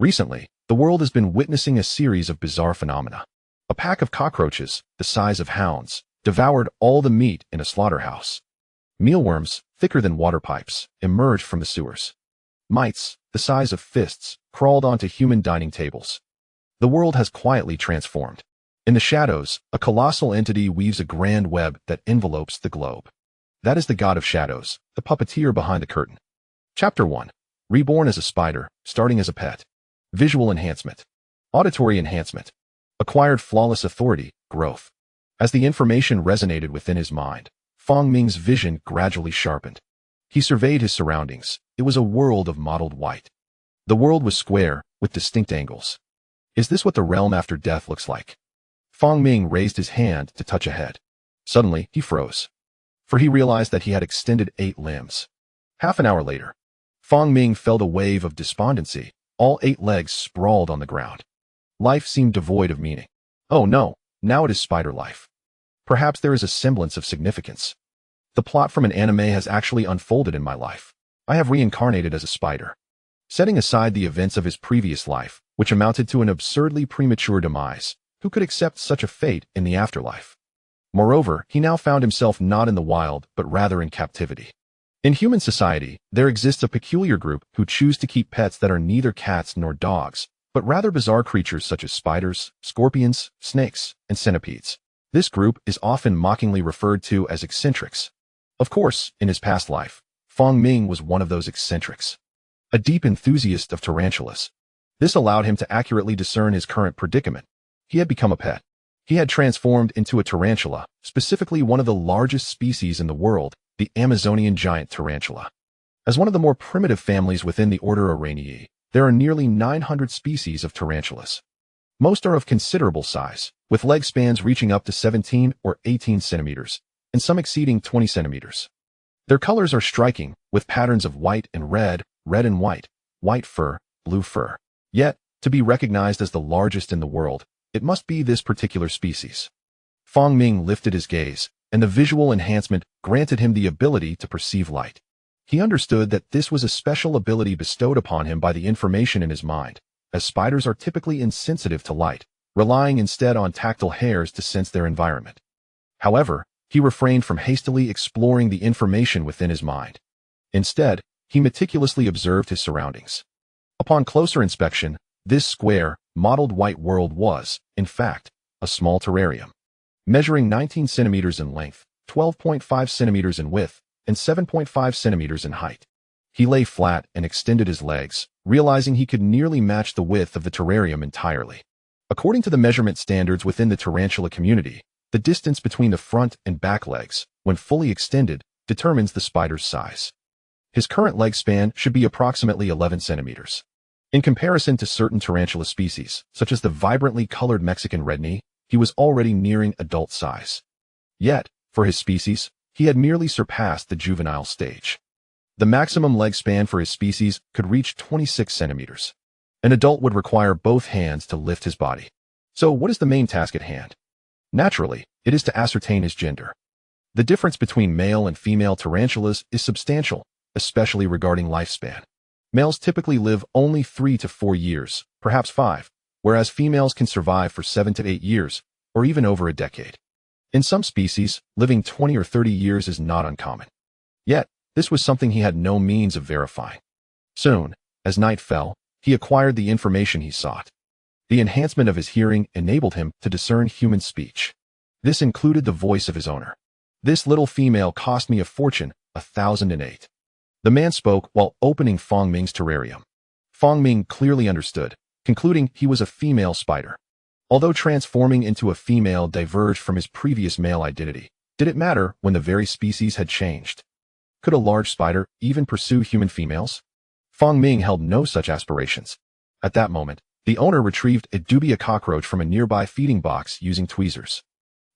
Recently, the world has been witnessing a series of bizarre phenomena. A pack of cockroaches, the size of hounds, devoured all the meat in a slaughterhouse. Mealworms, thicker than water pipes, emerged from the sewers. Mites, the size of fists, crawled onto human dining tables. The world has quietly transformed. In the shadows, a colossal entity weaves a grand web that envelopes the globe. That is the god of shadows, the puppeteer behind the curtain. Chapter 1. Reborn as a spider, starting as a pet. Visual enhancement. Auditory enhancement. Acquired flawless authority, growth. As the information resonated within his mind, Fong Ming's vision gradually sharpened. He surveyed his surroundings. It was a world of mottled white. The world was square, with distinct angles. Is this what the realm after death looks like? Fong Ming raised his hand to touch a head. Suddenly, he froze. For he realized that he had extended 8 limbs. Half an hour later, Fong Ming felt a wave of despondency. All 8 legs sprawled on the ground. Life seemed devoid of meaning. Oh no, now it is spider life. Perhaps there is a semblance of significance. The plot from an anime has actually unfolded in my life. I have reincarnated as a spider. Setting aside the events of his previous life, which amounted to an absurdly premature demise, who could accept such a fate in the afterlife? Moreover, he now found himself not in the wild, but rather in captivity. In human society, there exists a peculiar group who choose to keep pets that are neither cats nor dogs, but rather bizarre creatures such as spiders, scorpions, snakes, and centipedes. This group is often mockingly referred to as eccentrics. Of course, in his past life, Fong Ming was one of those eccentrics. A deep enthusiast of tarantulas. This allowed him to accurately discern his current predicament. He had become a pet. He had transformed into a tarantula, specifically one of the largest species in the world, the Amazonian giant tarantula. As one of the more primitive families within the order Araneae, there are nearly 900 species of tarantulas. Most are of considerable size, with leg spans reaching up to 17 or 18 centimeters, and some exceeding 20 centimeters. Their colors are striking, with patterns of white and red, red and white fur, blue fur. Yet, to be recognized as the largest in the world, it must be this particular species. Fong Ming lifted his gaze, and the visual enhancement granted him the ability to perceive light. He understood that this was a special ability bestowed upon him by the information in his mind, as spiders are typically insensitive to light, relying instead on tactile hairs to sense their environment. However, he refrained from hastily exploring the information within his mind. Instead, he meticulously observed his surroundings. Upon closer inspection, this square, mottled white world was, in fact, a small terrarium. Measuring 19 centimeters in length, 12.5 centimeters in width, and 7.5 centimeters in height. He lay flat and extended his legs, realizing he could nearly match the width of the terrarium entirely. According to the measurement standards within the tarantula community, the distance between the front and back legs, when fully extended, determines the spider's size. His current leg span should be approximately 11 centimeters. In comparison to certain tarantula species, such as the vibrantly colored Mexican redknee, he was already nearing adult size. Yet, for his species, he had merely surpassed the juvenile stage. The maximum leg span for his species could reach 26 centimeters. An adult would require both hands to lift his body. So what is the main task at hand? Naturally, it is to ascertain his gender. The difference between male and female tarantulas is substantial, especially regarding lifespan. Males typically live only 3 to 4 years, perhaps 5, whereas females can survive for 7 to 8 years, or even over a decade. In some species, living 20 or 30 years is not uncommon. Yet, this was something he had no means of verifying. Soon, as night fell, he acquired the information he sought. The enhancement of his hearing enabled him to discern human speech. This included the voice of his owner. This little female cost me a fortune, 1,008. The man spoke while opening Fong Ming's terrarium. Fong Ming clearly understood, concluding he was a female spider. Although transforming into a female diverged from his previous male identity, did it matter when the very species had changed? Could a large spider even pursue human females? Fong Ming held no such aspirations. At that moment, the owner retrieved a dubia cockroach from a nearby feeding box using tweezers.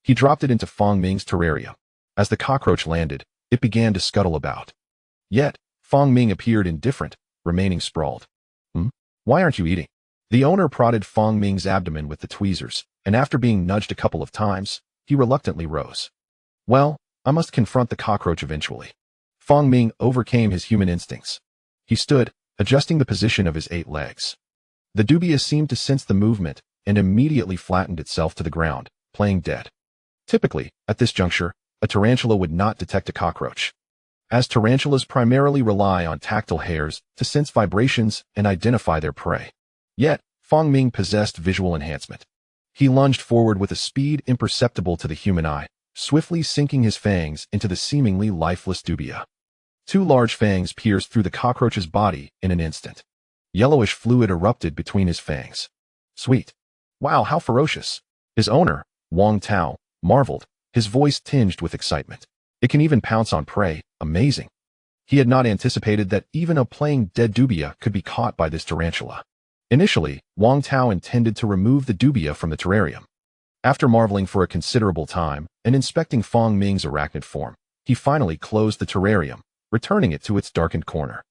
He dropped it into Fong Ming's terrarium. As the cockroach landed, it began to scuttle about. Yet, Fong Ming appeared indifferent, remaining sprawled. Why aren't you eating? The owner prodded Fong Ming's abdomen with the tweezers, and after being nudged a couple of times, he reluctantly rose. Well, I must confront the cockroach eventually. Fong Ming overcame his human instincts. He stood, adjusting the position of his 8 legs. The dubia seemed to sense the movement and immediately flattened itself to the ground, playing dead. Typically, at this juncture, a tarantula would not detect a cockroach, as tarantulas primarily rely on tactile hairs to sense vibrations and identify their prey. Yet, Fong Ming possessed visual enhancement. He lunged forward with a speed imperceptible to the human eye, swiftly sinking his fangs into the seemingly lifeless dubia. Two large fangs pierced through the cockroach's body in an instant. Yellowish fluid erupted between his fangs. Sweet. Wow, how ferocious. His owner, Wang Tao, marveled, his voice tinged with excitement. It can even pounce on prey, amazing. He had not anticipated that even a playing dead dubia could be caught by this tarantula. Initially, Wang Tao intended to remove the dubia from the terrarium. After marveling for a considerable time and inspecting Fong Ming's arachnid form, he finally closed the terrarium, returning it to its darkened corner.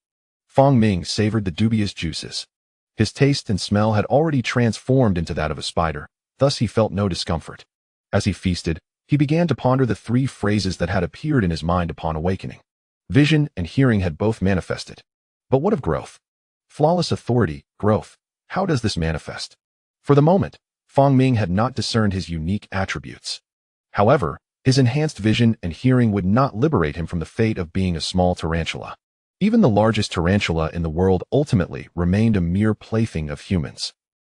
Fong Ming savored the dubia's juices. His taste and smell had already transformed into that of a spider, thus he felt no discomfort. As he feasted, he began to ponder the three phrases that had appeared in his mind upon awakening. Vision and hearing had both manifested. But what of growth? Flawless authority, growth. How does this manifest? For the moment, Fong Ming had not discerned his unique attributes. However, his enhanced vision and hearing would not liberate him from the fate of being a small tarantula. Even the largest tarantula in the world ultimately remained a mere plaything of humans.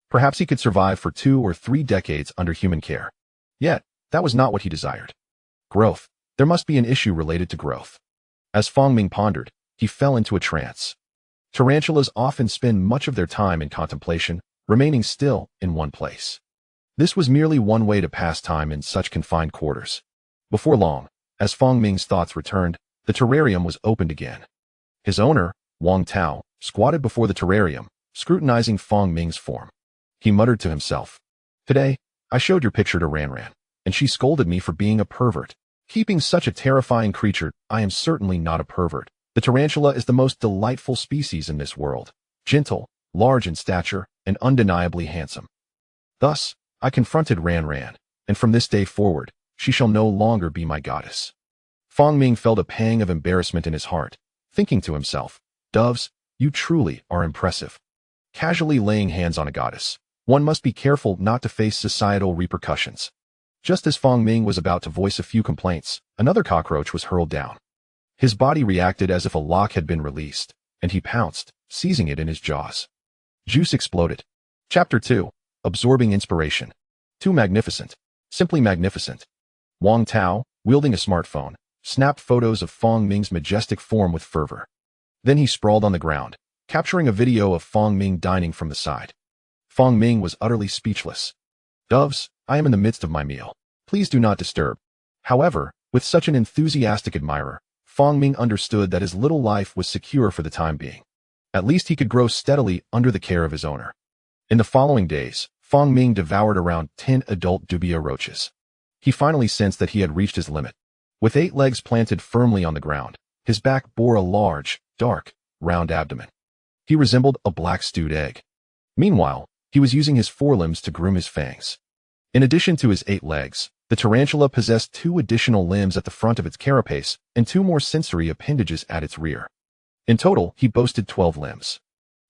Perhaps he could survive for 2 or 3 decades under human care. Yet, that was not what he desired. Growth. There must be an issue related to growth. As Fong Ming pondered, he fell into a trance. Tarantulas often spend much of their time in contemplation, remaining still in one place. This was merely one way to pass time in such confined quarters. Before long, as Fong Ming's thoughts returned, the terrarium was opened again. His owner, Wang Tao, squatted before the terrarium, scrutinizing Fong Ming's form. He muttered to himself, "Today, I showed your picture to Ran, and she scolded me for being a pervert. Keeping such a terrifying creature, I am certainly not a pervert. The tarantula is the most delightful species in this world, gentle, large in stature, and undeniably handsome." Thus, I confronted Ran, and from this day forward, she shall no longer be my goddess. Fong Ming felt a pang of embarrassment in his heart, thinking to himself, "Doves, you truly are impressive." Casually laying hands on a goddess, one must be careful not to face societal repercussions. Just as Fong Ming was about to voice a few complaints, another cockroach was hurled down. His body reacted as if a lock had been released, and he pounced, seizing it in his jaws. Juice exploded. Chapter 2. Absorbing Inspiration. Too magnificent. Simply magnificent. Wang Tao, wielding a smartphone, snapped photos of Fong Ming's majestic form with fervor. Then he sprawled on the ground, capturing a video of Fong Ming dining from the side. Fong Ming was utterly speechless. "Doves, I am in the midst of my meal. Please do not disturb." However, with such an enthusiastic admirer, Fong Ming understood that his little life was secure for the time being. At least he could grow steadily under the care of his owner. In the following days, Fong Ming devoured around 10 adult dubia roaches. He finally sensed that he had reached his limit. With 8 legs planted firmly on the ground, his back bore a large, dark, round abdomen. He resembled a black stewed egg. Meanwhile, he was using his forelimbs to groom his fangs. In addition to his 8 legs, the tarantula possessed 2 additional limbs at the front of its carapace and 2 more sensory appendages at its rear. In total, he boasted 12 limbs.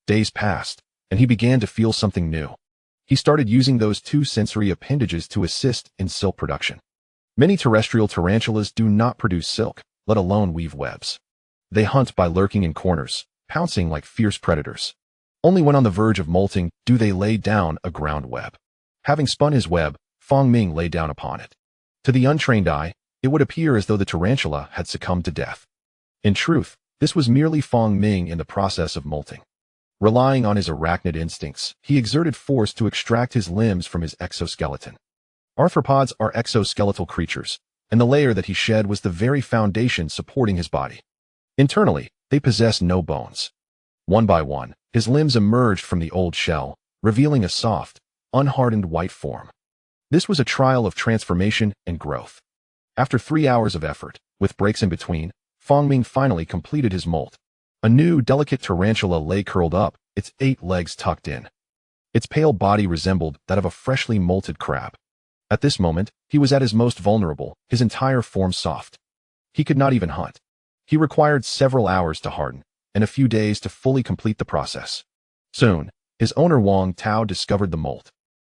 Days passed, and he began to feel something new. He started using those 2 sensory appendages to assist in silk production. Many terrestrial tarantulas do not produce silk, let alone weave webs. They hunt by lurking in corners, pouncing like fierce predators. Only when on the verge of molting do they lay down a ground web. Having spun his web, Fong Ming lay down upon it. To the untrained eye, it would appear as though the tarantula had succumbed to death. In truth, this was merely Fong Ming in the process of molting. Relying on his arachnid instincts, he exerted force to extract his limbs from his exoskeleton. Arthropods are exoskeletal creatures, and the layer that he shed was the very foundation supporting his body. Internally, they possess no bones. One by one, his limbs emerged from the old shell, revealing a soft, unhardened white form. This was a trial of transformation and growth. After 3 hours of effort, with breaks in between, Fong Ming finally completed his molt. A new, delicate tarantula lay curled up, its 8 legs tucked in. Its pale body resembled that of a freshly molted crab. At this moment, he was at his most vulnerable, his entire form soft. He could not even hunt. He required several hours to harden, and a few days to fully complete the process. Soon, His owner Wang Tao discovered the molt.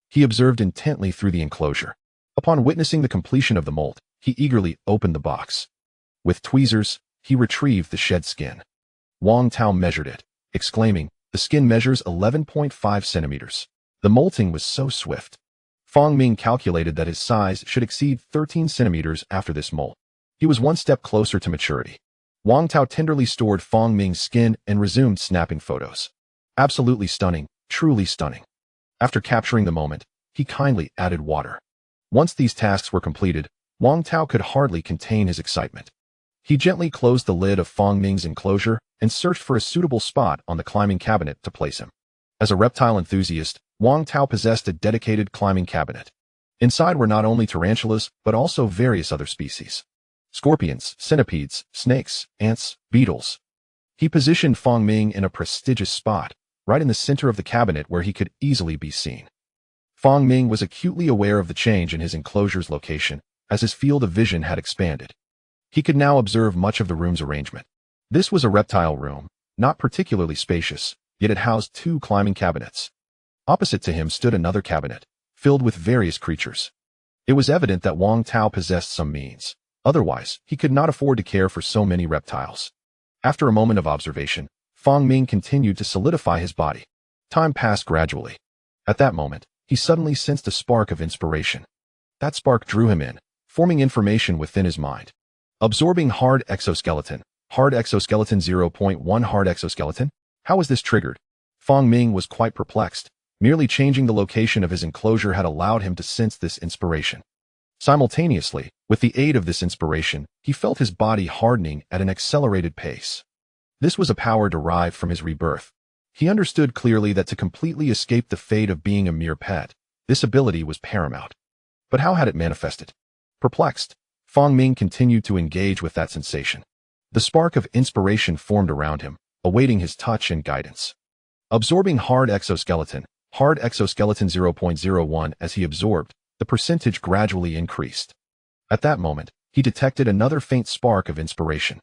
He observed intently through the enclosure. Upon witnessing the completion of the molt, he eagerly opened the box. With tweezers, he retrieved the shed skin. Wang Tao measured it, exclaiming, "The skin measures 11.5 centimeters. The molting was so swift." Fang Ming calculated that his size should exceed 13 centimeters after this molt. He was one step closer to maturity. Wang Tao tenderly stored Fang Ming's skin and resumed snapping photos. Absolutely stunning, truly stunning. After capturing the moment, he kindly added water. Once these tasks were completed, Wang Tao could hardly contain his excitement. He gently closed the lid of Fang Ming's enclosure and searched for a suitable spot on the climbing cabinet to place him. As a reptile enthusiast, Wang Tao possessed a dedicated climbing cabinet. Inside were not only tarantulas, but also various other species. Scorpions, centipedes, snakes, ants, beetles. He positioned Fang Ming in a prestigious spot, right in the center of the cabinet where he could easily be seen. Fang Ming was acutely aware of the change in his enclosure's location, as his field of vision had expanded. He could now observe much of the room's arrangement. This was a reptile room, not particularly spacious, yet it housed 2 climbing cabinets. Opposite to him stood another cabinet, filled with various creatures. It was evident that Wang Tao possessed some means. Otherwise, he could not afford to care for so many reptiles. After a moment of observation, Fang Ming continued to solidify his body. Time passed gradually. At that moment, he suddenly sensed a spark of inspiration. That spark drew him in, forming information within his mind. Absorbing hard exoskeleton 0.1 hard exoskeleton? How was this triggered? Fang Ming was quite perplexed. Merely changing the location of his enclosure had allowed him to sense this inspiration. Simultaneously, with the aid of this inspiration, he felt his body hardening at an accelerated pace. This was a power derived from his rebirth. He understood clearly that to completely escape the fate of being a mere pet, this ability was paramount. But how had it manifested? Perplexed, Fang Ming continued to engage with that sensation. The spark of inspiration formed around him, awaiting his touch and guidance. Absorbing hard exoskeleton 0.01 as he absorbed, the percentage gradually increased. At that moment, he detected another faint spark of inspiration.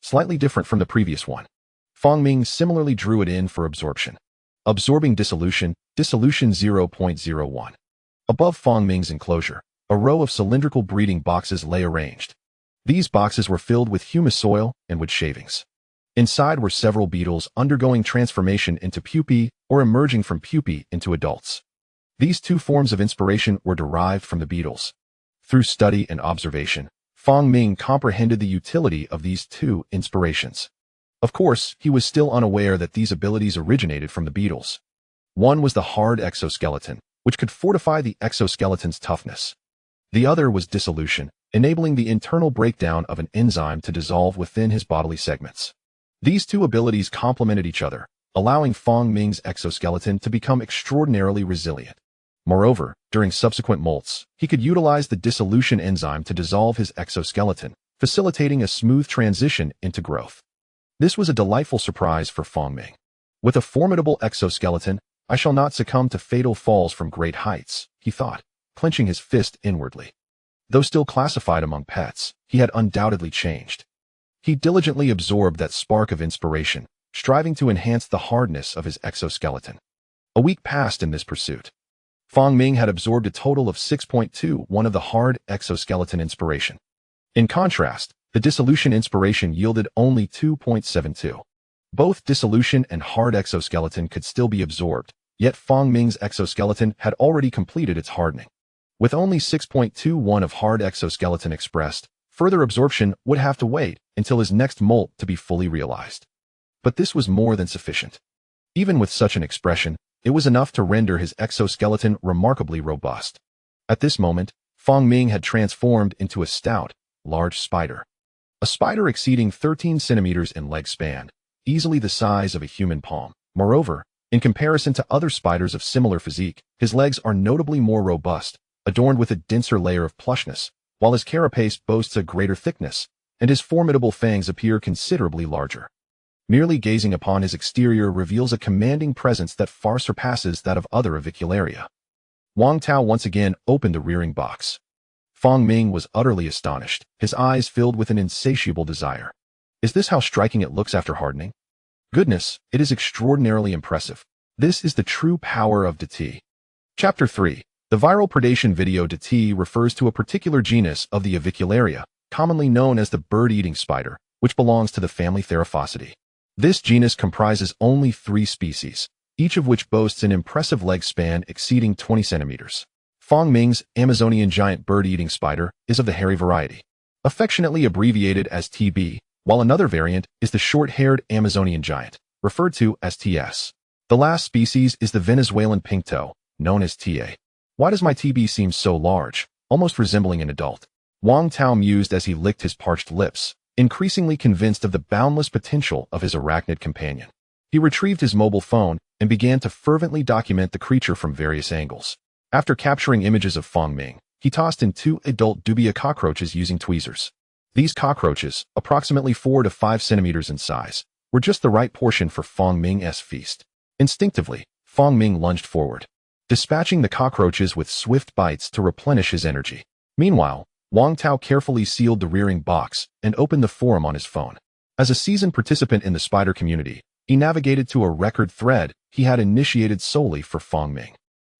Slightly different from the previous one. Fang Ming similarly drew it in for absorption. Absorbing dissolution 0.01. Above Fang Ming's enclosure, a row of cylindrical breeding boxes lay arranged. These boxes were filled with humus soil and wood shavings. Inside were several beetles undergoing transformation into pupae or emerging from pupae into adults. These 2 forms of inspiration were derived from the beetles. Through study and observation, Fang Ming comprehended the utility of these 2 inspirations. Of course, he was still unaware that these abilities originated from the beetles. One was the hard exoskeleton, which could fortify the exoskeleton's toughness. The other was dissolution, enabling the internal breakdown of an enzyme to dissolve within his bodily segments. These 2 abilities complemented each other, allowing Fang Ming's exoskeleton to become extraordinarily resilient. Moreover, during subsequent molts, he could utilize the dissolution enzyme to dissolve his exoskeleton, facilitating a smooth transition into growth. This was a delightful surprise for Fang Ming. With a formidable exoskeleton, I shall not succumb to fatal falls from great heights, he thought, clenching his fist inwardly. Though still classified among pets, he had undoubtedly changed. He diligently absorbed that spark of inspiration, striving to enhance the hardness of his exoskeleton. A week passed in this pursuit. Fang Ming had absorbed a total of 6.21 of the hard exoskeleton inspiration. In contrast, the dissolution inspiration yielded only 2.72. Both dissolution and hard exoskeleton could still be absorbed, yet Fang Ming's exoskeleton had already completed its hardening. With only 6.21 of hard exoskeleton expressed, further absorption would have to wait until his next molt to be fully realized. But this was more than sufficient. Even with such an expression, it was enough to render his exoskeleton remarkably robust. At this moment, Fang Ming had transformed into a stout, large spider. A spider exceeding 13 centimeters in leg span, easily the size of a human palm. Moreover, in comparison to other spiders of similar physique, his legs are notably more robust, adorned with a denser layer of plushness, while his carapace boasts a greater thickness, and his formidable fangs appear considerably larger. Merely gazing upon his exterior reveals a commanding presence that far surpasses that of other avicularia. Wang Tao once again opened the rearing box. Fang Ming was utterly astonished, his eyes filled with an insatiable desire. Is this how striking it looks after hardening? Goodness, it is extraordinarily impressive. This is the true power of DT. Chapter 3. The viral predation video DT refers to a particular genus of the Avicularia, commonly known as the bird-eating spider, which belongs to the family Theraphosidae. This genus comprises only 3 species, each of which boasts an impressive leg span exceeding 20 centimeters. Fong Ming's Amazonian giant bird-eating spider is of the hairy variety, affectionately abbreviated as TB, while another variant is the short-haired Amazonian giant, referred to as TS. The last species is the Venezuelan pinktoe, known as TA. Why does my TB seem so large, almost resembling an adult? Wang Tao mused as he licked his parched lips, increasingly convinced of the boundless potential of his arachnid companion. He retrieved his mobile phone and began to fervently document the creature from various angles. After capturing images of Fong Ming, he tossed in 2 adult dubia cockroaches using tweezers. These cockroaches, approximately 4 to 5 centimeters in size, were just the right portion for Fong Ming's feast. Instinctively, Fong Ming lunged forward, dispatching the cockroaches with swift bites to replenish his energy. Meanwhile, Wang Tao carefully sealed the rearing box and opened the forum on his phone. As a seasoned participant in the spider community, he navigated to a record thread he had initiated solely for Fong Ming.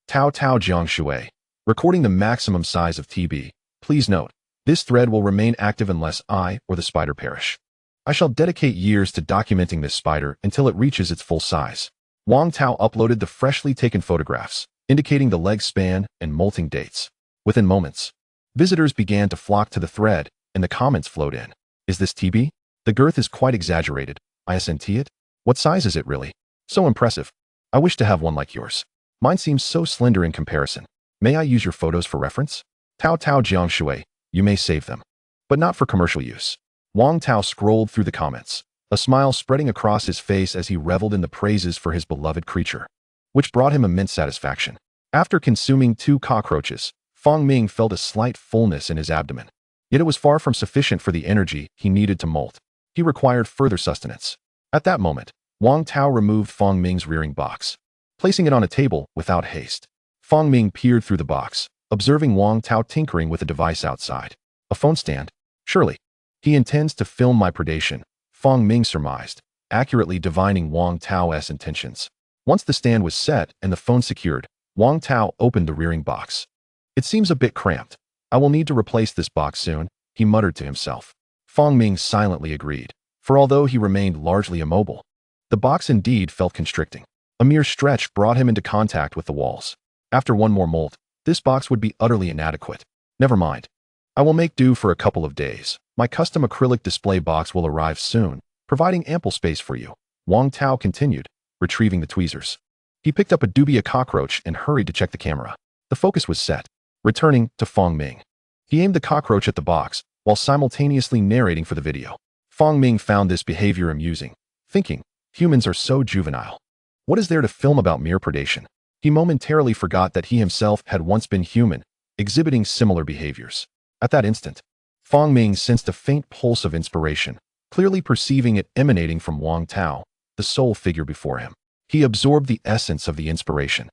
Tao Tao Jiang Shui. Recording the maximum size of TB. Please note, this thread will remain active unless I or the spider perish. I shall dedicate years to documenting this spider until it reaches its full size. Wang Tao uploaded the freshly taken photographs, indicating the leg span and molting dates. Within moments, visitors began to flock to the thread, and the comments flowed in. Is this TB? The girth is quite exaggerated. Isn't it? What size is it really? So impressive. I wish to have one like yours. Mine seems so slender in comparison. May I use your photos for reference? Tao Tao Jiang Shui, you may save them. But not for commercial use. Wang Tao scrolled through the comments, a smile spreading across his face as he reveled in the praises for his beloved creature, which brought him immense satisfaction. After consuming 2 cockroaches, Fong Ming felt a slight fullness in his abdomen. Yet it was far from sufficient for the energy he needed to molt. He required further sustenance. At that moment, Wang Tao removed Fong Ming's rearing box, placing it on a table without haste. Fong Ming peered through the box, observing Wang Tao tinkering with a device outside. A phone stand? Surely. He intends to film my predation, Fong Ming surmised, accurately divining Wang Tao's intentions. Once the stand was set and the phone secured, Wang Tao opened the rearing box. It seems a bit cramped. I will need to replace this box soon, he muttered to himself. Fong Ming silently agreed, for although he remained largely immobile, the box indeed felt constricting. A mere stretch brought him into contact with the walls. After one more molt, this box would be utterly inadequate. Never mind. I will make do for a couple of days. My custom acrylic display box will arrive soon, providing ample space for you. Wang Tao continued, retrieving the tweezers. He picked up a dubia cockroach and hurried to check the camera. The focus was set. Returning to Fong Ming, he aimed the cockroach at the box while simultaneously narrating for the video. Fong Ming found this behavior amusing, thinking, humans are so juvenile. What is there to film about mere predation? He momentarily forgot that he himself had once been human, exhibiting similar behaviors. At that instant, Fong Ming sensed a faint pulse of inspiration, clearly perceiving it emanating from Wang Tao, the sole figure before him. He absorbed the essence of the inspiration.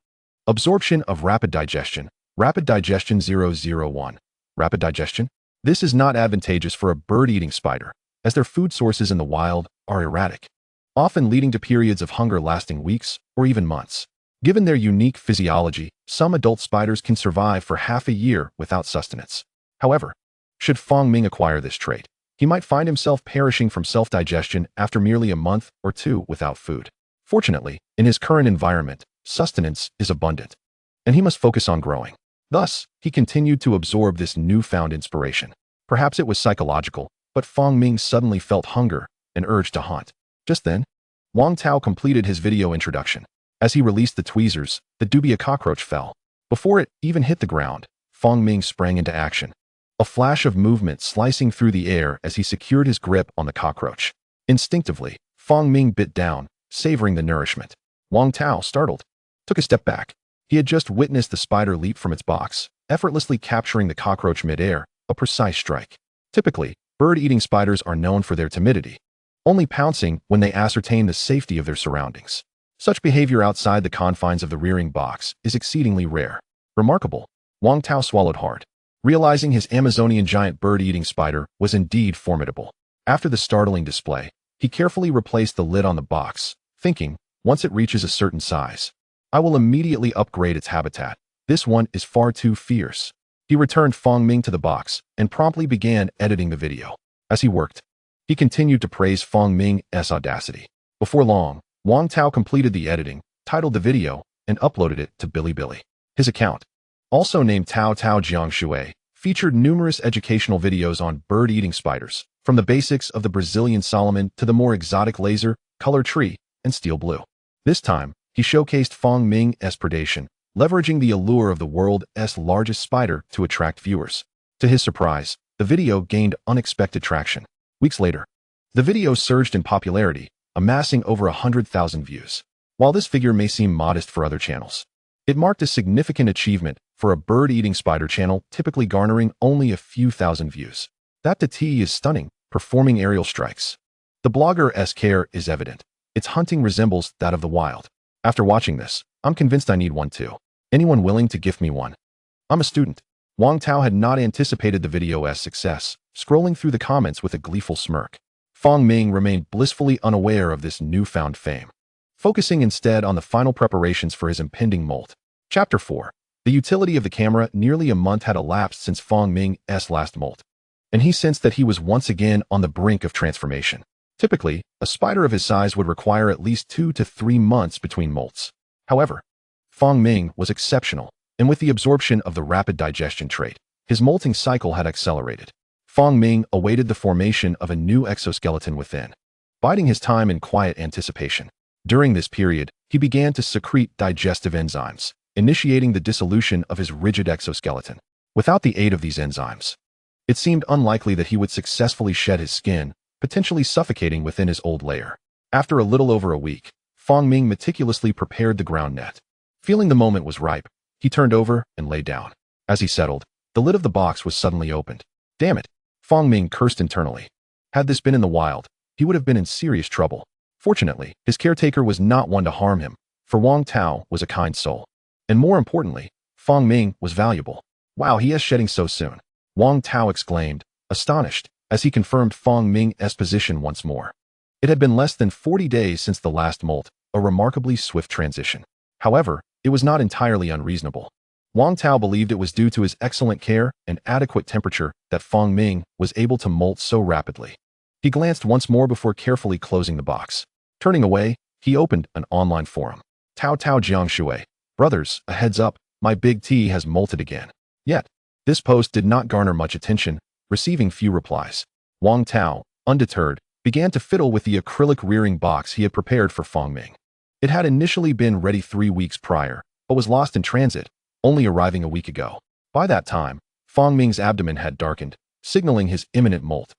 Absorption of rapid digestion. Rapid digestion 001. Rapid digestion? This is not advantageous for a bird-eating spider, as their food sources in the wild are erratic, often leading to periods of hunger lasting weeks or even months. Given their unique physiology, some adult spiders can survive for half a year without sustenance. However, should Fong Ming acquire this trait, he might find himself perishing from self-digestion after merely a month or 2 without food. Fortunately, in his current environment, sustenance is abundant, and he must focus on growing. Thus, he continued to absorb this newfound inspiration. Perhaps it was psychological, but Fong Ming suddenly felt hunger and urge to hunt. Just then, Wang Tao completed his video introduction. As he released the tweezers, the dubia cockroach fell. Before it even hit the ground, Fong Ming sprang into action, a flash of movement slicing through the air as he secured his grip on the cockroach. Instinctively, Fong Ming bit down, savoring the nourishment. Wang Tao, startled, took a step back. He had just witnessed the spider leap from its box, effortlessly capturing the cockroach mid-air, a precise strike. Typically, bird-eating spiders are known for their timidity, only pouncing when they ascertain the safety of their surroundings. Such behavior outside the confines of the rearing box is exceedingly rare. Remarkable. Wang Tao swallowed hard, realizing his Amazonian giant bird-eating spider was indeed formidable. After the startling display, he carefully replaced the lid on the box, thinking, once it reaches a certain size, I will immediately upgrade its habitat. This one is far too fierce. He returned Fong Ming to the box and promptly began editing the video. As he worked, he continued to praise Fong Ming's audacity. Before long, Wang Tao completed the editing, titled the video, and uploaded it to Bilibili. His account, also named Tao Tao Jiangshui, featured numerous educational videos on bird-eating spiders, from the basics of the Brazilian Solomon to the more exotic laser, color tree, and steel blue. This time, he showcased Fong Ming's predation, leveraging the allure of the world's largest spider to attract viewers. To his surprise, the video gained unexpected traction. Weeks later, the video surged in popularity, amassing over 100,000 views. While this figure may seem modest for other channels, it marked a significant achievement for a bird-eating spider channel typically garnering only a few thousand views. That to T is stunning, performing aerial strikes. The blogger's care is evident. Its hunting resembles that of the wild. After watching this, I'm convinced I need one too. Anyone willing to gift me one? I'm a student. Wang Tao had not anticipated the video's success, scrolling through the comments with a gleeful smirk. Fong Ming remained blissfully unaware of this newfound fame, focusing instead on the final preparations for his impending molt. Chapter 4. The utility of the camera. Nearly a month had elapsed since Fong Ming's last molt, and he sensed that he was once again on the brink of transformation. Typically, a spider of his size would require at least 2 to 3 months between molts. However, Fong Ming was exceptional, and with the absorption of the rapid digestion trait, his molting cycle had accelerated. Fong Ming awaited the formation of a new exoskeleton within, biding his time in quiet anticipation. During this period, he began to secrete digestive enzymes, initiating the dissolution of his rigid exoskeleton. Without the aid of these enzymes, it seemed unlikely that he would successfully shed his skin, potentially suffocating within his old lair. After a little over a week, Fong Ming meticulously prepared the ground net. Feeling the moment was ripe, he turned over and lay down. As he settled, the lid of the box was suddenly opened. Damn it! Fong Ming cursed internally. Had this been in the wild, he would have been in serious trouble. Fortunately, his caretaker was not one to harm him, for Wang Tao was a kind soul. And more importantly, Fong Ming was valuable. Wow, he is shedding so soon. Wang Tao exclaimed, astonished, as he confirmed Fong Ming's position once more. It had been less than 40 days since the last molt, a remarkably swift transition. However, it was not entirely unreasonable. Wang Tao believed it was due to his excellent care and adequate temperature that Fong Ming was able to molt so rapidly. He glanced once more before carefully closing the box. Turning away, he opened an online forum. Tao Tao Jiangshui. Brothers, a heads up, my big T has molted again. Yet, this post did not garner much attention, receiving few replies. Wang Tao, undeterred, began to fiddle with the acrylic rearing box he had prepared for Fong Ming. It had initially been ready 3 weeks prior, but was lost in transit, only arriving a week ago. By that time, Fong Ming's abdomen had darkened, signaling his imminent molt.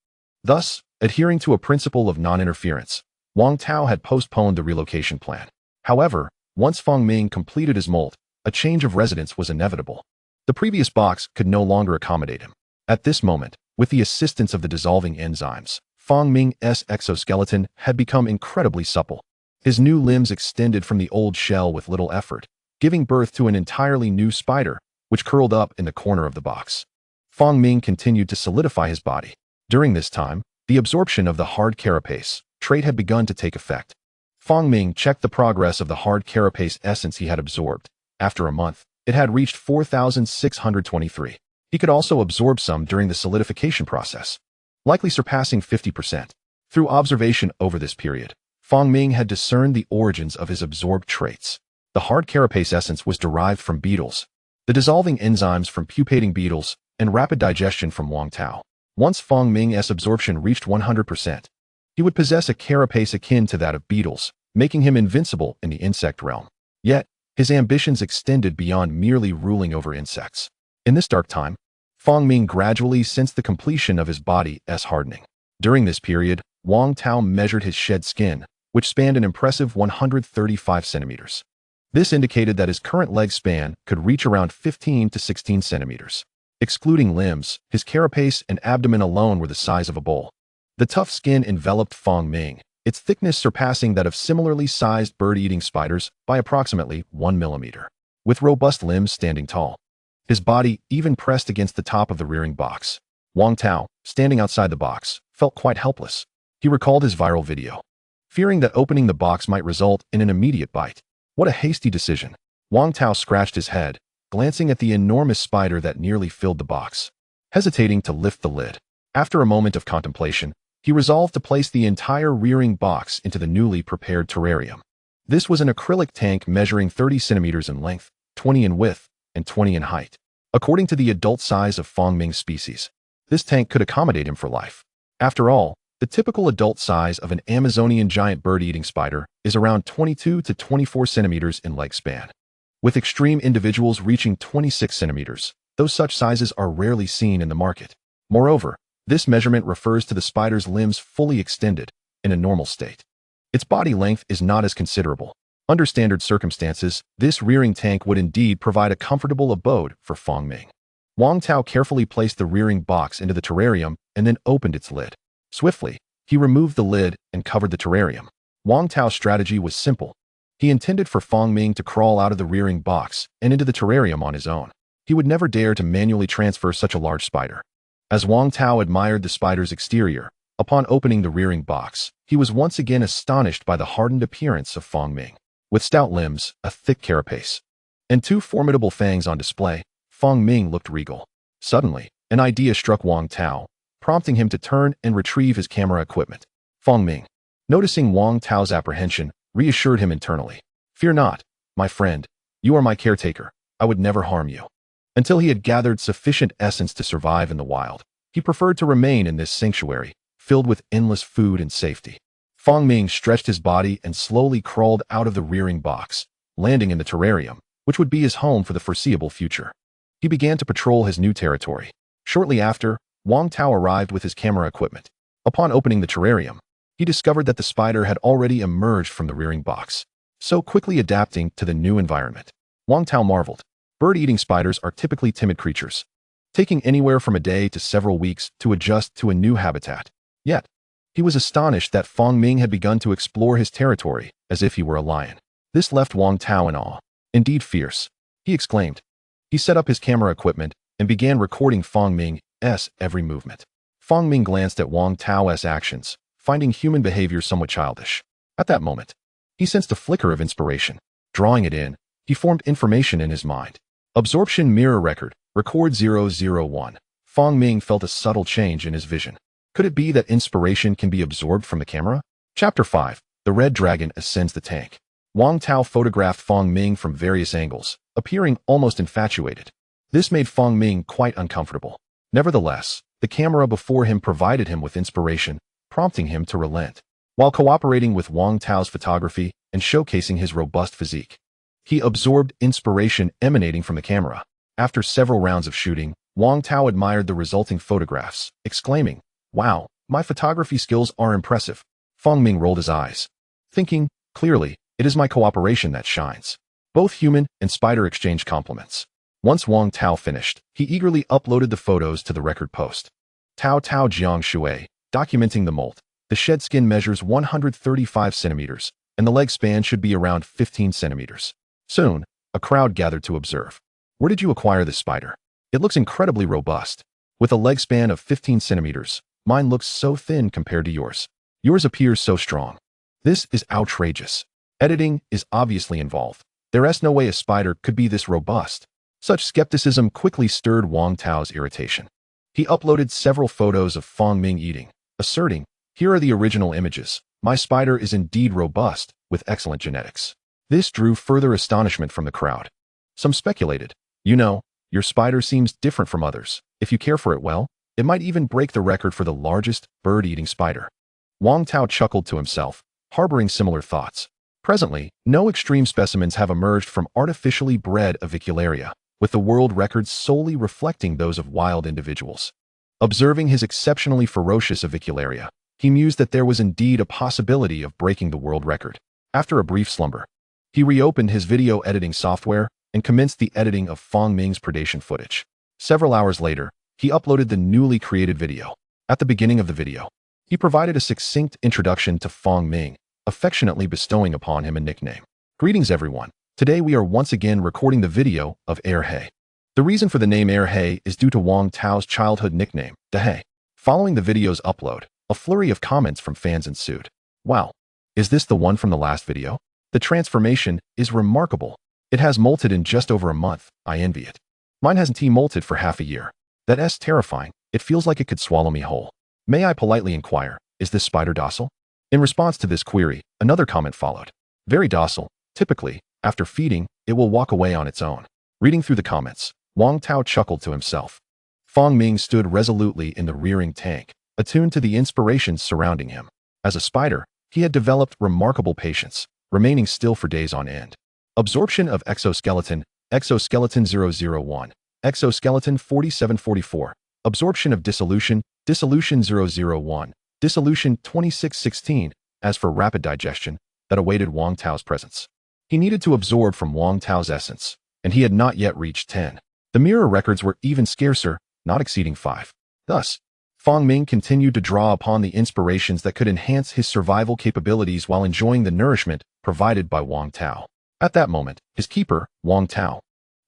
Thus, adhering to a principle of non-interference, Wang Tao had postponed the relocation plan. However, once Fong Ming completed his molt, a change of residence was inevitable. The previous box could no longer accommodate him. At this moment, with the assistance of the dissolving enzymes, Fong Ming's exoskeleton had become incredibly supple. His new limbs extended from the old shell with little effort, giving birth to an entirely new spider, which curled up in the corner of the box. Fong Ming continued to solidify his body. During this time, the absorption of the hard carapace trait had begun to take effect. Fong Ming checked the progress of the hard carapace essence he had absorbed. After a month, it had reached 4,623. He could also absorb some during the solidification process, likely surpassing 50%. Through observation over this period, Fong Ming had discerned the origins of his absorbed traits. The hard carapace essence was derived from beetles, the dissolving enzymes from pupating beetles, and rapid digestion from Wang Tao. Once Fong Ming's absorption reached 100%, he would possess a carapace akin to that of beetles, making him invincible in the insect realm. Yet, his ambitions extended beyond merely ruling over insects. In this dark time, Fong Ming gradually sensed the completion of his body's hardening. During this period, Wang Tao measured his shed skin, which spanned an impressive 135 centimeters. This indicated that his current leg span could reach around 15 to 16 centimeters. Excluding limbs, his carapace and abdomen alone were the size of a bowl. The tough skin enveloped Fong Ming, its thickness surpassing that of similarly sized bird-eating spiders by approximately 1 millimeter. With robust limbs standing tall, his body even pressed against the top of the rearing box. Wang Tao, standing outside the box, felt quite helpless. He recalled his viral video, fearing that opening the box might result in an immediate bite. What a hasty decision. Wang Tao scratched his head, glancing at the enormous spider that nearly filled the box. Hesitating to lift the lid. After a moment of contemplation, he resolved to place the entire rearing box into the newly prepared terrarium. This was an acrylic tank measuring 30 centimeters in length, 20 in width, and 20 in height. According to the adult size of Fangming species, this tank could accommodate him for life. After all, the typical adult size of an Amazonian giant bird-eating spider is around 22 to 24 centimeters in leg span, with extreme individuals reaching 26 centimeters, though such sizes are rarely seen in the market. Moreover, this measurement refers to the spider's limbs fully extended, in a normal state. Its body length is not as considerable. Under standard circumstances, this rearing tank would indeed provide a comfortable abode for Fangming. Wang Tao carefully placed the rearing box into the terrarium and then opened its lid. Swiftly, he removed the lid and covered the terrarium. Wang Tao's strategy was simple. He intended for Fangming to crawl out of the rearing box and into the terrarium on his own. He would never dare to manually transfer such a large spider. As Wang Tao admired the spider's exterior, upon opening the rearing box, he was once again astonished by the hardened appearance of Fangming. With stout limbs, a thick carapace, and two formidable fangs on display, Fangming looked regal. Suddenly, an idea struck Wang Tao, prompting him to turn and retrieve his camera equipment. Fangming, noticing Wang Tao's apprehension, reassured him internally. "Fear not, my friend. You are my caretaker. I would never harm you." Until he had gathered sufficient essence to survive in the wild, he preferred to remain in this sanctuary, filled with endless food and safety. Fangming stretched his body and slowly crawled out of the rearing box, landing in the terrarium, which would be his home for the foreseeable future. He began to patrol his new territory. Shortly after, Wang Tao arrived with his camera equipment. Upon opening the terrarium, he discovered that the spider had already emerged from the rearing box, so quickly adapting to the new environment. Wang Tao marveled. Bird-eating spiders are typically timid creatures, taking anywhere from a day to several weeks to adjust to a new habitat. Yet, he was astonished that Fangming had begun to explore his territory as if he were a lion. This left Wang Tao in awe. "Indeed fierce," he exclaimed. He set up his camera equipment and began recording Fangming's every movement. Fangming glanced at Wang Tao's actions, finding human behavior somewhat childish. At that moment, he sensed a flicker of inspiration. Drawing it in, he formed information in his mind. Absorption mirror record, record 001. Fangming felt a subtle change in his vision. Could it be that inspiration can be absorbed from the camera? Chapter 5. The Red Dragon Ascends the Tank. Wang Tao photographed Fangming from various angles, appearing almost infatuated. This made Fangming quite uncomfortable. Nevertheless, the camera before him provided him with inspiration, prompting him to relent. While cooperating with Wang Tao's photography and showcasing his robust physique, he absorbed inspiration emanating from the camera. After several rounds of shooting, Wang Tao admired the resulting photographs, exclaiming, "Wow, my photography skills are impressive." Fangming rolled his eyes, thinking, "Clearly, it is my cooperation that shines." Both human and spider exchanged compliments. Once Wang Tao finished, he eagerly uploaded the photos to the record post. Tao Tao Jiang Shui, documenting the molt. The shed skin measures 135 centimeters, and the leg span should be around 15 centimeters. Soon, a crowd gathered to observe. "Where did you acquire this spider? It looks incredibly robust. With a leg span of 15 centimeters, mine looks so thin compared to yours. Yours appears so strong. This is outrageous. Editing is obviously involved. There is no way a spider could be this robust." Such skepticism quickly stirred Wang Tao's irritation. He uploaded several photos of Fangming eating, asserting, "Here are the original images. My spider is indeed robust, with excellent genetics." This drew further astonishment from the crowd. Some speculated, "You know, your spider seems different from others. If you care for it well, it might even break the record for the largest bird-eating spider." Wang Tao chuckled to himself, harboring similar thoughts. Presently, no extreme specimens have emerged from artificially bred avicularia, with the world records solely reflecting those of wild individuals. Observing his exceptionally ferocious avicularia, he mused that there was indeed a possibility of breaking the world record. After a brief slumber, he reopened his video editing software and commenced the editing of Fangming's predation footage. Several hours later, he uploaded the newly created video. At the beginning of the video, he provided a succinct introduction to Fangming, affectionately bestowing upon him a nickname. "Greetings everyone. Today we are once again recording the video of Erhe." The reason for the name Erhe is due to Wang Tao's childhood nickname, Dehe. Following the video's upload, a flurry of comments from fans ensued. "Wow, is this the one from the last video? The transformation is remarkable. It has molted in just over a month. I envy it. Mine hasn't molted for half a year. That's terrifying. It feels like it could swallow me whole. May I politely inquire, is this spider docile? In response to this query, another comment followed. Very docile. Typically, after feeding, it will walk away on its own. Reading through the comments, Wang Tao chuckled to himself. Fong Ming stood resolutely in the rearing tank, attuned to the inspirations surrounding him. As a spider, he had developed remarkable patience, remaining still for days on end. Absorption of exoskeleton, exoskeleton 001, exoskeleton 4744. Absorption of dissolution, dissolution 001, dissolution 2616. As for rapid digestion, that awaited Wang Tao's presence. He needed to absorb from Wang Tao's essence, and he had not yet reached 10. The mirror records were even scarcer, not exceeding 5. Thus, Fong Ming continued to draw upon the inspirations that could enhance his survival capabilities while enjoying the nourishment provided by Wang Tao. At that moment, his keeper, Wang Tao,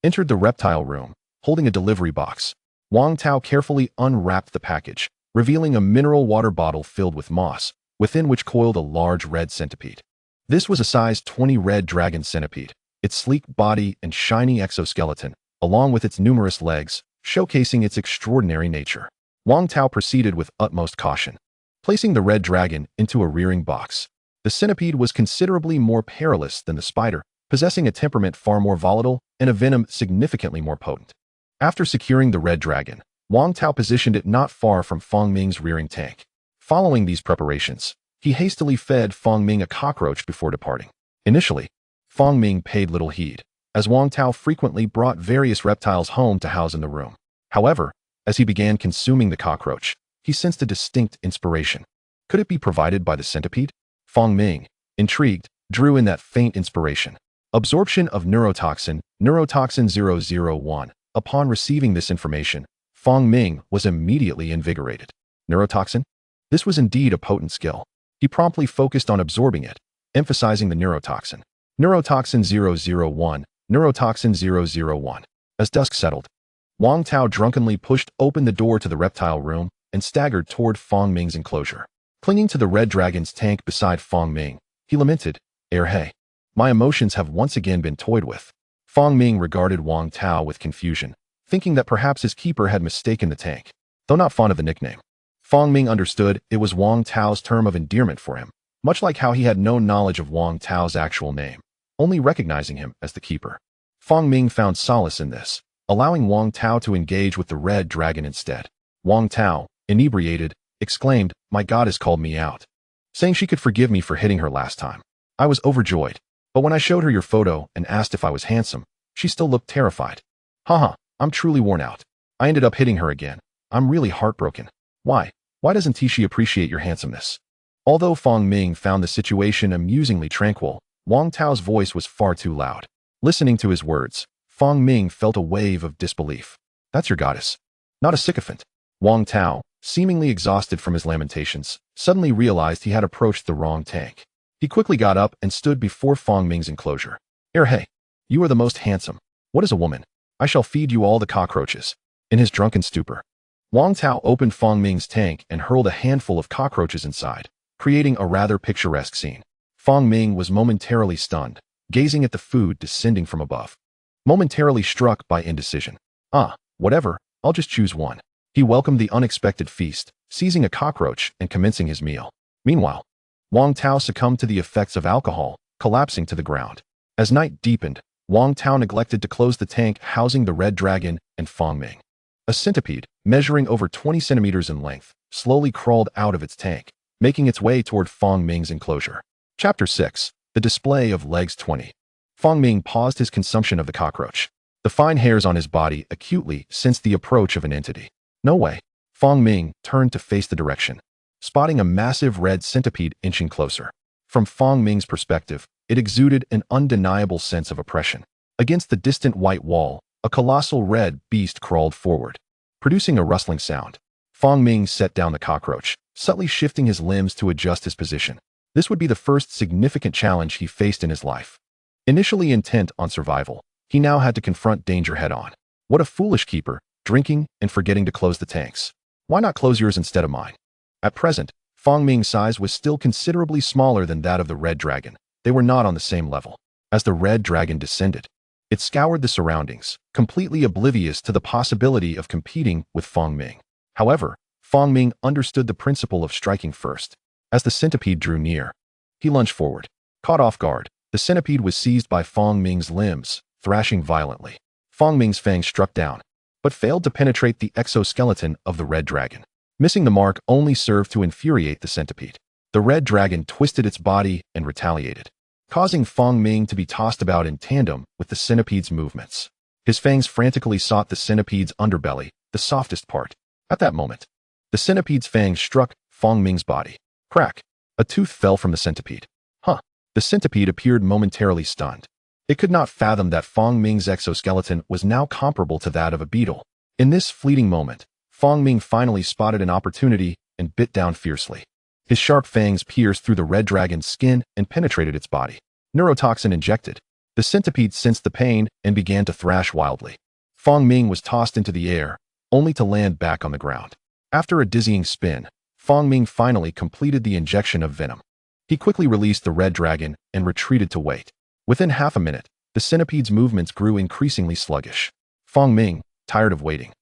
entered the reptile room, holding a delivery box. Wang Tao carefully unwrapped the package, revealing a mineral water bottle filled with moss, within which coiled a large red centipede. This was a size 20 red dragon centipede. Its sleek body and shiny exoskeleton, along with its numerous legs, showcasing its extraordinary nature. Wang Tao proceeded with utmost caution, placing the red dragon into a rearing box. The centipede was considerably more perilous than the spider, possessing a temperament far more volatile and a venom significantly more potent. After securing the red dragon, Wang Tao positioned it not far from Fong Ming's rearing tank. Following these preparations, he hastily fed Fong Ming a cockroach before departing. Initially, Fong Ming paid little heed, as Wang Tao frequently brought various reptiles home to house in the room. However, as he began consuming the cockroach, he sensed a distinct inspiration. Could it be provided by the centipede? Fong Ming, intrigued, drew in that faint inspiration. Absorption of neurotoxin, neurotoxin 001. Upon receiving this information, Fong Ming was immediately invigorated. Neurotoxin? This was indeed a potent skill. He promptly focused on absorbing it, emphasizing the neurotoxin. Neurotoxin 001, neurotoxin 001. As dusk settled, Wang Tao drunkenly pushed open the door to the reptile room and staggered toward Fong Ming's enclosure. Clinging to the red dragon's tank beside Fong Ming, he lamented, Hey, my emotions have once again been toyed with. Fong Ming regarded Wang Tao with confusion, thinking that perhaps his keeper had mistaken the tank. Though not fond of the nickname, Fong Ming understood it was Wang Tao's term of endearment for him, much like how he had no knowledge of Wang Tao's actual name, only recognizing him as the keeper. Fong Ming found solace in this, allowing Wang Tao to engage with the red dragon instead. Wang Tao, inebriated, exclaimed, My goddess called me out, saying she could forgive me for hitting her last time. I was overjoyed, but when I showed her your photo and asked if I was handsome, she still looked terrified. Haha, I'm truly worn out. I ended up hitting her again. I'm really heartbroken. Why? Why doesn't she appreciate your handsomeness? Although Fong Ming found the situation amusingly tranquil, Wang Tao's voice was far too loud. Listening to his words, Fong Ming felt a wave of disbelief. That's your goddess. Not a sycophant. Wang Tao, seemingly exhausted from his lamentations, suddenly realized he had approached the wrong tank. He quickly got up and stood before Fong Ming's enclosure. Hey, you are the most handsome. What is a woman? I shall feed you all the cockroaches. In his drunken stupor, Wang Tao opened Fong Ming's tank and hurled a handful of cockroaches inside, creating a rather picturesque scene. Fong Ming was momentarily stunned, gazing at the food descending from above. Momentarily struck by indecision. Whatever, I'll just choose one. He welcomed the unexpected feast, seizing a cockroach and commencing his meal. Meanwhile, Wang Tao succumbed to the effects of alcohol, collapsing to the ground. As night deepened, Wang Tao neglected to close the tank housing the red dragon and Fong Ming. A centipede, measuring over 20 centimeters in length, slowly crawled out of its tank, making its way toward Fong Ming's enclosure. Chapter 6. The Display of Legs 20. Fong Ming paused his consumption of the cockroach. The fine hairs on his body acutely sensed the approach of an entity. No way. Fong Ming turned to face the direction, spotting a massive red centipede inching closer. From Fong Ming's perspective, it exuded an undeniable sense of oppression. Against the distant white wall, a colossal red beast crawled forward, producing a rustling sound. Fong Ming set down the cockroach, subtly shifting his limbs to adjust his position. This would be the first significant challenge he faced in his life. Initially intent on survival, he now had to confront danger head-on. What a foolish keeper, drinking and forgetting to close the tanks. Why not close yours instead of mine? At present, Fong Ming's size was still considerably smaller than that of the red dragon, they were not on the same level. As the red dragon descended, it scoured the surroundings, completely oblivious to the possibility of competing with Fong Ming. However, Fong Ming understood the principle of striking first. As the centipede drew near, he lunged forward. Caught off guard, the centipede was seized by Fong Ming's limbs, thrashing violently. Fong Ming's fangs struck down, but failed to penetrate the exoskeleton of the red dragon. Missing the mark only served to infuriate the centipede. The red dragon twisted its body and retaliated, causing Fong Ming to be tossed about in tandem with the centipede's movements. His fangs frantically sought the centipede's underbelly, the softest part. At that moment, the centipede's fangs struck Fong Ming's body. Crack! A tooth fell from the centipede. The centipede appeared momentarily stunned. It could not fathom that Fong Ming's exoskeleton was now comparable to that of a beetle. In this fleeting moment, Fong Ming finally spotted an opportunity and bit down fiercely. His sharp fangs pierced through the red dragon's skin and penetrated its body. Neurotoxin injected. The centipede sensed the pain and began to thrash wildly. Fong Ming was tossed into the air, only to land back on the ground. After a dizzying spin, Fong Ming finally completed the injection of venom. He quickly released the red dragon and retreated to wait. Within half a minute, the centipede's movements grew increasingly sluggish. Fong Ming, tired of waiting,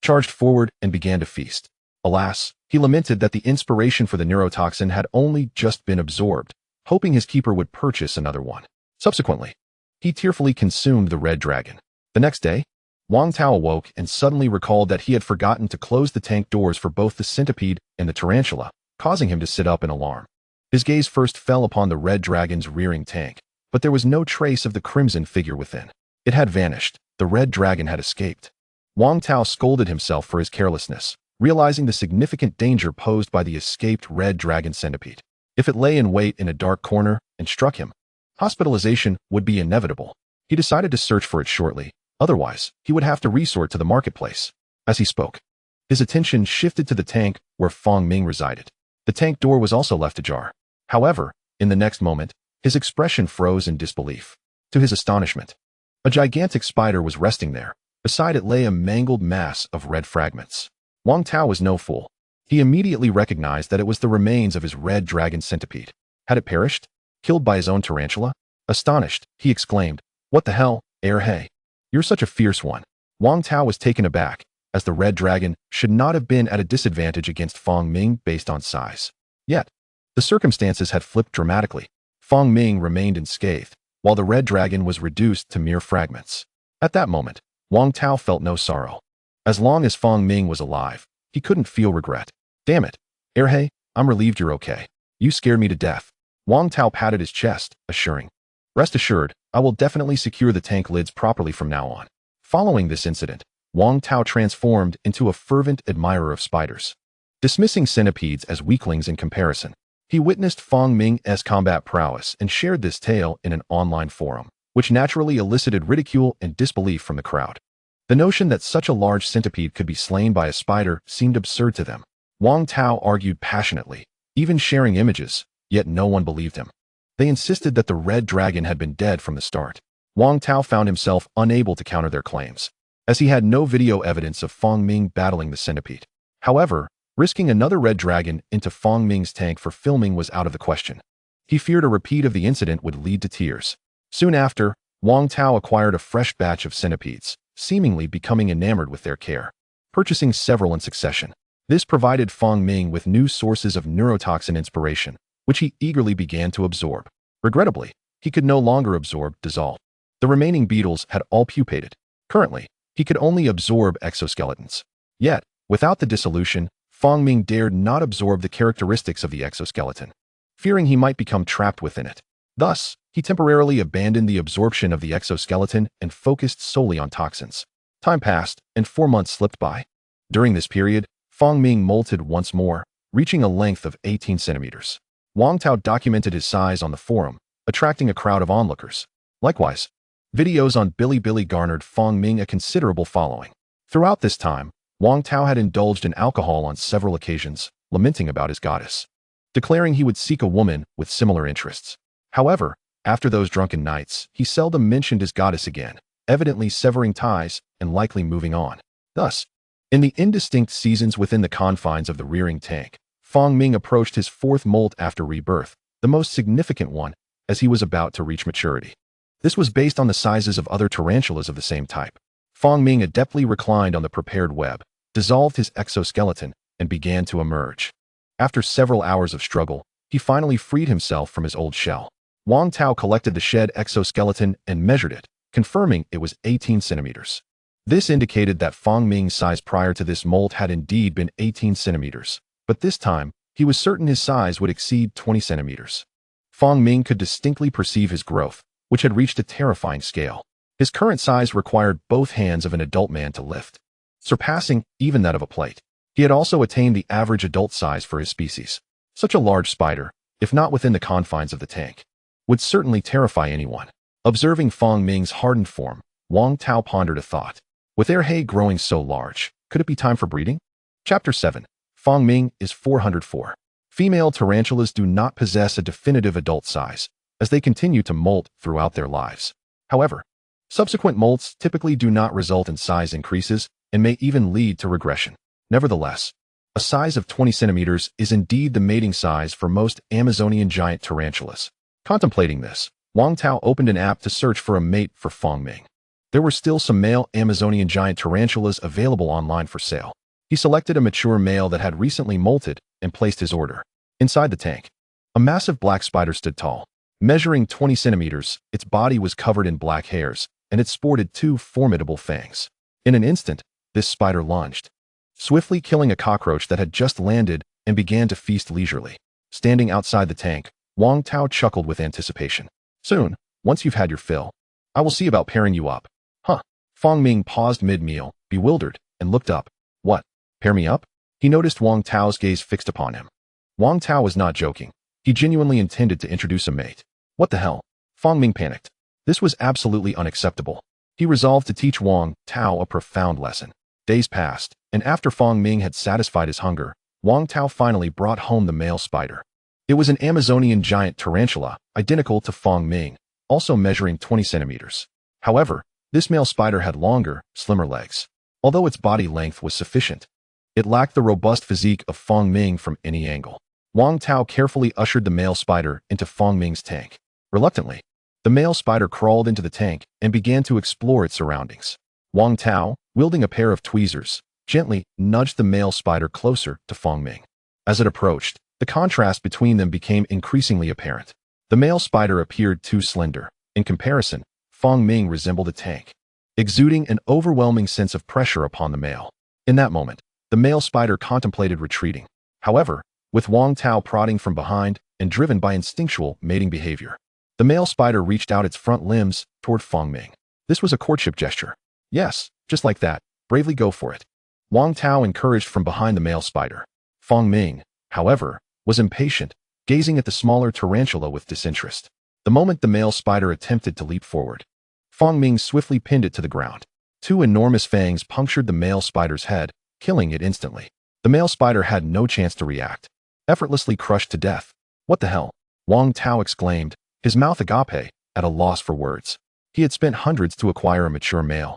charged forward and began to feast. Alas, he lamented that the inspiration for the neurotoxin had only just been absorbed, hoping his keeper would purchase another one. Subsequently, he tearfully consumed the red dragon. The next day, Wang Tao awoke and suddenly recalled that he had forgotten to close the tank doors for both the centipede and the tarantula, causing him to sit up in alarm. His gaze first fell upon the red dragon's rearing tank, but there was no trace of the crimson figure within. It had vanished. The red dragon had escaped. Wang Tao scolded himself for his carelessness, realizing the significant danger posed by the escaped red dragon centipede. If it lay in wait in a dark corner and struck him, hospitalization would be inevitable. He decided to search for it shortly, otherwise he would have to resort to the marketplace. As he spoke, his attention shifted to the tank where Fong Ming resided. The tank door was also left ajar. However, in the next moment, his expression froze in disbelief. To his astonishment, a gigantic spider was resting there. Beside it lay a mangled mass of red fragments. Wang Tao was no fool. He immediately recognized that it was the remains of his red dragon centipede. Had it perished? Killed by his own tarantula? Astonished, he exclaimed, "What the hell, hey? You're such a fierce one." Wang Tao was taken aback, as the red dragon should not have been at a disadvantage against Fong Ming based on size. Yet, the circumstances had flipped dramatically. Fong Ming remained unscathed, while the red dragon was reduced to mere fragments. At that moment, Wang Tao felt no sorrow. As long as Fong Ming was alive, he couldn't feel regret. "Damn it, hey, I'm relieved you're okay. You scared me to death." Wang Tao patted his chest, assuring, "Rest assured, I will definitely secure the tank lids properly from now on." Following this incident, Wang Tao transformed into a fervent admirer of spiders. Dismissing centipedes as weaklings in comparison, he witnessed Fong Ming's combat prowess and shared this tale in an online forum, which naturally elicited ridicule and disbelief from the crowd. The notion that such a large centipede could be slain by a spider seemed absurd to them. Wang Tao argued passionately, even sharing images, yet no one believed him. They insisted that the red dragon had been dead from the start. Wang Tao found himself unable to counter their claims, as he had no video evidence of Fong Ming battling the centipede. However, risking another red dragon into Fong Ming's tank for filming was out of the question. He feared a repeat of the incident would lead to tears. Soon after, Wang Tao acquired a fresh batch of centipedes, seemingly becoming enamored with their care, purchasing several in succession. This provided Fong Ming with new sources of neurotoxin inspiration, which he eagerly began to absorb. Regrettably, he could no longer absorb dissolve. The remaining beetles had all pupated. Currently, he could only absorb exoskeletons. Yet, without the dissolution, Fong Ming dared not absorb the characteristics of the exoskeleton, fearing he might become trapped within it. Thus, he temporarily abandoned the absorption of the exoskeleton and focused solely on toxins. Time passed, and 4 months slipped by. During this period, Fong Ming molted once more, reaching a length of 18 centimeters. Wang Tao documented his size on the forum, attracting a crowd of onlookers. Likewise, videos on Bilibili garnered Fong Ming a considerable following. Throughout this time, Wang Tao had indulged in alcohol on several occasions, lamenting about his goddess, declaring he would seek a woman with similar interests. However, after those drunken nights, he seldom mentioned his goddess again, evidently severing ties and likely moving on. Thus, in the indistinct seasons within the confines of the rearing tank, Fong Ming approached his 4th molt after rebirth, the most significant one, as he was about to reach maturity. This was based on the sizes of other tarantulas of the same type. Fong Ming adeptly reclined on the prepared web, dissolved his exoskeleton, and began to emerge. After several hours of struggle, he finally freed himself from his old shell. Wang Tao collected the shed exoskeleton and measured it, confirming it was 18 centimeters. This indicated that Fong Ming's size prior to this molt had indeed been 18 centimeters, but this time, he was certain his size would exceed 20 centimeters. Fong Ming could distinctly perceive his growth, which had reached a terrifying scale. His current size required both hands of an adult man to lift, surpassing even that of a plate. He had also attained the average adult size for his species. Such a large spider, if not within the confines of the tank, would certainly terrify anyone. Observing Fong Ming's hardened form, Wang Tao pondered a thought. With their hay growing so large, could it be time for breeding? Chapter 7. Fong Ming is 404. Female tarantulas do not possess a definitive adult size, as they continue to molt throughout their lives. However, subsequent molts typically do not result in size increases and may even lead to regression. Nevertheless, a size of 20 centimeters is indeed the mating size for most Amazonian giant tarantulas. Contemplating this, Wang Tao opened an app to search for a mate for Fong Ming. There were still some male Amazonian giant tarantulas available online for sale. He selected a mature male that had recently molted and placed his order. Inside the tank, a massive black spider stood tall. Measuring 20 centimeters, its body was covered in black hairs, and it sported 2 formidable fangs. In an instant, this spider lunged, swiftly killing a cockroach that had just landed and began to feast leisurely. Standing outside the tank, Wang Tao chuckled with anticipation. Soon, once you've had your fill, I will see about pairing you up. Huh. Fong Ming paused mid-meal, bewildered, and looked up. What? Pair me up? He noticed Wang Tao's gaze fixed upon him. Wang Tao was not joking. He genuinely intended to introduce a mate. What the hell? Fong Ming panicked. This was absolutely unacceptable. He resolved to teach Wang Tao a profound lesson. Days passed, and after Fong Ming had satisfied his hunger, Wang Tao finally brought home the male spider. It was an Amazonian giant tarantula, identical to Fong Ming, also measuring 20 centimeters. However, this male spider had longer, slimmer legs. Although its body length was sufficient, it lacked the robust physique of Fong Ming from any angle. Wang Tao carefully ushered the male spider into Fong Ming's tank. Reluctantly, the male spider crawled into the tank and began to explore its surroundings. Wang Tao, wielding a pair of tweezers, gently nudged the male spider closer to Fong Ming. As it approached, the contrast between them became increasingly apparent. The male spider appeared too slender. In comparison, Fong Ming resembled a tank, exuding an overwhelming sense of pressure upon the male. In that moment, the male spider contemplated retreating. However, with Wang Tao prodding from behind and driven by instinctual mating behavior, the male spider reached out its front limbs toward Fong Ming. This was a courtship gesture. Yes, just like that. Bravely go for it. Wang Tao encouraged from behind the male spider. Fong Ming, however, was impatient, gazing at the smaller tarantula with disinterest. The moment the male spider attempted to leap forward, Fong Ming swiftly pinned it to the ground. 2 enormous fangs punctured the male spider's head, killing it instantly. The male spider had no chance to react, effortlessly crushed to death. What the hell? Wang Tao exclaimed, his mouth agape, at a loss for words. He had spent hundreds to acquire a mature male,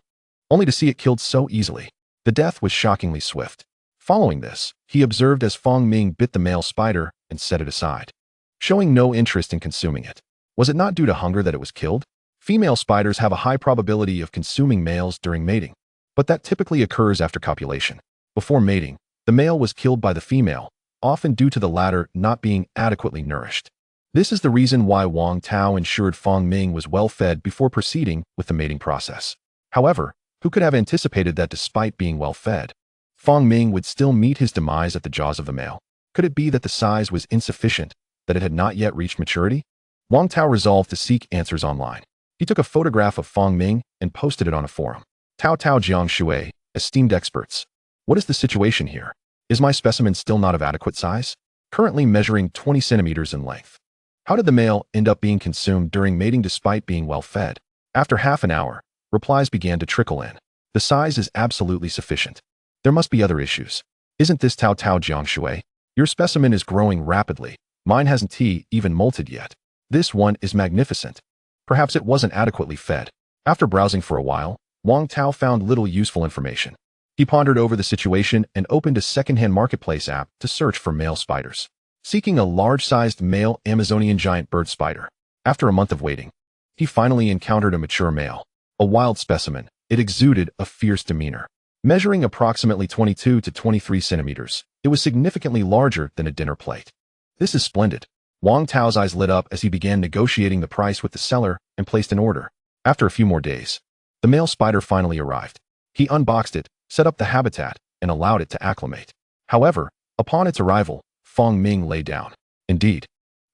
only to see it killed so easily. The death was shockingly swift. Following this, he observed as Fong Ming bit the male spider and set it aside, showing no interest in consuming it. Was it not due to hunger that it was killed? Female spiders have a high probability of consuming males during mating, but that typically occurs after copulation. Before mating, the male was killed by the female, often due to the latter not being adequately nourished. This is the reason why Wang Tao ensured Fong Ming was well fed before proceeding with the mating process. However, who could have anticipated that despite being well fed, Fong Ming would still meet his demise at the jaws of the male? Could it be that the size was insufficient, that it had not yet reached maturity? Wang Tao resolved to seek answers online. He took a photograph of Fong Ming and posted it on a forum. Tao Jiang Shui, esteemed experts. What is the situation here? Is my specimen still not of adequate size? Currently measuring 20 centimeters in length. How did the male end up being consumed during mating despite being well fed? After half an hour, replies began to trickle in. The size is absolutely sufficient. There must be other issues. Isn't this Tao Jiang Shui? Your specimen is growing rapidly. Mine hasn't even molted yet. This one is magnificent. Perhaps it wasn't adequately fed. After browsing for a while, Wang Tao found little useful information. He pondered over the situation and opened a second-hand marketplace app to search for male spiders. Seeking a large-sized male Amazonian giant bird spider. After a month of waiting, he finally encountered a mature male. A wild specimen, it exuded a fierce demeanor. Measuring approximately 22 to 23 centimeters, it was significantly larger than a dinner plate. This is splendid. Wang Tao's eyes lit up as he began negotiating the price with the seller and placed an order. After a few more days, the male spider finally arrived. He unboxed it, set up the habitat, and allowed it to acclimate. However, upon its arrival, Fong Ming lay down. Indeed,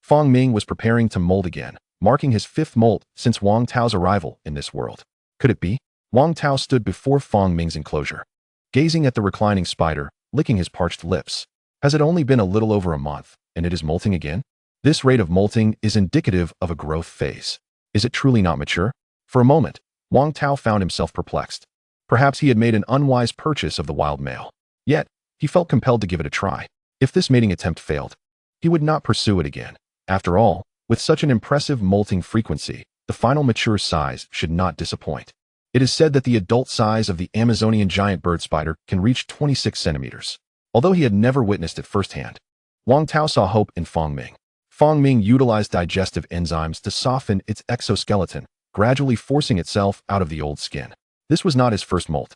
Fong Ming was preparing to molt again, marking his fifth molt since Wang Tao's arrival in this world. Could it be? Wang Tao stood before Fong Ming's enclosure, gazing at the reclining spider, licking his parched lips. Has it only been a little over a month, and it is molting again? This rate of molting is indicative of a growth phase. Is it truly not mature? For a moment, Wang Tao found himself perplexed. Perhaps he had made an unwise purchase of the wild male. Yet, he felt compelled to give it a try. If this mating attempt failed, he would not pursue it again. After all, with such an impressive molting frequency, the final mature size should not disappoint. It is said that the adult size of the Amazonian giant bird spider can reach 26 centimeters. Although he had never witnessed it firsthand, Wang Tao saw hope in Fong Ming. Fong Ming utilized digestive enzymes to soften its exoskeleton, gradually forcing itself out of the old skin. This was not his first molt,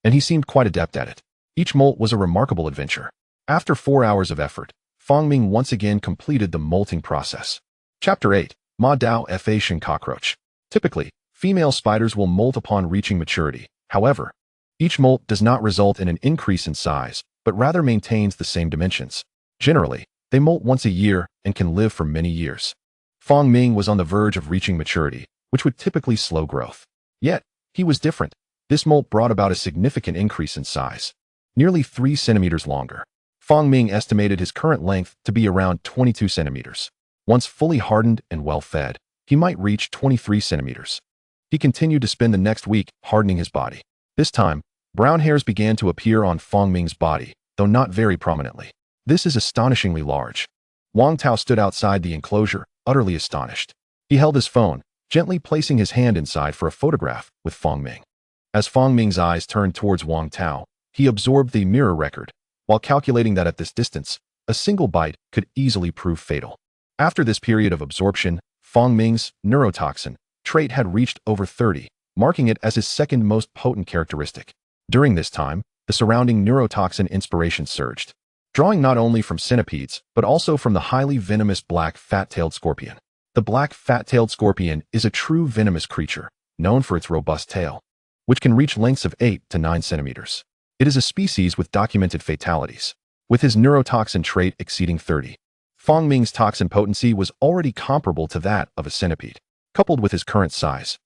and he seemed quite adept at it. Each molt was a remarkable adventure. After 4 hours of effort, Fong Ming once again completed the molting process. Chapter 8. Ma Dao Fa Shin Cockroach. Typically, female spiders will molt upon reaching maturity. However, each molt does not result in an increase in size, but rather maintains the same dimensions. Generally, they molt once a year and can live for many years. Fong Ming was on the verge of reaching maturity, which would typically slow growth. Yet, he was different. This molt brought about a significant increase in size, nearly 3 centimeters longer. Fong Ming estimated his current length to be around 22 centimeters. Once fully hardened and well-fed, he might reach 23 centimeters. He continued to spend the next week hardening his body. This time, brown hairs began to appear on Fong Ming's body, though not very prominently. This is astonishingly large. Wang Tao stood outside the enclosure, utterly astonished. He held his phone, gently placing his hand inside for a photograph with Fong Ming. As Fong Ming's eyes turned towards Wang Tao, he absorbed the mirror record, while calculating that at this distance, a single bite could easily prove fatal. After this period of absorption, Fong Ming's neurotoxin trait had reached over 30, marking it as his second most potent characteristic. During this time, the surrounding neurotoxin inspiration surged, drawing not only from centipedes, but also from the highly venomous black fat-tailed scorpion. The black fat-tailed scorpion is a true venomous creature, known for its robust tail, which can reach lengths of 8 to 9 centimeters. It is a species with documented fatalities, with his neurotoxin trait exceeding 30. Fong Ming's toxin potency was already comparable to that of a centipede. Coupled with his current size,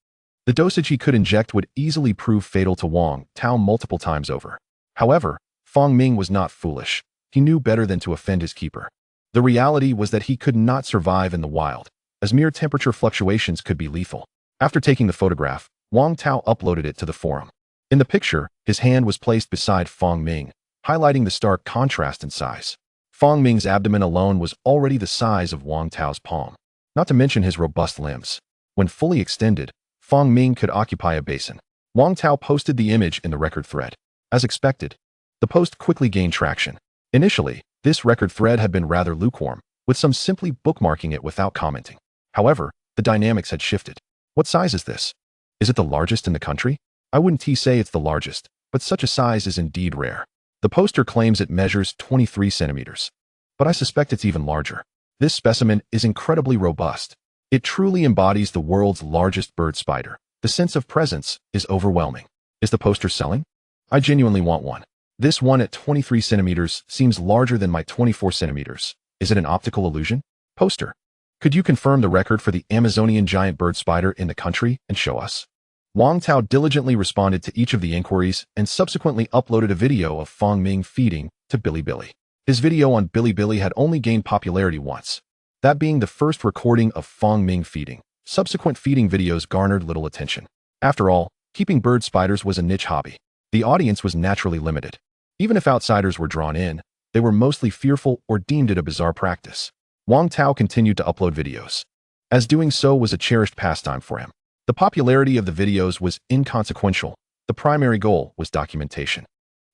the dosage he could inject would easily prove fatal to Wang Tao multiple times over. However, Fong Ming was not foolish. He knew better than to offend his keeper. The reality was that he could not survive in the wild, as mere temperature fluctuations could be lethal. After taking the photograph, Wang Tao uploaded it to the forum. In the picture, his hand was placed beside Fong Ming, highlighting the stark contrast in size. Fong Ming's abdomen alone was already the size of Wang Tao's palm, not to mention his robust limbs. When fully extended, Fong Ming could occupy a basin. Wang Tao posted the image in the record thread. As expected, the post quickly gained traction. Initially, this record thread had been rather lukewarm, with some simply bookmarking it without commenting. However, the dynamics had shifted. What size is this? Is it the largest in the country? I wouldn't say it's the largest, but such a size is indeed rare. The poster claims it measures 23 centimeters, but I suspect it's even larger. This specimen is incredibly robust. It truly embodies the world's largest bird spider. The sense of presence is overwhelming. Is the poster selling? I genuinely want one. This one at 23 centimeters seems larger than my 24 centimeters. Is it an optical illusion? Poster. Could you confirm the record for the Amazonian giant bird spider in the country and show us? Wang Tao diligently responded to each of the inquiries and subsequently uploaded a video of Fong Ming feeding to Bilibili. His video on Bilibili had only gained popularity once, that being the first recording of Fong Ming feeding. Subsequent feeding videos garnered little attention. After all, keeping bird spiders was a niche hobby. The audience was naturally limited. Even if outsiders were drawn in, they were mostly fearful or deemed it a bizarre practice. Wang Tao continued to upload videos, as doing so was a cherished pastime for him. The popularity of the videos was inconsequential. The primary goal was documentation.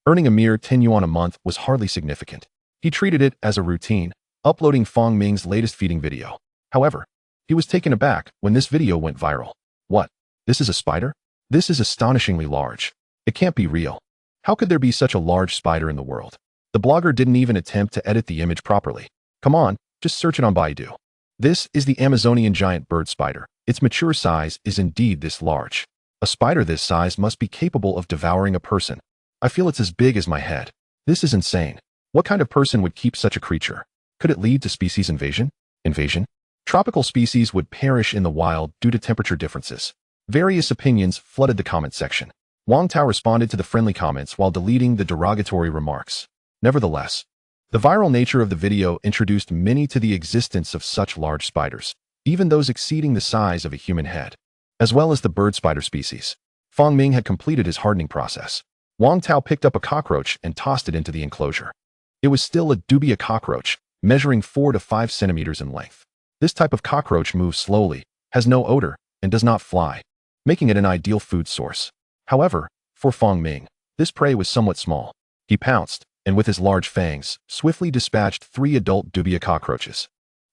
Earning a mere 10 yuan a month was hardly significant. He treated it as a routine, uploading Fong Ming's latest feeding video. However, He was taken aback when this video went viral. What? This is a spider? This is astonishingly large. It can't be real. How could there be such a large spider in the world? The blogger didn't even attempt to edit the image properly. Come on, just search it on Baidu. This is the Amazonian giant bird spider. Its mature size is indeed this large. A spider this size must be capable of devouring a person. I feel it's as big as my head. This is insane. What kind of person would keep such a creature? Could it lead to species invasion? Tropical species would perish in the wild due to temperature differences. Various opinions flooded the comment section. Wang Tao responded to the friendly comments while deleting the derogatory remarks. Nevertheless, the viral nature of the video introduced many to the existence of such large spiders, even those exceeding the size of a human head, as well as the bird spider species. Fang Ming had completed his hardening process. Wang Tao picked up a cockroach and tossed it into the enclosure. It was still a dubia cockroach, measuring 4 to 5 centimeters in length. This type of cockroach moves slowly, has no odor, and does not fly, making it an ideal food source. However, for Fang Ming, this prey was somewhat small. He pounced, and with his large fangs, swiftly dispatched 3 adult dubia cockroaches.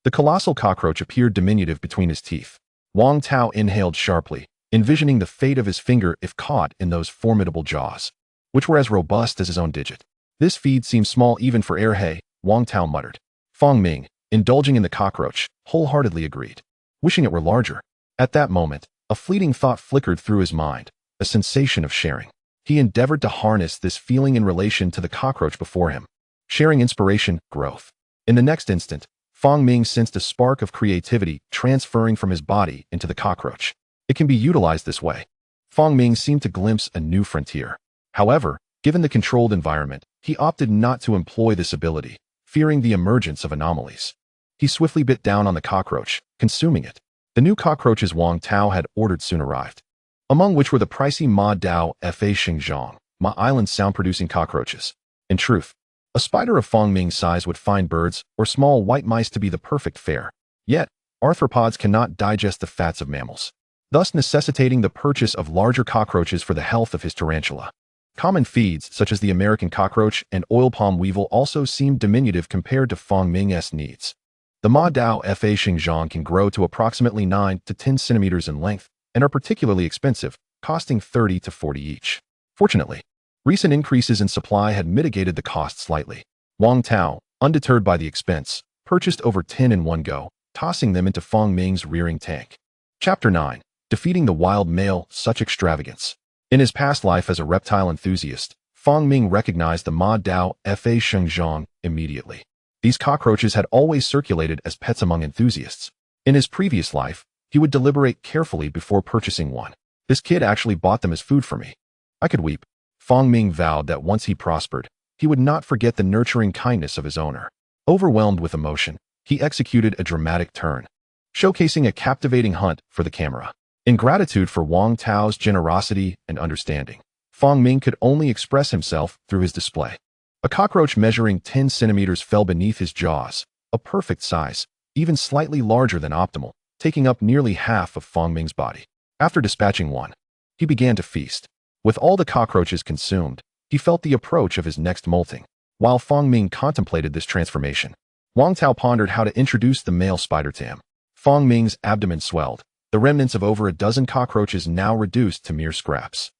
The colossal cockroach appeared diminutive between his teeth. Wang Tao inhaled sharply, envisioning the fate of his finger if caught in those formidable jaws, which were as robust as his own digit. This feed seems small even for air. Wang Tao muttered. Fang Ming, indulging in the cockroach, wholeheartedly agreed, wishing it were larger. At that moment, a fleeting thought flickered through his mind, a sensation of sharing. He endeavored to harness this feeling in relation to the cockroach before him. Sharing inspiration, growth. In the next instant, Fang Ming sensed a spark of creativity transferring from his body into the cockroach. It can be utilized this way. Fang Ming seemed to glimpse a new frontier. However, given the controlled environment, he opted not to employ this ability, fearing the emergence of anomalies. He swiftly bit down on the cockroach, consuming it. The new cockroaches Wang Tao had ordered soon arrived, among which were the pricey Ma Dao Fa Xingzhang, Ma Island sound-producing cockroaches. In truth, a spider of Fang Ming's size would find birds or small white mice to be the perfect fare. Yet, arthropods cannot digest the fats of mammals, thus necessitating the purchase of larger cockroaches for the health of his tarantula. Common feeds such as the American cockroach and oil palm weevil also seemed diminutive compared to Fang Ming's needs. The Ma Dao Fa Xingzhang can grow to approximately 9 to 10 centimeters in length and are particularly expensive, costing 30 to 40 each. Fortunately, recent increases in supply had mitigated the cost slightly. Wang Tao, undeterred by the expense, purchased over 10 in one go, tossing them into Fang Ming's rearing tank. Chapter 9. Defeating the wild male, such extravagance. In his past life as a reptile enthusiast, Fang Ming recognized the Ma Dao Fa Xingzhang immediately. These cockroaches had always circulated as pets among enthusiasts. In his previous life, he would deliberate carefully before purchasing one. This kid actually bought them as food for me. I could weep. Fang Ming vowed that once he prospered, he would not forget the nurturing kindness of his owner. Overwhelmed with emotion, he executed a dramatic turn, showcasing a captivating hunt for the camera. In gratitude for Wang Tao's generosity and understanding, Fang Ming could only express himself through his display. A cockroach measuring 10 centimeters fell beneath his jaws, a perfect size, even slightly larger than optimal, taking up nearly half of Fang Ming's body. After dispatching one, he began to feast. With all the cockroaches consumed, he felt the approach of his next molting. While Fang Ming contemplated this transformation, Wang Tao pondered how to introduce the male spider to him. Fang Ming's abdomen swelled, the remnants of over a dozen cockroaches now reduced to mere scraps.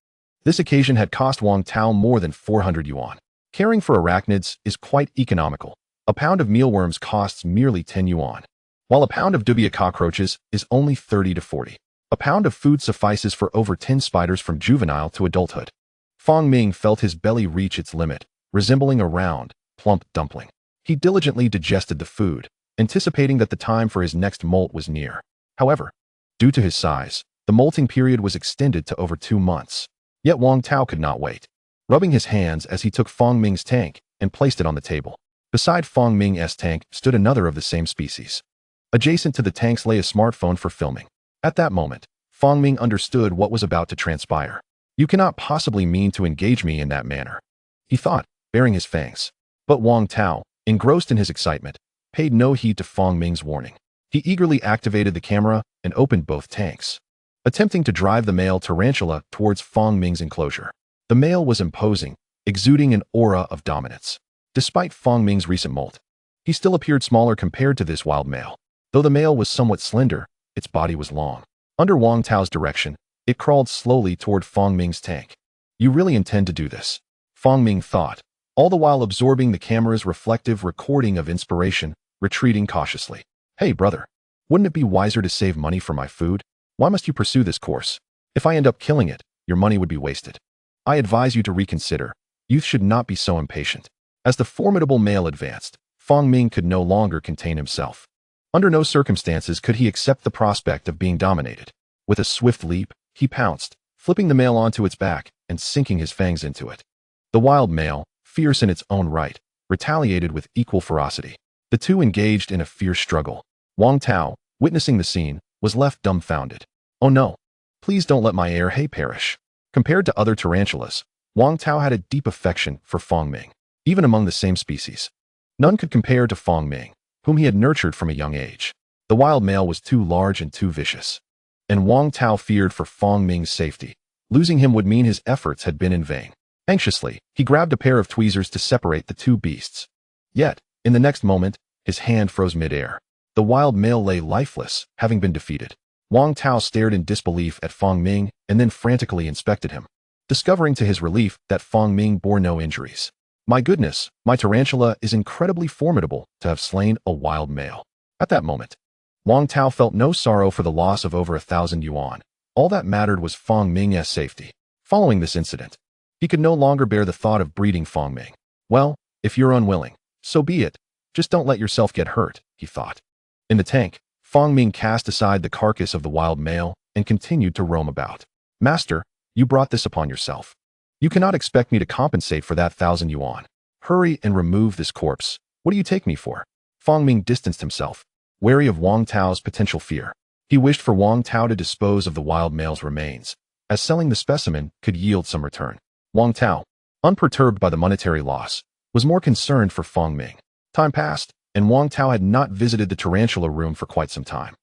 This occasion had cost Wang Tao more than 400 yuan. Caring for arachnids is quite economical. A pound of mealworms costs merely 10 yuan, while a pound of dubia cockroaches is only 30 to 40. A pound of food suffices for over 10 spiders from juvenile to adulthood. Fang Ming felt his belly reach its limit, resembling a round, plump dumpling. He diligently digested the food, anticipating that the time for his next molt was near. However, due to his size, the molting period was extended to over 2 months. Yet Wang Tao could not wait, rubbing his hands as he took Fang Ming's tank and placed it on the table. Beside Fang Ming's tank stood another of the same species. Adjacent to the tanks lay a smartphone for filming. At that moment, Fang Ming understood what was about to transpire. You cannot possibly mean to engage me in that manner, he thought, baring his fangs. But Wang Tao, engrossed in his excitement, paid no heed to Fang Ming's warning. He eagerly activated the camera and opened both tanks, attempting to drive the male tarantula towards Fang Ming's enclosure. The male was imposing, exuding an aura of dominance. Despite Fang Ming's recent molt, he still appeared smaller compared to this wild male. Though the male was somewhat slender, its body was long. Under Wang Tao's direction, it crawled slowly toward Fong Ming's tank. You really intend to do this? Fong Ming thought, all the while absorbing the camera's reflective recording of inspiration, retreating cautiously. Hey, brother. Wouldn't it be wiser to save money for my food? Why must you pursue this course? If I end up killing it, your money would be wasted. I advise you to reconsider. Youth should not be so impatient. As the formidable male advanced, Fong Ming could no longer contain himself. Under no circumstances could he accept the prospect of being dominated. With a swift leap, he pounced, flipping the male onto its back and sinking his fangs into it. The wild male, fierce in its own right, retaliated with equal ferocity. The two engaged in a fierce struggle. Wang Tao, witnessing the scene, was left dumbfounded. Oh no! Please don't let my heir He perish. Compared to other tarantulas, Wang Tao had a deep affection for Fong Ming. Even among the same species, none could compare to Fong Ming, whom he had nurtured from a young age. The wild male was too large and too vicious, and Wang Tao feared for Fong Ming's safety. Losing him would mean his efforts had been in vain. Anxiously, he grabbed a pair of tweezers to separate the two beasts. Yet, in the next moment, his hand froze mid-air. The wild male lay lifeless, having been defeated. Wang Tao stared in disbelief at Fong Ming and then frantically inspected him, discovering to his relief that Fong Ming bore no injuries. My goodness, my tarantula is incredibly formidable to have slain a wild male. At that moment, Wang Tao felt no sorrow for the loss of over 1,000 yuan. All that mattered was Fong Ming's safety. Following this incident, he could no longer bear the thought of breeding Fong Ming. Well, if you're unwilling, so be it. Just don't let yourself get hurt, he thought. In the tank, Fong Ming cast aside the carcass of the wild male and continued to roam about. Master, you brought this upon yourself. You cannot expect me to compensate for that 1,000 yuan. Hurry and remove this corpse. What do you take me for? Fong Ming distanced himself, wary of Wang Tao's potential fear. He wished for Wang Tao to dispose of the wild male's remains, as selling the specimen could yield some return. Wang Tao, unperturbed by the monetary loss, was more concerned for Fong Ming. Time passed, and Wang Tao had not visited the tarantula room for quite some time,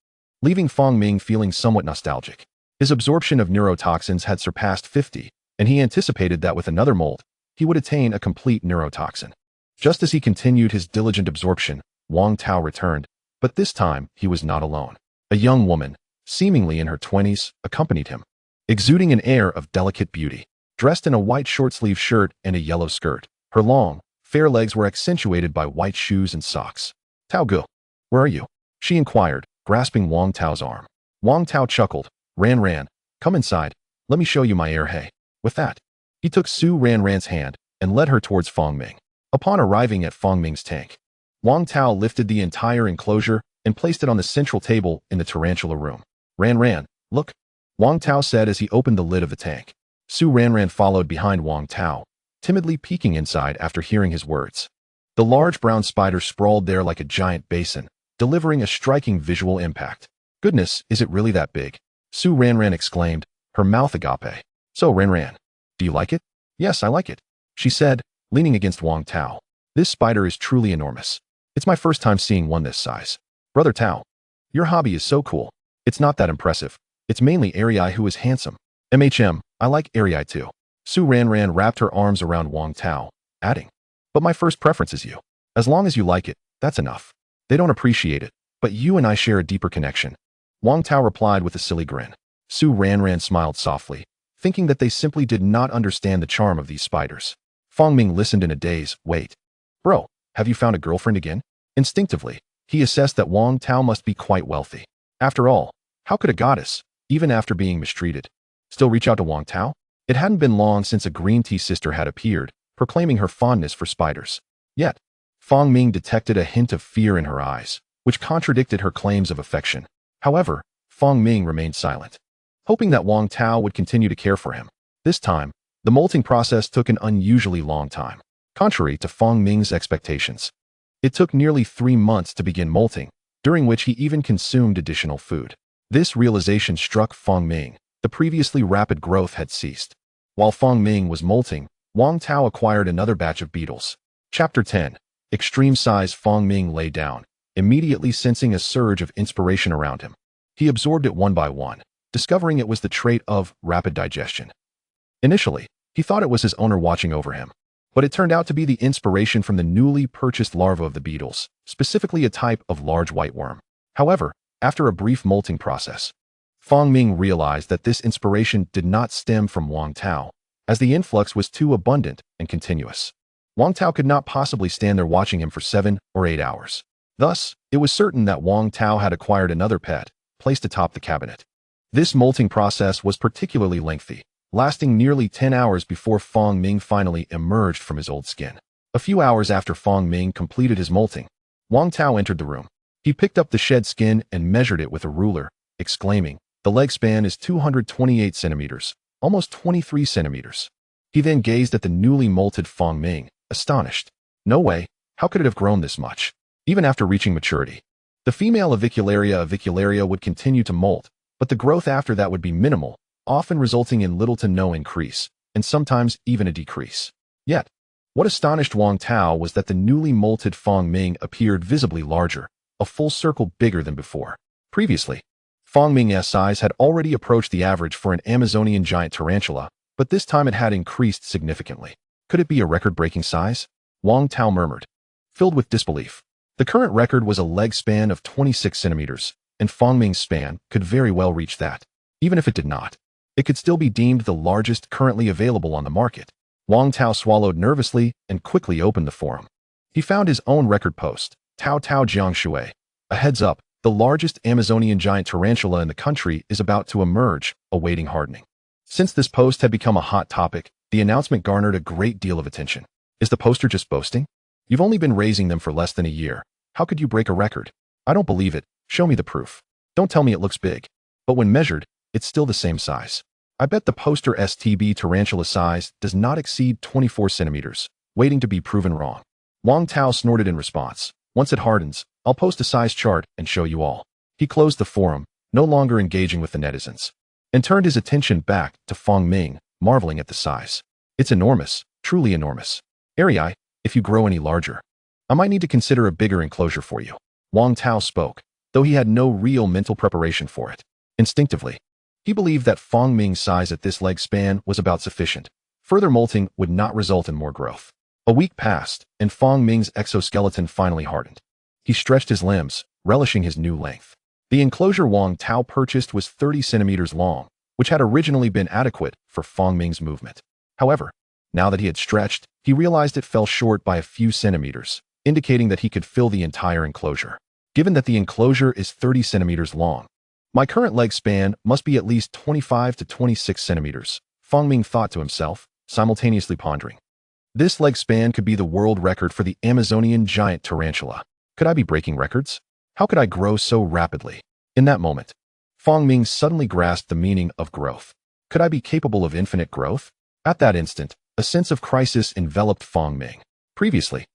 leaving Fong Ming feeling somewhat nostalgic. His absorption of neurotoxins had surpassed 50, and he anticipated that with another mold, he would attain a complete neurotoxin. Just as he continued his diligent absorption, Wang Tao returned, but this time he was not alone. A young woman, seemingly in her 20s, accompanied him, exuding an air of delicate beauty. Dressed in a white short-sleeved shirt and a yellow skirt, her long, fair legs were accentuated by white shoes and socks. Tao Gu, where are you? She inquired, grasping Wang Tao's arm. Wang Tao chuckled. Ran, come inside. Let me show you my heir He. With that, he took Su Ran's hand and led her towards Fong Ming. Upon arriving at Fong Ming's tank, Wang Tao lifted the entire enclosure and placed it on the central table in the tarantula room. Ran, look, Wang Tao said as he opened the lid of the tank. Su Ran followed behind Wang Tao, timidly peeking inside after hearing his words. The large brown spider sprawled there like a giant basin, delivering a striking visual impact. Goodness, is it really that big? Su Ran exclaimed, her mouth agape. So Ran, do you like it? Yes, I like it, she said, leaning against Wang Tao. This spider is truly enormous. It's my first time seeing one this size. Brother Tao, your hobby is so cool. It's not that impressive. It's mainly Ari who is handsome. I like Ari too. Su Ran wrapped her arms around Wang Tao, adding, but my first preference is you. As long as you like it, that's enough. They don't appreciate it, but you and I share a deeper connection. Wang Tao replied with a silly grin. Su Ran smiled softly, thinking that they simply did not understand the charm of these spiders. Fong Ming listened in a daze. Wait. Bro, have you found a girlfriend again? Instinctively, he assessed that Wang Tao must be quite wealthy. After all, how could a goddess, even after being mistreated, still reach out to Wang Tao? It hadn't been long since a green tea sister had appeared, proclaiming her fondness for spiders. Yet, Fong Ming detected a hint of fear in her eyes, which contradicted her claims of affection. However, Fong Ming remained silent, hoping that Wang Tao would continue to care for him. This time, the molting process took an unusually long time, contrary to Fong Ming's expectations. It took nearly 3 months to begin molting, during which he even consumed additional food. This realization struck Fong Ming. The previously rapid growth had ceased. While Fong Ming was molting, Wang Tao acquired another batch of beetles. Chapter 10. Extreme size. Fong Ming lay down, immediately sensing a surge of inspiration around him. He absorbed it one by one, discovering it was the trait of rapid digestion. Initially, he thought it was his owner watching over him, but it turned out to be the inspiration from the newly purchased larva of the beetles, specifically a type of large white worm. However, After a brief molting process, Fong Ming realized that this inspiration did not stem from Wang Tao, as the influx was too abundant and continuous. Wang Tao could not possibly stand there watching him for 7 or 8 hours. Thus, it was certain that Wang Tao had acquired another pet, placed atop the cabinet. This molting process was particularly lengthy, lasting nearly 10 hours before Fong Ming finally emerged from his old skin. A few hours after Fong Ming completed his molting, Wang Tao entered the room. He picked up the shed skin and measured it with a ruler, exclaiming, "The leg span is 228 centimeters, almost 23 centimeters." He then gazed at the newly molted Fong Ming, astonished. No way, how could it have grown this much? Even after reaching maturity, the female avicularia would continue to molt, but the growth after that would be minimal, often resulting in little to no increase, and sometimes even a decrease. Yet, what astonished Wang Tao was that the newly molted Fong Ming appeared visibly larger, a full circle bigger than before. Previously, Fong Ming's size had already approached the average for an Amazonian giant tarantula, but this time it had increased significantly. Could it be a record-breaking size? Wang Tao murmured, filled with disbelief. The current record was a leg span of 26 centimeters, and Fong Ming's span could very well reach that. Even if it did not, it could still be deemed the largest currently available on the market. Wang Tao swallowed nervously and quickly opened the forum. He found his own record post, Tao Tao Jiang Shui. A heads up, the largest Amazonian giant tarantula in the country is about to emerge, awaiting hardening. Since this post had become a hot topic, the announcement garnered a great deal of attention. Is the poster just boasting? You've only been raising them for less than a year. How could you break a record? I don't believe it. Show me the proof. Don't tell me it looks big. But when measured, it's still the same size. I bet the poster STB tarantula size does not exceed 24 centimeters, waiting to be proven wrong. Wang Tao snorted in response. Once it hardens, I'll post a size chart and show you all. He closed the forum, no longer engaging with the netizens, and turned his attention back to Fong Ming, marveling at the size. It's enormous, truly enormous. Ari, if you grow any larger, I might need to consider a bigger enclosure for you. Wang Tao spoke, though he had no real mental preparation for it. Instinctively, he believed that Fong Ming's size at this leg span was about sufficient. Further molting would not result in more growth. A week passed, and Fong Ming's exoskeleton finally hardened. He stretched his limbs, relishing his new length. The enclosure Wang Tao purchased was 30 centimeters long, which had originally been adequate for Fong Ming's movement. However, now that he had stretched, he realized it fell short by a few centimeters, indicating that he could fill the entire enclosure. Given that the enclosure is 30 centimeters long, my current leg span must be at least 25 to 26 centimeters, Fong Ming thought to himself, simultaneously pondering. This leg span could be the world record for the Amazonian giant tarantula. Could I be breaking records? How could I grow so rapidly? In that moment, Fong Ming suddenly grasped the meaning of growth. Could I be capable of infinite growth? At that instant, a sense of crisis enveloped Fong Ming. Previously,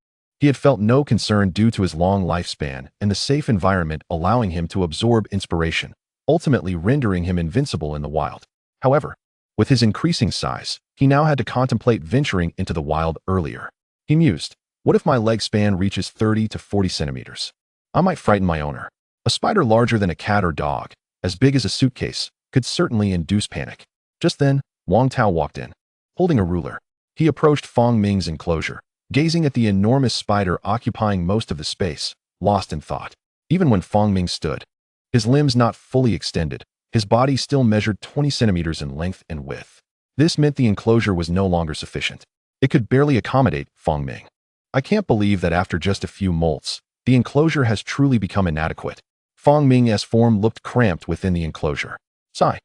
he had felt no concern due to his long lifespan and the safe environment allowing him to absorb inspiration, ultimately rendering him invincible in the wild. However, with his increasing size, he now had to contemplate venturing into the wild earlier. He mused, what if my leg span reaches 30 to 40 centimeters? I might frighten my owner. A spider larger than a cat or dog, as big as a suitcase, could certainly induce panic. Just then, Wang Tao walked in, holding a ruler. He approached Fong Ming's enclosure, gazing at the enormous spider occupying most of the space, lost in thought. Even when Fong Ming stood, his limbs not fully extended, his body still measured 20 centimeters in length and width. This meant the enclosure was no longer sufficient. It could barely accommodate Fong Ming. I can't believe that after just a few molts, the enclosure has truly become inadequate. Fong Ming's form looked cramped within the enclosure. Sigh.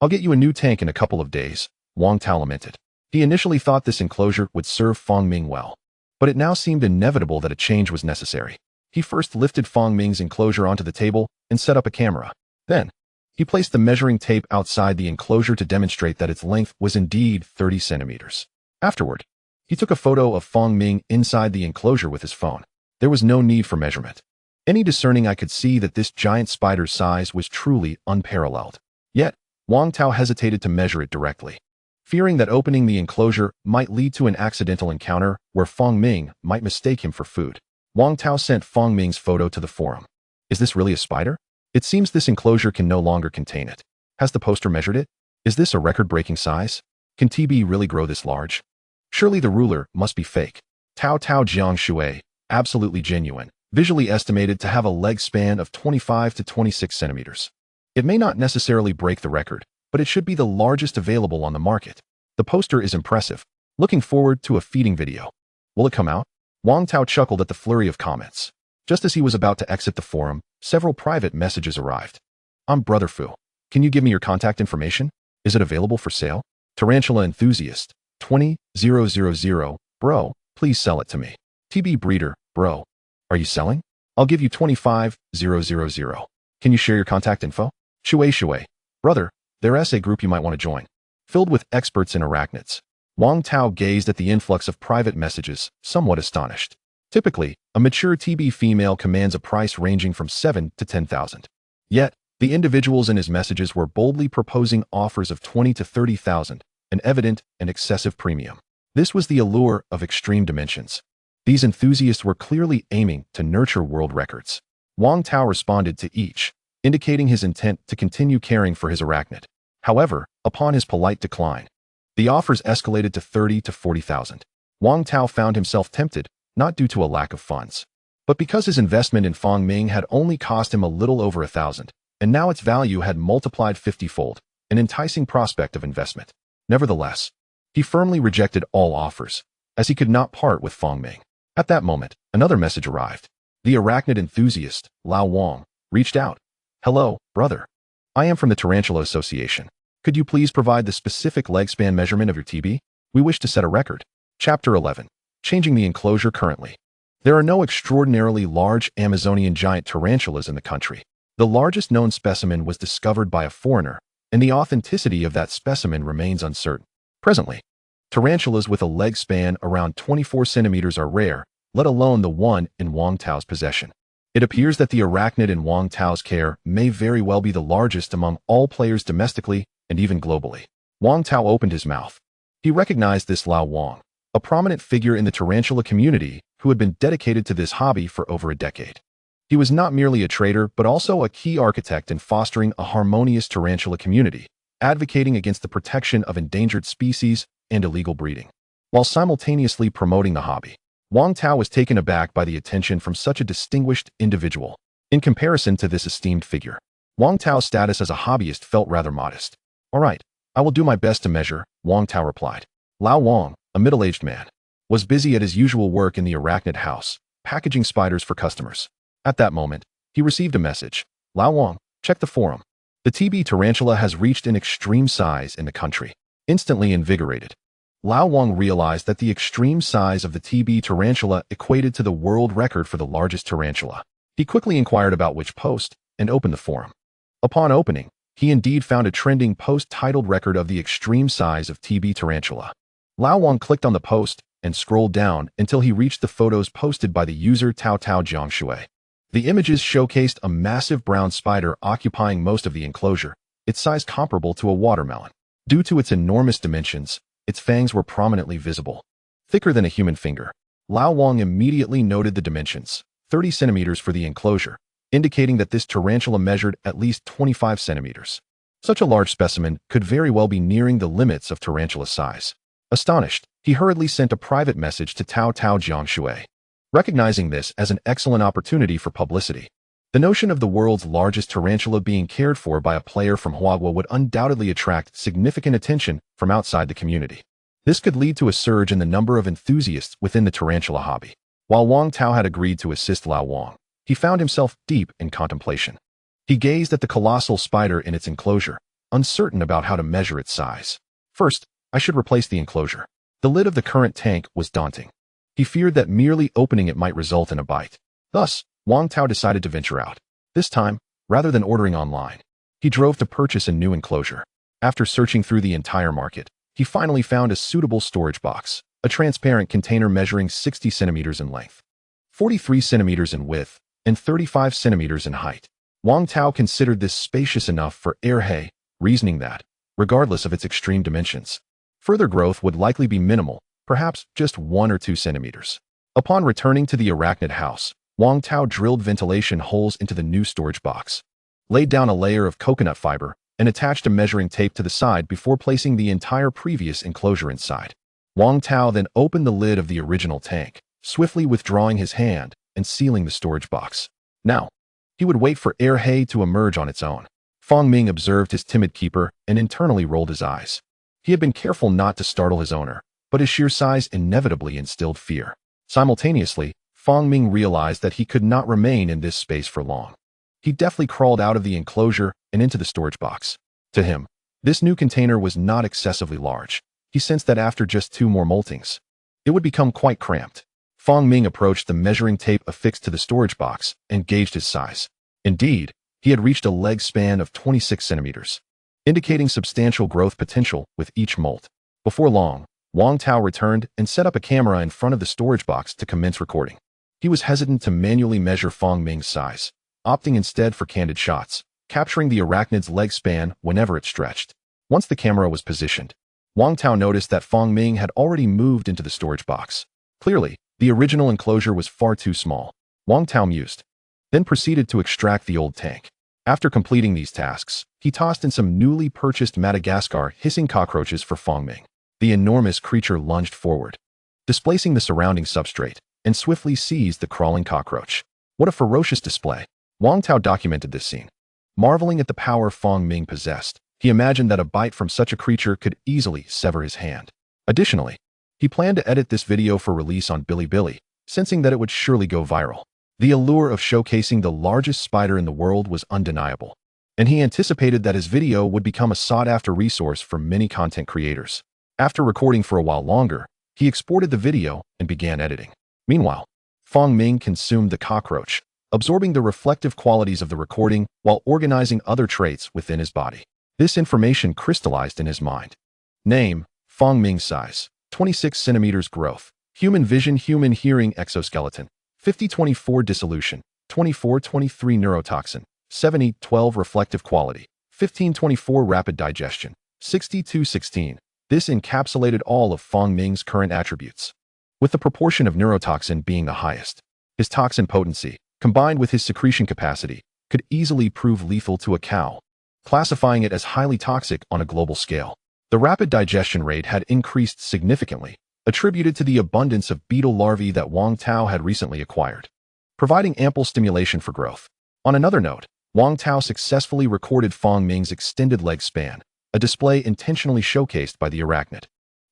I'll get you a new tank in a couple of days, Wang Tao lamented. He initially thought this enclosure would serve Fong Ming well, but it now seemed inevitable that a change was necessary. He first lifted Fong Ming's enclosure onto the table and set up a camera. Then, he placed the measuring tape outside the enclosure to demonstrate that its length was indeed 30 centimeters. Afterward, he took a photo of Fong Ming inside the enclosure with his phone. There was no need for measurement. Any discerning eye could see that this giant spider's size was truly unparalleled. Yet, Wang Tao hesitated to measure it directly, fearing that opening the enclosure might lead to an accidental encounter where Fong Ming might mistake him for food. Wang Tao sent Fong Ming's photo to the forum. Is this really a spider? It seems this enclosure can no longer contain it. Has the poster measured it? Is this a record-breaking size? Can TB really grow this large? Surely the ruler must be fake. Tao Tao Jiang Shui, absolutely genuine, visually estimated to have a leg span of 25 to 26 centimeters. It may not necessarily break the record, but it should be the largest available on the market. The poster is impressive. Looking forward to a feeding video. Will it come out? Wang Tao chuckled at the flurry of comments. Just as he was about to exit the forum, several private messages arrived. I'm Brother Fu. Can you give me your contact information? Is it available for sale? Tarantula Enthusiast, 20,000, bro, please sell it to me. TB Breeder, bro. Are you selling? I'll give you 25,000. Can you share your contact info? Shui, brother, there's a group you might want to join. Filled with experts in arachnids. Wang Tao gazed at the influx of private messages, somewhat astonished. Typically, a mature TB female commands a price ranging from 7 to 10,000. Yet, the individuals in his messages were boldly proposing offers of 20 to 30,000, an evident and excessive premium. This was the allure of extreme dimensions. These enthusiasts were clearly aiming to nurture world records. Wang Tao responded to each, indicating his intent to continue caring for his arachnid. However, upon his polite decline, the offers escalated to 30 to 40,000. Wang Tao found himself tempted, not due to a lack of funds, but because his investment in Fong Ming had only cost him a little over 1,000, and now its value had multiplied 50-fold, an enticing prospect of investment. Nevertheless, he firmly rejected all offers, as he could not part with Fong Ming. At that moment, another message arrived. The arachnid enthusiast, Lao Wang, reached out. Hello, brother. I am from the Tarantula Association. Could you please provide the specific leg span measurement of your TB? We wish to set a record. Chapter 11. Changing the enclosure currently. There are no extraordinarily large Amazonian giant tarantulas in the country. The largest known specimen was discovered by a foreigner, and the authenticity of that specimen remains uncertain. Presently, tarantulas with a leg span around 24 centimeters are rare, let alone the one in Wang Tao's possession. It appears that the arachnid in Wang Tao's care may very well be the largest among all players domestically and even globally. Wang Tao opened his mouth. He recognized this Lao Wang, a prominent figure in the tarantula community who had been dedicated to this hobby for over a decade. He was not merely a trader, but also a key architect in fostering a harmonious tarantula community, advocating against the protection of endangered species and illegal breeding, while simultaneously promoting the hobby. Wang Tao was taken aback by the attention from such a distinguished individual. In comparison to this esteemed figure, Wang Tao's status as a hobbyist felt rather modest. All right, I will do my best to measure, Wang Tao replied. Lao Wang, a middle-aged man, was busy at his usual work in the arachnid house, packaging spiders for customers. At that moment, he received a message. Lao Wang, check the forum. The TB tarantula has reached an extreme size in the country. Instantly invigorated, Lao Wang realized that the extreme size of the TB tarantula equated to the world record for the largest tarantula. He quickly inquired about which post and opened the forum. Upon opening, he indeed found a trending post titled Record of the Extreme Size of TB Tarantula. Lao Wang clicked on the post and scrolled down until he reached the photos posted by the user Tao Jiangshui. The images showcased a massive brown spider occupying most of the enclosure, its size comparable to a watermelon. Due to its enormous dimensions, its fangs were prominently visible, thicker than a human finger. Lao Wang immediately noted the dimensions, 30 centimeters for the enclosure, indicating that this tarantula measured at least 25 centimeters. Such a large specimen could very well be nearing the limits of tarantula size. Astonished, he hurriedly sent a private message to Tao Jiangshui, recognizing this as an excellent opportunity for publicity. The notion of the world's largest tarantula being cared for by a player from Huagua would undoubtedly attract significant attention from outside the community. This could lead to a surge in the number of enthusiasts within the tarantula hobby. While Wang Tao had agreed to assist Lao Wang, he found himself deep in contemplation. He gazed at the colossal spider in its enclosure, uncertain about how to measure its size. First, I should replace the enclosure. The lid of the current tank was daunting. He feared that merely opening it might result in a bite. Thus, Wang Tao decided to venture out. This time, rather than ordering online, he drove to purchase a new enclosure. After searching through the entire market, he finally found a suitable storage box, a transparent container measuring 60 centimeters in length, 43 centimeters in width, and 35 centimeters in height. Wang Tao considered this spacious enough for air, reasoning that, regardless of its extreme dimensions, further growth would likely be minimal, perhaps just 1 or 2 centimeters. Upon returning to the arachnid house, Wang Tao drilled ventilation holes into the new storage box, laid down a layer of coconut fiber, and attached a measuring tape to the side before placing the entire previous enclosure inside. Wang Tao then opened the lid of the original tank, swiftly withdrawing his hand and sealing the storage box. Now, he would wait for air hay to emerge on its own. Fong Ming observed his timid keeper and internally rolled his eyes. He had been careful not to startle his owner, but his sheer size inevitably instilled fear. Simultaneously, Fong Ming realized that he could not remain in this space for long. He deftly crawled out of the enclosure and into the storage box. To him, this new container was not excessively large. He sensed that after just 2 more moltings, it would become quite cramped. Fong Ming approached the measuring tape affixed to the storage box and gauged his size. Indeed, he had reached a leg span of 26 centimeters, indicating substantial growth potential with each molt. Before long, Wang Tao returned and set up a camera in front of the storage box to commence recording. He was hesitant to manually measure Fong Ming's size, opting instead for candid shots, capturing the arachnid's leg span whenever it stretched. Once the camera was positioned, Wang Tao noticed that Fong Ming had already moved into the storage box. Clearly, the original enclosure was far too small. Wang Tao mused, then proceeded to extract the old tank. After completing these tasks, he tossed in some newly purchased Madagascar hissing cockroaches for Fong Ming. The enormous creature lunged forward, displacing the surrounding substrate, and swiftly seized the crawling cockroach. What a ferocious display! Wang Tao documented this scene. Marveling at the power Fong Ming possessed, he imagined that a bite from such a creature could easily sever his hand. Additionally, he planned to edit this video for release on Bilibili, sensing that it would surely go viral. The allure of showcasing the largest spider in the world was undeniable, and he anticipated that his video would become a sought-after resource for many content creators. After recording for a while longer, he exported the video and began editing. Meanwhile, Fong Ming consumed the cockroach, absorbing the reflective qualities of the recording while organizing other traits within his body. This information crystallized in his mind. Name: Fong Ming. Size: 26 centimeters. Growth: human vision, human hearing. Exoskeleton: 50-24 dissolution, 24-23 neurotoxin, 70-12 reflective quality, 15-24 rapid digestion, 62-16. This encapsulated all of Fong Ming's current attributes, with the proportion of neurotoxin being the highest. His toxin potency, combined with his secretion capacity, could easily prove lethal to a cow, classifying it as highly toxic on a global scale. The rapid digestion rate had increased significantly, attributed to the abundance of beetle larvae that Wang Tao had recently acquired, providing ample stimulation for growth. On another note, Wang Tao successfully recorded Fong Ming's extended leg span, a display intentionally showcased by the arachnid.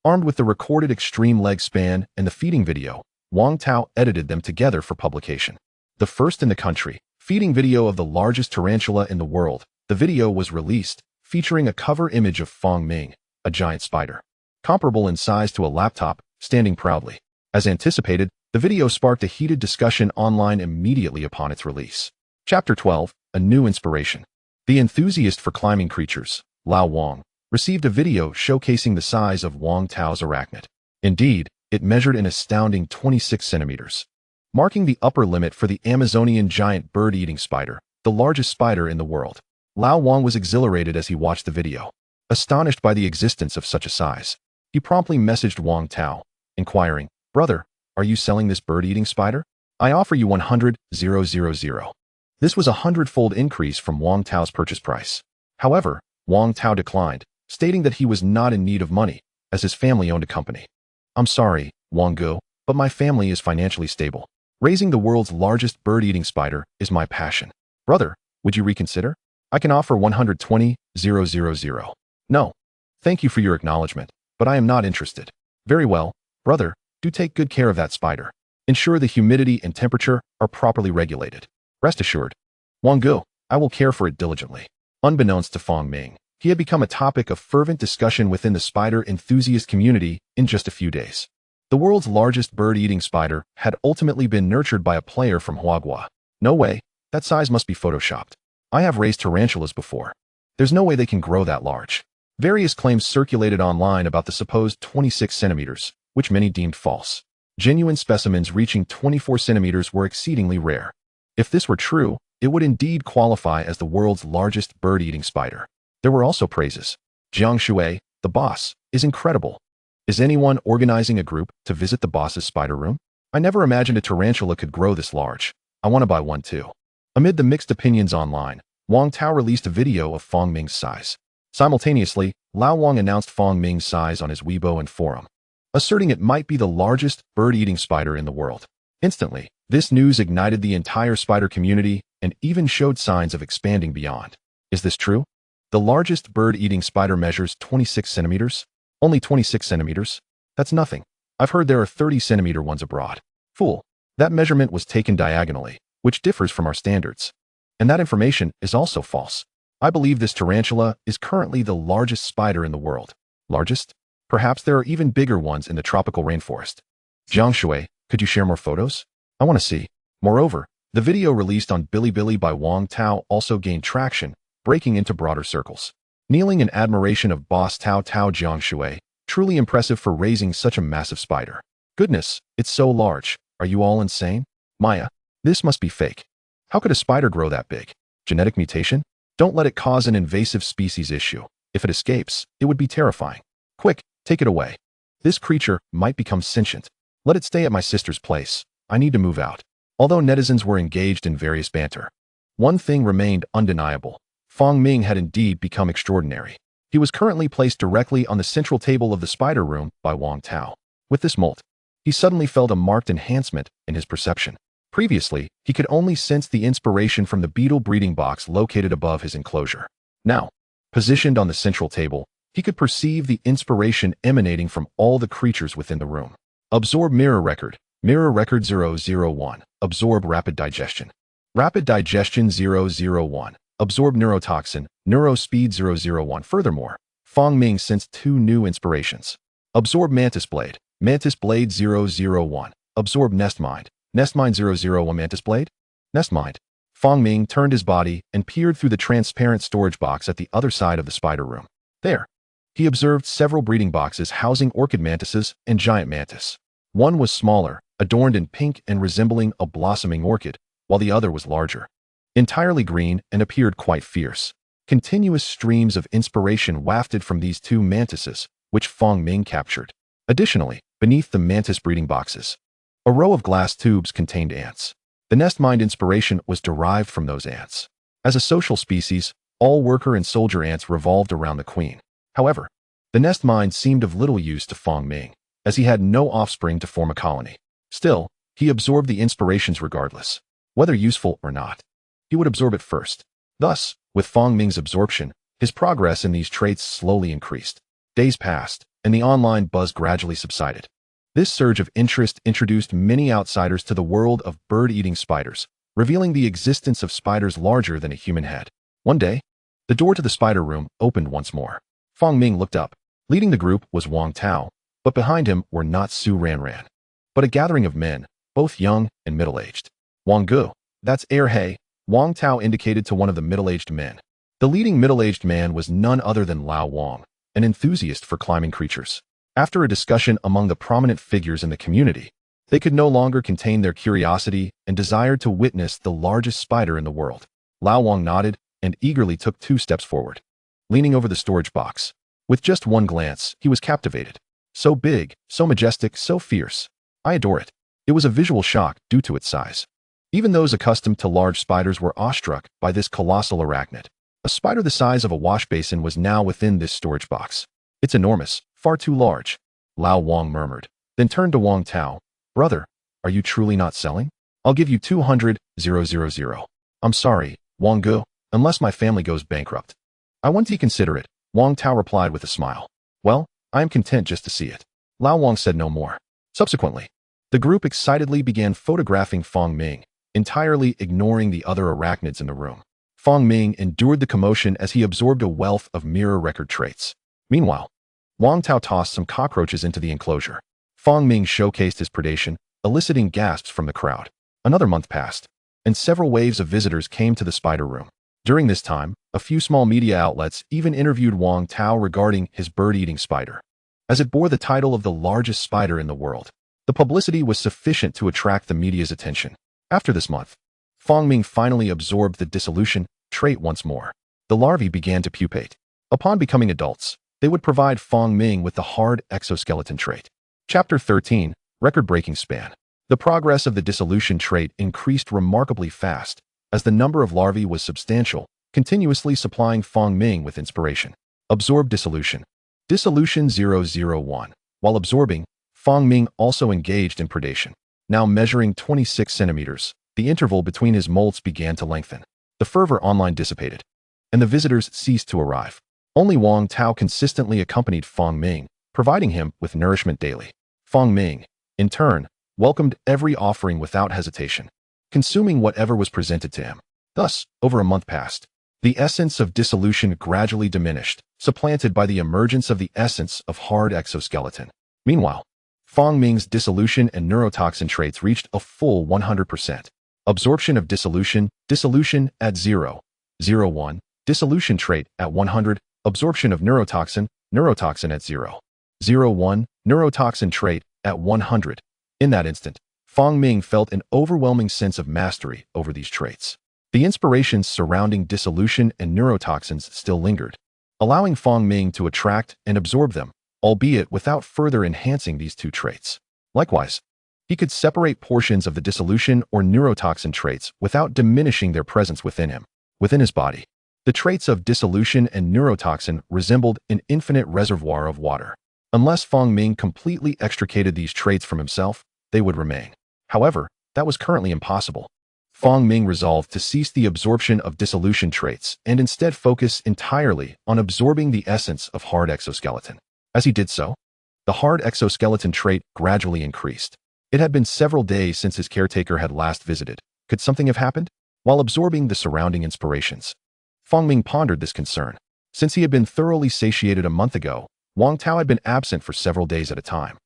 Armed with the recorded extreme leg span and the feeding video, Wang Tao edited them together for publication. The first in the country, feeding video of the largest tarantula in the world, the video was released, featuring a cover image of Fong Ming, a giant spider, comparable in size to a laptop, standing proudly. As anticipated, the video sparked a heated discussion online immediately upon its release. Chapter 12, A New Inspiration. The enthusiast for climbing creatures, Lao Wang, received a video showcasing the size of Wang Tao's arachnid. Indeed, it measured an astounding 26 centimeters, marking the upper limit for the Amazonian giant bird-eating spider, the largest spider in the world. Lao Wang was exhilarated as he watched the video. Astonished by the existence of such a size, he promptly messaged Wang Tao, inquiring, "Brother, are you selling this bird-eating spider? I offer you 100,000. This was a 100-fold increase from Wang Tao's purchase price. However, Wang Tao declined, stating that he was not in need of money, as his family owned a company. "I'm sorry, Wang Gu, but my family is financially stable. Raising the world's largest bird-eating spider is my passion. Brother, would you reconsider? I can offer 120,000. No. Thank you for your acknowledgement, but I am not interested." "Very well, brother, do take good care of that spider. Ensure the humidity and temperature are properly regulated. Rest assured, Wang Gu, I will care for it diligently." Unbeknownst to Fong Ming, he had become a topic of fervent discussion within the spider enthusiast community in just a few days. The world's largest bird-eating spider had ultimately been nurtured by a player from Huagua. "No way, that size must be photoshopped. I have raised tarantulas before. There's no way they can grow that large." Various claims circulated online about the supposed 26 centimeters, which many deemed false. Genuine specimens reaching 24 centimeters were exceedingly rare. If this were true, it would indeed qualify as the world's largest bird-eating spider. There were also praises. "Jiang Shui, the boss, is incredible. Is anyone organizing a group to visit the boss's spider room? I never imagined a tarantula could grow this large. I want to buy one too." Amid the mixed opinions online, Wang Tao released a video of Fong Ming's size. Simultaneously, Lao Wang announced Fong Ming's size on his Weibo and forum, asserting it might be the largest bird-eating spider in the world. Instantly, this news ignited the entire spider community and even showed signs of expanding beyond. Is this true? The largest bird-eating spider measures 26 centimeters? Only 26 centimeters? That's nothing. I've heard there are 30-centimeter ones abroad. Fool. That measurement was taken diagonally, which differs from our standards. And that information is also false. I believe this tarantula is currently the largest spider in the world. Largest? Perhaps there are even bigger ones in the tropical rainforest. Jiang Shui, could you share more photos? I want to see. Moreover, the video released on Bilibili by Wang Tao also gained traction, breaking into broader circles. Kneeling in admiration of boss Tao Jiang Shui, truly impressive for raising such a massive spider. Goodness, it's so large. Are you all insane? Maya, this must be fake. How could a spider grow that big? Genetic mutation? Don't let it cause an invasive species issue. If it escapes, it would be terrifying. Quick, take it away. This creature might become sentient. Let it stay at my sister's place. I need to move out. Although netizens were engaged in various banter, one thing remained undeniable. Fong Ming had indeed become extraordinary. He was currently placed directly on the central table of the spider room by Wang Tao. With this molt, he suddenly felt a marked enhancement in his perception. Previously, he could only sense the inspiration from the beetle breeding box located above his enclosure. Now, positioned on the central table, he could perceive the inspiration emanating from all the creatures within the room. Absorb mirror record 001. Absorb rapid digestion. Rapid digestion 001. Absorb neurotoxin, neurospeed 001. Furthermore, Fong Ming sensed two new inspirations. Absorb mantis blade 001. Absorb nest mind 001. Mantis blade? Nest mind. Fong Ming turned his body and peered through the transparent storage box at the other side of the spider room. There, he observed several breeding boxes housing orchid mantises and giant mantis. One was smaller, adorned in pink and resembling a blossoming orchid, while the other was larger, entirely green and appeared quite fierce. Continuous streams of inspiration wafted from these two mantises, which Fong Ming captured. Additionally, beneath the mantis breeding boxes, a row of glass tubes contained ants. The nest mind inspiration was derived from those ants. As a social species, all worker and soldier ants revolved around the queen. However, the nest mind seemed of little use to Fong Ming, as he had no offspring to form a colony. Still, he absorbed the inspirations regardless. Whether useful or not, he would absorb it first. Thus, with Fong Ming's absorption, his progress in these traits slowly increased. Days passed, and the online buzz gradually subsided. This surge of interest introduced many outsiders to the world of bird-eating spiders, revealing the existence of spiders larger than a human head. One day, the door to the spider room opened once more. Fong Ming looked up. Leading the group was Wang Tao, but behind him were not Su Ranran, but a gathering of men, both young and middle-aged. Wang Gu, that's He, Wang Tao indicated to one of the middle-aged men. The leading middle-aged man was none other than Lao Wang, an enthusiast for climbing creatures. After a discussion among the prominent figures in the community, they could no longer contain their curiosity and desired to witness the largest spider in the world. Lao Wang nodded and eagerly took 2 steps forward, leaning over the storage box. With just one glance, he was captivated. So big, so majestic, so fierce. I adore it. It was a visual shock due to its size. Even those accustomed to large spiders were awestruck by this colossal arachnid. A spider the size of a wash basin was now within this storage box. It's enormous, far too large, Lao Wang murmured, then turned to Wang Tao. Brother, are you truly not selling? I'll give you 200,000. I'm sorry, Wang Gu, unless my family goes bankrupt. I want to consider it, Wang Tao replied with a smile. Well, I am content just to see it. Lao Wang said no more. Subsequently, the group excitedly began photographing Fong Ming, entirely ignoring the other arachnids in the room. Fong Ming endured the commotion as he absorbed a wealth of mirror record traits. Meanwhile, Wang Tao tossed some cockroaches into the enclosure. Fong Ming showcased his predation, eliciting gasps from the crowd. Another month passed, and several waves of visitors came to the spider room. During this time, a few small media outlets even interviewed Wang Tao regarding his bird-eating spider, as it bore the title of the largest spider in the world. The publicity was sufficient to attract the media's attention. After this month, Fong Ming finally absorbed the dissolution trait once more. The larvae began to pupate. Upon becoming adults, they would provide Fong Ming with the hard exoskeleton trait. Chapter 13, Record-Breaking Span. The progress of the dissolution trait increased remarkably fast, as the number of larvae was substantial, continuously supplying Fong Ming with inspiration. Absorb dissolution. Dissolution 001. While absorbing, Fong Ming also engaged in predation. now measuring 26 centimeters. The interval between his molts began to lengthen. The fervor online dissipated, and the visitors ceased to arrive. Only Wang Tao consistently accompanied Fang Ming, providing him with nourishment daily. Fang Ming, in turn, welcomed every offering without hesitation, consuming whatever was presented to him. Thus, over a month passed. The essence of dissolution gradually diminished, supplanted by the emergence of the essence of hard exoskeleton. Meanwhile, Fang Ming's dissolution and neurotoxin traits reached a full 100%. Absorption of dissolution at 0.01, dissolution trait at 100, absorption of neurotoxin at 0.01, neurotoxin trait at 100. In that instant, Fang Ming felt an overwhelming sense of mastery over these traits. The inspirations surrounding dissolution and neurotoxins still lingered, allowing Fang Ming to attract and absorb them, albeit without further enhancing these two traits. Likewise, he could separate portions of the dissolution or neurotoxin traits without diminishing their presence within him. Within his body, the traits of dissolution and neurotoxin resembled an infinite reservoir of water. Unless Fang Ming completely extricated these traits from himself, they would remain. However, that was currently impossible. Fang Ming resolved to cease the absorption of dissolution traits and instead focus entirely on absorbing the essence of hard exoskeleton. As he did so, the hard exoskeleton trait gradually increased. It had been several days since his caretaker had last visited. Could something have happened? While absorbing the surrounding inspirations, Fang Ming pondered this concern. Since he had been thoroughly satiated a month ago, Wang Tao had been absent for several days at a time,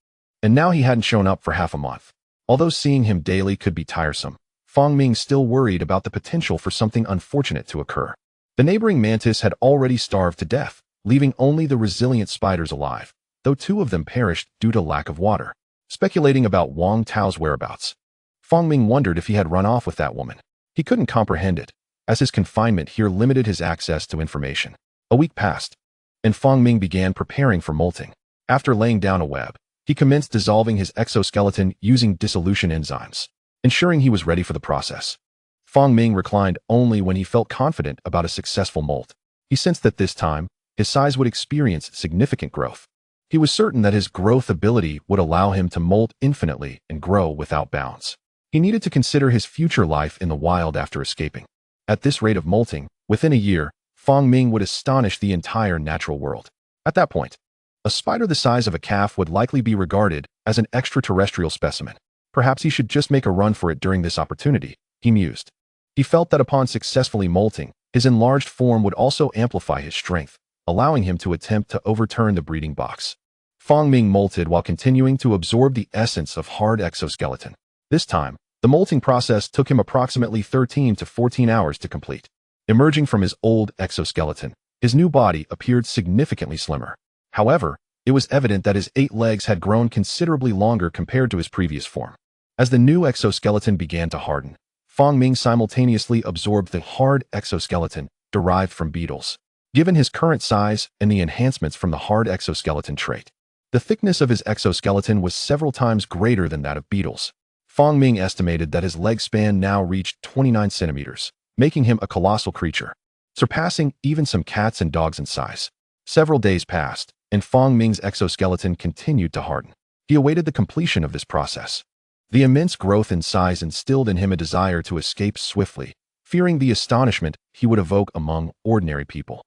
and now he hadn't shown up for half a month. Although seeing him daily could be tiresome, Fang Ming still worried about the potential for something unfortunate to occur. The neighboring mantis had already starved to death, leaving only the resilient spiders alive, though 2 of them perished due to lack of water. Speculating about Wang Tao's whereabouts, Fang Ming wondered if he had run off with that woman. He couldn't comprehend it, as his confinement here limited his access to information. A week passed, and Fang Ming began preparing for molting. After laying down a web, he commenced dissolving his exoskeleton using dissolution enzymes, ensuring he was ready for the process. Fang Ming reclined only when he felt confident about a successful molt. He sensed that this time, his size would experience significant growth. He was certain that his growth ability would allow him to molt infinitely and grow without bounds. He needed to consider his future life in the wild after escaping. At this rate of molting, within a year, Fang Ming would astonish the entire natural world. At that point, a spider the size of a calf would likely be regarded as an extraterrestrial specimen. Perhaps he should just make a run for it during this opportunity, he mused. He felt that upon successfully molting, his enlarged form would also amplify his strength, allowing him to attempt to overturn the breeding box. Fang Ming molted while continuing to absorb the essence of hard exoskeleton. This time, the molting process took him approximately 13 to 14 hours to complete. Emerging from his old exoskeleton, his new body appeared significantly slimmer. However, it was evident that his 8 legs had grown considerably longer compared to his previous form. As the new exoskeleton began to harden, Fang Ming simultaneously absorbed the hard exoskeleton derived from beetles. Given his current size and the enhancements from the hard exoskeleton trait, the thickness of his exoskeleton was several times greater than that of beetles. Fang Ming estimated that his leg span now reached 29 centimeters, making him a colossal creature, surpassing even some cats and dogs in size. Several days passed, and Fang Ming's exoskeleton continued to harden. He awaited the completion of this process. The immense growth in size instilled in him a desire to escape swiftly, fearing the astonishment he would evoke among ordinary people.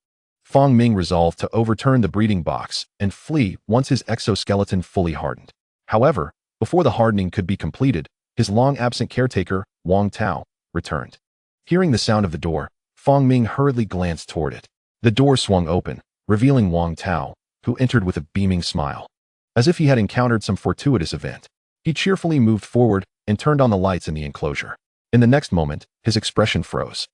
Fang Ming resolved to overturn the breeding box and flee once his exoskeleton fully hardened. However, before the hardening could be completed, his long-absent caretaker, Wang Tao, returned. Hearing the sound of the door, Fang Ming hurriedly glanced toward it. The door swung open, revealing Wang Tao, who entered with a beaming smile. As if he had encountered some fortuitous event, he cheerfully moved forward and turned on the lights in the enclosure. In the next moment, his expression froze,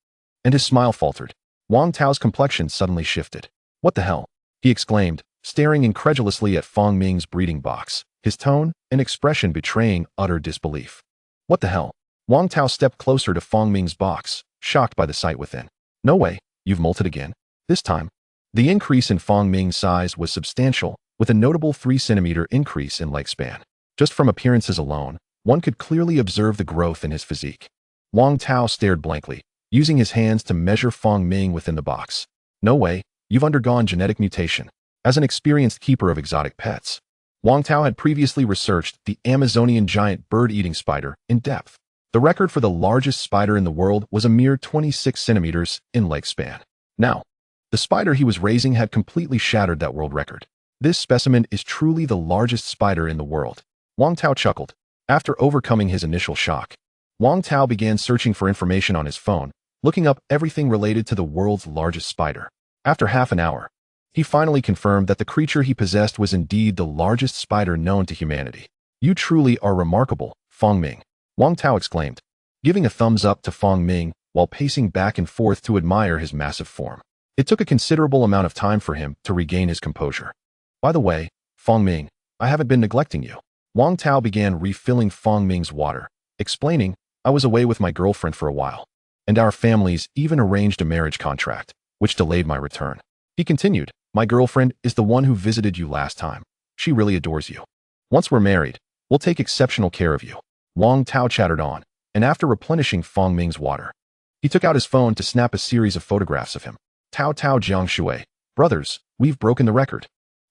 and his smile faltered. Wang Tao's complexion suddenly shifted. "What the hell?" he exclaimed, staring incredulously at Fang Ming's breeding box, his tone and expression betraying utter disbelief. "What the hell?" Wang Tao stepped closer to Fang Ming's box, shocked by the sight within. "No way, you've molted again." This time, the increase in Fang Ming's size was substantial, with a notable 3-centimeter increase in leg span. Just from appearances alone, one could clearly observe the growth in his physique. Wang Tao stared blankly, using his hands to measure Fang Ming within the box. "No way, you've undergone genetic mutation." As an experienced keeper of exotic pets, Wang Tao had previously researched the Amazonian giant bird-eating spider in depth. The record for the largest spider in the world was a mere 26 centimeters in leg span. Now, the spider he was raising had completely shattered that world record. This specimen is truly the largest spider in the world. Wang Tao chuckled. After overcoming his initial shock, Wang Tao began searching for information on his phone, looking up everything related to the world's largest spider. After half an hour, he finally confirmed that the creature he possessed was indeed the largest spider known to humanity. "You truly are remarkable, Feng Ming," Wang Tao exclaimed, giving a thumbs up to Feng Ming while pacing back and forth to admire his massive form. It took a considerable amount of time for him to regain his composure. "By the way, Feng Ming, I haven't been neglecting you." Wang Tao began refilling Feng Ming's water, explaining, "I was away with my girlfriend for a while, and our families even arranged a marriage contract, which delayed my return." He continued, "My girlfriend is the one who visited you last time. She really adores you. Once we're married, we'll take exceptional care of you." Wang Tao chattered on, and after replenishing Feng Ming's water, he took out his phone to snap a series of photographs of him. "Tao Tao Jiang Shui, brothers, we've broken the record.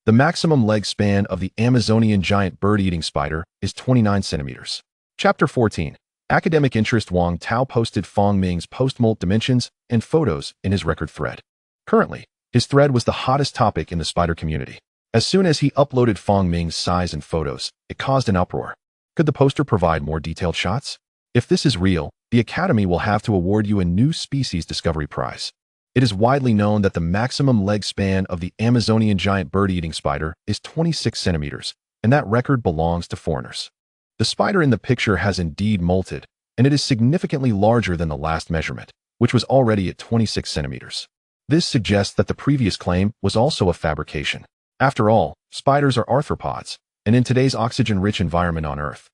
The maximum leg span of the Amazonian giant bird-eating spider is 29 centimeters. Chapter 14. Academic interest. Wang Tao posted Feng Ming's post-molt dimensions and photos in his record thread. Currently, his thread was the hottest topic in the spider community. As soon as he uploaded Feng Ming's size and photos, it caused an uproar. Could the poster provide more detailed shots? If this is real, the Academy will have to award you a new species discovery prize. It is widely known that the maximum leg span of the Amazonian giant bird-eating spider is 26 centimeters, and that record belongs to foreigners. The spider in the picture has indeed molted, and it is significantly larger than the last measurement, which was already at 26 centimeters. This suggests that the previous claim was also a fabrication. After all, spiders are arthropods, and in today's oxygen-rich environment on Earth,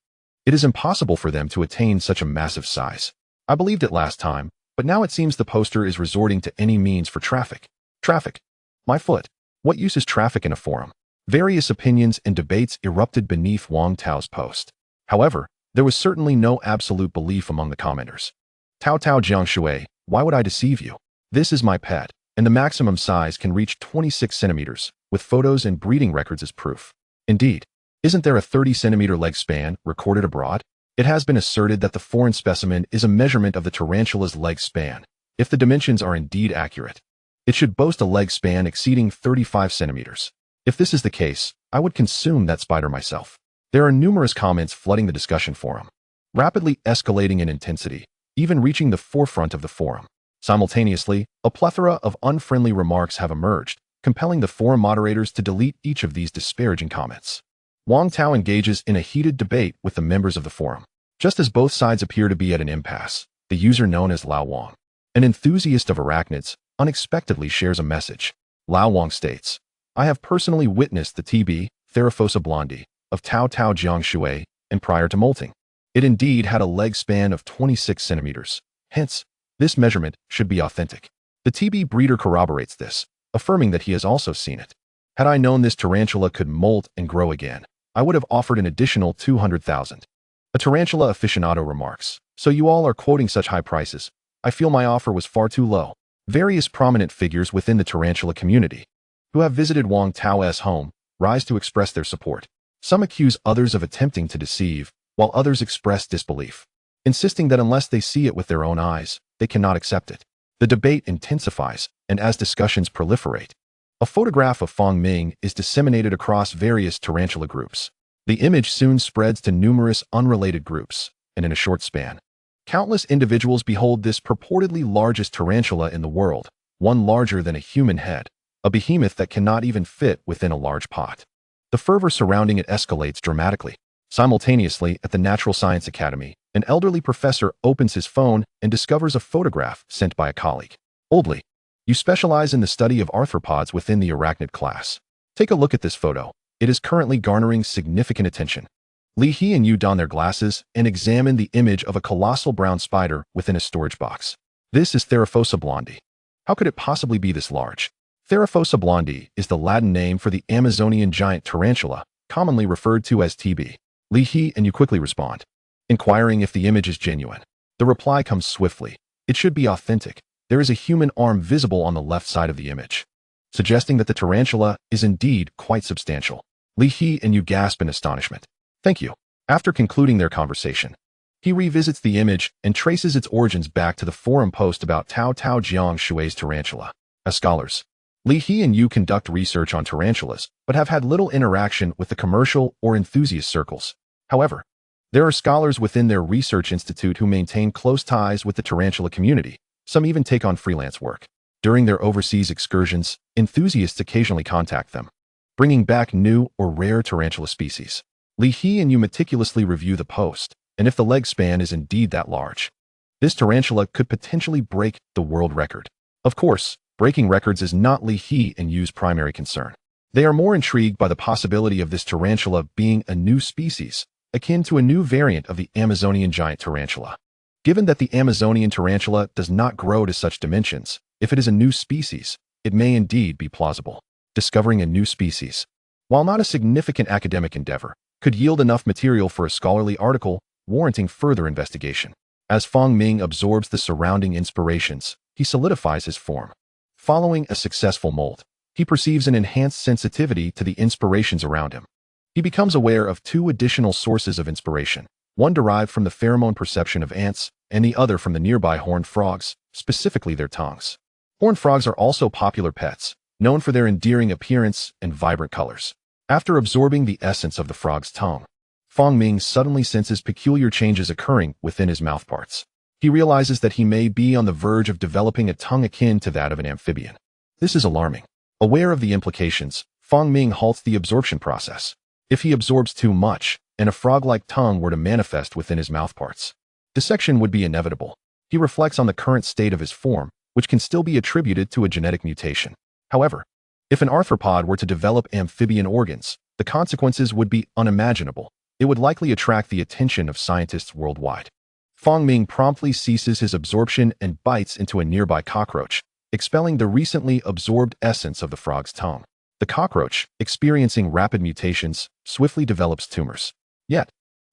it is impossible for them to attain such a massive size. I believed it last time, but now it seems the poster is resorting to any means for traffic. Traffic. My foot. What use is traffic in a forum? Various opinions and debates erupted beneath Wang Tao's post. However, there was certainly no absolute belief among the commenters. "Tao Tao Jiang Shui, why would I deceive you? This is my pet, and the maximum size can reach 26 centimeters, with photos and breeding records as proof. Indeed, isn't there a 30-centimeter leg span recorded abroad? It has been asserted that the foreign specimen is a measurement of the tarantula's leg span. If the dimensions are indeed accurate, it should boast a leg span exceeding 35 centimeters. If this is the case, I would consume that spider myself." There are numerous comments flooding the discussion forum, rapidly escalating in intensity, even reaching the forefront of the forum. Simultaneously, a plethora of unfriendly remarks have emerged, compelling the forum moderators to delete each of these disparaging comments. Wang Tao engages in a heated debate with the members of the forum. Just as both sides appear to be at an impasse, the user known as Lao Wang, an enthusiast of arachnids, unexpectedly shares a message. Lao Wang states, "I have personally witnessed the TB, Theraphosa blondie, of Tao Tao Jiang Shui, and prior to molting, it indeed had a leg span of 26 centimeters. Hence, this measurement should be authentic." The TB breeder corroborates this, affirming that he has also seen it. "Had I known this tarantula could molt and grow again, I would have offered an additional 200,000. A tarantula aficionado remarks, "So you all are quoting such high prices. I feel my offer was far too low." Various prominent figures within the tarantula community, who have visited Wang Tao's home, rise to express their support. Some accuse others of attempting to deceive, while others express disbelief, insisting that unless they see it with their own eyes, they cannot accept it. The debate intensifies, and as discussions proliferate, a photograph of Feng Ming is disseminated across various tarantula groups. The image soon spreads to numerous unrelated groups, and in a short span, countless individuals behold this purportedly largest tarantula in the world, one larger than a human head, a behemoth that cannot even fit within a large pot. The fervor surrounding it escalates dramatically. Simultaneously, at the Natural Science Academy, an elderly professor opens his phone and discovers a photograph sent by a colleague. "Oldley, you specialize in the study of arthropods within the arachnid class. Take a look at this photo. It is currently garnering significant attention." Li He and Yu don their glasses and examine the image of a colossal brown spider within a storage box. This is Theraphosa blondie. How could it possibly be this large? Theraphosa blondie is the Latin name for the Amazonian giant tarantula, commonly referred to as TB. Li He and Yu quickly respond, inquiring if the image is genuine. The reply comes swiftly. It should be authentic. There is a human arm visible on the left side of the image, suggesting that the tarantula is indeed quite substantial. Li He and Yu gasp in astonishment. Thank you. After concluding their conversation, he revisits the image and traces its origins back to the forum post about Tao Tao Jiang Shui's tarantula. As scholars, Li He and Yu conduct research on tarantulas, but have had little interaction with the commercial or enthusiast circles. However, there are scholars within their research institute who maintain close ties with the tarantula community. Some even take on freelance work. During their overseas excursions, enthusiasts occasionally contact them, bringing back new or rare tarantula species. Li He and Yu meticulously review the post, and if the leg span is indeed that large, this tarantula could potentially break the world record. Of course, breaking records is not Li He and Yu's primary concern. They are more intrigued by the possibility of this tarantula being a new species, akin to a new variant of the Amazonian giant tarantula. Given that the Amazonian tarantula does not grow to such dimensions, if it is a new species, it may indeed be plausible. Discovering a new species, while not a significant academic endeavor, could yield enough material for a scholarly article warranting further investigation. As Fong Ming absorbs the surrounding inspirations, he solidifies his form. Following a successful molt, he perceives an enhanced sensitivity to the inspirations around him. He becomes aware of two additional sources of inspiration, one derived from the pheromone perception of ants, and the other from the nearby horned frogs, specifically their tongues. Horned frogs are also popular pets, known for their endearing appearance and vibrant colors. After absorbing the essence of the frog's tongue, Fong Ming suddenly senses peculiar changes occurring within his mouthparts. He realizes that he may be on the verge of developing a tongue akin to that of an amphibian. This is alarming. Aware of the implications, Fong Ming halts the absorption process. If he absorbs too much, and a frog-like tongue were to manifest within his mouthparts, dissection would be inevitable. He reflects on the current state of his form, which can still be attributed to a genetic mutation. However, if an arthropod were to develop amphibian organs, the consequences would be unimaginable. It would likely attract the attention of scientists worldwide. Fong Ming promptly ceases his absorption and bites into a nearby cockroach, expelling the recently absorbed essence of the frog's tongue. The cockroach, experiencing rapid mutations, swiftly develops tumors. Yet,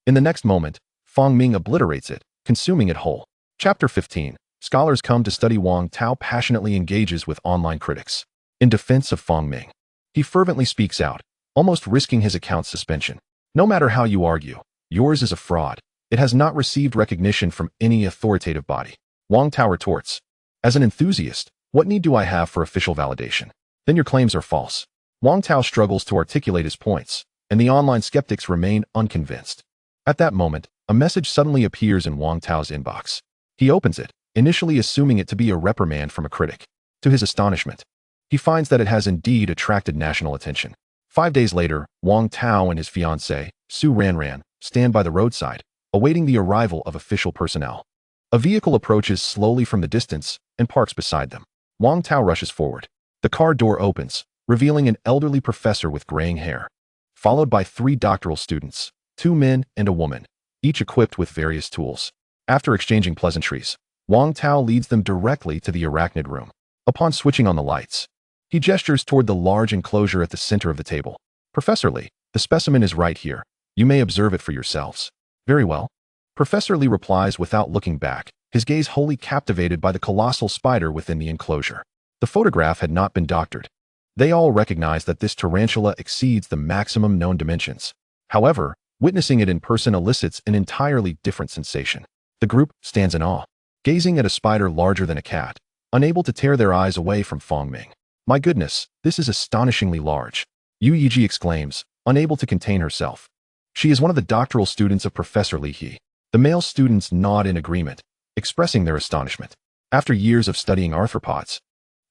in the next moment, Fong Ming obliterates it, consuming it whole. Chapter 15. Scholars come to study. Wang Tao passionately engages with online critics. In defense of Fong Ming, he fervently speaks out, almost risking his account's suspension. No matter how you argue, yours is a fraud. It has not received recognition from any authoritative body. Wang Tao retorts, as an enthusiast, what need do I have for official validation? Then your claims are false. Wang Tao struggles to articulate his points, and the online skeptics remain unconvinced. At that moment, a message suddenly appears in Wang Tao's inbox. He opens it, initially assuming it to be a reprimand from a critic. To his astonishment, he finds that it has indeed attracted national attention. 5 days later, Wang Tao and his fiancée, Su Ranran, stand by the roadside, awaiting the arrival of official personnel. A vehicle approaches slowly from the distance and parks beside them. Wang Tao rushes forward. The car door opens, revealing an elderly professor with graying hair, followed by 3 doctoral students, 2 men and a woman, each equipped with various tools. After exchanging pleasantries, Wang Tao leads them directly to the arachnid room. Upon switching on the lights, he gestures toward the large enclosure at the center of the table. Professor Li, the specimen is right here. You may observe it for yourselves. Very well. Professor Li replies without looking back, his gaze wholly captivated by the colossal spider within the enclosure. The photograph had not been doctored. They all recognize that this tarantula exceeds the maximum known dimensions. However, witnessing it in person elicits an entirely different sensation. The group stands in awe, gazing at a spider larger than a cat, unable to tear their eyes away from Fong Ming. My goodness, this is astonishingly large. Yu Yiji exclaims, unable to contain herself. She is one of the doctoral students of Professor Li He. The male students nod in agreement, expressing their astonishment. After years of studying arthropods,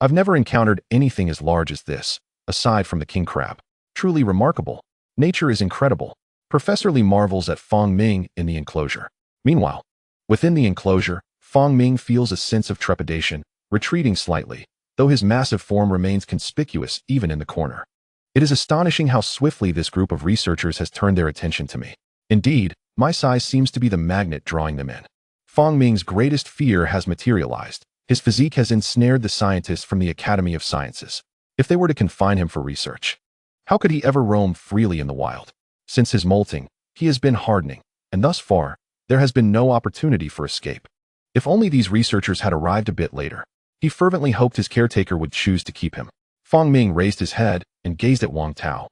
I've never encountered anything as large as this, aside from the king crab. Truly remarkable. Nature is incredible. Professor Li marvels at Fong Ming in the enclosure. Meanwhile, within the enclosure, Fong Ming feels a sense of trepidation, retreating slightly, though his massive form remains conspicuous even in the corner. It is astonishing how swiftly this group of researchers has turned their attention to me. Indeed, my size seems to be the magnet drawing them in. Fong Ming's greatest fear has materialized. His physique has ensnared the scientists from the Academy of Sciences. If they were to confine him for research, how could he ever roam freely in the wild? Since his molting, he has been hardening, and thus far, there has been no opportunity for escape. If only these researchers had arrived a bit later. He fervently hoped his caretaker would choose to keep him. Fong Ming raised his head and gazed at Wang Tao.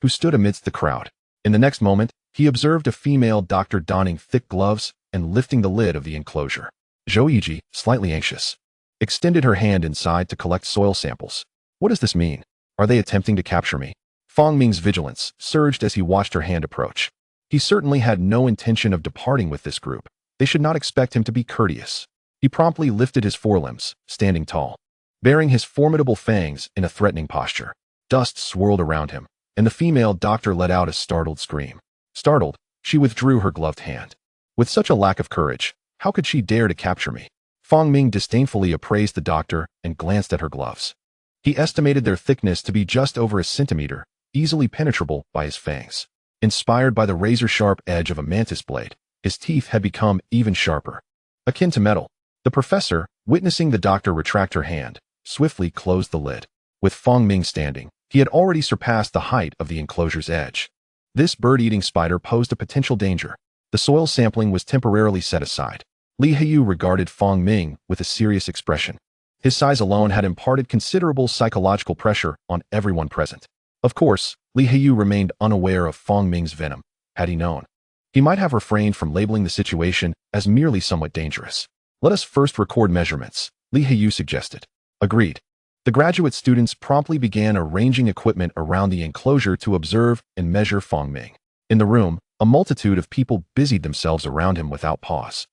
who stood amidst the crowd. In the next moment, he observed a female doctor donning thick gloves and lifting the lid of the enclosure. Zhouiji, slightly anxious, extended her hand inside to collect soil samples. What does this mean? Are they attempting to capture me? Fang Ming's vigilance surged as he watched her hand approach. He certainly had no intention of departing with this group. They should not expect him to be courteous. He promptly lifted his forelimbs, standing tall, baring his formidable fangs in a threatening posture. Dust swirled around him, and the female doctor let out a startled scream. Startled, she withdrew her gloved hand. With such a lack of courage, how could she dare to capture me? Fang Ming disdainfully appraised the doctor and glanced at her gloves. He estimated their thickness to be just over a centimeter, easily penetrable by his fangs. Inspired by the razor-sharp edge of a mantis blade, his teeth had become even sharper, akin to metal. The professor, witnessing the doctor retract her hand, swiftly closed the lid. With Fang Ming standing, he had already surpassed the height of the enclosure's edge. This bird-eating spider posed a potential danger. The soil sampling was temporarily set aside. Li Heyou regarded Fang Ming with a serious expression. His size alone had imparted considerable psychological pressure on everyone present. Of course, Li Heyou remained unaware of Fang Ming's venom. Had he known, he might have refrained from labeling the situation as merely somewhat dangerous. Let us first record measurements, Li Heyou suggested. Agreed. The graduate students promptly began arranging equipment around the enclosure to observe and measure Fang Ming. In the room, a multitude of people busied themselves around him without pause.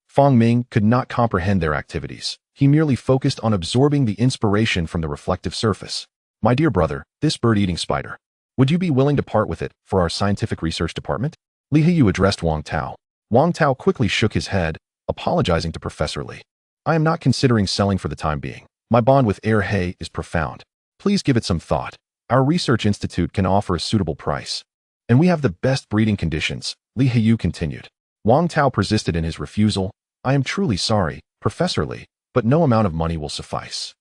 Fang Ming could not comprehend their activities. He merely focused on absorbing the inspiration from the reflective surface. My dear brother, this bird-eating spider. Would you be willing to part with it for our scientific research department? Li Heyou addressed Wang Tao. Wang Tao quickly shook his head, apologizing to Professor Li. I am not considering selling for the time being. My bond with Air He is profound. Please give it some thought. Our research institute can offer a suitable price. And we have the best breeding conditions, Li Heyou continued. Wang Tao persisted in his refusal. I am truly sorry, Professor Li, but no amount of money will suffice.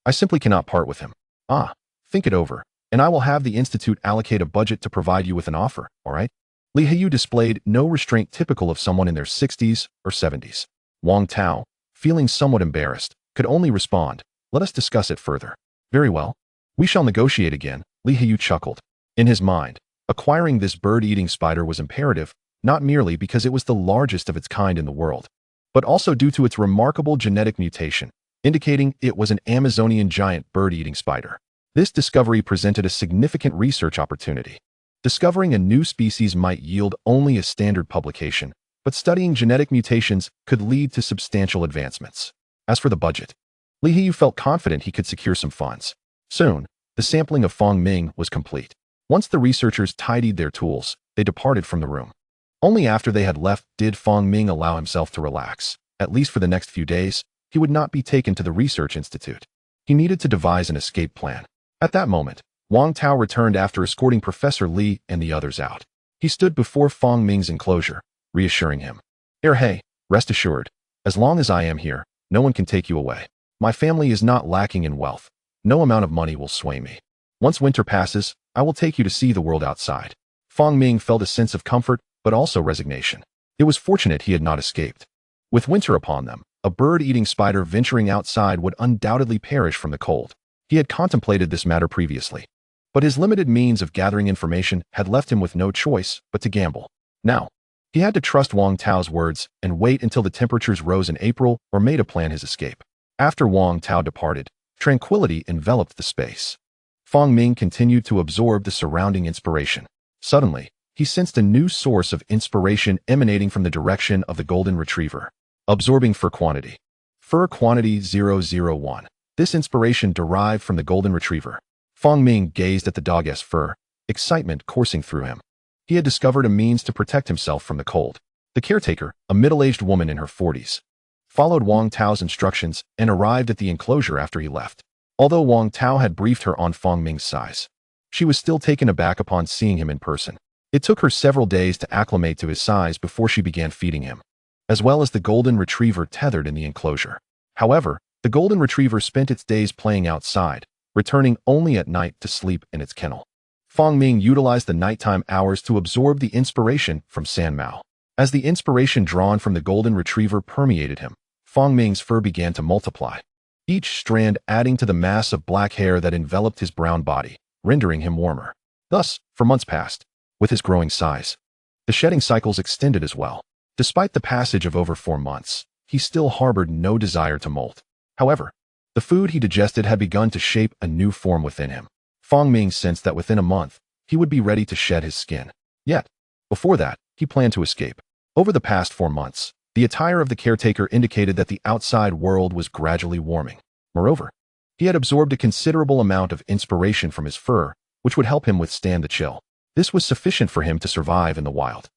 I simply cannot part with him. Think it over, and I will have the institute allocate a budget to provide you with an offer, all right? Li Heyou displayed no restraint typical of someone in their 60s or 70s. Wang Tao, feeling somewhat embarrassed, could only respond, let us discuss it further. Very well. We shall negotiate again, Li Heyou chuckled. In his mind, acquiring this bird-eating spider was imperative, not merely because it was the largest of its kind in the world, but also due to its remarkable genetic mutation, indicating it was an Amazonian giant bird-eating spider. This discovery presented a significant research opportunity. Discovering a new species might yield only a standard publication, but studying genetic mutations could lead to substantial advancements. As for the budget, Li Heyou felt confident he could secure some funds. Soon, the sampling of Fang Ming was complete. Once the researchers tidied their tools, they departed from the room. Only after they had left did Fang Ming allow himself to relax. At least for the next few days, he would not be taken to the research institute. He needed to devise an escape plan. At that moment, Wang Tao returned after escorting Professor Li and the others out. He stood before Fang Ming's enclosure, reassuring him. He, rest assured, as long as I am here, no one can take you away. My family is not lacking in wealth. No amount of money will sway me. Once winter passes, I will take you to see the world outside. Fang Ming felt a sense of comfort, but also resignation. It was fortunate he had not escaped. With winter upon them, a bird-eating spider venturing outside would undoubtedly perish from the cold. He had contemplated this matter previously, but his limited means of gathering information had left him with no choice but to gamble. Now, he had to trust Wang Tao's words and wait until the temperatures rose in April or May to plan his escape. After Wang Tao departed, tranquility enveloped the space. Fang Ming continued to absorb the surrounding inspiration. Suddenly, he sensed a new source of inspiration emanating from the direction of the golden retriever. Absorbing fur quantity. Fur quantity 001. This inspiration derived from the golden retriever. Fang Ming gazed at the dog's fur, excitement coursing through him. He had discovered a means to protect himself from the cold. The caretaker, a middle-aged woman in her 40s, followed Wang Tao's instructions and arrived at the enclosure after he left. Although Wang Tao had briefed her on Fang Ming's size, she was still taken aback upon seeing him in person. It took her several days to acclimate to his size before she began feeding him, as well as the golden retriever tethered in the enclosure. However, the golden retriever spent its days playing outside, returning only at night to sleep in its kennel. Fang Ming utilized the nighttime hours to absorb the inspiration from San Mao. As the inspiration drawn from the golden retriever permeated him, Fang Ming's fur began to multiply, each strand adding to the mass of black hair that enveloped his brown body, rendering him warmer. Thus, for months passed. With his growing size, the shedding cycles extended as well. Despite the passage of over 4 months, he still harbored no desire to molt. However, the food he digested had begun to shape a new form within him. Fong Ming sensed that within a month, he would be ready to shed his skin. Yet, before that, he planned to escape. Over the past 4 months, the attire of the caretaker indicated that the outside world was gradually warming. Moreover, he had absorbed a considerable amount of inspiration from his fur, which would help him withstand the chill. This was sufficient for him to survive in the wild.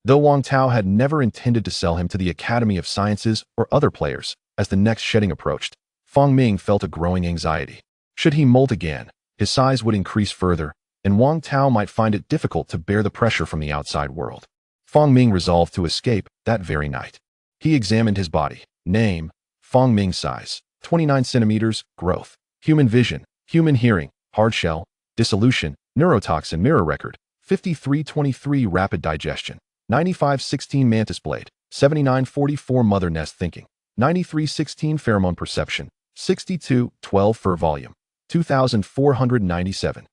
Though Wang Tao had never intended to sell him to the Academy of Sciences or other players, as the next shedding approached, Fong Ming felt a growing anxiety. Should he molt again, his size would increase further, and Wang Tao might find it difficult to bear the pressure from the outside world. Fong Ming resolved to escape that very night. He examined his body. Name: Fong Ming. Size: 29 centimeters. Growth: human vision, human hearing, hard shell, dissolution, neurotoxin. Mirror record: 5323. Rapid digestion: 9516. Mantis blade: 7944. Mother nest thinking: 9316. Pheromone perception: 6212. Fur volume: 2497.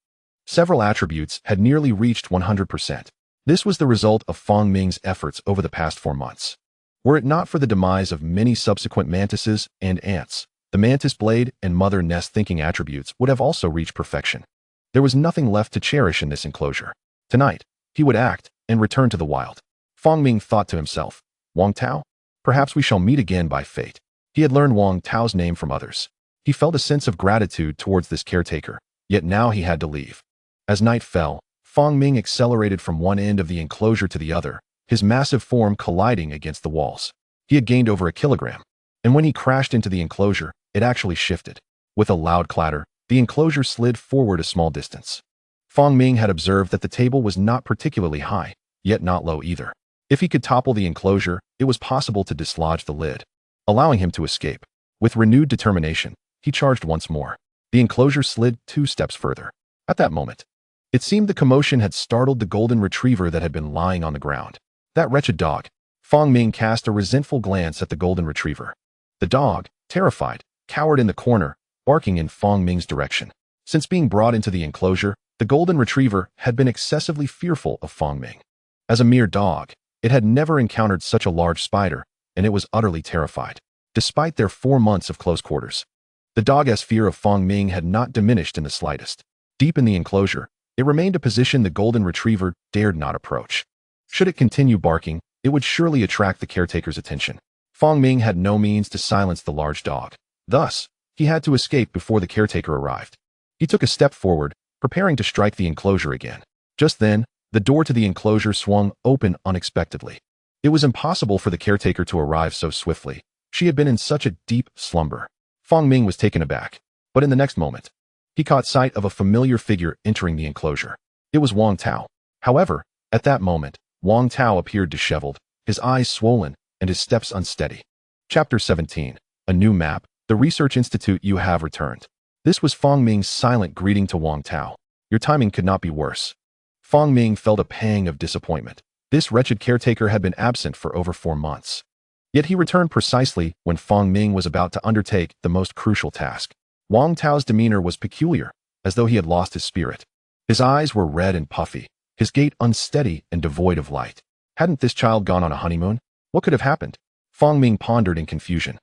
Several attributes had nearly reached 100%. This was the result of Fong Ming's efforts over the past 4 months. Were it not for the demise of many subsequent mantises and ants, the mantis blade and mother nest thinking attributes would have also reached perfection. There was nothing left to cherish in this enclosure. Tonight, he would act and return to the wild. Fong Ming thought to himself, Wang Tao? Perhaps we shall meet again by fate. He had learned Wang Tao's name from others. He felt a sense of gratitude towards this caretaker, yet now he had to leave. As night fell, Fong Ming accelerated from one end of the enclosure to the other, his massive form colliding against the walls. He had gained over 1 kilogram, and when he crashed into the enclosure, it actually shifted. With a loud clatter, the enclosure slid forward a small distance. Fong Ming had observed that the table was not particularly high, yet not low either. If he could topple the enclosure, it was possible to dislodge the lid, allowing him to escape. With renewed determination, he charged once more. The enclosure slid 2 steps further. At that moment, it seemed the commotion had startled the golden retriever that had been lying on the ground. That wretched dog. Fong Ming cast a resentful glance at the golden retriever. The dog, terrified, cowered in the corner, barking in Fong Ming's direction. Since being brought into the enclosure, the golden retriever had been excessively fearful of Fong Ming. As a mere dog, it had never encountered such a large spider, and it was utterly terrified. Despite their 4 months of close quarters, the dog's fear of Fong Ming had not diminished in the slightest. Deep in the enclosure, it remained a position the golden retriever dared not approach. Should it continue barking, it would surely attract the caretaker's attention. Fong Ming had no means to silence the large dog. Thus, he had to escape before the caretaker arrived. He took a step forward, preparing to strike the enclosure again. Just then, the door to the enclosure swung open unexpectedly. It was impossible for the caretaker to arrive so swiftly. She had been in such a deep slumber. Fong Ming was taken aback. But in the next moment, he caught sight of a familiar figure entering the enclosure. It was Wang Tao. However, at that moment, Wang Tao appeared disheveled, his eyes swollen, and his steps unsteady. Chapter 17. A new map. The Research Institute. You have returned. This was Fong Ming's silent greeting to Wang Tao. Your timing could not be worse. Fong Ming felt a pang of disappointment. This wretched caretaker had been absent for over 4 months. Yet he returned precisely when Fong Ming was about to undertake the most crucial task. Wang Tao's demeanor was peculiar, as though he had lost his spirit. His eyes were red and puffy, his gait unsteady and devoid of light. Hadn't this child gone on a honeymoon? What could have happened? Fong Ming pondered in confusion,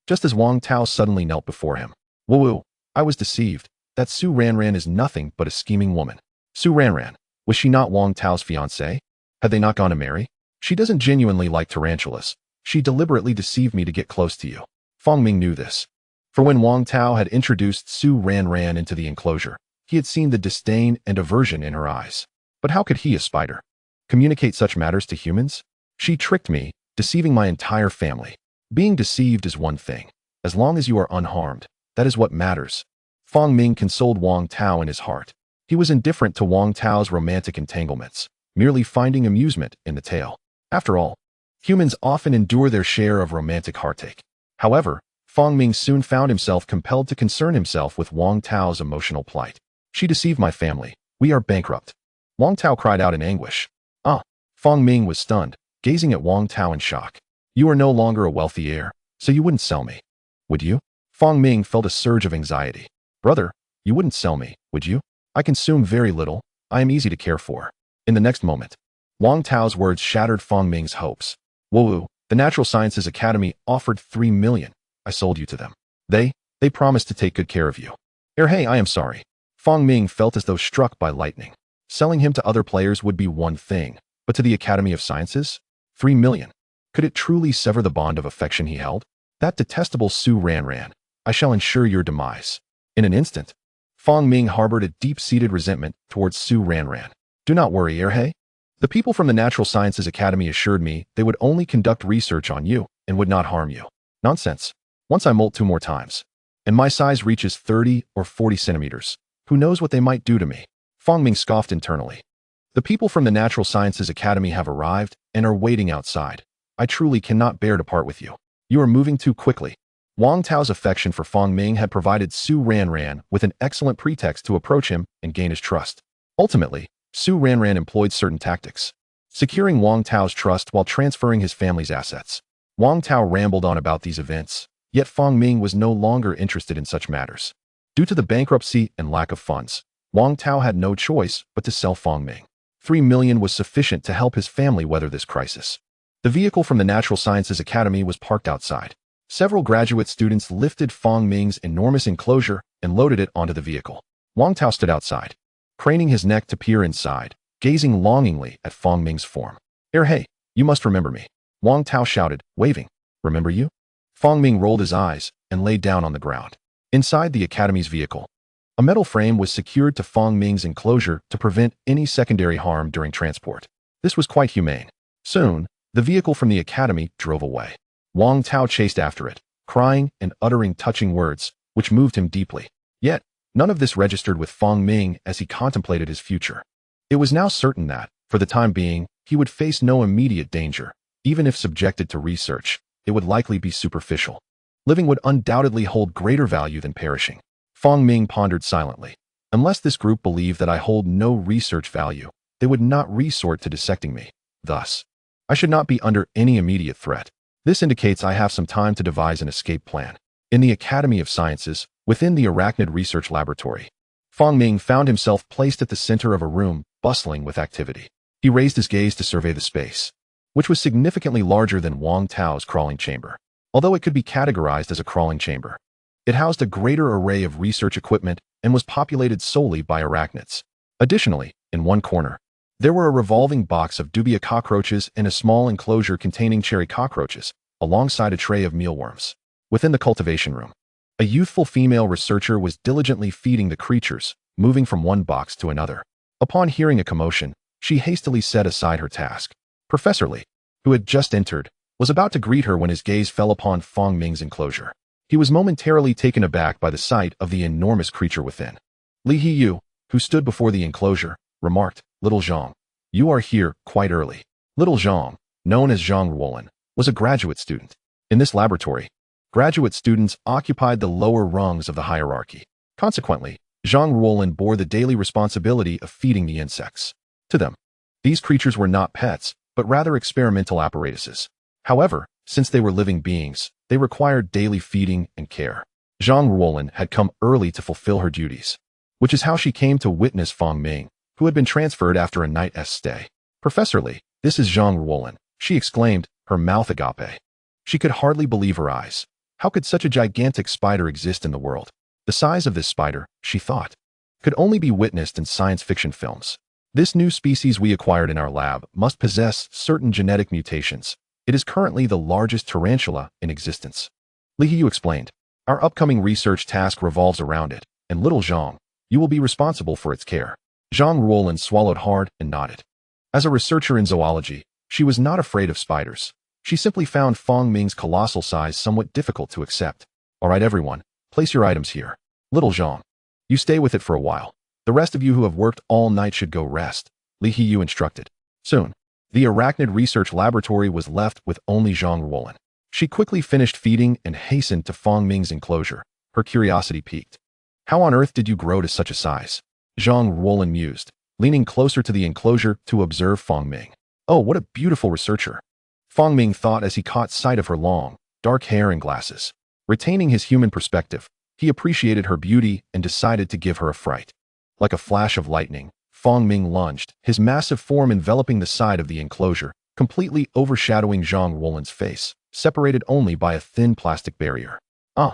just as Wang Tao suddenly knelt before him. Woo-woo, I was deceived. That Su Ranran is nothing but a scheming woman. Su Ranran, was she not Wang Tao's fiancée? Had they not gone to marry? She doesn't genuinely like tarantulas. She deliberately deceived me to get close to you. Fong Ming knew this. For when Wang Tao had introduced Su Ranran into the enclosure, he had seen the disdain and aversion in her eyes. But how could he, a spider, communicate such matters to humans? She tricked me, deceiving my entire family. Being deceived is one thing. As long as you are unharmed, that is what matters. Fong Ming consoled Wang Tao in his heart. He was indifferent to Wang Tao's romantic entanglements, merely finding amusement in the tale. After all, humans often endure their share of romantic heartache. However, Fong Ming soon found himself compelled to concern himself with Wang Tao's emotional plight. She deceived my family. We are bankrupt. Wang Tao cried out in anguish. Ah! Fong Ming was stunned, gazing at Wang Tao in shock. You are no longer a wealthy heir, so you wouldn't sell me, would you? Fong Ming felt a surge of anxiety. Brother, you wouldn't sell me, would you? I consume very little. I am easy to care for. In the next moment, Wang Tao's words shattered Fang Ming's hopes. Woo, the Natural Sciences Academy offered 3 million. I sold you to them. They promised to take good care of you. Hey, I am sorry. Fang Ming felt as though struck by lightning. Selling him to other players would be one thing, but to the Academy of Sciences? 3 million. Could it truly sever the bond of affection he held? That detestable Su Ranran. I shall ensure your demise. In an instant, Fang Ming harbored a deep-seated resentment towards Su Ranran. Do not worry, Hey. The people from the Natural Sciences Academy assured me they would only conduct research on you and would not harm you. Nonsense. Once I molt 2 more times, and my size reaches 30 or 40 centimeters, who knows what they might do to me? Fang Ming scoffed internally. The people from the Natural Sciences Academy have arrived and are waiting outside. I truly cannot bear to part with you. You are moving too quickly. Wang Tao's affection for Fang Ming had provided Su Ranran with an excellent pretext to approach him and gain his trust. Ultimately, Su Ranran employed certain tactics, securing Wang Tao's trust while transferring his family's assets. Wang Tao rambled on about these events, yet Fang Ming was no longer interested in such matters. Due to the bankruptcy and lack of funds, Wang Tao had no choice but to sell Fang Ming. 3 million was sufficient to help his family weather this crisis. The vehicle from the Natural Sciences Academy was parked outside. Several graduate students lifted Fang Ming's enormous enclosure and loaded it onto the vehicle. Wang Tao stood outside, craning his neck to peer inside, gazing longingly at Fang Ming's form. Hey, you must remember me. Wang Tao shouted, waving. Remember you? Fang Ming rolled his eyes and lay down on the ground. Inside the Academy's vehicle, a metal frame was secured to Fang Ming's enclosure to prevent any secondary harm during transport. This was quite humane. Soon, the vehicle from the Academy drove away. Wang Tao chased after it, crying and uttering touching words, which moved him deeply. Yet, none of this registered with Fang Ming as he contemplated his future. It was now certain that, for the time being, he would face no immediate danger. Even if subjected to research, it would likely be superficial. Living would undoubtedly hold greater value than perishing. Fang Ming pondered silently. Unless this group believed that I hold no research value, they would not resort to dissecting me. Thus, I should not be under any immediate threat. This indicates I have some time to devise an escape plan. In the Academy of Sciences, within the Arachnid Research Laboratory, Fang Ming found himself placed at the center of a room bustling with activity. He raised his gaze to survey the space, which was significantly larger than Wang Tao's crawling chamber. Although it could be categorized as a crawling chamber, it housed a greater array of research equipment and was populated solely by arachnids. Additionally, in one corner, there were a revolving box of dubia cockroaches and a small enclosure containing cherry cockroaches, alongside a tray of mealworms. Within the cultivation room, a youthful female researcher was diligently feeding the creatures, moving from one box to another. Upon hearing a commotion, she hastily set aside her task. Professor Li, who had just entered, was about to greet her when his gaze fell upon Fang Ming's enclosure. He was momentarily taken aback by the sight of the enormous creature within. Li Hiyu, who stood before the enclosure, remarked, Little Zhang, you are here quite early. Little Zhang, known as Zhang Ruolin, was a graduate student. In this laboratory, graduate students occupied the lower rungs of the hierarchy. Consequently, Zhang Ruolin bore the daily responsibility of feeding the insects. To them, these creatures were not pets, but rather experimental apparatuses. However, since they were living beings, they required daily feeding and care. Zhang Ruolin had come early to fulfill her duties, which is how she came to witness Fang Ming, who had been transferred after a night's stay. Professor Li, this is Zhang Ruolin, she exclaimed, her mouth agape. She could hardly believe her eyes. How could such a gigantic spider exist in the world? The size of this spider, she thought, could only be witnessed in science fiction films. This new species we acquired in our lab must possess certain genetic mutations. It is currently the largest tarantula in existence. Li Hiyu explained, our upcoming research task revolves around it, and little Zhang, you will be responsible for its care. Zhang Ruolin swallowed hard and nodded. As a researcher in zoology, she was not afraid of spiders. She simply found Fang Ming's colossal size somewhat difficult to accept. All right, everyone, place your items here. Little Zhang, you stay with it for a while. The rest of you who have worked all night should go rest, Li Hiyu instructed. Soon, the Arachnid Research Laboratory was left with only Zhang Ruolin. She quickly finished feeding and hastened to Fang Ming's enclosure. Her curiosity piqued. How on earth did you grow to such a size? Zhang Ruolin mused, leaning closer to the enclosure to observe Fang Ming. Oh, what a beautiful researcher! Fang Ming thought as he caught sight of her long, dark hair and glasses. Retaining his human perspective, he appreciated her beauty and decided to give her a fright. Like a flash of lightning, Fong Ming lunged, his massive form enveloping the side of the enclosure, completely overshadowing Zhang Ruolan's face, separated only by a thin plastic barrier. Ah!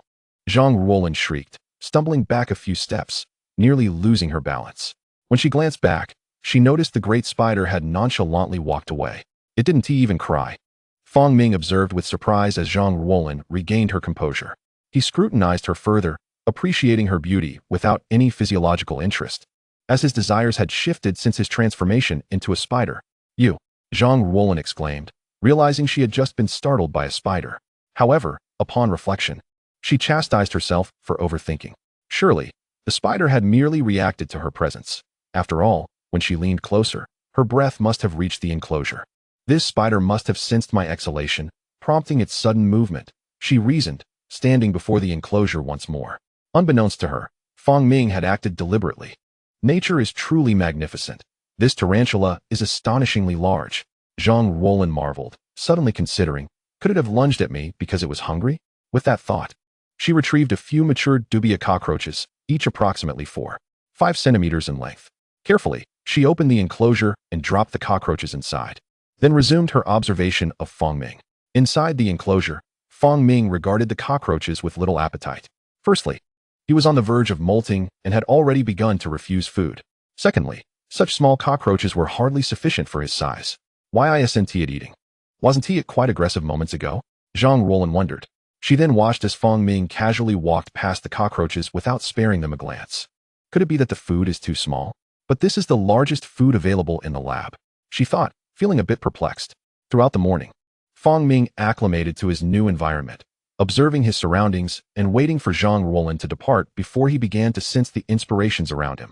Zhang Ruolan shrieked, stumbling back a few steps, nearly losing her balance. When she glanced back, she noticed the great spider had nonchalantly walked away. It didn't even cry. Fong Ming observed with surprise as Zhang Ruolan regained her composure. He scrutinized her further, appreciating her beauty without any physiological interest, as his desires had shifted since his transformation into a spider. You! Zhang Ruolan exclaimed, realizing she had just been startled by a spider. However, upon reflection, she chastised herself for overthinking. Surely, the spider had merely reacted to her presence. After all, when she leaned closer, her breath must have reached the enclosure. This spider must have sensed my exhalation, prompting its sudden movement, she reasoned, standing before the enclosure once more. Unbeknownst to her, Fong Ming had acted deliberately. Nature is truly magnificent. This tarantula is astonishingly large. Zhang Ruolan marveled, suddenly considering, could it have lunged at me because it was hungry? With that thought, she retrieved a few mature dubia cockroaches, each approximately 4–5 centimeters in length. Carefully, she opened the enclosure and dropped the cockroaches inside, then resumed her observation of Fong Ming. Inside the enclosure, Fong Ming regarded the cockroaches with little appetite. Firstly, he was on the verge of molting and had already begun to refuse food. Secondly, such small cockroaches were hardly sufficient for his size. Why isn't he eating? Wasn't he quite aggressive moments ago? Zhang Ruolan wondered. She then watched as Fong Ming casually walked past the cockroaches without sparing them a glance. Could it be that the food is too small? But this is the largest food available in the lab, she thought, feeling a bit perplexed. Throughout the morning, Fong Ming acclimated to his new environment, observing his surroundings and waiting for Zhang Ruolan to depart before he began to sense the inspirations around him.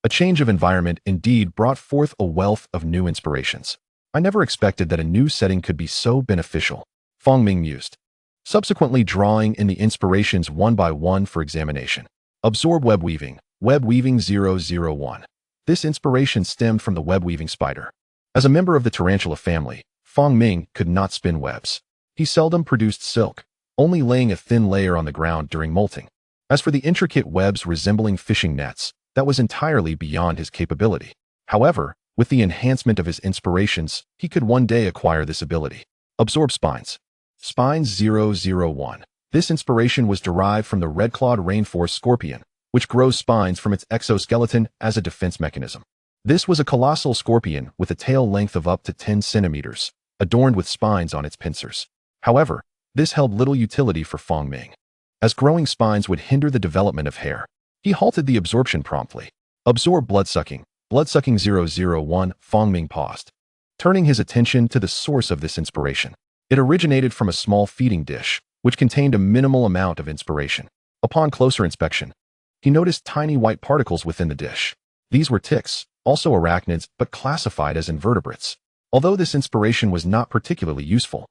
A change of environment indeed brought forth a wealth of new inspirations. I never expected that a new setting could be so beneficial, Fong Ming mused, subsequently drawing in the inspirations one by one for examination. Absorb web weaving, web weaving 001. This inspiration stemmed from the web weaving spider. As a member of the tarantula family, Fong Ming could not spin webs. He seldom produced silk, only laying a thin layer on the ground during molting. As for the intricate webs resembling fishing nets, that was entirely beyond his capability. However, with the enhancement of his inspirations, he could one day acquire this ability. Absorb spines. Spines 001. This inspiration was derived from the red-clawed rainforest scorpion, which grows spines from its exoskeleton as a defense mechanism. This was a colossal scorpion with a tail length of up to 10 centimeters, adorned with spines on its pincers. However, this held little utility for Fong Ming, as growing spines would hinder the development of hair. He halted the absorption promptly. Absorb bloodsucking. Bloodsucking 001. Fong Ming paused, turning his attention to the source of this inspiration. It originated from a small feeding dish, which contained a minimal amount of inspiration. Upon closer inspection, he noticed tiny white particles within the dish. These were ticks, also arachnids, but classified as invertebrates. Although this inspiration was not particularly useful,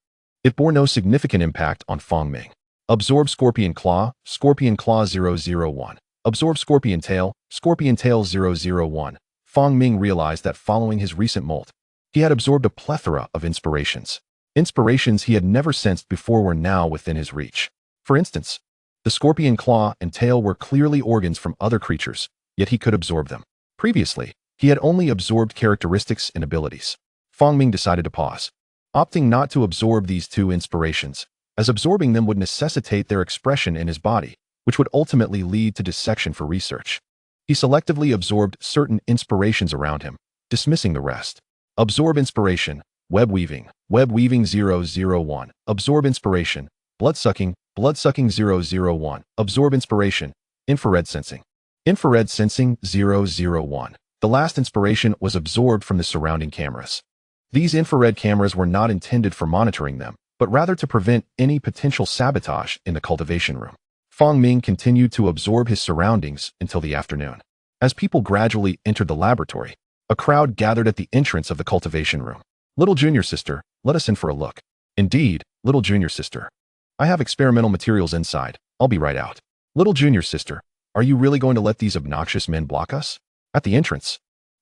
it bore no significant impact on Fong Ming. Absorb Scorpion Claw 001. Absorb Scorpion Tail 001. Fong Ming realized that following his recent molt, he had absorbed a plethora of inspirations. Inspirations he had never sensed before were now within his reach. For instance, the scorpion claw and tail were clearly organs from other creatures, yet he could absorb them. Previously, he had only absorbed characteristics and abilities. Fong Ming decided to pause, opting not to absorb these two inspirations, as absorbing them would necessitate their expression in his body, which would ultimately lead to dissection for research. He selectively absorbed certain inspirations around him, dismissing the rest. Absorb inspiration, web weaving 001. Absorb inspiration, bloodsucking 001. Absorb inspiration, infrared sensing 001. The last inspiration was absorbed from the surrounding cameras. These infrared cameras were not intended for monitoring them, but rather to prevent any potential sabotage in the cultivation room. Fong Ming continued to absorb his surroundings until the afternoon. As people gradually entered the laboratory, a crowd gathered at the entrance of the cultivation room. Little junior sister, let us in for a look. Indeed, little junior sister. I have experimental materials inside. I'll be right out. Little junior sister, are you really going to let these obnoxious men block us? At the entrance,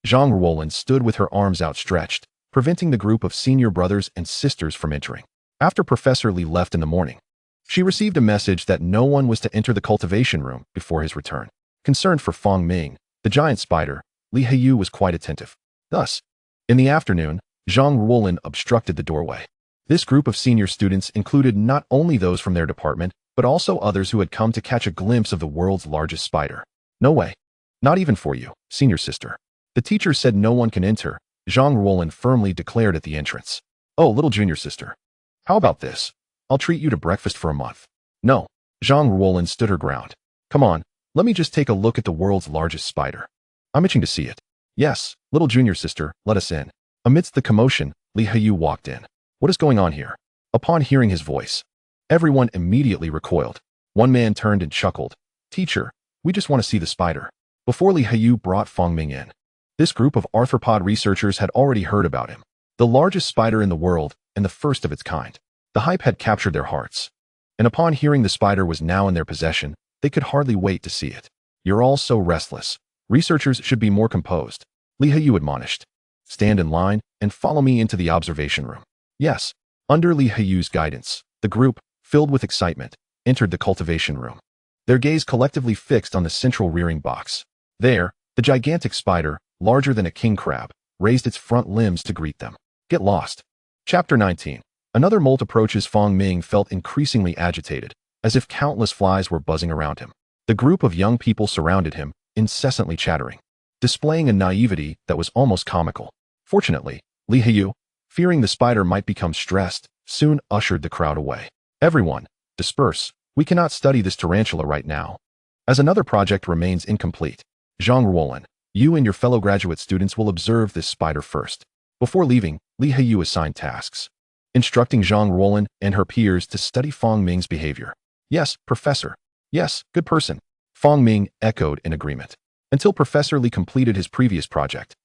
Zhang Ruolan stood with her arms outstretched, preventing the group of senior brothers and sisters from entering. After Professor Li left in the morning, she received a message that no one was to enter the cultivation room before his return. Concerned for Fong Ming, the giant spider, Li Haiyu was quite attentive. Thus, in the afternoon, Zhang Ruolin obstructed the doorway. This group of senior students included not only those from their department, but also others who had come to catch a glimpse of the world's largest spider. No way. Not even for you, senior sister. The teacher said no one can enter, Zhang Ruolin firmly declared at the entrance. Oh, little junior sister. How about this? I'll treat you to breakfast for a month. No. Zhang Ruolin stood her ground. Come on, let me just take a look at the world's largest spider. I'm itching to see it. Yes, little junior sister, let us in. Amidst the commotion, Li Haiyu walked in. What is going on here? Upon hearing his voice, everyone immediately recoiled. One man turned and chuckled. Teacher, we just want to see the spider. Before Li Haiyu brought Fangming in, this group of arthropod researchers had already heard about him. The largest spider in the world and the first of its kind. The hype had captured their hearts. And upon hearing the spider was now in their possession, they could hardly wait to see it. You're all so restless. Researchers should be more composed, Li Haiyu admonished. Stand in line and follow me into the observation room. Yes. Under Li Haiyu's guidance, the group, filled with excitement, entered the cultivation room. Their gaze collectively fixed on the central rearing box. There, the gigantic spider, larger than a king crab, raised its front limbs to greet them. Get lost. Chapter 19. Another molt approaches. Fangming felt increasingly agitated, as if countless flies were buzzing around him. The group of young people surrounded him, incessantly chattering, displaying a naivety that was almost comical. Fortunately, Li Haiyu, fearing the spider might become stressed, soon ushered the crowd away. Everyone, disperse. We cannot study this tarantula right now, as another project remains incomplete. Zhang Ruolin, you and your fellow graduate students will observe this spider first. Before leaving, Li Haiyu assigned tasks, instructing Zhang Ruolin and her peers to study Fangming's behavior. Yes, Professor. Yes, good person. Fangming echoed in agreement. Until Professor Li completed his previous project,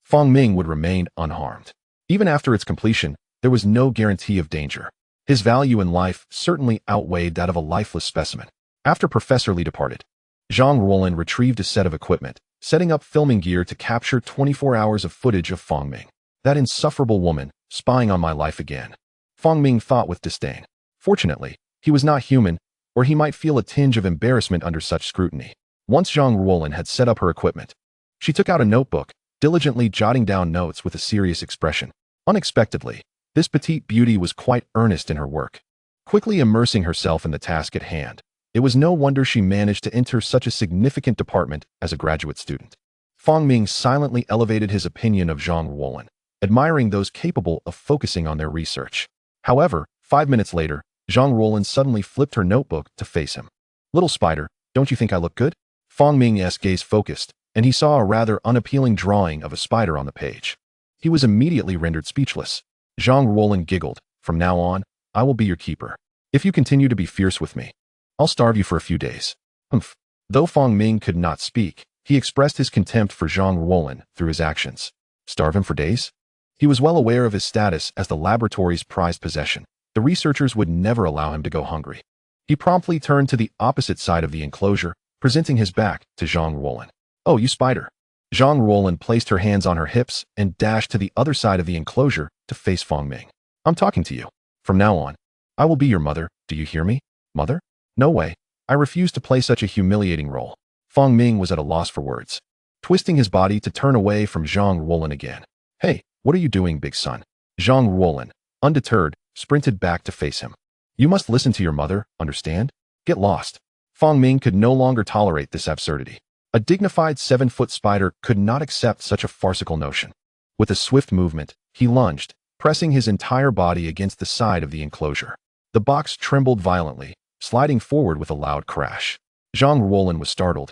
Fangming would remain unharmed. Even after its completion, there was no guarantee of danger. His value in life certainly outweighed that of a lifeless specimen. After Professor Li departed, Zhang Ruolin retrieved a set of equipment, setting up filming gear to capture 24 hours of footage of Fangming. That insufferable woman, spying on my life again. Fangming thought with disdain. Fortunately, he was not human, or he might feel a tinge of embarrassment under such scrutiny. Once Zhang Ruolin had set up her equipment, she took out a notebook, diligently jotting down notes with a serious expression. Unexpectedly, this petite beauty was quite earnest in her work, quickly immersing herself in the task at hand. It was no wonder she managed to enter such a significant department as a graduate student. Fangming silently elevated his opinion of Zhang Ruolin, admiring those capable of focusing on their research. However, 5 minutes later, Zhang Ruolin suddenly flipped her notebook to face him. Little spider, don't you think I look good? Fangming's gaze focused, and he saw a rather unappealing drawing of a spider on the page. He was immediately rendered speechless. Zhang Ruolin giggled. From now on, I will be your keeper. If you continue to be fierce with me, I'll starve you for a few days. Humph. Though Fangming could not speak, he expressed his contempt for Zhang Ruolin through his actions. Starve him for days? He was well aware of his status as the laboratory's prized possession. The researchers would never allow him to go hungry. He promptly turned to the opposite side of the enclosure, presenting his back to Zhang Ruolin. Oh, you spider. Zhang Ruolin placed her hands on her hips and dashed to the other side of the enclosure to face Fangming. I'm talking to you. From now on, I will be your mother. Do you hear me? Mother? No way. I refuse to play such a humiliating role. Fangming was at a loss for words, twisting his body to turn away from Zhang Ruolin again. Hey, what are you doing, big son? Zhang Ruolin, undeterred, sprinted back to face him. You must listen to your mother, understand? Get lost. Fangming could no longer tolerate this absurdity. A dignified 7-foot spider could not accept such a farcical notion. With a swift movement, he lunged, pressing his entire body against the side of the enclosure. The box trembled violently, sliding forward with a loud crash. Zhang Ruolin was startled,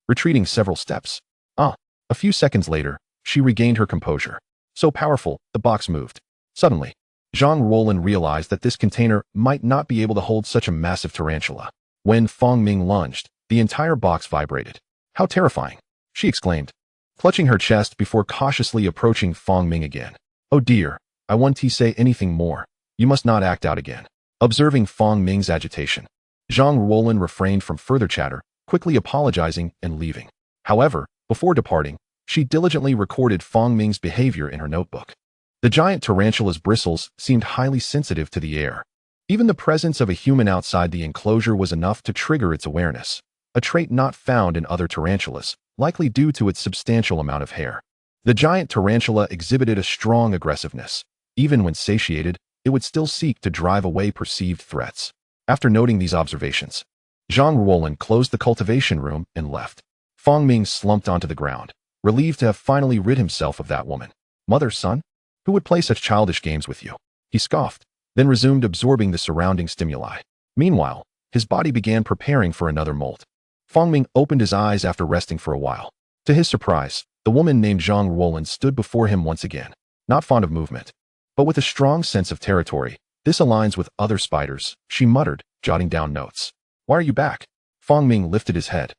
retreating several steps. A few seconds later, she regained her composure. So powerful, the box moved. Suddenly, Zhang Ruolin realized that this container might not be able to hold such a massive tarantula. When Fangming lunged, the entire box vibrated. How terrifying, she exclaimed, clutching her chest before cautiously approaching Fangming again. Oh dear, I won't say anything more. You must not act out again. Observing Fangming's agitation, Zhang Ruolin refrained from further chatter, quickly apologizing and leaving. However, before departing, she diligently recorded Fangming's behavior in her notebook. The giant tarantula's bristles seemed highly sensitive to the air. Even the presence of a human outside the enclosure was enough to trigger its awareness, a trait not found in other tarantulas, likely due to its substantial amount of hair. The giant tarantula exhibited a strong aggressiveness. Even when satiated, it would still seek to drive away perceived threats. After noting these observations, Zhang Ruolin closed the cultivation room and left. Fang Ming slumped onto the ground, relieved to have finally rid himself of that woman. Mother, son? Who would play such childish games with you? He scoffed, then resumed absorbing the surrounding stimuli. Meanwhile, his body began preparing for another molt. Fang Ming opened his eyes after resting for a while. To his surprise, the woman named Zhang Ruolin stood before him once again, not fond of movement, but with a strong sense of territory. This aligns with other spiders, she muttered, jotting down notes. Why are you back? Fang Ming lifted his head,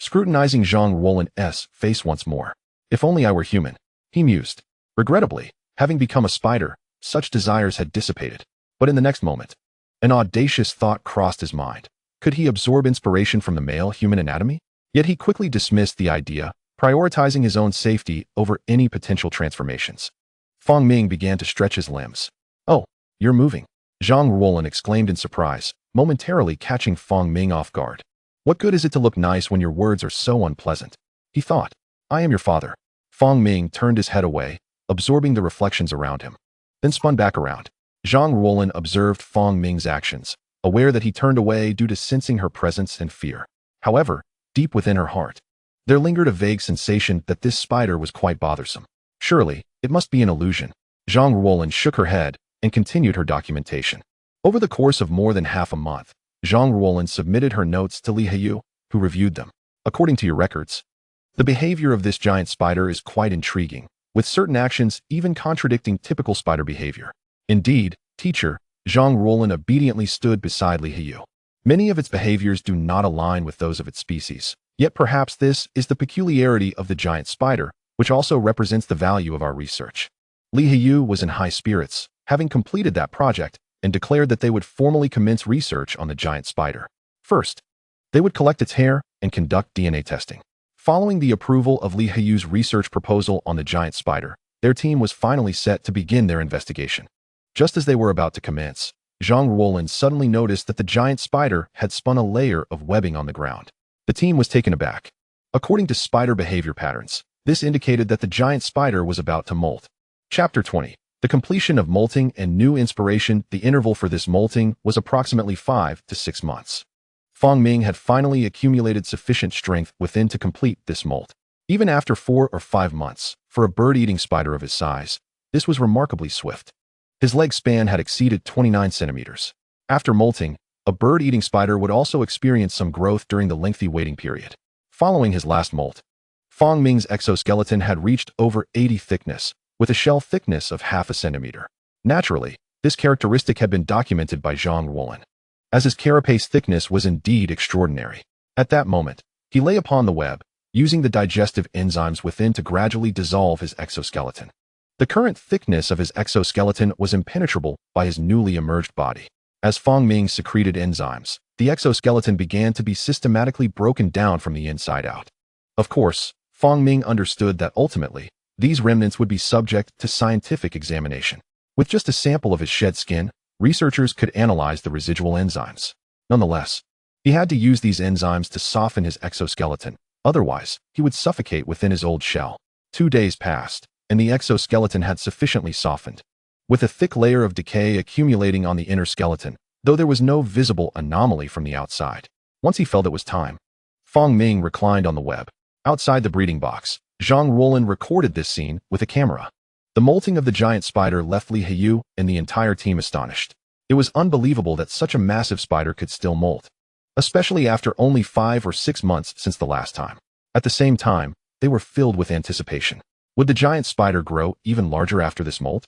scrutinizing Zhang Ruolin's face once more. If only I were human, he mused. Regrettably, having become a spider, such desires had dissipated. But in the next moment, an audacious thought crossed his mind. Could he absorb inspiration from the male human anatomy? Yet he quickly dismissed the idea, prioritizing his own safety over any potential transformations. Fang Ming began to stretch his limbs. Oh, you're moving, Zhang Ruolin exclaimed in surprise, momentarily catching Fang Ming off guard. What good is it to look nice when your words are so unpleasant? He thought. I am your father. Fang Ming turned his head away, absorbing the reflections around him, then spun back around. Zhang Ruolin observed Fang Ming's actions, aware that he turned away due to sensing her presence and fear. However, deep within her heart, there lingered a vague sensation that this spider was quite bothersome. Surely, it must be an illusion. Zhang Ruolin shook her head and continued her documentation. Over the course of more than half a month, Zhang Ruolin submitted her notes to Li Heyu, who reviewed them. According to your records, the behavior of this giant spider is quite intriguing, with certain actions even contradicting typical spider behavior. Indeed, teacher, Zhang Ruolin obediently stood beside Li Heyu. Many of its behaviors do not align with those of its species. Yet perhaps this is the peculiarity of the giant spider, which also represents the value of our research. Li Heyu was in high spirits, having completed that project, and declared that they would formally commence research on the giant spider. First, they would collect its hair and conduct DNA testing. Following the approval of Li Heyu's research proposal on the giant spider, their team was finally set to begin their investigation. Just as they were about to commence, Zhang Ruolin suddenly noticed that the giant spider had spun a layer of webbing on the ground. The team was taken aback. According to spider behavior patterns, this indicated that the giant spider was about to molt. Chapter 20. The completion of molting and new inspiration. The interval for this molting was approximately 5 to 6 months. Fang Ming had finally accumulated sufficient strength within to complete this molt. Even after 4 or 5 months, for a bird-eating spider of his size, this was remarkably swift. His leg span had exceeded 29 centimeters. After molting, a bird-eating spider would also experience some growth during the lengthy waiting period. Following his last molt, Fang Ming's exoskeleton had reached over 80 thickness, with a shell thickness of half a centimeter. Naturally, this characteristic had been documented by Zhang Ruolin, as his carapace thickness was indeed extraordinary. At that moment, he lay upon the web, using the digestive enzymes within to gradually dissolve his exoskeleton. The current thickness of his exoskeleton was impenetrable by his newly emerged body. As Fang Ming secreted enzymes, the exoskeleton began to be systematically broken down from the inside out. Of course, Fang Ming understood that ultimately, these remnants would be subject to scientific examination. With just a sample of his shed skin, researchers could analyze the residual enzymes. Nonetheless, he had to use these enzymes to soften his exoskeleton, otherwise, he would suffocate within his old shell. 2 days passed, and the exoskeleton had sufficiently softened, with a thick layer of decay accumulating on the inner skeleton, though there was no visible anomaly from the outside. Once he felt it was time, Fang Ming reclined on the web. Outside the breeding box, Zhang Ruolin recorded this scene with a camera. The molting of the giant spider left Li Heyu and the entire team astonished. It was unbelievable that such a massive spider could still molt, especially after only 5 or 6 months since the last time. At the same time, they were filled with anticipation. Would the giant spider grow even larger after this molt?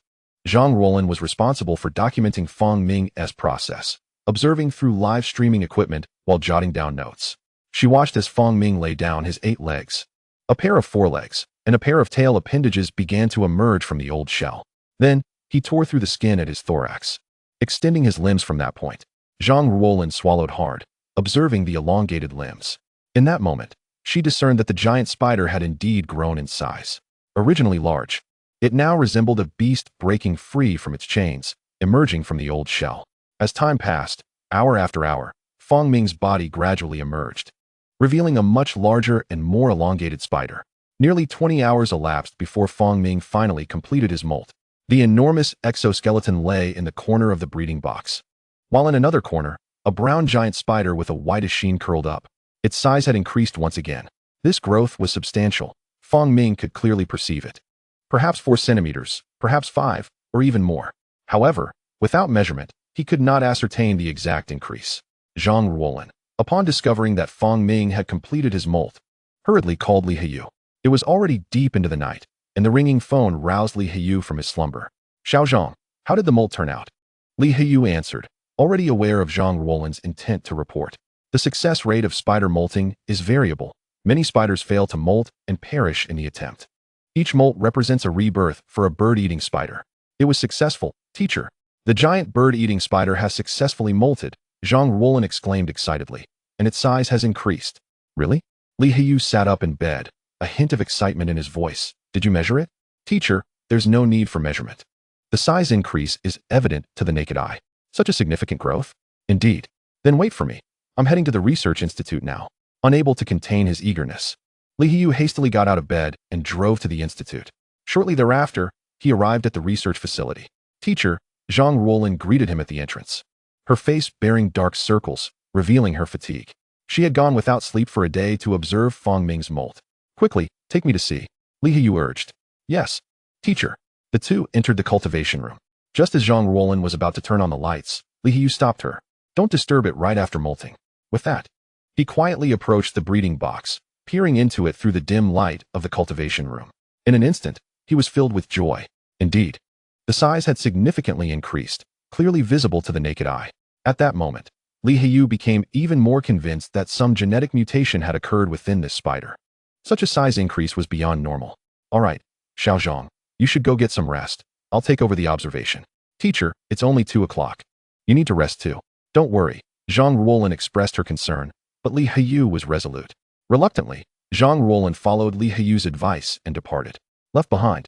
Zhang Ruolin was responsible for documenting Fang Ming's process, observing through live streaming equipment while jotting down notes. She watched as Fang Ming lay down his 8 legs. A pair of forelegs and a pair of tail appendages began to emerge from the old shell. Then, he tore through the skin at his thorax, extending his limbs from that point. Zhang Ruolin swallowed hard, observing the elongated limbs. In that moment, she discerned that the giant spider had indeed grown in size. Originally large, it now resembled a beast breaking free from its chains, emerging from the old shell. As time passed, hour after hour, Fang Ming's body gradually emerged. revealing a much larger and more elongated spider. Nearly 20 hours elapsed before Fong Ming finally completed his molt. The enormous exoskeleton lay in the corner of the breeding box, while in another corner, a brown giant spider with a whitish sheen curled up. Its size had increased once again. This growth was substantial. Fong Ming could clearly perceive it. Perhaps 4 centimeters, perhaps 5, or even more. However, without measurement, he could not ascertain the exact increase. Zhang Ruolin, upon discovering that Fong Ming had completed his molt, hurriedly called Li Heyu. It was already deep into the night, and the ringing phone roused Li Heyu from his slumber. Xiao Zhang, how did the molt turn out? Li Heyu answered, already aware of Zhang Ruolin's intent to report. The success rate of spider molting is variable. Many spiders fail to molt and perish in the attempt. Each molt represents a rebirth for a bird-eating spider. It was successful, teacher. The giant bird-eating spider has successfully molted, Zhang Ruolin exclaimed excitedly, and its size has increased. Really? Li Heyu sat up in bed, a hint of excitement in his voice. Did you measure it? Teacher, there's no need for measurement. The size increase is evident to the naked eye. Such a significant growth? Indeed. Then wait for me. I'm heading to the research institute now. Unable to contain his eagerness, Li Heyu hastily got out of bed and drove to the institute. Shortly thereafter, he arrived at the research facility. Teacher, Zhang Ruolin greeted him at the entrance, her face bearing dark circles, revealing her fatigue. She had gone without sleep for a day to observe Fong Ming's molt. Quickly, take me to see, Li Heyu urged. Yes, teacher. The two entered the cultivation room. Just as Zhang Ruolin was about to turn on the lights, Li Heyu stopped her. Don't disturb it right after molting. With that, he quietly approached the breeding box, peering into it through the dim light of the cultivation room. In an instant, he was filled with joy. Indeed, the size had significantly increased, clearly visible to the naked eye. At that moment, Li Heyu became even more convinced that some genetic mutation had occurred within this spider. Such a size increase was beyond normal. All right, Xiao Zhang, you should go get some rest. I'll take over the observation. Teacher, it's only 2 o'clock. You need to rest too. Don't worry, Zhang Ruolin expressed her concern, but Li Heyu was resolute. Reluctantly, Zhang Ruolin followed Li Heyu's advice and departed. Left behind,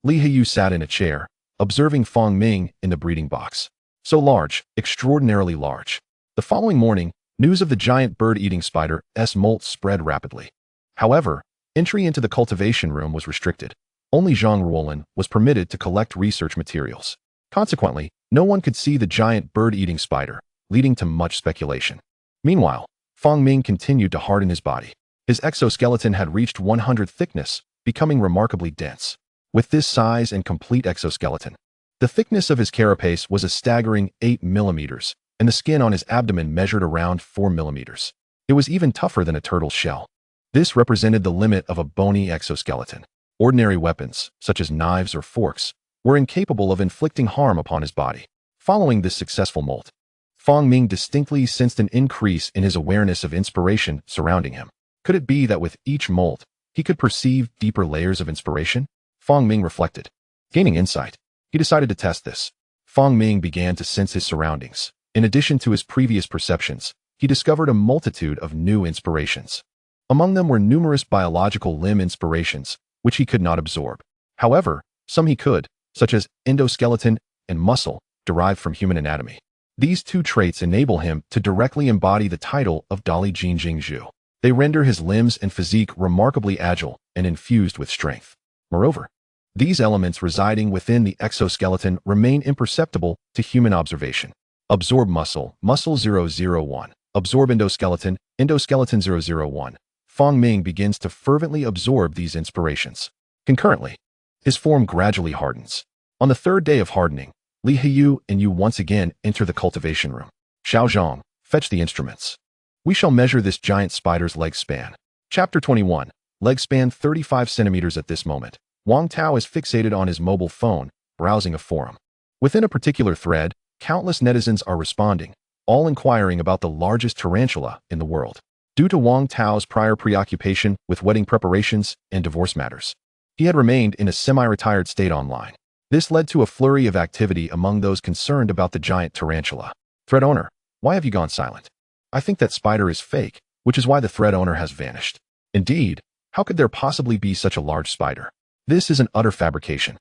Li Heyu sat in a chair, observing Fong Ming in the breeding box. So large, extraordinarily large. The following morning, news of the giant bird-eating spider's molt spread rapidly. However, entry into the cultivation room was restricted. Only Zhang Ruolin was permitted to collect research materials. Consequently, no one could see the giant bird-eating spider, leading to much speculation. Meanwhile, Fong Ming continued to harden his body. His exoskeleton had reached 100 thickness, becoming remarkably dense. With this size and complete exoskeleton, the thickness of his carapace was a staggering 8 millimeters, and the skin on his abdomen measured around 4 millimeters. It was even tougher than a turtle's shell. This represented the limit of a bony exoskeleton. Ordinary weapons, such as knives or forks, were incapable of inflicting harm upon his body. Following this successful molt, Fong Ming distinctly sensed an increase in his awareness of inspiration surrounding him. Could it be that with each molt, he could perceive deeper layers of inspiration? Fong Ming reflected. Gaining insight, he decided to test this. Fong Ming began to sense his surroundings. In addition to his previous perceptions, he discovered a multitude of new inspirations. Among them were numerous biological limb inspirations, which he could not absorb. However, some he could, such as endoskeleton and muscle, derived from human anatomy. These two traits enable him to directly embody the title of Dali Jin Jingzhu. They render his limbs and physique remarkably agile and infused with strength. Moreover, these elements residing within the exoskeleton remain imperceptible to human observation. Absorb muscle, muscle 001. Absorb endoskeleton, endoskeleton 001. Fong Ming begins to fervently absorb these inspirations. Concurrently, his form gradually hardens. On the 3rd day of hardening, Li Heyu and you once again enter the cultivation room. Xiao Zhang, fetch the instruments. We shall measure this giant spider's leg span. Chapter 21. Leg span 35 centimeters. At this moment, Wang Tao is fixated on his mobile phone, browsing a forum. Within a particular thread, countless netizens are responding, all inquiring about the largest tarantula in the world. Due to Wang Tao's prior preoccupation with wedding preparations and divorce matters, he had remained in a semi-retired state online. This led to a flurry of activity among those concerned about the giant tarantula. Thread owner, why have you gone silent? I think that spider is fake, which is why the thread owner has vanished. Indeed, how could there possibly be such a large spider? This is an utter fabrication.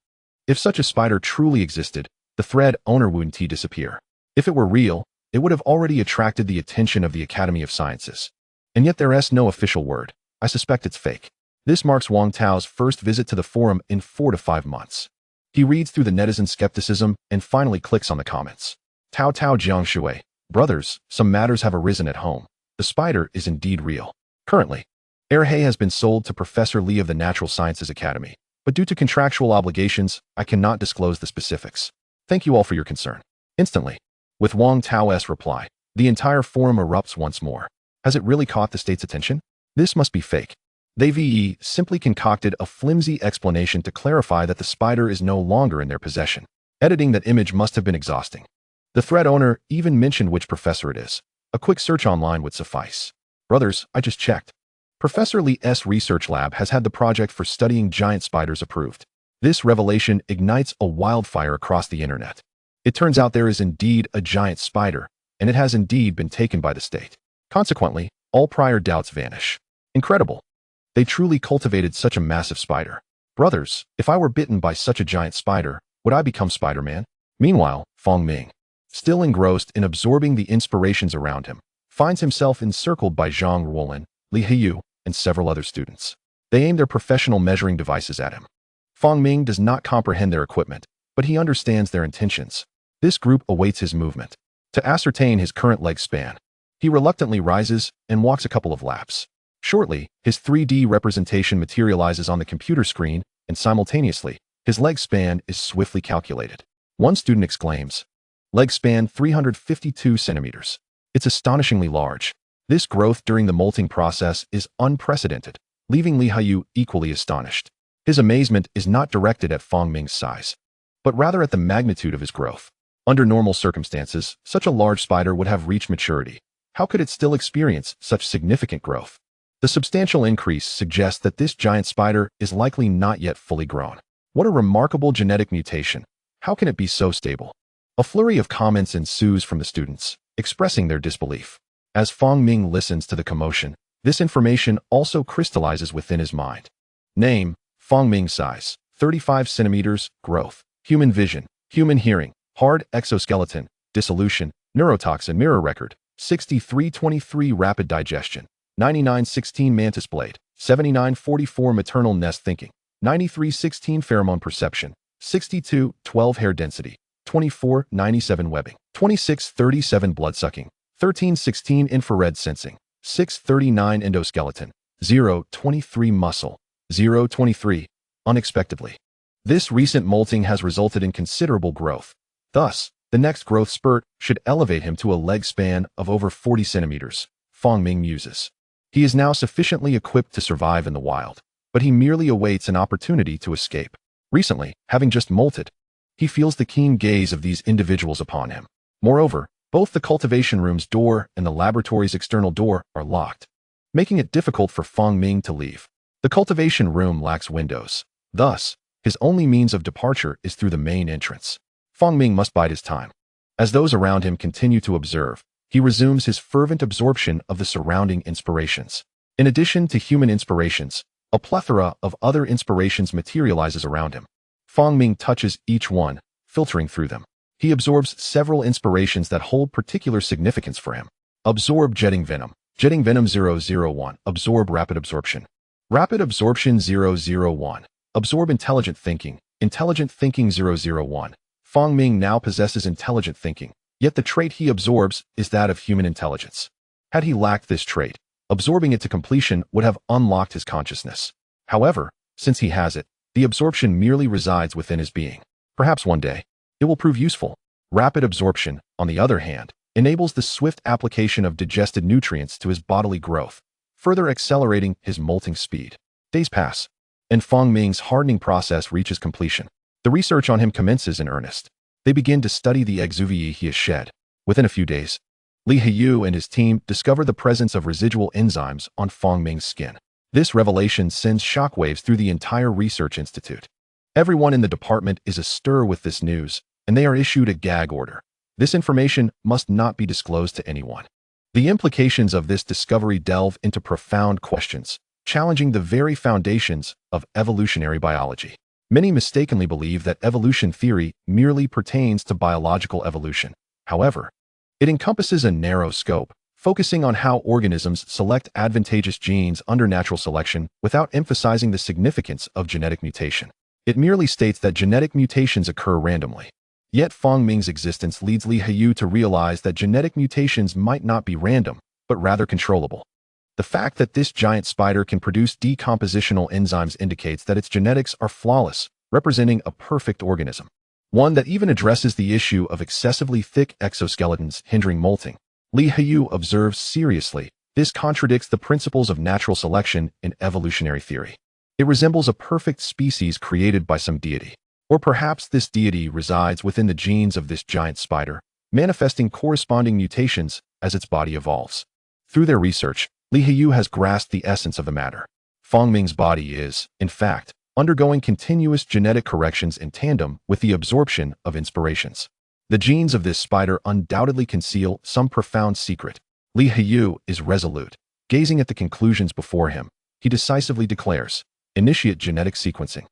If such a spider truly existed, the thread owner wouldn't disappear. If it were real, it would have already attracted the attention of the Academy of Sciences. And yet there's no official word. I suspect it's fake. This marks Wang Tao's first visit to the forum in 4 to 5 months. He reads through the netizen skepticism and finally clicks on the comments. Tao Tao Jiangshui. Brothers, some matters have arisen at home. The spider is indeed real. Currently, Erhe has been sold to Professor Li of the Natural Sciences Academy, but due to contractual obligations, I cannot disclose the specifics. Thank you all for your concern. Instantly, with Wang Tao's reply, the entire forum erupts once more. Has it really caught the state's attention? This must be fake. They simply concocted a flimsy explanation to clarify that the spider is no longer in their possession. Editing that image must have been exhausting. The thread owner even mentioned which professor it is. A quick search online would suffice. Brothers, I just checked. Professor Li's research lab has had the project for studying giant spiders approved. This revelation ignites a wildfire across the internet. It turns out there is indeed a giant spider, and it has indeed been taken by the state. Consequently, all prior doubts vanish. Incredible. They truly cultivated such a massive spider. Brothers, if I were bitten by such a giant spider, would I become Spider-Man? Meanwhile, Fong Ming, still engrossed in absorbing the inspirations around him, finds himself encircled by Zhang Ruolin, Li Heyu, and several other students. They aim their professional measuring devices at him. Fong Ming does not comprehend their equipment, but he understands their intentions. This group awaits his movement. To ascertain his current leg span, he reluctantly rises and walks a couple of laps. Shortly, his 3D representation materializes on the computer screen, and simultaneously, his leg span is swiftly calculated. One student exclaims, "Leg span 352 centimeters. It's astonishingly large." This growth during the molting process is unprecedented, leaving Li Heyu equally astonished. His amazement is not directed at Fong Ming's size, but rather at the magnitude of his growth. Under normal circumstances, such a large spider would have reached maturity. How could it still experience such significant growth? The substantial increase suggests that this giant spider is likely not yet fully grown. What a remarkable genetic mutation. How can it be so stable? A flurry of comments ensues from the students, expressing their disbelief. As Fong Ming listens to the commotion, this information also crystallizes within his mind. Name, Fong Ming size, 35 centimeters, growth, human vision, human hearing, hard exoskeleton, dissolution, neurotoxin mirror record, 6323 rapid digestion, 9916 mantis blade, 7944 maternal nest thinking, 9316 pheromone perception, 6212 hair density, 2497 webbing, 2637 blood sucking, 1316 infrared sensing, 639 endoskeleton, 023 muscle, 023 unexpectedly. This recent molting has resulted in considerable growth. Thus, the next growth spurt should elevate him to a leg span of over 40 centimeters, Fong Ming muses. He is now sufficiently equipped to survive in the wild, but he merely awaits an opportunity to escape. Recently, having just molted, he feels the keen gaze of these individuals upon him. Moreover, both the cultivation room's door and the laboratory's external door are locked, making it difficult for Fong Ming to leave. The cultivation room lacks windows. Thus, his only means of departure is through the main entrance. Fong Ming must bide his time. As those around him continue to observe, he resumes his fervent absorption of the surrounding inspirations. In addition to human inspirations, a plethora of other inspirations materializes around him. Fong Ming touches each one, filtering through them. He absorbs several inspirations that hold particular significance for him. Absorb jetting venom. Jetting venom 001. Absorb rapid absorption. Rapid absorption 001. Absorb intelligent thinking. Intelligent thinking 001. Fong Ming now possesses intelligent thinking, yet the trait he absorbs is that of human intelligence. Had he lacked this trait, absorbing it to completion would have unlocked his consciousness. However, since he has it, the absorption merely resides within his being. Perhaps one day, it will prove useful. Rapid absorption, on the other hand, enables the swift application of digested nutrients to his bodily growth, further accelerating his molting speed. Days pass, and Fong Ming's hardening process reaches completion. The research on him commences in earnest. They begin to study the exuvia he has shed. Within a few days, Li Heyu and his team discover the presence of residual enzymes on Fong Ming's skin. This revelation sends shockwaves through the entire research institute. Everyone in the department is astir with this news, and they are issued a gag order. This information must not be disclosed to anyone. The implications of this discovery delve into profound questions, challenging the very foundations of evolutionary biology. Many mistakenly believe that evolution theory merely pertains to biological evolution. However, it encompasses a narrow scope, focusing on how organisms select advantageous genes under natural selection without emphasizing the significance of genetic mutation. It merely states that genetic mutations occur randomly. Yet Feng Ming's existence leads Li Haiyu to realize that genetic mutations might not be random, but rather controllable. The fact that this giant spider can produce decompositional enzymes indicates that its genetics are flawless, representing a perfect organism. One that even addresses the issue of excessively thick exoskeletons hindering molting. Li Haiyu observes seriously, this contradicts the principles of natural selection in evolutionary theory. It resembles a perfect species created by some deity. Or perhaps this deity resides within the genes of this giant spider, manifesting corresponding mutations as its body evolves. Through their research, Li Haiyu has grasped the essence of the matter. Feng Ming's body is, in fact, undergoing continuous genetic corrections in tandem with the absorption of inspirations. The genes of this spider undoubtedly conceal some profound secret. Li Haiyu is resolute. Gazing at the conclusions before him, he decisively declares, "Initiate genetic sequencing.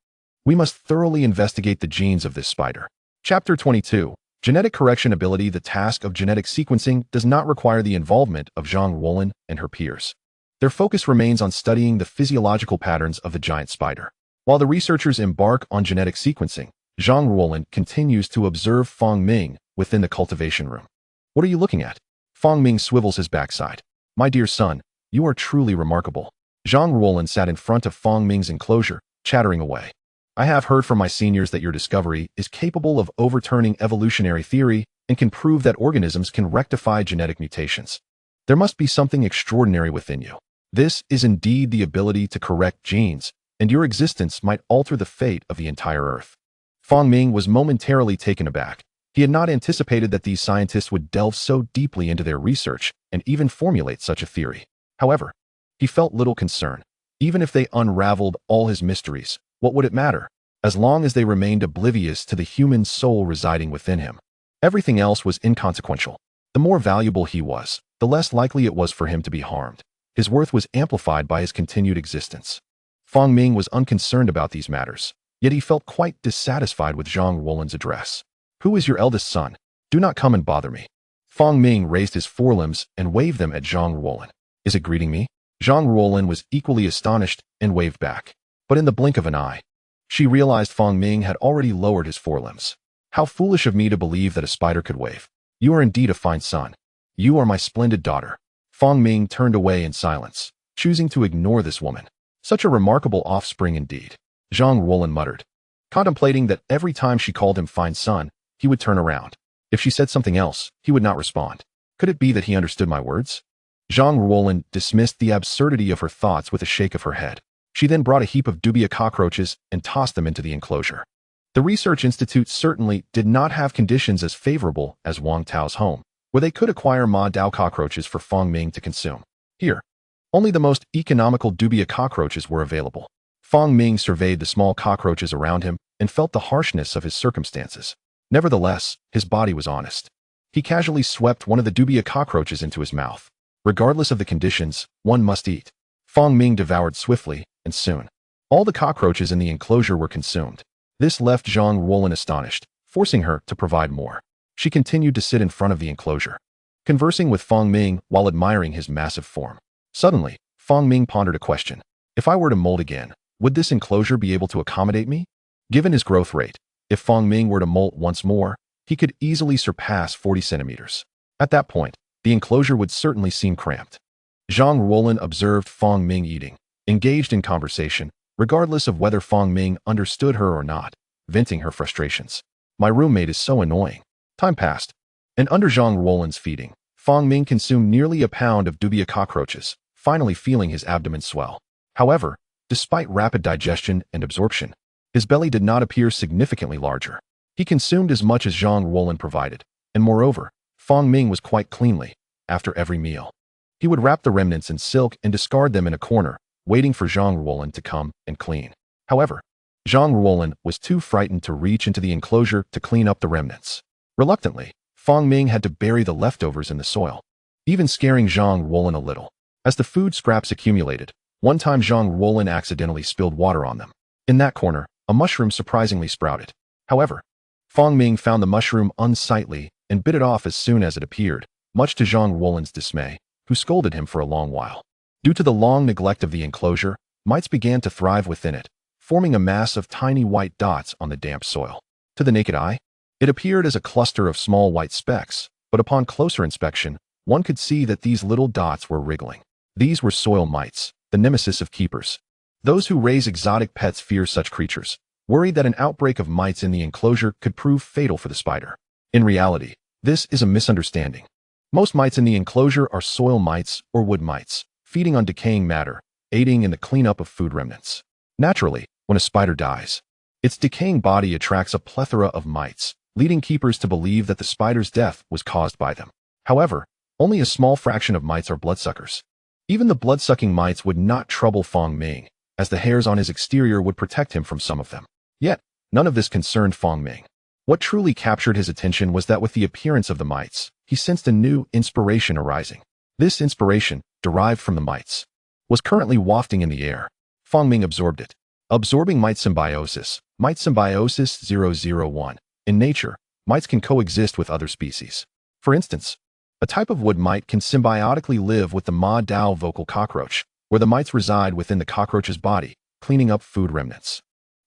We must thoroughly investigate the genes of this spider." Chapter 22. Genetic correction ability. The task of genetic sequencing does not require the involvement of Zhang Ruolin and her peers. Their focus remains on studying the physiological patterns of the giant spider. While the researchers embark on genetic sequencing, Zhang Ruolin continues to observe Feng Ming within the cultivation room. "What are you looking at?" Feng Ming swivels his backside. "My dear son, you are truly remarkable." Zhang Ruolin sat in front of Feng Ming's enclosure, chattering away. "I have heard from my seniors that your discovery is capable of overturning evolutionary theory and can prove that organisms can rectify genetic mutations. There must be something extraordinary within you. This is indeed the ability to correct genes, and your existence might alter the fate of the entire Earth." Feng Ming was momentarily taken aback. He had not anticipated that these scientists would delve so deeply into their research and even formulate such a theory. However, he felt little concern. Even if they unraveled all his mysteries, what would it matter? As long as they remained oblivious to the human soul residing within him. Everything else was inconsequential. The more valuable he was, the less likely it was for him to be harmed. His worth was amplified by his continued existence. Feng Ming was unconcerned about these matters, yet he felt quite dissatisfied with Zhang Ruolin's address. "Who is your eldest son? Do not come and bother me." Feng Ming raised his forelimbs and waved them at Zhang Ruolin. "Is it greeting me?" Zhang Ruolin was equally astonished and waved back. But in the blink of an eye, she realized Feng Ming had already lowered his forelimbs. "How foolish of me to believe that a spider could wave. You are indeed a fine son. You are my splendid daughter." Feng Ming turned away in silence, choosing to ignore this woman. Such a remarkable offspring indeed. Zhang Ruolin muttered, contemplating that every time she called him fine son, he would turn around. If she said something else, he would not respond. Could it be that he understood my words? Zhang Ruolin dismissed the absurdity of her thoughts with a shake of her head. She then brought a heap of dubia cockroaches and tossed them into the enclosure. The research institute certainly did not have conditions as favorable as Wang Tao's home, where they could acquire Ma Dao cockroaches for Feng Ming to consume. Here, only the most economical dubia cockroaches were available. Feng Ming surveyed the small cockroaches around him and felt the harshness of his circumstances. Nevertheless, his body was honest. He casually swept one of the dubia cockroaches into his mouth. Regardless of the conditions, one must eat. Feng Ming devoured swiftly, and soon, all the cockroaches in the enclosure were consumed. This left Zhang Ruolin astonished, forcing her to provide more. She continued to sit in front of the enclosure, conversing with Feng Ming while admiring his massive form. Suddenly, Feng Ming pondered a question. If I were to molt again, would this enclosure be able to accommodate me? Given his growth rate, if Feng Ming were to molt once more, he could easily surpass 40 centimeters. At that point, the enclosure would certainly seem cramped. Zhang Ruolin observed Feng Ming eating, engaged in conversation, regardless of whether Feng Ming understood her or not, venting her frustrations. My roommate is so annoying. Time passed, and under Zhang Ruolin's feeding, Feng Ming consumed nearly a pound of dubia cockroaches, finally feeling his abdomen swell. However, despite rapid digestion and absorption, his belly did not appear significantly larger. He consumed as much as Zhang Ruolin provided, and moreover, Feng Ming was quite cleanly. After every meal, he would wrap the remnants in silk and discard them in a corner, waiting for Zhang Ruolin to come and clean. However, Zhang Ruolin was too frightened to reach into the enclosure to clean up the remnants. Reluctantly, Feng Ming had to bury the leftovers in the soil, even scaring Zhang Ruolin a little. As the food scraps accumulated, one time Zhang Ruolin accidentally spilled water on them. In that corner, a mushroom surprisingly sprouted. However, Feng Ming found the mushroom unsightly and bit it off as soon as it appeared, much to Zhang Ruolin's dismay. who scolded him for a long while. Due to the long neglect of the enclosure, mites began to thrive within it, forming a mass of tiny white dots on the damp soil. To the naked eye, it appeared as a cluster of small white specks, but upon closer inspection, one could see that these little dots were wriggling. These were soil mites, the nemesis of keepers. Those who raise exotic pets fear such creatures, worried that an outbreak of mites in the enclosure could prove fatal for the spider. In reality, this is a misunderstanding. Most mites in the enclosure are soil mites or wood mites, feeding on decaying matter, aiding in the cleanup of food remnants. Naturally, when a spider dies, its decaying body attracts a plethora of mites, leading keepers to believe that the spider's death was caused by them. However, only a small fraction of mites are bloodsuckers. Even the blood-sucking mites would not trouble Fong Ming, as the hairs on his exterior would protect him from some of them. Yet, none of this concerned Fong Ming. What truly captured his attention was that with the appearance of the mites, he sensed a new inspiration arising. This inspiration, derived from the mites, was currently wafting in the air. Fong Ming absorbed it. Absorbing mite symbiosis, Mite symbiosis 001. In nature, mites can coexist with other species. For instance, a type of wood mite can symbiotically live with the Ma Dao vocal cockroach, where the mites reside within the cockroach's body, cleaning up food remnants.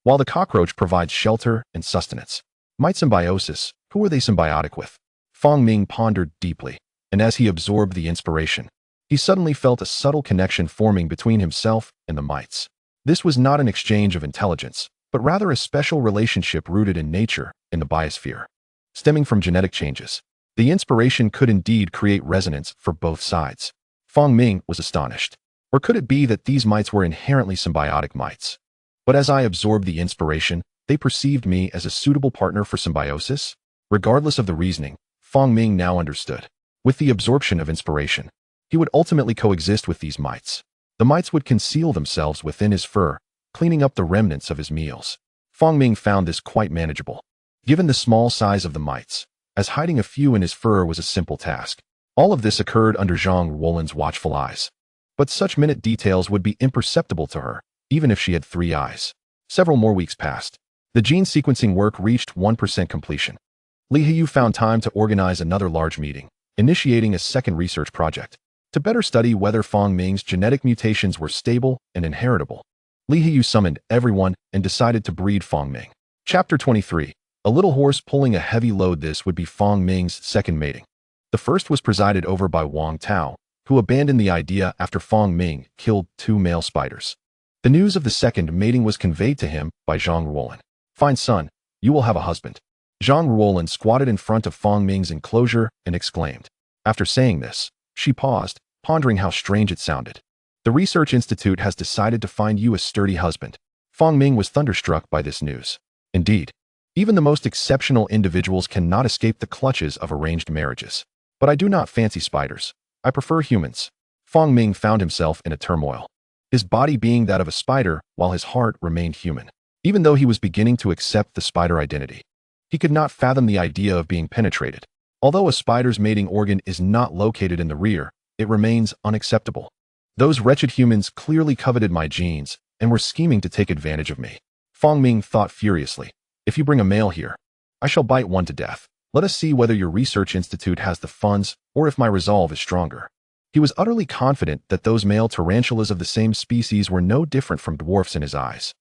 While the cockroach provides shelter and sustenance. Mite symbiosis, who are they symbiotic with? Fong Ming pondered deeply, and as he absorbed the inspiration, he suddenly felt a subtle connection forming between himself and the mites. This was not an exchange of intelligence, but rather a special relationship rooted in nature, in the biosphere. Stemming from genetic changes, the inspiration could indeed create resonance for both sides. Fong Ming was astonished. Or could it be that these mites were inherently symbiotic mites? But as I absorbed the inspiration, they perceived me as a suitable partner for symbiosis? Regardless of the reasoning, Fong Ming now understood. With the absorption of inspiration, he would ultimately coexist with these mites. The mites would conceal themselves within his fur, cleaning up the remnants of his meals. Fong Ming found this quite manageable. Given the small size of the mites, as hiding a few in his fur was a simple task. All of this occurred under Zhang Ruolan's watchful eyes. But such minute details would be imperceptible to her, even if she had 3 eyes. Several more weeks passed. The gene sequencing work reached 1% completion. Li Heyou found time to organize another large meeting, initiating a second research project, to better study whether Fong Ming's genetic mutations were stable and inheritable. Li Heyou summoned everyone and decided to breed Fong Ming. Chapter 23. A little horse pulling a heavy load. This would be Fong Ming's second mating. The first was presided over by Wang Tao, who abandoned the idea after Fong Ming killed 2 male spiders. The news of the second mating was conveyed to him by Zhang Ruolan. Fine son, you will have a husband. Zhang Ruolan squatted in front of Fong Ming's enclosure and exclaimed. After saying this, she paused, pondering how strange it sounded. The Research Institute has decided to find you a sturdy husband. Fong Ming was thunderstruck by this news. Indeed, even the most exceptional individuals cannot escape the clutches of arranged marriages. But I do not fancy spiders. I prefer humans. Fong Ming found himself in a turmoil. His body being that of a spider, while his heart remained human. Even though he was beginning to accept the spider identity, he could not fathom the idea of being penetrated. Although a spider's mating organ is not located in the rear, it remains unacceptable. Those wretched humans clearly coveted my genes and were scheming to take advantage of me. Fong Ming thought furiously. If you bring a male here, I shall bite one to death. Let us see whether your research institute has the funds or if my resolve is stronger. He was utterly confident that those male tarantulas of the same species were no different from dwarfs in his eyes.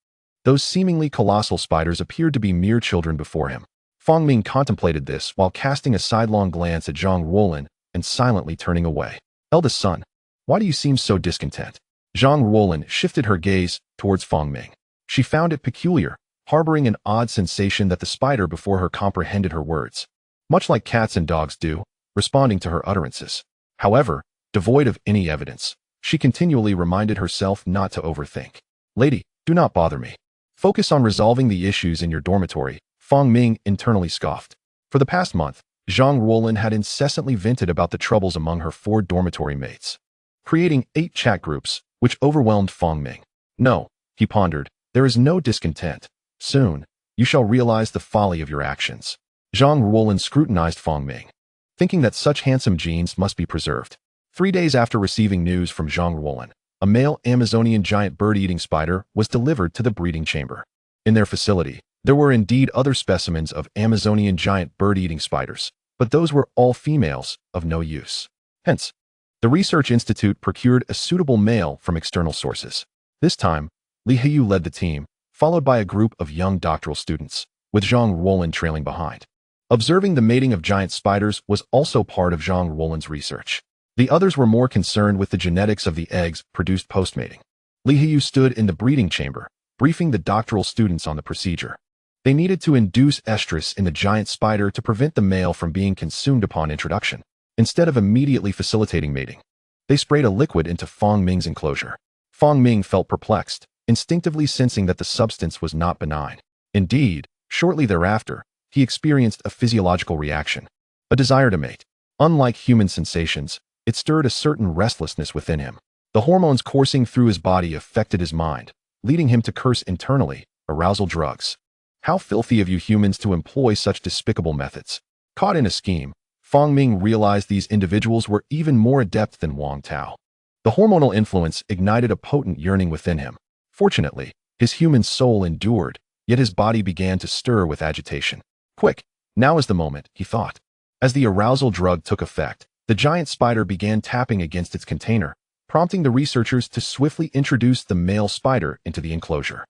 Those seemingly colossal spiders appeared to be mere children before him. Fong Ming contemplated this while casting a sidelong glance at Zhang Ruolan and silently turning away. Eldest son, why do you seem so discontent? Zhang Ruolan shifted her gaze towards Fong Ming. She found it peculiar, harboring an odd sensation that the spider before her comprehended her words, much like cats and dogs do, responding to her utterances. However, devoid of any evidence, she continually reminded herself not to overthink. Lady, do not bother me. Focus on resolving the issues in your dormitory, Fong Ming internally scoffed. For the past month, Zhang Ruolan had incessantly vented about the troubles among her 4 dormitory mates, creating 8 chat groups, which overwhelmed Fong Ming. No, he pondered, there is no discontent. Soon, you shall realize the folly of your actions. Zhang Ruolan scrutinized Fong Ming, thinking that such handsome genes must be preserved. 3 days after receiving news from Zhang Ruolan, a male Amazonian giant bird-eating spider was delivered to the breeding chamber. In their facility, there were indeed other specimens of Amazonian giant bird-eating spiders, but those were all females, of no use. Hence, the The research institute procured a suitable male from external sources. This time, Li Heyou led the team, followed by a group of young doctoral students, with Zhang Ruolin trailing behind. Observing the mating of giant spiders was also part of Zhang Ruolin's research. The others were more concerned with the genetics of the eggs produced post-mating. Li Heyou stood in the breeding chamber, briefing the doctoral students on the procedure. They needed to induce estrus in the giant spider to prevent the male from being consumed upon introduction, instead of immediately facilitating mating. They sprayed a liquid into Fang Ming's enclosure. Fang Ming felt perplexed, instinctively sensing that the substance was not benign. Indeed, shortly thereafter, he experienced a physiological reaction, a desire to mate. Unlike human sensations, it stirred a certain restlessness within him. The hormones coursing through his body affected his mind, leading him to curse internally, arousal drugs. How filthy of you humans to employ such despicable methods. Caught in a scheme, Fang Ming realized these individuals were even more adept than Wang Tao. The hormonal influence ignited a potent yearning within him. Fortunately, his human soul endured, yet his body began to stir with agitation. Quick, now is the moment, he thought. As the arousal drug took effect, the giant spider began tapping against its container, prompting the researchers to swiftly introduce the male spider into the enclosure.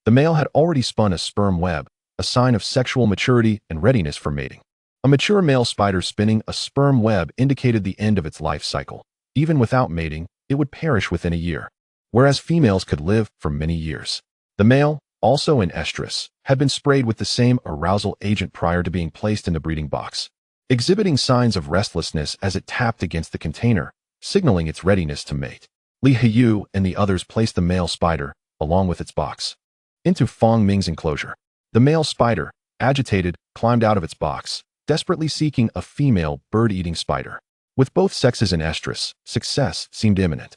The male had already spun a sperm web, a sign of sexual maturity and readiness for mating. A mature male spider spinning a sperm web indicated the end of its life cycle. Even without mating, it would perish within a year, whereas females could live for many years. The male, also in estrus, had been sprayed with the same arousal agent prior to being placed in the breeding box, exhibiting signs of restlessness as it tapped against the container, signaling its readiness to mate. Li Heyou and the others placed the male spider, along with its box, into Fang Ming's enclosure. The male spider, agitated, climbed out of its box, desperately seeking a female bird-eating spider. With both sexes in estrus, success seemed imminent.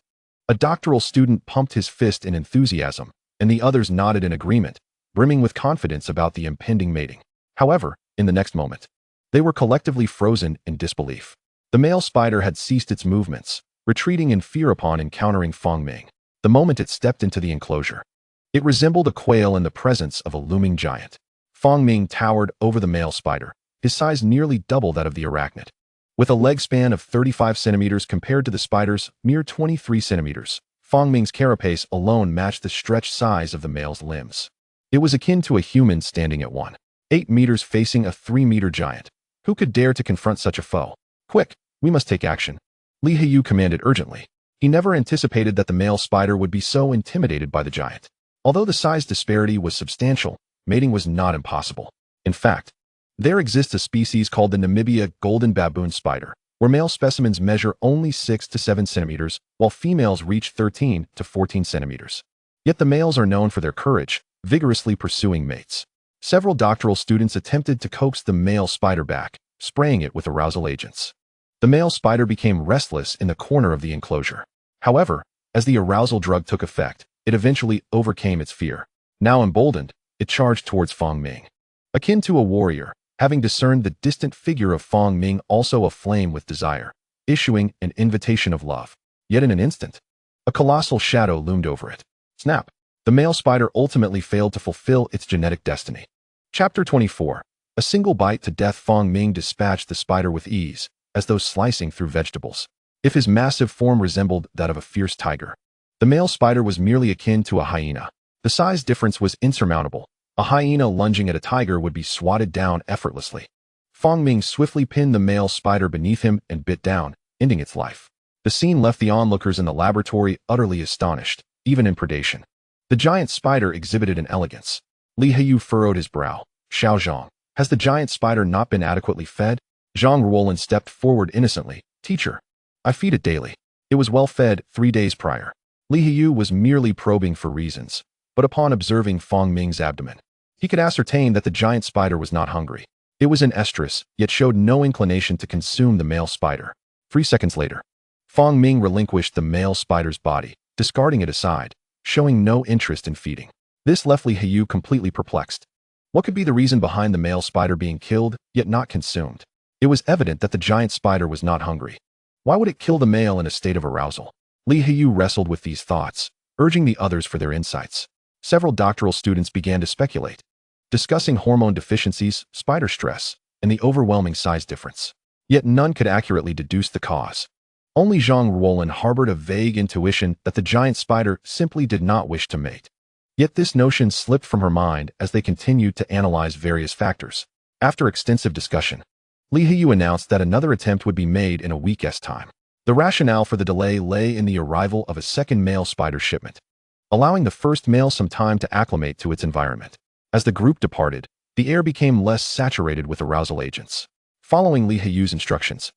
A doctoral student pumped his fist in enthusiasm, and the others nodded in agreement, brimming with confidence about the impending mating. However, in the next moment, they were collectively frozen in disbelief. The male spider had ceased its movements, retreating in fear upon encountering Fang Ming. The moment it stepped into the enclosure, it resembled a quail in the presence of a looming giant. Fang Ming towered over the male spider, his size nearly double that of the arachnid. With a leg span of 35 centimeters compared to the spider's mere 23 centimeters, Fang Ming's carapace alone matched the stretched size of the male's limbs. It was akin to a human standing at 1.8 meters facing a 3-meter giant. Who could dare to confront such a foe? Quick, we must take action. Li Heyou commanded urgently. He never anticipated that the male spider would be so intimidated by the giant. Although the size disparity was substantial, mating was not impossible. In fact, there exists a species called the Namibia golden baboon spider, where male specimens measure only 6 to 7 centimeters, while females reach 13 to 14 centimeters. Yet the males are known for their courage, vigorously pursuing mates. Several doctoral students attempted to coax the male spider back, spraying it with arousal agents. The male spider became restless in the corner of the enclosure. However, as the arousal drug took effect, it eventually overcame its fear. Now emboldened, it charged towards Fang Ming. Akin to a warrior, having discerned the distant figure of Fang Ming also aflame with desire, issuing an invitation of love. Yet in an instant, a colossal shadow loomed over it. Snap! The male spider ultimately failed to fulfill its genetic destiny. Chapter 24. A single bite to death. Fang Ming dispatched the spider with ease, as though slicing through vegetables. If his massive form resembled that of a fierce tiger, the male spider was merely akin to a hyena. The size difference was insurmountable. A hyena lunging at a tiger would be swatted down effortlessly. Fang Ming swiftly pinned the male spider beneath him and bit down, ending its life. The scene left the onlookers in the laboratory utterly astonished, even in predation. The giant spider exhibited an elegance. Li Heyou furrowed his brow. Xiao Zhang, has the giant spider not been adequately fed? Zhang Ruolin stepped forward innocently. Teacher, I feed it daily. It was well fed 3 days prior. Li Heyou was merely probing for reasons, but upon observing Fang Ming's abdomen, he could ascertain that the giant spider was not hungry. It was in estrus, yet showed no inclination to consume the male spider. 3 seconds later, Fang Ming relinquished the male spider's body, discarding it aside, showing no interest in feeding. This left Li Heyou completely perplexed. What could be the reason behind the male spider being killed, yet not consumed? It was evident that the giant spider was not hungry. Why would it kill the male in a state of arousal? Li Heyou wrestled with these thoughts, urging the others for their insights. Several doctoral students began to speculate, discussing hormone deficiencies, spider stress, and the overwhelming size difference. Yet none could accurately deduce the cause. Only Zhang Ruolin harbored a vague intuition that the giant spider simply did not wish to mate. Yet this notion slipped from her mind as they continued to analyze various factors. After extensive discussion, Li Heyu announced that another attempt would be made in a week's time. The rationale for the delay lay in the arrival of a second male spider shipment, allowing the first male some time to acclimate to its environment. As the group departed, the air became less saturated with arousal agents. Following Li Heyu's instructions,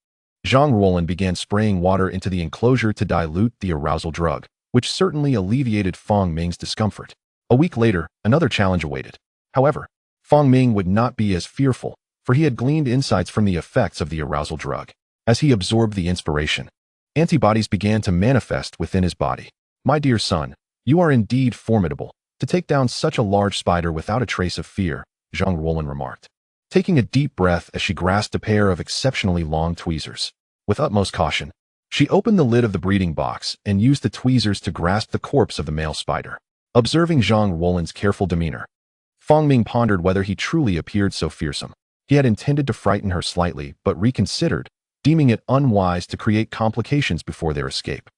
Zhang Ruolin began spraying water into the enclosure to dilute the arousal drug, which certainly alleviated Fang Ming's discomfort. A week later, another challenge awaited. However, Fang Ming would not be as fearful, for he had gleaned insights from the effects of the arousal drug. As he absorbed the inspiration, antibodies began to manifest within his body. "My dear son, you are indeed formidable. To take down such a large spider without a trace of fear," Zhang Ruolin remarked, taking a deep breath as she grasped a pair of exceptionally long tweezers. With utmost caution, she opened the lid of the breeding box and used the tweezers to grasp the corpse of the male spider. Observing Zhang Ruolin's careful demeanor, Fang Ming pondered whether he truly appeared so fearsome. He had intended to frighten her slightly, but reconsidered, deeming it unwise to create complications before their escape.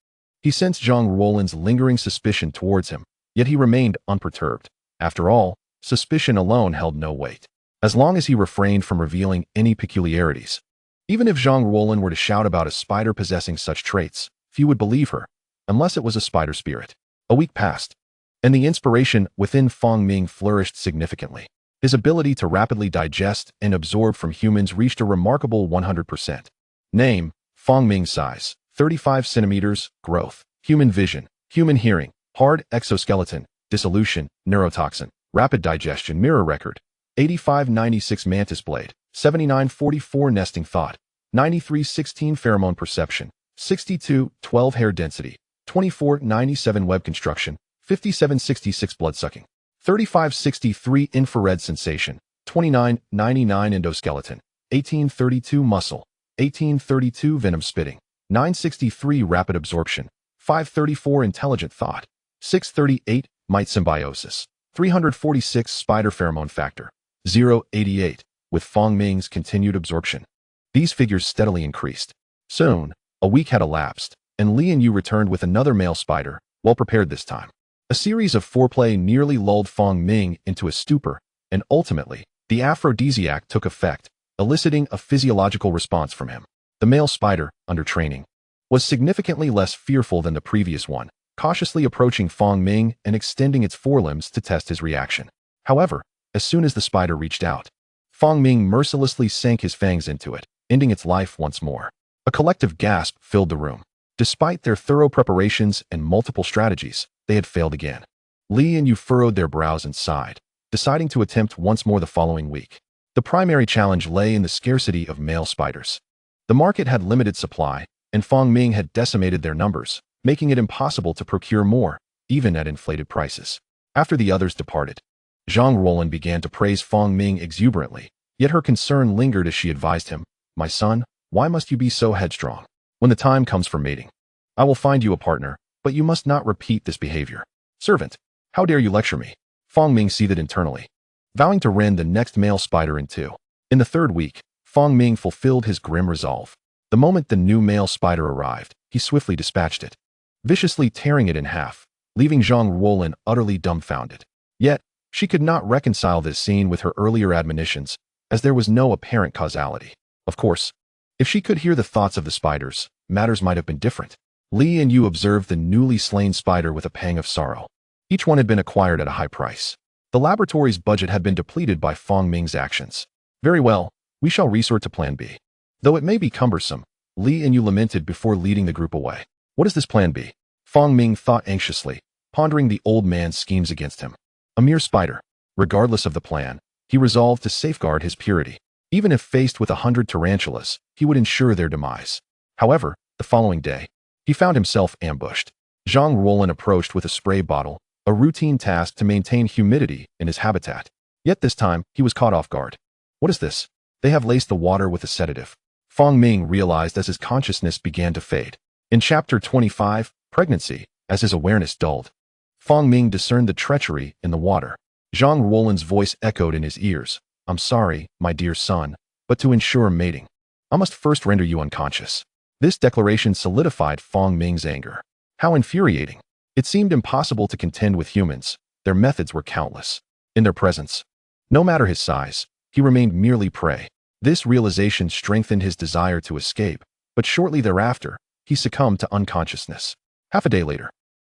He sensed Zhang Ruolin's lingering suspicion towards him, yet he remained unperturbed. After all, suspicion alone held no weight, as long as he refrained from revealing any peculiarities. Even if Zhang Ruolin were to shout about a spider possessing such traits, few would believe her, unless it was a spider spirit. A week passed, and the inspiration within Fang Ming flourished significantly. His ability to rapidly digest and absorb from humans reached a remarkable 100%. Name: Fang Ming. Size: 35 centimeters. Growth: human vision, human hearing, hard exoskeleton, dissolution, neurotoxin, rapid digestion. Mirror record: 8596 mantis blade, 7944 nesting thought, 9316 pheromone perception, 6212 hair density, 2497 web construction, 5766 blood sucking, 3563 infrared sensation, 2999 endoskeleton, 1832 muscle, 1832 venom spitting, 963 rapid absorption, 534 intelligent thought, 638 mite symbiosis, 346 spider pheromone factor, 088 with Fang Ming's continued absorption. These figures steadily increased. Soon, a week had elapsed, and Li and Yu returned with another male spider, well prepared this time. A series of foreplay nearly lulled Fang Ming into a stupor, and ultimately, the aphrodisiac took effect, eliciting a physiological response from him. The male spider, under training, was significantly less fearful than the previous one, cautiously approaching Fang Ming and extending its forelimbs to test his reaction. However, as soon as the spider reached out, Fang Ming mercilessly sank his fangs into it, ending its life once more. A collective gasp filled the room. Despite their thorough preparations and multiple strategies, they had failed again. Li and Yu furrowed their brows and sighed, deciding to attempt once more the following week. The primary challenge lay in the scarcity of male spiders. The market had limited supply, and Fang Ming had decimated their numbers, making it impossible to procure more, even at inflated prices. After the others departed, Zhang Ruolin began to praise Fang Ming exuberantly, yet her concern lingered as she advised him, "My son, why must you be so headstrong? When the time comes for mating, I will find you a partner, but you must not repeat this behavior." "Servant, how dare you lecture me?" Fang Ming seethed internally, vowing to rend the next male spider in two. In the third week, Fang Ming fulfilled his grim resolve. The moment the new male spider arrived, he swiftly dispatched it, viciously tearing it in half, leaving Zhang Ruolin utterly dumbfounded. Yet, she could not reconcile this scene with her earlier admonitions, as there was no apparent causality. Of course, if she could hear the thoughts of the spiders, matters might have been different. Li and Yu observed the newly slain spider with a pang of sorrow. Each one had been acquired at a high price. The laboratory's budget had been depleted by Fang Ming's actions. "Very well, we shall resort to Plan B. Though it may be cumbersome," Li and Yu lamented before leading the group away. "What is this Plan B?" Fang Ming thought anxiously, pondering the old man's schemes against him. A mere spider. Regardless of the plan, he resolved to safeguard his purity. Even if faced with 100 tarantulas, he would ensure their demise. However, the following day, he found himself ambushed. Zhang Ruolin approached with a spray bottle, a routine task to maintain humidity in his habitat. Yet this time, he was caught off guard. "What is this? They have laced the water with a sedative." Fang Ming realized as his consciousness began to fade. In Chapter 25, Pregnancy, as his awareness dulled, Fang Ming discerned the treachery in the water. Zhang Ruolin's voice echoed in his ears. "I'm sorry, my dear son, but to ensure mating, I must first render you unconscious." This declaration solidified Fong Ming's anger. How infuriating. It seemed impossible to contend with humans. Their methods were countless. In their presence, no matter his size, he remained merely prey. This realization strengthened his desire to escape, but shortly thereafter, he succumbed to unconsciousness. Half a day later,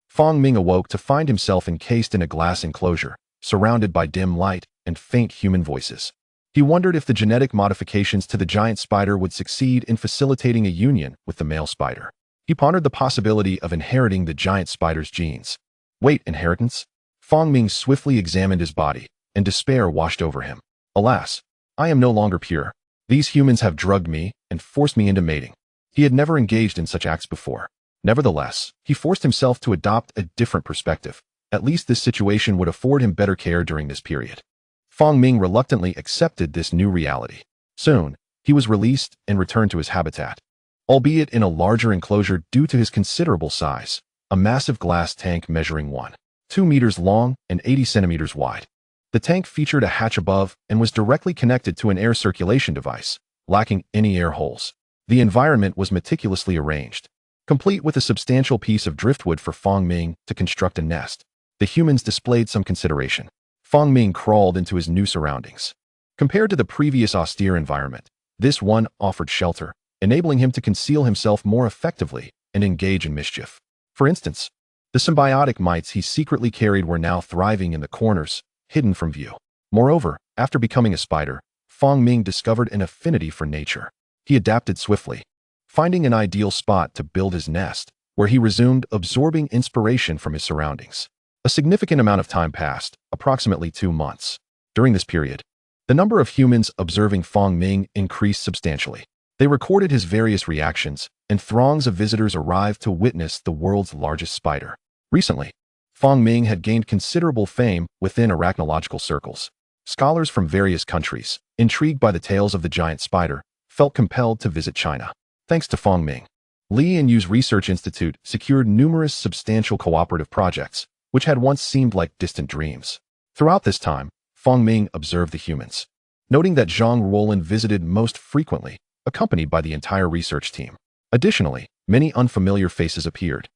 Fong Ming awoke to find himself encased in a glass enclosure, surrounded by dim light and faint human voices. He wondered if the genetic modifications to the giant spider would succeed in facilitating a union with the male spider. He pondered the possibility of inheriting the giant spider's genes. Wait, inheritance? Fong Ming swiftly examined his body, and despair washed over him. Alas, I am no longer pure. These humans have drugged me and forced me into mating. He had never engaged in such acts before. Nevertheless, he forced himself to adopt a different perspective. At least this situation would afford him better care during this period. Fong Ming reluctantly accepted this new reality. Soon, he was released and returned to his habitat, albeit in a larger enclosure due to his considerable size, a massive glass tank measuring 1.2 meters long and 80 centimeters wide. The tank featured a hatch above and was directly connected to an air circulation device, lacking any air holes. The environment was meticulously arranged, complete with a substantial piece of driftwood for Fong Ming to construct a nest. The humans displayed some consideration. Fong Ming crawled into his new surroundings. Compared to the previous austere environment, this one offered shelter, enabling him to conceal himself more effectively and engage in mischief. For instance, the symbiotic mites he secretly carried were now thriving in the corners, hidden from view. Moreover, after becoming a spider, Fong Ming discovered an affinity for nature. He adapted swiftly, finding an ideal spot to build his nest, where he resumed absorbing inspiration from his surroundings. A significant amount of time passed, approximately 2 months. During this period, the number of humans observing Fong Ming increased substantially. They recorded his various reactions, and throngs of visitors arrived to witness the world's largest spider. Recently, Fong Ming had gained considerable fame within arachnological circles. Scholars from various countries, intrigued by the tales of the giant spider, felt compelled to visit China. Thanks to Fong Ming, Li and Yu's research institute secured numerous substantial cooperative projects, which had once seemed like distant dreams. Throughout this time, Fong Ming observed the humans, noting that Zhang Ruolin visited most frequently, accompanied by the entire research team. Additionally, many unfamiliar faces appeared,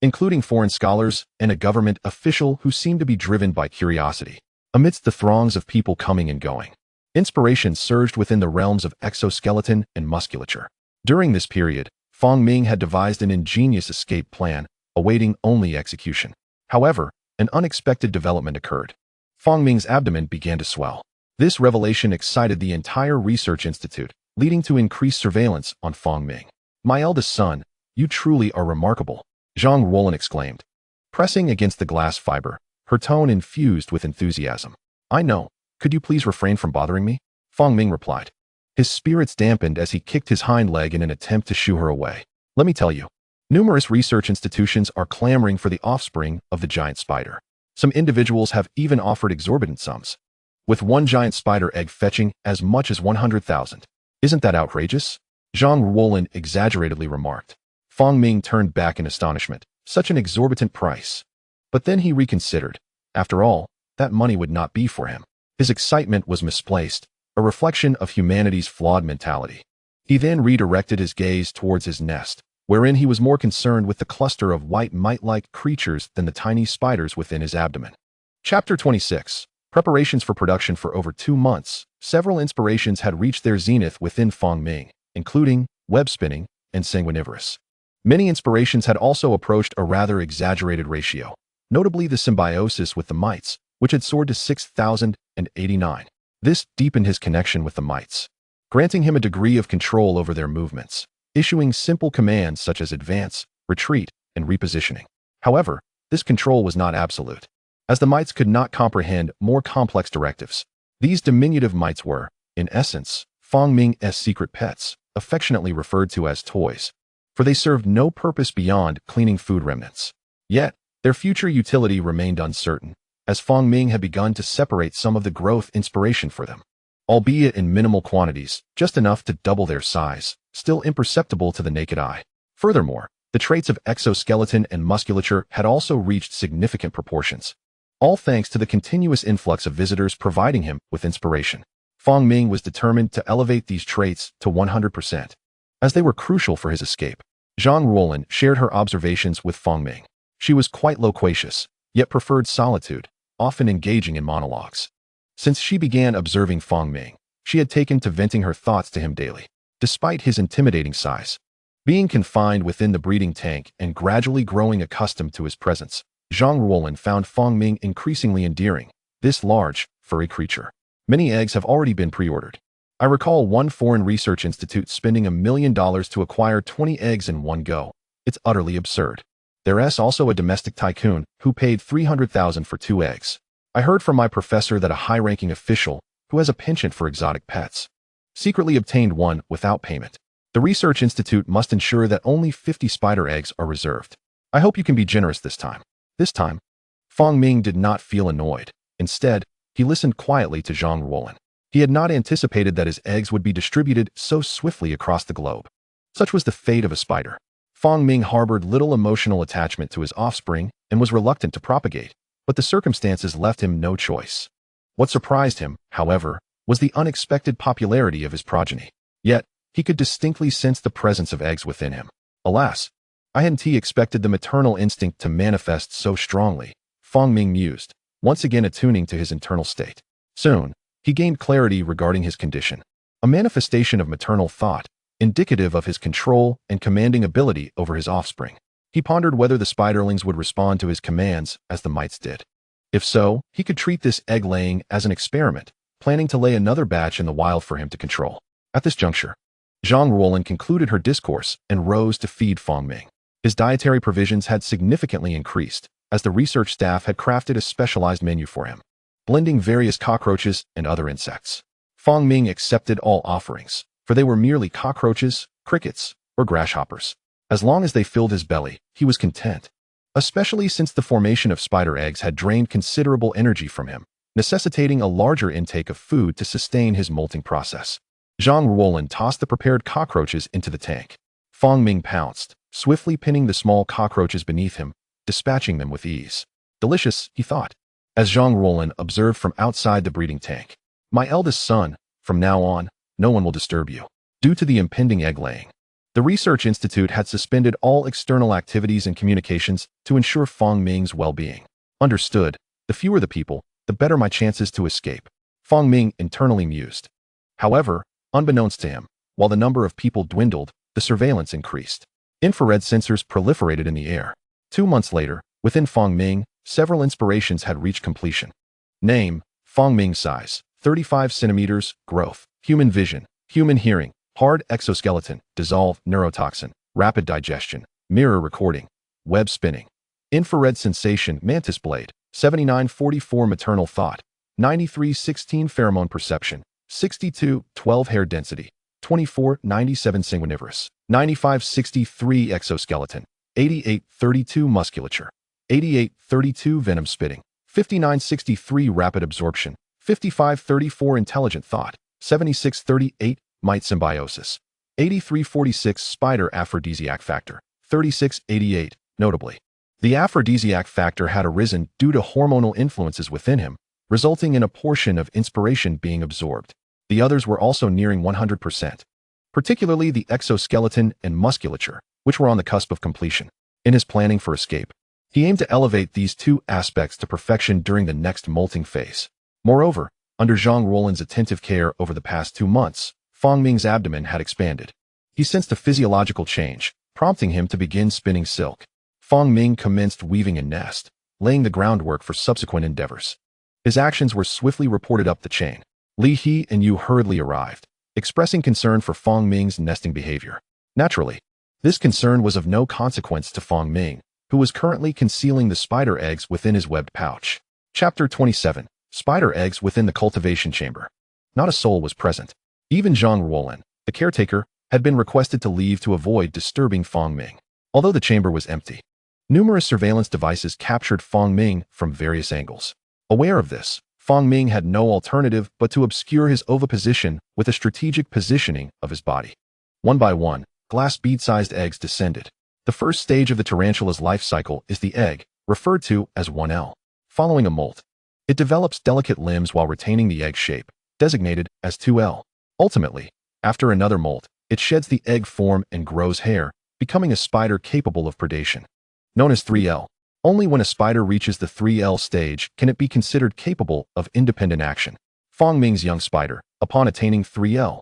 including foreign scholars and a government official who seemed to be driven by curiosity. Amidst the throngs of people coming and going, inspiration surged within the realms of exoskeleton and musculature. During this period, Fong Ming had devised an ingenious escape plan, awaiting only execution. However, an unexpected development occurred. Fong Ming's abdomen began to swell. This revelation excited the entire research institute, leading to increased surveillance on Fong Ming. "My eldest son, you truly are remarkable," Zhang Ruolin exclaimed, pressing against the glass fiber, her tone infused with enthusiasm. "I know. Could you please refrain from bothering me?" Fong Ming replied. His spirits dampened as he kicked his hind leg in an attempt to shoo her away. "Let me tell you, numerous research institutions are clamoring for the offspring of the giant spider. Some individuals have even offered exorbitant sums, with one giant spider egg fetching as much as 100,000. Isn't that outrageous?" Zhang Ruolin exaggeratedly remarked. Fong Ming turned back in astonishment. Such an exorbitant price. But then he reconsidered. After all, that money would not be for him. His excitement was misplaced, a reflection of humanity's flawed mentality. He then redirected his gaze towards his nest, wherein he was more concerned with the cluster of white mite-like creatures than the tiny spiders within his abdomen. Chapter 26. Preparations for production. For over 2 months, several inspirations had reached their zenith within Fong Ming, including web spinning and sanguinivorous. Many inspirations had also approached a rather exaggerated ratio, notably the symbiosis with the mites, which had soared to 6,089. This deepened his connection with the mites, granting him a degree of control over their movements, issuing simple commands such as advance, retreat, and repositioning. However, this control was not absolute, as the mites could not comprehend more complex directives. These diminutive mites were, in essence, Fong Ming's secret pets, affectionately referred to as toys, for they served no purpose beyond cleaning food remnants. Yet, their future utility remained uncertain, as Fong Ming had begun to separate some of the growth inspiration for them, albeit in minimal quantities, just enough to double their size, still imperceptible to the naked eye. Furthermore, the traits of exoskeleton and musculature had also reached significant proportions, all thanks to the continuous influx of visitors providing him with inspiration. Fong Ming was determined to elevate these traits to 100%. as they were crucial for his escape. Zhang Ruolin shared her observations with Feng Ming. She was quite loquacious, yet preferred solitude, often engaging in monologues. Since she began observing Feng Ming, she had taken to venting her thoughts to him daily. Despite his intimidating size, being confined within the breeding tank and gradually growing accustomed to his presence, Zhang Ruolin found Feng Ming increasingly endearing. This large, furry creature. Many eggs have already been pre-ordered. I recall one foreign research institute spending $1 million to acquire 20 eggs in one go. It's utterly absurd. There's also a domestic tycoon who paid $300,000 for 2 eggs. I heard from my professor that a high-ranking official who has a penchant for exotic pets secretly obtained one without payment. The research institute must ensure that only 50 spider eggs are reserved. I hope you can be generous this time. This time, Feng Ming did not feel annoyed. Instead, he listened quietly to Zhang Ruolin. He had not anticipated that his eggs would be distributed so swiftly across the globe. Such was the fate of a spider. Feng Ming harbored little emotional attachment to his offspring and was reluctant to propagate, but the circumstances left him no choice. What surprised him, however, was the unexpected popularity of his progeny. Yet, he could distinctly sense the presence of eggs within him. Alas, I hadn't expected the maternal instinct to manifest so strongly, Feng Ming mused, once again attuning to his internal state. Soon, he gained clarity regarding his condition, a manifestation of maternal thought, indicative of his control and commanding ability over his offspring. He pondered whether the spiderlings would respond to his commands as the mites did. If so, he could treat this egg-laying as an experiment, planning to lay another batch in the wild for him to control. At this juncture, Zhang Ruolin concluded her discourse and rose to feed Feng Ming. His dietary provisions had significantly increased, as the research staff had crafted a specialized menu for him, blending various cockroaches and other insects. Feng Ming accepted all offerings, for they were merely cockroaches, crickets, or grasshoppers. As long as they filled his belly, he was content, especially since the formation of spider eggs had drained considerable energy from him, necessitating a larger intake of food to sustain his molting process. Zhang Ruolin tossed the prepared cockroaches into the tank. Feng Ming pounced, swiftly pinning the small cockroaches beneath him, dispatching them with ease. Delicious, he thought, as Zhang Ruolin observed from outside the breeding tank. My eldest son, from now on, no one will disturb you. Due to the impending egg-laying, the research institute had suspended all external activities and communications to ensure Feng Ming's well-being. Understood, the fewer the people, the better my chances to escape, Feng Ming internally mused. However, unbeknownst to him, while the number of people dwindled, the surveillance increased. Infrared sensors proliferated in the air. 2 months later, within Feng Ming, several inspirations had reached completion. Name, Feng Ming size, 35 centimeters, growth, human vision, human hearing, hard exoskeleton, dissolve, neurotoxin, rapid digestion, mirror recording, web spinning, infrared sensation, mantis blade, 7944 maternal thought, 9316 pheromone perception, 6212 hair density, 2497 sanguinivorous, 9563 exoskeleton, 8832 musculature, 8832 venom spitting, 5963 rapid absorption, 5534 intelligent thought, 7638 mite symbiosis, 8346 spider aphrodisiac factor, 3688. Notably, the aphrodisiac factor had arisen due to hormonal influences within him, resulting in a portion of inspiration being absorbed. The others were also nearing 100%, particularly the exoskeleton and musculature, which were on the cusp of completion. In his planning for escape, he aimed to elevate these 2 aspects to perfection during the next molting phase. Moreover, under Zhang Ruolin's attentive care over the past 2 months, Feng Ming's abdomen had expanded. He sensed a physiological change, prompting him to begin spinning silk. Feng Ming commenced weaving a nest, laying the groundwork for subsequent endeavors. His actions were swiftly reported up the chain. Li He and Yu hurriedly arrived, expressing concern for Feng Ming's nesting behavior. Naturally, this concern was of no consequence to Feng Ming, who was currently concealing the spider eggs within his webbed pouch. Chapter 27. Spider eggs within the cultivation chamber. Not a soul was present. Even Zhang Ruolin, the caretaker, had been requested to leave to avoid disturbing Feng Ming. Although the chamber was empty, numerous surveillance devices captured Feng Ming from various angles. Aware of this, Feng Ming had no alternative but to obscure his oviposition with a strategic positioning of his body. One by one, glass bead-sized eggs descended. The first stage of the tarantula's life cycle is the egg, referred to as 1L. Following a molt, it develops delicate limbs while retaining the egg shape, designated as 2L. Ultimately, after another molt, It sheds the egg form and grows hair, becoming a spider capable of predation. Known as 3L. Only when a spider reaches the 3L stage can it be considered capable of independent action. Fong Ming's young spider, upon attaining 3L,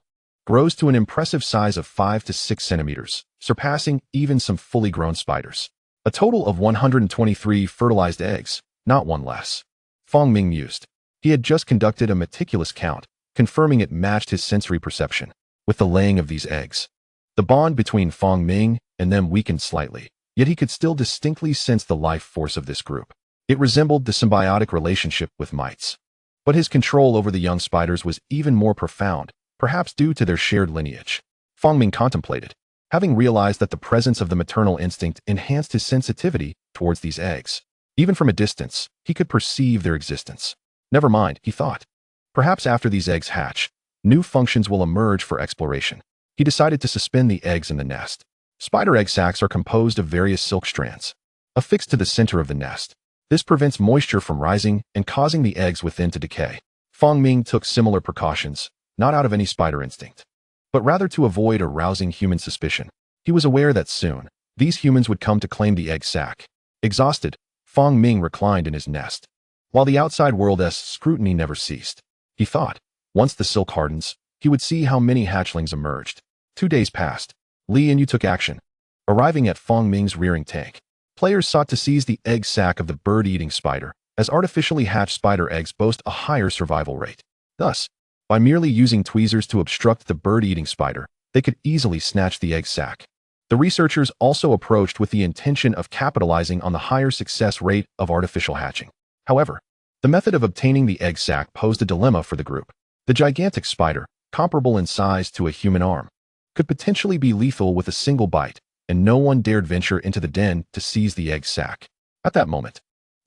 grows to an impressive size of 5 to 6 centimeters, surpassing even some fully grown spiders. A total of 123 fertilized eggs, not one less. Fong Ming mused. He had just conducted a meticulous count, confirming it matched his sensory perception. With the laying of these eggs, the bond between Fong Ming and them weakened slightly, yet he could still distinctly sense the life force of this group. It resembled the symbiotic relationship with mites. But his control over the young spiders was even more profound, perhaps due to their shared lineage. Fong Ming contemplated, having realized that the presence of the maternal instinct enhanced his sensitivity towards these eggs. Even from a distance, he could perceive their existence. Never mind, he thought. Perhaps after these eggs hatch, new functions will emerge for exploration. He decided to suspend the eggs in the nest. Spider egg sacs are composed of various silk strands, affixed to the center of the nest. This prevents moisture from rising and causing the eggs within to decay. Fong Ming took similar precautions, not out of any spider instinct, but rather to avoid arousing human suspicion. He was aware that soon, these humans would come to claim the egg sac. Exhausted, Fong Ming reclined in his nest, while the outside world's scrutiny never ceased. He thought, once the silk hardens, he would see how many hatchlings emerged. 2 days passed. Li and Yu took action. Arriving at Fong Ming's rearing tank, players sought to seize the egg sac of the bird-eating spider, as artificially hatched spider eggs boast a higher survival rate. Thus, by merely using tweezers to obstruct the bird-eating spider, they could easily snatch the egg sac. The researchers also approached with the intention of capitalizing on the higher success rate of artificial hatching. However, the method of obtaining the egg sac posed a dilemma for the group. The gigantic spider, comparable in size to a human arm, could potentially be lethal with a single bite, and no one dared venture into the den to seize the egg sac. At that moment,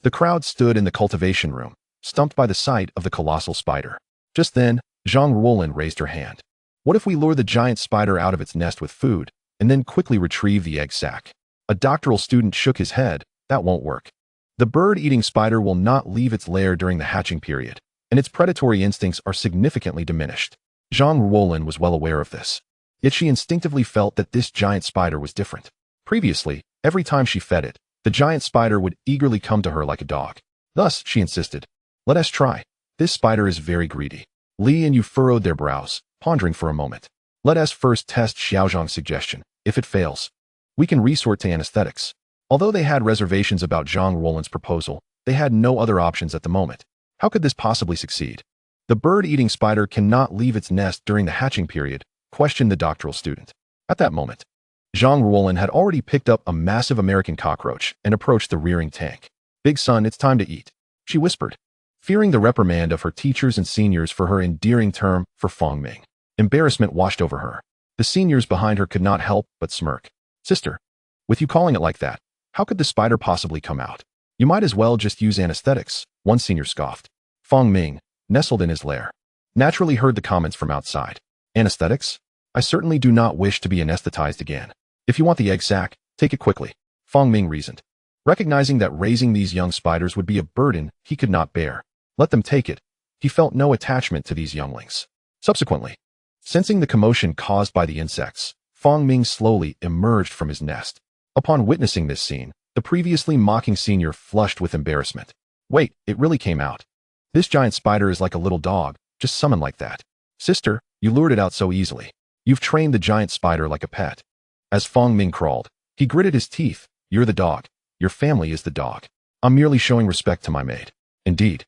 the crowd stood in the cultivation room, stumped by the sight of the colossal spider. Just then, Zhang Ruolin raised her hand. What if we lure the giant spider out of its nest with food, and then quickly retrieve the egg sac? A doctoral student shook his head. That won't work. The bird-eating spider will not leave its lair during the hatching period, and its predatory instincts are significantly diminished. Zhang Ruolin was well aware of this. Yet she instinctively felt that this giant spider was different. Previously, every time she fed it, the giant spider would eagerly come to her like a dog. Thus, she insisted, "Let us try. This spider is very greedy." Li and Yu furrowed their brows, pondering for a moment. Let us first test Xiaozhang's suggestion. If it fails, we can resort to anesthetics. Although they had reservations about Zhang Ruolin's proposal, they had no other options at the moment. How could this possibly succeed? The bird-eating spider cannot leave its nest during the hatching period, questioned the doctoral student. At that moment, Zhang Ruolin had already picked up a massive American cockroach and approached the rearing tank. "Big son, it's time to eat," she whispered, fearing the reprimand of her teachers and seniors for her endearing term for Fong Ming. Embarrassment washed over her. The seniors behind her could not help but smirk. "Sister, with you calling it like that, how could the spider possibly come out? You might as well just use anesthetics," one senior scoffed. Fong Ming, nestled in his lair, naturally heard the comments from outside. "Anesthetics? I certainly do not wish to be anesthetized again. If you want the egg sac, take it quickly," Fong Ming reasoned, recognizing that raising these young spiders would be a burden he could not bear. Let them take it. He felt no attachment to these younglings. Subsequently, sensing the commotion caused by the insects, Fong Ming slowly emerged from his nest. Upon witnessing this scene, the previously mocking senior flushed with embarrassment. "Wait, it really came out. This giant spider is like a little dog, just summoned like that. Sister, you lured it out so easily. You've trained the giant spider like a pet." As Fong Ming crawled, he gritted his teeth. "You're the dog. Your family is the dog. I'm merely showing respect to my maid." Indeed,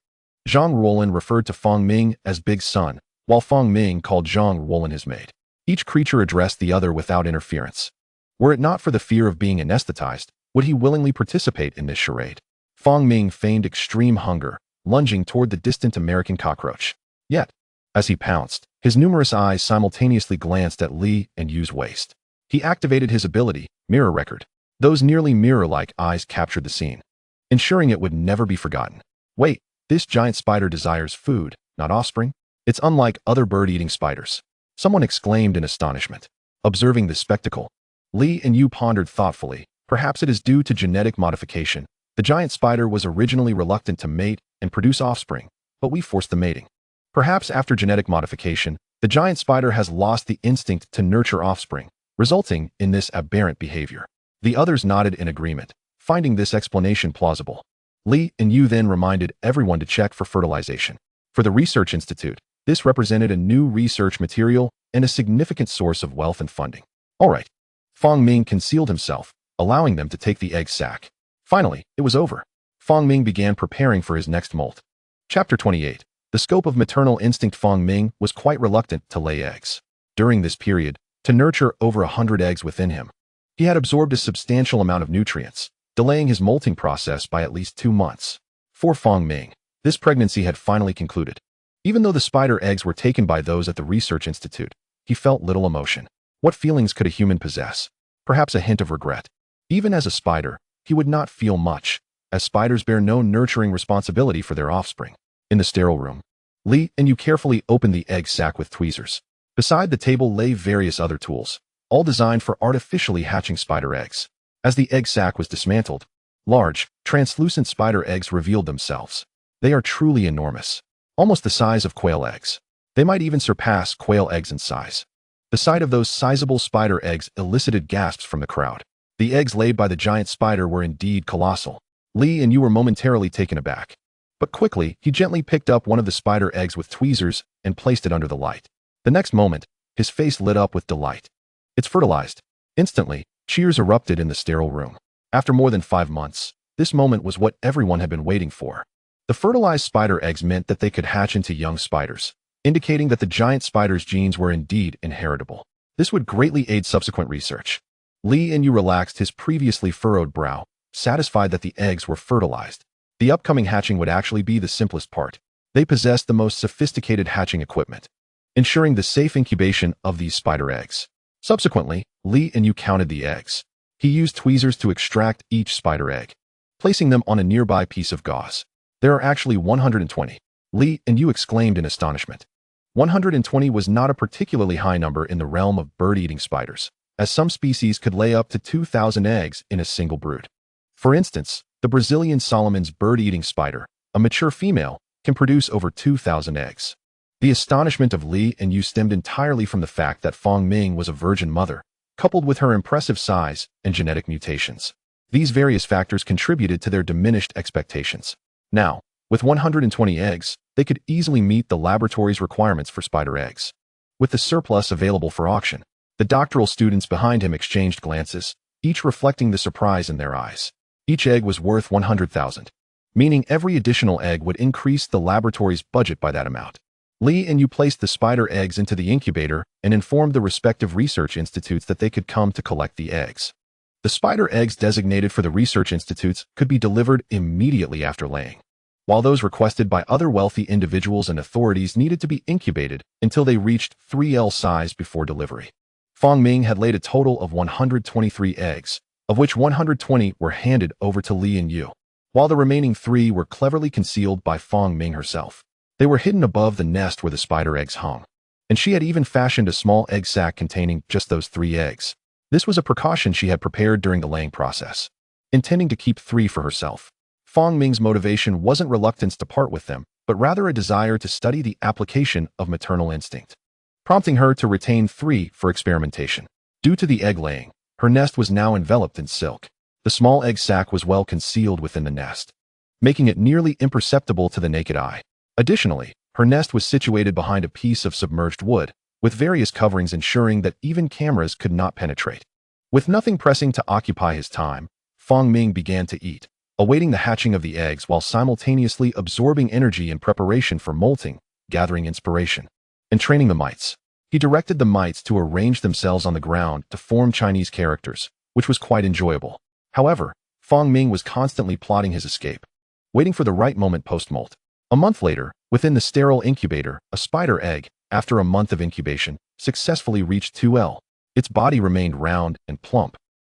Zhang Ruolin referred to Fong Ming as Big Son, while Fong Ming called Zhang Ruolin his maid. Each creature addressed the other without interference. Were it not for the fear of being anesthetized, would he willingly participate in this charade? Fong Ming feigned extreme hunger, lunging toward the distant American cockroach. Yet, as he pounced, his numerous eyes simultaneously glanced at Li and Yu's waist. He activated his ability, Mirror Record. Those nearly mirror-like eyes captured the scene, ensuring it would never be forgotten. Wait, this giant spider desires food, not offspring? It's unlike other bird-eating spiders. Someone exclaimed in astonishment. Observing this spectacle, Li and Yu pondered thoughtfully. Perhaps it is due to genetic modification. The giant spider was originally reluctant to mate and produce offspring, but we forced the mating. Perhaps after genetic modification, The giant spider has lost the instinct to nurture offspring, resulting in this aberrant behavior. The others nodded in agreement, finding this explanation plausible. Li and Yu then reminded everyone to check for fertilization. For the research institute, this represented a new research material and a significant source of wealth and funding. All right. Fang Ming concealed himself, allowing them to take the egg sac. Finally, it was over. Fang Ming began preparing for his next molt. Chapter 28. The scope of maternal instinct. Fang Ming was quite reluctant to lay eggs. During this period, to nurture over 100 eggs within him, he had absorbed a substantial amount of nutrients, delaying his molting process by at least 2 months. For Fang Ming, this pregnancy had finally concluded. Even though the spider eggs were taken by those at the research institute, he felt little emotion. What feelings could a human possess? Perhaps a hint of regret. Even as a spider, he would not feel much, as spiders bear no nurturing responsibility for their offspring. In the sterile room, Li and Yu carefully opened the egg sac with tweezers. Beside the table lay various other tools, all designed for artificially hatching spider eggs. As the egg sac was dismantled, large, translucent spider eggs revealed themselves. They are truly enormous, almost the size of quail eggs. They might even surpass quail eggs in size. The sight of those sizable spider eggs elicited gasps from the crowd. The eggs laid by the giant spider were indeed colossal. Li and Yu were momentarily taken aback. But quickly, he gently picked up one of the spider eggs with tweezers and placed it under the light. The next moment, his face lit up with delight. It's fertilized. Instantly, cheers erupted in the sterile room. After more than 5 months, this moment was what everyone had been waiting for. The fertilized spider eggs meant that they could hatch into young spiders, indicating that the giant spider's genes were indeed inheritable. This would greatly aid subsequent research. Li and Yu relaxed his previously furrowed brow, satisfied that the eggs were fertilized. The upcoming hatching would actually be the simplest part. They possessed the most sophisticated hatching equipment, ensuring the safe incubation of these spider eggs. Subsequently, Li and Yu counted the eggs. He used tweezers to extract each spider egg, placing them on a nearby piece of gauze. There are actually 120. Li and Yu exclaimed in astonishment. 120 was not a particularly high number in the realm of bird-eating spiders, as some species could lay up to 2,000 eggs in a single brood. For instance, the Brazilian Solomon's bird-eating spider, a mature female, can produce over 2,000 eggs. The astonishment of Li and Yu stemmed entirely from the fact that Fang Ming was a virgin mother, coupled with her impressive size and genetic mutations. These various factors contributed to their diminished expectations. Now, with 120 eggs, they could easily meet the laboratory's requirements for spider eggs. With the surplus available for auction, the doctoral students behind him exchanged glances, each reflecting the surprise in their eyes. Each egg was worth 100,000, meaning every additional egg would increase the laboratory's budget by that amount. Li and Yu placed the spider eggs into the incubator and informed the respective research institutes that they could come to collect the eggs. The spider eggs designated for the research institutes could be delivered immediately after laying, while those requested by other wealthy individuals and authorities needed to be incubated until they reached 3L size before delivery. Fang Ming had laid a total of 123 eggs, of which 120 were handed over to Li and Yu, while the remaining 3 were cleverly concealed by Fang Ming herself. They were hidden above the nest where the spider eggs hung, and she had even fashioned a small egg sac containing just those 3 eggs. This was a precaution she had prepared during the laying process, intending to keep 3 for herself. Fang Ming's motivation wasn't reluctance to part with them, but rather a desire to study the application of maternal instinct, prompting her to retain 3 for experimentation. Due to the egg laying, her nest was now enveloped in silk. The small egg sac was well concealed within the nest, making it nearly imperceptible to the naked eye. Additionally, her nest was situated behind a piece of submerged wood, with various coverings ensuring that even cameras could not penetrate. With nothing pressing to occupy his time, Fang Ming began to eat, awaiting the hatching of the eggs while simultaneously absorbing energy in preparation for molting, gathering inspiration, and training the mites. He directed the mites to arrange themselves on the ground to form Chinese characters, which was quite enjoyable. However, Fang Ming was constantly plotting his escape, waiting for the right moment post-molt. A month later, within the sterile incubator, a spider egg, after a month of incubation, successfully reached 2L. Its body remained round and plump,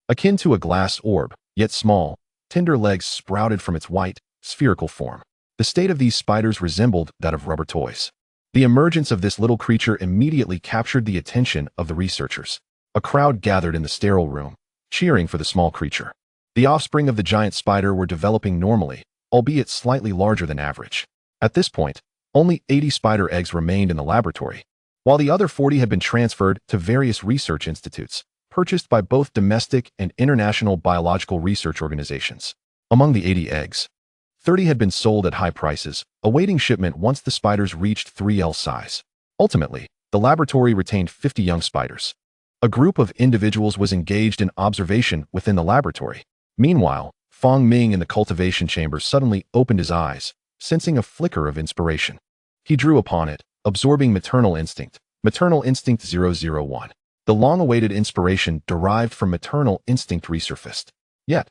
akin to a glass orb, yet small, tender legs sprouted from its white, spherical form. The state of these spiders resembled that of rubber toys. The emergence of this little creature immediately captured the attention of the researchers. A crowd gathered in the sterile room, cheering for the small creature. The offspring of the giant spider were developing normally, albeit slightly larger than average. At this point, only 80 spider eggs remained in the laboratory, while the other 40 had been transferred to various research institutes, purchased by both domestic and international biological research organizations. Among the 80 eggs, 30 had been sold at high prices, awaiting shipment once the spiders reached 3L size. Ultimately, the laboratory retained 50 young spiders. A group of individuals was engaged in observation within the laboratory. Meanwhile, Fong Ming in the cultivation chamber suddenly opened his eyes, sensing a flicker of inspiration. He drew upon it, absorbing maternal instinct 001. The long-awaited inspiration derived from maternal instinct resurfaced. Yet,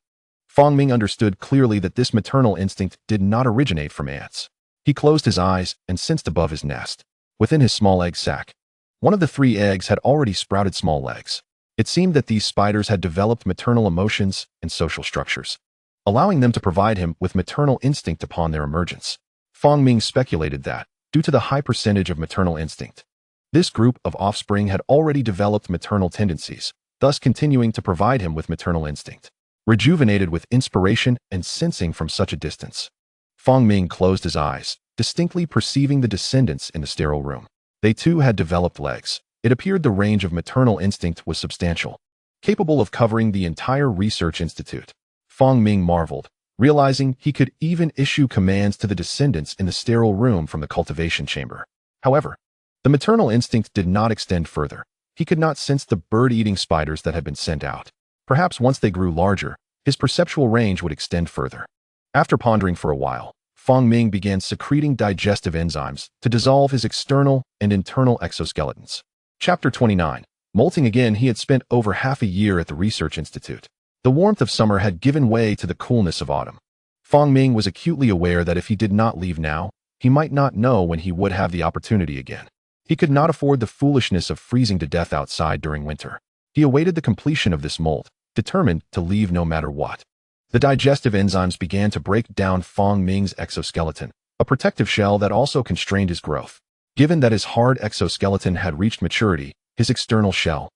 Fong Ming understood clearly that this maternal instinct did not originate from ants. He closed his eyes and sensed above his nest, within his small egg sac. One of the 3 eggs had already sprouted small legs. It seemed that these spiders had developed maternal emotions and social structures, allowing them to provide him with maternal instinct upon their emergence. Fong Ming speculated that, due to the high percentage of maternal instinct, this group of offspring had already developed maternal tendencies, thus continuing to provide him with maternal instinct. Rejuvenated with inspiration and sensing from such a distance, Fong Ming closed his eyes, distinctly perceiving the descendants in the sterile room. They too had developed legs. It appeared the range of maternal instinct was substantial, capable of covering the entire research institute. Fong Ming marveled, realizing he could even issue commands to the descendants in the sterile room from the cultivation chamber. However, the maternal instinct did not extend further. He could not sense the bird-eating spiders that had been sent out. Perhaps once they grew larger, his perceptual range would extend further. After pondering for a while, Fong Ming began secreting digestive enzymes to dissolve his external and internal exoskeletons. Chapter 29. Molting again. He had spent over half a year at the research institute. The warmth of summer had given way to the coolness of autumn. Fong Ming was acutely aware that if he did not leave now, he might not know when he would have the opportunity again. He could not afford the foolishness of freezing to death outside during winter. He awaited the completion of this molt, determined to leave no matter what. The digestive enzymes began to break down Fong Ming's exoskeleton, a protective shell that also constrained his growth. Given that his hard exoskeleton had reached maturity, his external shell,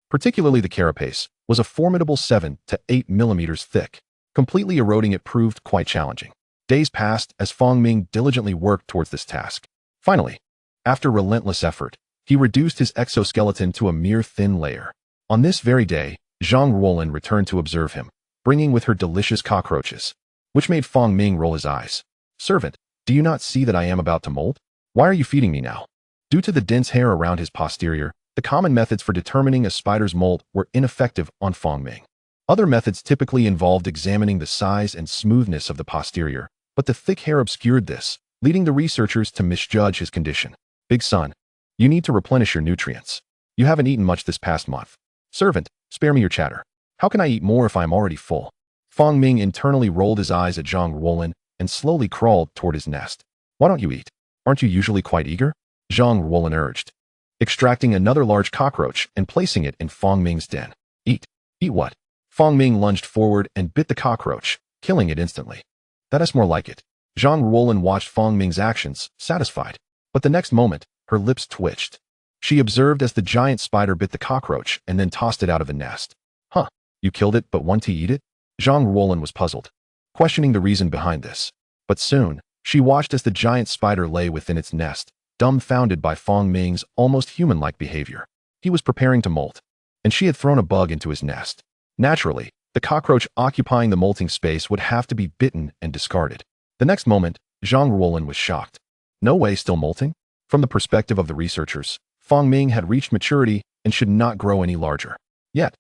particularly the carapace, was a formidable 7 to 8 millimeters thick. Completely eroding it proved quite challenging. Days passed as Fong Ming diligently worked towards this task. Finally, after relentless effort, he reduced his exoskeleton to a mere thin layer. On this very day, Zhang Ruolin returned to observe him, bringing with her delicious cockroaches, which made Fong Ming roll his eyes. "Servant, do you not see that I am about to molt? Why are you feeding me now?" Due to the dense hair around his posterior, the common methods for determining a spider's molt were ineffective on Fong Ming. Other methods typically involved examining the size and smoothness of the posterior, but the thick hair obscured this, leading the researchers to misjudge his condition. "Big son, you need to replenish your nutrients. You haven't eaten much this past month. Servant, spare me your chatter. How can I eat more if I'm already full?" Fong Ming internally rolled his eyes at Zhang Ruolin and slowly crawled toward his nest. "Why don't you eat? Aren't you usually quite eager?" Zhang Ruolin urged, extracting another large cockroach and placing it in Fong Ming's den. "Eat. Eat what?" Fong Ming lunged forward and bit the cockroach, killing it instantly. "That is more like it." Zhang Ruolin watched Fong Ming's actions, satisfied. But the next moment, her lips twitched. She observed as the giant spider bit the cockroach and then tossed it out of the nest. "Huh, you killed it but want to eat it?" Zhang Ruolin was puzzled, questioning the reason behind this. But soon, she watched as the giant spider lay within its nest, dumbfounded by Fong Ming's almost human-like behavior. He was preparing to molt, and she had thrown a bug into his nest. Naturally, the cockroach occupying the molting space would have to be bitten and discarded. The next moment, Zhang Ruolin was shocked. No way, still molting? From the perspective of the researchers, Fong Ming had reached maturity and should not grow any larger. Yet,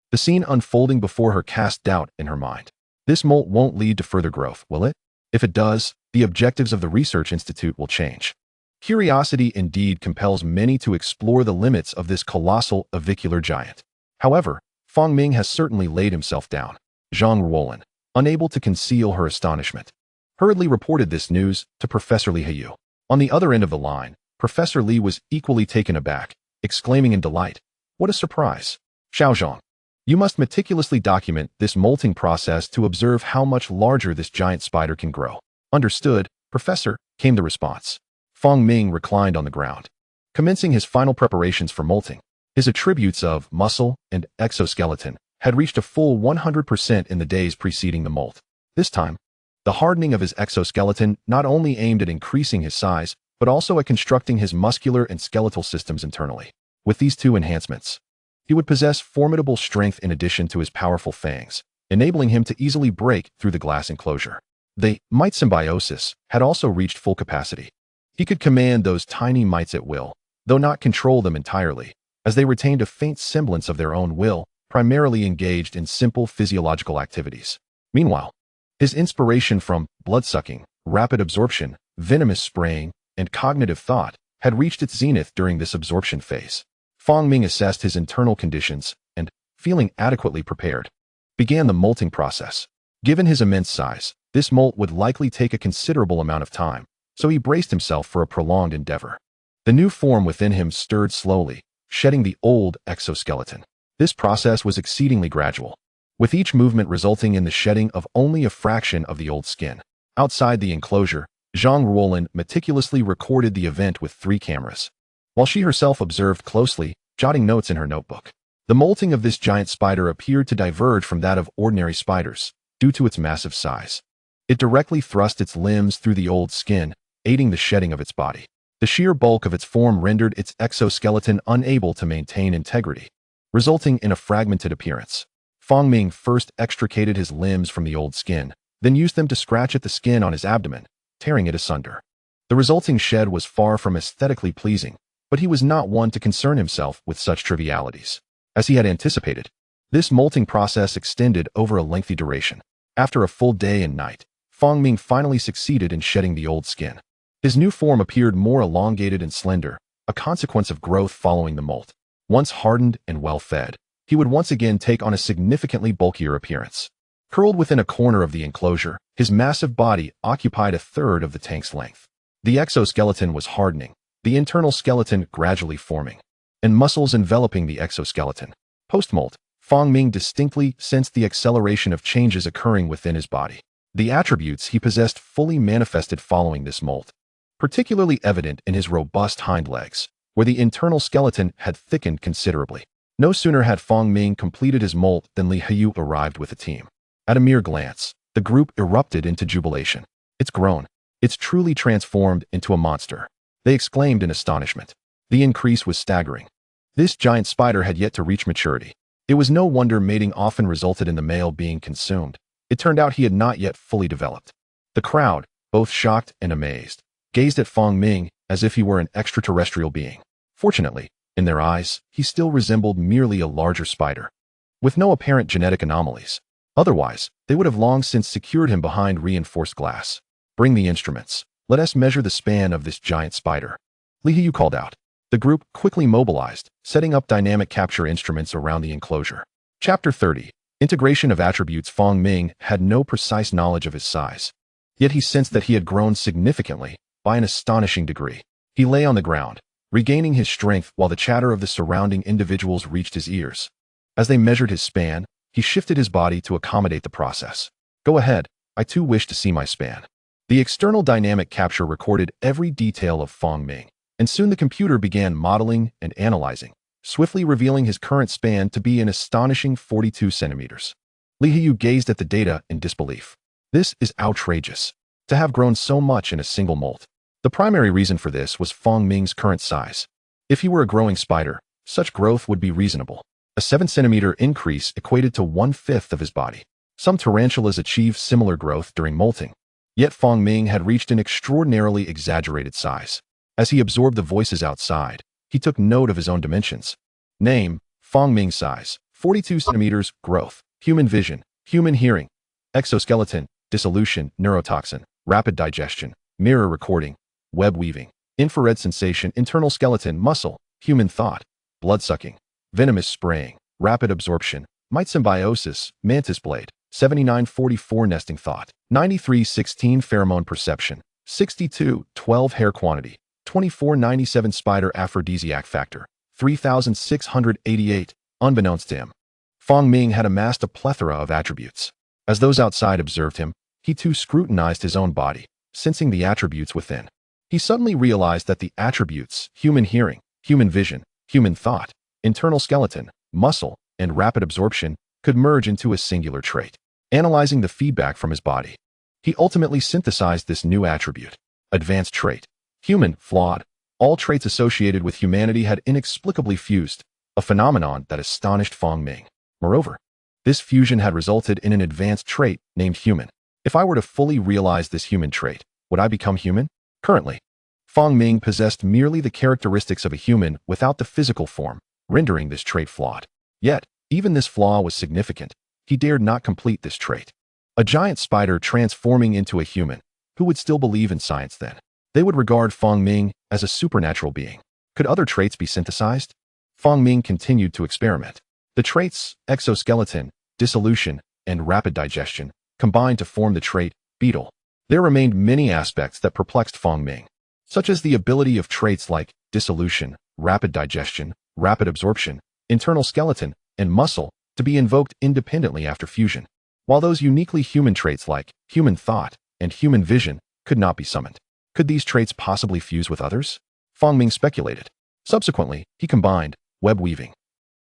the scene unfolding before her cast doubt in her mind. This molt won't lead to further growth, will it? If it does, the objectives of the research institute will change. Curiosity indeed compels many to explore the limits of this colossal avicular giant. However, Fong Ming has certainly laid himself down. Zhang Ruolin, unable to conceal her astonishment, hurriedly reported this news to Professor Li Heyu. On the other end of the line, Professor Li was equally taken aback, exclaiming in delight, "What a surprise! Xiaozhong, you must meticulously document this molting process to observe how much larger this giant spider can grow." "Understood, Professor," came the response. Fong Ming reclined on the ground, commencing his final preparations for molting. His attributes of muscle and exoskeleton had reached a full 100% in the days preceding the molt. This time, the hardening of his exoskeleton not only aimed at increasing his size, but also at constructing his muscular and skeletal systems internally. With these two enhancements, he would possess formidable strength in addition to his powerful fangs, enabling him to easily break through the glass enclosure. The mite symbiosis had also reached full capacity. He could command those tiny mites at will, though not control them entirely, as they retained a faint semblance of their own will, primarily engaged in simple physiological activities. Meanwhile, his inspiration from blood-sucking, rapid absorption, venomous spraying, and cognitive thought had reached its zenith during this absorption phase. Fong Ming assessed his internal conditions and, feeling adequately prepared, began the molting process. Given his immense size, this molt would likely take a considerable amount of time, so he braced himself for a prolonged endeavor. The new form within him stirred slowly, shedding the old exoskeleton. This process was exceedingly gradual, with each movement resulting in the shedding of only a fraction of the old skin. Outside the enclosure, Zhang Ruolin meticulously recorded the event with 3 cameras, while she herself observed closely, jotting notes in her notebook. The molting of this giant spider appeared to diverge from that of ordinary spiders, due to its massive size. It directly thrust its limbs through the old skin, aiding the shedding of its body. The sheer bulk of its form rendered its exoskeleton unable to maintain integrity, resulting in a fragmented appearance. Fong Ming first extricated his limbs from the old skin, then used them to scratch at the skin on his abdomen, tearing it asunder. The resulting shed was far from aesthetically pleasing, but he was not one to concern himself with such trivialities. As he had anticipated, this molting process extended over a lengthy duration. After a full day and night, Fong Ming finally succeeded in shedding the old skin. His new form appeared more elongated and slender, a consequence of growth following the molt. Once hardened and well-fed, he would once again take on a significantly bulkier appearance. Curled within a corner of the enclosure, his massive body occupied a third of the tank's length. The exoskeleton was hardening, the internal skeleton gradually forming, and muscles enveloping the exoskeleton. Post-molt, Fong Ming distinctly sensed the acceleration of changes occurring within his body. The attributes he possessed fully manifested following this molt, particularly evident in his robust hind legs, where the internal skeleton had thickened considerably. No sooner had Fong Ming completed his molt than Li Heyou arrived with a team. At a mere glance, the group erupted into jubilation. "It's grown. It's truly transformed into a monster," they exclaimed in astonishment. The increase was staggering. This giant spider had yet to reach maturity. It was no wonder mating often resulted in the male being consumed. It turned out he had not yet fully developed. The crowd, both shocked and amazed, gazed at Fong Ming as if he were an extraterrestrial being. Fortunately, in their eyes, he still resembled merely a larger spider, with no apparent genetic anomalies. Otherwise, they would have long since secured him behind reinforced glass. "Bring the instruments. Let us measure the span of this giant spider," Li Heyou called out. The group quickly mobilized, setting up dynamic capture instruments around the enclosure. Chapter 30. Integration of attributes. Fong Ming had no precise knowledge of his size, yet he sensed that he had grown significantly, by an astonishing degree. He lay on the ground, regaining his strength while the chatter of the surrounding individuals reached his ears. As they measured his span, he shifted his body to accommodate the process. "Go ahead, I too wish to see my span." The external dynamic capture recorded every detail of Fong Ming, and soon the computer began modeling and analyzing, swiftly revealing his current span to be an astonishing 42 centimeters. Li Heyou gazed at the data in disbelief. "This is outrageous. To have grown so much in a single molt." The primary reason for this was Fong Ming's current size. If he were a growing spider, such growth would be reasonable. A 7-centimeter increase equated to 1/5 of his body. Some tarantulas achieve similar growth during molting. Yet Fong Ming had reached an extraordinarily exaggerated size. As he absorbed the voices outside, he took note of his own dimensions. Name, Fong Ming size, 42 centimeters, growth, human vision, human hearing, exoskeleton, dissolution, neurotoxin, rapid digestion, mirror recording, web weaving, infrared sensation, internal skeleton, muscle, human thought, blood-sucking, venomous spraying, rapid absorption, mite symbiosis, mantis blade, 7944 nesting thought, 9316 pheromone perception, 6212 hair quantity, 2497 spider aphrodisiac factor, 3688, unbeknownst to him. Fong Ming had amassed a plethora of attributes. As those outside observed him, he too scrutinized his own body, sensing the attributes within. He suddenly realized that the attributes, human hearing, human vision, human thought, internal skeleton, muscle, and rapid absorption, could merge into a singular trait. Analyzing the feedback from his body, he ultimately synthesized this new attribute, advanced trait, Human, flawed. All traits associated with humanity had inexplicably fused, a phenomenon that astonished Fong Ming. Moreover, this fusion had resulted in an advanced trait named human. If I were to fully realize this human trait, would I become human? Currently, Fong Ming possessed merely the characteristics of a human without the physical form, rendering this trait flawed. Yet, even this flaw was significant. He dared not complete this trait. A giant spider transforming into a human. Who would still believe in science then? They would regard Fong Ming as a supernatural being. Could other traits be synthesized? Fong Ming continued to experiment. The traits, exoskeleton, dissolution, and rapid digestion, combined to form the trait, beetle. There remained many aspects that perplexed Fong Ming, such as the ability of traits like dissolution, rapid digestion, rapid absorption, internal skeleton, and muscle to be invoked independently after fusion, while those uniquely human traits like human thought and human vision could not be summoned. Could these traits possibly fuse with others? Fong Ming speculated. Subsequently, he combined web weaving,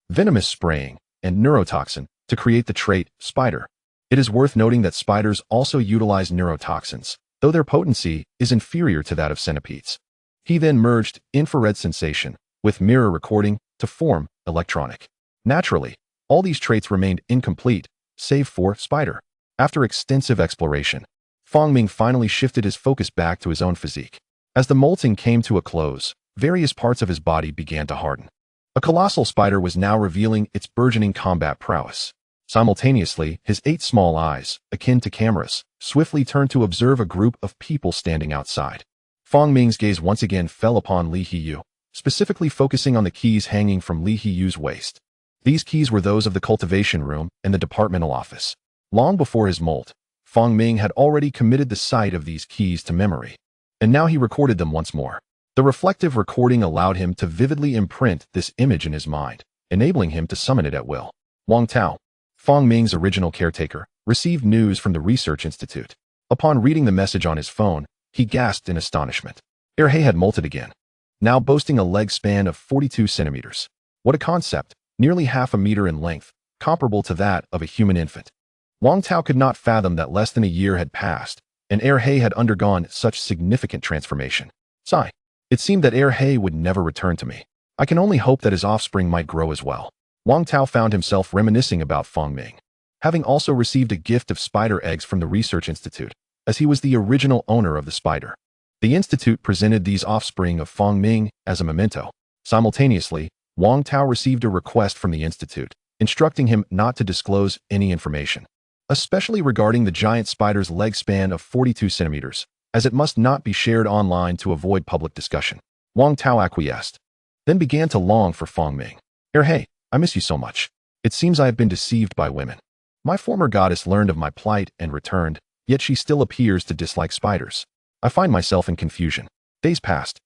venomous spraying, and neurotoxin to create the trait spider. It is worth noting that spiders also utilize neurotoxins, though their potency is inferior to that of centipedes. He then merged infrared sensation with mirror recording to form electronic. Naturally, all these traits remained incomplete, save for spider. After extensive exploration, Fong Ming finally shifted his focus back to his own physique. As the molting came to a close, various parts of his body began to harden. A colossal spider was now revealing its burgeoning combat prowess. Simultaneously, his 8 small eyes, akin to cameras, swiftly turned to observe a group of people standing outside. Fong Ming's gaze once again fell upon Li Hiyu, specifically focusing on the keys hanging from Li Hiyu's waist. These keys were those of the cultivation room and the departmental office. Long before his molt, Fong Ming had already committed the sight of these keys to memory, and now he recorded them once more. The reflective recording allowed him to vividly imprint this image in his mind, enabling him to summon it at will. Wang Tao, Fong Ming's original caretaker, received news from the research institute. Upon reading the message on his phone, he gasped in astonishment. He had molted again, now boasting a leg span of 42 centimeters. What a concept, nearly half a meter in length, comparable to that of a human infant. Wang Tao could not fathom that less than a year had passed, and He had undergone such significant transformation. Sigh. It seemed that He would never return to me. I can only hope that his offspring might grow as well. Wang Tao found himself reminiscing about Fong Ming, having also received a gift of spider eggs from the research institute, as he was the original owner of the spider. The institute presented these offspring of Fong Ming as a memento. Simultaneously, Wang Tao received a request from the institute, instructing him not to disclose any information, especially regarding the giant spider's leg span of 42 centimeters, as it must not be shared online to avoid public discussion. Wang Tao acquiesced, then began to long for Fong Ming. Hey, I miss you so much. It seems I have been deceived by women. My former goddess learned of my plight and returned, yet she still appears to dislike spiders. I find myself in confusion. Days passed,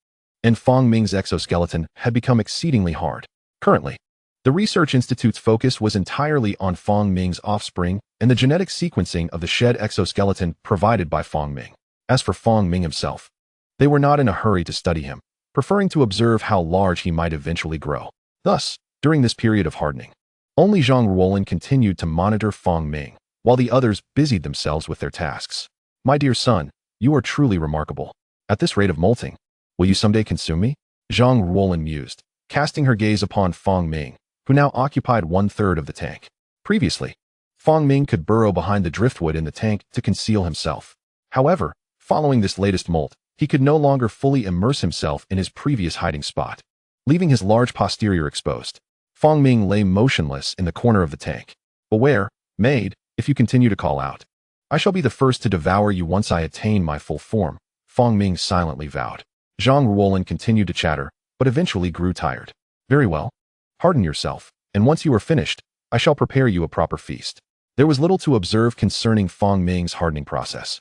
and Fong Ming's exoskeleton had become exceedingly hard. Currently, the research institute's focus was entirely on Fong Ming's offspring and the genetic sequencing of the shed exoskeleton provided by Fong Ming. As for Fong Ming himself, they were not in a hurry to study him, preferring to observe how large he might eventually grow. Thus, during this period of hardening, only Zhang Ruolin continued to monitor Fong Ming, while the others busied themselves with their tasks. My dear son, you are truly remarkable. At this rate of molting, will you someday consume me? Zhang Ruolin mused, casting her gaze upon Fong Ming, who now occupied 1/3 of the tank. Previously, Fong Ming could burrow behind the driftwood in the tank to conceal himself. However, following this latest molt, he could no longer fully immerse himself in his previous hiding spot. Leaving his large posterior exposed, Fong Ming lay motionless in the corner of the tank. Beware, maid, if you continue to call out. I shall be the first to devour you once I attain my full form, Fong Ming silently vowed. Zhang Ruolin continued to chatter, but eventually grew tired. Very well. Harden yourself, and once you are finished, I shall prepare you a proper feast. There was little to observe concerning Fong Ming's hardening process.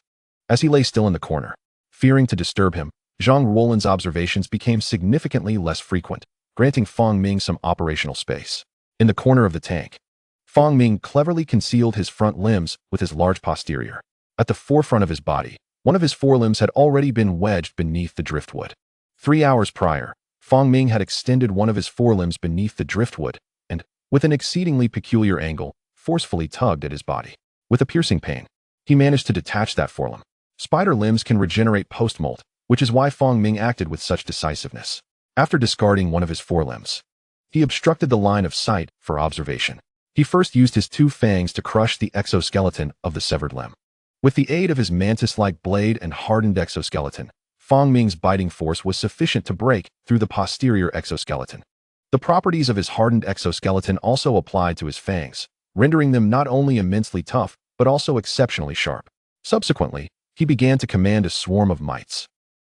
As he lay still in the corner, fearing to disturb him, Zhang Ruolin's observations became significantly less frequent, granting Fong Ming some operational space. In the corner of the tank, Fong Ming cleverly concealed his front limbs with his large posterior. At the forefront of his body, one of his forelimbs had already been wedged beneath the driftwood. 3 hours prior, Fong Ming had extended one of his forelimbs beneath the driftwood and, with an exceedingly peculiar angle, forcefully tugged at his body. With a piercing pain, he managed to detach that forelimb. Spider limbs can regenerate post-molt, which is why Fong Ming acted with such decisiveness. After discarding one of his forelimbs, he obstructed the line of sight for observation. He first used his two fangs to crush the exoskeleton of the severed limb. With the aid of his mantis-like blade and hardened exoskeleton, Fong Ming's biting force was sufficient to break through the posterior exoskeleton. The properties of his hardened exoskeleton also applied to his fangs, rendering them not only immensely tough, but also exceptionally sharp. Subsequently, he began to command a swarm of mites.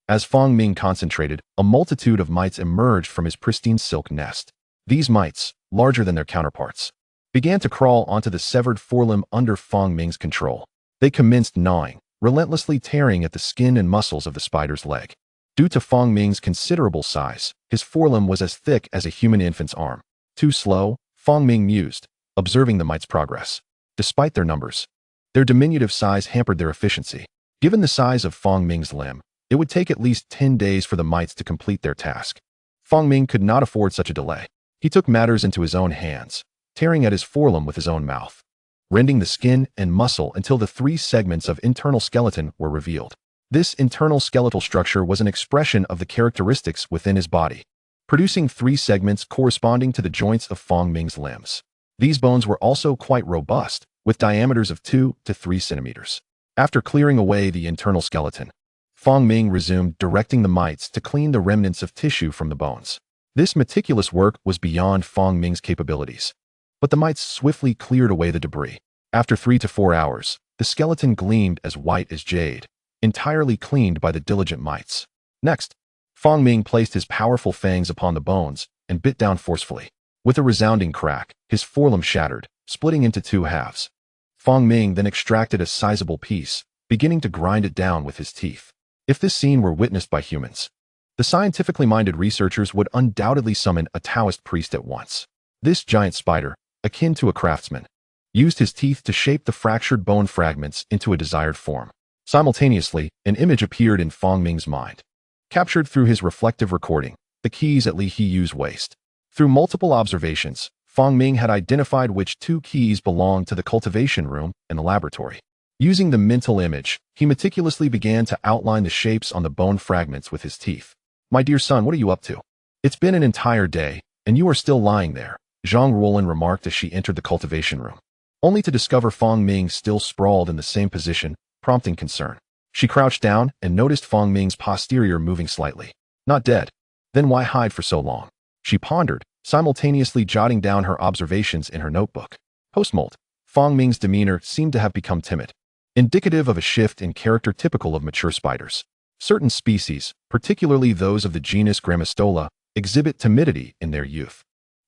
As Fong Ming concentrated, a multitude of mites emerged from his pristine silk nest. These mites, larger than their counterparts, began to crawl onto the severed forelimb under Fong Ming's control. They commenced gnawing, relentlessly tearing at the skin and muscles of the spider's leg. Due to Fong Ming's considerable size, his forelimb was as thick as a human infant's arm. Too slow, Fong Ming mused, observing the mites' progress. Despite their numbers, their diminutive size hampered their efficiency. Given the size of Fong Ming's limb, it would take at least 10 days for the mites to complete their task. Fong Ming could not afford such a delay. He took matters into his own hands, tearing at his forelimb with his own mouth, rending the skin and muscle until the 3 segments of internal skeleton were revealed. This internal skeletal structure was an expression of the characteristics within his body, producing 3 segments corresponding to the joints of Fong Ming's limbs. These bones were also quite robust, with diameters of 2 to 3 centimeters. After clearing away the internal skeleton, Fong Ming resumed directing the mites to clean the remnants of tissue from the bones. This meticulous work was beyond Fong Ming's capabilities, but the mites swiftly cleared away the debris. After 3 to 4 hours, the skeleton gleamed as white as jade, entirely cleaned by the diligent mites. Next, Fong Ming placed his powerful fangs upon the bones and bit down forcefully. With a resounding crack, his forelimb shattered, splitting into 2 halves. Fong Ming then extracted a sizable piece, beginning to grind it down with his teeth. If this scene were witnessed by humans, the scientifically minded researchers would undoubtedly summon a Taoist priest at once. This giant spider, akin to a craftsman, used his teeth to shape the fractured bone fragments into a desired form. Simultaneously, an image appeared in Fong Ming's mind. Captured through his reflective recording, the keys at Li Hiyu's waist. Through multiple observations, Fong Ming had identified which 2 keys belonged to the cultivation room and the laboratory. Using the mental image, he meticulously began to outline the shapes on the bone fragments with his teeth. "My dear son, what are you up to? It's been an entire day, and you are still lying there," Zhang Ruolin remarked as she entered the cultivation room, only to discover Fong Ming still sprawled in the same position, prompting concern. She crouched down and noticed Fong Ming's posterior moving slightly. Not dead. Then why hide for so long? She pondered, simultaneously jotting down her observations in her notebook. Postmort, Fong Ming's demeanor seemed to have become timid, indicative of a shift in character typical of mature spiders. Certain species, particularly those of the genus Grammostola, exhibit timidity in their youth,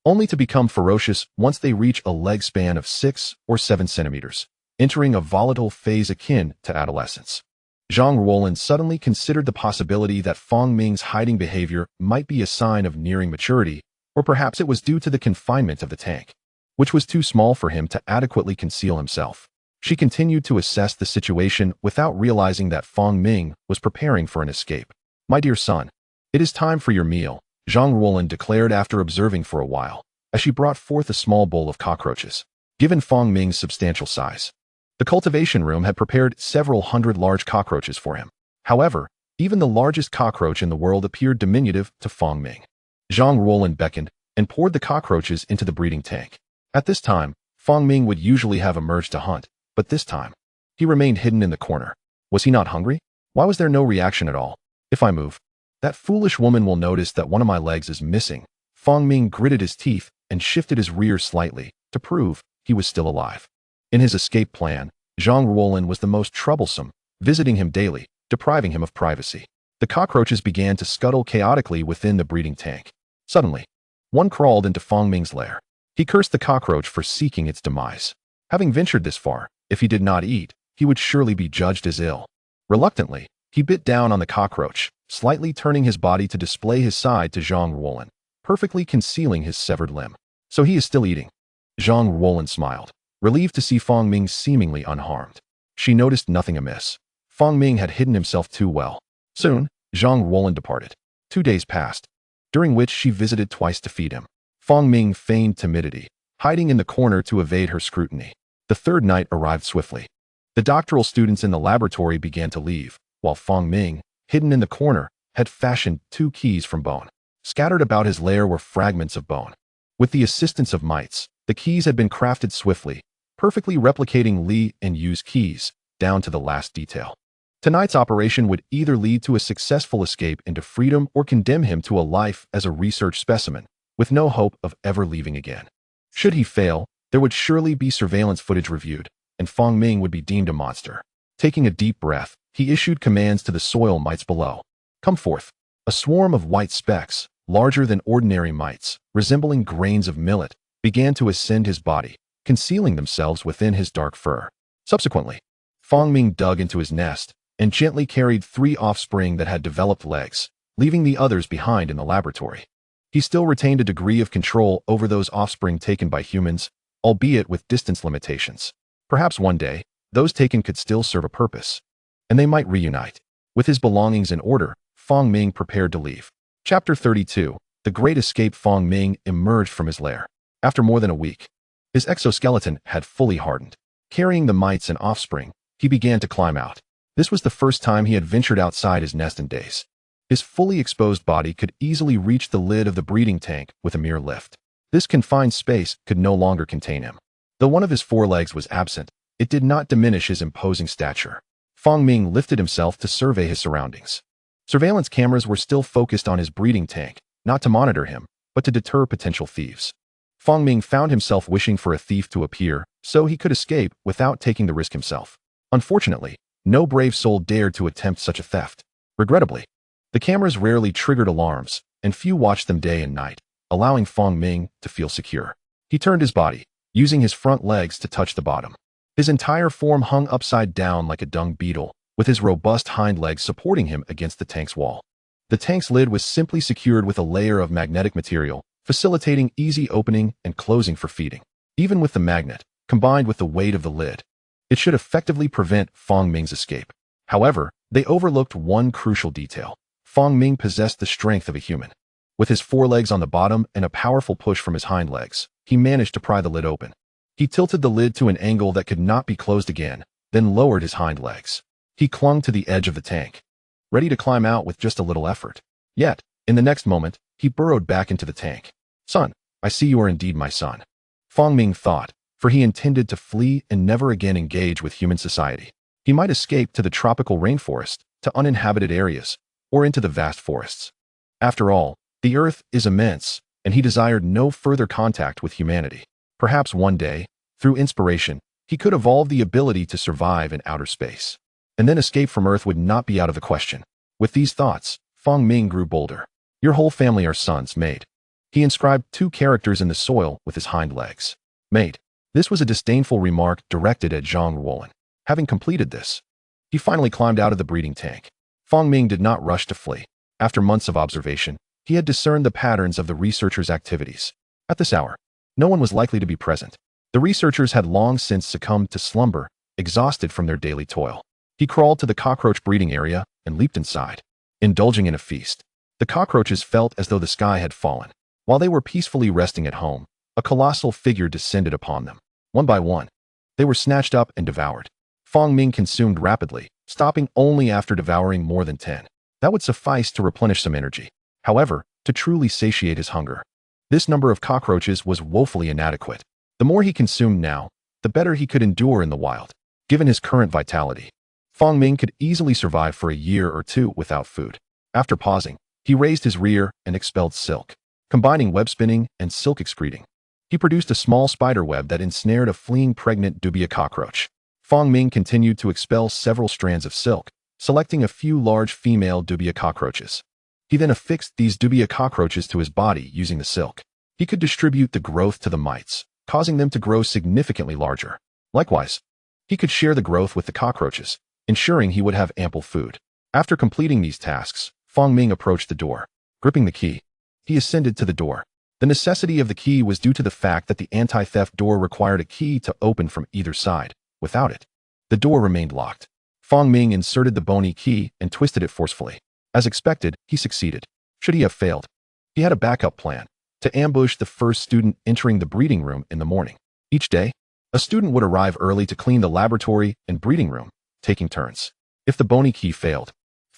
only to become ferocious once they reach a leg span of 6 or 7 centimeters, entering a volatile phase akin to adolescence. Zhang Ruolin suddenly considered the possibility that Fong Ming's hiding behavior might be a sign of nearing maturity, or perhaps it was due to the confinement of the tank, which was too small for him to adequately conceal himself. She continued to assess the situation without realizing that Fong Ming was preparing for an escape. "My dear son, it is time for your meal," Zhang Ruolin declared after observing for a while, as she brought forth a small bowl of cockroaches. Given Fong Ming's substantial size, the cultivation room had prepared several hundred large cockroaches for him. However, even the largest cockroach in the world appeared diminutive to Fong Ming. Zhang Ruolin beckoned and poured the cockroaches into the breeding tank. At this time, Fong Ming would usually have emerged to hunt, but this time, he remained hidden in the corner. Was he not hungry? Why was there no reaction at all? "If I move, that foolish woman will notice that one of my legs is missing." Fong Ming gritted his teeth and shifted his rear slightly to prove he was still alive. In his escape plan, Zhang Ruolin was the most troublesome, visiting him daily, depriving him of privacy. The cockroaches began to scuttle chaotically within the breeding tank. Suddenly, one crawled into Fong Ming's lair. He cursed the cockroach for seeking its demise. Having ventured this far, if he did not eat, he would surely be judged as ill. Reluctantly, he bit down on the cockroach, slightly turning his body to display his side to Zhang Ruolin, perfectly concealing his severed limb. "So he is still eating." Zhang Ruolin smiled, relieved to see Fong Ming seemingly unharmed. She noticed nothing amiss. Fong Ming had hidden himself too well. Soon, Zhang Ruolin departed. 2 days passed, during which she visited twice to feed him. Fong Ming feigned timidity, hiding in the corner to evade her scrutiny. The 3rd night arrived swiftly. The doctoral students in the laboratory began to leave, while Fong Ming, hidden in the corner, had fashioned 2 keys from bone. Scattered about his lair were fragments of bone. With the assistance of mites, the keys had been crafted swiftly, perfectly replicating Lee and Yu's keys, down to the last detail. Tonight's operation would either lead to a successful escape into freedom or condemn him to a life as a research specimen, with no hope of ever leaving again. Should he fail, there would surely be surveillance footage reviewed, and Fong Ming would be deemed a monster. Taking a deep breath, he issued commands to the soil mites below. Come forth. A swarm of white specks, larger than ordinary mites, resembling grains of millet, began to ascend his body, concealing themselves within his dark fur. Subsequently, Fong Ming dug into his nest and gently carried 3 offspring that had developed legs, leaving the others behind in the laboratory. He still retained a degree of control over those offspring taken by humans, albeit with distance limitations. Perhaps one day, those taken could still serve a purpose, and they might reunite. With his belongings in order, Fong Ming prepared to leave. Chapter 32. The Great Escape. Fong Ming emerged from his lair. After more than a week, his exoskeleton had fully hardened. Carrying the mites and offspring, he began to climb out. This was the first time he had ventured outside his nest in days. His fully exposed body could easily reach the lid of the breeding tank with a mere lift. This confined space could no longer contain him. Though one of his forelegs was absent, it did not diminish his imposing stature. Fong Ming lifted himself to survey his surroundings. Surveillance cameras were still focused on his breeding tank, not to monitor him, but to deter potential thieves. Fong Ming found himself wishing for a thief to appear so he could escape without taking the risk himself. Unfortunately, no brave soul dared to attempt such a theft. Regrettably, the cameras rarely triggered alarms, and few watched them day and night, allowing Fong Ming to feel secure. He turned his body, using his front legs to touch the bottom. His entire form hung upside down like a dung beetle, with his robust hind legs supporting him against the tank's wall. The tank's lid was simply secured with a layer of magnetic material, facilitating easy opening and closing for feeding. Even with the magnet, combined with the weight of the lid, it should effectively prevent Fong Ming's escape. However, they overlooked one crucial detail. Fong Ming possessed the strength of a human. With his forelegs on the bottom and a powerful push from his hind legs, he managed to pry the lid open. He tilted the lid to an angle that could not be closed again, then lowered his hind legs. He clung to the edge of the tank, ready to climb out with just a little effort. Yet, in the next moment, he burrowed back into the tank. Son, I see you are indeed my son. Fong Ming thought, for he intended to flee and never again engage with human society. He might escape to the tropical rainforest, to uninhabited areas, or into the vast forests. After all, the earth is immense, and he desired no further contact with humanity. Perhaps one day, through inspiration, he could evolve the ability to survive in outer space. And then escape from Earth would not be out of the question. With these thoughts, Fong Ming grew bolder. Your whole family are sons, mate. He inscribed 2 characters in the soil with his hind legs. Mate. This was a disdainful remark directed at Zhang Ruolin. Having completed this, he finally climbed out of the breeding tank. Fong Ming did not rush to flee. After months of observation, he had discerned the patterns of the researchers' activities. At this hour, no one was likely to be present. The researchers had long since succumbed to slumber, exhausted from their daily toil. He crawled to the cockroach breeding area and leaped inside, indulging in a feast. The cockroaches felt as though the sky had fallen. While they were peacefully resting at home, a colossal figure descended upon them. One by one, they were snatched up and devoured. Fong Ming consumed rapidly, stopping only after devouring more than 10. That would suffice to replenish some energy. However, to truly satiate his hunger, this number of cockroaches was woefully inadequate. The more he consumed now, the better he could endure in the wild. Given his current vitality, Fong Ming could easily survive for a year or 2 without food. After pausing, he raised his rear and expelled silk. Combining web spinning and silk excreting, he produced a small spider web that ensnared a fleeing pregnant dubia cockroach. Fong Ming continued to expel several strands of silk, selecting a few large female dubia cockroaches. He then affixed these dubia cockroaches to his body using the silk. He could distribute the growth to the mites, causing them to grow significantly larger. Likewise, he could share the growth with the cockroaches, ensuring he would have ample food. After completing these tasks, Fong Ming approached the door. Gripping the key, he ascended to the door. The necessity of the key was due to the fact that the anti-theft door required a key to open from either side. Without it, the door remained locked. Fong Ming inserted the bony key and twisted it forcefully. As expected, he succeeded. Should he have failed, he had a backup plan: to ambush the first student entering the breeding room in the morning. Each day, a student would arrive early to clean the laboratory and breeding room, taking turns. If the bony key failed,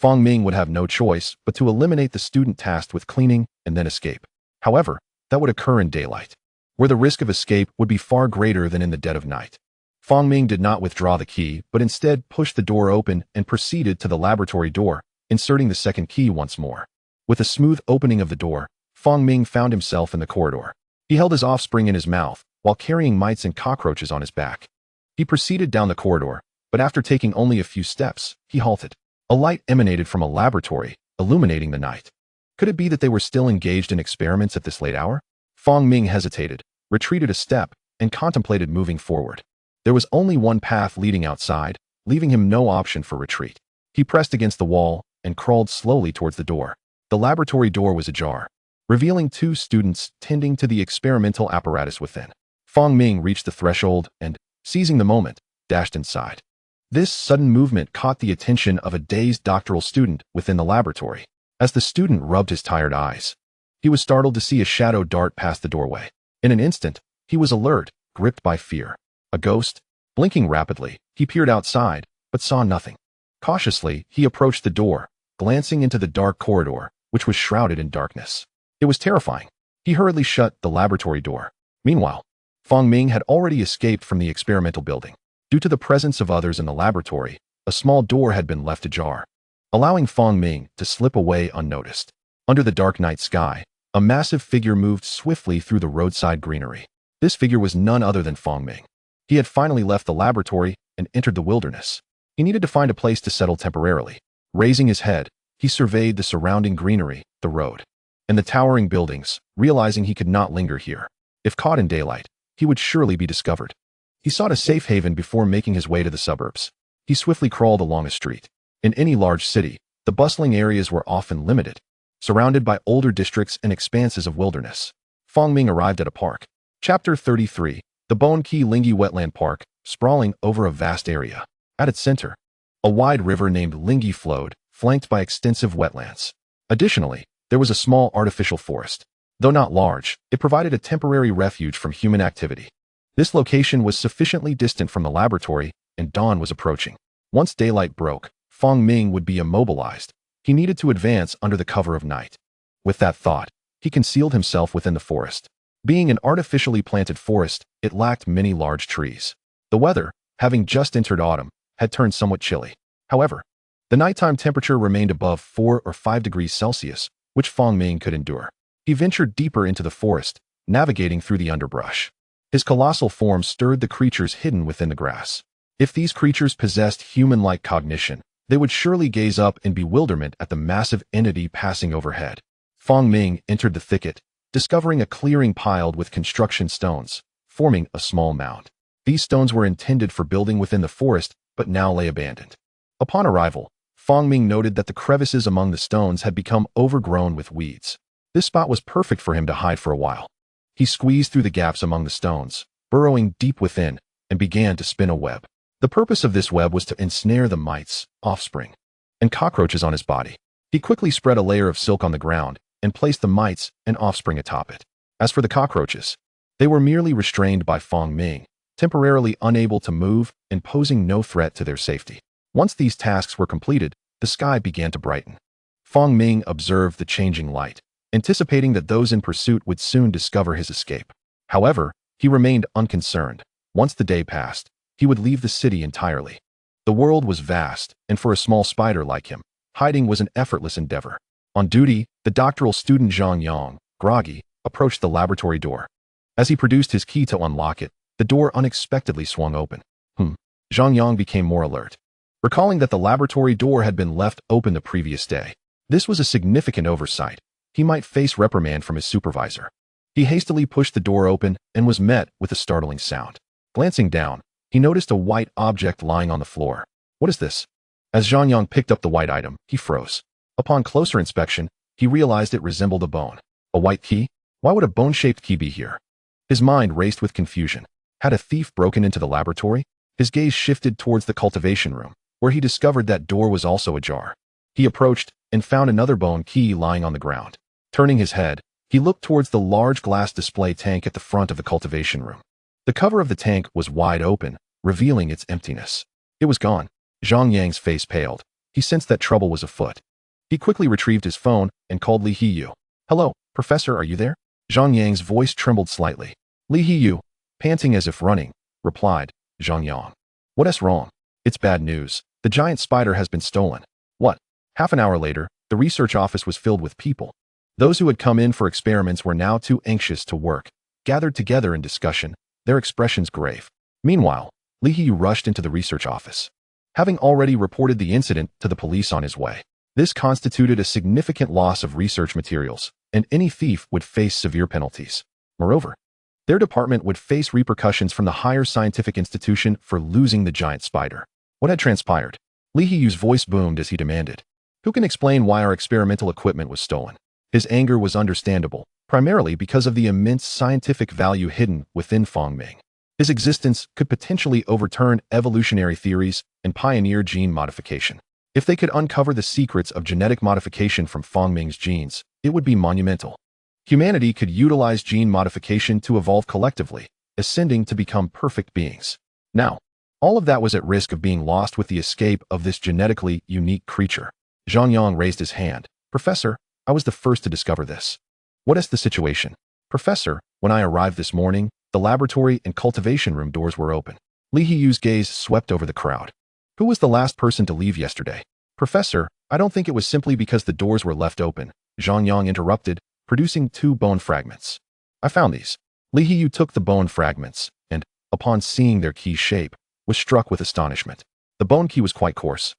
Fong Ming would have no choice but to eliminate the student tasked with cleaning and then escape. However, that would occur in daylight, where the risk of escape would be far greater than in the dead of night. Fong Ming did not withdraw the key, but instead pushed the door open and proceeded to the laboratory door, inserting the second key once more. With a smooth opening of the door, Fong Ming found himself in the corridor. He held his offspring in his mouth, while carrying mites and cockroaches on his back. He proceeded down the corridor, but after taking only a few steps, he halted. A light emanated from a laboratory, illuminating the night. Could it be that they were still engaged in experiments at this late hour? Fong Ming hesitated, retreated a step, and contemplated moving forward. There was only one path leading outside, leaving him no option for retreat. He pressed against the wall and crawled slowly towards the door. The laboratory door was ajar, revealing two students tending to the experimental apparatus within. Fong Ming reached the threshold and, seizing the moment, dashed inside. This sudden movement caught the attention of a dazed doctoral student within the laboratory. As the student rubbed his tired eyes, he was startled to see a shadow dart past the doorway. In an instant, he was alert, gripped by fear. A ghost? Blinking rapidly, he peered outside, but saw nothing. Cautiously, he approached the door, glancing into the dark corridor, which was shrouded in darkness. It was terrifying. He hurriedly shut the laboratory door. Meanwhile, Fong Ming had already escaped from the experimental building. Due to the presence of others in the laboratory, a small door had been left ajar, allowing Fong Ming to slip away unnoticed. Under the dark night sky, a massive figure moved swiftly through the roadside greenery. This figure was none other than Fong Ming. He had finally left the laboratory and entered the wilderness. He needed to find a place to settle temporarily. Raising his head, he surveyed the surrounding greenery, the road, and the towering buildings, realizing he could not linger here. If caught in daylight, he would surely be discovered. He sought a safe haven before making his way to the suburbs. He swiftly crawled along a street. In any large city, the bustling areas were often limited, surrounded by older districts and expanses of wilderness. Fong Ming arrived at a park. Chapter 33, the Bon Ki Lingyi Wetland Park, sprawling over a vast area. At its center, a wide river named Lingyi flowed, flanked by extensive wetlands. Additionally, there was a small artificial forest. Though not large, it provided a temporary refuge from human activity. This location was sufficiently distant from the laboratory, and dawn was approaching. Once daylight broke, Fong Ming would be immobilized. He needed to advance under the cover of night. With that thought, he concealed himself within the forest. Being an artificially planted forest, it lacked many large trees. The weather, having just entered autumn, had turned somewhat chilly. However, the nighttime temperature remained above 4 or 5 degrees Celsius, which Fong Ming could endure. He ventured deeper into the forest, navigating through the underbrush. His colossal form stirred the creatures hidden within the grass. If these creatures possessed human-like cognition, they would surely gaze up in bewilderment at the massive entity passing overhead. Fong Ming entered the thicket, discovering a clearing piled with construction stones, forming a small mound. These stones were intended for building within the forest, but now lay abandoned. Upon arrival, Fong Ming noted that the crevices among the stones had become overgrown with weeds. This spot was perfect for him to hide for a while. He squeezed through the gaps among the stones, burrowing deep within, and began to spin a web. The purpose of this web was to ensnare the mites, offspring, and cockroaches on his body. He quickly spread a layer of silk on the ground and placed the mites and offspring atop it. As for the cockroaches, they were merely restrained by Fong Ming, temporarily unable to move and posing no threat to their safety. Once these tasks were completed, the sky began to brighten. Fong Ming observed the changing light, anticipating that those in pursuit would soon discover his escape. However, he remained unconcerned. Once the day passed, he would leave the city entirely. The world was vast, and for a small spider like him, hiding was an effortless endeavor. On duty, the doctoral student Zhang Yang, groggy, approached the laboratory door. As he produced his key to unlock it, the door unexpectedly swung open. Zhang Yang became more alert, recalling that the laboratory door had been left open the previous day. This was a significant oversight. He might face reprimand from his supervisor. He hastily pushed the door open and was met with a startling sound. Glancing down, he noticed a white object lying on the floor. What is this? As Zhang Yang picked up the white item, he froze. Upon closer inspection, he realized it resembled a bone. A white key? Why would a bone-shaped key be here? His mind raced with confusion. Had a thief broken into the laboratory? His gaze shifted towards the cultivation room, where he discovered that door was also ajar. He approached and found another bone key lying on the ground. Turning his head, he looked towards the large glass display tank at the front of the cultivation room. The cover of the tank was wide open, revealing its emptiness. It was gone. Zhang Yang's face paled. He sensed that trouble was afoot. He quickly retrieved his phone and called Li Hiyu. "Hello, Professor, are you there?" Zhang Yang's voice trembled slightly. Li Hiyu, panting as if running, replied, "Zhang Yang. What's wrong?" "It's bad news. The giant spider has been stolen." "What?" Half an hour later, the research office was filled with people. Those who had come in for experiments were now too anxious to work, gathered together in discussion, their expressions grave. Meanwhile, Li Hiyu rushed into the research office. Having already reported the incident to the police on his way, this constituted a significant loss of research materials, and any thief would face severe penalties. Moreover, their department would face repercussions from the higher scientific institution for losing the giant spider. What had transpired? Li Hiyu's voice boomed as he demanded, "Who can explain why our experimental equipment was stolen?" His anger was understandable, primarily because of the immense scientific value hidden within Fangming. His existence could potentially overturn evolutionary theories and pioneer gene modification. If they could uncover the secrets of genetic modification from Fangming's genes, it would be monumental. Humanity could utilize gene modification to evolve collectively, ascending to become perfect beings. Now, all of that was at risk of being lost with the escape of this genetically unique creature. Zhang Yang raised his hand. "Professor, I was the first to discover this." "What is the situation?" "Professor, when I arrived this morning, the laboratory and cultivation room doors were open." Li Hiyu's gaze swept over the crowd. "Who was the last person to leave yesterday?" "Professor, I don't think it was simply because the doors were left open," Zhang Yang interrupted, producing 2 bone fragments. "I found these." Li Hiyu took the bone fragments and, upon seeing their key shape, was struck with astonishment. The bone key was quite coarse,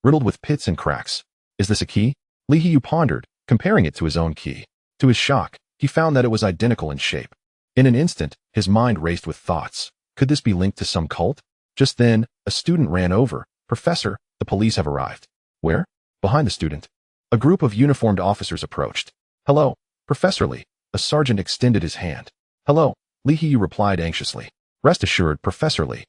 riddled with pits and cracks. "Is this a key?" Li Hiyu pondered, comparing it to his own key. To his shock, he found that it was identical in shape. In an instant, his mind raced with thoughts. Could this be linked to some cult? Just then, a student ran over. "Professor, the police have arrived." "Where?" "Behind the student." A group of uniformed officers approached. "Hello, Professor Li." A sergeant extended his hand. "Hello," Li Hiyu replied anxiously. "Rest assured, Professor Li.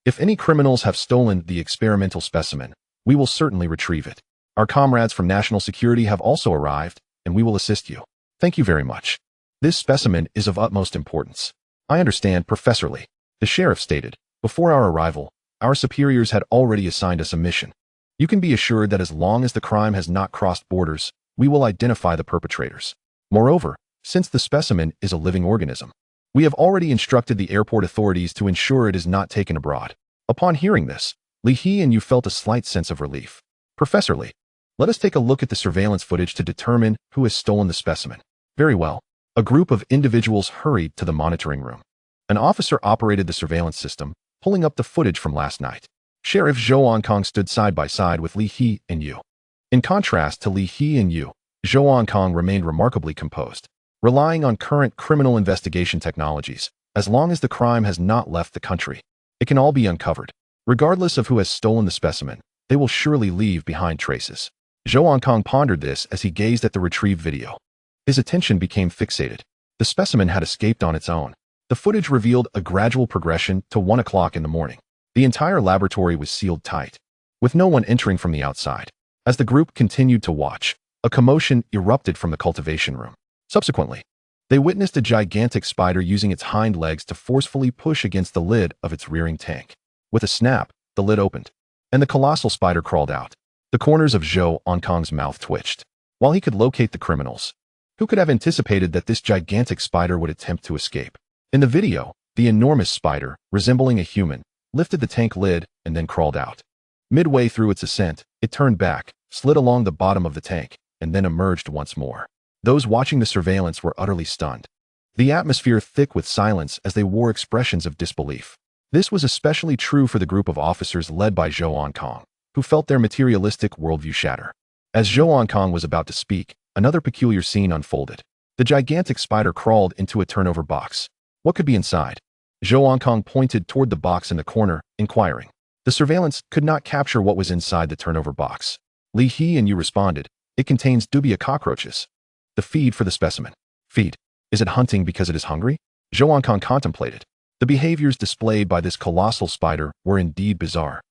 If any criminals have stolen the experimental specimen, we will certainly retrieve it. Our comrades from National Security have also arrived, and we will assist you." "Thank you very much. This specimen is of utmost importance." "I understand, Professor Li," the sheriff stated. "Before our arrival, our superiors had already assigned us a mission. You can be assured that as long as the crime has not crossed borders, we will identify the perpetrators. Moreover, since the specimen is a living organism, we have already instructed the airport authorities to ensure it is not taken abroad." Upon hearing this, Li He and you felt a slight sense of relief. "Professor Li, let us take a look at the surveillance footage to determine who has stolen the specimen." "Very well." A group of individuals hurried to the monitoring room. An officer operated the surveillance system, pulling up the footage from last night. Sheriff Zhou Ankong stood side by side with Li He and Yu. In contrast to Li He and Yu, Zhou Ankong remained remarkably composed, relying on current criminal investigation technologies. As long as the crime has not left the country, it can all be uncovered. Regardless of who has stolen the specimen, they will surely leave behind traces. Zhou Ankong pondered this as he gazed at the retrieved video. His attention became fixated. The specimen had escaped on its own. The footage revealed a gradual progression to 1 o'clock in the morning. The entire laboratory was sealed tight, with no one entering from the outside. As the group continued to watch, a commotion erupted from the cultivation room. Subsequently, they witnessed a gigantic spider using its hind legs to forcefully push against the lid of its rearing tank. With a snap, the lid opened, and the colossal spider crawled out. The corners of Zhou Ankong's mouth twitched. While he could locate the criminals, who could have anticipated that this gigantic spider would attempt to escape? In the video, the enormous spider, resembling a human, lifted the tank lid and then crawled out. Midway through its ascent, it turned back, slid along the bottom of the tank, and then emerged once more. Those watching the surveillance were utterly stunned, the atmosphere thick with silence as they wore expressions of disbelief. This was especially true for the group of officers led by Zhou Ankong, who felt their materialistic worldview shatter. As Zhou Ankong was about to speak, another peculiar scene unfolded. The gigantic spider crawled into a turnover box. What could be inside? Zhou Ankong pointed toward the box in the corner, inquiring. The surveillance could not capture what was inside the turnover box. Li He and you responded, "It contains dubia cockroaches. The feed for the specimen." "Feed? Is it hunting because it is hungry?" Zhou Ankong contemplated. The behaviors displayed by this colossal spider were indeed bizarre.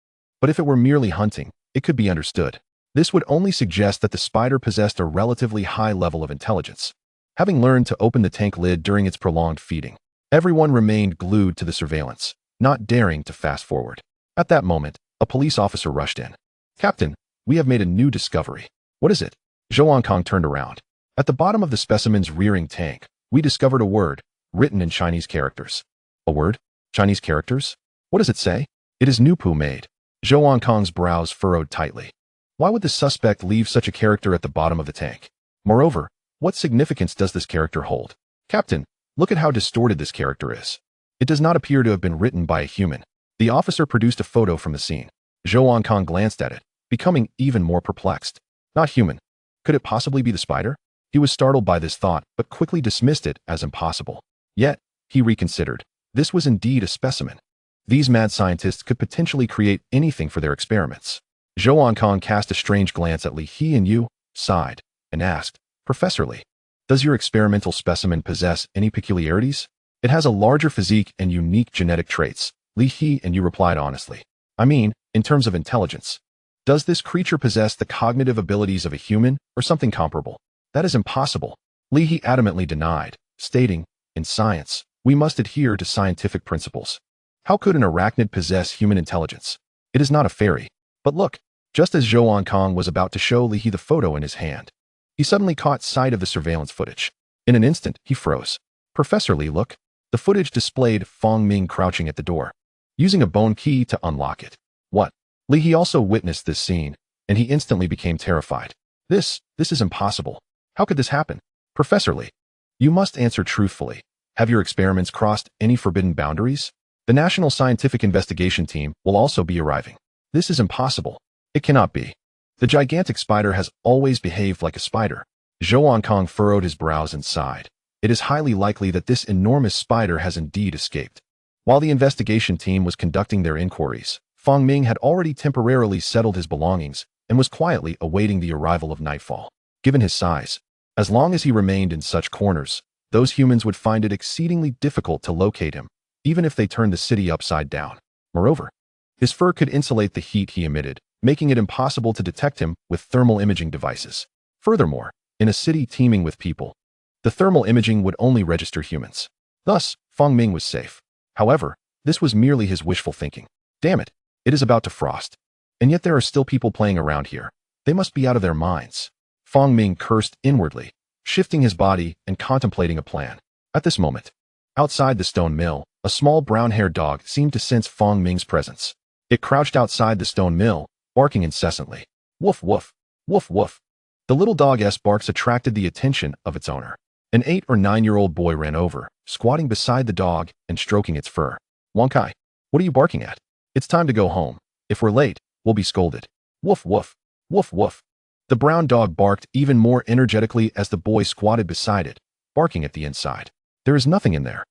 But if it were merely hunting, it could be understood. This would only suggest that the spider possessed a relatively high level of intelligence. Having learned to open the tank lid during its prolonged feeding, everyone remained glued to the surveillance, not daring to fast forward. At that moment, a police officer rushed in. "Captain, we have made a new discovery. What is it? Zhou Kong turned around. At the bottom of the specimen's rearing tank, we discovered a word, written in Chinese characters. A word? Chinese characters? What does it say? It is Nupu made. Zhou Kong's brows furrowed tightly. Why would the suspect leave such a character at the bottom of the tank? Moreover, what significance does this character hold? Captain, look at how distorted this character is. It does not appear to have been written by a human. The officer produced a photo from the scene. Zhou Kong glanced at it, becoming even more perplexed. Not human. Could it possibly be the spider? He was startled by this thought, but quickly dismissed it as impossible. Yet, he reconsidered. This was indeed a specimen. These mad scientists could potentially create anything for their experiments. Zhou Kong cast a strange glance at Li He and Yu, sighed, and asked, Professor Li, does your experimental specimen possess any peculiarities? It has a larger physique and unique genetic traits. Li He and Yu replied honestly. I mean, in terms of intelligence. Does this creature possess the cognitive abilities of a human or something comparable? That is impossible. Li He adamantly denied, stating, in science, we must adhere to scientific principles. How could an arachnid possess human intelligence? It is not a fairy. But look, just as Zhou Kong was about to show Li He the photo in his hand, he suddenly caught sight of the surveillance footage. In an instant, he froze. Professor Li, look. The footage displayed Fong Ming crouching at the door, using a bone key to unlock it. What? Li He also witnessed this scene, and he instantly became terrified. This is impossible. How could this happen? Professor Li, you must answer truthfully. Have your experiments crossed any forbidden boundaries? The National Scientific Investigation Team will also be arriving. This is impossible. It cannot be. The gigantic spider has always behaved like a spider. Zhou Kong furrowed his brows and sighed. It is highly likely that this enormous spider has indeed escaped. While the investigation team was conducting their inquiries, Fong Ming had already temporarily settled his belongings and was quietly awaiting the arrival of nightfall. Given his size, as long as he remained in such corners, those humans would find it exceedingly difficult to locate him, even if they turned the city upside down. Moreover, his fur could insulate the heat he emitted, making it impossible to detect him with thermal imaging devices. Furthermore, in a city teeming with people, the thermal imaging would only register humans. Thus, Fong Ming was safe. However, this was merely his wishful thinking. Damn it, it is about to frost. And yet there are still people playing around here. They must be out of their minds. Fong Ming cursed inwardly, shifting his body and contemplating a plan. At this moment, outside the stone mill, a small brown-haired dog seemed to sense Fong Ming's presence. It crouched outside the stone mill, barking incessantly. Woof woof, woof woof. The little dog's barks attracted the attention of its owner. An 8 or 9-year-old boy ran over, squatting beside the dog and stroking its fur. Wong Kai, what are you barking at? It's time to go home. If we're late, we'll be scolded. Woof woof, woof woof. The brown dog barked even more energetically as the boy squatted beside it, barking at the inside. There is nothing in there.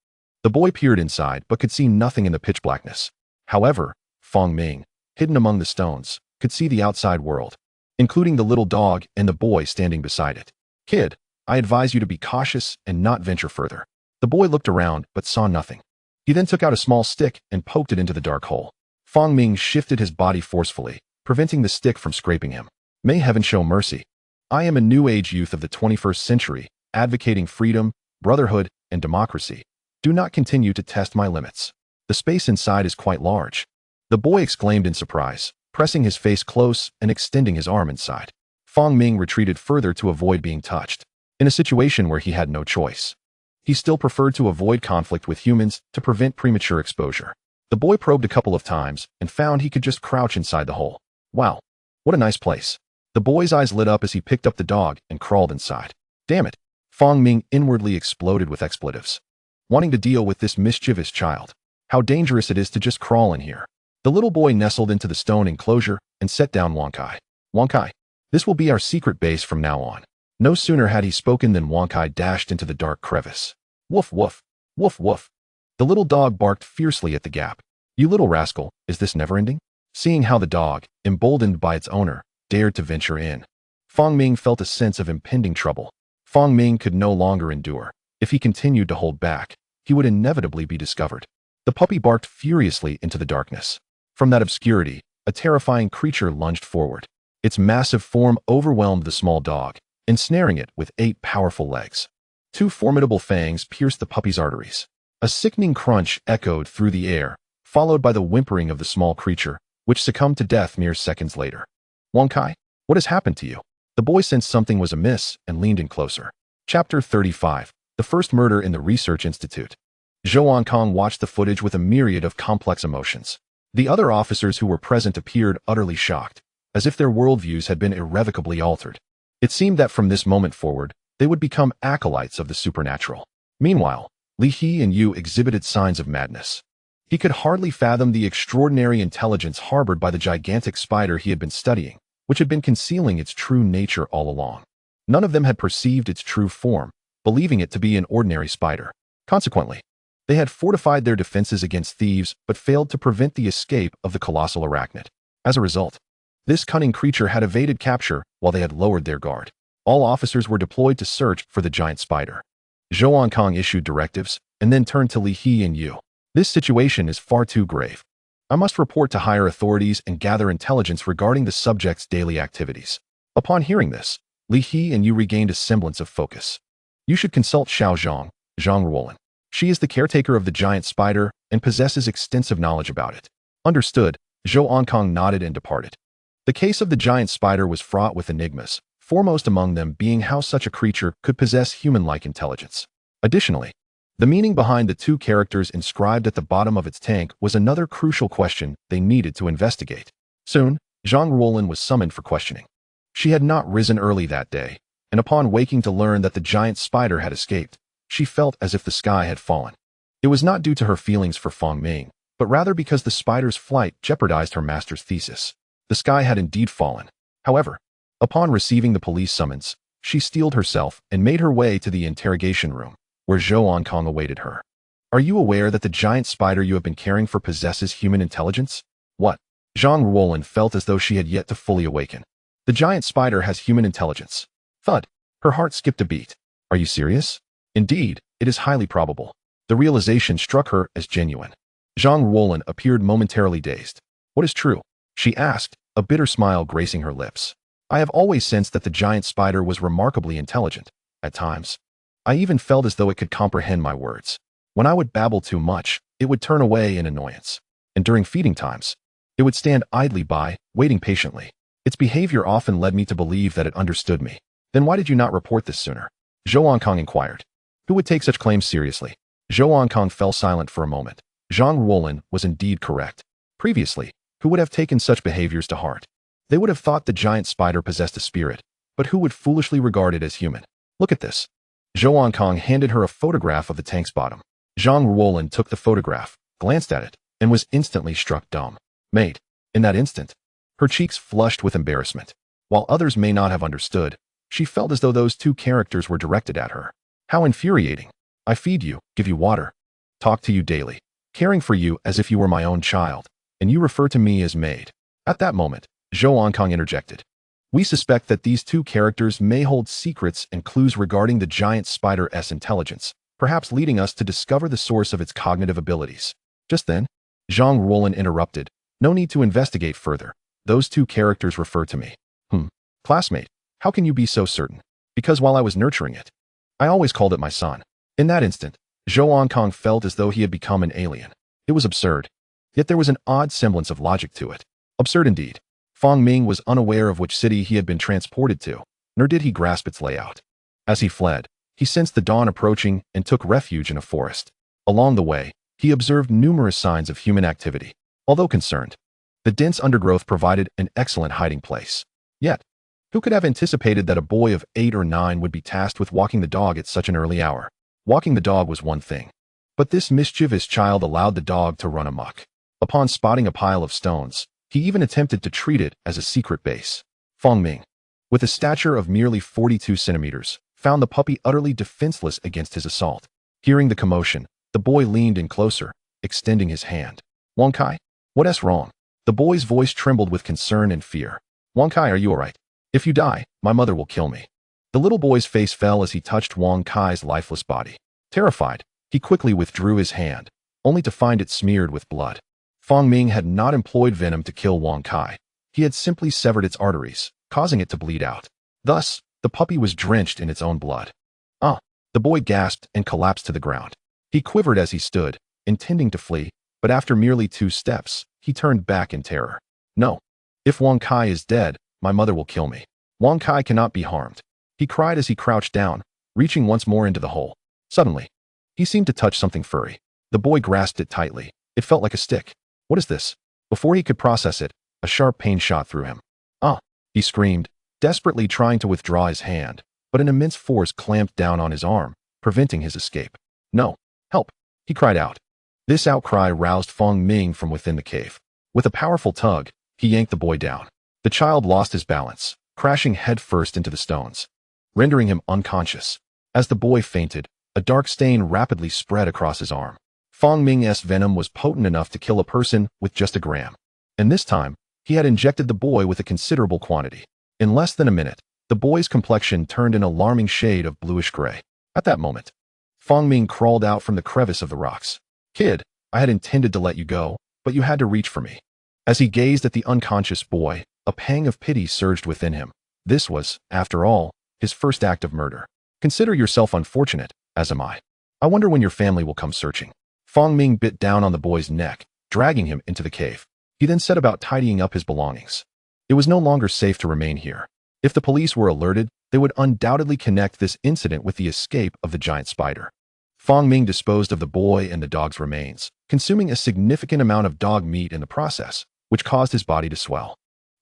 The boy peered inside but could see nothing in the pitch blackness. However, Fong Ming, hidden among the stones, could see the outside world, including the little dog and the boy standing beside it. Kid, I advise you to be cautious and not venture further. The boy looked around but saw nothing. He then took out a small stick and poked it into the dark hole. Fong Ming shifted his body forcefully, preventing the stick from scraping him. May heaven show mercy. I am a new age youth of the 21st century, advocating freedom, brotherhood, and democracy. Do not continue to test my limits. The space inside is quite large. The boy exclaimed in surprise, pressing his face close and extending his arm inside. Fong Ming retreated further to avoid being touched. In a situation where he had no choice, he still preferred to avoid conflict with humans to prevent premature exposure. The boy probed a couple of times and found he could just crouch inside the hole. Wow, what a nice place. The boy's eyes lit up as he picked up the dog and crawled inside. Damn it, Fong Ming inwardly exploded with expletives. Wanting to deal with this mischievous child. How dangerous it is to just crawl in here. The little boy nestled into the stone enclosure and set down Wong Kai. Wong Kai, this will be our secret base from now on. No sooner had he spoken than Wong Kai dashed into the dark crevice. Woof woof, woof woof. The little dog barked fiercely at the gap. You little rascal, is this never-ending? Seeing how the dog, emboldened by its owner, dared to venture in, Fong Ming felt a sense of impending trouble. Fong Ming could no longer endure. If he continued to hold back, he would inevitably be discovered. The puppy barked furiously into the darkness. From that obscurity, a terrifying creature lunged forward. Its massive form overwhelmed the small dog, ensnaring it with 8 powerful legs. 2 formidable fangs pierced the puppy's arteries. A sickening crunch echoed through the air, followed by the whimpering of the small creature, which succumbed to death mere seconds later. Wong Kai, What has happened to you? The boy sensed something was amiss and leaned in closer. Chapter 35. The First Murder in the Research Institute. Zhou Kong watched the footage with a myriad of complex emotions. The other officers who were present appeared utterly shocked, as if their worldviews had been irrevocably altered. It seemed that from this moment forward, they would become acolytes of the supernatural. Meanwhile, Li He and Yu exhibited signs of madness. He could hardly fathom the extraordinary intelligence harbored by the gigantic spider he had been studying, which had been concealing its true nature all along. None of them had perceived its true form, believing it to be an ordinary spider. Consequently, they had fortified their defenses against thieves but failed to prevent the escape of the colossal arachnid. As a result, this cunning creature had evaded capture while they had lowered their guard. All officers were deployed to search for the giant spider. Zhou Kong issued directives and then turned to Li He and Yu. This situation is far too grave. I must report to higher authorities and gather intelligence regarding the subject's daily activities. Upon hearing this, Li He and Yu regained a semblance of focus. You should consult Xiao Zhang, Zhang Ruolin. She is the caretaker of the giant spider and possesses extensive knowledge about it. Understood, Zhou Kong nodded and departed. The case of the giant spider was fraught with enigmas, foremost among them being how such a creature could possess human-like intelligence. Additionally, the meaning behind the two characters inscribed at the bottom of its tank was another crucial question they needed to investigate. Soon, Zhang Ruolin was summoned for questioning. She had not risen early that day, and upon waking to learn that the giant spider had escaped, she felt as if the sky had fallen. It was not due to her feelings for Fang Ming, but rather because the spider's flight jeopardized her master's thesis. The sky had indeed fallen. However, upon receiving the police summons, she steeled herself and made her way to the interrogation room, where Zhou Kong awaited her. Are you aware that the giant spider you have been caring for possesses human intelligence? What? Zhang Ruolin felt as though she had yet to fully awaken. The giant spider has human intelligence. Thud. Her heart skipped a beat. Are you serious? Indeed, it is highly probable. The realization struck her as genuine. Zhang Ruolin appeared momentarily dazed. What is true? She asked, a bitter smile gracing her lips. I have always sensed that the giant spider was remarkably intelligent. At times, I even felt as though it could comprehend my words. When I would babble too much, it would turn away in annoyance. And during feeding times, it would stand idly by, waiting patiently. Its behavior often led me to believe that it understood me. Then why did you not report this sooner? Zhou Kong inquired. Who would take such claims seriously? Zhou Kong fell silent for a moment. Zhang Ruolin was indeed correct. Previously, who would have taken such behaviors to heart? They would have thought the giant spider possessed a spirit, but who would foolishly regard it as human? Look at this. Zhou Kong handed her a photograph of the tank's bottom. Zhang Ruolin took the photograph, glanced at it, and was instantly struck dumb. Mate. In that instant, her cheeks flushed with embarrassment. While others may not have understood, she felt as though those two characters were directed at her. How infuriating. I feed you, give you water, talk to you daily, caring for you as if you were my own child, and you refer to me as maid. At that moment, Zhou Kong interjected. We suspect that these two characters may hold secrets and clues regarding the giant spider's intelligence, perhaps leading us to discover the source of its cognitive abilities. Just then, Zhang Ruolin interrupted. No need to investigate further. Those two characters refer to me. Classmate, how can you be so certain? Because while I was nurturing it, I always called it my son. In that instant, Zhou Kong felt as though he had become an alien. It was absurd. Yet there was an odd semblance of logic to it. Absurd indeed. Fang Ming was unaware of which city he had been transported to, nor did he grasp its layout. As he fled, he sensed the dawn approaching and took refuge in a forest. Along the way, he observed numerous signs of human activity. Although concerned, the dense undergrowth provided an excellent hiding place. Yet, who could have anticipated that a boy of 8 or 9 would be tasked with walking the dog at such an early hour? Walking the dog was one thing, but this mischievous child allowed the dog to run amok. Upon spotting a pile of stones, he even attempted to treat it as a secret base. Fang Ming, with a stature of merely 42 centimeters, found the puppy utterly defenseless against his assault. Hearing the commotion, the boy leaned in closer, extending his hand. Wang Kai? What's wrong? The boy's voice trembled with concern and fear. Wang Kai, are you alright? If you die, my mother will kill me. The little boy's face fell as he touched Wang Kai's lifeless body. Terrified, he quickly withdrew his hand, only to find it smeared with blood. Fang Ming had not employed venom to kill Wang Kai. He had simply severed its arteries, causing it to bleed out. Thus, the puppy was drenched in its own blood. Ah! The boy gasped and collapsed to the ground. He quivered as he stood, intending to flee, but after merely 2 steps, he turned back in terror. No. If Wang Kai is dead, my mother will kill me. Wang Kai cannot be harmed. He cried as he crouched down, reaching once more into the hole. Suddenly, he seemed to touch something furry. The boy grasped it tightly. It felt like a stick. What is this? Before he could process it, a sharp pain shot through him. Ah! He screamed, desperately trying to withdraw his hand, but an immense force clamped down on his arm, preventing his escape. No! Help! He cried out. This outcry roused Fong Ming from within the cave. With a powerful tug, he yanked the boy down. The child lost his balance, crashing headfirst into the stones, rendering him unconscious. As the boy fainted, a dark stain rapidly spread across his arm. Fong Ming's venom was potent enough to kill a person with just a gram. And this time, he had injected the boy with a considerable quantity. In less than a minute, the boy's complexion turned an alarming shade of bluish-gray. At that moment, Fong Ming crawled out from the crevice of the rocks. Kid, I had intended to let you go, but you had to reach for me. As he gazed at the unconscious boy, a pang of pity surged within him. This was, after all, his first act of murder. Consider yourself unfortunate, as am I. I wonder when your family will come searching. Fong Ming bit down on the boy's neck, dragging him into the cave. He then set about tidying up his belongings. It was no longer safe to remain here. If the police were alerted, they would undoubtedly connect this incident with the escape of the giant spider. Fong Ming disposed of the boy and the dog's remains, consuming a significant amount of dog meat in the process, which caused his body to swell.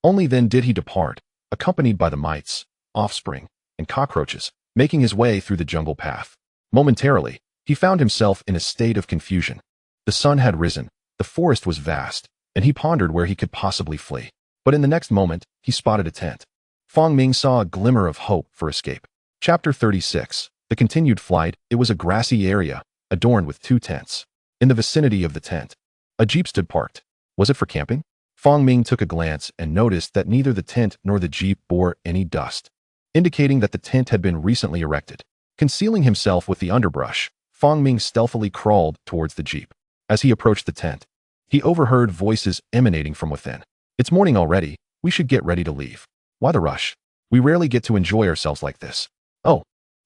Only then did he depart, accompanied by the mites, offspring, and cockroaches, making his way through the jungle path. Momentarily, he found himself in a state of confusion. The sun had risen, the forest was vast, and he pondered where he could possibly flee. But in the next moment, he spotted a tent. Fong Ming saw a glimmer of hope for escape. Chapter 36. The continued flight. It was a grassy area, adorned with 2 tents. In the vicinity of the tent, a jeep stood parked. Was it for camping? Fong Ming took a glance and noticed that neither the tent nor the jeep bore any dust, indicating that the tent had been recently erected. Concealing himself with the underbrush, Fong Ming stealthily crawled towards the jeep. As he approached the tent, he overheard voices emanating from within. It's morning already. We should get ready to leave. Why the rush? We rarely get to enjoy ourselves like this. Oh,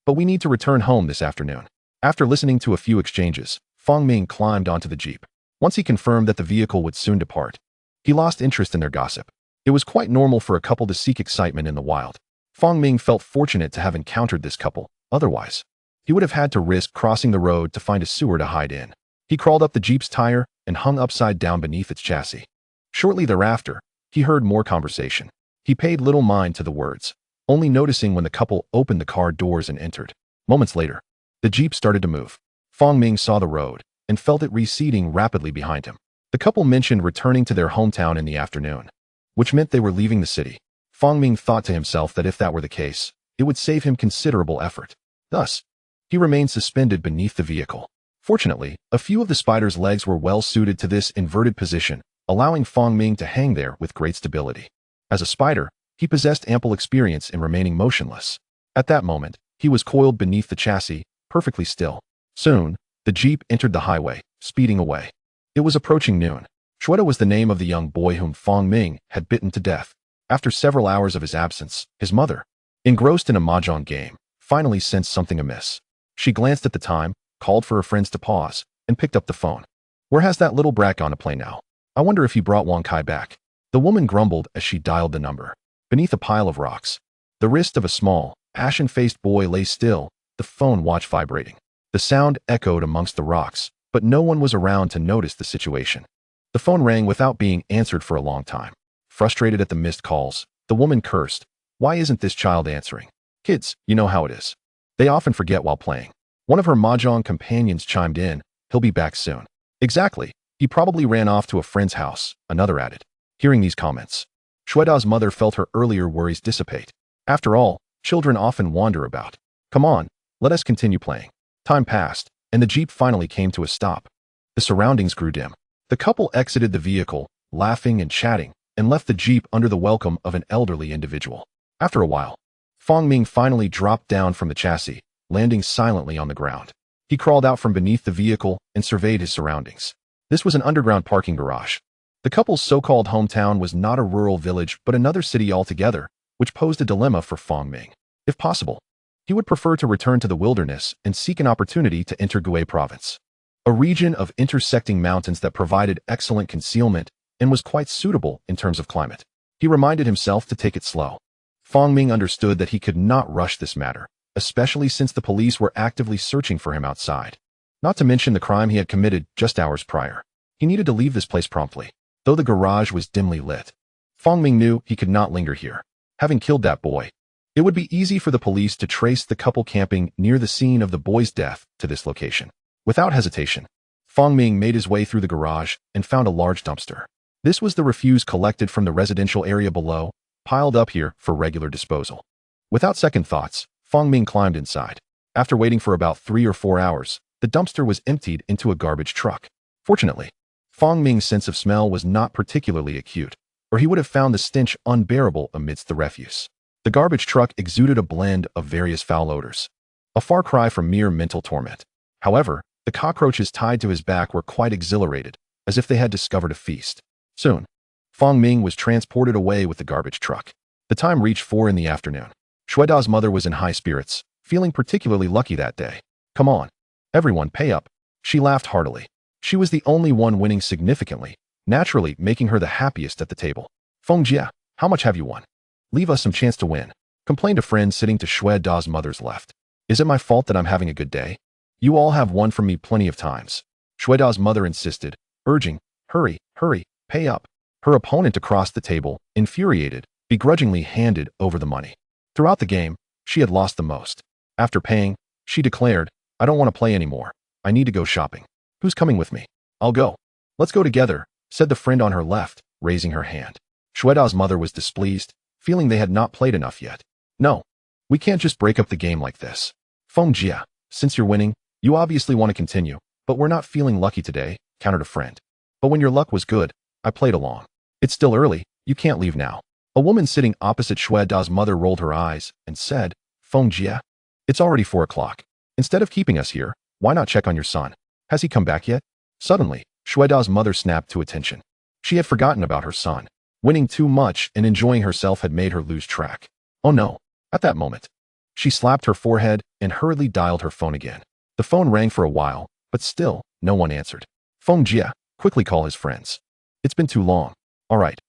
but we need to return home this afternoon. After listening to a few exchanges, Fong Ming climbed onto the jeep. Once he confirmed that the vehicle would soon depart, he lost interest in their gossip. It was quite normal for a couple to seek excitement in the wild. Fong Ming felt fortunate to have encountered this couple. Otherwise, he would have had to risk crossing the road to find a sewer to hide in. He crawled up the jeep's tire and hung upside down beneath its chassis. Shortly thereafter, he heard more conversation. He paid little mind to the words, only noticing when the couple opened the car doors and entered. Moments later, the jeep started to move. Fong Ming saw the road and felt it receding rapidly behind him. The couple mentioned returning to their hometown in the afternoon, which meant they were leaving the city. Fong Ming thought to himself that if that were the case, it would save him considerable effort. Thus, he remained suspended beneath the vehicle. Fortunately, a few of the spider's legs were well suited to this inverted position, allowing Fong Ming to hang there with great stability. As a spider, he possessed ample experience in remaining motionless. At that moment, he was coiled beneath the chassis, perfectly still. Soon, the jeep entered the highway, speeding away. It was approaching noon. Shweta was the name of the young boy whom Fong Ming had bitten to death. After several hours of his absence, his mother, engrossed in a mahjong game, finally sensed something amiss. She glanced at the time, called for her friends to pause, and picked up the phone. Where has that little brat gone to play now? I wonder if he brought Wang Kai back. The woman grumbled as she dialed the number. Beneath a pile of rocks, the wrist of a small, ashen-faced boy lay still, the phone watch vibrating. The sound echoed amongst the rocks, but no one was around to notice the situation. The phone rang without being answered for a long time. Frustrated at the missed calls, the woman cursed. Why isn't this child answering? Kids, you know how it is. They often forget while playing. One of her mahjong companions chimed in. He'll be back soon. Exactly. He probably ran off to a friend's house, another added. Hearing these comments, Shweda's mother felt her earlier worries dissipate. After all, children often wander about. Come on, let us continue playing. Time passed, and the jeep finally came to a stop. The surroundings grew dim. The couple exited the vehicle, laughing and chatting, and left the jeep under the welcome of an elderly individual. After a while, Fong Ming finally dropped down from the chassis, landing silently on the ground. He crawled out from beneath the vehicle and surveyed his surroundings. This was an underground parking garage. The couple's so-called hometown was not a rural village but another city altogether, which posed a dilemma for Fong Ming. If possible, he would prefer to return to the wilderness and seek an opportunity to enter Gui province, a region of intersecting mountains that provided excellent concealment and was quite suitable in terms of climate. He reminded himself to take it slow. Fong Ming understood that he could not rush this matter, especially since the police were actively searching for him outside. Not to mention the crime he had committed just hours prior. He needed to leave this place promptly, though the garage was dimly lit. Fong Ming knew he could not linger here. Having killed that boy, it would be easy for the police to trace the couple camping near the scene of the boy's death to this location. Without hesitation, Fong Ming made his way through the garage and found a large dumpster. This was the refuse collected from the residential area below, piled up here for regular disposal. Without second thoughts, Fong Ming climbed inside. After waiting for about 3 or 4 hours, the dumpster was emptied into a garbage truck. Fortunately, Fong Ming's sense of smell was not particularly acute, or he would have found the stench unbearable amidst the refuse. The garbage truck exuded a blend of various foul odors, a far cry from mere mental torment. However, the cockroaches tied to his back were quite exhilarated, as if they had discovered a feast. Soon, Fong Ming was transported away with the garbage truck. The time reached 4 in the afternoon. Shueda's mother was in high spirits, feeling particularly lucky that day. Come on, everyone, pay up. She laughed heartily. She was the only one winning significantly, naturally making her the happiest at the table. Feng Jia, how much have you won? Leave us some chance to win, complained a friend sitting to Shueda's mother's left. Is it my fault that I'm having a good day? You all have won from me plenty of times. Shueda's mother insisted, urging, hurry, hurry, pay up. Her opponent across the table, infuriated, begrudgingly handed over the money. Throughout the game, she had lost the most. After paying, she declared, I don't want to play anymore. I need to go shopping. Who's coming with me? I'll go. Let's go together, said the friend on her left, raising her hand. Shueda's mother was displeased, feeling they had not played enough yet. No, we can't just break up the game like this. Feng Jia, since you're winning, you obviously want to continue, but we're not feeling lucky today, countered a friend. But when your luck was good, I played along. It's still early, you can't leave now. A woman sitting opposite Shueda's mother rolled her eyes and said, Feng Jia, it's already 4 o'clock. Instead of keeping us here, why not check on your son? Has he come back yet? Suddenly, Shueda's mother snapped to attention. She had forgotten about her son. Winning too much and enjoying herself had made her lose track. Oh no. At that moment, she slapped her forehead and hurriedly dialed her phone again. The phone rang for a while, but still, no one answered. Feng Jia, quickly call his friends. It's been too long. All right.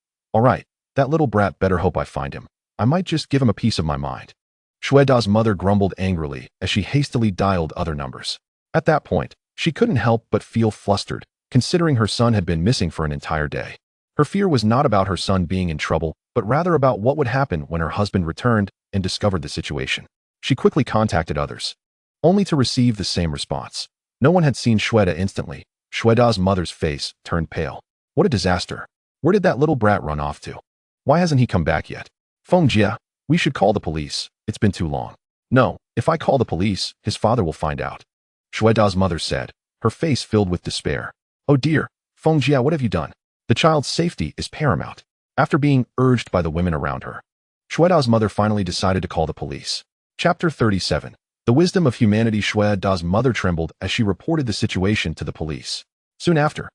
That little brat better hope I find him. I might just give him a piece of my mind. Shueda's mother grumbled angrily as she hastily dialed other numbers. At that point, she couldn't help but feel flustered, considering her son had been missing for an entire day. Her fear was not about her son being in trouble, but rather about what would happen when her husband returned and discovered the situation. She quickly contacted others, only to receive the same response. No one had seen Shueda instantly. Shueda's mother's face turned pale. What a disaster. Where did that little brat run off to? Why hasn't he come back yet? Feng Jia, we should call the police. It's been too long. No, if I call the police, his father will find out. Shueda's mother said, her face filled with despair. Oh dear, Feng Jia, what have you done? The child's safety is paramount. After being urged by the women around her, Shueda's mother finally decided to call the police. Chapter 37. The wisdom of humanity. Shueda's mother trembled as she reported the situation to the police. Soon after,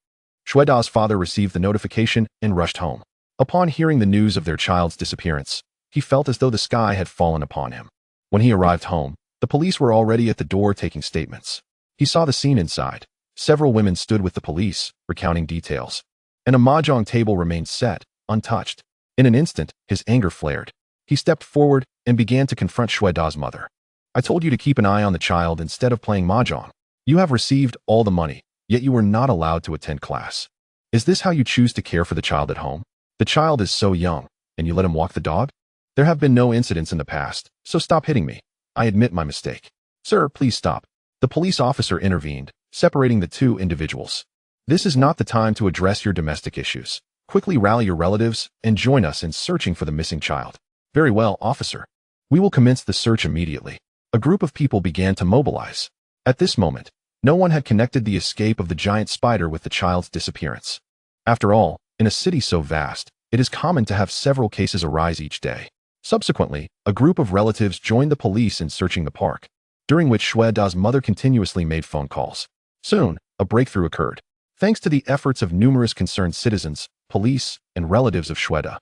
Shueda's father received the notification and rushed home. Upon hearing the news of their child's disappearance, he felt as though the sky had fallen upon him. When he arrived home, the police were already at the door taking statements. He saw the scene inside. Several women stood with the police, recounting details, and a mahjong table remained set, untouched. In an instant, his anger flared. He stepped forward and began to confront Shueda's mother. I told you to keep an eye on the child instead of playing mahjong. You have received all the money, yet you were not allowed to attend class. Is this how you choose to care for the child at home? The child is so young, and you let him walk the dog? There have been no incidents in the past, so stop hitting me. I admit my mistake. Sir, please stop. The police officer intervened, separating the two individuals. This is not the time to address your domestic issues. Quickly rally your relatives and join us in searching for the missing child. Very well, officer. We will commence the search immediately. A group of people began to mobilize. At this moment, no one had connected the escape of the giant spider with the child's disappearance. After all, in a city so vast, it is common to have several cases arise each day. Subsequently, a group of relatives joined the police in searching the park, during which Shueda's mother continuously made phone calls. Soon, a breakthrough occurred. Thanks to the efforts of numerous concerned citizens, police, and relatives of Shueda,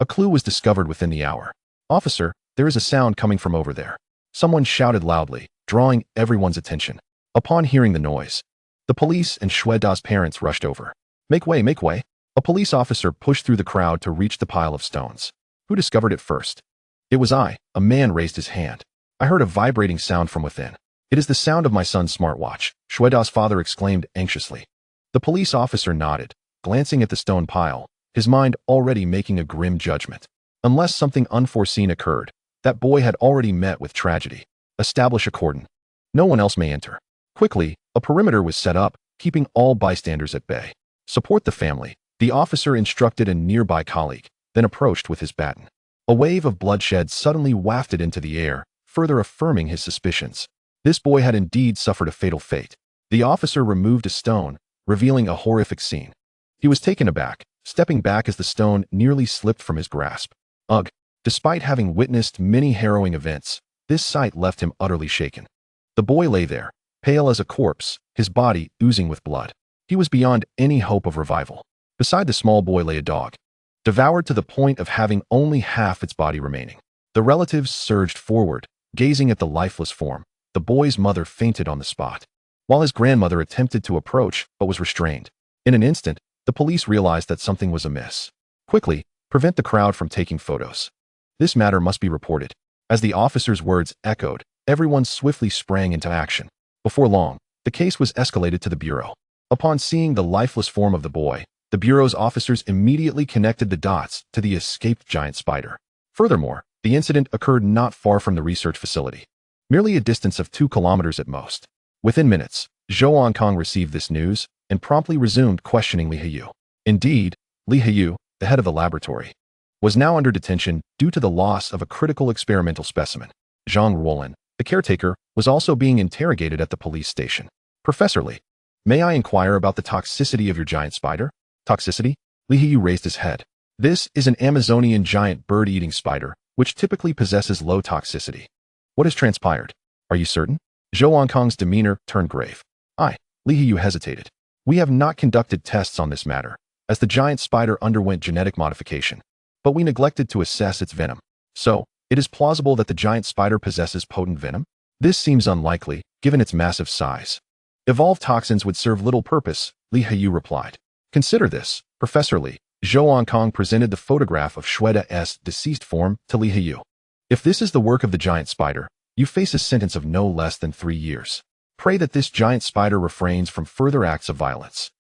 a clue was discovered within the hour. Officer, there is a sound coming from over there. Someone shouted loudly, drawing everyone's attention. Upon hearing the noise, the police and Shueda's parents rushed over. Make way, make way. A police officer pushed through the crowd to reach the pile of stones. Who discovered it first? It was I. A man raised his hand. I heard a vibrating sound from within. It is the sound of my son's smartwatch, Shweda's father exclaimed anxiously. The police officer nodded, glancing at the stone pile, his mind already making a grim judgment. Unless something unforeseen occurred, that boy had already met with tragedy. Establish a cordon. No one else may enter. Quickly, a perimeter was set up, keeping all bystanders at bay. Support the family, the officer instructed a nearby colleague, then approached with his baton. A wave of bloodshed suddenly wafted into the air, further affirming his suspicions. This boy had indeed suffered a fatal fate. The officer removed a stone, revealing a horrific scene. He was taken aback, stepping back as the stone nearly slipped from his grasp. Ugh! Despite having witnessed many harrowing events, this sight left him utterly shaken. The boy lay there, pale as a corpse, his body oozing with blood. He was beyond any hope of revival. Beside the small boy lay a dog, devoured to the point of having only half its body remaining. The relatives surged forward, gazing at the lifeless form. The boy's mother fainted on the spot, while his grandmother attempted to approach but was restrained. In an instant, the police realized that something was amiss. Quickly, prevent the crowd from taking photos. This matter must be reported. As the officer's words echoed, everyone swiftly sprang into action. Before long, the case was escalated to the bureau. Upon seeing the lifeless form of the boy, the bureau's officers immediately connected the dots to the escaped giant spider. Furthermore, the incident occurred not far from the research facility, merely a distance of 2 kilometers at most. Within minutes, Zhou Kong received this news and promptly resumed questioning Li Heyu. Indeed, Li Heyu, the head of the laboratory, was now under detention due to the loss of a critical experimental specimen. Zhang Ruolin, the caretaker, was also being interrogated at the police station. Professor Li, may I inquire about the toxicity of your giant spider? Toxicity? Li Heyu raised his head. This is an Amazonian giant bird-eating spider, which typically possesses low toxicity. What has transpired? Are you certain? Zhou Kong's demeanor turned grave. Li Heyu hesitated. We have not conducted tests on this matter, as the giant spider underwent genetic modification, but we neglected to assess its venom. So, it is plausible that the giant spider possesses potent venom? This seems unlikely, given its massive size. Evolved toxins would serve little purpose, Li Heyu replied. Consider this, Professor Li. Zhou Kong presented the photograph of Shweda's deceased form to Li Heyu. If this is the work of the giant spider, you face a sentence of no less than 3 years. Pray that this giant spider refrains from further acts of violence.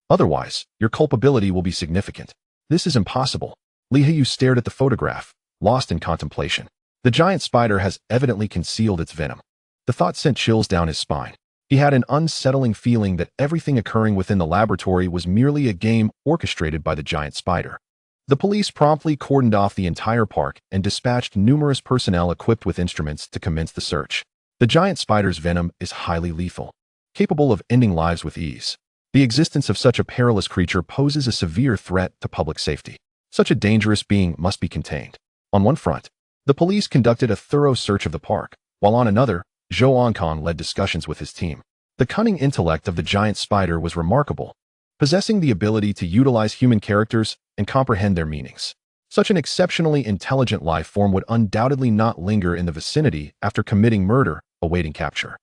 Otherwise, your culpability will be significant. This is impossible. Li Heyu stared at the photograph, lost in contemplation. The giant spider has evidently concealed its venom. The thought sent chills down his spine. He had an unsettling feeling that everything occurring within the laboratory was merely a game orchestrated by the giant spider. The police promptly cordoned off the entire park and dispatched numerous personnel equipped with instruments to commence the search. The giant spider's venom is highly lethal, capable of ending lives with ease. The existence of such a perilous creature poses a severe threat to public safety. Such a dangerous being must be contained. On one front, the police conducted a thorough search of the park, while on another, Zhou Kong led discussions with his team. The cunning intellect of the giant spider was remarkable, possessing the ability to utilize human characters and comprehend their meanings. Such an exceptionally intelligent life form would undoubtedly not linger in the vicinity after committing murder, awaiting capture.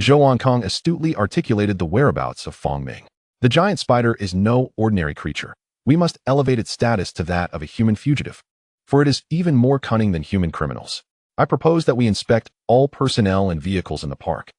Zhou Kong astutely articulated the whereabouts of Fong Ming. The giant spider is no ordinary creature. We must elevate its status to that of a human fugitive, for it is even more cunning than human criminals. I propose that we inspect all personnel and vehicles in the park,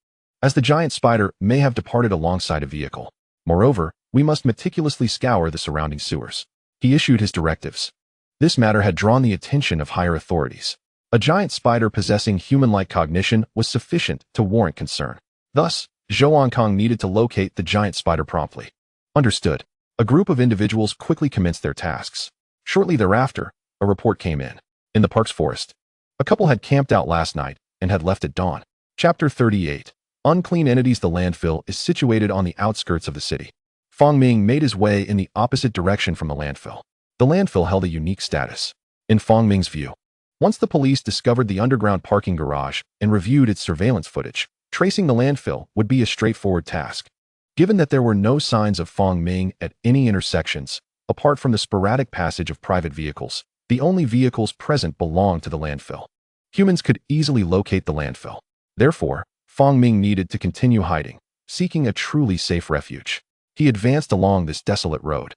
as the giant spider may have departed alongside a vehicle. Moreover, we must meticulously scour the surrounding sewers. He issued his directives. This matter had drawn the attention of higher authorities. A giant spider possessing human-like cognition was sufficient to warrant concern. Thus, Zhou Kong needed to locate the giant spider promptly. Understood. A group of individuals quickly commenced their tasks. Shortly thereafter, a report came in. In the park's forest, a couple had camped out last night and had left at dawn. Chapter 38. Unclean Entities. The landfill is situated on the outskirts of the city. Fong Ming made his way in the opposite direction from the landfill. The landfill held a unique status. In Fong Ming's view, once the police discovered the underground parking garage and reviewed its surveillance footage, tracing the landfill would be a straightforward task. Given that there were no signs of Fong Ming at any intersections, apart from the sporadic passage of private vehicles, the only vehicles present belonged to the landfill. Humans could easily locate the landfill. Therefore, Fong Ming needed to continue hiding, seeking a truly safe refuge. He advanced along this desolate road,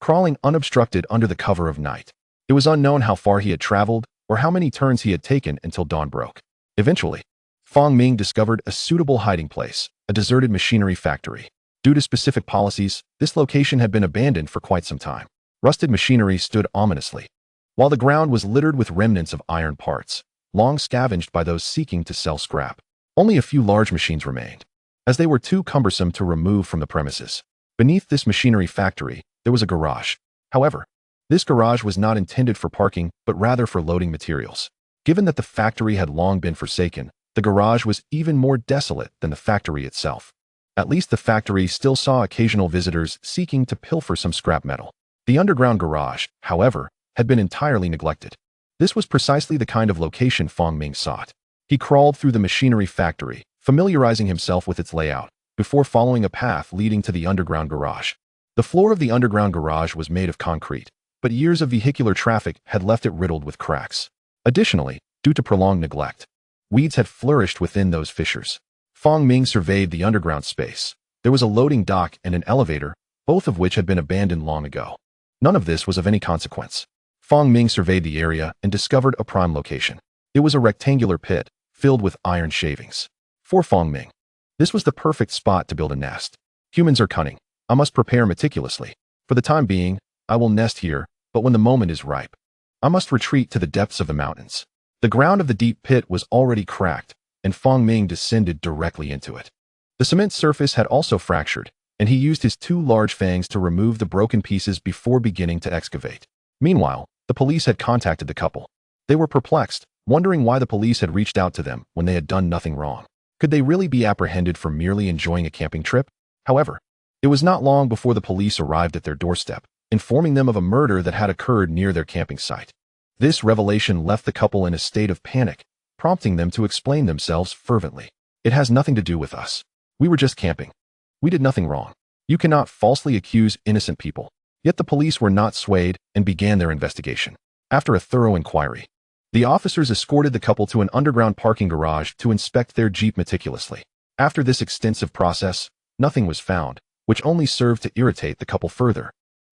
crawling unobstructed under the cover of night. It was unknown how far he had traveled or how many turns he had taken until dawn broke. Eventually, Fong Ming discovered a suitable hiding place, a deserted machinery factory. Due to specific policies, this location had been abandoned for quite some time. Rusted machinery stood ominously, while the ground was littered with remnants of iron parts, long scavenged by those seeking to sell scrap. Only a few large machines remained, as they were too cumbersome to remove from the premises. Beneath this machinery factory, there was a garage. However, this garage was not intended for parking, but rather for loading materials. Given that the factory had long been forsaken, the garage was even more desolate than the factory itself. At least the factory still saw occasional visitors seeking to pilfer some scrap metal. The underground garage, however, had been entirely neglected. This was precisely the kind of location Fong Ming sought. He crawled through the machinery factory, familiarizing himself with its layout, before following a path leading to the underground garage. The floor of the underground garage was made of concrete, but years of vehicular traffic had left it riddled with cracks. Additionally, due to prolonged neglect, weeds had flourished within those fissures. Fong Ming surveyed the underground space. There was a loading dock and an elevator, both of which had been abandoned long ago. None of this was of any consequence. Fong Ming surveyed the area and discovered a prime location. It was a rectangular pit, filled with iron shavings. For Fong Ming, this was the perfect spot to build a nest. Humans are cunning. I must prepare meticulously. For the time being, I will nest here, but when the moment is ripe, I must retreat to the depths of the mountains. The ground of the deep pit was already cracked, and Fong Ming descended directly into it. The cement surface had also fractured, and he used his two large fangs to remove the broken pieces before beginning to excavate. Meanwhile, the police had contacted the couple. They were perplexed, wondering why the police had reached out to them when they had done nothing wrong. Could they really be apprehended for merely enjoying a camping trip? However, it was not long before the police arrived at their doorstep, informing them of a murder that had occurred near their camping site. This revelation left the couple in a state of panic, prompting them to explain themselves fervently. It has nothing to do with us. We were just camping. We did nothing wrong. You cannot falsely accuse innocent people. Yet the police were not swayed and began their investigation. After a thorough inquiry, the officers escorted the couple to an underground parking garage to inspect their Jeep meticulously. After this extensive process, nothing was found, which only served to irritate the couple further,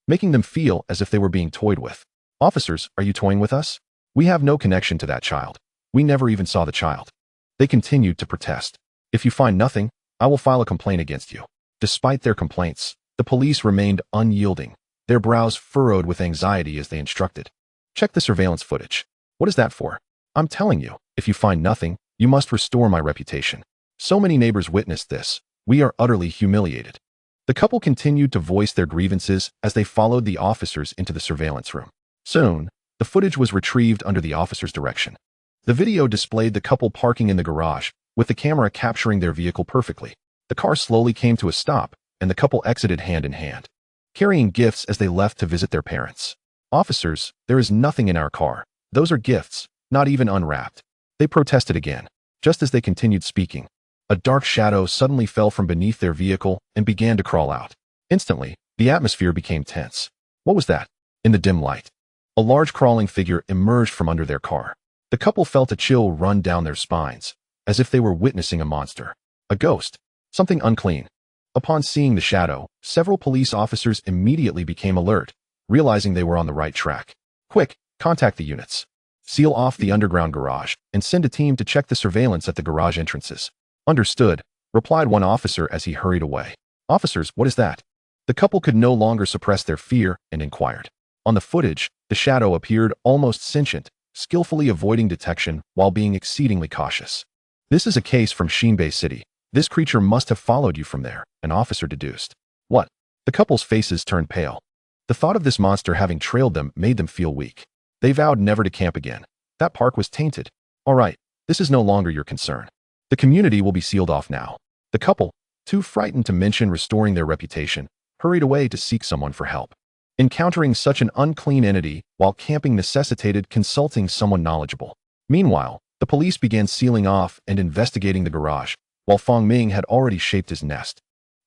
making them feel as if they were being toyed with. Officers, are you toying with us? We have no connection to that child. We never even saw the child. They continued to protest. If you find nothing, I will file a complaint against you. Despite their complaints, the police remained unyielding, their brows furrowed with anxiety as they instructed. Check the surveillance footage. What is that for? I'm telling you, if you find nothing, you must restore my reputation. So many neighbors witnessed this. We are utterly humiliated. The couple continued to voice their grievances as they followed the officers into the surveillance room. Soon, the footage was retrieved under the officer's direction. The video displayed the couple parking in the garage, with the camera capturing their vehicle perfectly. The car slowly came to a stop, and the couple exited hand in hand, carrying gifts as they left to visit their parents. Officers, there is nothing in our car. Those are gifts, not even unwrapped. They protested again. Just as they continued speaking, a dark shadow suddenly fell from beneath their vehicle and began to crawl out. Instantly, the atmosphere became tense. What was that? In the dim light, a large crawling figure emerged from under their car. The couple felt a chill run down their spines, as if they were witnessing a monster. A ghost. Something unclean. Upon seeing the shadow, several police officers immediately became alert, realizing they were on the right track. Quick, contact the units. Seal off the underground garage, and send a team to check the surveillance at the garage entrances. Understood, replied one officer as he hurried away. Officers, what is that? The couple could no longer suppress their fear and inquired. On the footage, the shadow appeared almost sentient, skillfully avoiding detection while being exceedingly cautious. This is a case from Shinbei City. This creature must have followed you from there, an officer deduced. What? The couple's faces turned pale. The thought of this monster having trailed them made them feel weak. They vowed never to camp again. That park was tainted. All right, this is no longer your concern. The community will be sealed off now. The couple, too frightened to mention restoring their reputation, hurried away to seek someone for help. Encountering such an unclean entity while camping necessitated consulting someone knowledgeable. Meanwhile, the police began sealing off and investigating the garage, while Fong Ming had already shaped his nest.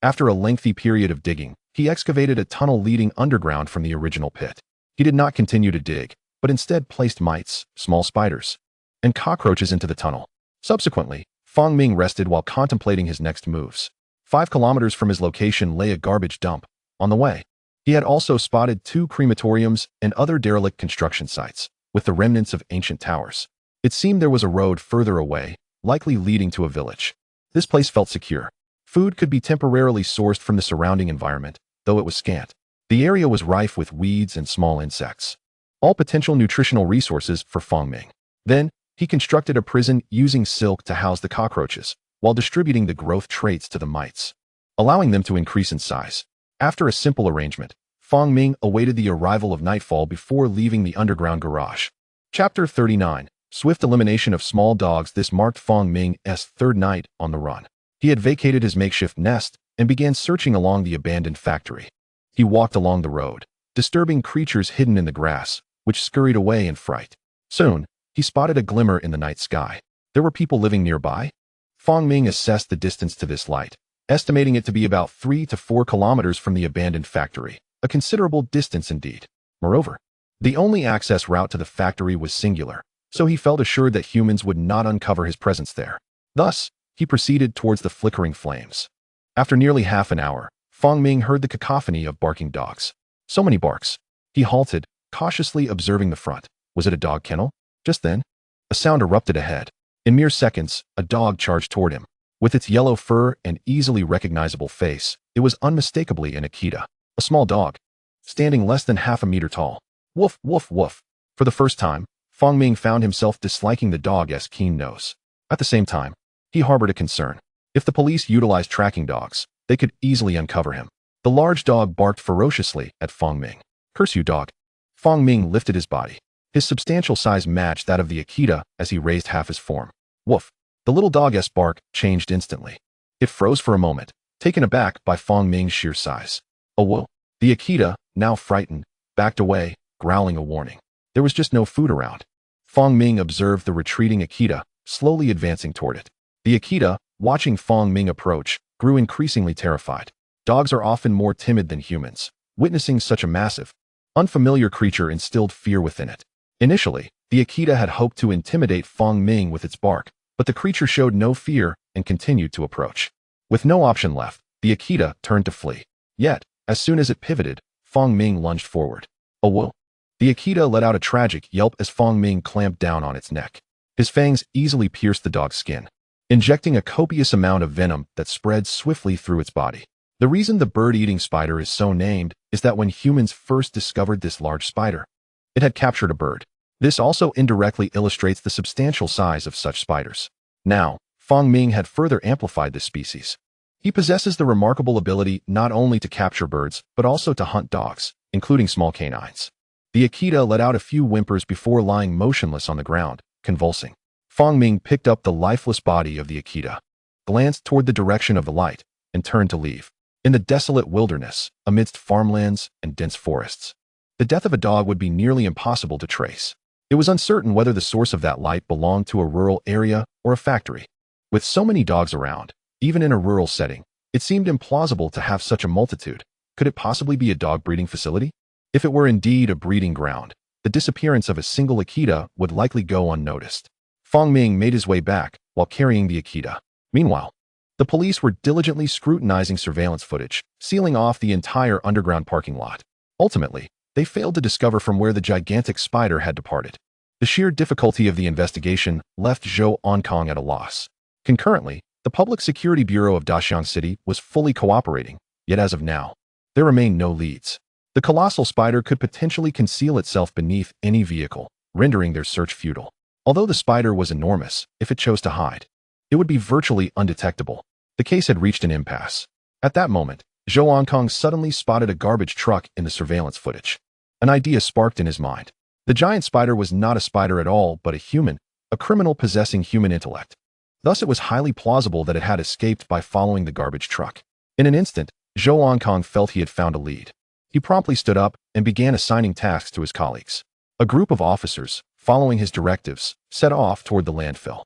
After a lengthy period of digging, he excavated a tunnel leading underground from the original pit. He did not continue to dig, but instead placed mites, small spiders, and cockroaches into the tunnel. Subsequently, Fong Ming rested while contemplating his next moves. 5 kilometers from his location lay a garbage dump. On the way, He had also spotted 2 crematoriums and other derelict construction sites, with the remnants of ancient towers. It seemed there was a road further away, likely leading to a village. This place felt secure. Food could be temporarily sourced from the surrounding environment, though it was scant. The area was rife with weeds and small insects. All potential nutritional resources for Fong Ming. Then, he constructed a prison using silk to house the cockroaches, while distributing the growth traits to the mites, allowing them to increase in size. After a simple arrangement, Fong Ming awaited the arrival of nightfall before leaving the underground garage. Chapter 39. Swift elimination of small dogs. This marked Fong Ming's third night on the run. He had vacated his makeshift nest and began searching along the abandoned factory. He walked along the road, disturbing creatures hidden in the grass, which scurried away in fright. Soon, he spotted a glimmer in the night sky. There were people living nearby. Fong Ming assessed the distance to this light, estimating it to be about 3 to 4 kilometers from the abandoned factory, a considerable distance indeed. Moreover, the only access route to the factory was singular, so he felt assured that humans would not uncover his presence there. Thus, he proceeded towards the flickering flames. After nearly half an hour, Fong Ming heard the cacophony of barking dogs. So many barks. He halted, cautiously observing the front. Was it a dog kennel? Just then, a sound erupted ahead. In mere seconds, a dog charged toward him. With its yellow fur and easily recognizable face, it was unmistakably an Akita, a small dog, standing less than half a meter tall. Woof, woof, woof. For the first time, Fong Ming found himself disliking the dog's keen nose. At the same time, he harbored a concern. If the police utilized tracking dogs, they could easily uncover him. The large dog barked ferociously at Fong Ming. Curse you, dog. Fong Ming lifted his body. His substantial size matched that of the Akita as he raised half his form. Woof. The little dog's bark changed instantly. It froze for a moment, taken aback by Fong Ming's sheer size. Oh whoa. The Akita, now frightened, backed away, growling a warning. There was just no food around. Fong Ming observed the retreating Akita, slowly advancing toward it. The Akita, watching Fong Ming approach, grew increasingly terrified. Dogs are often more timid than humans. Witnessing such a massive, unfamiliar creature instilled fear within it. Initially, the Akita had hoped to intimidate Fong Ming with its bark, but the creature showed no fear and continued to approach. With no option left, the Akita turned to flee. Yet, as soon as it pivoted, Fong Ming lunged forward. Oh whoa. The Akita let out a tragic yelp as Fong Ming clamped down on its neck. His fangs easily pierced the dog's skin, injecting a copious amount of venom that spread swiftly through its body. The reason the bird-eating spider is so named is that when humans first discovered this large spider, it had captured a bird. This also indirectly illustrates the substantial size of such spiders. Now, Fong Ming had further amplified this species. He possesses the remarkable ability not only to capture birds, but also to hunt dogs, including small canines. The Akita let out a few whimpers before lying motionless on the ground, convulsing. Fong Ming picked up the lifeless body of the Akita, glanced toward the direction of the light, and turned to leave. In the desolate wilderness, amidst farmlands and dense forests, the death of a dog would be nearly impossible to trace. It was uncertain whether the source of that light belonged to a rural area or a factory. With so many dogs around, even in a rural setting, it seemed implausible to have such a multitude. Could it possibly be a dog breeding facility? If it were indeed a breeding ground, the disappearance of a single Akita would likely go unnoticed. Fong Ming made his way back while carrying the Akita. Meanwhile, the police were diligently scrutinizing surveillance footage, sealing off the entire underground parking lot. Ultimately, they failed to discover from where the gigantic spider had departed. The sheer difficulty of the investigation left Zhou Onkong at a loss. Concurrently, the Public Security Bureau of Daxiang City was fully cooperating, yet as of now, there remained no leads. The colossal spider could potentially conceal itself beneath any vehicle, rendering their search futile. Although the spider was enormous, if it chose to hide, it would be virtually undetectable. The case had reached an impasse. At that moment, Zhou Onkong suddenly spotted a garbage truck in the surveillance footage. An idea sparked in his mind. The giant spider was not a spider at all, but a human, a criminal possessing human intellect. Thus it was highly plausible that it had escaped by following the garbage truck. In an instant, Zhou Onkong felt he had found a lead. He promptly stood up and began assigning tasks to his colleagues. A group of officers, following his directives, set off toward the landfill.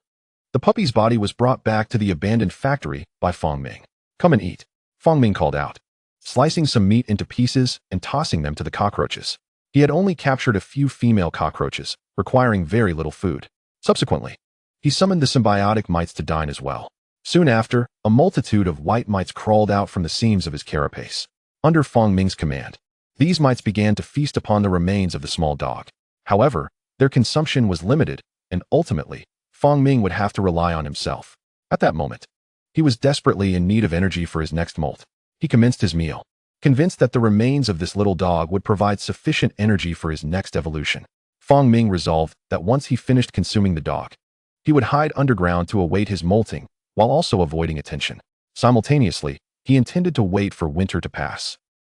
The puppy's body was brought back to the abandoned factory by Fong Ming. "Come and eat," Fong Ming called out, slicing some meat into pieces and tossing them to the cockroaches. He had only captured a few female cockroaches, requiring very little food. Subsequently, he summoned the symbiotic mites to dine as well. Soon after, a multitude of white mites crawled out from the seams of his carapace. Under Fong Ming's command, These mites began to feast upon the remains of the small dog. However, their consumption was limited, and ultimately, Fong Ming would have to rely on himself. At that moment, he was desperately in need of energy for his next molt. He commenced his meal, convinced that the remains of this little dog would provide sufficient energy for his next evolution. Fong Ming resolved that once he finished consuming the dog, he would hide underground to await his molting, while also avoiding attention. Simultaneously, he intended to wait for winter to pass.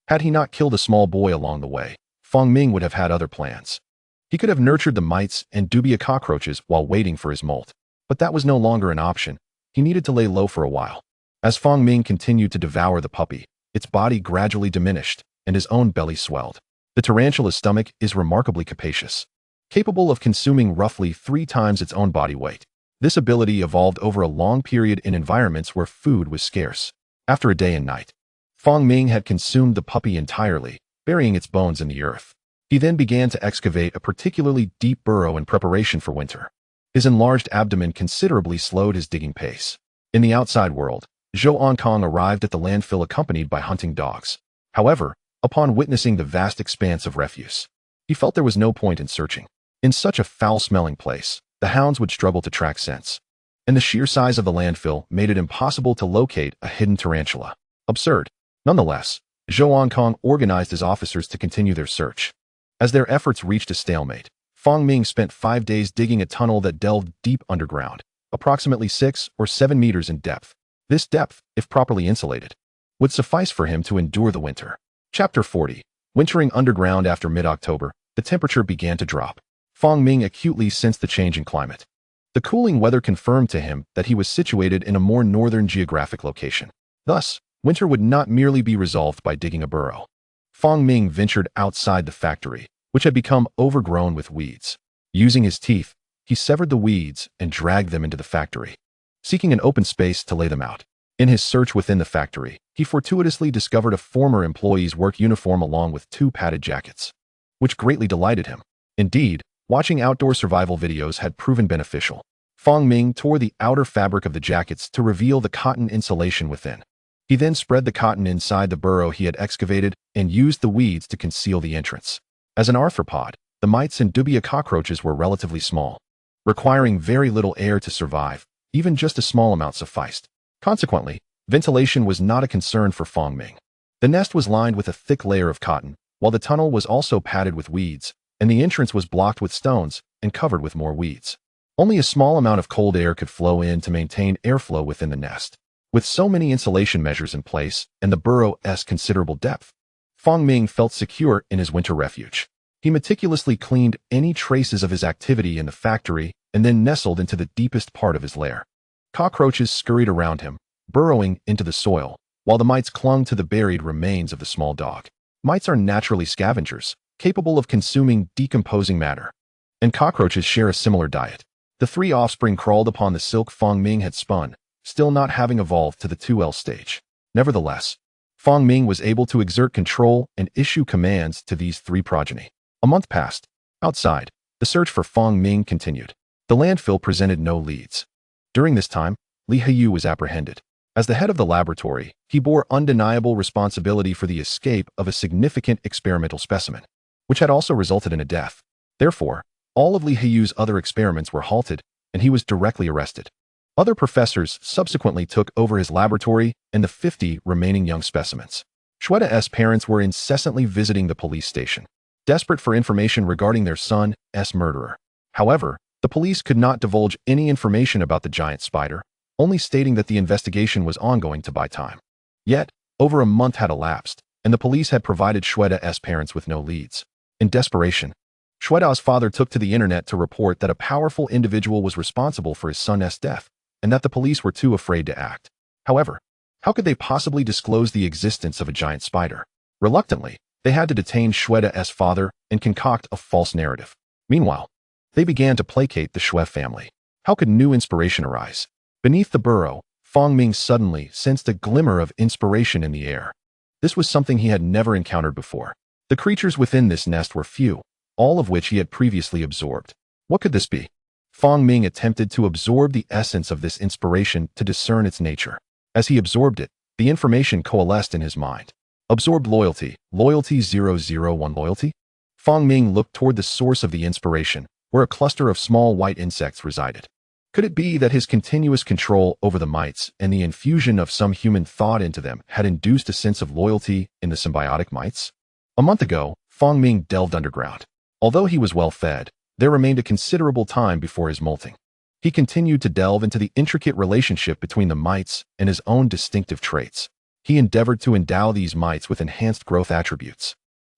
Had he not killed a small boy along the way, Fong Ming would have had other plans. He could have nurtured the mites and dubia cockroaches while waiting for his molt, but that was no longer an option. He needed to lay low for a while. As Fong Ming continued to devour the puppy, its body gradually diminished, and his own belly swelled. The tarantula's stomach is remarkably capacious, capable of consuming roughly 3 times its own body weight. This ability evolved over a long period in environments where food was scarce. After a day and night, Fong Ming had consumed the puppy entirely, burying its bones in the earth. He then began to excavate a particularly deep burrow in preparation for winter. His enlarged abdomen considerably slowed his digging pace. In the outside world, Zhou Onkong arrived at the landfill accompanied by hunting dogs. However, upon witnessing the vast expanse of refuse, he felt there was no point in searching. In such a foul-smelling place, the hounds would struggle to track scents, and the sheer size of the landfill made it impossible to locate a hidden tarantula. Absurd. Nonetheless, Zhou Onkong organized his officers to continue their search. As their efforts reached a stalemate, Fong Ming spent 5 days digging a tunnel that delved deep underground, approximately 6 or 7 meters in depth. This depth, if properly insulated, would suffice for him to endure the winter. Chapter 40. Wintering underground. After mid-October, the temperature began to drop. Fong Ming acutely sensed the change in climate. The cooling weather confirmed to him that he was situated in a more northern geographic location. Thus, winter would not merely be resolved by digging a burrow. Fong Ming ventured outside the factory, which had become overgrown with weeds. Using his teeth, he severed the weeds and dragged them into the factory, seeking an open space to lay them out. In his search within the factory, he fortuitously discovered a former employee's work uniform along with 2 padded jackets, which greatly delighted him. Indeed, watching outdoor survival videos had proven beneficial. Fong Ming tore the outer fabric of the jackets to reveal the cotton insulation within. He then spread the cotton inside the burrow he had excavated and used the weeds to conceal the entrance. As an arthropod, the mites and dubia cockroaches were relatively small, requiring very little air to survive. Even just a small amount sufficed. Consequently, ventilation was not a concern for Fong Ming. The nest was lined with a thick layer of cotton, while the tunnel was also padded with weeds, and the entrance was blocked with stones and covered with more weeds. Only a small amount of cold air could flow in to maintain airflow within the nest. With so many insulation measures in place and the burrow's considerable depth, Fong Ming felt secure in his winter refuge. He meticulously cleaned any traces of his activity in the factory and then nestled into the deepest part of his lair. Cockroaches scurried around him, burrowing into the soil, while the mites clung to the buried remains of the small dog. Mites are naturally scavengers, capable of consuming decomposing matter, and cockroaches share a similar diet. The 3 offspring crawled upon the silk Fong Ming had spun, still not having evolved to the 2L stage. Nevertheless, Fong Ming was able to exert control and issue commands to these 3 progeny. A month passed. Outside, the search for Fong Ming continued. The landfill presented no leads. During this time, Li Haiyu was apprehended. As the head of the laboratory, he bore undeniable responsibility for the escape of a significant experimental specimen, which had also resulted in a death. Therefore, all of Li Haiyu's other experiments were halted, and he was directly arrested. Other professors subsequently took over his laboratory and the 50 remaining young specimens. Shweda's parents were incessantly visiting the police station, desperate for information regarding their son's murderer. However, the police could not divulge any information about the giant spider, only stating that the investigation was ongoing to buy time. Yet, over a month had elapsed, and the police had provided Shweda's parents with no leads. In desperation, Shweda's father took to the internet to report that a powerful individual was responsible for his son's death, and that the police were too afraid to act. However, how could they possibly disclose the existence of a giant spider? Reluctantly, they had to detain Shweda's father and concoct a false narrative. Meanwhile, they began to placate the Shue family. How could new inspiration arise? Beneath the burrow, Fong Ming suddenly sensed a glimmer of inspiration in the air. This was something he had never encountered before. The creatures within this nest were few, all of which he had previously absorbed. What could this be? Fong Ming attempted to absorb the essence of this inspiration to discern its nature. As he absorbed it, the information coalesced in his mind. Absorbed loyalty. Loyalty 001 loyalty? Fang Ming looked toward the source of the inspiration, where a cluster of small white insects resided. Could it be that his continuous control over the mites and the infusion of some human thought into them had induced a sense of loyalty in the symbiotic mites? A month ago, Fang Ming delved underground. Although he was well fed, there remained a considerable time before his molting. He continued to delve into the intricate relationship between the mites and his own distinctive traits. He endeavored to endow these mites with enhanced growth attributes,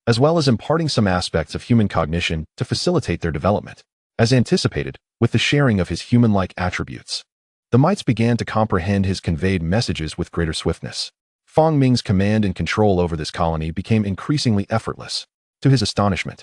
as well as imparting some aspects of human cognition to facilitate their development. As anticipated, with the sharing of his human-like attributes, the mites began to comprehend his conveyed messages with greater swiftness. Fang Ming's command and control over this colony became increasingly effortless. To his astonishment,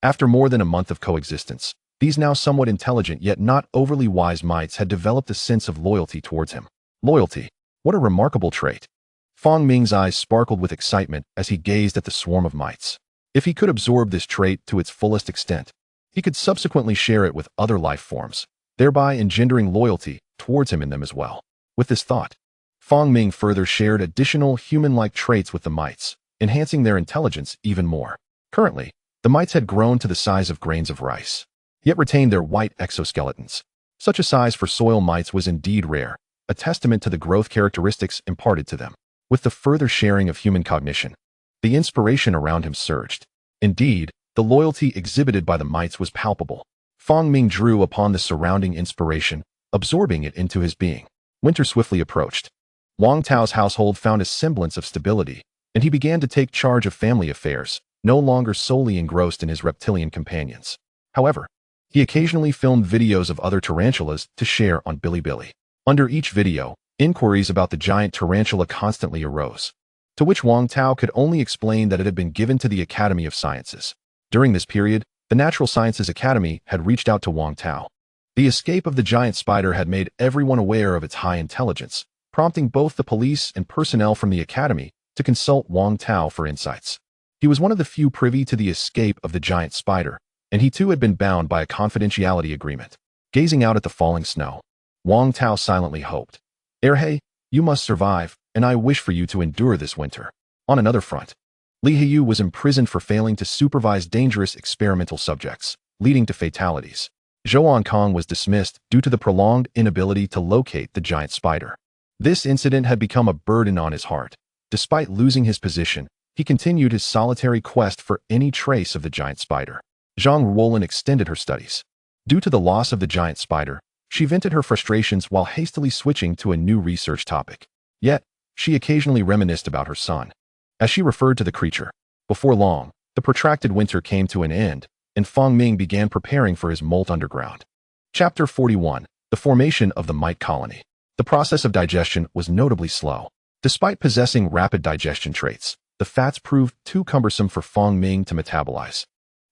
after more than a month of coexistence, these now somewhat intelligent yet not overly wise mites had developed a sense of loyalty towards him. Loyalty. What a remarkable trait. Fang Ming's eyes sparkled with excitement as he gazed at the swarm of mites. If he could absorb this trait to its fullest extent, he could subsequently share it with other life forms, thereby engendering loyalty towards him in them as well. With this thought, Fang Ming further shared additional human-like traits with the mites, enhancing their intelligence even more. Currently, the mites had grown to the size of grains of rice, yet retained their white exoskeletons. Such a size for soil mites was indeed rare, a testament to the growth characteristics imparted to them. With the further sharing of human cognition, the inspiration around him surged. Indeed, the loyalty exhibited by the mites was palpable. Fang Ming drew upon the surrounding inspiration, absorbing it into his being. Winter swiftly approached. Wang Tao's household found a semblance of stability, and he began to take charge of family affairs, no longer solely engrossed in his reptilian companions. However, he occasionally filmed videos of other tarantulas to share on Bilibili. Under each video, inquiries about the giant tarantula constantly arose, to which Wang Tao could only explain that it had been given to the Academy of Sciences. During this period, the Natural Sciences Academy had reached out to Wang Tao. The escape of the giant spider had made everyone aware of its high intelligence, prompting both the police and personnel from the Academy to consult Wang Tao for insights. He was one of the few privy to the escape of the giant spider, and he too had been bound by a confidentiality agreement. Gazing out at the falling snow, Wang Tao silently hoped, "Erhe, you must survive, and I wish for you to endure this winter." On another front, Li Heiyu was imprisoned for failing to supervise dangerous experimental subjects, leading to fatalities. Zhou Kong was dismissed due to the prolonged inability to locate the giant spider. This incident had become a burden on his heart. Despite losing his position, he continued his solitary quest for any trace of the giant spider. Zhang Ruolin extended her studies. Due to the loss of the giant spider, she vented her frustrations while hastily switching to a new research topic. Yet, she occasionally reminisced about her son, as she referred to the creature. Before long, the protracted winter came to an end, and Fang Ming began preparing for his molt underground. Chapter 41. The Formation of the Mite Colony. The process of digestion was notably slow. Despite possessing rapid digestion traits, the fats proved too cumbersome for Fang Ming to metabolize.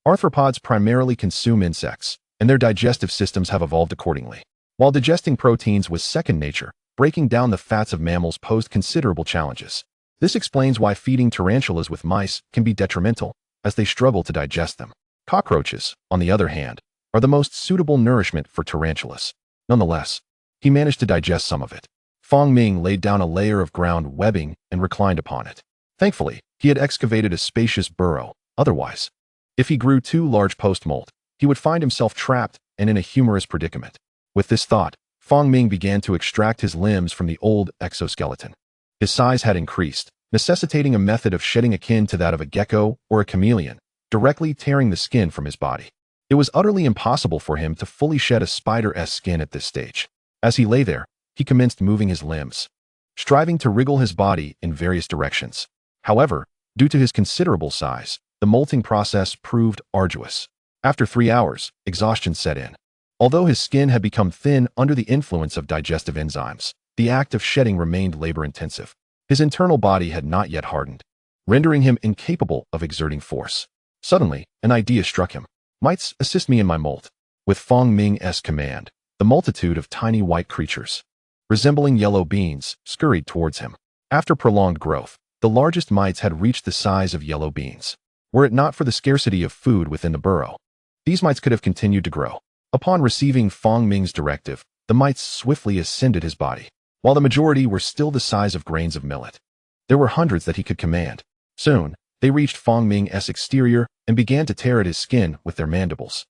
Arthropods primarily consume insects, and their digestive systems have evolved accordingly. While digesting proteins was second nature, breaking down the fats of mammals posed considerable challenges. This explains why feeding tarantulas with mice can be detrimental, as they struggle to digest them. Cockroaches, on the other hand, are the most suitable nourishment for tarantulas. Nonetheless, he managed to digest some of it. Fang Ming laid down a layer of ground webbing and reclined upon it. Thankfully, he had excavated a spacious burrow. Otherwise, if he grew too large post-molt, he would find himself trapped and in a humorous predicament. With this thought, Fang Ming began to extract his limbs from the old exoskeleton. His size had increased, necessitating a method of shedding akin to that of a gecko or a chameleon, directly tearing the skin from his body. It was utterly impossible for him to fully shed a spider-esque skin at this stage. As he lay there, he commenced moving his limbs, striving to wriggle his body in various directions. However, due to his considerable size, the molting process proved arduous. After 3 hours, exhaustion set in. Although his skin had become thin under the influence of digestive enzymes, the act of shedding remained labor-intensive. His internal body had not yet hardened, rendering him incapable of exerting force. Suddenly, an idea struck him. "Mites, assist me in my molt." With Fang Ming's command, the multitude of tiny white creatures, resembling yellow beans, scurried towards him. After prolonged growth, the largest mites had reached the size of yellow beans. Were it not for the scarcity of food within the burrow, these mites could have continued to grow. Upon receiving Fang Ming's directive, the mites swiftly ascended his body. While the majority were still the size of grains of millet, there were hundreds that he could command. Soon, they reached Fong Ming's exterior and began to tear at his skin with their mandibles.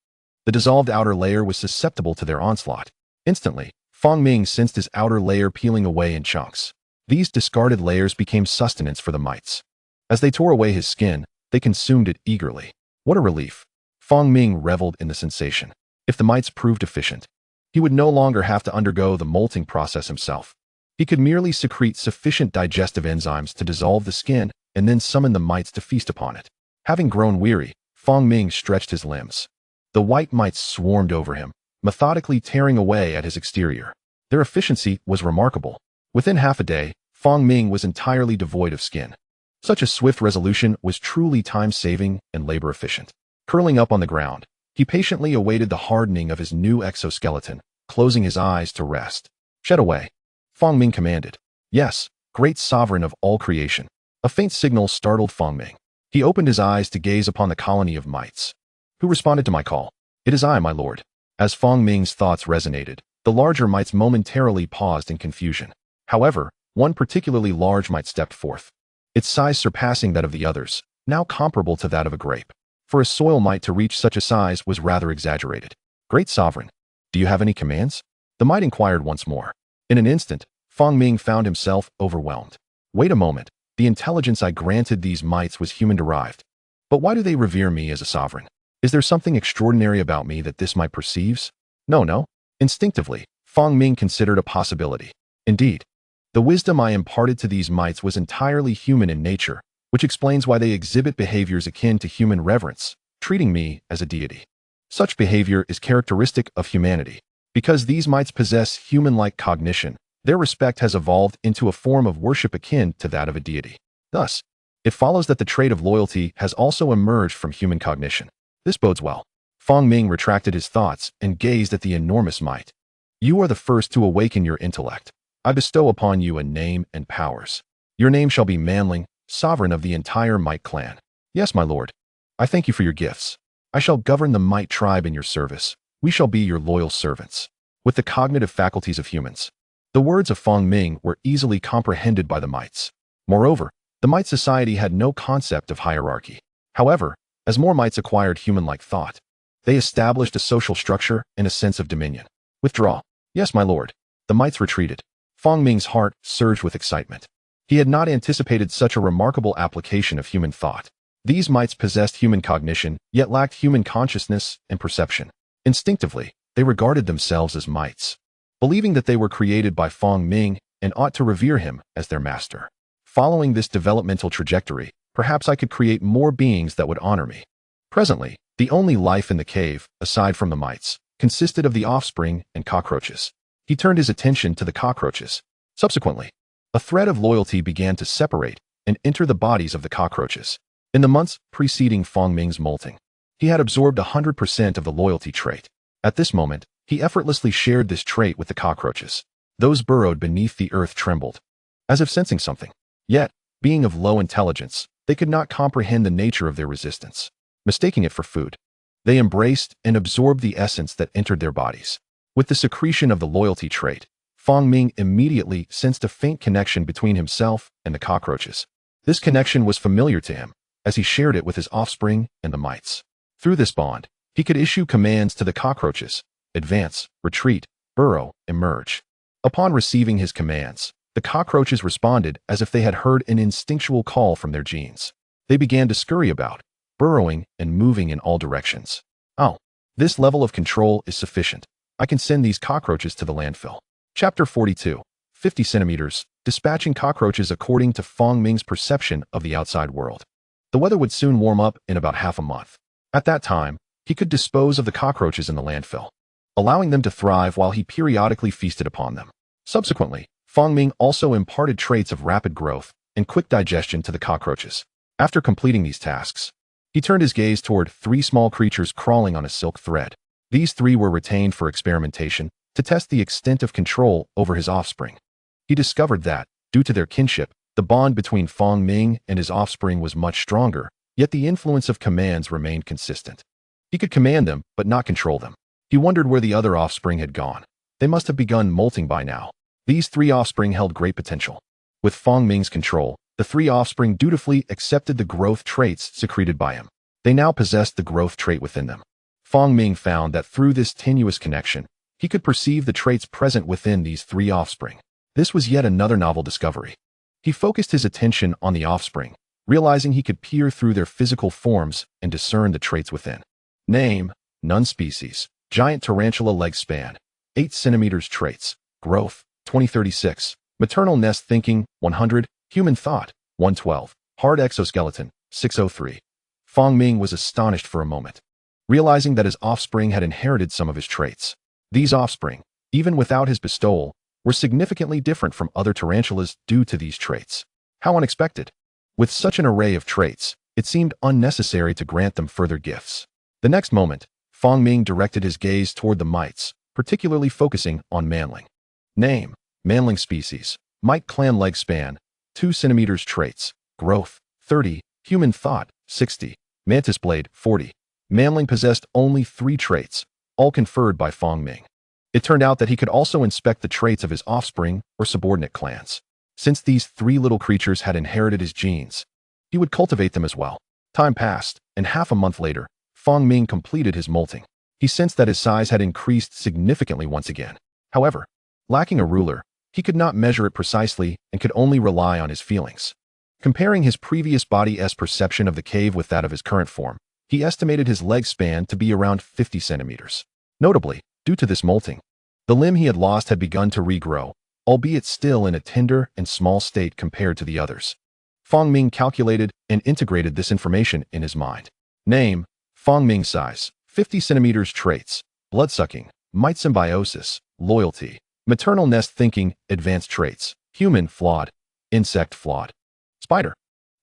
The dissolved outer layer was susceptible to their onslaught. Instantly, Fong Ming sensed his outer layer peeling away in chunks. These discarded layers became sustenance for the mites. As they tore away his skin, they consumed it eagerly. What a relief! Fong Ming reveled in the sensation. If the mites proved efficient, he would no longer have to undergo the molting process himself. He could merely secrete sufficient digestive enzymes to dissolve the skin and then summon the mites to feast upon it. Having grown weary, Fong Ming stretched his limbs. The white mites swarmed over him, methodically tearing away at his exterior. Their efficiency was remarkable. Within half a day, Fong Ming was entirely devoid of skin. Such a swift resolution was truly time-saving and labor-efficient. Curling up on the ground, he patiently awaited the hardening of his new exoskeleton, closing his eyes to rest. Shed away. Fong Ming commanded. Yes, great sovereign of all creation. A faint signal startled Fong Ming. He opened his eyes to gaze upon the colony of mites. Who responded to my call? It is I, my lord. As Fong Ming's thoughts resonated, the larger mites momentarily paused in confusion. However, one particularly large mite stepped forth. Its size surpassing that of the others, now comparable to that of a grape. For a soil mite to reach such a size was rather exaggerated. Great sovereign, do you have any commands? The mite inquired once more. In an instant, Fong Ming found himself overwhelmed. Wait a moment, the intelligence I granted these mites was human-derived. But why do they revere me as a sovereign? Is there something extraordinary about me that this mite perceives? No. Instinctively, Fong Ming considered a possibility. Indeed, the wisdom I imparted to these mites was entirely human in nature, which explains why they exhibit behaviors akin to human reverence, treating me as a deity. Such behavior is characteristic of humanity. Because these mites possess human-like cognition, their respect has evolved into a form of worship akin to that of a deity. Thus, it follows that the trait of loyalty has also emerged from human cognition. This bodes well. Fong Ming retracted his thoughts and gazed at the enormous mite. You are the first to awaken your intellect. I bestow upon you a name and powers. Your name shall be Manling, sovereign of the entire mite clan. Yes, my lord. I thank you for your gifts. I shall govern the mite tribe in your service. We shall be your loyal servants. With the cognitive faculties of humans. The words of Fong Ming were easily comprehended by the mites. Moreover, the mite society had no concept of hierarchy. However, as more mites acquired human-like thought, they established a social structure and a sense of dominion. Withdraw. Yes, my lord. The mites retreated. Fong Ming's heart surged with excitement. He had not anticipated such a remarkable application of human thought. These mites possessed human cognition, yet lacked human consciousness and perception. Instinctively, they regarded themselves as mites, believing that they were created by Fong Ming and ought to revere him as their master. Following this developmental trajectory, perhaps I could create more beings that would honor me. Presently, the only life in the cave, aside from the mites, consisted of the offspring and cockroaches. He turned his attention to the cockroaches. Subsequently, a thread of loyalty began to separate and enter the bodies of the cockroaches. In the months preceding Fong Ming's molting, he had absorbed 100% of the loyalty trait. At this moment, he effortlessly shared this trait with the cockroaches. Those burrowed beneath the earth trembled, as if sensing something. Yet, being of low intelligence, they could not comprehend the nature of their resistance. Mistaking it for food, they embraced and absorbed the essence that entered their bodies. With the secretion of the loyalty trait, Fong Ming immediately sensed a faint connection between himself and the cockroaches. This connection was familiar to him, as he shared it with his offspring and the mites. Through this bond, he could issue commands to the cockroaches: advance, retreat, burrow, emerge. Upon receiving his commands, the cockroaches responded as if they had heard an instinctual call from their genes. They began to scurry about, burrowing and moving in all directions. Oh, this level of control is sufficient. I can send these cockroaches to the landfill. Chapter 42. 50 centimeters, dispatching cockroaches according to Fong Ming's perception of the outside world. The weather would soon warm up in about half a month. At that time, he could dispose of the cockroaches in the landfill, allowing them to thrive while he periodically feasted upon them. Subsequently, Fong Ming also imparted traits of rapid growth and quick digestion to the cockroaches. After completing these tasks, he turned his gaze toward 3 small creatures crawling on a silk thread. These 3 were retained for experimentation to test the extent of control over his offspring. He discovered that, due to their kinship, the bond between Fong Ming and his offspring was much stronger, yet the influence of commands remained consistent. He could command them, but not control them. He wondered where the other offspring had gone. They must have begun molting by now. These 3 offspring held great potential. With Fong Ming's control, The three offspring dutifully accepted the growth traits secreted by him. They now possessed the growth trait within them. Fong Ming found that through this tenuous connection, he could perceive the traits present within these three offspring. This was yet another novel discovery. He focused his attention on the offspring, realizing he could peer through their physical forms and discern the traits within. Name: None species. Giant tarantula leg span, 8 centimeters. Traits: growth, 2036. Maternal nest thinking, 100. Human thought, 112. Hard exoskeleton, 603. Fong Ming was astonished for a moment, realizing that his offspring had inherited some of his traits. These offspring, even without his bestowal, were significantly different from other tarantulas due to these traits. How unexpected! With such an array of traits, it seemed unnecessary to grant them further gifts. The next moment, Fong Ming directed his gaze toward the mites, particularly focusing on manling. Name: manling species. Mite clan leg span, 2 centimeters. Traits: growth, 30. Human thought, 60. Mantis blade, 40. Manling possessed only 3 traits, all conferred by Fong Ming. It turned out that he could also inspect the traits of his offspring or subordinate clans. Since these 3 little creatures had inherited his genes, he would cultivate them as well. Time passed, and half a month later, Fong Ming completed his molting. He sensed that his size had increased significantly once again. However, lacking a ruler, he could not measure it precisely and could only rely on his feelings. Comparing his previous body's perception of the cave with that of his current form, he estimated his leg span to be around 50 centimeters. Notably, due to this molting, the limb he had lost had begun to regrow, albeit still in a tender and small state compared to the others. Fong Ming calculated and integrated this information in his mind. Name: Fong Ming size, 50 centimeters. Traits: bloodsucking, mite symbiosis, loyalty, maternal nest thinking. Advanced traits: human, flawed; insect, flawed; spider,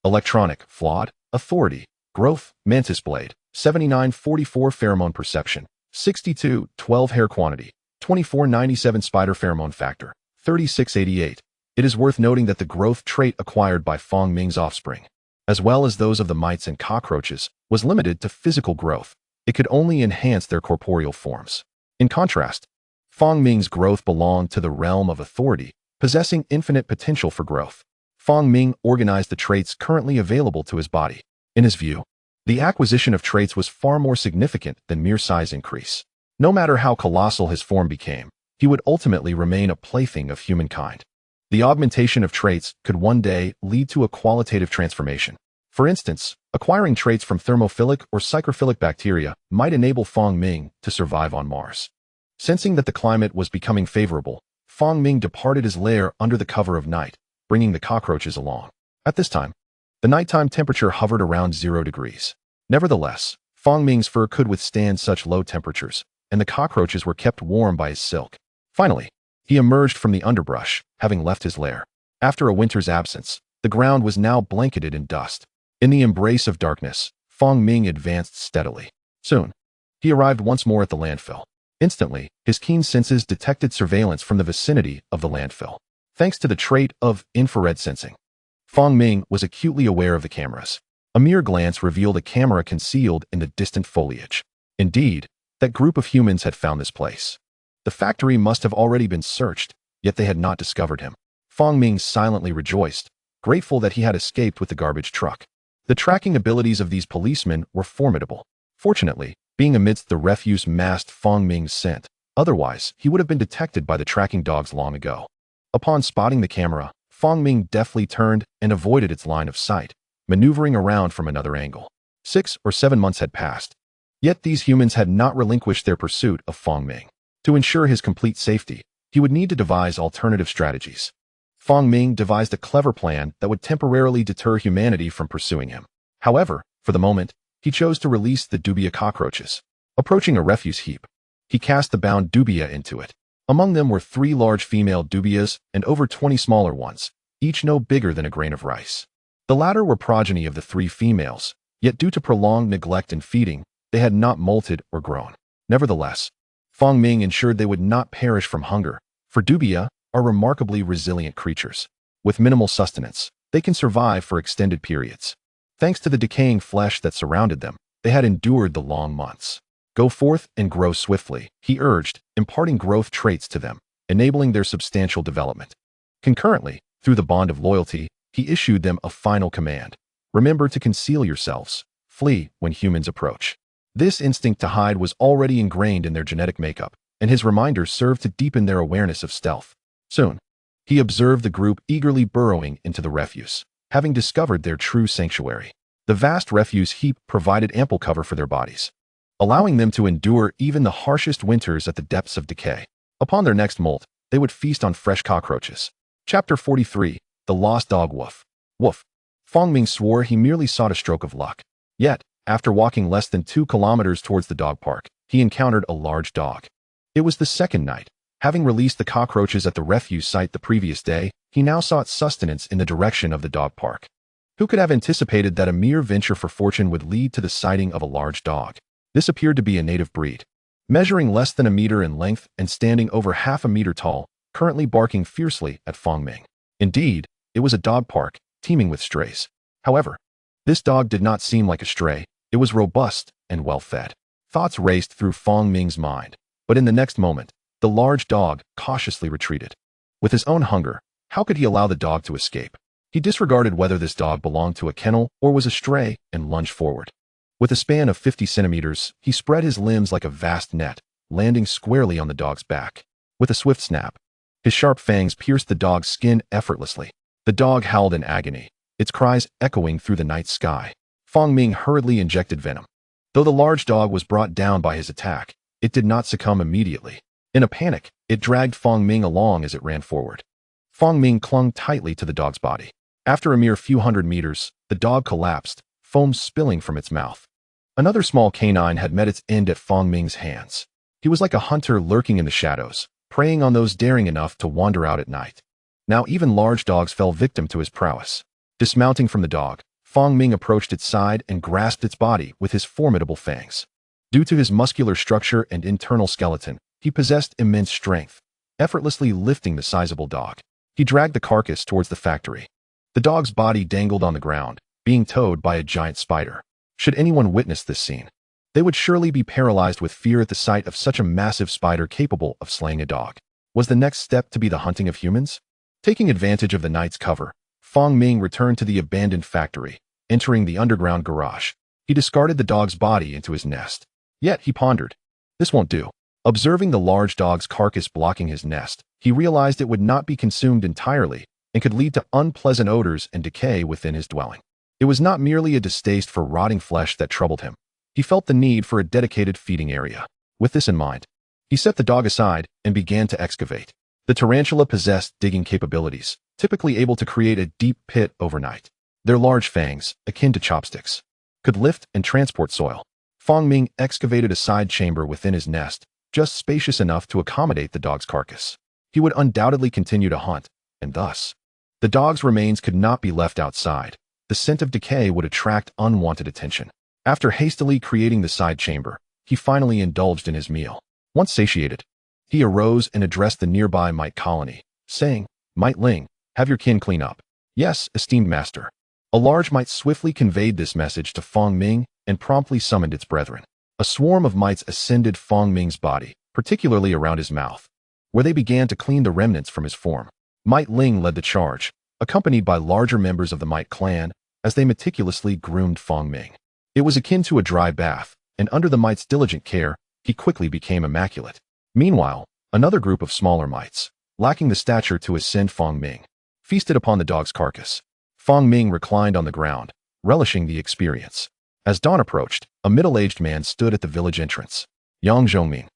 electronic, flawed; authority, growth, mantis blade, 7944. Pheromone perception, 62, 12. Hair quantity, 2497. Spider pheromone factor, 3688. It is worth noting that the growth trait acquired by Fong Ming's offspring, as well as those of the mites and cockroaches, was limited to physical growth. It could only enhance their corporeal forms. In contrast, Fong Ming's growth belonged to the realm of authority, possessing infinite potential for growth. Fong Ming organized the traits currently available to his body. In his view, the acquisition of traits was far more significant than mere size increase. No matter how colossal his form became, he would ultimately remain a plaything of humankind. The augmentation of traits could one day lead to a qualitative transformation. For instance, acquiring traits from thermophilic or psychrophilic bacteria might enable Fong Ming to survive on Mars. Sensing that the climate was becoming favorable, Fong Ming departed his lair under the cover of night, bringing the cockroaches along. At this time, the nighttime temperature hovered around 0 degrees. Nevertheless, Fong Ming's fur could withstand such low temperatures, and the cockroaches were kept warm by his silk. Finally, he emerged from the underbrush, having left his lair. After a winter's absence, the ground was now blanketed in dust. In the embrace of darkness, Fong Ming advanced steadily. Soon, he arrived once more at the landfill. Instantly, his keen senses detected surveillance from the vicinity of the landfill. Thanks to the trait of infrared sensing, Fong Ming was acutely aware of the cameras. A mere glance revealed a camera concealed in the distant foliage. Indeed, that group of humans had found this place. The factory must have already been searched, yet they had not discovered him. Fong Ming silently rejoiced, grateful that he had escaped with the garbage truck. The tracking abilities of these policemen were formidable. Fortunately, being amidst the refuse masked Fong Ming's scent. Otherwise, he would have been detected by the tracking dogs long ago. Upon spotting the camera, Fong Ming deftly turned and avoided its line of sight, maneuvering around from another angle. 6 or 7 months had passed. Yet these humans had not relinquished their pursuit of Fong Ming. To ensure his complete safety, he would need to devise alternative strategies. Fong Ming devised a clever plan that would temporarily deter humanity from pursuing him. However, for the moment, he chose to release the dubia cockroaches. Approaching a refuse heap, he cast the bound dubia into it. Among them were 3 large female dubias and over 20 smaller ones, each no bigger than a grain of rice. The latter were progeny of the 3 females, yet due to prolonged neglect and feeding, they had not molted or grown. Nevertheless, Fong Ming ensured they would not perish from hunger, for dubia are remarkably resilient creatures. With minimal sustenance, they can survive for extended periods. Thanks to the decaying flesh that surrounded them, they had endured the long months. Go forth and grow swiftly, he urged, imparting growth traits to them, enabling their substantial development. Concurrently, through the bond of loyalty, he issued them a final command. Remember to conceal yourselves. Flee when humans approach. This instinct to hide was already ingrained in their genetic makeup, and his reminders served to deepen their awareness of stealth. Soon, he observed the group eagerly burrowing into the refuse, having discovered their true sanctuary. The vast refuse heap provided ample cover for their bodies, allowing them to endure even the harshest winters at the depths of decay. Upon their next molt, they would feast on fresh cockroaches. Chapter 43. The Lost Dog Woof. Woof. Fong Ming swore he merely sought a stroke of luck. Yet, after walking less than 2 kilometers towards the dog park, he encountered a large dog. It was the second night. Having released the cockroaches at the refuse site the previous day, he now sought sustenance in the direction of the dog park. Who could have anticipated that a mere venture for fortune would lead to the sighting of a large dog? This appeared to be a native breed, measuring less than a meter in length and standing over half a meter tall, currently barking fiercely at Fong Ming. Indeed, it was a dog park, teeming with strays. However, this dog did not seem like a stray. It was robust and well-fed. Thoughts raced through Fong Ming's mind, but in the next moment, the large dog cautiously retreated. With his own hunger, how could he allow the dog to escape? He disregarded whether this dog belonged to a kennel or was a stray and lunged forward. With a span of 50 centimeters, he spread his limbs like a vast net, landing squarely on the dog's back. With a swift snap, his sharp fangs pierced the dog's skin effortlessly. The dog howled in agony, its cries echoing through the night sky. Fong Ming hurriedly injected venom. Though the large dog was brought down by his attack, it did not succumb immediately. In a panic, it dragged Fong Ming along as it ran forward. Fong Ming clung tightly to the dog's body. After a mere few hundred meters, the dog collapsed, foam spilling from its mouth. Another small canine had met its end at Fong Ming's hands. He was like a hunter lurking in the shadows, preying on those daring enough to wander out at night. Now even large dogs fell victim to his prowess. Dismounting from the dog, Fong Ming approached its side and grasped its body with his formidable fangs. Due to his muscular structure and internal skeleton, he possessed immense strength, effortlessly lifting the sizable dog. He dragged the carcass towards the factory. The dog's body dangled on the ground, being towed by a giant spider. Should anyone witness this scene, they would surely be paralyzed with fear at the sight of such a massive spider capable of slaying a dog. Was the next step to be the hunting of humans? Taking advantage of the night's cover, Fong Ming returned to the abandoned factory, entering the underground garage. He discarded the dog's body into his nest. Yet, he pondered, this won't do. Observing the large dog's carcass blocking his nest, he realized it would not be consumed entirely and could lead to unpleasant odors and decay within his dwelling. It was not merely a distaste for rotting flesh that troubled him. He felt the need for a dedicated feeding area. With this in mind, he set the dog aside and began to excavate. The tarantula possessed digging capabilities, typically able to create a deep pit overnight. Their large fangs, akin to chopsticks, could lift and transport soil. Fong Ming excavated a side chamber within his nest, just spacious enough to accommodate the dog's carcass. He would undoubtedly continue to hunt, and thus, the dog's remains could not be left outside. The scent of decay would attract unwanted attention. After hastily creating the side chamber, he finally indulged in his meal. Once satiated, he arose and addressed the nearby mite colony, saying, "Mite Ling, have your kin clean up." "Yes, esteemed master." A large mite swiftly conveyed this message to Fong Ming and promptly summoned its brethren. A swarm of mites ascended Fong Ming's body, particularly around his mouth, where they began to clean the remnants from his form. Mite Ling led the charge, accompanied by larger members of the Mite clan, as they meticulously groomed Fong Ming. It was akin to a dry bath, and under the mite's diligent care, he quickly became immaculate. Meanwhile, another group of smaller mites, lacking the stature to ascend Fong Ming, feasted upon the dog's carcass. Fong Ming reclined on the ground, relishing the experience. As dawn approached, a middle-aged man stood at the village entrance. Yang Zhongming,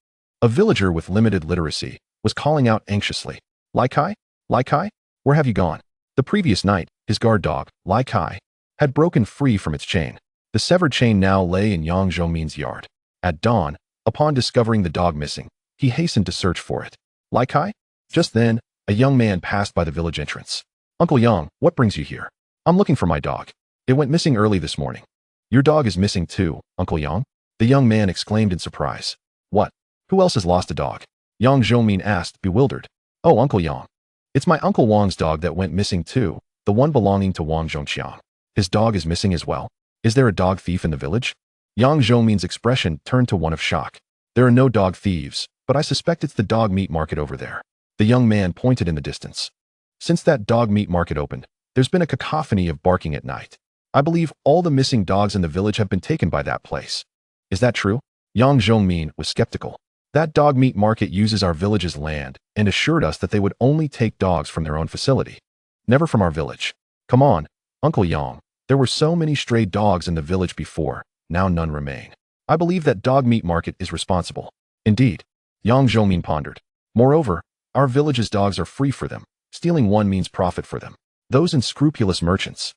a villager with limited literacy, was calling out anxiously, "Lai Kai? Lai Kai? Where have you gone?" The previous night, his guard dog, Lai Kai, had broken free from its chain. The severed chain now lay in Yang Zhongming's yard. At dawn, upon discovering the dog missing, he hastened to search for it. "Lai Kai?" Just then, a young man passed by the village entrance. "Uncle Yang, what brings you here?" "I'm looking for my dog. It went missing early this morning." "Your dog is missing too, Uncle Yang?" The young man exclaimed in surprise. "What? Who else has lost a dog?" Yang Zhongming asked, bewildered. "Oh, Uncle Yang. It's my Uncle Wang's dog that went missing too, the one belonging to Wang Zhongqiang. His dog is missing as well. Is there a dog thief in the village?" Yang Zhongming's expression turned to one of shock. "There are no dog thieves, but I suspect it's the dog meat market over there." The young man pointed in the distance. Since that dog meat market opened, There's been a cacophony of barking at night. I believe all the missing dogs in the village have been taken by that place. Is that true? Yang Zhongmin was skeptical. That dog meat market uses our village's land and assured us that they would only take dogs from their own facility. Never from our village. Come on, Uncle Yang. There were so many stray dogs in the village before, now none remain. I believe that dog meat market is responsible. Indeed, Yang Zhongmin pondered. Moreover, our village's dogs are free for them. Stealing one means profit for them. Those unscrupulous merchants.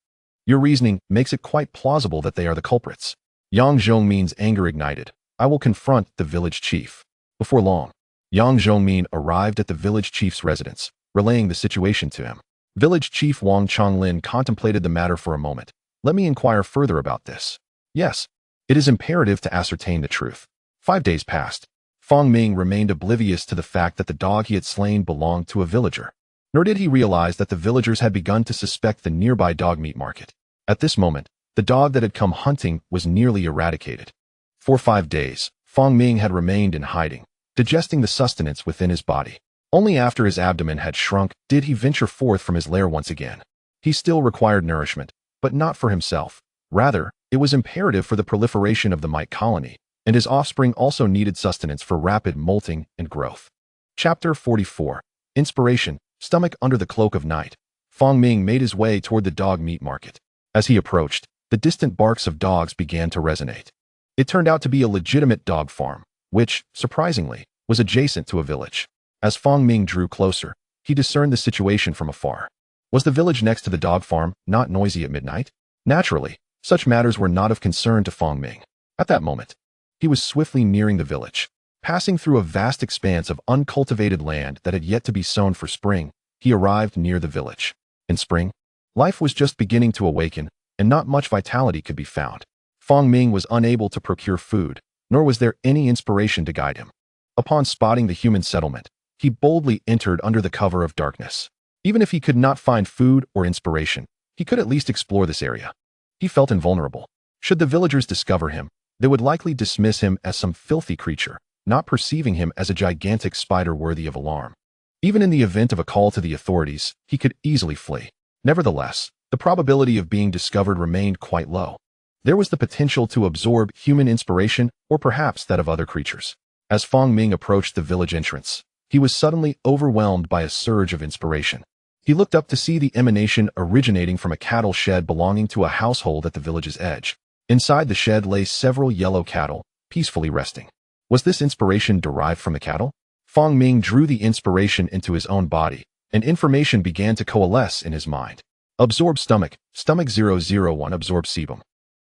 Your reasoning makes it quite plausible that they are the culprits. Yang Zhongmin's anger ignited. I will confront the village chief. Before long, Yang Zhongmin arrived at the village chief's residence, relaying the situation to him. Village chief Wang Chonglin contemplated the matter for a moment. Let me inquire further about this. Yes, it is imperative to ascertain the truth. 5 days passed. Fang Ming remained oblivious to the fact that the dog he had slain belonged to a villager. Nor did he realize that the villagers had begun to suspect the nearby dog meat market. At this moment, the dog that had come hunting was nearly eradicated. For 5 days, Fang Ming had remained in hiding, digesting the sustenance within his body. Only after his abdomen had shrunk did he venture forth from his lair once again. He still required nourishment, but not for himself. Rather, it was imperative for the proliferation of the mite colony, and his offspring also needed sustenance for rapid molting and growth. Chapter 44. Inspiration. Stomach under the cloak of night. Fang Ming made his way toward the dog meat market. As he approached, the distant barks of dogs began to resonate. It turned out to be a legitimate dog farm, which, surprisingly, was adjacent to a village. As Fang Ming drew closer, he discerned the situation from afar. Was the village next to the dog farm not noisy at midnight? Naturally, such matters were not of concern to Fang Ming. At that moment, he was swiftly nearing the village. Passing through a vast expanse of uncultivated land that had yet to be sown for spring, he arrived near the village. In spring, life was just beginning to awaken, and not much vitality could be found. Fang Ming was unable to procure food, nor was there any inspiration to guide him. Upon spotting the human settlement, he boldly entered under the cover of darkness. Even if he could not find food or inspiration, he could at least explore this area. He felt invulnerable. Should the villagers discover him, they would likely dismiss him as some filthy creature, not perceiving him as a gigantic spider worthy of alarm. Even in the event of a call to the authorities, he could easily flee. Nevertheless, the probability of being discovered remained quite low. There was the potential to absorb human inspiration or perhaps that of other creatures. As Fang Ming approached the village entrance, he was suddenly overwhelmed by a surge of inspiration. He looked up to see the emanation originating from a cattle shed belonging to a household at the village's edge. Inside the shed lay several yellow cattle, peacefully resting. Was this inspiration derived from the cattle? Fang Ming drew the inspiration into his own body, and information began to coalesce in his mind. Absorb stomach. Stomach 001 absorb sebum.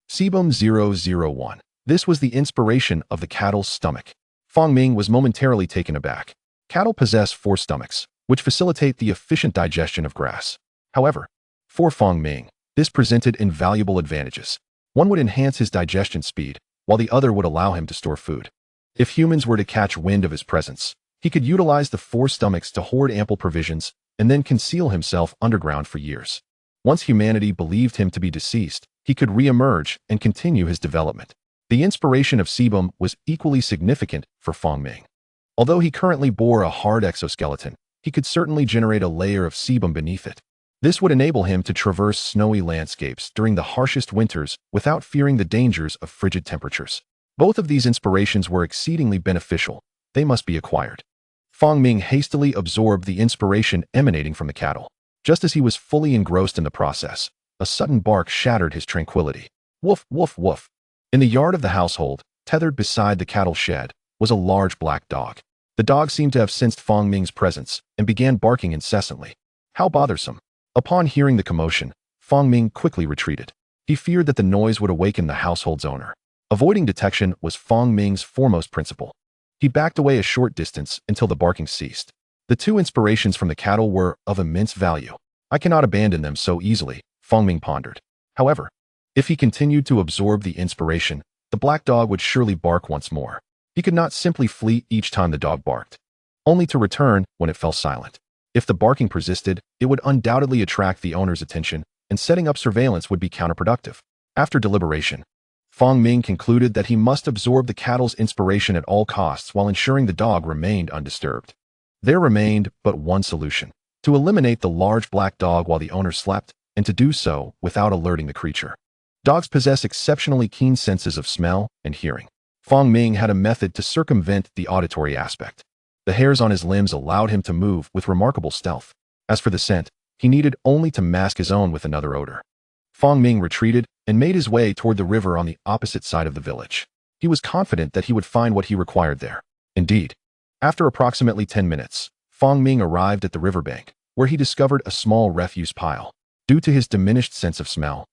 Sebum 001. This was the inspiration of the cattle's stomach. Fang Ming was momentarily taken aback. Cattle possess 4 stomachs, which facilitate the efficient digestion of grass. However, for Fang Ming, this presented invaluable advantages. One would enhance his digestion speed, while the other would allow him to store food. If humans were to catch wind of his presence, he could utilize the 4 stomachs to hoard ample provisions and then conceal himself underground for years. Once humanity believed him to be deceased, he could re-emerge and continue his development. The inspiration of sebum was equally significant for Fang Ming. Although he currently bore a hard exoskeleton, he could certainly generate a layer of sebum beneath it. This would enable him to traverse snowy landscapes during the harshest winters without fearing the dangers of frigid temperatures. Both of these inspirations were exceedingly beneficial. They must be acquired. Fang Ming hastily absorbed the inspiration emanating from the cattle. Just as he was fully engrossed in the process, a sudden bark shattered his tranquility. Woof, woof, woof. In the yard of the household, tethered beside the cattle shed, was a large black dog. The dog seemed to have sensed Fang Ming's presence and began barking incessantly. How bothersome. Upon hearing the commotion, Fang Ming quickly retreated. He feared that the noise would awaken the household's owner. Avoiding detection was Fang Ming's foremost principle. He backed away a short distance until the barking ceased. The 2 inspirations from the cattle were of immense value. I cannot abandon them so easily, Fang Ming pondered. However, if he continued to absorb the inspiration, the black dog would surely bark once more. He could not simply flee each time the dog barked, only to return when it fell silent. If the barking persisted, it would undoubtedly attract the owner's attention, and setting up surveillance would be counterproductive. After deliberation, Fang Ming concluded that he must absorb the cattle's inspiration at all costs while ensuring the dog remained undisturbed. There remained but one solution: to eliminate the large black dog while the owner slept. and to do so without alerting the creature. Dogs possess exceptionally keen senses of smell and hearing. Fong Ming had a method to circumvent the auditory aspect. The hairs on his limbs allowed him to move with remarkable stealth. As for the scent, he needed only to mask his own with another odor. Fong Ming retreated and made his way toward the river on the opposite side of the village. He was confident that he would find what he required there. Indeed, after approximately 10 minutes, Fong Ming arrived at the riverbank, where he discovered a small refuse pile. Due to his diminished sense of smell,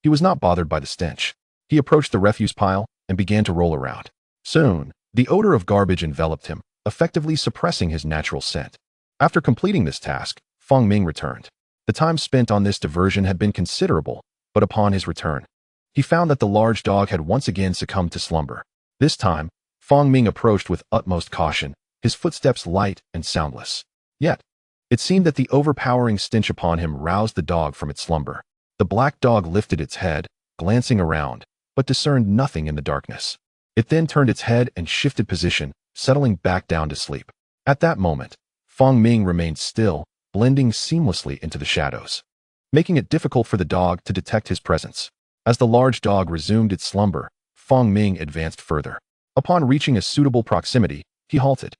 he was not bothered by the stench. He approached the refuse pile and began to roll around. Soon, the odor of garbage enveloped him, effectively suppressing his natural scent. After completing this task, Fong Ming returned. The time spent on this diversion had been considerable, but upon his return, he found that the large dog had once again succumbed to slumber. This time, Fong Ming approached with utmost caution, his footsteps light and soundless. Yet, it seemed that the overpowering stench upon him roused the dog from its slumber. The black dog lifted its head, glancing around, but discerned nothing in the darkness. It then turned its head and shifted position, settling back down to sleep. At that moment, Fong Ming remained still, blending seamlessly into the shadows, making it difficult for the dog to detect his presence. As the large dog resumed its slumber, Fong Ming advanced further. Upon reaching a suitable proximity, he halted.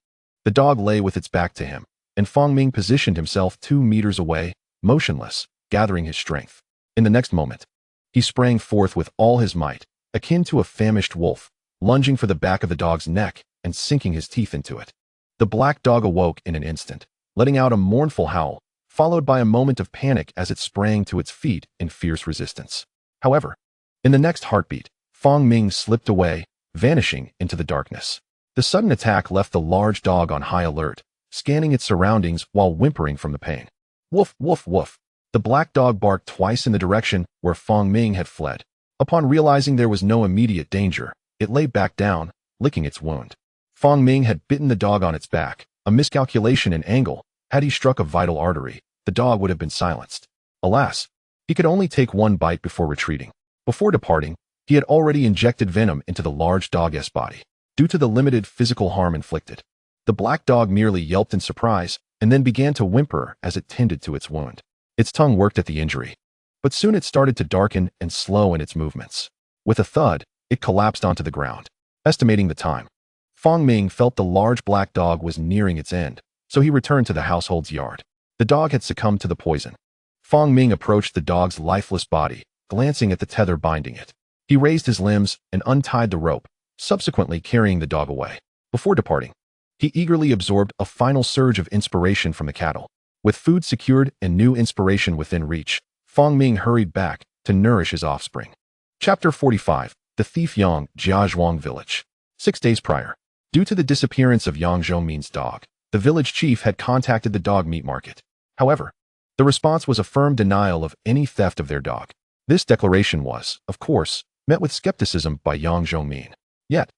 The dog lay with its back to him, and Fong Ming positioned himself 2 meters away, motionless, gathering his strength. In the next moment, he sprang forth with all his might, akin to a famished wolf, lunging for the back of the dog's neck and sinking his teeth into it. The black dog awoke in an instant, letting out a mournful howl, followed by a moment of panic as it sprang to its feet in fierce resistance. However, in the next heartbeat, Fong Ming slipped away, vanishing into the darkness. The sudden attack left the large dog on high alert, scanning its surroundings while whimpering from the pain. Woof, woof, woof. The black dog barked twice in the direction where Fong Ming had fled. Upon realizing there was no immediate danger, it lay back down, licking its wound. Fong Ming had bitten the dog on its back. A miscalculation in angle. Had he struck a vital artery, the dog would have been silenced. Alas, he could only take one bite before retreating. Before departing, he had already injected venom into the large dog's body. Due to the limited physical harm inflicted, the black dog merely yelped in surprise and then began to whimper as it tended to its wound. Its tongue worked at the injury, but soon it started to darken and slow in its movements. With a thud, it collapsed onto the ground. Estimating the time, Fong Ming felt the large black dog was nearing its end, so he returned to the household's yard. The dog had succumbed to the poison. Fong Ming approached the dog's lifeless body, glancing at the tether binding it. He raised his limbs and untied the rope, subsequently carrying the dog away. Before departing, he eagerly absorbed a final surge of inspiration from the cattle. With food secured and new inspiration within reach, Fong Ming hurried back to nourish his offspring. Chapter 45. The Thief Yang Jiazhuang Village. 6 days prior, due to the disappearance of Yang Zhongmin's dog, the village chief had contacted the dog meat market. However, the response was a firm denial of any theft of their dog. This declaration was, of course, met with skepticism by Yang Zhongmin. Yet,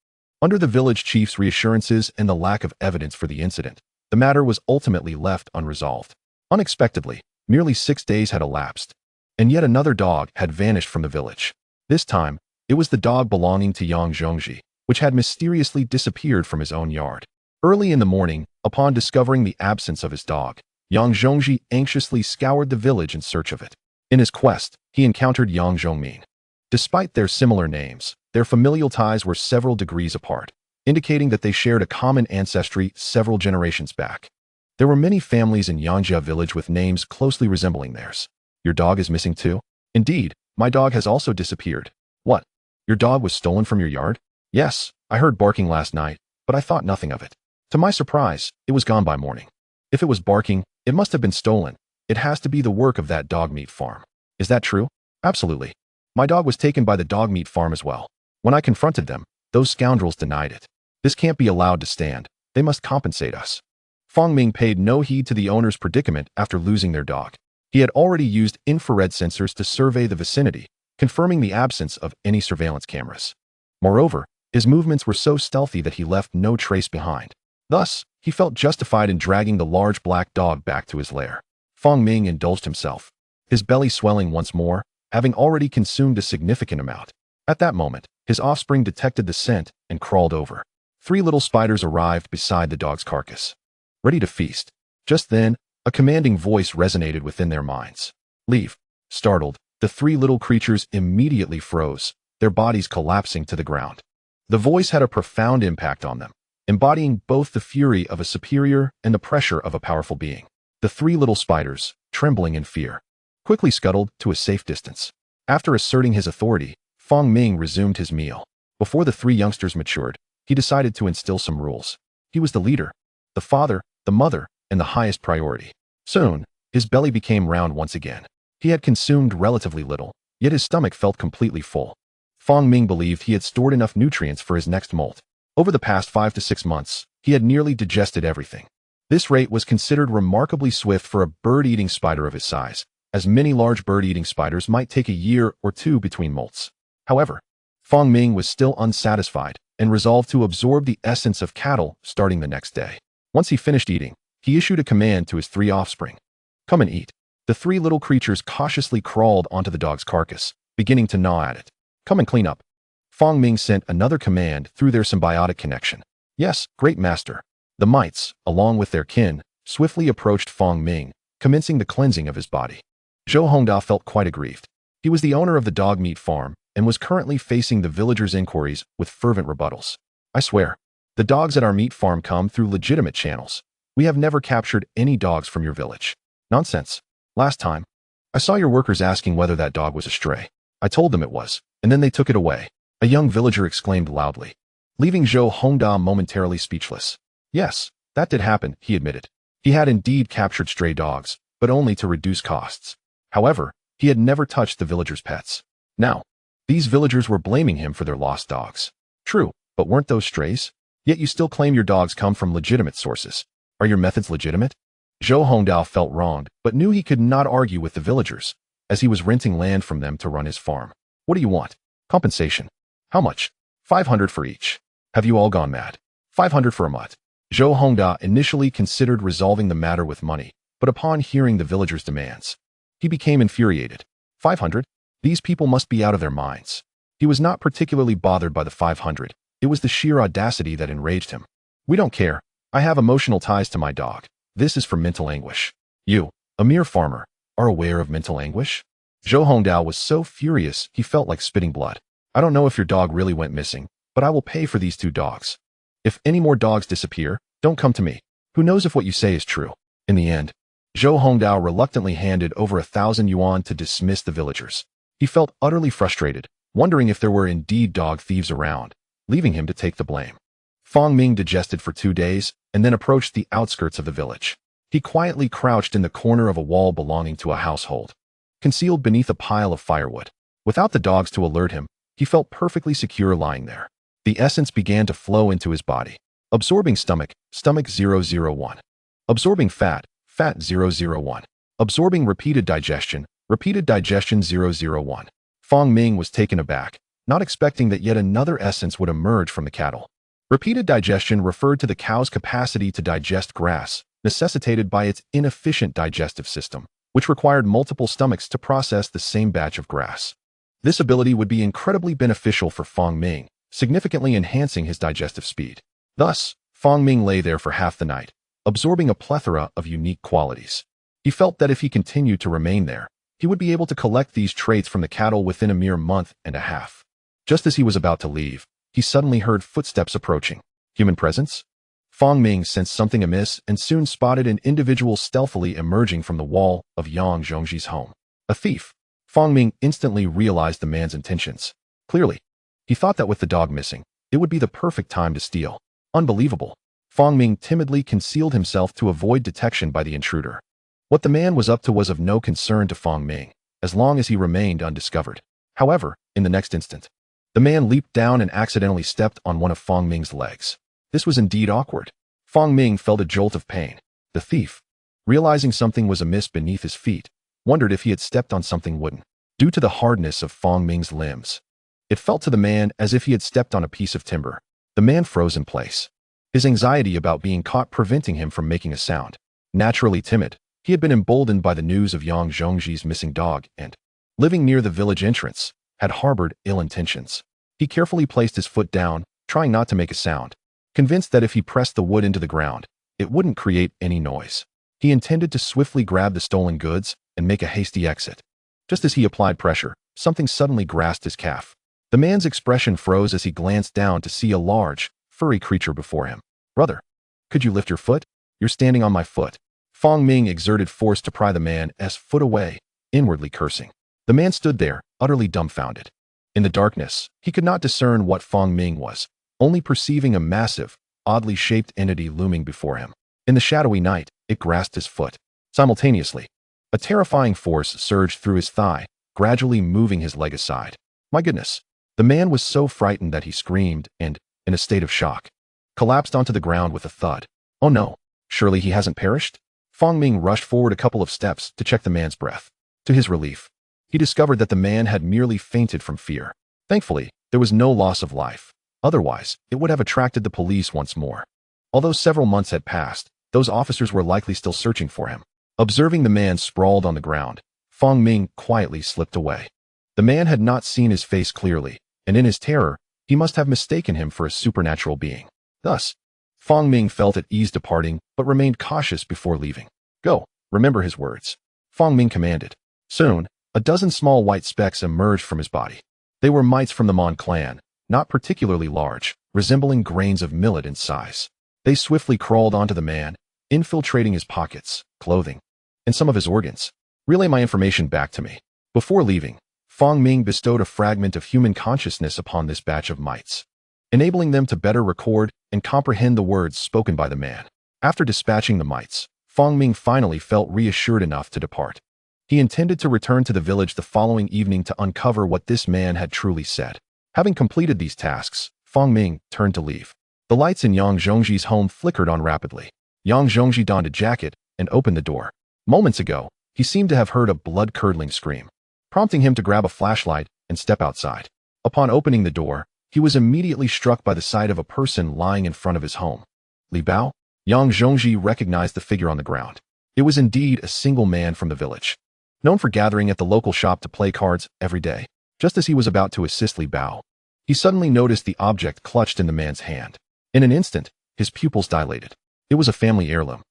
under the village chief's reassurances and the lack of evidence for the incident, the matter was ultimately left unresolved. Unexpectedly, nearly 6 days had elapsed, and yet another dog had vanished from the village. This time, it was the dog belonging to Yang Zhongji, which had mysteriously disappeared from his own yard. Early in the morning, upon discovering the absence of his dog, Yang Zhongji anxiously scoured the village in search of it. In his quest, he encountered Yang Zhongmin. Despite their similar names, their familial ties were several degrees apart, indicating that they shared a common ancestry several generations back. There were many families in Yangjia village with names closely resembling theirs. Your dog is missing too? Indeed, my dog has also disappeared. What? Your dog was stolen from your yard? Yes, I heard barking last night, but I thought nothing of it. To my surprise, it was gone by morning. If it was barking, it must have been stolen. It has to be the work of that dog meat farm. Is that true? Absolutely. My dog was taken by the dog meat farm as well. When I confronted them, those scoundrels denied it. This can't be allowed to stand. They must compensate us. Fong Ming paid no heed to the owner's predicament after losing their dog. He had already used infrared sensors to survey the vicinity, confirming the absence of any surveillance cameras. Moreover, his movements were so stealthy that he left no trace behind. Thus, he felt justified in dragging the large black dog back to his lair. Fong Ming indulged himself, his belly swelling once more, having already consumed a significant amount. At that moment, his offspring detected the scent and crawled over. 3 little spiders arrived beside the dog's carcass, ready to feast. Just then, a commanding voice resonated within their minds. Leave. Startled, the three little creatures immediately froze, their bodies collapsing to the ground. The voice had a profound impact on them, embodying both the fury of a superior and the pressure of a powerful being. The three little spiders, trembling in fear, quickly scuttled to a safe distance. After asserting his authority, Fong Ming resumed his meal. Before the three youngsters matured, he decided to instill some rules. He was the leader, the father, the mother, and the highest priority. Soon, his belly became round once again. He had consumed relatively little, yet his stomach felt completely full. Fong Ming believed he had stored enough nutrients for his next molt. Over the past 5 to 6 months, he had nearly digested everything. This rate was considered remarkably swift for a bird-eating spider of his size, as many large bird-eating spiders might take a year or two between molts. However, Fong Ming was still unsatisfied and resolved to absorb the essence of cattle starting the next day. Once he finished eating, he issued a command to his three offspring. Come and eat. The three little creatures cautiously crawled onto the dog's carcass, beginning to gnaw at it. Come and clean up. Fong Ming sent another command through their symbiotic connection. Yes, great master. The mites, along with their kin, swiftly approached Fong Ming, commencing the cleansing of his body. Zhou Hongda felt quite aggrieved. He was the owner of the dog meat farm and was currently facing the villagers' inquiries with fervent rebuttals. I swear, the dogs at our meat farm come through legitimate channels. We have never captured any dogs from your village. Nonsense. Last time, I saw your workers asking whether that dog was a stray. I told them it was, and then they took it away. A young villager exclaimed loudly, leaving Zhou Hongda momentarily speechless. Yes, that did happen, he admitted. He had indeed captured stray dogs, but only to reduce costs. However, he had never touched the villagers' pets. Now, these villagers were blaming him for their lost dogs. True, but weren't those strays? Yet you still claim your dogs come from legitimate sources. Are your methods legitimate? Zhou Hongdao felt wronged, but knew he could not argue with the villagers, as he was renting land from them to run his farm. What do you want? Compensation. How much? 500 for each. Have you all gone mad? 500 for a mutt. Zhou Hongda initially considered resolving the matter with money, but upon hearing the villagers' demands, he became infuriated. 500? These people must be out of their minds. He was not particularly bothered by the 500. It was the sheer audacity that enraged him. We don't care. I have emotional ties to my dog. This is for mental anguish. You, a mere farmer, are aware of mental anguish? Zhou Hongdao was so furious he felt like spitting blood. I don't know if your dog really went missing, but I will pay for these 2 dogs. If any more dogs disappear, don't come to me. Who knows if what you say is true? In the end, Zhou Hongdao reluctantly handed over 1,000 yuan to dismiss the villagers. He felt utterly frustrated, wondering if there were indeed dog thieves around, leaving him to take the blame. Fong Ming digested for 2 days and then approached the outskirts of the village. He quietly crouched in the corner of a wall belonging to a household, concealed beneath a pile of firewood. Without the dogs to alert him, he felt perfectly secure lying there. The essence began to flow into his body, absorbing stomach 001. Absorbing fat 001. Absorbing repeated digestion 001. Fong Ming was taken aback, not expecting that yet another essence would emerge from the cattle. Repeated digestion referred to the cow's capacity to digest grass, necessitated by its inefficient digestive system, which required multiple stomachs to process the same batch of grass. This ability would be incredibly beneficial for Fong Ming, significantly enhancing his digestive speed. Thus, Fong Ming lay there for half the night, absorbing a plethora of unique qualities. He felt that if he continued to remain there, he would be able to collect these traits from the cattle within a mere month and a half. Just as he was about to leave, he suddenly heard footsteps approaching. Human presence? Fong Ming sensed something amiss and soon spotted an individual stealthily emerging from the wall of Yang Zhongji's home. A thief. Fong Ming instantly realized the man's intentions. Clearly, he thought that with the dog missing, it would be the perfect time to steal. Unbelievable. Fong Ming timidly concealed himself to avoid detection by the intruder. What the man was up to was of no concern to Fong Ming, as long as he remained undiscovered. However, in the next instant, the man leaped down and accidentally stepped on one of Fong Ming's legs. This was indeed awkward. Fong Ming felt a jolt of pain. The thief, realizing something was amiss beneath his feet, wondered if he had stepped on something wooden. Due to the hardness of Fong Ming's limbs, it felt to the man as if he had stepped on a piece of timber. The man froze in place, his anxiety about being caught preventing him from making a sound. Naturally timid, he had been emboldened by the news of Yang Zhongji's missing dog and, living near the village entrance, had harbored ill intentions. He carefully placed his foot down, trying not to make a sound, convinced that if he pressed the wood into the ground, it wouldn't create any noise. He intended to swiftly grab the stolen goods and make a hasty exit. Just as he applied pressure, something suddenly grasped his calf. The man's expression froze as he glanced down to see a large, furry creature before him. Brother, could you lift your foot? You're standing on my foot. Fong Ming exerted force to pry the man's foot away, inwardly cursing. The man stood there, utterly dumbfounded. In the darkness, he could not discern what Fong Ming was, only perceiving a massive, oddly shaped entity looming before him. In the shadowy night, it grasped his foot. Simultaneously, a terrifying force surged through his thigh, gradually moving his leg aside. My goodness! The man was so frightened that he screamed and, in a state of shock, collapsed onto the ground with a thud. Oh no! Surely he hasn't perished? Fong Ming rushed forward a couple of steps to check the man's breath. To his relief, he discovered that the man had merely fainted from fear. Thankfully, there was no loss of life. Otherwise, it would have attracted the police once more. Although several months had passed, those officers were likely still searching for him. Observing the man sprawled on the ground, Fong Ming quietly slipped away. The man had not seen his face clearly, and in his terror, he must have mistaken him for a supernatural being. Thus, Fong Ming felt at ease departing, but remained cautious before leaving. Go, remember his words. Fong Ming commanded. Soon, a dozen small white specks emerged from his body. They were mites from the Mon clan, not particularly large, resembling grains of millet in size. They swiftly crawled onto the man, infiltrating his pockets, clothing, and some of his organs. Relay my information back to me. Before leaving, Fong Ming bestowed a fragment of human consciousness upon this batch of mites, enabling them to better record and comprehend the words spoken by the man. After dispatching the mites, Fong Ming finally felt reassured enough to depart. He intended to return to the village the following evening to uncover what this man had truly said. Having completed these tasks, Fong Ming turned to leave. The lights in Yang Zhongji's home flickered on rapidly. Yang Zhongji donned a jacket and opened the door. Moments ago, he seemed to have heard a blood-curdling scream, prompting him to grab a flashlight and step outside. Upon opening the door, he was immediately struck by the sight of a person lying in front of his home. Li Bao? Yang Zhongji recognized the figure on the ground. It was indeed a single man from the village, known for gathering at the local shop to play cards every day. Just as he was about to assist Li Bao, he suddenly noticed the object clutched in the man's hand. In an instant, his pupils dilated. It was a family heirloom,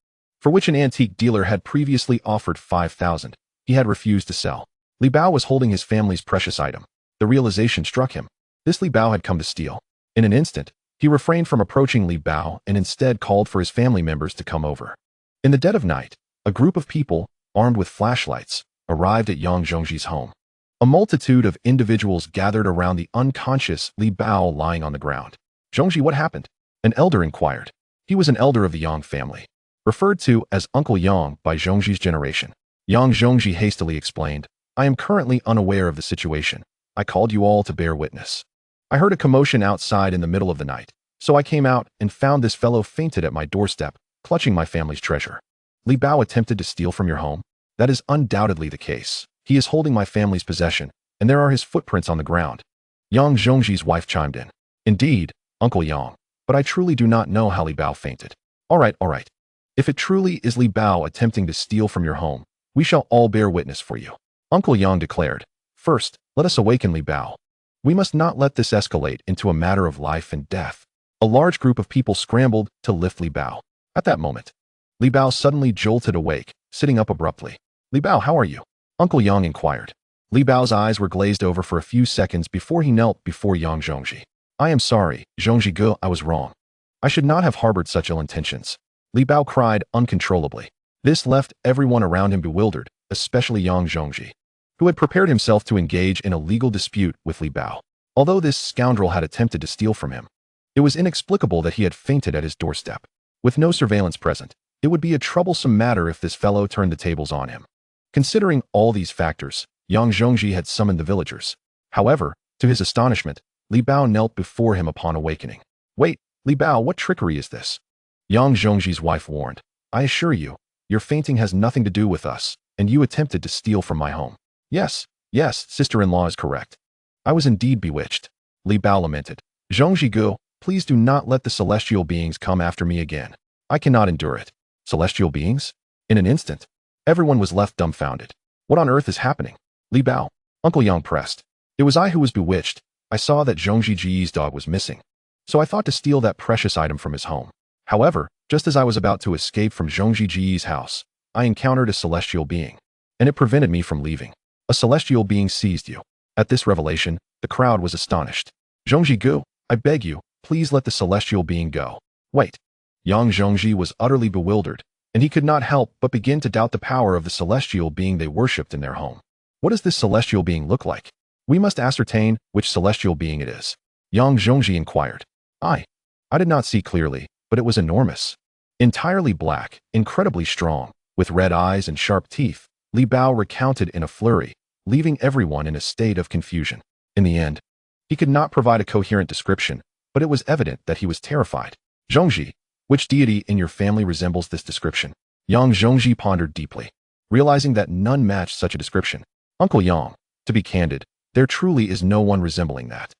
for which an antique dealer had previously offered 5,000. He had refused to sell. Li Bao was holding his family's precious item. The realization struck him. This Li Bao had come to steal. In an instant, he refrained from approaching Li Bao and instead called for his family members to come over. In the dead of night, a group of people, armed with flashlights, arrived at Yang Zhongji's home. A multitude of individuals gathered around the unconscious Li Bao lying on the ground. Zhongji, what happened? An elder inquired. He was an elder of the Yang family, referred to as Uncle Yang by Zhongji's generation. Yang Zhongji hastily explained, I am currently unaware of the situation. I called you all to bear witness. I heard a commotion outside in the middle of the night, so I came out and found this fellow fainted at my doorstep, clutching my family's treasure. Li Bao attempted to steal from your home? That is undoubtedly the case. He is holding my family's possession, and there are his footprints on the ground. Yang Zhongji's wife chimed in. Indeed, Uncle Yang, but I truly do not know how Li Bao fainted. All right. If it truly is Li Bao attempting to steal from your home, we shall all bear witness for you. Uncle Yang declared. First, let us awaken Li Bao. We must not let this escalate into a matter of life and death. A large group of people scrambled to lift Li Bao. At that moment, Li Bao suddenly jolted awake, sitting up abruptly. Li Bao, how are you? Uncle Yang inquired. Li Bao's eyes were glazed over for a few seconds before he knelt before Yang Zhongji. I am sorry, Zhongji-ge, I was wrong. I should not have harbored such ill intentions. Li Bao cried uncontrollably. This left everyone around him bewildered, especially Yang Zhongji, who had prepared himself to engage in a legal dispute with Li Bao. Although this scoundrel had attempted to steal from him, it was inexplicable that he had fainted at his doorstep. With no surveillance present, it would be a troublesome matter if this fellow turned the tables on him. Considering all these factors, Yang Zhongji had summoned the villagers. However, to his astonishment, Li Bao knelt before him upon awakening. Wait, Li Bao, what trickery is this? Yang Zhongji's wife warned. I assure you, your fainting has nothing to do with us, and you attempted to steal from my home. Yes, sister-in-law is correct. I was indeed bewitched. Li Bao lamented. Zhongji-ge, please do not let the celestial beings come after me again. I cannot endure it. Celestial beings? In an instant, everyone was left dumbfounded. What on earth is happening? Li Bao, Uncle Yang pressed. It was I who was bewitched. I saw that Zhongji Ji's dog was missing, so I thought to steal that precious item from his home. However, just as I was about to escape from Zhongji Ji's house, I encountered a celestial being, and it prevented me from leaving. A celestial being seized you. At this revelation, the crowd was astonished. Zhongji Gu, I beg you, please let the celestial being go. Wait. Yang Zhongji was utterly bewildered, and he could not help but begin to doubt the power of the celestial being they worshipped in their home. What does this celestial being look like? We must ascertain which celestial being it is. Yang Zhongji inquired. I did not see clearly, but it was enormous. Entirely black, incredibly strong, with red eyes and sharp teeth, Li Bao recounted in a flurry, leaving everyone in a state of confusion. In the end, he could not provide a coherent description, but it was evident that he was terrified. Zhongji, which deity in your family resembles this description? Yang Zhongji pondered deeply, realizing that none matched such a description. Uncle Yang, to be candid, there truly is no one resembling that.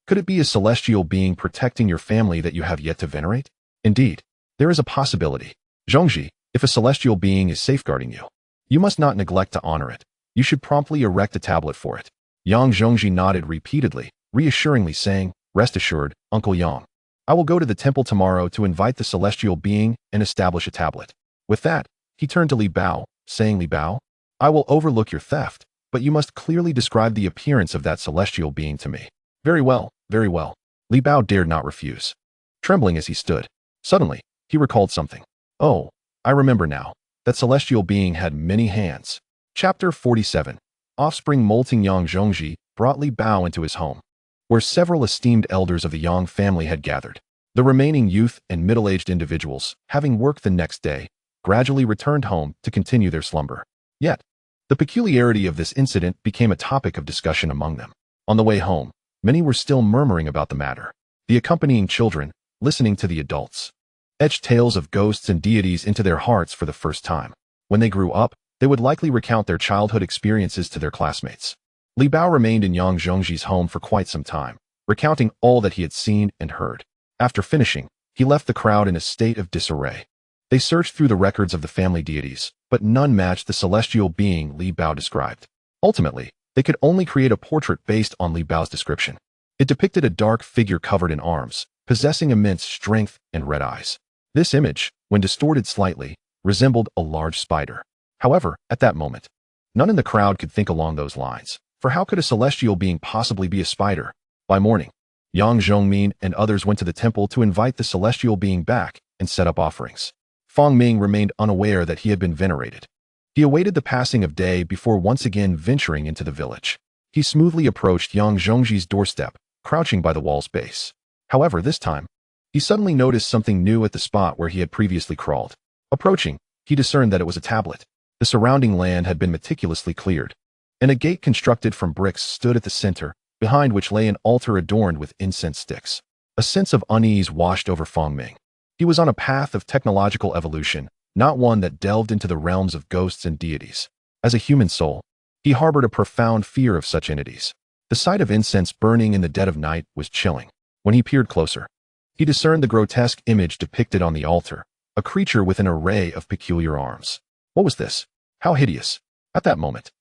Could it be a celestial being protecting your family that you have yet to venerate? Indeed, there is a possibility. Zhongji, if a celestial being is safeguarding you, you must not neglect to honor it. You should promptly erect a tablet for it. Yang Zhongji nodded repeatedly, reassuringly saying, Rest assured, Uncle Yang. I will go to the temple tomorrow to invite the celestial being and establish a tablet. With that, he turned to Li Bao, saying, Li Bao, I will overlook your theft, but you must clearly describe the appearance of that celestial being to me. Very well, very well. Li Bao dared not refuse. Trembling as he stood, suddenly, he recalled something. Oh, I remember now. That celestial being had many hands. Chapter 47. Offspring molting Yang Zhongji brought Li Bao into his home, where several esteemed elders of the Yang family had gathered. The remaining youth and middle-aged individuals, having worked the next day, gradually returned home to continue their slumber. Yet, the peculiarity of this incident became a topic of discussion among them. On the way home, many were still murmuring about the matter. The accompanying children, listening to the adults, etched tales of ghosts and deities into their hearts for the first time. When they grew up, they would likely recount their childhood experiences to their classmates. Li Bao remained in Yang Zhongji's home for quite some time, recounting all that he had seen and heard. After finishing, he left the crowd in a state of disarray. They searched through the records of the family deities, but none matched the celestial being Li Bao described. Ultimately, they could only create a portrait based on Li Bao's description. It depicted a dark figure covered in arms, possessing immense strength and red eyes. This image, when distorted slightly, resembled a large spider. However, at that moment, none in the crowd could think along those lines, for how could a celestial being possibly be a spider? By morning, Yang Zhongmin and others went to the temple to invite the celestial being back and set up offerings. Fang Ming remained unaware that he had been venerated. He awaited the passing of day before once again venturing into the village. He smoothly approached Yang Zhongji's doorstep, crouching by the wall's base. However, this time, he suddenly noticed something new at the spot where he had previously crawled. Approaching, he discerned that it was a tablet. The surrounding land had been meticulously cleared, and a gate constructed from bricks stood at the center, behind which lay an altar adorned with incense sticks. A sense of unease washed over Fang Ming. He was on a path of technological evolution, not one that delved into the realms of ghosts and deities. As a human soul, he harbored a profound fear of such entities. The sight of incense burning in the dead of night was chilling. When he peered closer, he discerned the grotesque image depicted on the altar, a creature with an array of peculiar arms. What was this? How hideous! At that moment,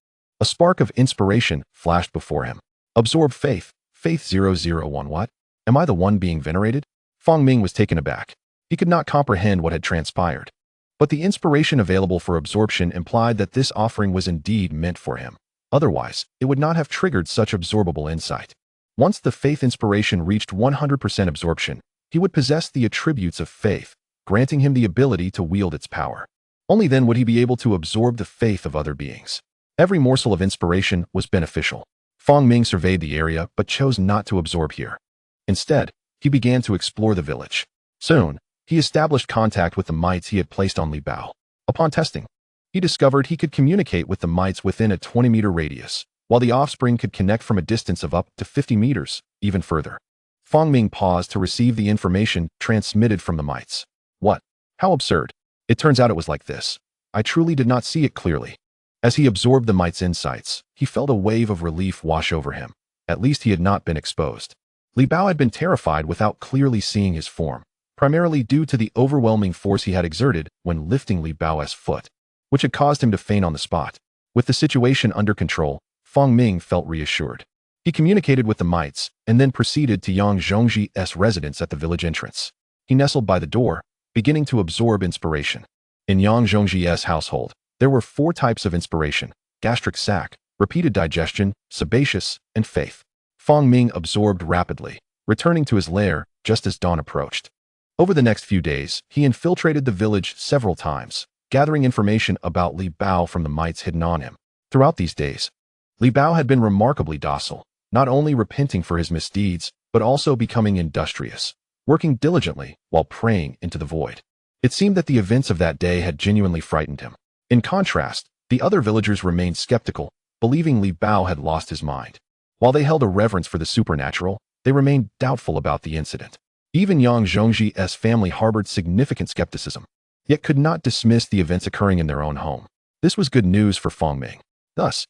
a spark of inspiration flashed before him. Absorb faith. Faith 001. What? Am I the one being venerated? Fang Ming was taken aback. He could not comprehend what had transpired. But the inspiration available for absorption implied that this offering was indeed meant for him. Otherwise, it would not have triggered such absorbable insight. Once the faith inspiration reached 100% absorption, he would possess the attributes of faith, granting him the ability to wield its power. Only then would he be able to absorb the faith of other beings. Every morsel of inspiration was beneficial. Fang Ming surveyed the area but chose not to absorb here. Instead, he began to explore the village. Soon, he established contact with the mites he had placed on Li Bao. Upon testing, he discovered he could communicate with the mites within a 20-meter radius, while the offspring could connect from a distance of up to 50 meters, even further. Fang Ming paused to receive the information transmitted from the mites. What? How absurd. It turns out it was like this. I truly did not see it clearly. As he absorbed the mite's insights, he felt a wave of relief wash over him. At least he had not been exposed. Li Bao had been terrified without clearly seeing his form, primarily due to the overwhelming force he had exerted when lifting Li Bao's foot, which had caused him to faint on the spot. With the situation under control, Fang Ming felt reassured. He communicated with the mites and then proceeded to Yang Zhongji's residence at the village entrance. He nestled by the door, beginning to absorb inspiration. In Yang Zhongji's household, there were 4 types of inspiration: gastric sac, repeated digestion, sebaceous, and faith. Fong Ming absorbed rapidly, returning to his lair just as dawn approached. Over the next few days, he infiltrated the village several times, gathering information about Li Bao from the mites hidden on him. Throughout these days, Li Bao had been remarkably docile, not only repenting for his misdeeds, but also becoming industrious, working diligently while praying into the void. It seemed that the events of that day had genuinely frightened him. In contrast, the other villagers remained skeptical, believing Li Bao had lost his mind. While they held a reverence for the supernatural, they remained doubtful about the incident. Even Yang Zhongji's family harbored significant skepticism, yet could not dismiss the events occurring in their own home. This was good news for Fong Ming. Thus,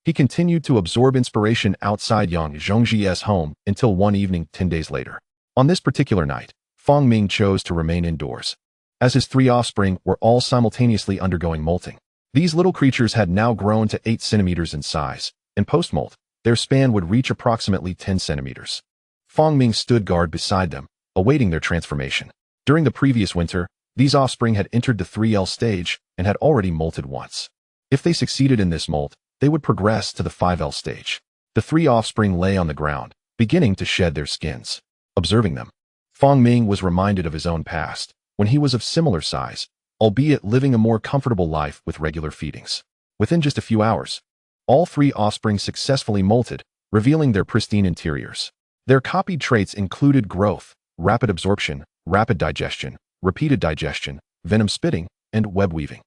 he continued to absorb inspiration outside Yang Zhongji's home until one evening 10 days later. On this particular night, Fong Ming chose to remain indoors, as his 3 offspring were all simultaneously undergoing molting. These little creatures had now grown to 8 centimeters in size, and post-molt, their span would reach approximately 10 centimeters. Fong Ming stood guard beside them, awaiting their transformation. During the previous winter, these offspring had entered the 3L stage and had already molted once. If they succeeded in this molt, they would progress to the 5L stage. The 3 offspring lay on the ground, beginning to shed their skins. Observing them, Fong Ming was reminded of his own past, when he was of similar size, albeit living a more comfortable life with regular feedings. Within just a few hours, all 3 offspring successfully molted, revealing their pristine interiors. Their copied traits included growth, rapid absorption, rapid digestion, repeated digestion, venom spitting, and web weaving.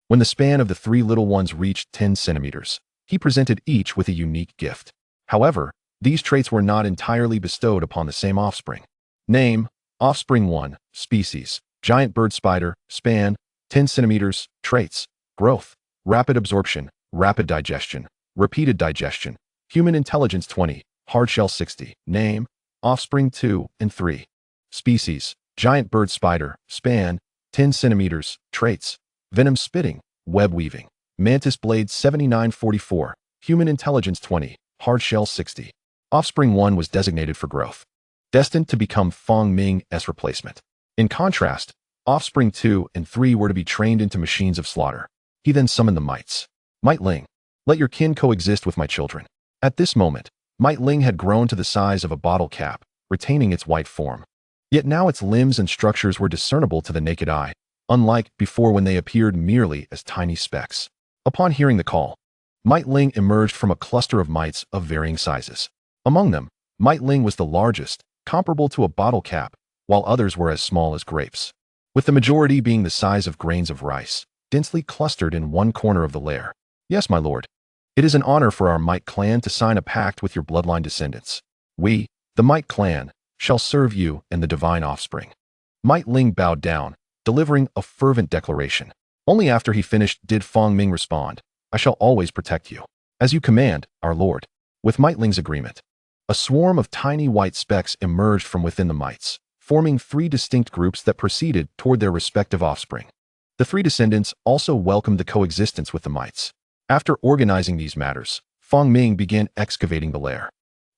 When the span of the 3 little ones reached 10 centimeters, he presented each with a unique gift. However, these traits were not entirely bestowed upon the same offspring. Name: Offspring 1, Species, Giant Bird Spider, Span, 10 centimeters, Traits, Growth, Rapid Absorption, Rapid Digestion, Repeated Digestion, Human Intelligence 20, Hardshell 60. Name: Offspring 2 and 3. Species: Giant Bird Spider, Span, 10 centimeters, Traits, Venom Spitting, Web Weaving, Mantis Blade 7944, Human Intelligence 20, Hardshell 60. Offspring 1 was designated for growth, destined to become Fong Ming's replacement. In contrast, Offspring 2 and 3 were to be trained into machines of slaughter. He then summoned the mites. Mite Ling, let your kin coexist with my children. At this moment, Mite Ling had grown to the size of a bottle cap, retaining its white form. Yet now its limbs and structures were discernible to the naked eye, unlike before when they appeared merely as tiny specks. Upon hearing the call, Mite Ling emerged from a cluster of mites of varying sizes. Among them, Mite Ling was the largest, comparable to a bottle cap, while others were as small as grapes, with the majority being the size of grains of rice, densely clustered in one corner of the lair. Yes, my lord. It is an honor for our Mite clan to sign a pact with your bloodline descendants. We, the Mite clan, shall serve you and the divine offspring. Mite Ling bowed down, delivering a fervent declaration. Only after he finished did Fong Ming respond, I shall always protect you. As you command, our lord. With Mite Ling's agreement, a swarm of tiny white specks emerged from within the mites, forming 3 distinct groups that proceeded toward their respective offspring. The 3 descendants also welcomed the coexistence with the mites. After organizing these matters, Fong Ming began excavating the lair.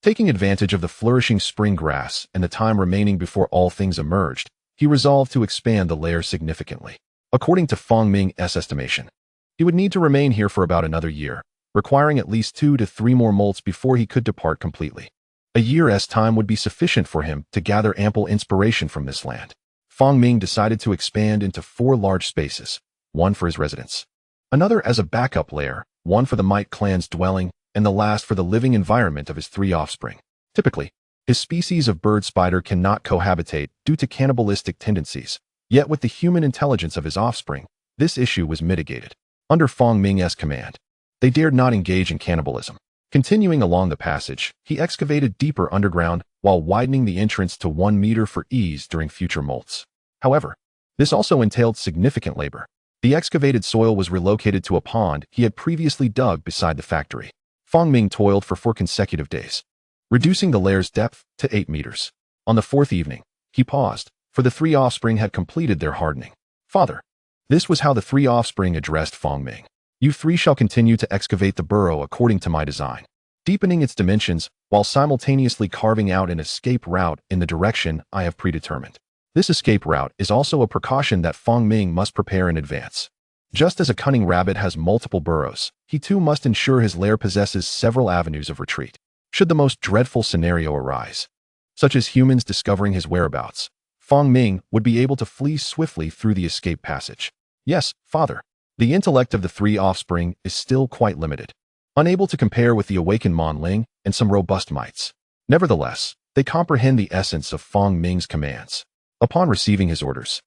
Taking advantage of the flourishing spring grass and the time remaining before all things emerged, he resolved to expand the lair significantly. According to Fong Ming's estimation, he would need to remain here for about another year, requiring at least 2 to 3 more molts before he could depart completely. A year's time would be sufficient for him to gather ample inspiration from this land. Fong Ming decided to expand into 4 large spaces, one for his residence, another as a backup lair, one for the Mite clan's dwelling, and the last for the living environment of his 3 offspring. Typically, his species of bird spider cannot cohabitate due to cannibalistic tendencies, yet with the human intelligence of his offspring, this issue was mitigated. Under Fong Ming's command, they dared not engage in cannibalism. Continuing along the passage, he excavated deeper underground while widening the entrance to 1 meter for ease during future molts. However, this also entailed significant labor. The excavated soil was relocated to a pond he had previously dug beside the factory. Fong Ming toiled for 4 consecutive days, reducing the lair's depth to 8 meters. On the 4th evening, he paused, for the 3 offspring had completed their hardening. Father. This was how the 3 offspring addressed Fong Ming. You 3 shall continue to excavate the burrow according to my design, deepening its dimensions while simultaneously carving out an escape route in the direction I have predetermined. This escape route is also a precaution that Fong Ming must prepare in advance. Just as a cunning rabbit has multiple burrows, he too must ensure his lair possesses several avenues of retreat. Should the most dreadful scenario arise, such as humans discovering his whereabouts, Fong Ming would be able to flee swiftly through the escape passage. Yes, father. The intellect of the three offspring is still quite limited, unable to compare with the awakened Mon Ling and some robust mites. Nevertheless, they comprehend the essence of Fong Ming's commands. Upon receiving his orders,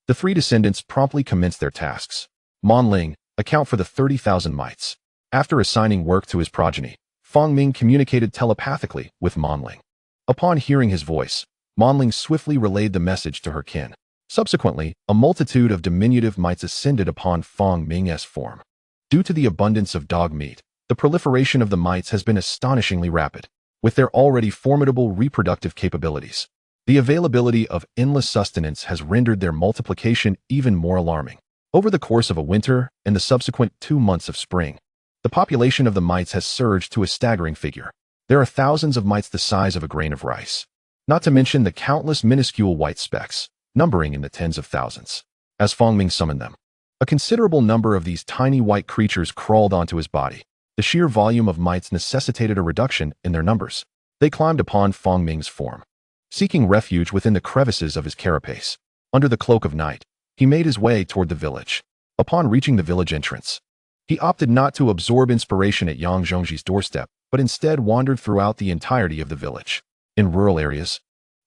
the three descendants promptly commenced their tasks. Mon Ling, account for the 30,000 mites. After assigning work to his progeny, Fong Ming communicated telepathically with Mon Ling. Upon hearing his voice, Mon Ling swiftly relayed the message to her kin. Subsequently, a multitude of diminutive mites ascended upon Fong Ming's form. Due to the abundance of dog meat, the proliferation of the mites has been astonishingly rapid. With their already formidable reproductive capabilities, the availability of endless sustenance has rendered their multiplication even more alarming. Over the course of a winter and the subsequent 2 months of spring, the population of the mites has surged to a staggering figure. There are thousands of mites the size of a grain of rice, not to mention the countless minuscule white specks, numbering in the tens of thousands. As Fong Ming summoned them, a considerable number of these tiny white creatures crawled onto his body. The sheer volume of mites necessitated a reduction in their numbers. They climbed upon Fong Ming's form, seeking refuge within the crevices of his carapace. Under the cloak of night, he made his way toward the village. Upon reaching the village entrance, he opted not to absorb inspiration at Yang Zhongji's doorstep, but instead wandered throughout the entirety of the village. In rural areas,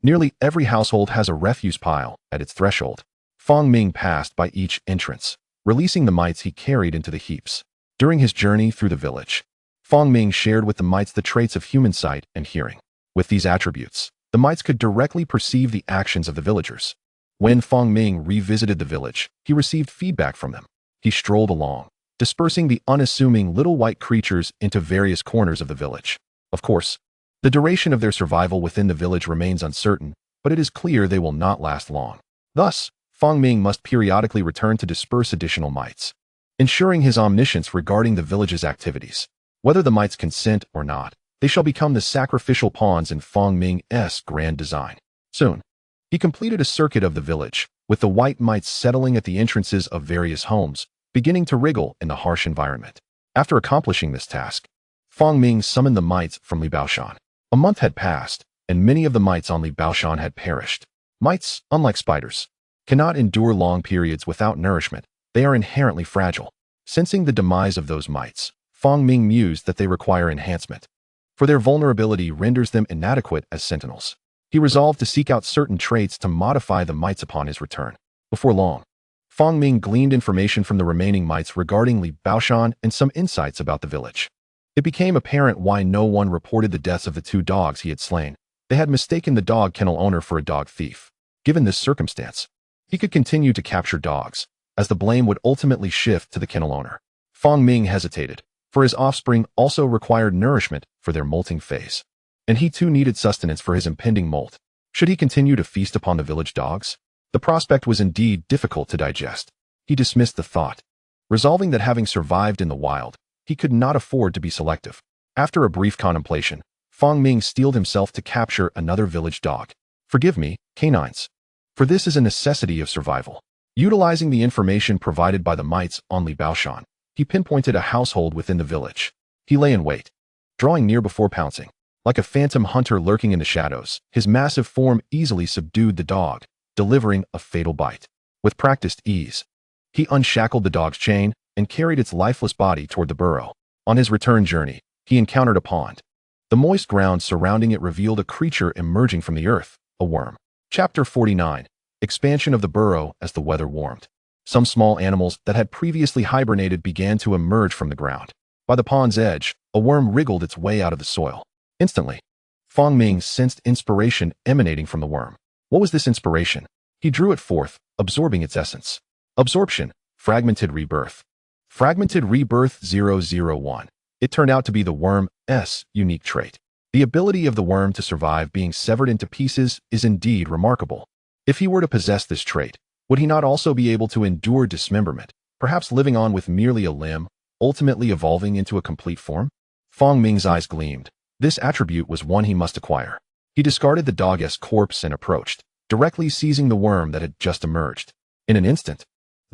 nearly every household has a refuse pile at its threshold. Fong Ming passed by each entrance, releasing the mites he carried into the heaps. During his journey through the village, Fong Ming shared with the mites the traits of human sight and hearing. With these attributes, the mites could directly perceive the actions of the villagers. When Fong Ming revisited the village, he received feedback from them. He strolled along, dispersing the unassuming little white creatures into various corners of the village. Of course, the duration of their survival within the village remains uncertain, but it is clear they will not last long. Thus, Fong Ming must periodically return to disperse additional mites, ensuring his omniscience regarding the village's activities. Whether the mites consent or not, they shall become the sacrificial pawns in Fong Ming's grand design. Soon, he completed a circuit of the village, with the white mites settling at the entrances of various homes, beginning to wriggle in the harsh environment. After accomplishing this task, Fong Ming summoned the mites from Li Baoshan. A month had passed, and many of the mites on Li Baoshan had perished. Mites, unlike spiders, cannot endure long periods without nourishment. They are inherently fragile. Sensing the demise of those mites, Fong Ming mused that they require enhancement, for their vulnerability renders them inadequate as sentinels. He resolved to seek out certain traits to modify the mites upon his return. Before long, Fong Ming gleaned information from the remaining mites regarding Li Baoshan and some insights about the village. It became apparent why no one reported the deaths of the 2 dogs he had slain. They had mistaken the dog kennel owner for a dog thief. Given this circumstance, he could continue to capture dogs, as the blame would ultimately shift to the kennel owner. Fong Ming hesitated, for his offspring also required nourishment for their molting phase, and he too needed sustenance for his impending molt. Should he continue to feast upon the village dogs? The prospect was indeed difficult to digest. He dismissed the thought, resolving that having survived in the wild, he could not afford to be selective. After a brief contemplation, Fong Ming steeled himself to capture another village dog. Forgive me, canines, for this is a necessity of survival. Utilizing the information provided by the mites on Li Baoshan, he pinpointed a household within the village. He lay in wait, drawing near before pouncing. Like a phantom hunter lurking in the shadows, his massive form easily subdued the dog, delivering a fatal bite. With practiced ease, he unshackled the dog's chain and carried its lifeless body toward the burrow. On his return journey, he encountered a pond. The moist ground surrounding it revealed a creature emerging from the earth, a worm. Chapter 49. Expansion of the burrow as the weather warmed. Some small animals that had previously hibernated began to emerge from the ground. By the pond's edge, a worm wriggled its way out of the soil. Instantly, Fong Ming sensed inspiration emanating from the worm. What was this inspiration? He drew it forth, absorbing its essence. Absorption, fragmented rebirth. Fragmented rebirth 001. It turned out to be the worm's unique trait. The ability of the worm to survive being severed into pieces is indeed remarkable. If he were to possess this trait, would he not also be able to endure dismemberment, perhaps living on with merely a limb, ultimately evolving into a complete form? Fong Ming's eyes gleamed. This attribute was one he must acquire. He discarded the dog's corpse and approached, directly seizing the worm that had just emerged. In an instant,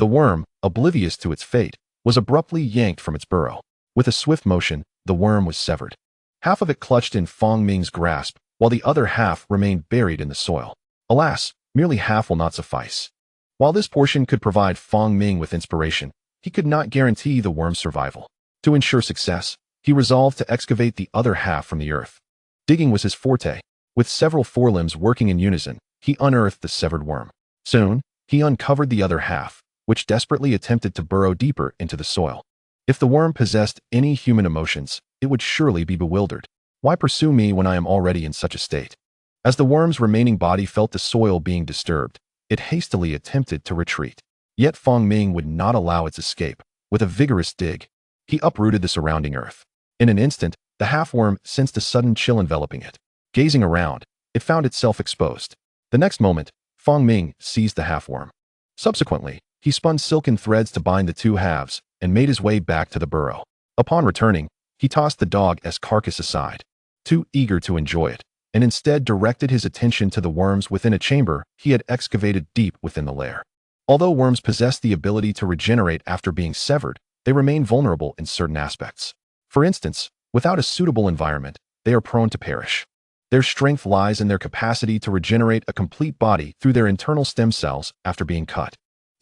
The worm, oblivious to its fate, was abruptly yanked from its burrow. With a swift motion, the worm was severed. Half of it clutched in Fong Ming's grasp, while the other half remained buried in the soil. Alas, merely half will not suffice. While this portion could provide Fong Ming with inspiration, he could not guarantee the worm's survival. To ensure success, he resolved to excavate the other half from the earth. Digging was his forte. With several forelimbs working in unison, he unearthed the severed worm. Soon, he uncovered the other half, which desperately attempted to burrow deeper into the soil. If the worm possessed any human emotions, it would surely be bewildered. Why pursue me when I am already in such a state? As the worm's remaining body felt the soil being disturbed, it hastily attempted to retreat. Yet Fong Ming would not allow its escape. With a vigorous dig, he uprooted the surrounding earth. In an instant, the half-worm sensed a sudden chill enveloping it. Gazing around, it found itself exposed. The next moment, Fong Ming seized the half-worm. Subsequently, he spun silken threads to bind the two halves and made his way back to the burrow. Upon returning, he tossed the dog's carcass aside, too eager to enjoy it, and instead directed his attention to the worms within a chamber he had excavated deep within the lair. Although worms possess the ability to regenerate after being severed, they remain vulnerable in certain aspects. For instance, without a suitable environment, they are prone to perish. Their strength lies in their capacity to regenerate a complete body through their internal stem cells after being cut.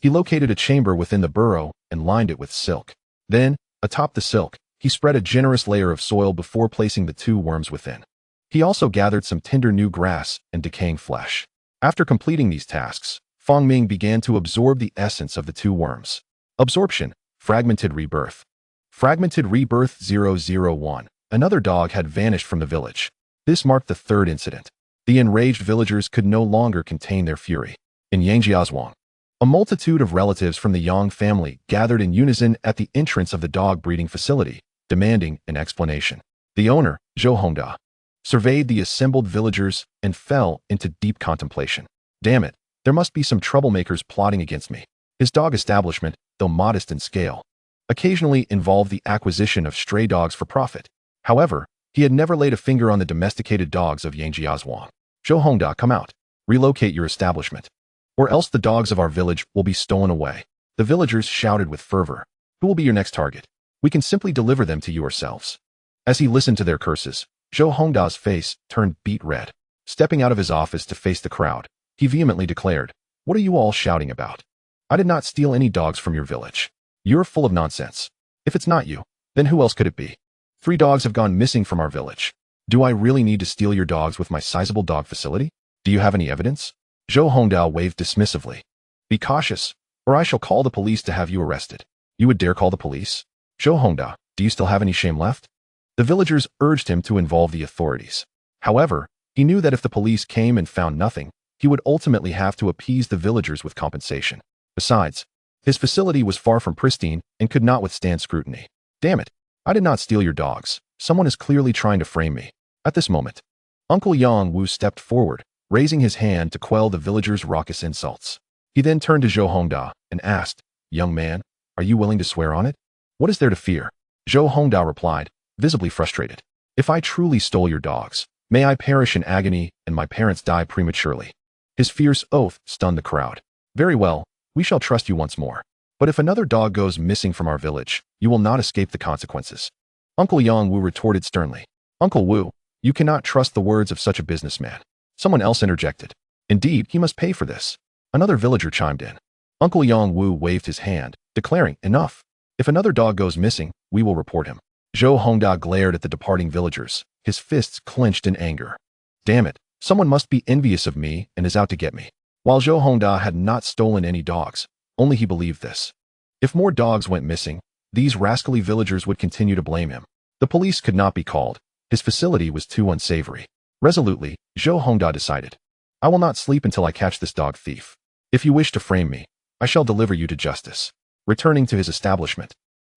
He located a chamber within the burrow and lined it with silk. Then, atop the silk, he spread a generous layer of soil before placing the two worms within. He also gathered some tender new grass and decaying flesh. After completing these tasks, Fong Ming began to absorb the essence of the two worms. Absorption, fragmented rebirth. Fragmented rebirth 001. Another dog had vanished from the village. This marked the third incident. The enraged villagers could no longer contain their fury. In Yangjiazhuang, a multitude of relatives from the Yang family gathered in unison at the entrance of the dog breeding facility, demanding an explanation. The owner, Zhou Hongda, surveyed the assembled villagers and fell into deep contemplation. Damn it, there must be some troublemakers plotting against me. His dog establishment, though modest in scale, occasionally involved the acquisition of stray dogs for profit. However, he had never laid a finger on the domesticated dogs of Yangjiazhuang. Zhou Hongda, come out. Relocate your establishment, or else the dogs of our village will be stolen away. The villagers shouted with fervor. Who will be your next target? We can simply deliver them to you ourselves. As he listened to their curses, Zhou Hongda's face turned beet red. Stepping out of his office to face the crowd, he vehemently declared, "What are you all shouting about? I did not steal any dogs from your village. You're full of nonsense. If it's not you, then who else could it be? 3 dogs have gone missing from our village. Do I really need to steal your dogs with my sizable dog facility? Do you have any evidence?" Zhou Hongdao waved dismissively. "Be cautious, or I shall call the police to have you arrested." "You would dare call the police? Zhou Hongda, do you still have any shame left?" The villagers urged him to involve the authorities. However, he knew that if the police came and found nothing, he would ultimately have to appease the villagers with compensation. Besides, his facility was far from pristine and could not withstand scrutiny. "Damn it, I did not steal your dogs. Someone is clearly trying to frame me." At this moment, Uncle Yang Wu stepped forward, raising his hand to quell the villagers' raucous insults. He then turned to Zhou Hongda and asked, "Young man, are you willing to swear on it?" "What is there to fear?" Zhou Hongda replied, visibly frustrated. "If I truly stole your dogs, may I perish in agony and my parents die prematurely." His fierce oath stunned the crowd. "Very well, we shall trust you once more. But if another dog goes missing from our village, you will not escape the consequences." Uncle Yang Wu retorted sternly. "Uncle Wu, you cannot trust the words of such a businessman." Someone else interjected. "Indeed, he must pay for this." Another villager chimed in. Uncle Yang Wu waved his hand, declaring, "Enough. If another dog goes missing, we will report him." Zhou Hongda glared at the departing villagers, his fists clenched in anger. "Damn it, someone must be envious of me and is out to get me." While Zhou Hongda had not stolen any dogs, only he believed this. If more dogs went missing, these rascally villagers would continue to blame him. The police could not be called. His facility was too unsavory. Resolutely, Zhou Hongda decided, "I will not sleep until I catch this dog thief. If you wish to frame me, I shall deliver you to justice." Returning to his establishment,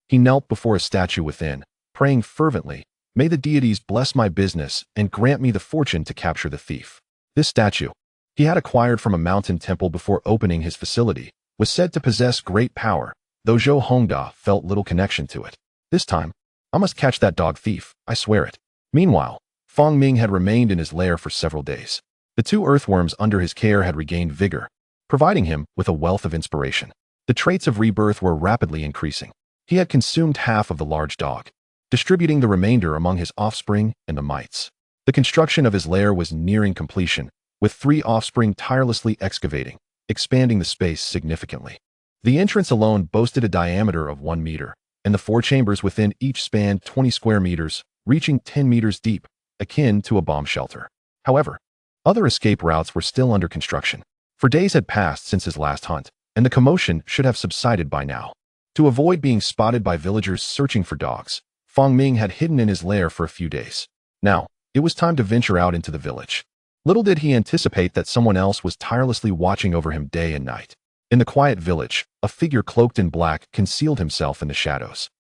he knelt before a statue within, praying fervently, "May the deities bless my business and grant me the fortune to capture the thief." This statue, he had acquired from a mountain temple before opening his facility, was said to possess great power, though Zhou Hongda felt little connection to it. This time, I must catch that dog thief, I swear it. Meanwhile, Fong Ming had remained in his lair for several days. The 2 earthworms under his care had regained vigor, providing him with a wealth of inspiration. The The traits of rebirth were rapidly increasing. He had consumed half of the large dog, distributing the remainder among his offspring and the mites. The construction of his lair was nearing completion, with 3 offspring tirelessly excavating, expanding the space significantly. The entrance alone boasted a diameter of 1 meter, and the 4 chambers within each spanned 20 square meters, reaching 10 meters deep, akin to a bomb shelter. However, other escape routes were still under construction. For days had passed since his last hunt, and the commotion should have subsided by now. To avoid being spotted by villagers searching for dogs, Fong Ming had hidden in his lair for a few days. Now, it was time to venture out into the village. Little did he anticipate that someone else was tirelessly watching over him day and night. In the quiet village, a figure cloaked in black concealed himself in the shadows.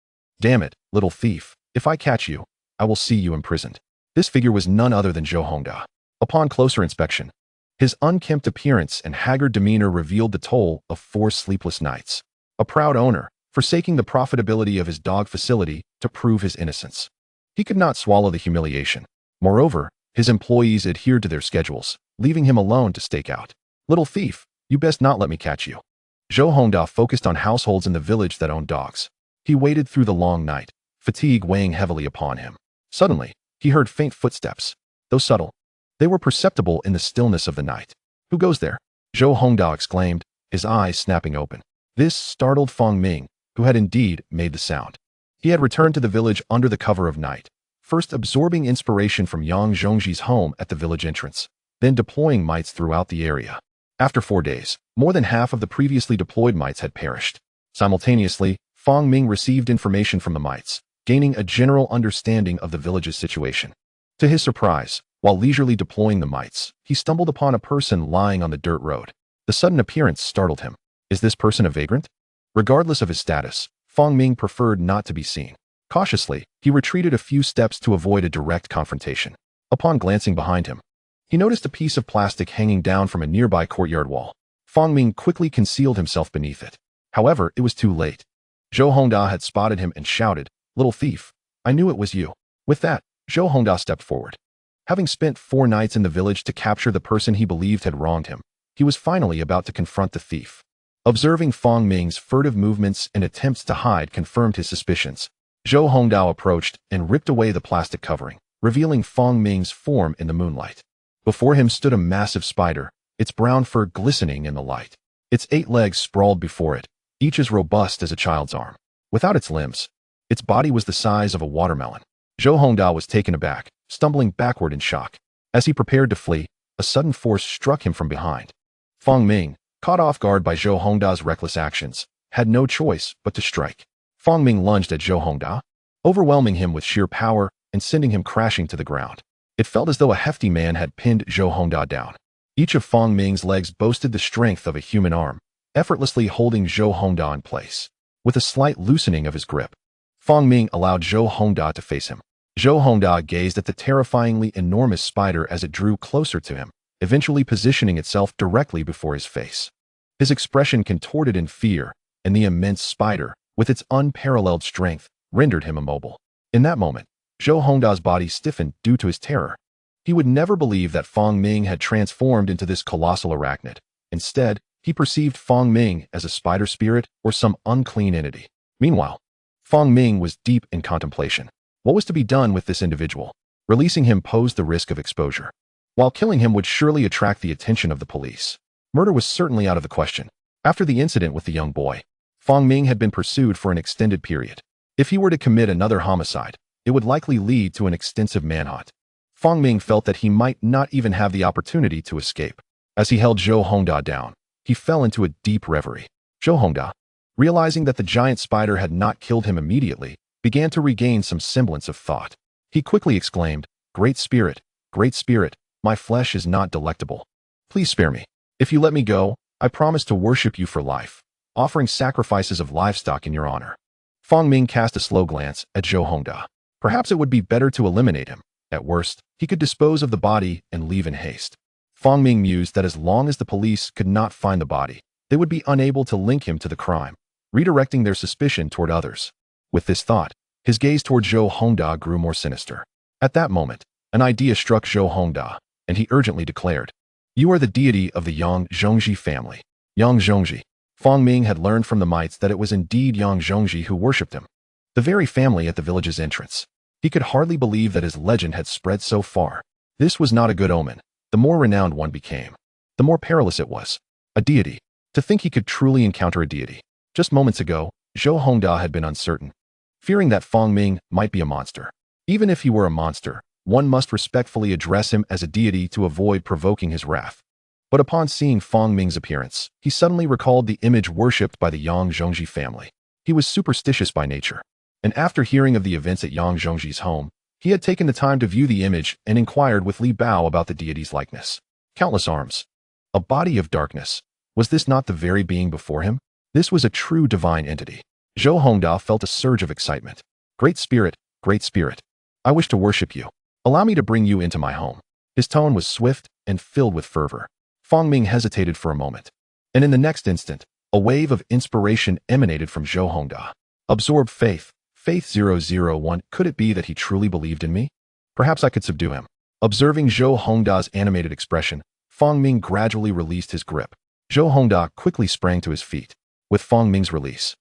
"Damn it, little thief, if I catch you, I will see you imprisoned." This figure was none other than Zhou Hongda. Upon closer inspection, his unkempt appearance and haggard demeanor revealed the toll of 4 sleepless nights. A proud owner, forsaking the profitability of his dog facility to prove his innocence. He could not swallow the humiliation. Moreover, his employees adhered to their schedules, leaving him alone to stake out. "Little thief, you best not let me catch you." Zhou Hongda focused on households in the village that owned dogs. He waited through the long night, fatigue weighing heavily upon him. Suddenly, he heard faint footsteps. Though subtle, they were perceptible in the stillness of the night. "Who goes there?" Zhou Hongda exclaimed, his eyes snapping open. This startled Fong Ming, who had indeed made the sound. He had returned to the village under the cover of night, first absorbing inspiration from Yang Zhongji's home at the village entrance, then deploying mites throughout the area. After 4 days, more than half of the previously deployed mites had perished. Simultaneously, Fong Ming received information from the mites, gaining a general understanding of the village's situation. To his surprise, while leisurely deploying the mites, he stumbled upon a person lying on the dirt road. The sudden appearance startled him. Is this person a vagrant? Regardless of his status, Fong Ming preferred not to be seen. Cautiously, he retreated a few steps to avoid a direct confrontation. Upon glancing behind him, he noticed a piece of plastic hanging down from a nearby courtyard wall. Fong Ming quickly concealed himself beneath it. However, it was too late. Zhou Hongda had spotted him and shouted, "Little thief, I knew it was you." With that, Zhou Hongda stepped forward. Having spent 4 nights in the village to capture the person he believed had wronged him, he was finally about to confront the thief. Observing Fong Ming's furtive movements and attempts to hide confirmed his suspicions. Zhou Hongda approached and ripped away the plastic covering, revealing Fong Ming's form in the moonlight. Before him stood a massive spider, its brown fur glistening in the light. Its 8 legs sprawled before it, each as robust as a child's arm. Without its limbs, its body was the size of a watermelon. Zhou Hongda was taken aback, stumbling backward in shock. As he prepared to flee, a sudden force struck him from behind. Fong Ming, caught off guard by Zhou Hongda's reckless actions, had no choice but to strike. Fong Ming lunged at Zhou Hongda, overwhelming him with sheer power and sending him crashing to the ground. It felt as though a hefty man had pinned Zhou Hongda down. Each of Fong Ming's legs boasted the strength of a human arm, effortlessly holding Zhou Hongda in place. With a slight loosening of his grip, Fong Ming allowed Zhou Hongda to face him. Zhou Hongda gazed at the terrifyingly enormous spider as it drew closer to him, eventually positioning itself directly before his face. His expression contorted in fear, and the immense spider, with its unparalleled strength, rendered him immobile. In that moment, Zhou Hongda's body stiffened due to his terror. He would never believe that Fong Ming had transformed into this colossal arachnid. Instead, he perceived Fong Ming as a spider spirit or some unclean entity. Meanwhile, Fong Ming was deep in contemplation. What was to be done with this individual? Releasing him posed the risk of exposure, while killing him would surely attract the attention of the police. Murder was certainly out of the question. After the incident with the young boy, Fong Ming had been pursued for an extended period. If he were to commit another homicide, it would likely lead to an extensive manhunt. Fong Ming felt that he might not even have the opportunity to escape. As he held Zhou Hongda down, he fell into a deep reverie. Zhou Hongda, realizing that the giant spider had not killed him immediately, began to regain some semblance of thought. He quickly exclaimed, great spirit, my flesh is not delectable. Please spare me. If you let me go, I promise to worship you for life, offering sacrifices of livestock in your honor." Fong Ming cast a slow glance at Zhou Hongda. Perhaps it would be better to eliminate him. At worst, he could dispose of the body and leave in haste. Fong Ming mused that as long as the police could not find the body, they would be unable to link him to the crime, redirecting their suspicion toward others. With this thought, his gaze toward Zhou Hongda grew more sinister. At that moment, an idea struck Zhou Hongda, and he urgently declared, "You are the deity of the Yang Zhongji family." Yang Zhongji. Fang Ming had learned from the mites that it was indeed Yang Zhongji who worshipped him, the very family at the village's entrance. He could hardly believe that his legend had spread so far. This was not a good omen. The more renowned one became, the more perilous it was. A deity. To think he could truly encounter a deity. Just moments ago, Zhou Hongda had been uncertain, fearing that Fang Ming might be a monster. Even if he were a monster, one must respectfully address him as a deity to avoid provoking his wrath. But upon seeing Fang Ming's appearance, he suddenly recalled the image worshipped by the Yang Zhongji family. He was superstitious by nature, and after hearing of the events at Yang Zhongji's home, he had taken the time to view the image and inquired with Li Bao about the deity's likeness. Countless arms. A body of darkness. Was this not the very being before him? This was a true divine entity. Zhou Hongda felt a surge of excitement. Great spirit, I wish to worship you. Allow me to bring you into my home. His tone was swift and filled with fervor. Fang Ming hesitated for a moment, and in the next instant, a wave of inspiration emanated from Zhou Hongda. Absorb faith. Faith 001. Could it be that he truly believed in me? Perhaps I could subdue him. Observing Zhou Hongda's animated expression, Fang Ming gradually released his grip. Zhou Hongda quickly sprang to his feet. With Fang Ming's release,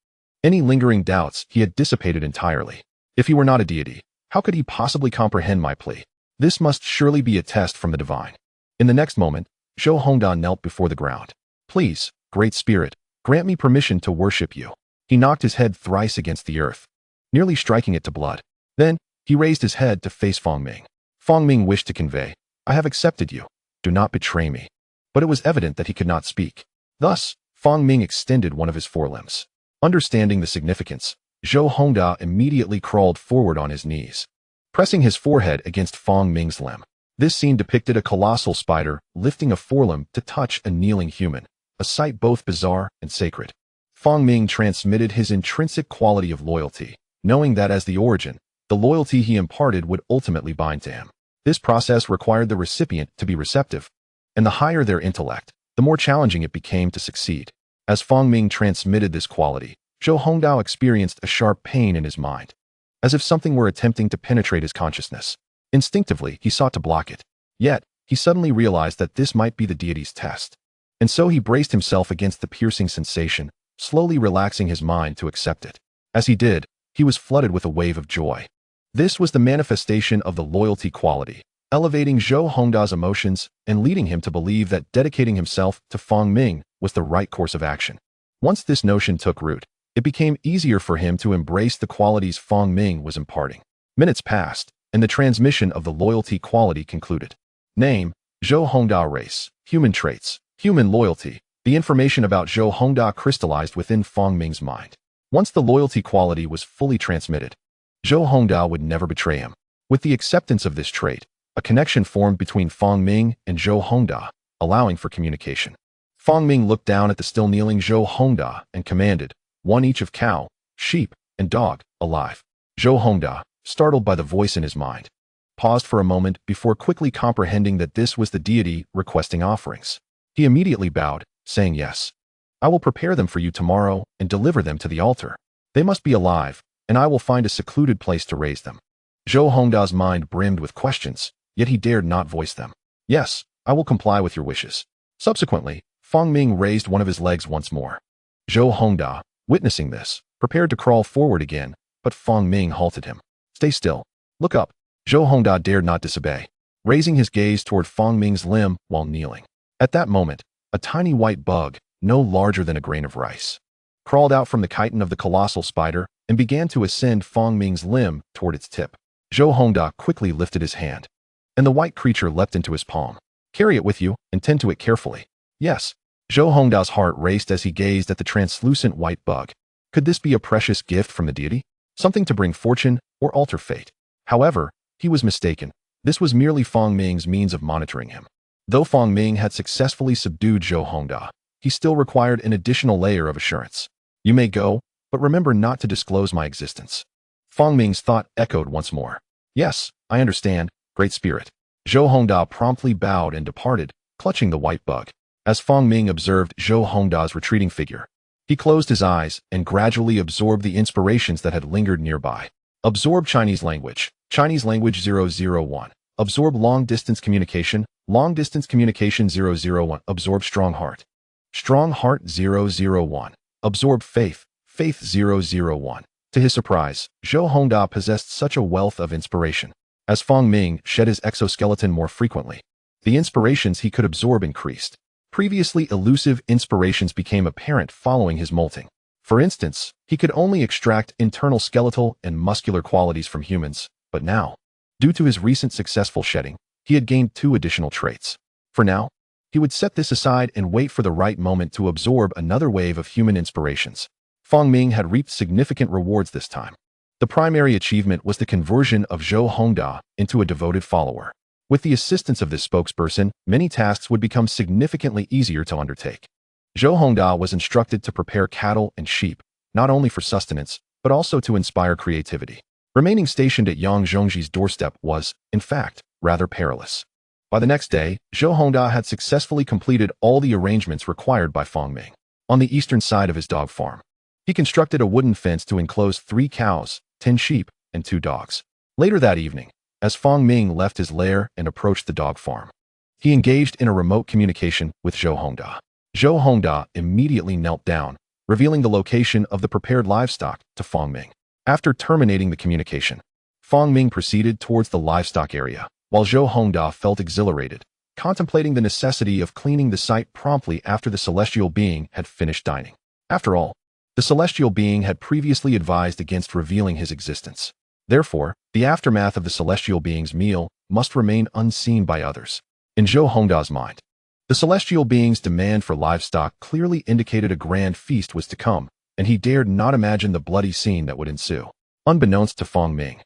any lingering doubts he had dissipated entirely. If he were not a deity, how could he possibly comprehend my plea? This must surely be a test from the divine. In the next moment, Zhou Hongda knelt before the ground. Please, great spirit, grant me permission to worship you. He knocked his head thrice against the earth, nearly striking it to blood. Then, he raised his head to face Fang Ming. Fang Ming wished to convey, I have accepted you. Do not betray me. But it was evident that he could not speak. Thus, Fang Ming extended one of his forelimbs. Understanding the significance, Zhou Hongda immediately crawled forward on his knees, pressing his forehead against Fang Ming's limb. This scene depicted a colossal spider lifting a forelimb to touch a kneeling human, a sight both bizarre and sacred. Fang Ming transmitted his intrinsic quality of loyalty, knowing that as the origin, the loyalty he imparted would ultimately bind to him. This process required the recipient to be receptive, and the higher their intellect, the more challenging it became to succeed. As Fang Ming transmitted this quality, Zhou Hongdao experienced a sharp pain in his mind, as if something were attempting to penetrate his consciousness. Instinctively, he sought to block it. Yet, he suddenly realized that this might be the deity's test. And so he braced himself against the piercing sensation, slowly relaxing his mind to accept it. As he did, he was flooded with a wave of joy. This was the manifestation of the loyalty quality, elevating Zhou Hongda's emotions and leading him to believe that dedicating himself to Fang Ming was the right course of action. Once this notion took root, it became easier for him to embrace the qualities Fang Ming was imparting. Minutes passed, and the transmission of the loyalty quality concluded. Name, Zhou Hongda. Race, human traits, human loyalty. The information about Zhou Hongda crystallized within Fang Ming's mind. Once the loyalty quality was fully transmitted, Zhou Hongda would never betray him. With the acceptance of this trait, a connection formed between Fang Ming and Zhou Hongda, allowing for communication. Fang Ming looked down at the still kneeling Zhou Hongda and commanded, one each of cow, sheep, and dog, alive. Zhou Hongda, startled by the voice in his mind, paused for a moment before quickly comprehending that this was the deity requesting offerings. He immediately bowed, saying yes. I will prepare them for you tomorrow and deliver them to the altar. They must be alive, and I will find a secluded place to raise them. Zhou Hongda's mind brimmed with questions, yet he dared not voice them. Yes, I will comply with your wishes. Subsequently, Fang Ming raised one of his legs once more. Zhou Hongda, witnessing this, prepared to crawl forward again, but Fang Ming halted him. Stay still. Look up. Zhou Hongda dared not disobey, raising his gaze toward Fang Ming's limb while kneeling. At that moment, a tiny white bug, no larger than a grain of rice, crawled out from the chitin of the colossal spider and began to ascend Fang Ming's limb toward its tip. Zhou Hongda quickly lifted his hand, and the white creature leapt into his palm. Carry it with you and tend to it carefully. Yes. Zhou Hongda's heart raced as he gazed at the translucent white bug. Could this be a precious gift from the deity? Something to bring fortune or alter fate? However, he was mistaken. This was merely Fang Ming's means of monitoring him. Though Fang Ming had successfully subdued Zhou Hongda, he still required an additional layer of assurance. You may go, but remember not to disclose my existence. Fang Ming's thought echoed once more. Yes, I understand, great spirit. Zhou Hongda promptly bowed and departed, clutching the white bug. As Fang Ming observed Zhou Hongda's retreating figure, he closed his eyes and gradually absorbed the inspirations that had lingered nearby. Absorb Chinese language 001. Absorb long-distance communication 001. Absorb strong heart. Strong Heart 001. Absorb Faith, Faith 001. To his surprise, Zhou Hongda possessed such a wealth of inspiration. As Fang Ming shed his exoskeleton more frequently, the inspirations he could absorb increased. Previously elusive inspirations became apparent following his molting. For instance, he could only extract internal skeletal and muscular qualities from humans, but now, due to his recent successful shedding, he had gained 2 additional traits. For now, he would set this aside and wait for the right moment to absorb another wave of human inspirations. Fang Ming had reaped significant rewards this time. The primary achievement was the conversion of Zhou Hongda into a devoted follower. With the assistance of this spokesperson, many tasks would become significantly easier to undertake. Zhou Hongda was instructed to prepare cattle and sheep, not only for sustenance, but also to inspire creativity. Remaining stationed at Yang Zhongji's doorstep was, in fact, rather perilous. By the next day, Zhou Hongda had successfully completed all the arrangements required by Fang Ming. On the eastern side of his dog farm, he constructed a wooden fence to enclose 3 cows, 10 sheep, and 2 dogs. Later that evening, as Fang Ming left his lair and approached the dog farm, he engaged in a remote communication with Zhou Hongda. Zhou Hongda immediately knelt down, revealing the location of the prepared livestock to Fang Ming. After terminating the communication, Fang Ming proceeded towards the livestock area, while Zhou Hongda felt exhilarated, contemplating the necessity of cleaning the site promptly after the celestial being had finished dining. After all, the celestial being had previously advised against revealing his existence. Therefore, the aftermath of the celestial being's meal must remain unseen by others. In Zhou Hongda's mind, the celestial being's demand for livestock clearly indicated a grand feast was to come, and he dared not imagine the bloody scene that would ensue. Unbeknownst to Fang Ming,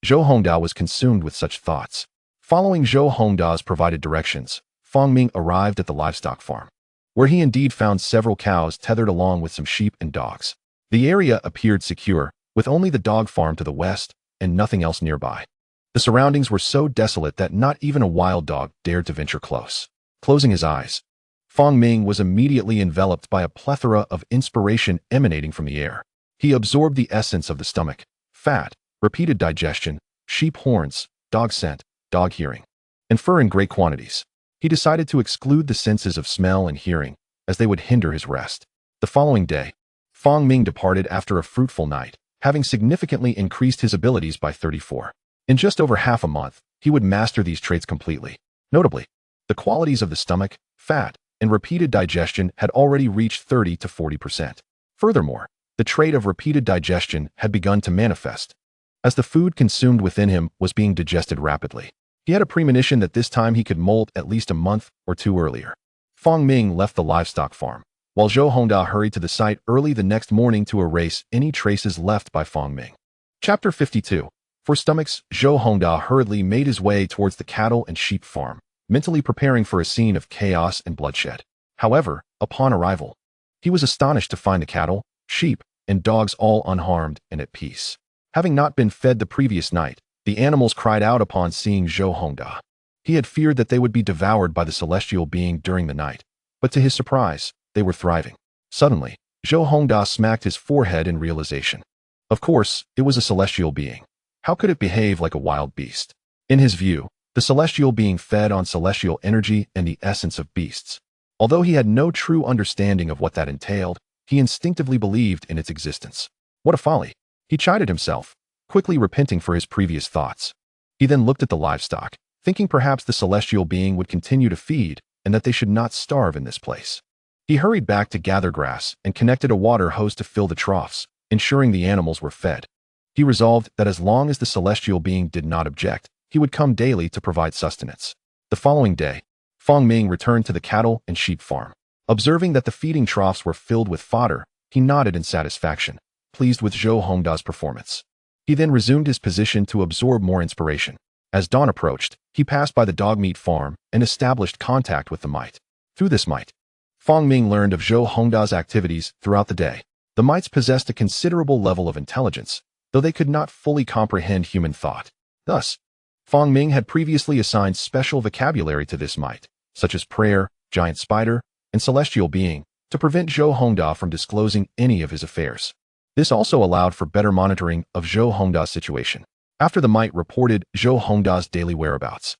Zhou Hongda was consumed with such thoughts. Following Zhou Hongda's provided directions, Fang Ming arrived at the livestock farm, where he indeed found several cows tethered along with some sheep and dogs. The area appeared secure, with only the dog farm to the west and nothing else nearby. The surroundings were so desolate that not even a wild dog dared to venture close. Closing his eyes, Fang Ming was immediately enveloped by a plethora of inspiration emanating from the air. He absorbed the essence of the stomach, fat, repeated digestion, sheep horns, dog scent, dog hearing, and fur in great quantities. He decided to exclude the senses of smell and hearing, as they would hinder his rest. The following day, Fang Ming departed after a fruitful night, having significantly increased his abilities by 34. In just over half a month, he would master these traits completely. Notably, the qualities of the stomach, fat, and repeated digestion had already reached 30 to 40%. Furthermore, the trait of repeated digestion had begun to manifest, as the food consumed within him was being digested rapidly. He had a premonition that this time he could molt at least a month or 2 earlier. Fang Ming left the livestock farm, while Zhou Hongda hurried to the site early the next morning to erase any traces left by Fang Ming. Chapter 52. For stomachs, Zhou Hongda hurriedly made his way towards the cattle and sheep farm, mentally preparing for a scene of chaos and bloodshed. However, upon arrival, he was astonished to find the cattle, sheep, and dogs all unharmed and at peace. Having not been fed the previous night, the animals cried out upon seeing Zhou Hongda. He had feared that they would be devoured by the celestial being during the night, but to his surprise, they were thriving. Suddenly, Zhou Hongda smacked his forehead in realization. Of course, it was a celestial being. How could it behave like a wild beast? In his view, the celestial being fed on celestial energy and the essence of beasts. Although he had no true understanding of what that entailed, he instinctively believed in its existence. What a folly! He chided himself, quickly repenting for his previous thoughts. He then looked at the livestock, thinking perhaps the celestial being would continue to feed and that they should not starve in this place. He hurried back to gather grass and connected a water hose to fill the troughs, ensuring the animals were fed. He resolved that as long as the celestial being did not object, he would come daily to provide sustenance. The following day, Fang Ming returned to the cattle and sheep farm. Observing that the feeding troughs were filled with fodder, he nodded in satisfaction, pleased with Zhou Hongda's performance. He then resumed his position to absorb more inspiration. As dawn approached, he passed by the dog meat farm and established contact with the mite. Through this mite, Fang Ming learned of Zhou Hongda's activities throughout the day. The mites possessed a considerable level of intelligence, though they could not fully comprehend human thought. Thus, Fang Ming had previously assigned special vocabulary to this mite, such as prayer, giant spider, and celestial being, to prevent Zhou Hongda from disclosing any of his affairs. This also allowed for better monitoring of Zhou Hongda's situation. After the mite reported Zhou Hongda's daily whereabouts,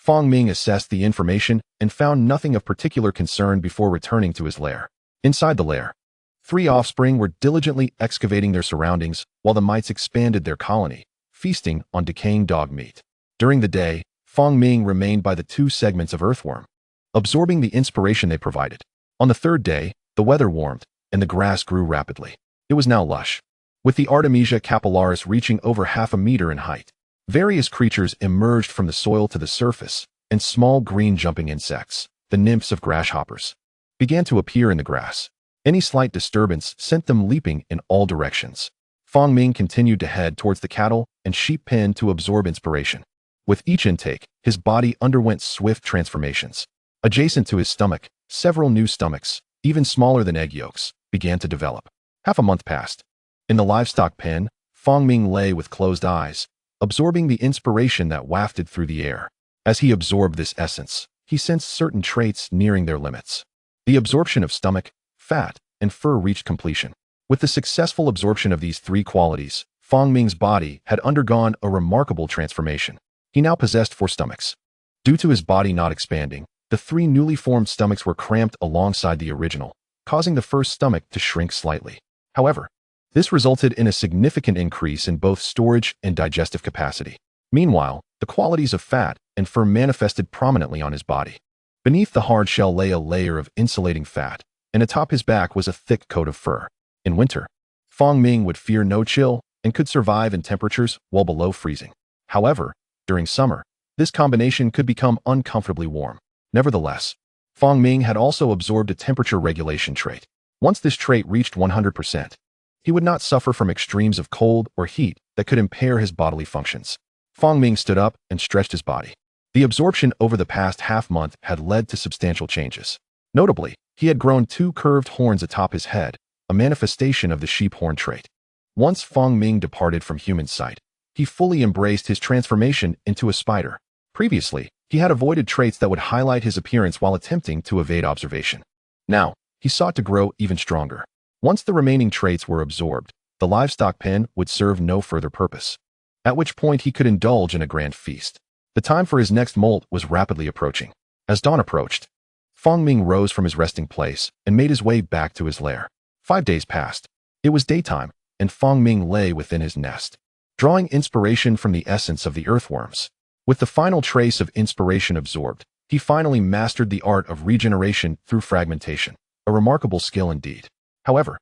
Fong Ming assessed the information and found nothing of particular concern before returning to his lair. Inside the lair, 3 offspring were diligently excavating their surroundings while the mites expanded their colony, feasting on decaying dog meat. During the day, Fong Ming remained by the 2 segments of earthworm, absorbing the inspiration they provided. On the 3rd day, the weather warmed, and the grass grew rapidly. It was now lush, with the Artemisia capillaris reaching over half a meter in height. Various creatures emerged from the soil to the surface, and small green jumping insects, the nymphs of grasshoppers, began to appear in the grass. Any slight disturbance sent them leaping in all directions. Fong Ming continued to head towards the cattle and sheep pen to absorb inspiration. With each intake, his body underwent swift transformations. Adjacent to his stomach, several new stomachs, even smaller than egg yolks, began to develop. Half a month passed. In the livestock pen, Fong Ming lay with closed eyes, absorbing the inspiration that wafted through the air. As he absorbed this essence, he sensed certain traits nearing their limits. The absorption of stomach, fat, and fur reached completion. With the successful absorption of these 3 qualities, Fong Ming's body had undergone a remarkable transformation. He now possessed 4 stomachs. Due to his body not expanding, the 3 newly formed stomachs were cramped alongside the original, causing the first stomach to shrink slightly. However, this resulted in a significant increase in both storage and digestive capacity. Meanwhile, the qualities of fat and fur manifested prominently on his body. Beneath the hard shell lay a layer of insulating fat, and atop his back was a thick coat of fur. In winter, Fong Ming would fear no chill and could survive in temperatures well below freezing. However, during summer, this combination could become uncomfortably warm. Nevertheless, Fong Ming had also absorbed a temperature regulation trait. Once this trait reached 100%, he would not suffer from extremes of cold or heat that could impair his bodily functions. Fong Ming stood up and stretched his body. The absorption over the past half-month had led to substantial changes. Notably, he had grown 2 curved horns atop his head, a manifestation of the sheep horn trait. Once Fong Ming departed from human sight, he fully embraced his transformation into a spider. Previously, he had avoided traits that would highlight his appearance while attempting to evade observation. Now, he sought to grow even stronger. Once the remaining traits were absorbed, the livestock pen would serve no further purpose, at which point he could indulge in a grand feast. The time for his next molt was rapidly approaching. As dawn approached, Fong Ming rose from his resting place and made his way back to his lair. 5 days passed. It was daytime, and Fong Ming lay within his nest, drawing inspiration from the essence of the earthworms. With the final trace of inspiration absorbed, he finally mastered the art of regeneration through fragmentation, a remarkable skill indeed. However,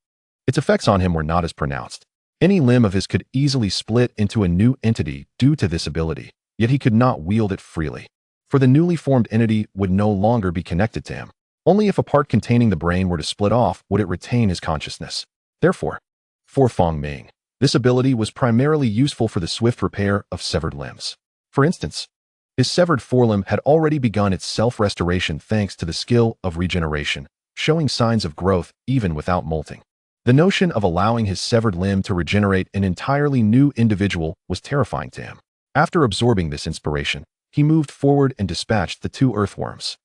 its effects on him were not as pronounced. Any limb of his could easily split into a new entity due to this ability, yet he could not wield it freely, for the newly formed entity would no longer be connected to him. Only if a part containing the brain were to split off would it retain his consciousness. Therefore, for Fong Ming, this ability was primarily useful for the swift repair of severed limbs. For instance, his severed forelimb had already begun its self-restoration thanks to the skill of regeneration, showing signs of growth even without molting. The notion of allowing his severed limb to regenerate an entirely new individual was terrifying to him. After absorbing this inspiration, he moved forward and dispatched the 2 earthworms.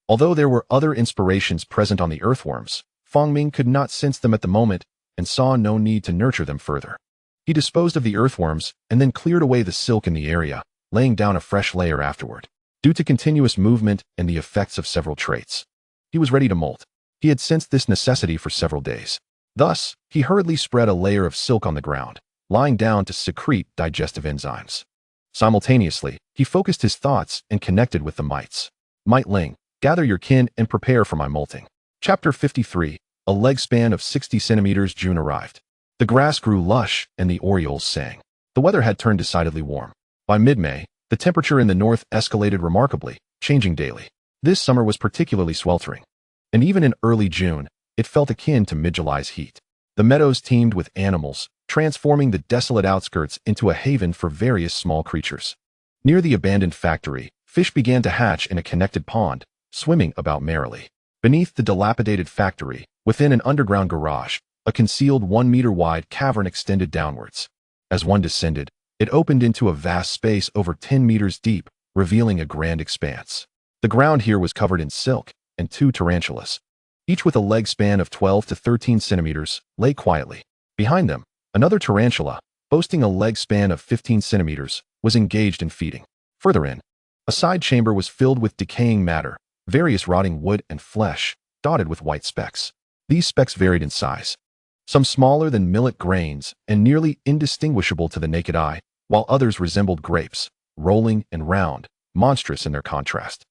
Although there were other inspirations present on the earthworms, Fong Ming could not sense them at the moment and saw no need to nurture them further. He disposed of the earthworms and then cleared away the silk in the area, laying down a fresh layer afterward. Due to continuous movement and the effects of several traits, he was ready to molt. He had sensed this necessity for several days. Thus, he hurriedly spread a layer of silk on the ground, lying down to secrete digestive enzymes. Simultaneously, he focused his thoughts and connected with the mites. Miteling, gather your kin and prepare for my molting. Chapter 53, a leg span of 60 centimeters. June arrived. The grass grew lush and the orioles sang. The weather had turned decidedly warm. By mid-May, the temperature in the north escalated remarkably, changing daily. This summer was particularly sweltering, and even in early June, it felt akin to mid-July's heat. The meadows teemed with animals, transforming the desolate outskirts into a haven for various small creatures. Near the abandoned factory, fish began to hatch in a connected pond, swimming about merrily. Beneath the dilapidated factory, within an underground garage, a concealed 1-meter-wide cavern extended downwards. As one descended, it opened into a vast space over 10 meters deep, revealing a grand expanse. The ground here was covered in silk, and 2 tarantulas, each with a leg span of 12 to 13 centimeters, lay quietly. Behind them, another tarantula, boasting a leg span of 15 centimeters, was engaged in feeding. Further in, A side chamber was filled with decaying matter, various rotting wood and flesh, dotted with white specks. These specks varied in size, some smaller than millet grains and nearly indistinguishable to the naked eye, while others resembled grapes, rolling and round, monstrous in their contrast.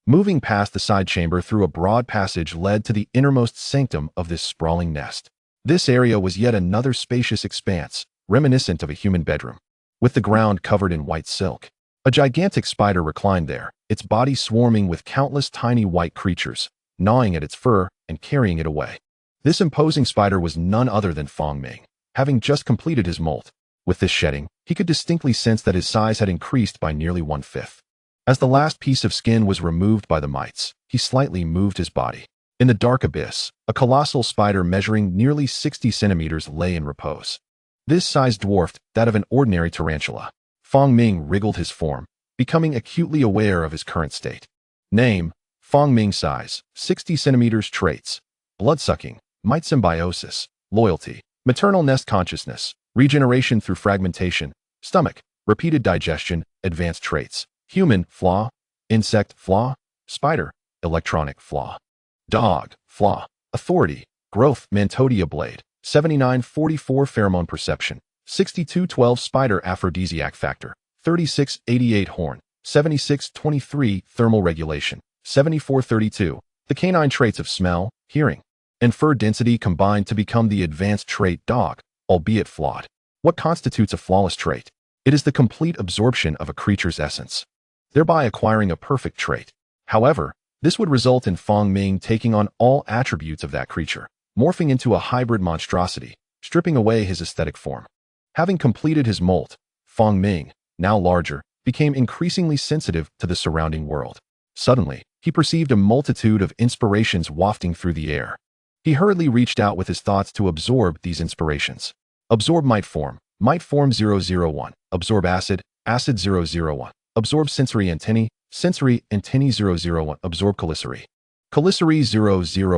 Moving past the side chamber through a broad passage led to the innermost sanctum of this sprawling nest. This area was yet another spacious expanse, reminiscent of a human bedroom, with the ground covered in white silk. A gigantic spider reclined there, its body swarming with countless tiny white creatures, gnawing at its fur and carrying it away. This imposing spider was none other than Fong Ming, having just completed his molt. With this shedding, he could distinctly sense that his size had increased by nearly 1/5. As the last piece of skin was removed by the mites, he slightly moved his body. In the dark abyss, a colossal spider measuring nearly 60 centimeters lay in repose. This size dwarfed that of an ordinary tarantula. Fong Ming wriggled his form, becoming acutely aware of his current state. Name: Fong Ming. Size: 60 centimeters. Traits: bloodsucking, mite symbiosis, loyalty, maternal nest consciousness, regeneration through fragmentation, stomach, repeated digestion, advanced traits: human, flaw, insect, flaw, spider, electronic, flaw, dog, flaw, authority, growth, Mantodia blade, 7944 pheromone perception, 6212 spider aphrodisiac factor, 3688 horn, 7623 thermal regulation, 7432 the canine traits of smell, hearing, and fur density combined to become the advanced trait dog, albeit flawed. What constitutes a flawless trait? It is the complete absorption of a creature's essence, thereby acquiring a perfect trait. However, this would result in Fong Ming taking on all attributes of that creature, morphing into a hybrid monstrosity, stripping away his aesthetic form. Having completed his molt, Fong Ming, now larger, became increasingly sensitive to the surrounding world. Suddenly, he perceived a multitude of inspirations wafting through the air. He hurriedly reached out with his thoughts to absorb these inspirations. Absorb mite form 001. Absorb acid 001. Absorb sensory antennae 001. Absorb chelicerae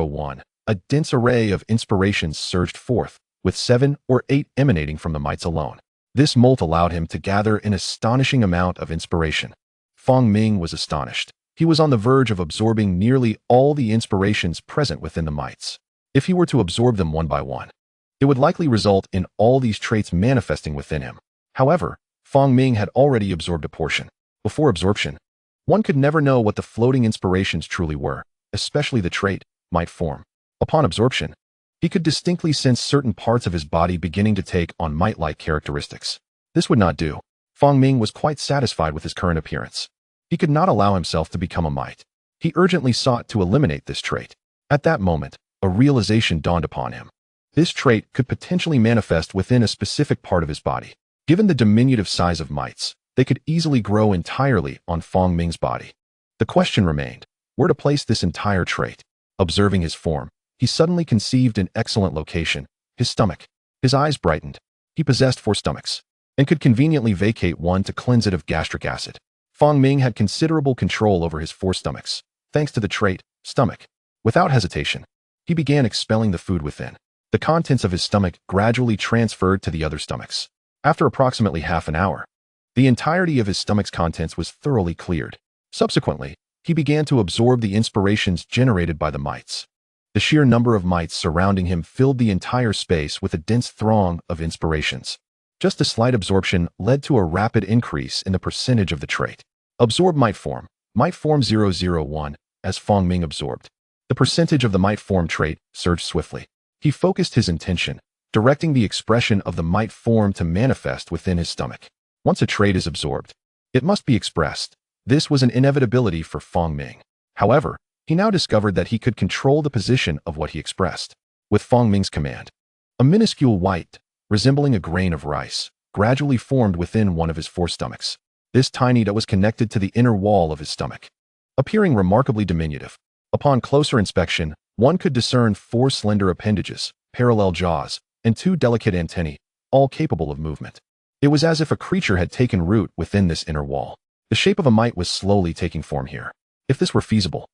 001. A dense array of inspirations surged forth, with 7 or 8 emanating from the mites alone. This molt allowed him to gather an astonishing amount of inspiration. Fong Ming was astonished. He was on the verge of absorbing nearly all the inspirations present within the mites. If he were to absorb them one by one, it would likely result in all these traits manifesting within him. However, Fong Ming had already absorbed a portion. Before absorption, one could never know what the floating inspirations truly were, especially the trait, mite form. Upon absorption, he could distinctly sense certain parts of his body beginning to take on mite-like characteristics. This would not do. Fong Ming was quite satisfied with his current appearance. He could not allow himself to become a mite. He urgently sought to eliminate this trait. At that moment, a realization dawned upon him. This trait could potentially manifest within a specific part of his body. Given the diminutive size of mites, they could easily grow entirely on Fong Ming's body. The question remained, where to place this entire trait. Observing his form, he suddenly conceived an excellent location: his stomach. His eyes brightened. He possessed 4 stomachs, and could conveniently vacate one to cleanse it of gastric acid. Fong Ming had considerable control over his 4 stomachs, thanks to the trait, stomach. Without hesitation, he began expelling the food within. The contents of his stomach gradually transferred to the other stomachs. After approximately half an hour, the entirety of his stomach's contents was thoroughly cleared. Subsequently, he began to absorb the inspirations generated by the mites. The sheer number of mites surrounding him filled the entire space with a dense throng of inspirations. Just a slight absorption led to a rapid increase in the percentage of the trait. Absorb mite form 001, as Fong Ming absorbed. The percentage of the mite form trait surged swiftly. He focused his intention, directing the expression of the mite form to manifest within his stomach. Once a trait is absorbed, it must be expressed. This was an inevitability for Fong Ming. However, he now discovered that he could control the position of what he expressed. With Fong Ming's command, a minuscule white, resembling a grain of rice, gradually formed within one of his 4 stomachs. This tiny dot was connected to the inner wall of his stomach, appearing remarkably diminutive. Upon closer inspection, one could discern 4 slender appendages, parallel jaws, and 2 delicate antennae, all capable of movement. It was as if a creature had taken root within this inner wall. The shape of a mite was slowly taking form here. If this were feasible,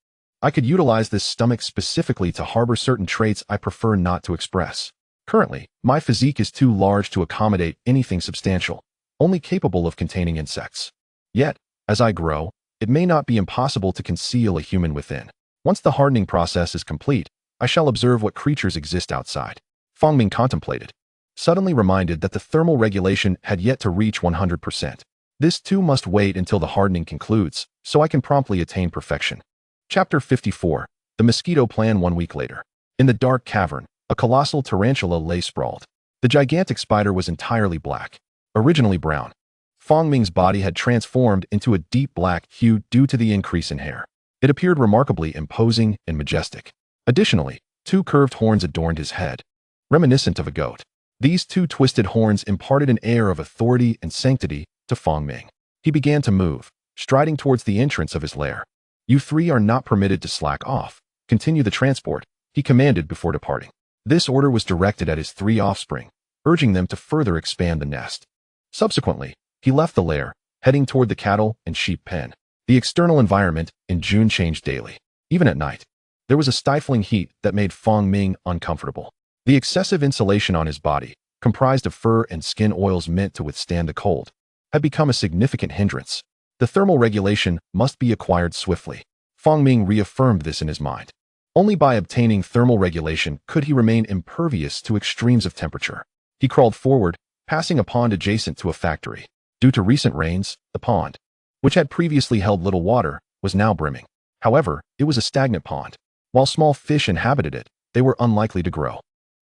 I could utilize this stomach specifically to harbor certain traits I prefer not to express. Currently, my physique is too large to accommodate anything substantial, only capable of containing insects. Yet, as I grow, it may not be impossible to conceal a human within. Once the hardening process is complete, I shall observe what creatures exist outside. Fang Ming contemplated, suddenly reminded that the thermal regulation had yet to reach 100%. This too must wait until the hardening concludes, so I can promptly attain perfection. Chapter 54. The Mosquito Plan. 1 week later. In the dark cavern, a colossal tarantula lay sprawled. The gigantic spider was entirely black. Originally brown, Fang Ming's body had transformed into a deep black hue due to the increase in hair. It appeared remarkably imposing and majestic. Additionally, 2 curved horns adorned his head, reminiscent of a goat. These 2 twisted horns imparted an air of authority and sanctity to Fang Ming. He began to move, striding towards the entrance of his lair. "You 3 are not permitted to slack off. Continue the transport," he commanded before departing. This order was directed at his 3 offspring, urging them to further expand the nest. Subsequently, he left the lair, heading toward the cattle and sheep pen. The external environment in June changed daily. Even at night, there was a stifling heat that made Fang Ming uncomfortable. The excessive insulation on his body, comprised of fur and skin oils meant to withstand the cold, had become a significant hindrance. The thermal regulation must be acquired swiftly. Fang Ming reaffirmed this in his mind. Only by obtaining thermal regulation could he remain impervious to extremes of temperature. He crawled forward, passing a pond adjacent to a factory. Due to recent rains, the pond, which had previously held little water, was now brimming. However, it was a stagnant pond. While small fish inhabited it, they were unlikely to grow.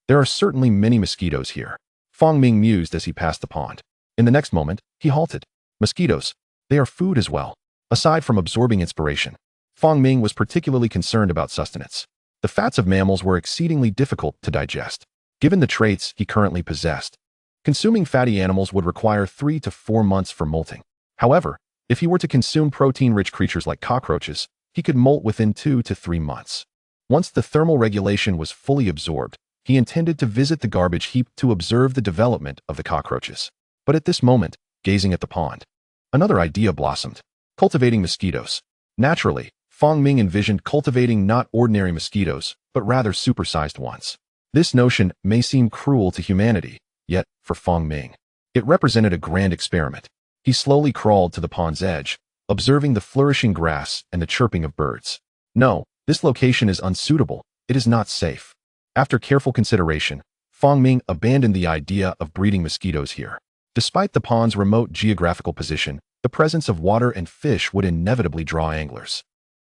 "There are certainly many mosquitoes here," Fang Ming mused as he passed the pond. In the next moment, he halted. Mosquitoes, they are food as well. Aside from absorbing inspiration, Fang Ming was particularly concerned about sustenance. The fats of mammals were exceedingly difficult to digest. Given the traits he currently possessed, consuming fatty animals would require 3 to 4 months for molting. However, if he were to consume protein-rich creatures like cockroaches, he could molt within 2 to 3 months. Once the thermal regulation was fully absorbed, he intended to visit the garbage heap to observe the development of the cockroaches. But at this moment, gazing at the pond, another idea blossomed: cultivating mosquitoes. Naturally, Fang Ming envisioned cultivating not ordinary mosquitoes, but rather supersized ones. This notion may seem cruel to humanity, yet, for Fang Ming, it represented a grand experiment. He slowly crawled to the pond's edge, observing the flourishing grass and the chirping of birds. "No, this location is unsuitable. It is not safe." After careful consideration, Fang Ming abandoned the idea of breeding mosquitoes here. Despite the pond's remote geographical position, the presence of water and fish would inevitably draw anglers.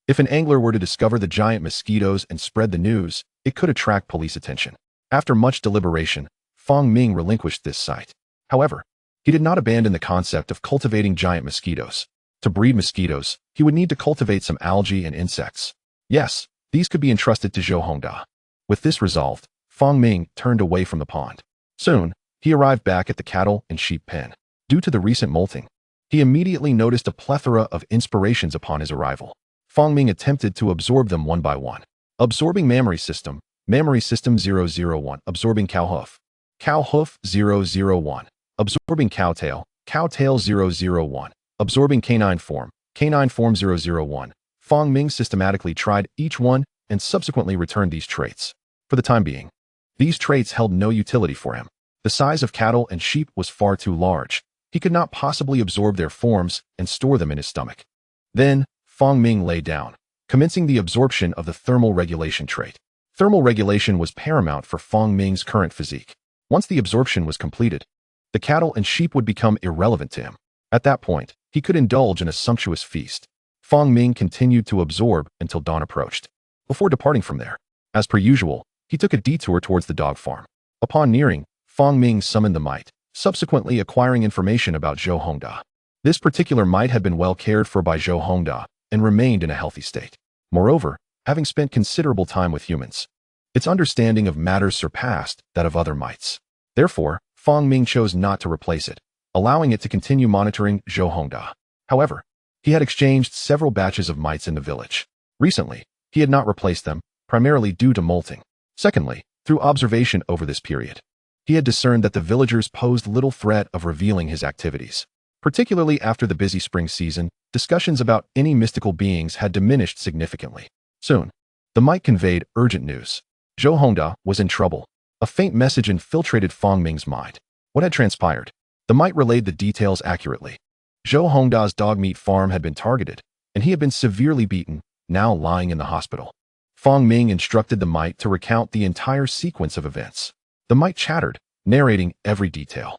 If an angler were to discover the giant mosquitoes and spread the news, it could attract police attention. After much deliberation, Fang Ming relinquished this site. However, he did not abandon the concept of cultivating giant mosquitoes. To breed mosquitoes, he would need to cultivate some algae and insects. Yes, these could be entrusted to Zhou Hongda. With this resolved, Fang Ming turned away from the pond. Soon, he arrived back at the cattle and sheep pen. Due to the recent molting, he immediately noticed a plethora of inspirations upon his arrival. Fang Ming attempted to absorb them one by one. Absorbing Mammary System 001. Absorbing Cow Hoof 001. Absorbing Cowtail 001. Absorbing Canine Form 001. Fang Ming systematically tried each one and subsequently returned these traits. For the time being, these traits held no utility for him. The size of cattle and sheep was far too large. He could not possibly absorb their forms and store them in his stomach. Then, Fang Ming lay down, commencing the absorption of the thermal regulation trait. Thermal regulation was paramount for Fang Ming's current physique. Once the absorption was completed, the cattle and sheep would become irrelevant to him. At that point, he could indulge in a sumptuous feast. Fang Ming continued to absorb until dawn approached. Before departing from there, as per usual, he took a detour towards the dog farm. Upon nearing, Fang Ming summoned the mite, subsequently acquiring information about Zhou Hongda. This particular mite had been well cared for by Zhou Hongda and remained in a healthy state. Moreover, having spent considerable time with humans, its understanding of matters surpassed that of other mites. Therefore, Fang Ming chose not to replace it, allowing it to continue monitoring Zhou Hongda. However, he had exchanged several batches of mites in the village. Recently, he had not replaced them, primarily due to molting. Secondly, through observation over this period, he had discerned that the villagers posed little threat of revealing his activities. Particularly after the busy spring season, discussions about any mystical beings had diminished significantly. Soon, the mite conveyed urgent news. Zhou Hongda was in trouble. A faint message infiltrated Fang Ming's mind. What had transpired? The mite relayed the details accurately. Zhou Hongda's dog meat farm had been targeted, and he had been severely beaten, now lying in the hospital. Fong Ming instructed the mite to recount the entire sequence of events. The mite chattered, narrating every detail.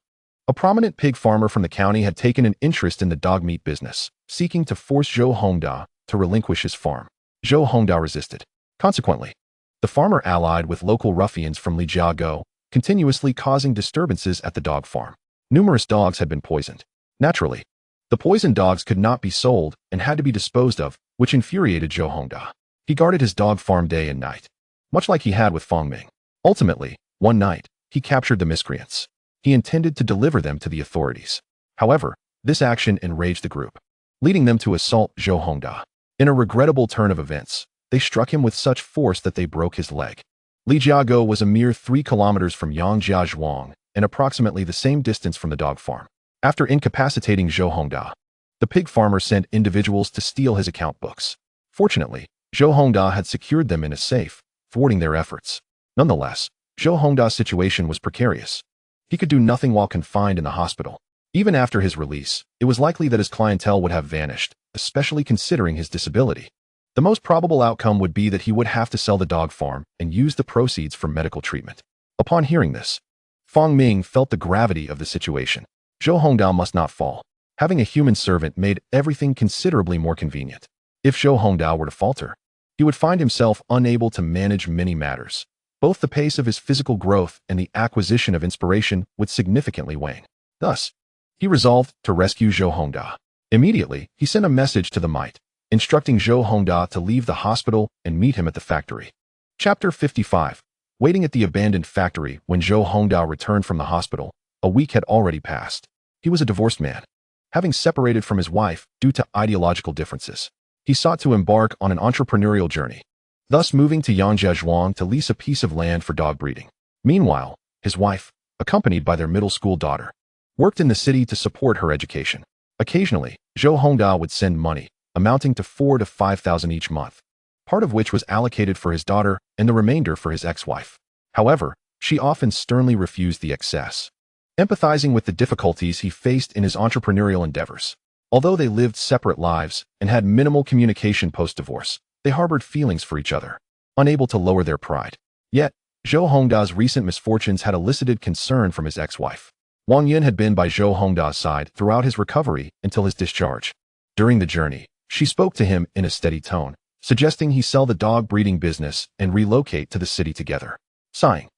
A prominent pig farmer from the county had taken an interest in the dog meat business, seeking to force Zhou Hongda to relinquish his farm. Zhou Hongda resisted. Consequently, the farmer allied with local ruffians from Lijiago, continuously causing disturbances at the dog farm. Numerous dogs had been poisoned. Naturally, the poisoned dogs could not be sold and had to be disposed of, which infuriated Zhou Hongda. He guarded his dog farm day and night, much like he had with Fong Ming. Ultimately, one night, he captured the miscreants. He intended to deliver them to the authorities. However, this action enraged the group, leading them to assault Zhou Hongda. In a regrettable turn of events, they struck him with such force that they broke his leg. Lijiago was a mere 3 kilometers from Yangjiazhuang and approximately the same distance from the dog farm. After incapacitating Zhou Hongda, the pig farmer sent individuals to steal his account books. Fortunately, Zhou Hongda had secured them in a safe, thwarting their efforts. Nonetheless, Zhou Hongda's situation was precarious. He could do nothing while confined in the hospital. Even after his release, it was likely that his clientele would have vanished, especially considering his disability. The most probable outcome would be that he would have to sell the dog farm and use the proceeds for medical treatment. Upon hearing this, Fong Ming felt the gravity of the situation. Zhou Hongda must not fall. Having a human servant made everything considerably more convenient. If Zhou Hongda were to falter, he would find himself unable to manage many matters. Both the pace of his physical growth and the acquisition of inspiration would significantly wane. Thus, he resolved to rescue Zhou Hongda. Immediately, he sent a message to the mite, instructing Zhou Hongda to leave the hospital and meet him at the factory. Chapter 55. Waiting at the abandoned factory. When Zhou Hongda returned from the hospital, a week had already passed. He was a divorced man. Having separated from his wife due to ideological differences, he sought to embark on an entrepreneurial journey, thus moving to Yangjiazhuang to lease a piece of land for dog breeding. Meanwhile, his wife, accompanied by their middle school daughter, worked in the city to support her education. Occasionally, Zhou Hongda would send money, amounting to 4,000 to 5,000 each month, part of which was allocated for his daughter and the remainder for his ex-wife. However, she often sternly refused the excess, empathizing with the difficulties he faced in his entrepreneurial endeavors. Although they lived separate lives and had minimal communication post-divorce, they harbored feelings for each other, unable to lower their pride. Yet, Zhou Hongda's recent misfortunes had elicited concern from his ex-wife. Wang Yun had been by Zhou Hongda's side throughout his recovery until his discharge. During the journey, she spoke to him in a steady tone, suggesting he sell the dog breeding business and relocate to the city together. Sighing,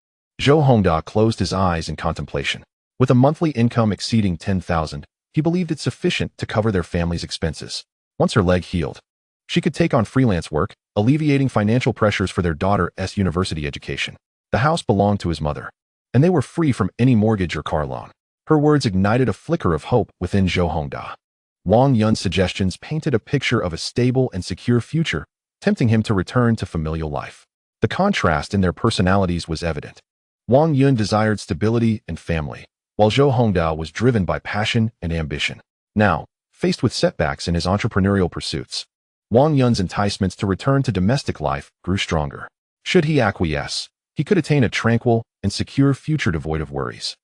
Zhou Hongda closed his eyes in contemplation. With a monthly income exceeding 10,000, he believed it sufficient to cover their family's expenses. Once her leg healed, she could take on freelance work, alleviating financial pressures for their daughter's university education. The house belonged to his mother, and they were free from any mortgage or car loan. Her words ignited a flicker of hope within Zhou Hongda. Wang Yun's suggestions painted a picture of a stable and secure future, tempting him to return to familial life. The contrast in their personalities was evident. Wang Yun desired stability and family, while Zhou Hongda was driven by passion and ambition. Now, faced with setbacks in his entrepreneurial pursuits, Wang Yun's enticements to return to domestic life grew stronger. Should he acquiesce, he could attain a tranquil and secure future devoid of worries.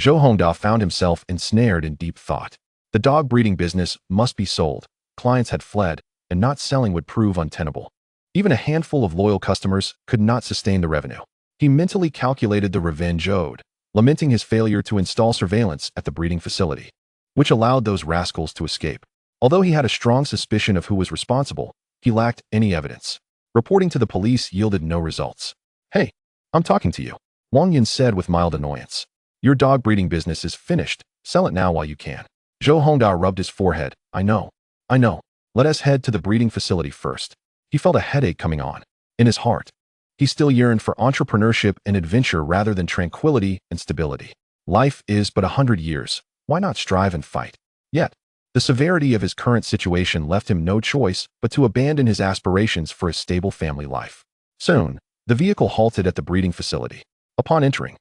Zhou Hongda found himself ensnared in deep thought. The dog breeding business must be sold. Clients had fled, and not selling would prove untenable. Even a handful of loyal customers could not sustain the revenue. He mentally calculated the revenge owed, lamenting his failure to install surveillance at the breeding facility, which allowed those rascals to escape. Although he had a strong suspicion of who was responsible, he lacked any evidence. Reporting to the police yielded no results. "Hey, I'm talking to you," Wang Yun said with mild annoyance. "Your dog breeding business is finished. Sell it now while you can." Zhou Hongda rubbed his forehead. I know. Let us head to the breeding facility first." He felt a headache coming on. In his heart, he still yearned for entrepreneurship and adventure rather than tranquility and stability. Life is but 100 years. Why not strive and fight? Yet, the severity of his current situation left him no choice but to abandon his aspirations for a stable family life. Soon, the vehicle halted at the breeding facility. Upon entering,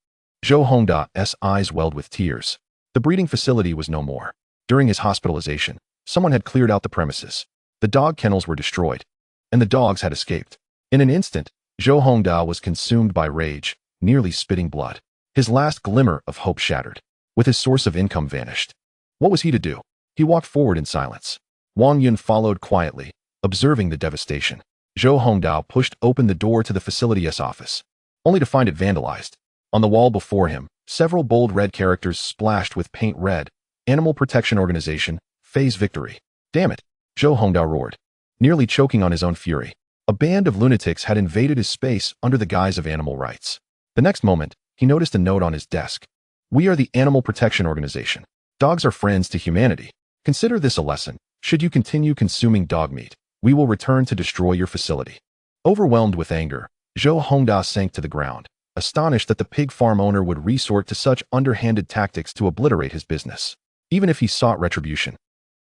Zhou Hongda's eyes welled with tears. The breeding facility was no more. During his hospitalization, someone had cleared out the premises. The dog kennels were destroyed, and the dogs had escaped. In an instant, Zhou Hongda was consumed by rage, nearly spitting blood. His last glimmer of hope shattered, with his source of income vanished. What was he to do? He walked forward in silence. Wang Yun followed quietly, observing the devastation. Zhou Hongdao pushed open the door to the facility's office, only to find it vandalized. On the wall before him, several bold red characters splashed with paint red. Animal Protection Organization, Phase Victory. Damn it, Zhou Hongdao roared, nearly choking on his own fury. A band of lunatics had invaded his space under the guise of animal rights. The next moment, he noticed a note on his desk. We are the Animal Protection Organization. Dogs are friends to humanity. Consider this a lesson. Should you continue consuming dog meat, we will return to destroy your facility. Overwhelmed with anger, Zhou Hongdao sank to the ground, astonished that the pig farm owner would resort to such underhanded tactics to obliterate his business. Even if he sought retribution,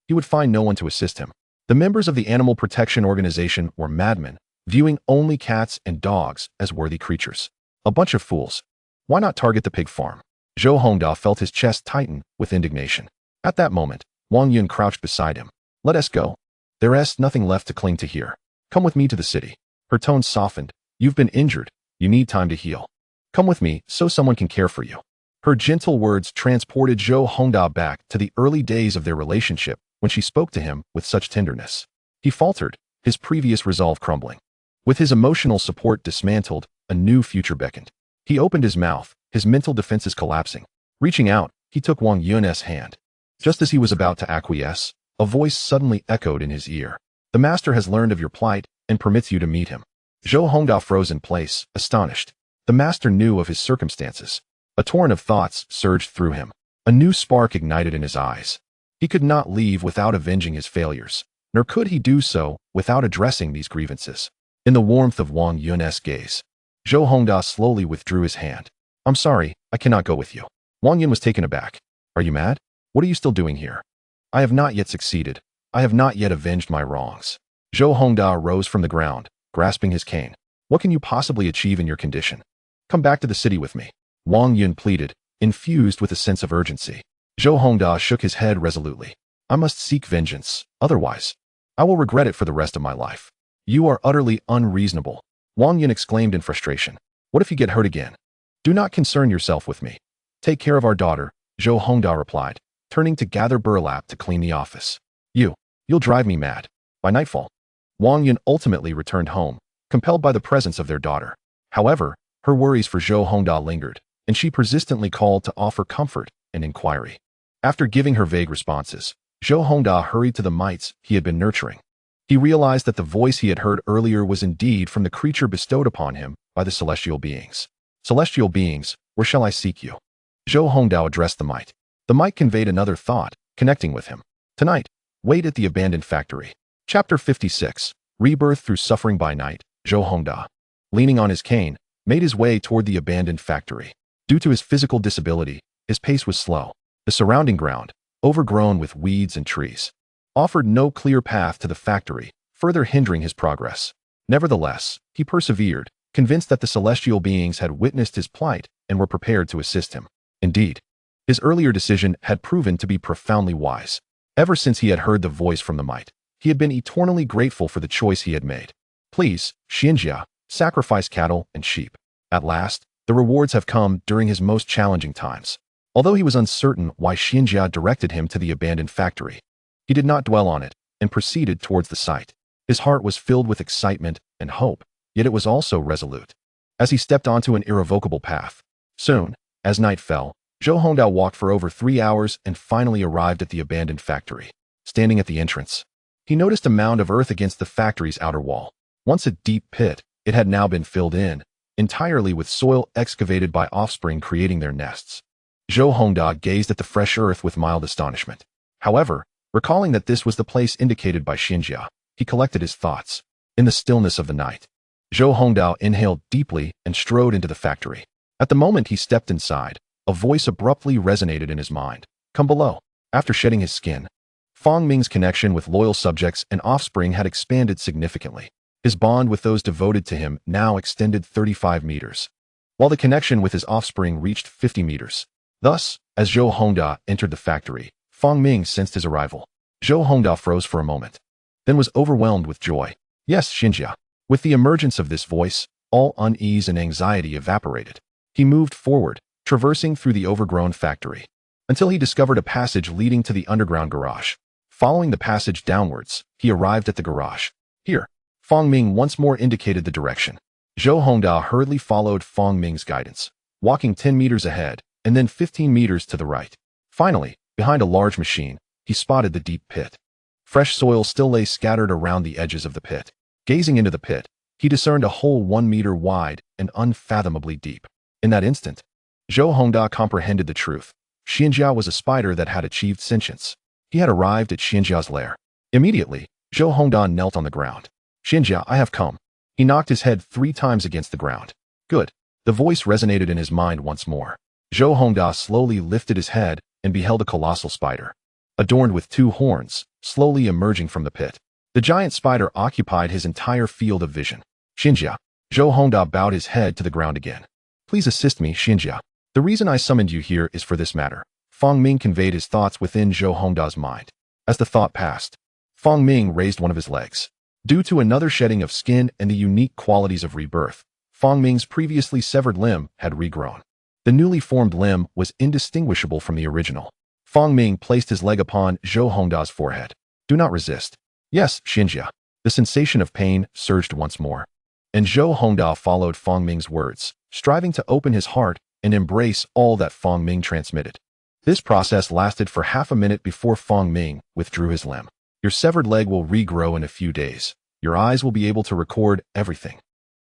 he would find no one to assist him. The members of the Animal Protection Organization were madmen, viewing only cats and dogs as worthy creatures. A bunch of fools. Why not target the pig farm? Zhou Hongdao felt his chest tighten with indignation. At that moment, Wang Yun crouched beside him. Let us go. There is nothing left to cling to here. Come with me to the city. Her tone softened. You've been injured. You need time to heal. Come with me so someone can care for you. Her gentle words transported Zhou Hongdao back to the early days of their relationship when she spoke to him with such tenderness. He faltered, his previous resolve crumbling. With his emotional support dismantled, a new future beckoned. He opened his mouth, his mental defenses collapsing. Reaching out, he took Wang Yun's hand. Just as he was about to acquiesce, a voice suddenly echoed in his ear. The master has learned of your plight and permits you to meet him. Zhou Hongdao froze in place, astonished. The master knew of his circumstances. A torrent of thoughts surged through him. A new spark ignited in his eyes. He could not leave without avenging his failures, nor could he do so without addressing these grievances. In the warmth of Wang Yun's gaze, Zhou Hongdao slowly withdrew his hand. I'm sorry, I cannot go with you. Wang Yun was taken aback. Are you mad? What are you still doing here? I have not yet succeeded. I have not yet avenged my wrongs. Zhou Hongdao rose from the ground, grasping his cane. What can you possibly achieve in your condition? Come back to the city with me. Wang Yun pleaded, infused with a sense of urgency. Zhou Hongdao shook his head resolutely. I must seek vengeance, otherwise, I will regret it for the rest of my life. You are utterly unreasonable. Wang Yun exclaimed in frustration. What if you get hurt again? Do not concern yourself with me. Take care of our daughter, Zhou Hongdao replied, turning to gather burlap to clean the office. You'll drive me mad. By nightfall, Wang Yun ultimately returned home, compelled by the presence of their daughter. However, her worries for Zhou Hongdao lingered, and she persistently called to offer comfort and inquiry. After giving her vague responses, Zhou Hongdao hurried to the mites he had been nurturing. He realized that the voice he had heard earlier was indeed from the creature bestowed upon him by the celestial beings. Celestial beings, where shall I seek you? Zhou Hongdao addressed the mite. The mite conveyed another thought, connecting with him. Tonight, wait at the abandoned factory. Chapter 56, Rebirth Through Suffering by Night. Zhou Hongdao, leaning on his cane, made his way toward the abandoned factory. Due to his physical disability, his pace was slow. The surrounding ground, overgrown with weeds and trees, offered no clear path to the factory, further hindering his progress. Nevertheless, he persevered, convinced that the celestial beings had witnessed his plight and were prepared to assist him. Indeed, his earlier decision had proven to be profoundly wise. Ever since he had heard the voice from the mite, he had been eternally grateful for the choice he had made. Please, Xinjia, sacrifice cattle and sheep. At last, the rewards have come during his most challenging times. Although he was uncertain why Xinjia directed him to the abandoned factory, he did not dwell on it and proceeded towards the site. His heart was filled with excitement and hope, yet it was also resolute. As he stepped onto an irrevocable path, soon, as night fell, Zhou Hongdao walked for over 3 hours and finally arrived at the abandoned factory. Standing at the entrance, he noticed a mound of earth against the factory's outer wall. Once a deep pit, it had now been filled in, entirely with soil excavated by offspring creating their nests. Zhou Hongdao gazed at the fresh earth with mild astonishment. However, recalling that this was the place indicated by Xinjia, he collected his thoughts. In the stillness of the night, Zhou Hongdao inhaled deeply and strode into the factory. At the moment he stepped inside, a voice abruptly resonated in his mind. Come below. After shedding his skin, Fang Ming's connection with loyal subjects and offspring had expanded significantly. His bond with those devoted to him now extended 35 meters, while the connection with his offspring reached 50 meters. Thus, as Zhou Hongdao entered the factory, Fang Ming sensed his arrival. Zhou Hongdao froze for a moment, then was overwhelmed with joy. Yes, Xinjia. With the emergence of this voice, all unease and anxiety evaporated. He moved forward, traversing through the overgrown factory, until he discovered a passage leading to the underground garage. Following the passage downwards, he arrived at the garage. Here. Fong Ming once more indicated the direction. Zhou Hongda hurriedly followed Fong Ming's guidance, walking 10 meters ahead and then 15 meters to the right. Finally, behind a large machine, he spotted the deep pit. Fresh soil still lay scattered around the edges of the pit. Gazing into the pit, he discerned a hole 1 meter wide and unfathomably deep. In that instant, Zhou Hongda comprehended the truth. Xianjia was a spider that had achieved sentience. He had arrived at Xianjia's lair. Immediately, Zhou Hongda knelt on the ground. Xianjia, I have come. He knocked his head 3 times against the ground. Good. The voice resonated in his mind once more. Zhou Hongda slowly lifted his head and beheld a colossal spider, adorned with 2 horns, slowly emerging from the pit. The giant spider occupied his entire field of vision. Xianjia. Zhou Hongda bowed his head to the ground again. Please assist me, Xianjia. The reason I summoned you here is for this matter. Fong Ming conveyed his thoughts within Zhou Hongda's mind. As the thought passed, Fong Ming raised one of his legs. Due to another shedding of skin and the unique qualities of rebirth, Fong Ming's previously severed limb had regrown. The newly formed limb was indistinguishable from the original. Fong Ming placed his leg upon Zhou Hongda's forehead. Do not resist. Yes, Xianjia. The sensation of pain surged once more. And Zhou Hongda followed Fong Ming's words, striving to open his heart and embrace all that Fong Ming transmitted. This process lasted for half a minute before Fong Ming withdrew his limb. Your severed leg will regrow in a few days. Your eyes will be able to record everything.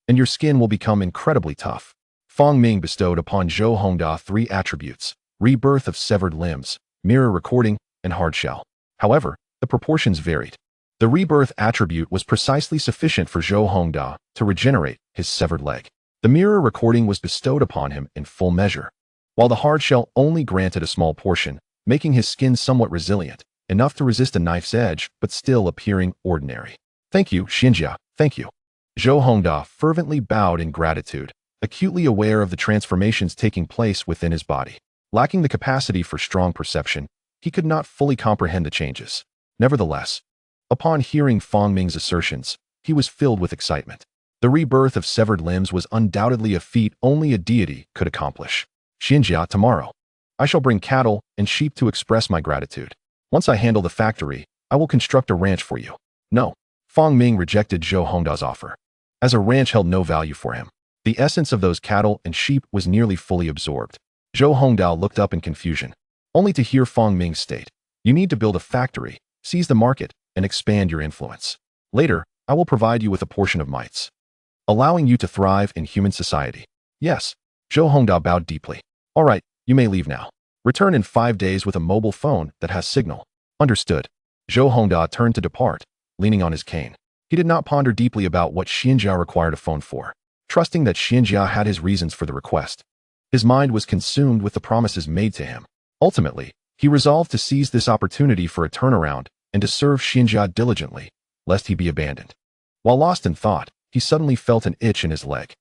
And your skin will become incredibly tough. Fong Ming bestowed upon Zhou Hongda 3 attributes: rebirth of severed limbs, mirror recording, and hard shell. However, the proportions varied. The rebirth attribute was precisely sufficient for Zhou Hongda to regenerate his severed leg. The mirror recording was bestowed upon him in full measure, while the hard shell only granted a small portion, making his skin somewhat resilient, enough to resist a knife's edge but still appearing ordinary. Thank you, Xianjia, thank you. Zhou Hongda fervently bowed in gratitude, acutely aware of the transformations taking place within his body. Lacking the capacity for strong perception, he could not fully comprehend the changes. Nevertheless, upon hearing Fong Ming's assertions, he was filled with excitement. The rebirth of severed limbs was undoubtedly a feat only a deity could accomplish. Xianjia, tomorrow, I shall bring cattle and sheep to express my gratitude. Once I handle the factory, I will construct a ranch for you. No. Fong Ming rejected Zhou Hongda's offer, as a ranch held no value for him. The essence of those cattle and sheep was nearly fully absorbed. Zhou Hongda looked up in confusion, only to hear Fong Ming state, "You need to build a factory, seize the market, and expand your influence. Later, I will provide you with a portion of mites, allowing you to thrive in human society." Yes. Zhou Hongda bowed deeply. All right, you may leave now. Return in 5 days with a mobile phone that has signal. Understood. Zhou Hongda turned to depart, leaning on his cane. He did not ponder deeply about what Xianjia required a phone for, trusting that Xianjia had his reasons for the request. His mind was consumed with the promises made to him. Ultimately, he resolved to seize this opportunity for a turnaround and to serve Xianjia diligently, lest he be abandoned. While lost in thought, he suddenly felt an itch in his leg.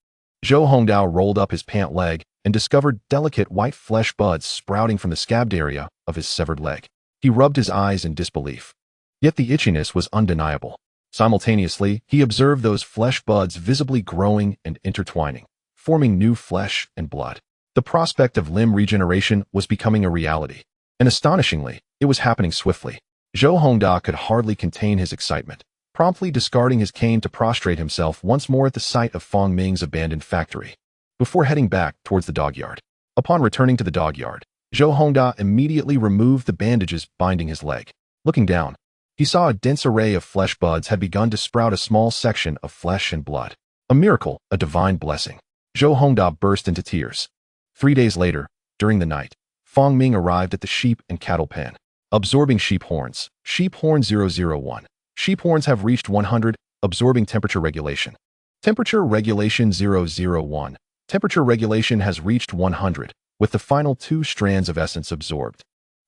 Zhou Hongda rolled up his pant leg and discovered delicate white flesh buds sprouting from the scabbed area of his severed leg. He rubbed his eyes in disbelief. Yet the itchiness was undeniable. Simultaneously, he observed those flesh buds visibly growing and intertwining, forming new flesh and blood. The prospect of limb regeneration was becoming a reality, and astonishingly, it was happening swiftly. Zhou Hongda could hardly contain his excitement, promptly discarding his cane to prostrate himself once more at the sight of Fong Ming's abandoned factory, before heading back towards the dog yard. Upon returning to the dog yard, Zhou Hongda immediately removed the bandages binding his leg. Looking down, he saw a dense array of flesh buds had begun to sprout a small section of flesh and blood. A miracle, a divine blessing. Zhou Hongda burst into tears. 3 days later, during the night, Fong Ming arrived at the sheep and cattle pen. Absorbing sheep horns. Sheep horn 001. Sheep horns have reached 100, absorbing temperature regulation. Temperature regulation 001. Temperature regulation has reached 100, with the final 2 strands of essence absorbed.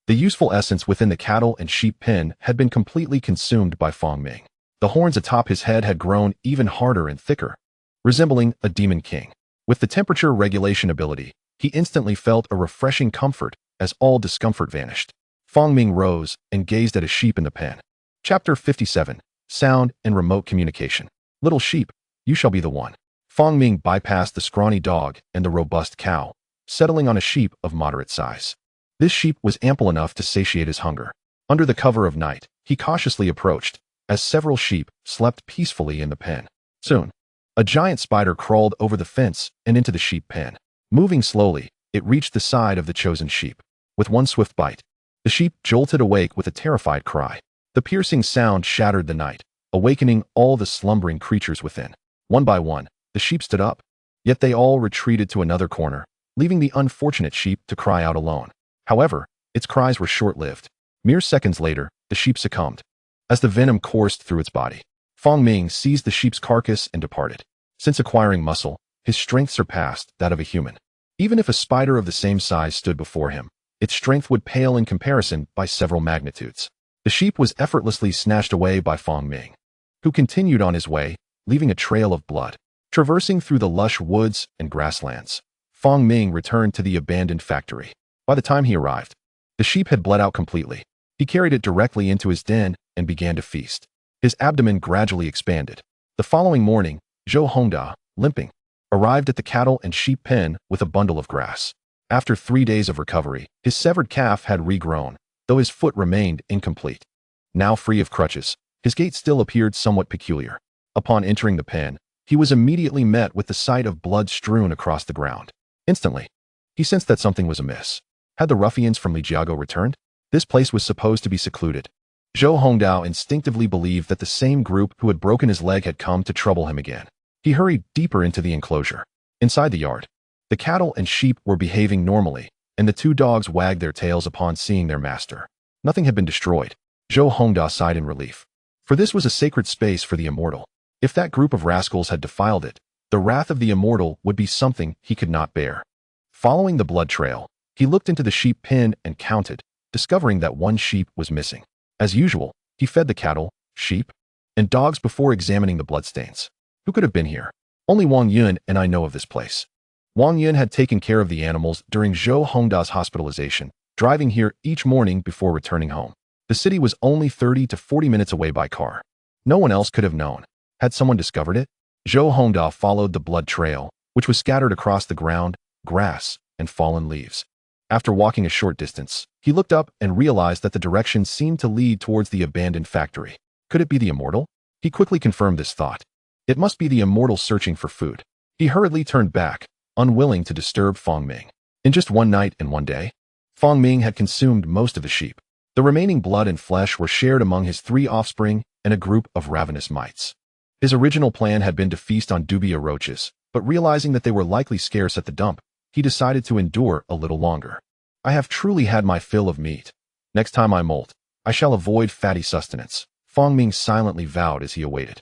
The useful essence within the cattle and sheep pen had been completely consumed by Fong Ming. The horns atop his head had grown even harder and thicker, resembling a demon king. With the temperature regulation ability, he instantly felt a refreshing comfort as all discomfort vanished. Fong Ming rose and gazed at a sheep in the pen. Chapter 57. Sound and Remote Communication. Little sheep, you shall be the one. Fong Ming bypassed the scrawny dog and the robust cow, settling on a sheep of moderate size. This sheep was ample enough to satiate his hunger. Under the cover of night, he cautiously approached, as several sheep slept peacefully in the pen. Soon, a giant spider crawled over the fence and into the sheep pen. Moving slowly, it reached the side of the chosen sheep. With one swift bite, the sheep jolted awake with a terrified cry. The piercing sound shattered the night, awakening all the slumbering creatures within. One by one, the sheep stood up, yet they all retreated to another corner, leaving the unfortunate sheep to cry out alone. However, its cries were short-lived. Mere seconds later, the sheep succumbed. As the venom coursed through its body, Fong Ming seized the sheep's carcass and departed. Since acquiring muscle, his strength surpassed that of a human. Even if a spider of the same size stood before him, its strength would pale in comparison by several magnitudes. The sheep was effortlessly snatched away by Fong Ming, who continued on his way, leaving a trail of blood. Traversing through the lush woods and grasslands, Fong Ming returned to the abandoned factory. By the time he arrived, the sheep had bled out completely. He carried it directly into his den and began to feast. His abdomen gradually expanded. The following morning, Zhou Hongda, limping, arrived at the cattle and sheep pen with a bundle of grass. After 3 days of recovery, his severed calf had regrown, though his foot remained incomplete. Now free of crutches, his gait still appeared somewhat peculiar. Upon entering the pen, he was immediately met with the sight of blood strewn across the ground. Instantly, he sensed that something was amiss. Had the ruffians from Lijiago returned? This place was supposed to be secluded. Zhou Hongdao instinctively believed that the same group who had broken his leg had come to trouble him again. He hurried deeper into the enclosure. Inside the yard, the cattle and sheep were behaving normally, and the 2 dogs wagged their tails upon seeing their master. Nothing had been destroyed. Zhou Hongda sighed in relief. For this was a sacred space for the immortal. If that group of rascals had defiled it, the wrath of the immortal would be something he could not bear. Following the blood trail, he looked into the sheep pen and counted, discovering that 1 sheep was missing. As usual, he fed the cattle, sheep, and dogs before examining the bloodstains. Who could have been here? Only Wang Yun and I know of this place. Wang Yun had taken care of the animals during Zhou Hongda's hospitalization, driving here each morning before returning home. The city was only 30 to 40 minutes away by car. No one else could have known. Had someone discovered it? Zhou Hongda followed the blood trail, which was scattered across the ground, grass, and fallen leaves. After walking a short distance, he looked up and realized that the direction seemed to lead towards the abandoned factory. Could it be the immortal? He quickly confirmed this thought. It must be the immortal searching for food. He hurriedly turned back, unwilling to disturb Fong Ming. In just 1 night and 1 day, Fong Ming had consumed most of the sheep. The remaining blood and flesh were shared among his 3 offspring and a group of ravenous mites. His original plan had been to feast on dubia roaches, but realizing that they were likely scarce at the dump, he decided to endure a little longer. I have truly had my fill of meat. Next time I molt, I shall avoid fatty sustenance, Fong Ming silently vowed as he awaited.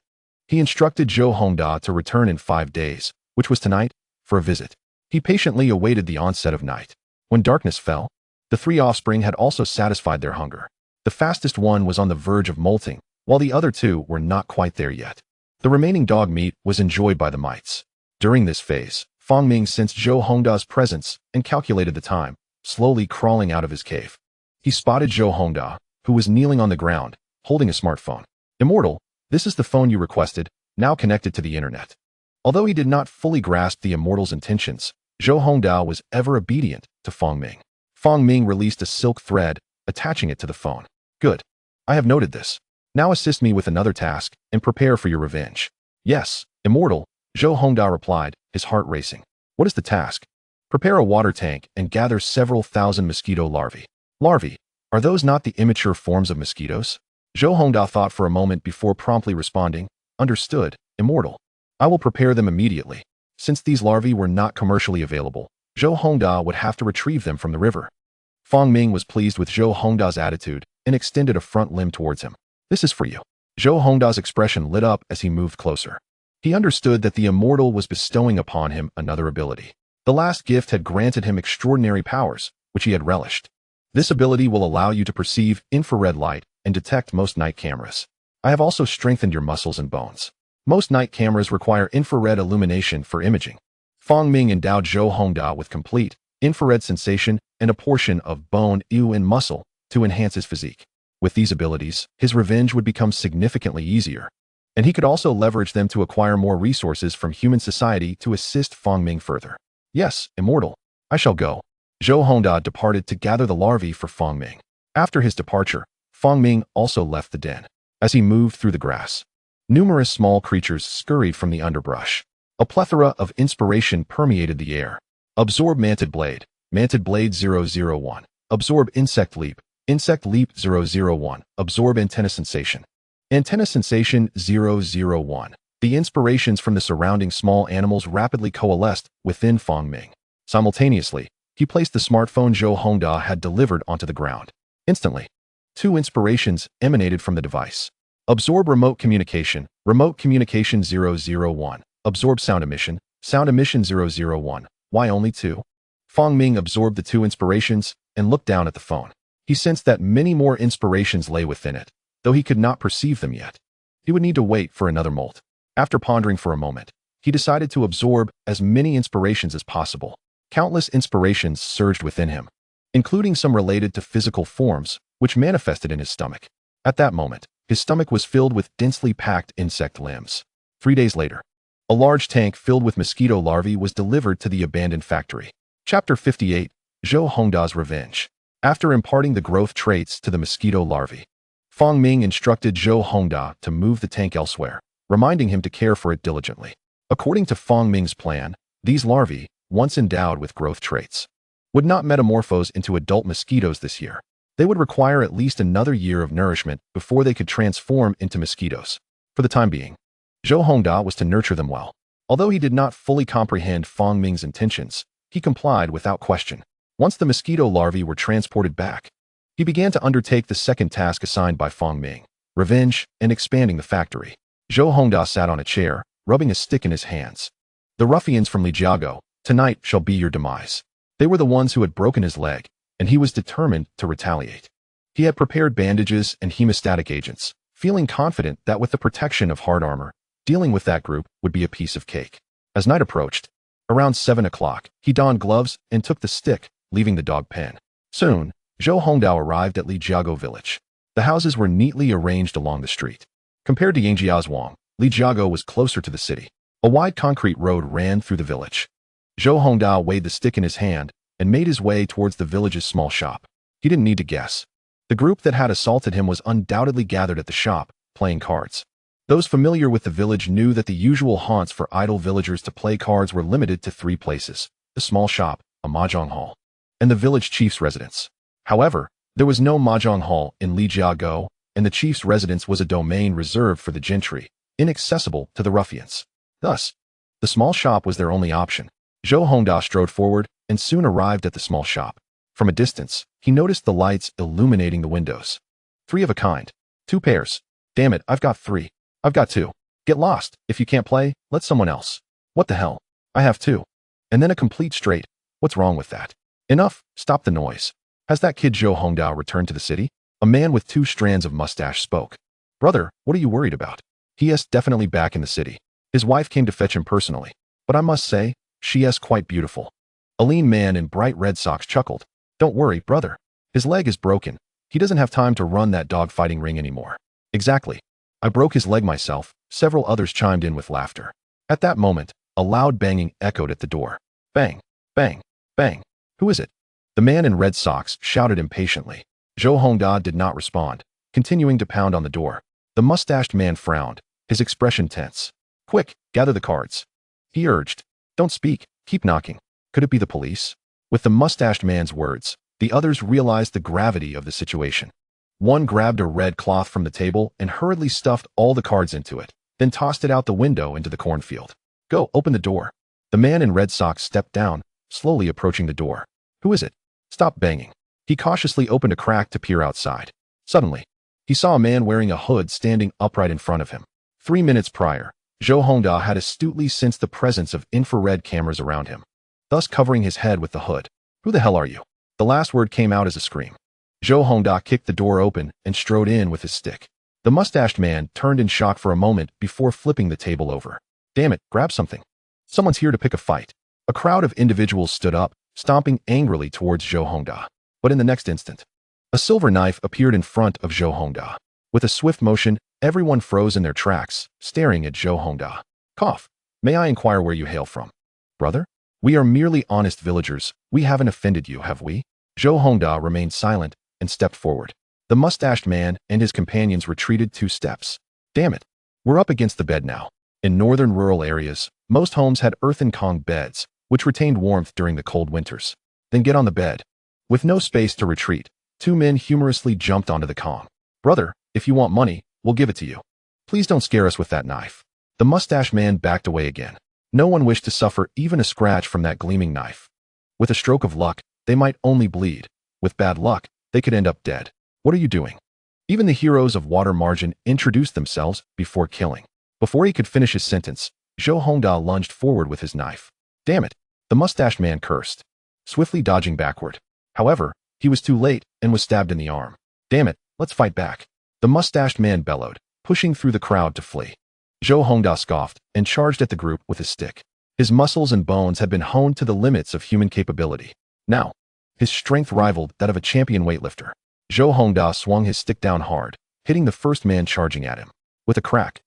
He instructed Zhou Hongda to return in 5 days, which was tonight, for a visit. He patiently awaited the onset of night. When darkness fell, the 3 offspring had also satisfied their hunger. The fastest one was on the verge of molting, while the other 2 were not quite there yet. The remaining dog meat was enjoyed by the mites. During this phase, Fong Ming sensed Zhou Hongda's presence and calculated the time, slowly crawling out of his cave. He spotted Zhou Hongda, who was kneeling on the ground, holding a smartphone. Immortal, this is the phone you requested, now connected to the internet. Although he did not fully grasp the immortal's intentions, Zhou Hongda was ever obedient to Fong Ming. Fong Ming released a silk thread, attaching it to the phone. Good. I have noted this. Now assist me with another task and prepare for your revenge. Yes, immortal, Zhou Hongda replied, his heart racing. What is the task? Prepare a water tank and gather several thousand mosquito larvae. Larvae, are those not the immature forms of mosquitoes? Zhou Hongda thought for a moment before promptly responding, understood, immortal. I will prepare them immediately. Since these larvae were not commercially available, Zhou Hongda would have to retrieve them from the river. Fong Ming was pleased with Zhou Hongda's attitude and extended a front limb towards him. This is for you. Zhou Hongda's expression lit up as he moved closer. He understood that the immortal was bestowing upon him another ability. The last gift had granted him extraordinary powers, which he had relished. This ability will allow you to perceive infrared light and detect most night cameras. I have also strengthened your muscles and bones. Most night cameras require infrared illumination for imaging. Fong Ming endowed Zhou Hongda with complete infrared sensation and a portion of bone, and muscle to enhance his physique. With these abilities, his revenge would become significantly easier, and he could also leverage them to acquire more resources from human society to assist Fong Ming further. Yes, immortal. I shall go. Zhou Hongda departed to gather the larvae for Fong Ming. After his departure, Fong Ming also left the den. As he moved through the grass, numerous small creatures scurried from the underbrush. A plethora of inspiration permeated the air. Absorb Manted Blade 001. Absorb Insect Leap 001. Absorb Antenna Sensation 001. The inspirations from the surrounding small animals rapidly coalesced within Fong Ming. Simultaneously, he placed the smartphone Zhou Hongda had delivered onto the ground. Instantly, two inspirations emanated from the device. Absorb Remote Communication 001. Absorb Sound Emission 001. Why only two? Fong Ming absorbed the two inspirations and looked down at the phone. He sensed that many more inspirations lay within it, though he could not perceive them yet. He would need to wait for another molt. After pondering for a moment, he decided to absorb as many inspirations as possible. Countless inspirations surged within him, including some related to physical forms, which manifested in his stomach. At that moment, his stomach was filled with densely packed insect limbs. 3 days later, a large tank filled with mosquito larvae was delivered to the abandoned factory. Chapter 58, Zhou Hongda's Revenge. After imparting the growth traits to the mosquito larvae, Fong Ming instructed Zhou Hongda to move the tank elsewhere, reminding him to care for it diligently. According to Fong Ming's plan, these larvae, once endowed with growth traits, would not metamorphose into adult mosquitoes this year. They would require at least another year of nourishment before they could transform into mosquitoes. For the time being, Zhou Hongda was to nurture them well. Although he did not fully comprehend Fong Ming's intentions, he complied without question. Once the mosquito larvae were transported back, he began to undertake the second task assigned by Fong Ming: revenge and expanding the factory. Zhou Hongda sat on a chair, rubbing a stick in his hands. The ruffians from Lijiago, tonight shall be your demise. They were the ones who had broken his leg, and he was determined to retaliate. He had prepared bandages and hemostatic agents, feeling confident that with the protection of hard armor, dealing with that group would be a piece of cake. As night approached, around 7 o'clock, he donned gloves and took the stick, leaving the dog pen. Soon, Zhou Hongdao arrived at Lijiago village. The houses were neatly arranged along the street. Compared to Yangjiazhuang, Lijiago was closer to the city. A wide concrete road ran through the village. Zhou Hongdao weighed the stick in his hand and made his way towards the village's small shop. He didn't need to guess. The group that had assaulted him was undoubtedly gathered at the shop, playing cards. Those familiar with the village knew that the usual haunts for idle villagers to play cards were limited to 3 places: the small shop, a mahjong hall, and the village chief's residence. However, there was no mahjong hall in Lijiago, and the chief's residence was a domain reserved for the gentry, inaccessible to the ruffians. Thus, the small shop was their only option. Zhou Hongda strode forward and soon arrived at the small shop. From a distance, he noticed the lights illuminating the windows. 3 of a kind. 2 pairs. Damn it, I've got 3. I've got 2. Get lost. If you can't play, let someone else. What the hell? I have 2. And then a complete straight. What's wrong with that? Enough. Stop the noise. Has that kid Zhou Hongdao returned to the city? A man with 2 strands of mustache spoke. Brother, what are you worried about? He is definitely back in the city. His wife came to fetch him personally. But I must say, she is quite beautiful. A lean man in bright red socks chuckled. Don't worry, brother. His leg is broken. He doesn't have time to run that dog-fighting ring anymore. Exactly. I broke his leg myself. Several others chimed in with laughter. At that moment, a loud banging echoed at the door. Bang, bang, bang. Who is it? The man in red socks shouted impatiently. Zhou Hongda did not respond, continuing to pound on the door. The mustached man frowned, his expression tense. Quick, gather the cards. He urged. Don't speak, keep knocking. Could it be the police? With the mustached man's words, the others realized the gravity of the situation. One grabbed a red cloth from the table and hurriedly stuffed all the cards into it, then tossed it out the window into the cornfield. Go, open the door. The man in red socks stepped down, slowly approaching the door. Who is it? Stop banging. He cautiously opened a crack to peer outside. Suddenly, he saw a man wearing a hood standing upright in front of him. 3 minutes prior, Zhou Hongda had astutely sensed the presence of infrared cameras around him, thus covering his head with the hood. Who the hell are you? The last word came out as a scream. Zhou Hongda kicked the door open and strode in with his stick. The mustached man turned in shock for a moment before flipping the table over. Damn it, grab something. Someone's here to pick a fight. A crowd of individuals stood up, stomping angrily towards Zhou Hongda. But in the next instant, a silver knife appeared in front of Zhou Hongda. With a swift motion, everyone froze in their tracks, staring at Zhou Hongda. Cough. May I inquire where you hail from? Brother? We are merely honest villagers. We haven't offended you, have we? Zhou Hongda remained silent and stepped forward. The mustached man and his companions retreated 2 steps. Damn it. We're up against the bed now. In northern rural areas, most homes had earthen Kong beds, which retained warmth during the cold winters. Then get on the bed. With no space to retreat, 2 men humorously jumped onto the Kong. Brother, if you want money, we'll give it to you. Please don't scare us with that knife. The mustached man backed away again. No one wished to suffer even a scratch from that gleaming knife. With a stroke of luck, they might only bleed. With bad luck, they could end up dead. What are you doing? Even the heroes of Water Margin introduced themselves before killing. Before he could finish his sentence, Zhou Hongda lunged forward with his knife. Damn it! The mustached man cursed, swiftly dodging backward. However, he was too late and was stabbed in the arm. Damn it, let's fight back. The mustached man bellowed, pushing through the crowd to flee. Zhou Hongda scoffed and charged at the group with his stick. His muscles and bones had been honed to the limits of human capability. Now, his strength rivaled that of a champion weightlifter. Zhou Hongda swung his stick down hard, hitting the first man charging at him. With a crack,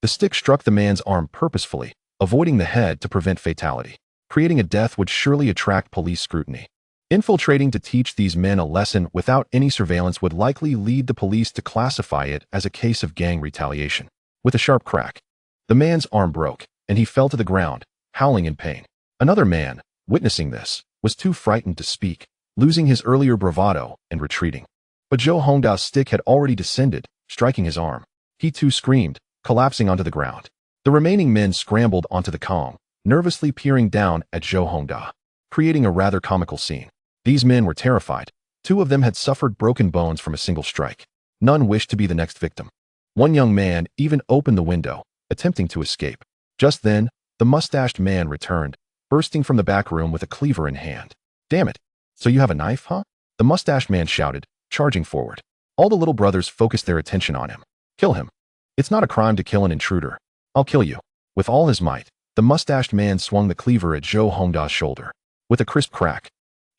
the stick struck the man's arm purposefully, avoiding the head to prevent fatality. Creating a death would surely attract police scrutiny. Infiltrating to teach these men a lesson without any surveillance would likely lead the police to classify it as a case of gang retaliation. With a sharp crack, the man's arm broke, and he fell to the ground, howling in pain. Another man, witnessing this, was too frightened to speak, losing his earlier bravado and retreating. But Zhou Hongda's stick had already descended, striking his arm. He too screamed, collapsing onto the ground. The remaining men scrambled onto the Kong, nervously peering down at Zhou Hongda, creating a rather comical scene. These men were terrified. 2 of them had suffered broken bones from a single strike. None wished to be the next victim. One young man even opened the window, attempting to escape. Just then, the mustached man returned, bursting from the back room with a cleaver in hand. Damn it! So you have a knife, huh? The mustached man shouted, charging forward. All the little brothers focused their attention on him. Kill him. It's not a crime to kill an intruder. I'll kill you. With all his might, the mustached man swung the cleaver at Zhou Hongda's shoulder. With a crisp crack,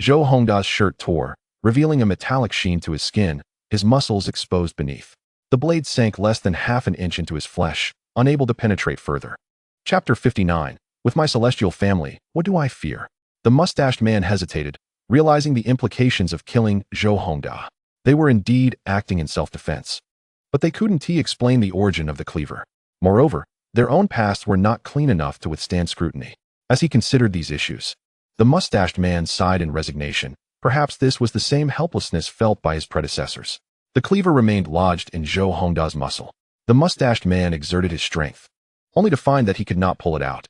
Zhou Hongda's shirt tore, revealing a metallic sheen to his skin, his muscles exposed beneath. The blade sank less than half an inch into his flesh, unable to penetrate further. Chapter 59. With my celestial family, what do I fear? The mustached man hesitated, realizing the implications of killing Zhou Hongda. They were indeed acting in self-defense. But they couldn't explain the origin of the cleaver. Moreover, their own pasts were not clean enough to withstand scrutiny. As he considered these issues, the mustached man sighed in resignation. Perhaps this was the same helplessness felt by his predecessors. The cleaver remained lodged in Zhou Hongda's muscle. The mustached man exerted his strength, only to find that he could not pull it out.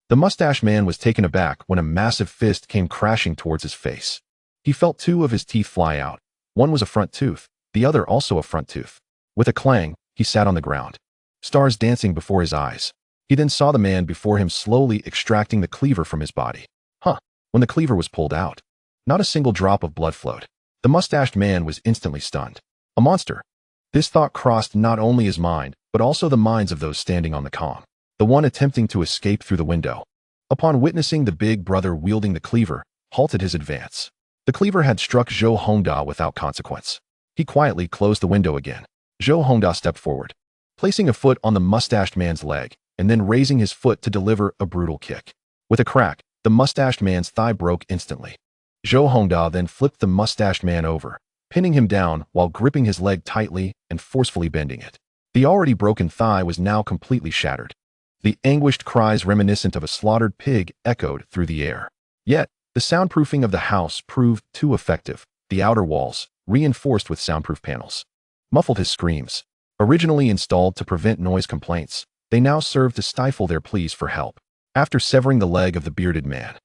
The mustached man was taken aback when a massive fist came crashing towards his face. He felt 2 of his teeth fly out. One was a front tooth, the other also a front tooth. With a clang, he sat on the ground, stars dancing before his eyes. He then saw the man before him slowly extracting the cleaver from his body. When the cleaver was pulled out, not a single drop of blood flowed. The mustached man was instantly stunned. A monster. This thought crossed not only his mind, but also the minds of those standing on the Kong. The one attempting to escape through the window, upon witnessing the big brother wielding the cleaver, halted his advance. The cleaver had struck Zhou Hongda without consequence. He quietly closed the window again. Zhou Hongda stepped forward, placing a foot on the mustached man's leg, and then raising his foot to deliver a brutal kick. With a crack, the mustached man's thigh broke instantly. Zhou Hongda then flipped the mustached man over, pinning him down while gripping his leg tightly and forcefully bending it. The already broken thigh was now completely shattered. The anguished cries reminiscent of a slaughtered pig echoed through the air. Yet, the soundproofing of the house proved too effective. The outer walls, reinforced with soundproof panels, muffled his screams. Originally installed to prevent noise complaints, they now served to stifle their pleas for help. After severing the leg of the bearded man,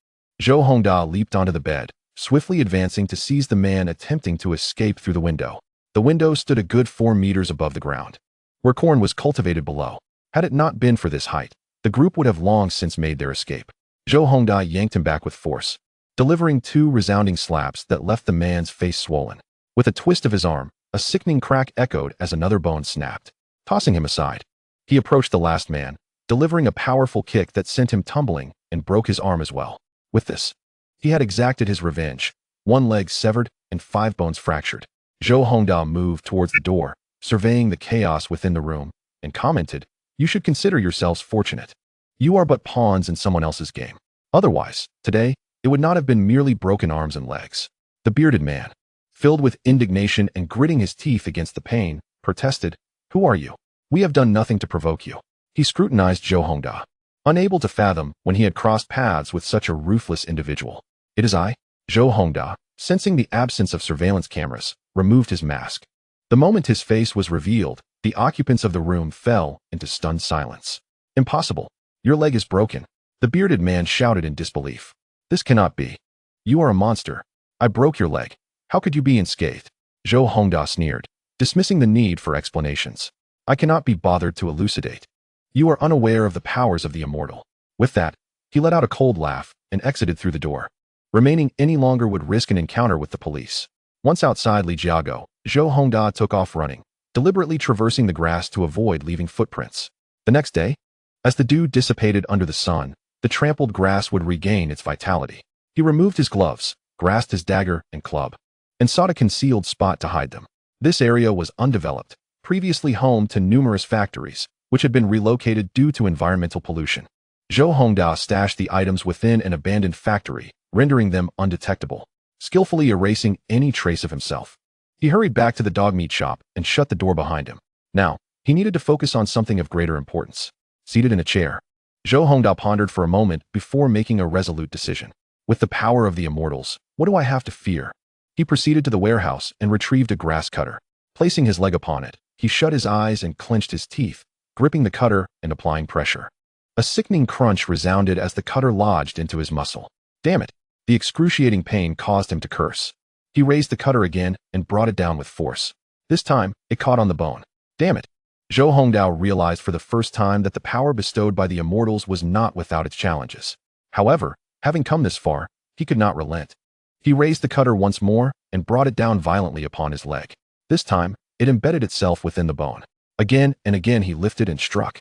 Zhou Hongda leaped onto the bed, swiftly advancing to seize the man attempting to escape through the window. The window stood a good 4 meters above the ground, where corn was cultivated below. Had it not been for this height, the group would have long since made their escape. Zhou Hongda yanked him back with force, delivering 2 resounding slaps that left the man's face swollen. With a twist of his arm, a sickening crack echoed as another bone snapped. Tossing him aside, he approached the last man, delivering a powerful kick that sent him tumbling and broke his arm as well. With this, he had exacted his revenge. 1 leg severed and 5 bones fractured. Zhou Hongda moved towards the door, surveying the chaos within the room, and commented, "You should consider yourselves fortunate. You are but pawns in someone else's game. Otherwise, today, it would not have been merely broken arms and legs." The bearded man, filled with indignation and gritting his teeth against the pain, protested, "Who are you? We have done nothing to provoke you." He scrutinized Zhou Hongda, unable to fathom when he had crossed paths with such a ruthless individual. "It is I." Zhou Hongda, sensing the absence of surveillance cameras, removed his mask. The moment his face was revealed, the occupants of the room fell into stunned silence. "Impossible. Your leg is broken." The bearded man shouted in disbelief. "This cannot be. You are a monster. I broke your leg. How could you be unscathed?" Zhou Hongda sneered, dismissing the need for explanations. "I cannot be bothered to elucidate. You are unaware of the powers of the immortal." With that, he let out a cold laugh and exited through the door. Remaining any longer would risk an encounter with the police. Once outside Li Jiago, Zhou Hongda took off running, deliberately traversing the grass to avoid leaving footprints. The next day, as the dew dissipated under the sun, the trampled grass would regain its vitality. He removed his gloves, grasped his dagger and club, and sought a concealed spot to hide them. This area was undeveloped, previously home to numerous factories, which had been relocated due to environmental pollution. Zhou Hongda stashed the items within an abandoned factory, rendering them undetectable, skillfully erasing any trace of himself. He hurried back to the dog meat shop and shut the door behind him. Now, he needed to focus on something of greater importance. Seated in a chair, Zhou Hongda pondered for a moment before making a resolute decision. With the power of the immortals, what do I have to fear? He proceeded to the warehouse and retrieved a grass cutter. Placing his leg upon it, he shut his eyes and clenched his teeth, gripping the cutter and applying pressure. A sickening crunch resounded as the cutter lodged into his muscle. Damn it! The excruciating pain caused him to curse. He raised the cutter again and brought it down with force. This time, it caught on the bone. Damn it! Zhou Hongda realized for the first time that the power bestowed by the immortals was not without its challenges. However, having come this far, he could not relent. He raised the cutter once more and brought it down violently upon his leg. This time, it embedded itself within the bone. Again and again he lifted and struck,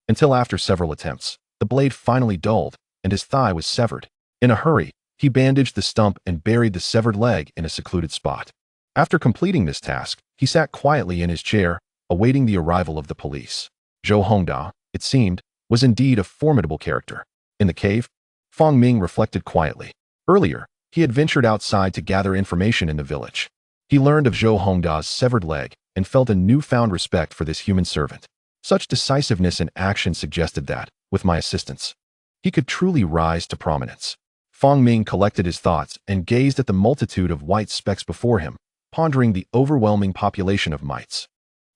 until after several attempts, the blade finally dulled and his thigh was severed. In a hurry, he bandaged the stump and buried the severed leg in a secluded spot. After completing this task, he sat quietly in his chair, awaiting the arrival of the police. Zhou Hongda, it seemed, was indeed a formidable character. In the cave, Fang Ming reflected quietly. Earlier, he had ventured outside to gather information in the village. He learned of Zhou Hongda's severed leg and felt a newfound respect for this human servant. Such decisiveness in action suggested that, with my assistance, he could truly rise to prominence. Fang Ming collected his thoughts and gazed at the multitude of white specks before him, pondering the overwhelming population of mites.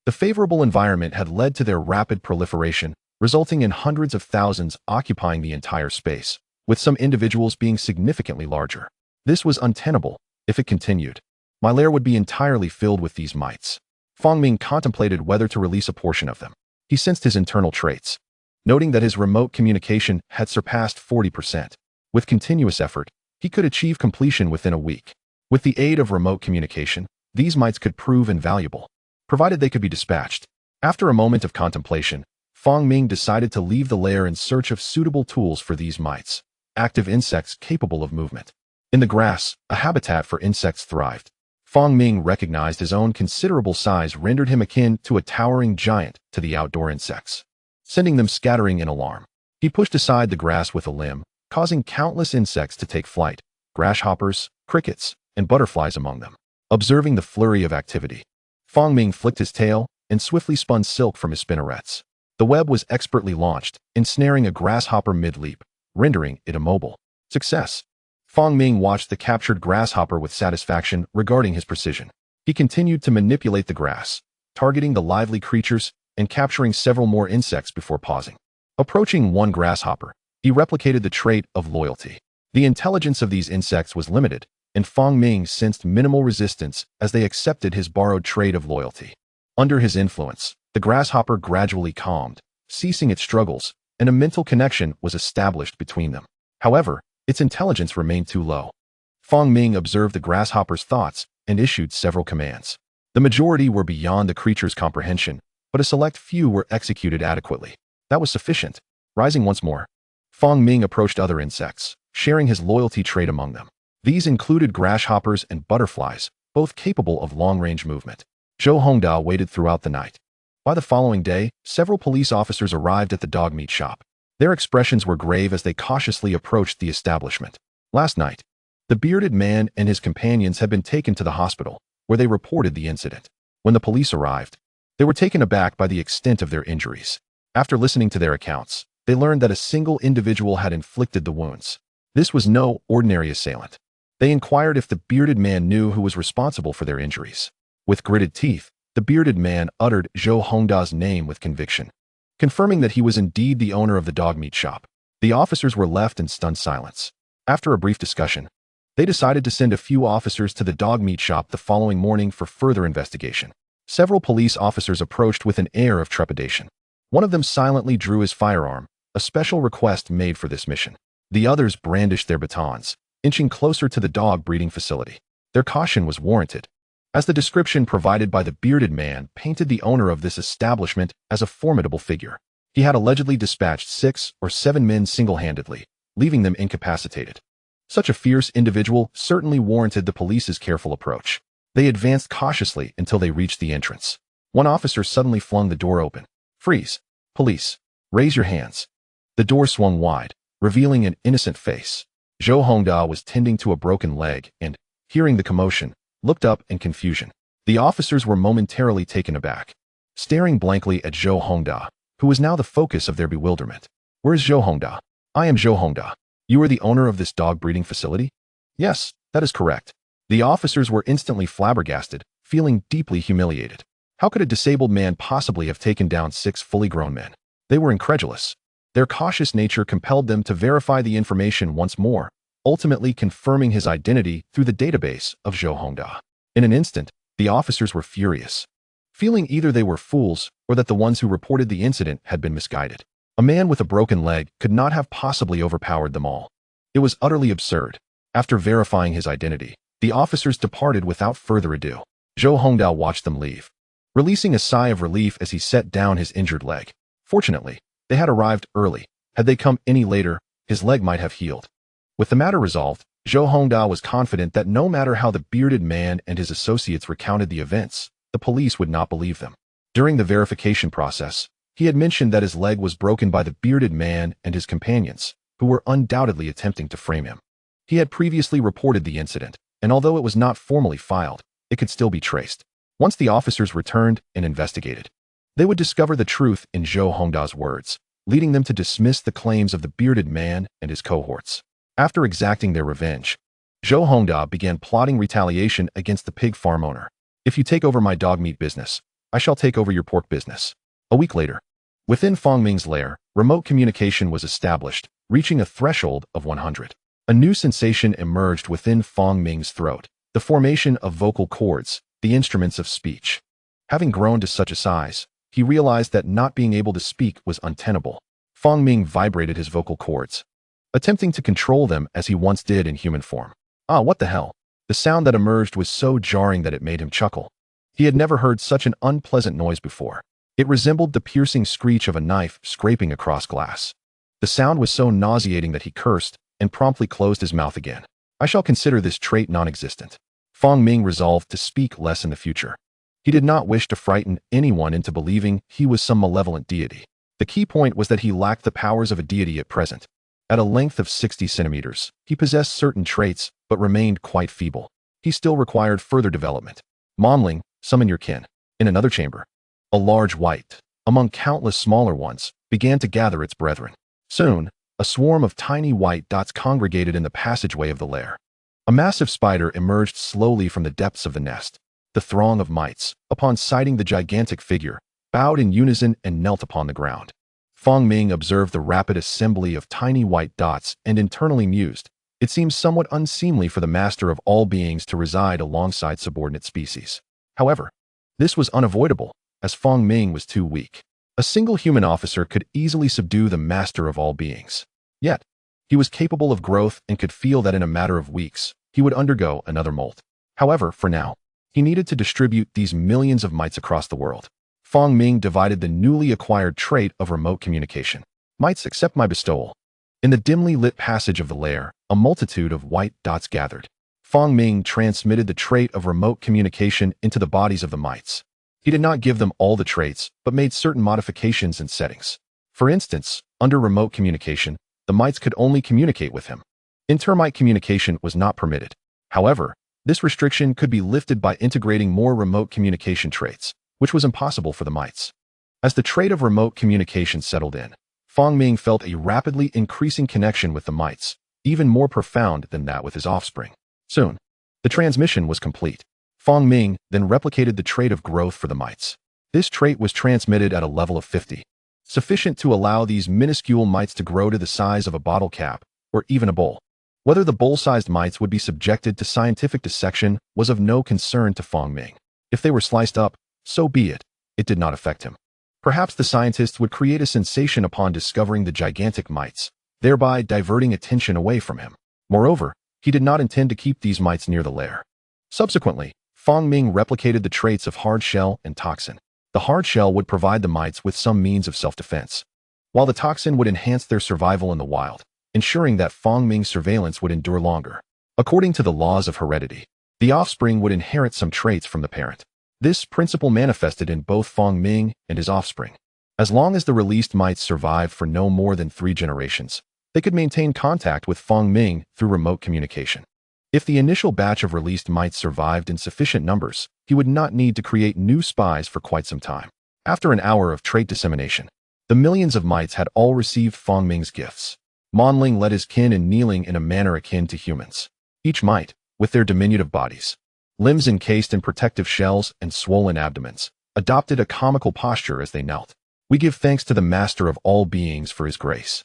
The favorable environment had led to their rapid proliferation, resulting in hundreds of thousands occupying the entire space, with some individuals being significantly larger. This was untenable. If it continued, my lair would be entirely filled with these mites. Fang Ming contemplated whether to release a portion of them. He sensed his internal traits, noting that his remote communication had surpassed 40%. With continuous effort, he could achieve completion within a week. With the aid of remote communication, these mites could prove invaluable, provided they could be dispatched. After a moment of contemplation, Fang Ming decided to leave the lair in search of suitable tools for these mites, active insects capable of movement. In the grass, a habitat for insects thrived. Fang Ming recognized his own considerable size rendered him akin to a towering giant to the outdoor insects, sending them scattering in alarm. He pushed aside the grass with a limb, causing countless insects to take flight, grasshoppers, crickets, and butterflies among them. Observing the flurry of activity, Fang Ming flicked his tail and swiftly spun silk from his spinnerets. The web was expertly launched, ensnaring a grasshopper mid-leap, rendering it immobile. Success! Fang Ming watched the captured grasshopper with satisfaction regarding his precision. He continued to manipulate the grass, targeting the lively creatures and capturing several more insects before pausing. Approaching one grasshopper, he replicated the trait of loyalty. The intelligence of these insects was limited, and Fang Ming sensed minimal resistance as they accepted his borrowed trait of loyalty. Under his influence, the grasshopper gradually calmed, ceasing its struggles, and a mental connection was established between them. However, its intelligence remained too low. Fang Ming observed the grasshopper's thoughts and issued several commands. The majority were beyond the creature's comprehension, but a select few were executed adequately. That was sufficient. Rising once more, Fang Ming approached other insects, sharing his loyalty trait among them. These included grasshoppers and butterflies, both capable of long-range movement. Zhou Hongda waited throughout the night. By the following day, several police officers arrived at the dog meat shop. Their expressions were grave as they cautiously approached the establishment. Last night, the bearded man and his companions had been taken to the hospital, where they reported the incident. When the police arrived, they were taken aback by the extent of their injuries. After listening to their accounts, they learned that a single individual had inflicted the wounds. This was no ordinary assailant. They inquired if the bearded man knew who was responsible for their injuries. With gritted teeth, the bearded man uttered Zhou Hongda's name with conviction, confirming that he was indeed the owner of the dog meat shop. The officers were left in stunned silence. After a brief discussion, they decided to send a few officers to the dog meat shop the following morning for further investigation. Several police officers approached with an air of trepidation. One of them silently drew his firearm, a special request made for this mission. The others brandished their batons, inching closer to the dog breeding facility. Their caution was warranted, as the description provided by the bearded man painted the owner of this establishment as a formidable figure. He had allegedly dispatched 6 or 7 men single-handedly, leaving them incapacitated. Such a fierce individual certainly warranted the police's careful approach. They advanced cautiously until they reached the entrance. One officer suddenly flung the door open. "Freeze! Police! Raise your hands!" The door swung wide, revealing an innocent face. Zhou Hongda was tending to a broken leg and, hearing the commotion, looked up in confusion. The officers were momentarily taken aback, staring blankly at Zhou Hongda, who was now the focus of their bewilderment. "Where is Zhou Hongda?" "I am Zhou Hongda. You are the owner of this dog breeding facility?" "Yes, that is correct." The officers were instantly flabbergasted, feeling deeply humiliated. How could a disabled man possibly have taken down 6 fully grown men? They were incredulous. Their cautious nature compelled them to verify the information once more, ultimately confirming his identity through the database of Zhou Hongda. In an instant, the officers were furious, feeling either they were fools or that the ones who reported the incident had been misguided. A man with a broken leg could not have possibly overpowered them all. It was utterly absurd. After verifying his identity, the officers departed without further ado. Zhou Hongda watched them leave, releasing a sigh of relief as he set down his injured leg. Fortunately, they had arrived early. Had they come any later, his leg might have healed. With the matter resolved, Zhou Hongda was confident that no matter how the bearded man and his associates recounted the events, the police would not believe them. During the verification process, he had mentioned that his leg was broken by the bearded man and his companions, who were undoubtedly attempting to frame him. He had previously reported the incident, and although it was not formally filed, it could still be traced. Once the officers returned and investigated, they would discover the truth in Zhou Hongda's words, leading them to dismiss the claims of the bearded man and his cohorts. After exacting their revenge, Zhou Hongda began plotting retaliation against the pig farm owner. "If you take over my dog meat business, I shall take over your pork business." A week later, within Fang Ming's lair, remote communication was established, reaching a threshold of 100. A new sensation emerged within Fang Ming's throat, the formation of vocal cords, the instruments of speech. Having grown to such a size, he realized that not being able to speak was untenable. Fang Ming vibrated his vocal cords, attempting to control them as he once did in human form. Ah, what the hell? The sound that emerged was so jarring that it made him chuckle. He had never heard such an unpleasant noise before. It resembled the piercing screech of a knife scraping across glass. The sound was so nauseating that he cursed and promptly closed his mouth again. "I shall consider this trait non-existent." Fang Ming resolved to speak less in the future. He did not wish to frighten anyone into believing he was some malevolent deity. The key point was that he lacked the powers of a deity at present. At a length of 60 centimeters, he possessed certain traits, but remained quite feeble. He still required further development. "Momling, summon your kin." In another chamber, a large white, among countless smaller ones, began to gather its brethren. Soon, a swarm of tiny white dots congregated in the passageway of the lair. A massive spider emerged slowly from the depths of the nest. The throng of mites, upon sighting the gigantic figure, bowed in unison and knelt upon the ground. Fang Ming observed the rapid assembly of tiny white dots and internally mused. It seems somewhat unseemly for the master of all beings to reside alongside subordinate species. However, this was unavoidable, as Fang Ming was too weak. A single human officer could easily subdue the master of all beings. Yet, he was capable of growth and could feel that in a matter of weeks, he would undergo another molt. However, for now, he needed to distribute these millions of mites across the world. Fang Ming divided the newly acquired trait of remote communication. "Mites, accept my bestowal." In the dimly lit passage of the lair, a multitude of white dots gathered. Fang Ming transmitted the trait of remote communication into the bodies of the mites. He did not give them all the traits, but made certain modifications and settings. For instance, under remote communication, the mites could only communicate with him. Intermite communication was not permitted. However, This restriction could be lifted by integrating more remote communication traits, which was impossible for the mites. As the trait of remote communication settled in, Fong Ming felt a rapidly increasing connection with the mites, even more profound than that with his offspring. Soon, the transmission was complete. Fong Ming then replicated the trait of growth for the mites. This trait was transmitted at a level of 50, sufficient to allow these minuscule mites to grow to the size of a bottle cap or even a bowl. Whether the bowl-sized mites would be subjected to scientific dissection was of no concern to Fong Ming. If they were sliced up, so be it. It did not affect him. Perhaps the scientists would create a sensation upon discovering the gigantic mites, thereby diverting attention away from him. Moreover, he did not intend to keep these mites near the lair. Subsequently, Fong Ming replicated the traits of hard shell and toxin. The hard shell would provide the mites with some means of self-defense, while the toxin would enhance their survival in the wild, ensuring that Fong Ming's surveillance would endure longer. According to the laws of heredity, the offspring would inherit some traits from the parent. This principle manifested in both Fong Ming and his offspring. As long as the released mites survived for no more than 3 generations, they could maintain contact with Fong Ming through remote communication. If the initial batch of released mites survived in sufficient numbers, he would not need to create new spies for quite some time. After an hour of trait dissemination, the millions of mites had all received Fong Ming's gifts. Monling led his kin in kneeling in a manner akin to humans. Each mite, with their diminutive bodies, limbs encased in protective shells and swollen abdomens, adopted a comical posture as they knelt. We give thanks to the master of all beings for his grace,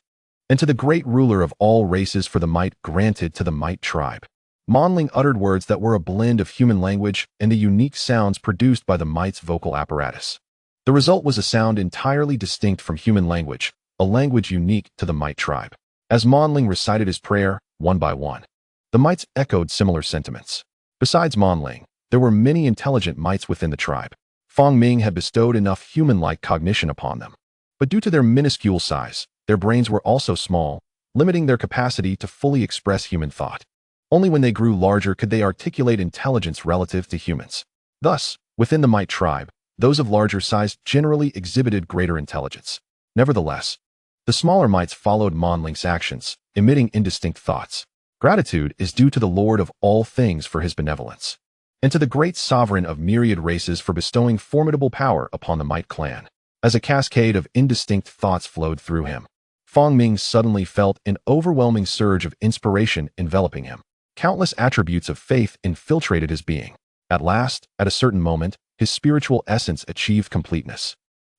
and to the great ruler of all races for the might granted to the mite tribe. Monling uttered words that were a blend of human language and the unique sounds produced by the mite's vocal apparatus. The result was a sound entirely distinct from human language, a language unique to the mite tribe. As Monling recited his prayer, one by one, the mites echoed similar sentiments. Besides Monling, there were many intelligent mites within the tribe. Fong Ming had bestowed enough human-like cognition upon them. But due to their minuscule size, their brains were also small, limiting their capacity to fully express human thought. Only when they grew larger could they articulate intelligence relative to humans. Thus, within the mite tribe, those of larger size generally exhibited greater intelligence. Nevertheless, the smaller mites followed Monling's actions, emitting indistinct thoughts. Gratitude is due to the Lord of all things for his benevolence, and to the great sovereign of myriad races for bestowing formidable power upon the mite clan. As a cascade of indistinct thoughts flowed through him, Fong Ming suddenly felt an overwhelming surge of inspiration enveloping him. Countless attributes of faith infiltrated his being. At last, at a certain moment, his spiritual essence achieved completeness.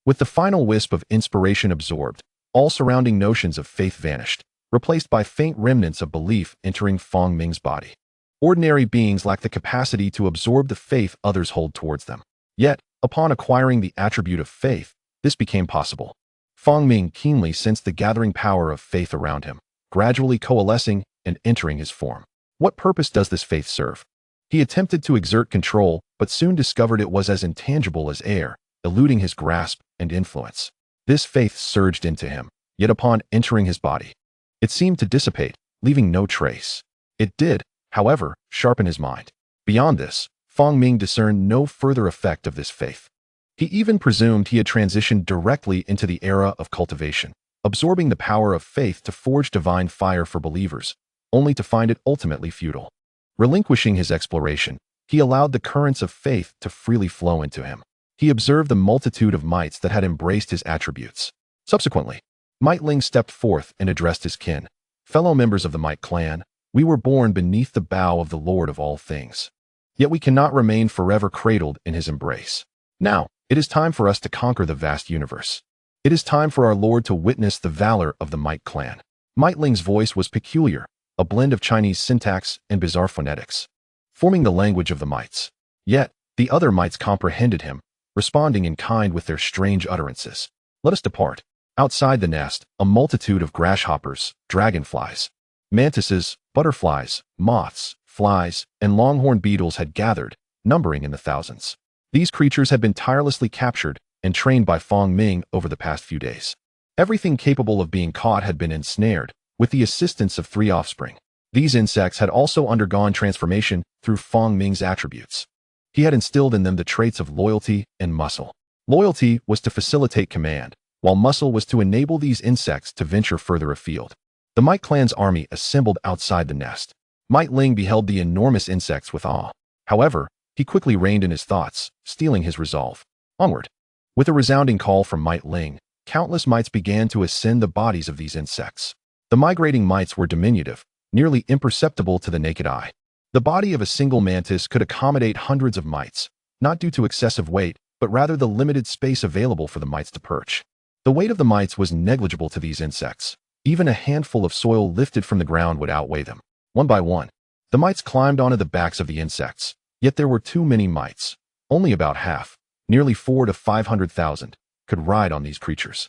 With the final wisp of inspiration absorbed, all surrounding notions of faith vanished, replaced by faint remnants of belief entering Fong Ming's body. Ordinary beings lack the capacity to absorb the faith others hold towards them. Yet, upon acquiring the attribute of faith, this became possible. Fong Ming keenly sensed the gathering power of faith around him, gradually coalescing and entering his form. What purpose does this faith serve? He attempted to exert control, but soon discovered it was as intangible as air, eluding his grasp and influence. This faith surged into him, yet upon entering his body, it seemed to dissipate, leaving no trace. It did, however, sharpen his mind. Beyond this, Fong Ming discerned no further effect of this faith. He even presumed he had transitioned directly into the era of cultivation, absorbing the power of faith to forge divine fire for believers, only to find it ultimately futile. Relinquishing his exploration, he allowed the currents of faith to freely flow into him. He observed the multitude of mites that had embraced his attributes. Subsequently, Miteling stepped forth and addressed his kin. Fellow members of the mite clan, we were born beneath the bow of the Lord of all things. Yet we cannot remain forever cradled in his embrace. Now, it is time for us to conquer the vast universe. It is time for our Lord to witness the valor of the mite clan. Miteling's voice was peculiar, a blend of Chinese syntax and bizarre phonetics, forming the language of the mites. Yet, the other mites comprehended him, responding in kind with their strange utterances. Let us depart. Outside the nest, a multitude of grasshoppers, dragonflies, mantises, butterflies, moths, flies, and longhorn beetles had gathered, numbering in the thousands. These creatures had been tirelessly captured and trained by Fong Ming over the past few days. Everything capable of being caught had been ensnared, with the assistance of 3 offspring. These insects had also undergone transformation through Fong Ming's attributes. He had instilled in them the traits of loyalty and muscle. Loyalty was to facilitate command, while muscle was to enable these insects to venture further afield. The Mite clan's army assembled outside the nest. Might Ling beheld the enormous insects with awe. However, he quickly reined in his thoughts, steeling his resolve. Onward. With a resounding call from Might Ling, countless mites began to ascend the bodies of these insects. The migrating mites were diminutive, nearly imperceptible to the naked eye. The body of a single mantis could accommodate hundreds of mites, not due to excessive weight, but rather the limited space available for the mites to perch. The weight of the mites was negligible to these insects. Even a handful of soil lifted from the ground would outweigh them. One by one, the mites climbed onto the backs of the insects, yet there were too many mites. Only about half, nearly 400 to 500,000, could ride on these creatures.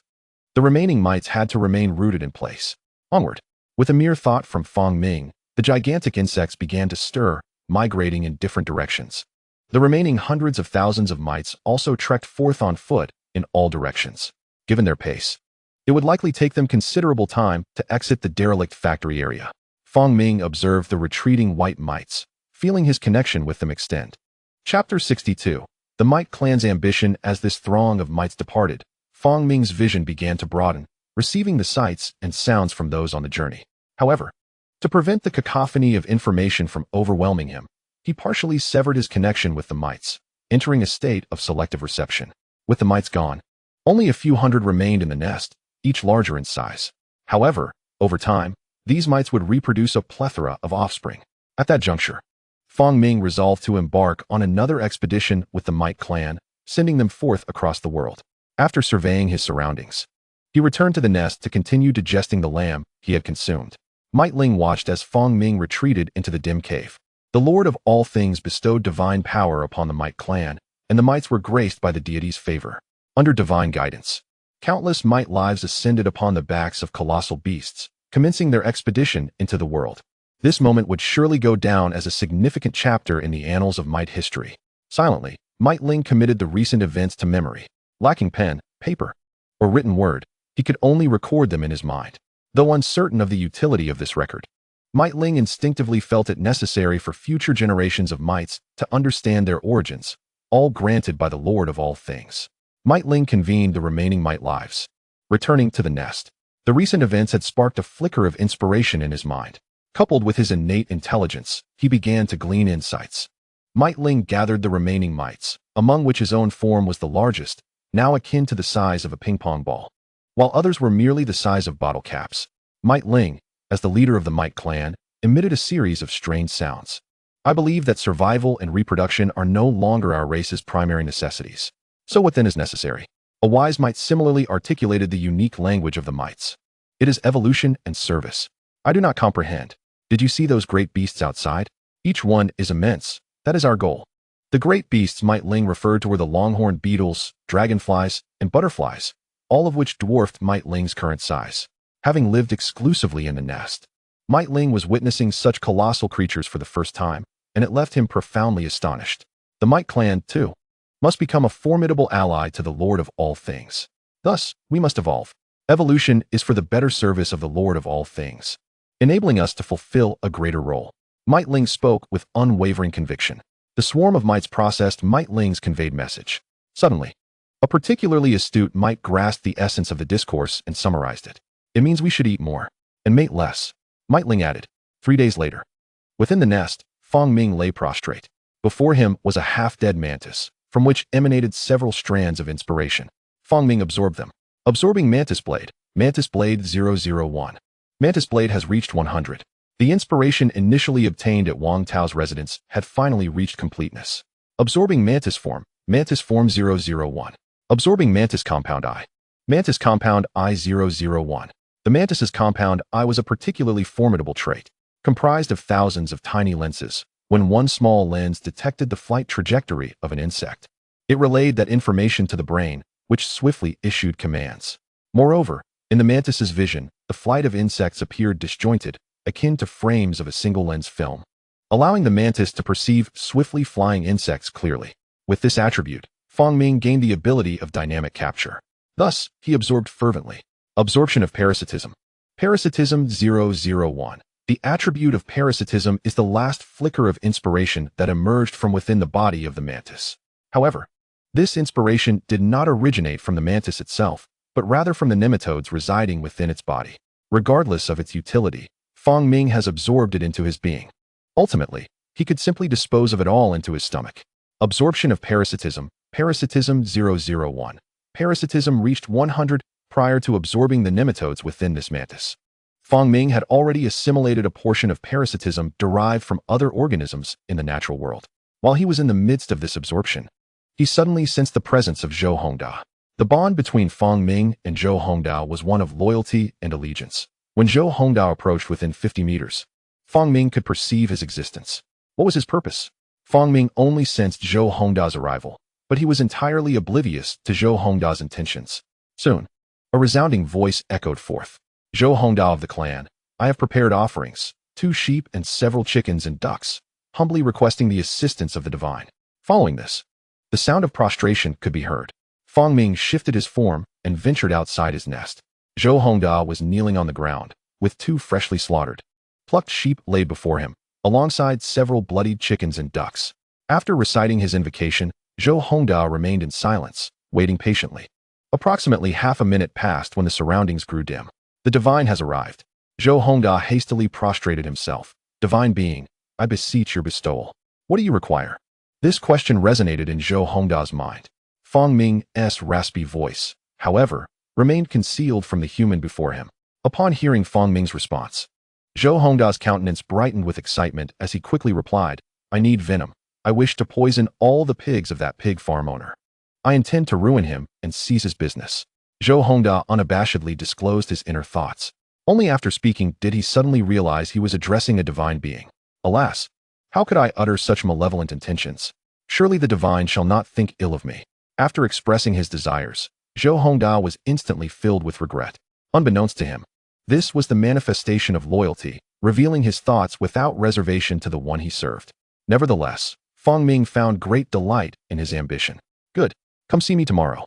The remaining mites had to remain rooted in place. Onward. With a mere thought from Fang Ming, the gigantic insects began to stir, migrating in different directions. The remaining hundreds of thousands of mites also trekked forth on foot in all directions. Given their pace, it would likely take them considerable time to exit the derelict factory area. Fang Ming observed the retreating white mites, feeling his connection with them extend. Chapter 62. The Mite Clan's ambition. As this throng of mites departed, Fang Ming's vision began to broaden, receiving the sights and sounds from those on the journey. However, to prevent the cacophony of information from overwhelming him, he partially severed his connection with the mites, entering a state of selective reception. With the mites gone, only a few hundred remained in the nest, each larger in size. However, over time, these mites would reproduce a plethora of offspring. At that juncture, Fang Ming resolved to embark on another expedition with the Mite Clan, sending them forth across the world. After surveying his surroundings, he returned to the nest to continue digesting the lamb he had consumed. Might Ling watched as Fang Ming retreated into the dim cave. The Lord of all things bestowed divine power upon the Mite Clan, and the mites were graced by the deity's favor. Under divine guidance, countless mite lives ascended upon the backs of colossal beasts, commencing their expedition into the world. This moment would surely go down as a significant chapter in the annals of mite history. Silently, Might Ling committed the recent events to memory. Lacking pen, paper, or written word, he could only record them in his mind. Though uncertain of the utility of this record, Might Ling instinctively felt it necessary for future generations of mites to understand their origins, all granted by the Lord of all things. Might Ling convened the remaining mite lives. Returning to the nest, the recent events had sparked a flicker of inspiration in his mind. Coupled with his innate intelligence, he began to glean insights. Might Ling gathered the remaining mites, among which his own form was the largest, now akin to the size of a ping-pong ball. While others were merely the size of bottle caps, Might Ling, as the leader of the Mite Clan, emitted a series of strange sounds. I believe that survival and reproduction are no longer our race's primary necessities. So what then is necessary? A wise mite similarly articulated the unique language of the mites. It is evolution and service. I do not comprehend. Did you see those great beasts outside? Each one is immense. That is our goal. The great beasts Might Ling referred to were the longhorn beetles, dragonflies, and butterflies, all of which dwarfed Might Ling's current size. Having lived exclusively in the nest, Might Ling was witnessing such colossal creatures for the first time, and it left him profoundly astonished. The Mite Clan, too, must become a formidable ally to the Lord of all things. Thus, we must evolve. Evolution is for the better service of the Lord of all things, enabling us to fulfill a greater role. Might Ling spoke with unwavering conviction. The swarm of mites processed Might Ling's conveyed message. Suddenly, a particularly astute mite grasped the essence of the discourse and summarized it. It means we should eat more and mate less, Might Ling added. 3 days later, within the nest, Fang Ming lay prostrate. Before him was a half-dead mantis, from which emanated several strands of inspiration. Fang Ming absorbed them. Absorbing Mantis Blade 001. Mantis Blade has reached 100. The inspiration initially obtained at Wang Tao's residence had finally reached completeness. Absorbing Mantis Form 001. Absorbing Mantis Compound I. Mantis Compound I-001. The mantis's compound I was a particularly formidable trait, comprised of thousands of tiny lenses. When one small lens detected the flight trajectory of an insect, it relayed that information to the brain, which swiftly issued commands. Moreover, in the mantis's vision, the flight of insects appeared disjointed, akin to frames of a single-lens film, allowing the mantis to perceive swiftly flying insects clearly. With this attribute, Fang Ming gained the ability of dynamic capture. Thus, he absorbed fervently. Absorption of parasitism. Parasitism 001. The attribute of parasitism is the last flicker of inspiration that emerged from within the body of the mantis. However, this inspiration did not originate from the mantis itself, but rather from the nematodes residing within its body. Regardless of its utility, Fang Ming has absorbed it into his being. Ultimately, he could simply dispose of it all into his stomach. Absorption of parasitism. Parasitism 001. Parasitism reached 100 prior to absorbing the nematodes within this mantis. Fong Ming had already assimilated a portion of parasitism derived from other organisms in the natural world. While he was in the midst of this absorption, he suddenly sensed the presence of Zhou Hongda. The bond between Fong Ming and Zhou Hongda was one of loyalty and allegiance. When Zhou Hongda approached within 50 meters, Fong Ming could perceive his existence. What was his purpose? Fong Ming only sensed Zhou Hongda's arrival, but he was entirely oblivious to Zhou Hongda's intentions. Soon, a resounding voice echoed forth. Zhou Hongda of the clan, I have prepared offerings, 2 sheep and several chickens and ducks, humbly requesting the assistance of the divine. Following this, the sound of prostration could be heard. Fong Ming shifted his form and ventured outside his nest. Zhou Hongda was kneeling on the ground, with 2 freshly slaughtered, plucked sheep laid before him, alongside several bloodied chickens and ducks. After reciting his invocation, Zhou Hongda remained in silence, waiting patiently. Approximately half a minute passed when the surroundings grew dim. The divine has arrived. Zhou Hongda hastily prostrated himself. Divine being, I beseech your bestowal. What do you require? This question resonated in Zhou Hongda's mind. Fong Ming's raspy voice, however, remained concealed from the human before him. Upon hearing Fong Ming's response, Zhou Hongda's countenance brightened with excitement as he quickly replied, I need venom. I wish to poison all the pigs of that pig farm owner. I intend to ruin him and seize his business. Zhou Hongda unabashedly disclosed his inner thoughts. Only after speaking did he suddenly realize he was addressing a divine being. Alas, how could I utter such malevolent intentions? Surely the divine shall not think ill of me. After expressing his desires, Zhou Hongda was instantly filled with regret. Unbeknownst to him, this was the manifestation of loyalty, revealing his thoughts without reservation to the one he served. Nevertheless, Fong Ming found great delight in his ambition. Good. Come see me tomorrow.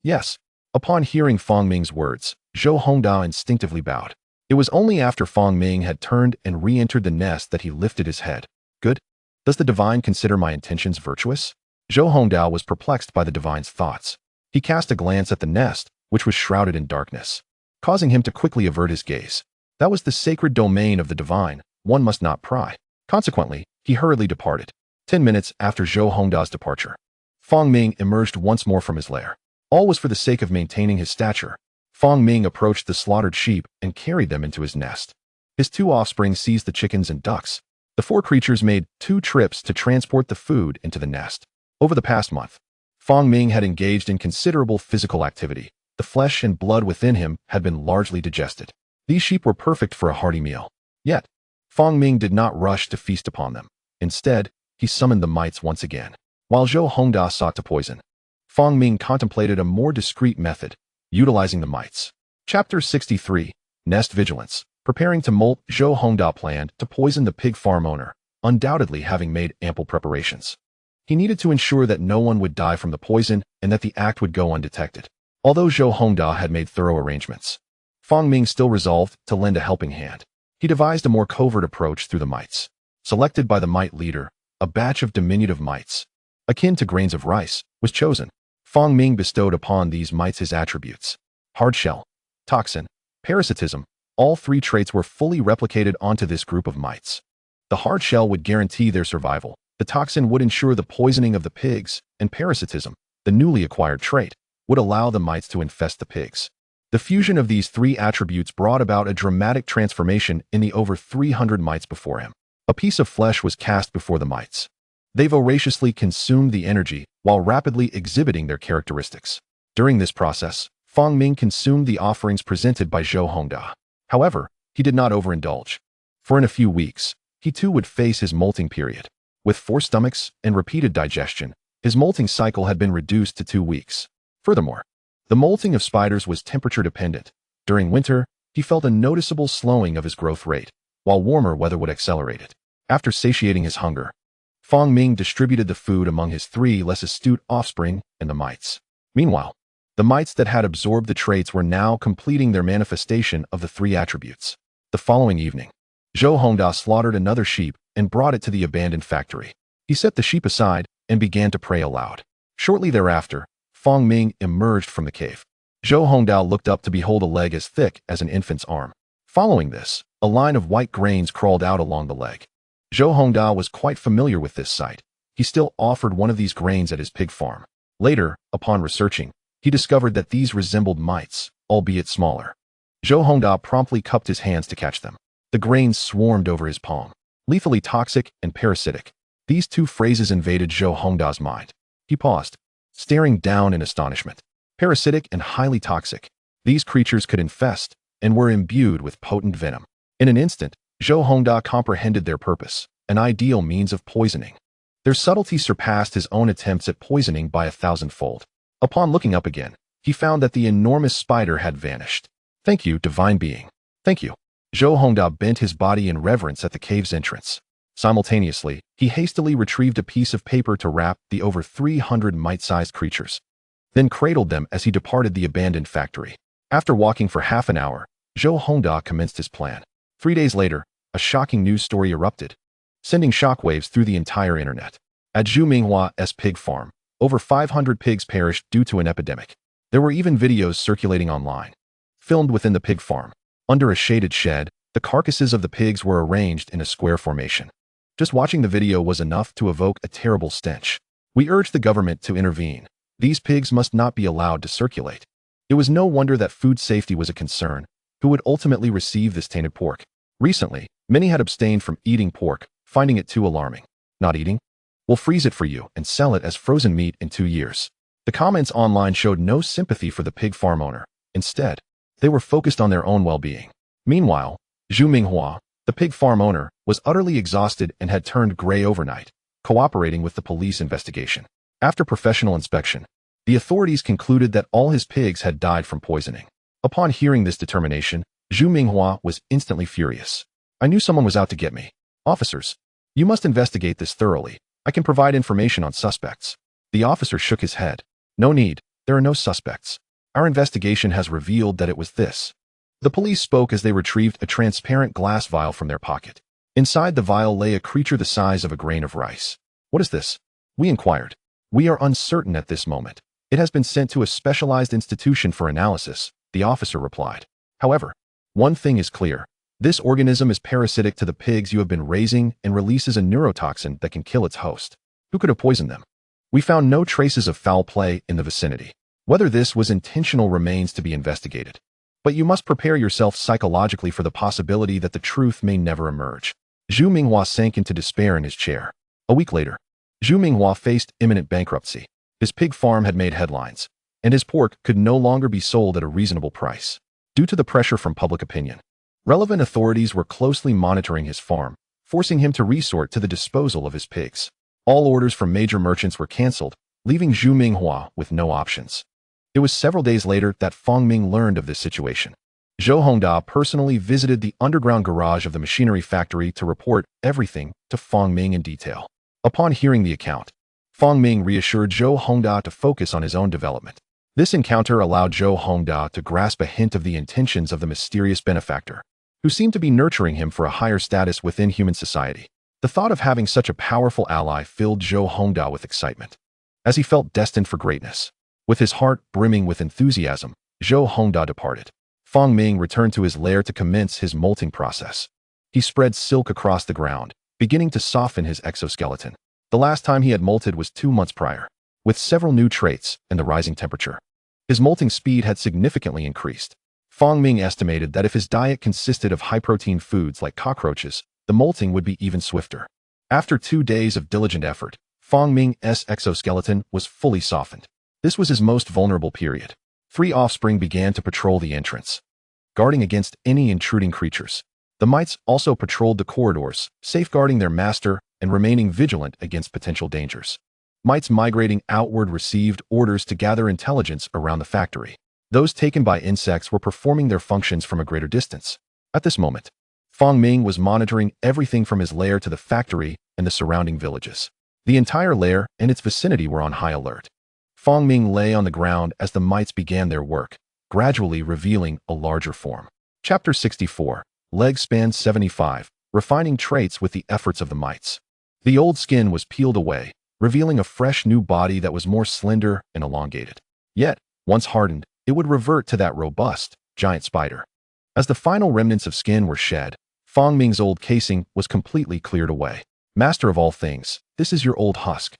Yes. Upon hearing Fong Ming's words, Zhou Hongda instinctively bowed. It was only after Fong Ming had turned and re-entered the nest that he lifted his head. Good. Does the divine consider my intentions virtuous? Zhou Hongda was perplexed by the divine's thoughts. He cast a glance at the nest, which was shrouded in darkness, causing him to quickly avert his gaze. That was the sacred domain of the divine, one must not pry. Consequently, he hurriedly departed. 10 minutes after Zhou Hongda's departure, Fong Ming emerged once more from his lair. All was for the sake of maintaining his stature. Fong Ming approached the slaughtered sheep and carried them into his nest. His 2 offspring seized the chickens and ducks. The 4 creatures made 2 trips to transport the food into the nest. Over the past month, Fong Ming had engaged in considerable physical activity. The flesh and blood within him had been largely digested. These sheep were perfect for a hearty meal. Yet, Fong Ming did not rush to feast upon them. Instead, he summoned the mites once again. While Zhou Hongda sought to poison, Fong Ming contemplated a more discreet method, utilizing the mites. Chapter 63. Nest Vigilance. Preparing to molt, Zhou Hongda planned to poison the pig farm owner, undoubtedly having made ample preparations. He needed to ensure that no one would die from the poison and that the act would go undetected. Although Zhou Hongda had made thorough arrangements, Fong Ming still resolved to lend a helping hand. He devised a more covert approach through the mites. Selected by the mite leader, a batch of diminutive mites, akin to grains of rice, was chosen. Fong Ming bestowed upon these mites his attributes. Hard shell, toxin, parasitism, all 3 traits were fully replicated onto this group of mites. The hard shell would guarantee their survival. The toxin would ensure the poisoning of the pigs, and parasitism, the newly acquired trait, would allow the mites to infest the pigs. The fusion of these 3 attributes brought about a dramatic transformation in the over 300 mites before him. A piece of flesh was cast before the mites. They voraciously consumed the energy while rapidly exhibiting their characteristics. During this process, Fong Ming consumed the offerings presented by Zhou Hongda. However, he did not overindulge. For in a few weeks, he too would face his molting period. With 4 stomachs and repeated digestion, his molting cycle had been reduced to 2 weeks. Furthermore, the molting of spiders was temperature dependent. During winter, he felt a noticeable slowing of his growth rate, while warmer weather would accelerate it. After satiating his hunger, Fong Ming distributed the food among his 3 less astute offspring and the mites. Meanwhile, the mites that had absorbed the traits were now completing their manifestation of the 3 attributes. The following evening, Zhou Hongda slaughtered another sheep and brought it to the abandoned factory. He set the sheep aside and began to pray aloud. Shortly thereafter, Fong Ming emerged from the cave. Zhou Hongda looked up to behold a leg as thick as an infant's arm. Following this, a line of white grains crawled out along the leg. Zhou Hongda was quite familiar with this sight. He still offered one of these grains at his pig farm. Later, upon researching, he discovered that these resembled mites, albeit smaller. Zhou Hongda promptly cupped his hands to catch them. The grains swarmed over his palm. Lethally toxic and parasitic. These two phrases invaded Zhou Hongda's mind. He paused, staring down in astonishment. Parasitic and highly toxic. These creatures could infest and were imbued with potent venom. In an instant, Zhou Hongda comprehended their purpose, an ideal means of poisoning. Their subtlety surpassed his own attempts at poisoning by 1,000-fold. Upon looking up again, he found that the enormous spider had vanished. "Thank you, divine being. Thank you." Zhou Hongda bent his body in reverence at the cave's entrance. Simultaneously, he hastily retrieved a piece of paper to wrap the over 300 mite-sized creatures, then cradled them as he departed the abandoned factory. After walking for half an hour, Zhou Hongda commenced his plan. 3 days later, a shocking news story erupted, sending shockwaves through the entire internet. At Zhu Minghua's pig farm, over 500 pigs perished due to an epidemic. There were even videos circulating online, filmed within the pig farm. Under a shaded shed, the carcasses of the pigs were arranged in a square formation. Just watching the video was enough to evoke a terrible stench. "We urge the government to intervene. These pigs must not be allowed to circulate." It was no wonder that food safety was a concern. Who would ultimately receive this tainted pork? Recently, many had abstained from eating pork, finding it too alarming. "Not eating? We'll freeze it for you and sell it as frozen meat in 2 years." The comments online showed no sympathy for the pig farm owner. Instead, they were focused on their own well-being. Meanwhile, Zhu Minghua, the pig farm owner, was utterly exhausted and had turned gray overnight, cooperating with the police investigation. After professional inspection, the authorities concluded that all his pigs had died from poisoning. Upon hearing this determination, Zhu Minghua was instantly furious. "I knew someone was out to get me. Officers, you must investigate this thoroughly. I can provide information on suspects." The officer shook his head. "No need. There are no suspects. Our investigation has revealed that it was this." The police spoke as they retrieved a transparent glass vial from their pocket. Inside the vial lay a creature the size of a grain of rice. "What is this?" we inquired. "We are uncertain at this moment. It has been sent to a specialized institution for analysis," the officer replied. "However, one thing is clear. This organism is parasitic to the pigs you have been raising and releases a neurotoxin that can kill its host. Who could have poisoned them?" We found no traces of foul play in the vicinity. Whether this was intentional remains to be investigated. But you must prepare yourself psychologically for the possibility that the truth may never emerge. Zhu Minghua sank into despair in his chair. A week later, Zhu Minghua faced imminent bankruptcy. His pig farm had made headlines, and his pork could no longer be sold at a reasonable price. Due to the pressure from public opinion, relevant authorities were closely monitoring his farm, forcing him to resort to the disposal of his pigs. All orders from major merchants were cancelled, leaving Zhu Minghua with no options. It was several days later that Fang Ming learned of this situation. Zhou Hongda personally visited the underground garage of the machinery factory to report everything to Fang Ming in detail. Upon hearing the account, Fang Ming reassured Zhou Hongda to focus on his own development. This encounter allowed Zhou Hongda to grasp a hint of the intentions of the mysterious benefactor, who seemed to be nurturing him for a higher status within human society. The thought of having such a powerful ally filled Zhou Hongda with excitement, as he felt destined for greatness. With his heart brimming with enthusiasm, Zhou Hongda departed. Fang Ming returned to his lair to commence his molting process. He spread silk across the ground, beginning to soften his exoskeleton. The last time he had molted was 2 months prior. With several new traits and the rising temperature, his molting speed had significantly increased. Fang Ming estimated that if his diet consisted of high-protein foods like cockroaches, the molting would be even swifter. After 2 days of diligent effort, Fang Ming's exoskeleton was fully softened. This was his most vulnerable period. 3 offspring began to patrol the entrance, guarding against any intruding creatures. The mites also patrolled the corridors, safeguarding their master and remaining vigilant against potential dangers. Mites migrating outward received orders to gather intelligence around the factory. Those taken by insects were performing their functions from a greater distance. At this moment, Fang Ming was monitoring everything from his lair to the factory and the surrounding villages. The entire lair and its vicinity were on high alert. Fang Ming lay on the ground as the mites began their work, gradually revealing a larger form. Chapter 64, Leg Span 75, Refining Traits with the Efforts of the Mites. The old skin was peeled away, revealing a fresh new body that was more slender and elongated. Yet, once hardened, it would revert to that robust, giant spider. As the final remnants of skin were shed, Fang Ming's old casing was completely cleared away. Master of all things, this is your old husk.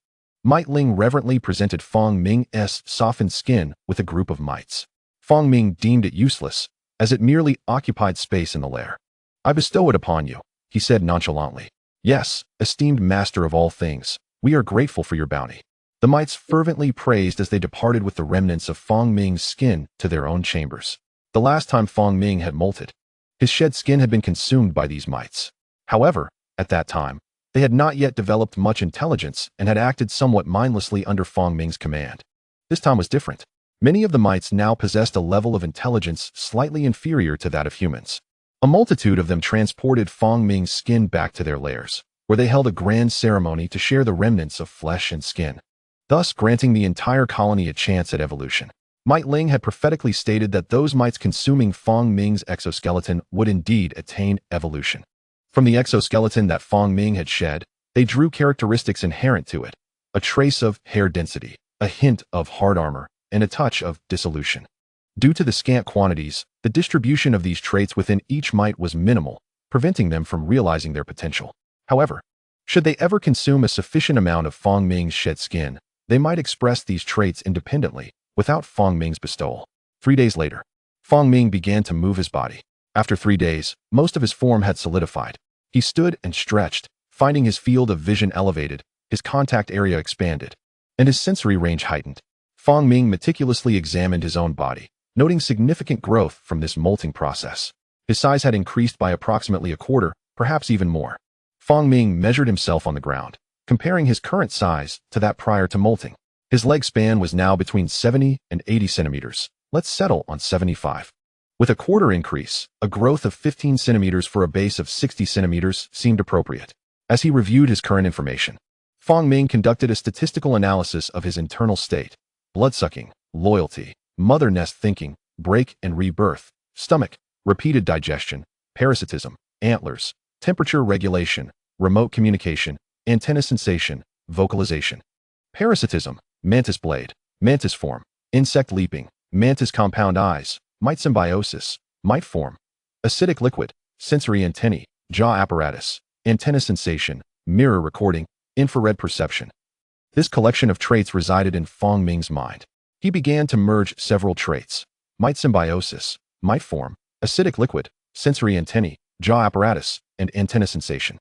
Might Ling reverently presented Fang Ming's softened skin with a group of mites. Fang Ming deemed it useless, as it merely occupied space in the lair. I bestow it upon you, he said nonchalantly. Yes, esteemed master of all things, we are grateful for your bounty. The mites fervently praised as they departed with the remnants of Fang Ming's skin to their own chambers. The last time Fang Ming had molted, his shed skin had been consumed by these mites. However, at that time, they had not yet developed much intelligence and had acted somewhat mindlessly under Fang Ming's command. This time was different. Many of the mites now possessed a level of intelligence slightly inferior to that of humans. A multitude of them transported Fang Ming's skin back to their lairs, where they held a grand ceremony to share the remnants of flesh and skin, thus granting the entire colony a chance at evolution. Might Ling had prophetically stated that those mites consuming Fang Ming's exoskeleton would indeed attain evolution. From the exoskeleton that Fang Ming had shed, they drew characteristics inherent to it, a trace of hair density, a hint of hard armor, and a touch of dissolution. Due to the scant quantities, the distribution of these traits within each mite was minimal, preventing them from realizing their potential. However, should they ever consume a sufficient amount of Fang Ming's shed skin, they might express these traits independently, without Fang Ming's bestowal. 3 days later, Fang Ming began to move his body. After 3 days, most of his form had solidified. He stood and stretched, finding his field of vision elevated, his contact area expanded, and his sensory range heightened. Fang Ming meticulously examined his own body, noting significant growth from this molting process. His size had increased by approximately a quarter, perhaps even more. Fang Ming measured himself on the ground, comparing his current size to that prior to molting. His leg span was now between 70 and 80 centimeters. Let's settle on 75. With a quarter increase, a growth of 15 centimeters for a base of 60 centimeters seemed appropriate. As he reviewed his current information, Fang Ming conducted a statistical analysis of his internal state: bloodsucking, loyalty, mother nest thinking, break and rebirth, stomach, repeated digestion, parasitism, antlers, temperature regulation, remote communication, antenna sensation, vocalization. Parasitism, mantis blade, mantis form, insect leaping, mantis compound eyes, mite symbiosis, mite form, acidic liquid, sensory antennae, jaw apparatus, antenna sensation, mirror recording, infrared perception. This collection of traits resided in Fang Ming's mind. He began to merge several traits: mite symbiosis, mite form, acidic liquid, sensory antennae, jaw apparatus, and antenna sensation.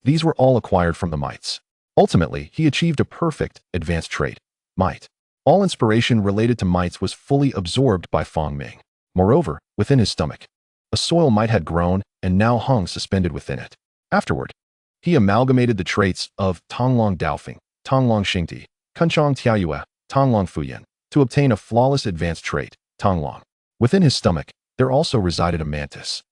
These were all acquired from the mites. Ultimately, he achieved a perfect, advanced trait: mite. All inspiration related to mites was fully absorbed by Fang Ming. Moreover, within his stomach, a soil mite had grown and now hung suspended within it. Afterward, he amalgamated the traits of Tonglong Daofeng, Tonglong Xingti, Kunchong Tiaoyue, Tonglong Fuyan, to obtain a flawless advanced trait, Tonglong. Within his stomach, there also resided a mantis,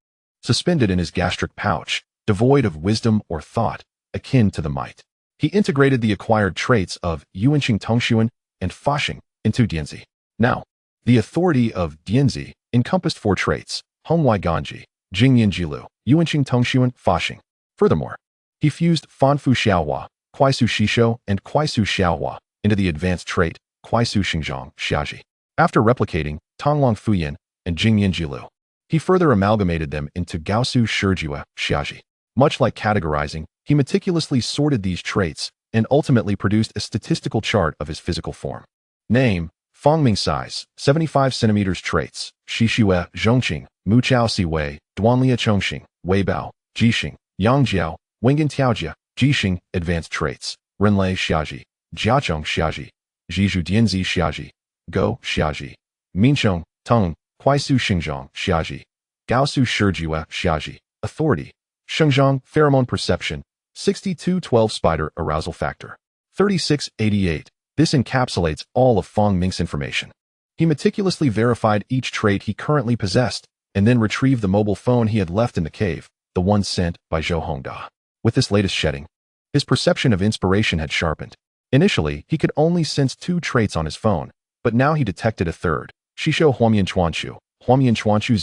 suspended in his gastric pouch, devoid of wisdom or thought, akin to the mite. He integrated the acquired traits of Yuanqing Tongshuan and Fashing into Dianzi. Now, the authority of Dianzi encompassed 4 traits: Hongwai Ganji, Jingyan Jilu, Yuanqing Tongshuan, Fashing. Furthermore, he fused Fanfu Xiaohua, Kuaisu Shisho, and Kuaisu Xiaohua into the advanced trait Kuaisu Xingzhong Xiaji. After replicating Tonglong Fuyan and Jingyan Jilu, he further amalgamated them into Gaosu Shijue Xiaji. Much like categorizing, he meticulously sorted these traits and ultimately produced a statistical chart of his physical form. Name: Fang Ming size, 75 centimeters. Traits: Shishue, Zhongqing, Muchao Siwei, Duanlia Chongqing, Weibao, Jixing, Yangjiao, Wengan Tiaojia, Jixing. Advanced traits: Renlei Xiaji, Jiachong Xiaji, Jizhu Dianzi Xiaji, Go Xiaji, Minchong, Tong, Kuaisu Xingzhong Xiaji, Gaosu Shijue Xiaji. Authority: Shengzhong, pheromone perception, 6212 spider arousal factor, 3688. This encapsulates all of Fang Ming's information. He meticulously verified each trait he currently possessed, and then retrieved the mobile phone he had left in the cave, the one sent by Zhou Hongda. With this latest shedding, his perception of inspiration had sharpened. Initially, he could only sense 2 traits on his phone, but now he detected a third: Shisho Huamian Chuanchu, Huamian Chuanchu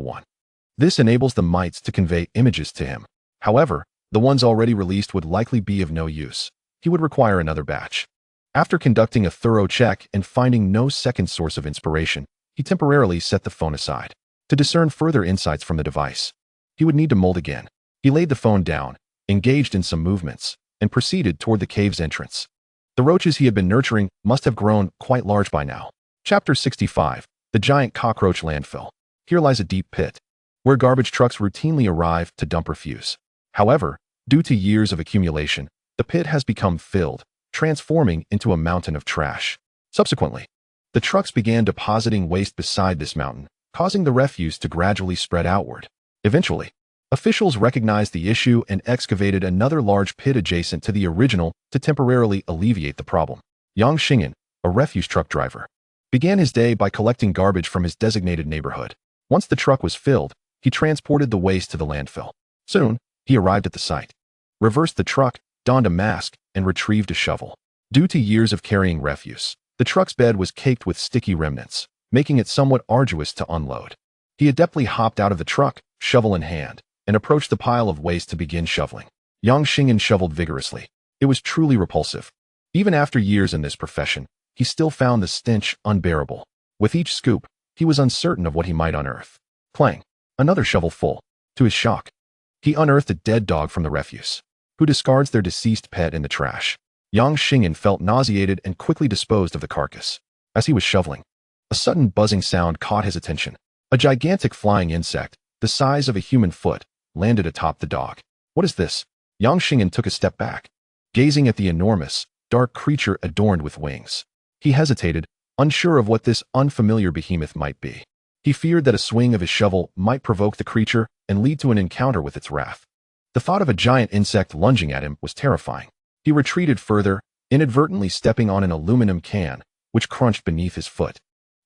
001. This enables the mites to convey images to him. However, the ones already released would likely be of no use. He would require another batch. After conducting a thorough check and finding no second source of inspiration, he temporarily set the phone aside. To discern further insights from the device, he would need to mold again. He laid the phone down, engaged in some movements, and proceeded toward the cave's entrance. The roaches he had been nurturing must have grown quite large by now. Chapter 65. The Giant Cockroach Landfill. Here lies a deep pit, where garbage trucks routinely arrive to dump refuse. However, due to years of accumulation, the pit has become filled, transforming into a mountain of trash. Subsequently, the trucks began depositing waste beside this mountain, causing the refuse to gradually spread outward. Eventually, officials recognized the issue and excavated another large pit adjacent to the original to temporarily alleviate the problem. Yang Xingyan, a refuse truck driver, began his day by collecting garbage from his designated neighborhood. Once the truck was filled, he transported the waste to the landfill. Soon, he arrived at the site, reversed the truck, donned a mask, and retrieved a shovel. Due to years of carrying refuse, the truck's bed was caked with sticky remnants, making it somewhat arduous to unload. He adeptly hopped out of the truck, shovel in hand, and approached the pile of waste to begin shoveling. Yang Xingyan shoveled vigorously. It was truly repulsive. Even after years in this profession, he still found the stench unbearable. With each scoop, he was uncertain of what he might unearth. Clang! Another shovel full. To his shock, he unearthed a dead dog from the refuse, who discards their deceased pet in the trash. Yang Xingyan felt nauseated and quickly disposed of the carcass. As he was shoveling, a sudden buzzing sound caught his attention. A gigantic flying insect, the size of a human foot, landed atop the dog. What is this? Yang Xingyan took a step back, gazing at the enormous, dark creature adorned with wings. He hesitated, unsure of what this unfamiliar behemoth might be. He feared that a swing of his shovel might provoke the creature and lead to an encounter with its wrath. The thought of a giant insect lunging at him was terrifying. He retreated further, inadvertently stepping on an aluminum can, which crunched beneath his foot.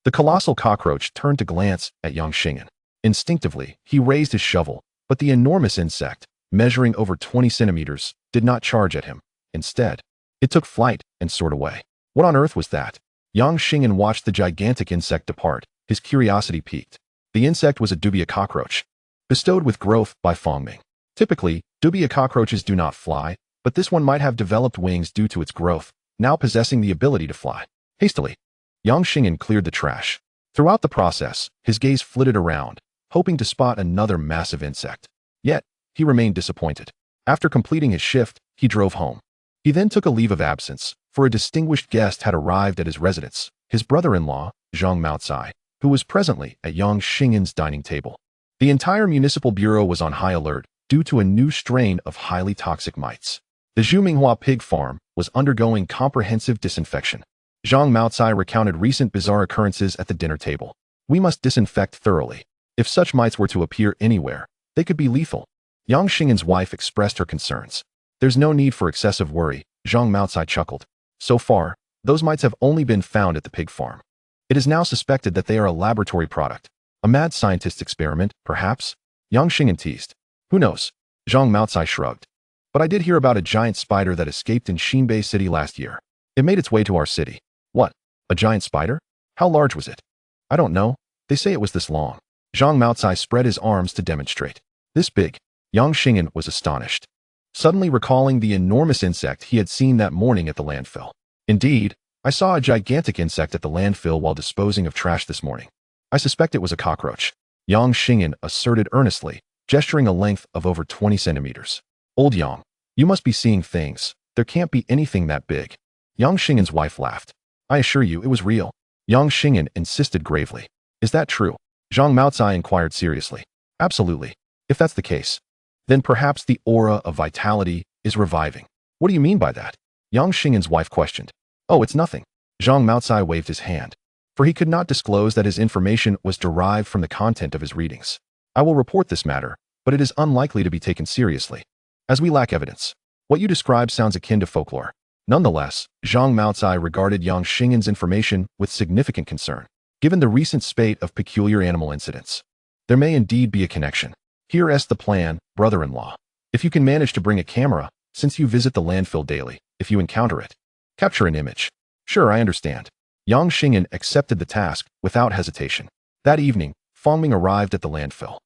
The colossal cockroach turned to glance at Yang Xingyan. Instinctively, he raised his shovel, but the enormous insect, measuring over 20 centimeters, did not charge at him. Instead, it took flight and soared away. What on earth was that? Yang Xingyan watched the gigantic insect depart, his curiosity piqued. The insect was a dubia cockroach, bestowed with growth by Fangming. Typically, dubia cockroaches do not fly, but this one might have developed wings due to its growth, now possessing the ability to fly. Hastily, Yang Xingyan cleared the trash. Throughout the process, his gaze flitted around, hoping to spot another massive insect. Yet, he remained disappointed. After completing his shift, he drove home. He then took a leave of absence, for a distinguished guest had arrived at his residence, his brother-in-law, Zhang Maocai, who was presently at Yang Xingyan's dining table. The entire municipal bureau was on high alert due to a new strain of highly toxic mites. The Zhuminghua pig farm was undergoing comprehensive disinfection. Zhang Maocai recounted recent bizarre occurrences at the dinner table. We must disinfect thoroughly. If such mites were to appear anywhere, they could be lethal. Yang Xingyan's wife expressed her concerns. There's no need for excessive worry, Zhang Maocai chuckled. So far, those mites have only been found at the pig farm. It is now suspected that they are a laboratory product. A mad scientist's experiment, perhaps? Yang Xingyan teased. Who knows? Zhang Maocai shrugged. But I did hear about a giant spider that escaped in Xinbei City last year. It made its way to our city. What? A giant spider? How large was it? I don't know. They say it was this long. Zhang Maocai spread his arms to demonstrate. This big. Yang Xingyan was astonished, suddenly recalling the enormous insect he had seen that morning at the landfill. Indeed, I saw a gigantic insect at the landfill while disposing of trash this morning. I suspect it was a cockroach. Yang Xingyan asserted earnestly, gesturing a length of over 20 centimeters. Old Yang, you must be seeing things. There can't be anything that big. Yang Xingyan's wife laughed. I assure you, it was real. Yang Xingyan insisted gravely. Is that true? Zhang Maocai inquired seriously. Absolutely. If that's the case, then perhaps the aura of vitality is reviving. What do you mean by that? Yang Xingyan's wife questioned. Oh, it's nothing. Zhang Maocai waved his hand, for he could not disclose that his information was derived from the content of his readings. I will report this matter, but it is unlikely to be taken seriously, as we lack evidence. What you describe sounds akin to folklore. Nonetheless, Zhang Maocai regarded Yang Xingyan's information with significant concern. Given the recent spate of peculiar animal incidents, there may indeed be a connection. Here is the plan, brother-in-law. If you can manage to bring a camera, since you visit the landfill daily, if you encounter it, capture an image. Sure, I understand. Yang Xingyan accepted the task without hesitation. That evening, Fangming arrived at the landfill.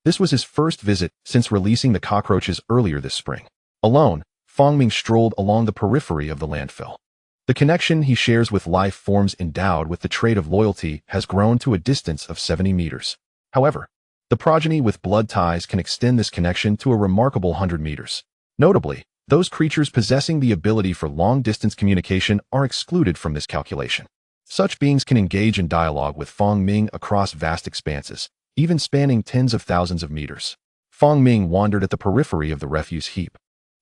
This was his first visit since releasing the cockroaches earlier this spring. Alone, Fangming strolled along the periphery of the landfill. The connection he shares with life forms endowed with the trait of loyalty has grown to a distance of 70 meters. However, The progeny with blood ties can extend this connection to a remarkable 100 meters. Notably, those creatures possessing the ability for long-distance communication are excluded from this calculation. Such beings can engage in dialogue with Fong Ming across vast expanses, even spanning tens of thousands of meters. Fong Ming wandered at the periphery of the refuse heap,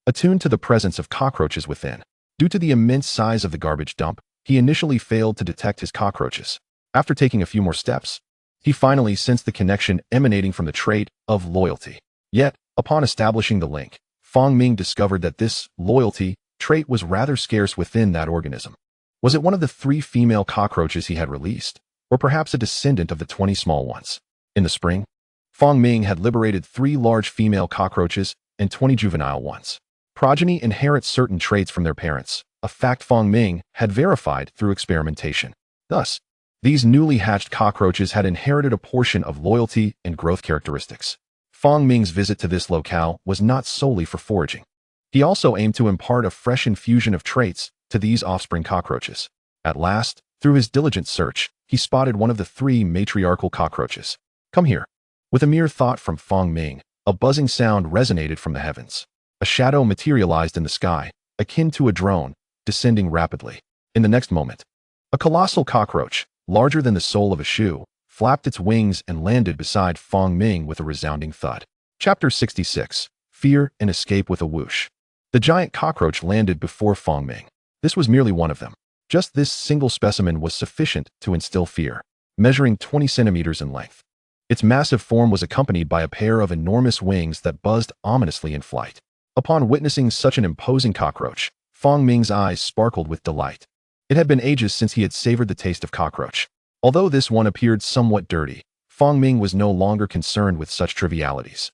attuned to the presence of cockroaches within. Due to the immense size of the garbage dump, he initially failed to detect his cockroaches. After taking a few more steps, he finally sensed the connection emanating from the trait of loyalty. Yet, upon establishing the link, Fong Ming discovered that this loyalty trait was rather scarce within that organism. Was it one of the 3 female cockroaches he had released, or perhaps a descendant of the 20 small ones? In the spring, Fong Ming had liberated 3 large female cockroaches and 20 juvenile ones. Progeny inherit certain traits from their parents, a fact Fong Ming had verified through experimentation. Thus, these newly hatched cockroaches had inherited a portion of loyalty and growth characteristics. Fong Ming's visit to this locale was not solely for foraging. He also aimed to impart a fresh infusion of traits to these offspring cockroaches. At last, through his diligent search, he spotted one of the 3 matriarchal cockroaches. "Come here." With a mere thought from Fong Ming, a buzzing sound resonated from the heavens. A shadow materialized in the sky, akin to a drone, descending rapidly. In the next moment, a colossal cockroach, larger than the sole of a shoe, flapped its wings and landed beside Fong Ming with a resounding thud. Chapter 66. Fear and Escape with a Whoosh. The giant cockroach landed before Fong Ming. This was merely one of them. Just this single specimen was sufficient to instill fear, measuring 20 centimeters in length. Its massive form was accompanied by a pair of enormous wings that buzzed ominously in flight. Upon witnessing such an imposing cockroach, Fong Ming's eyes sparkled with delight. It had been ages since he had savored the taste of cockroach. Although this one appeared somewhat dirty, Fong Ming was no longer concerned with such trivialities.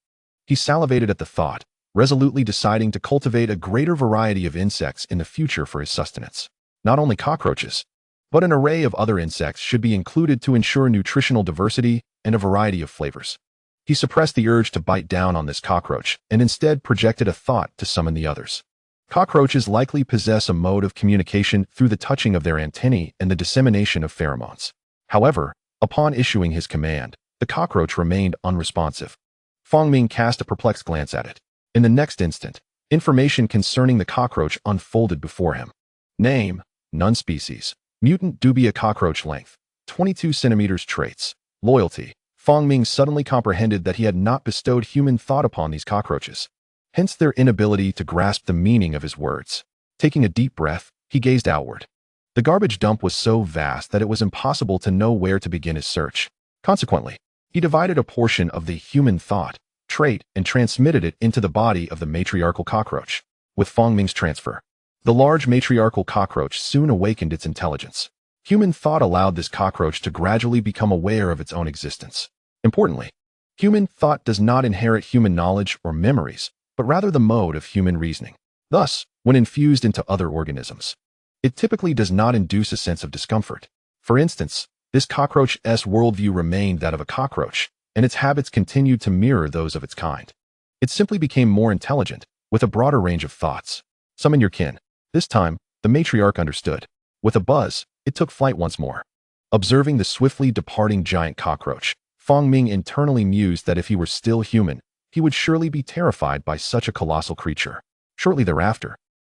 He salivated at the thought, resolutely deciding to cultivate a greater variety of insects in the future for his sustenance. Not only cockroaches, but an array of other insects should be included to ensure nutritional diversity and a variety of flavors. He suppressed the urge to bite down on this cockroach and instead projected a thought to summon the others. Cockroaches likely possess a mode of communication through the touching of their antennae and the dissemination of pheromones. However, upon issuing his command, the cockroach remained unresponsive. Fong Ming cast a perplexed glance at it. In the next instant, information concerning the cockroach unfolded before him. Name, none. Species, mutant dubia cockroach. Length, 22 centimeters. Traits, loyalty. Fong Ming suddenly comprehended that he had not bestowed human thought upon these cockroaches, hence their inability to grasp the meaning of his words. Taking a deep breath, he gazed outward. The garbage dump was so vast that it was impossible to know where to begin his search. Consequently, he divided a portion of the human thought trait and transmitted it into the body of the matriarchal cockroach. With Fong Ming's transfer, the large matriarchal cockroach soon awakened its intelligence. Human thought allowed this cockroach to gradually become aware of its own existence. Importantly, human thought does not inherit human knowledge or memories, but rather the mode of human reasoning. Thus, when infused into other organisms, it typically does not induce a sense of discomfort. For instance, this cockroach's worldview remained that of a cockroach, and its habits continued to mirror those of its kind. It simply became more intelligent, with a broader range of thoughts. Summon your kin. This time, the matriarch understood. With a buzz, it took flight once more. Observing the swiftly departing giant cockroach, Fong Ming internally mused that if he were still human, he would surely be terrified by such a colossal creature. Shortly thereafter,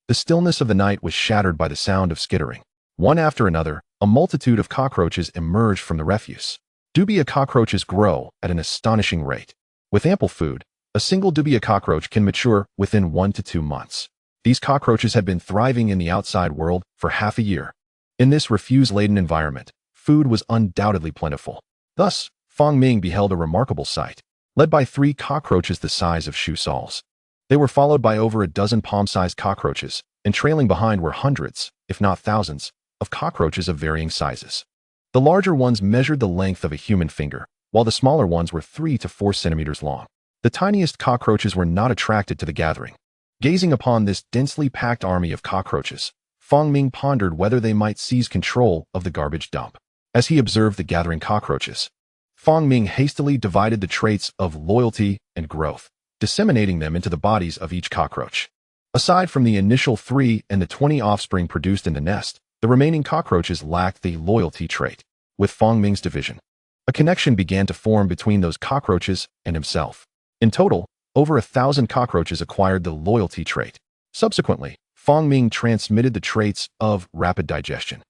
the stillness of the night was shattered by the sound of skittering. One after another, a multitude of cockroaches emerged from the refuse. Dubia cockroaches grow at an astonishing rate. With ample food, a single dubia cockroach can mature within 1 to 2 months. These cockroaches had been thriving in the outside world for half a year. In this refuse-laden environment, food was undoubtedly plentiful. Thus, Fong Ming beheld a remarkable sight. Led by 3 cockroaches the size of shoe soles, they were followed by over a dozen palm-sized cockroaches, and trailing behind were hundreds, if not thousands, of cockroaches of varying sizes. The larger ones measured the length of a human finger, while the smaller ones were 3 to 4 centimeters long. The tiniest cockroaches were not attracted to the gathering. Gazing upon this densely packed army of cockroaches, Fong Ming pondered whether they might seize control of the garbage dump. As he observed the gathering cockroaches, Fong Ming hastily divided the traits of loyalty and growth, disseminating them into the bodies of each cockroach. Aside from the initial 3 and the 20 offspring produced in the nest, the remaining cockroaches lacked the loyalty trait. With Fong Ming's division, A connection began to form between those cockroaches and himself. In total, over 1,000 cockroaches acquired the loyalty trait. Subsequently, Fong Ming transmitted the traits of rapid digestion,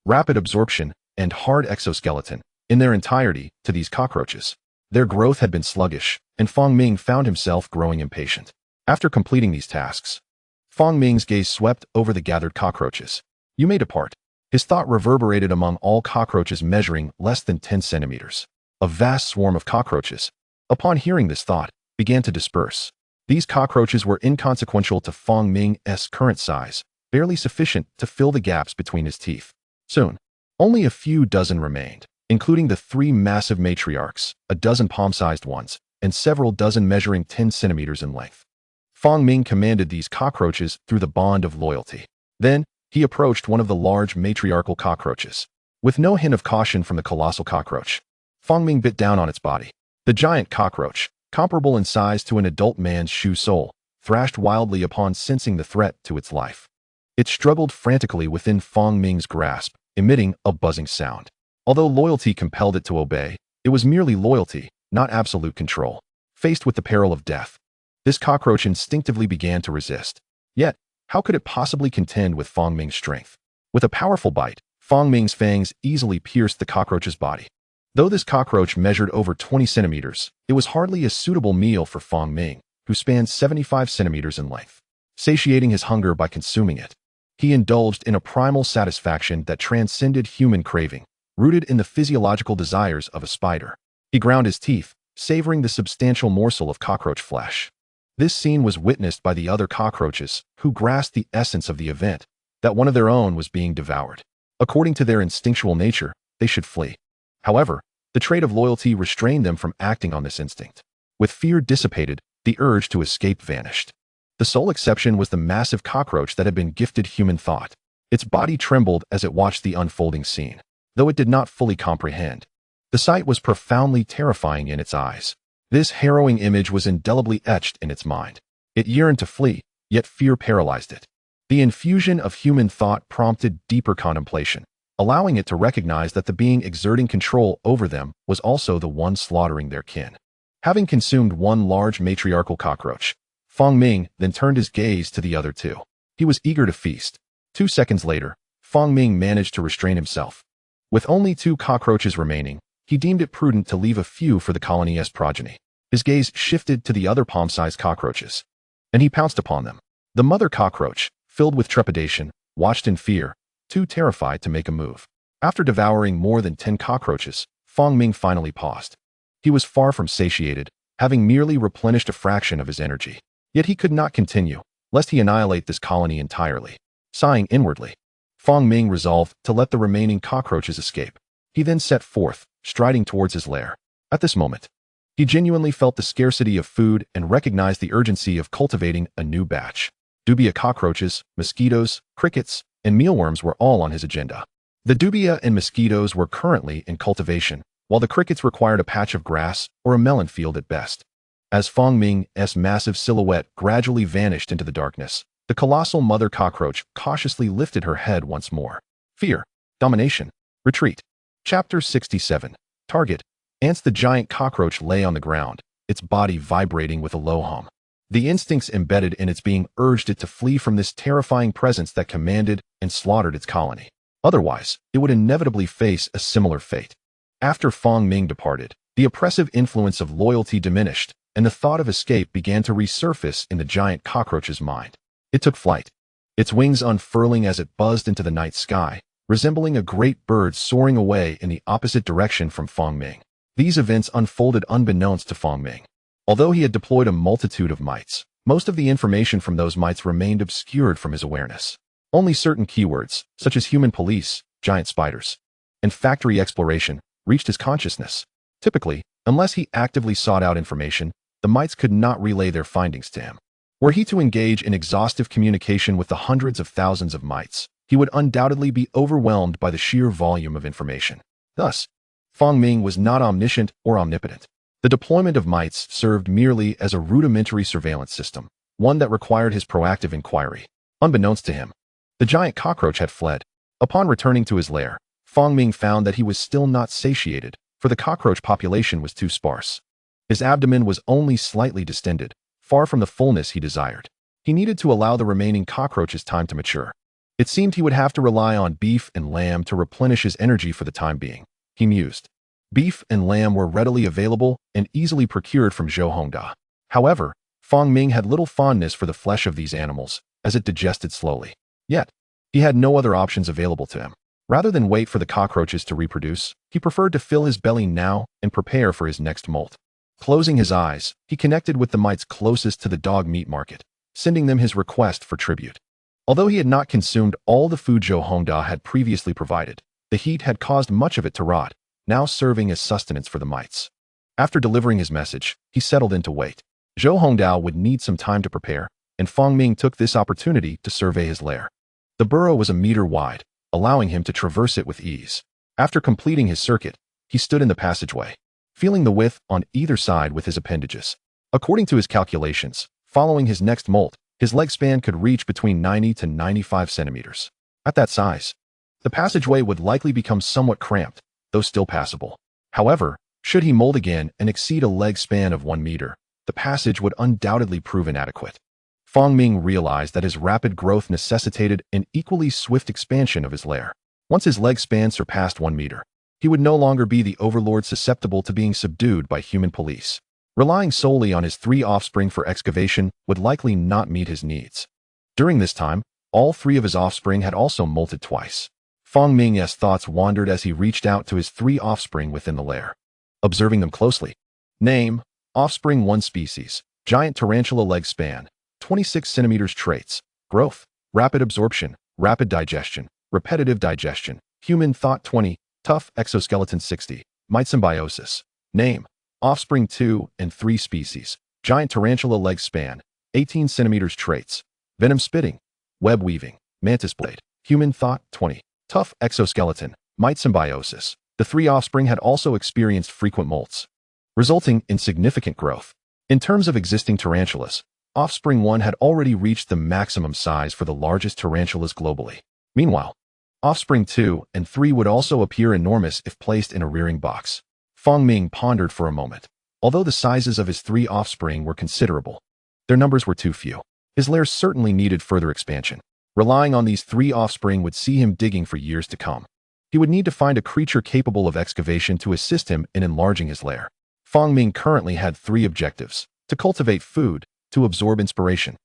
rapid absorption, and hard exoskeleton in their entirety to these cockroaches. Their growth had been sluggish, and Fong Ming found himself growing impatient. After completing these tasks, Fong Ming's gaze swept over the gathered cockroaches. You may depart. His thought reverberated among all cockroaches measuring less than 10 centimeters. A vast swarm of cockroaches, upon hearing this thought, began to disperse. These cockroaches were inconsequential to Fong Ming's current size, barely sufficient to fill the gaps between his teeth. Soon, only a few dozen remained, including the 3 massive matriarchs, a dozen palm-sized ones, and several dozen measuring 10 centimeters in length. Fong Ming commanded these cockroaches through the bond of loyalty. Then, he approached one of the large matriarchal cockroaches. With no hint of caution from the colossal cockroach, Fong Ming bit down on its body. The giant cockroach, comparable in size to an adult man's shoe sole, thrashed wildly upon sensing the threat to its life. It struggled frantically within Fong Ming's grasp, emitting a buzzing sound. Although loyalty compelled it to obey, it was merely loyalty, not absolute control. Faced with the peril of death, this cockroach instinctively began to resist. Yet, how could it possibly contend with Fong Ming's strength? With a powerful bite, Fong Ming's fangs easily pierced the cockroach's body. Though this cockroach measured over 20 centimeters, it was hardly a suitable meal for Fong Ming, who spanned 75 centimeters in length. Satiating his hunger by consuming it, he indulged in a primal satisfaction that transcended human craving, rooted in the physiological desires of a spider. He ground his teeth, savoring the substantial morsel of cockroach flesh. This scene was witnessed by the other cockroaches, who grasped the essence of the event, that one of their own was being devoured. According to their instinctual nature, they should flee. However, the trait of loyalty restrained them from acting on this instinct. With fear dissipated, the urge to escape vanished. The sole exception was the massive cockroach that had been gifted human thought. Its body trembled as it watched the unfolding scene, though it did not fully comprehend. The sight was profoundly terrifying in its eyes. This harrowing image was indelibly etched in its mind. It yearned to flee, yet fear paralyzed it. The infusion of human thought prompted deeper contemplation, allowing it to recognize that the being exerting control over them was also the one slaughtering their kin. Having consumed one large matriarchal cockroach, Fong Ming then turned his gaze to the other 2. He was eager to feast. 2 seconds later, Fong Ming managed to restrain himself. With only 2 cockroaches remaining, he deemed it prudent to leave a few for the colony's progeny. His gaze shifted to the other palm-sized cockroaches, and he pounced upon them. The mother cockroach, filled with trepidation, watched in fear, too terrified to make a move. After devouring more than 10 cockroaches, Fong Ming finally paused. He was far from satiated, having merely replenished a fraction of his energy. Yet he could not continue, lest he annihilate this colony entirely. Sighing inwardly, Fong Ming resolved to let the remaining cockroaches escape. He then set forth, striding towards his lair. At this moment, he genuinely felt the scarcity of food and recognized the urgency of cultivating a new batch. Dubia cockroaches, mosquitoes, crickets, and mealworms were all on his agenda. The dubia and mosquitoes were currently in cultivation, while the crickets required a patch of grass or a melon field at best. As Fong Ming's massive silhouette gradually vanished into the darkness, the colossal mother cockroach cautiously lifted her head once more. Fear, domination, retreat. Chapter 67. Target. Ants. The giant cockroach lay on the ground, its body vibrating with a low hum. The instincts embedded in its being urged it to flee from this terrifying presence that commanded and slaughtered its colony. Otherwise, it would inevitably face a similar fate. After Fong Ming departed, the oppressive influence of loyalty diminished, and the thought of escape began to resurface in the giant cockroach's mind. It took flight, its wings unfurling as it buzzed into the night sky, resembling a great bird soaring away in the opposite direction from Fong Ming. These events unfolded unbeknownst to Fong Ming. Although he had deployed a multitude of mites, most of the information from those mites remained obscured from his awareness. Only certain keywords, such as human police, giant spiders, and factory exploration, reached his consciousness. Typically, unless he actively sought out information, the mites could not relay their findings to him. Were he to engage in exhaustive communication with the hundreds of thousands of mites, he would undoubtedly be overwhelmed by the sheer volume of information. Thus, Fong Ming was not omniscient or omnipotent. The deployment of mites served merely as a rudimentary surveillance system, one that required his proactive inquiry. Unbeknownst to him, the giant cockroach had fled. Upon returning to his lair, Fong Ming found that he was still not satiated, for the cockroach population was too sparse. His abdomen was only slightly distended, far from the fullness he desired. He needed to allow the remaining cockroaches time to mature. It seemed he would have to rely on beef and lamb to replenish his energy for the time being, he mused. Beef and lamb were readily available and easily procured from Zhou Hongda. However, Fang Ming had little fondness for the flesh of these animals, as it digested slowly. Yet, he had no other options available to him. Rather than wait for the cockroaches to reproduce, he preferred to fill his belly now and prepare for his next molt. Closing his eyes, he connected with the mites closest to the dog meat market, sending them his request for tribute. Although he had not consumed all the food Zhou Hongda had previously provided, the heat had caused much of it to rot, now serving as sustenance for the mites. After delivering his message, he settled in to wait. Zhou Hongda would need some time to prepare, and Fang Ming took this opportunity to survey his lair. The burrow was a meter wide, allowing him to traverse it with ease. After completing his circuit, he stood in the passageway, feeling the width on either side with his appendages. According to his calculations, following his next molt, his leg span could reach between 90 to 95 centimeters. At that size, the passageway would likely become somewhat cramped, though still passable. However, should he molt again and exceed a leg span of 1 meter, the passage would undoubtedly prove inadequate. Fang Ming realized that his rapid growth necessitated an equally swift expansion of his lair. Once his leg span surpassed 1 meter, he would no longer be the overlord susceptible to being subdued by human police. Relying solely on his 3 offspring for excavation would likely not meet his needs. During this time, all 3 of his offspring had also molted twice. Fang Ming's thoughts wandered as he reached out to his 3 offspring within the lair. Observing them closely. Name, offspring 1 species, giant tarantula leg span, 26 centimeters traits, growth, rapid absorption, rapid digestion, repetitive digestion, human thought 20, tough exoskeleton 60, mite symbiosis. Name, offspring 2 and 3 species, giant tarantula leg span, 18 centimeters traits, venom spitting, web weaving, mantis blade, human thought 20, tough exoskeleton, mite symbiosis. The 3 offspring had also experienced frequent molts, resulting in significant growth. In terms of existing tarantulas, offspring 1 had already reached the maximum size for the largest tarantulas globally. Meanwhile, offspring 2 and 3 would also appear enormous if placed in a rearing box. Fang Ming pondered for a moment. Although the sizes of his 3 offspring were considerable, their numbers were too few. His lair certainly needed further expansion. Relying on these 3 offspring would see him digging for years to come. He would need to find a creature capable of excavation to assist him in enlarging his lair. Fang Ming currently had 3 objectives: to cultivate food, to absorb inspiration,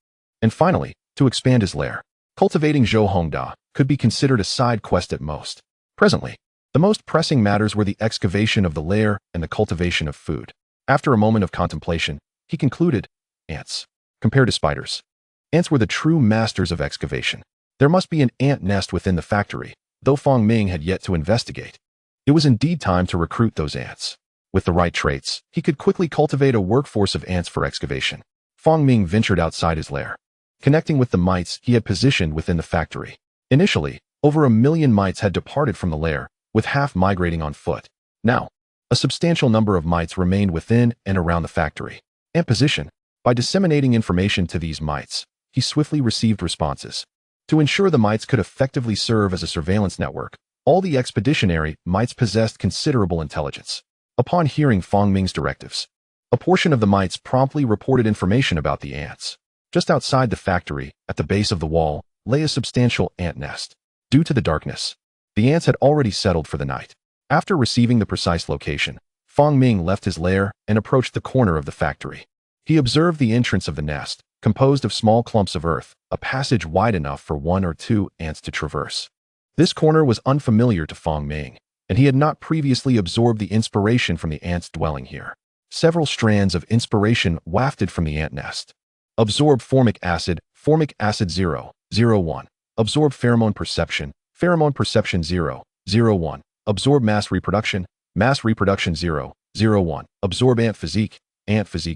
and finally, to expand his lair. Cultivating Zhou Hongda could be considered a side quest at most. Presently, the most pressing matters were the excavation of the lair and the cultivation of food. After a moment of contemplation, he concluded, ants. Compared to spiders, ants were the true masters of excavation. There must be an ant nest within the factory, though Fang Ming had yet to investigate. It was indeed time to recruit those ants. With the right traits, he could quickly cultivate a workforce of ants for excavation. Fang Ming ventured outside his lair, connecting with the mites he had positioned within the factory. Initially, over 1 million mites had departed from the lair, with half migrating on foot. Now, a substantial number of mites remained within and around the factory. Ant position. By disseminating information to these mites, he swiftly received responses. To ensure the mites could effectively serve as a surveillance network, all the expeditionary mites possessed considerable intelligence. Upon hearing Fang Ming's directives, a portion of the mites promptly reported information about the ants. Just outside the factory, at the base of the wall, lay a substantial ant nest. Due to the darkness, the ants had already settled for the night. After receiving the precise location, Fang Ming left his lair and approached the corner of the factory. He observed the entrance of the nest, composed of small clumps of earth, a passage wide enough for 1 or 2 ants to traverse. This corner was unfamiliar to Fang Ming, and he had not previously absorbed the inspiration from the ants dwelling here. Several strands of inspiration wafted from the ant nest. Absorb formic acid 0, 01. Absorb pheromone perception 0, 01. Absorb mass reproduction 0, 01. Absorb ant physique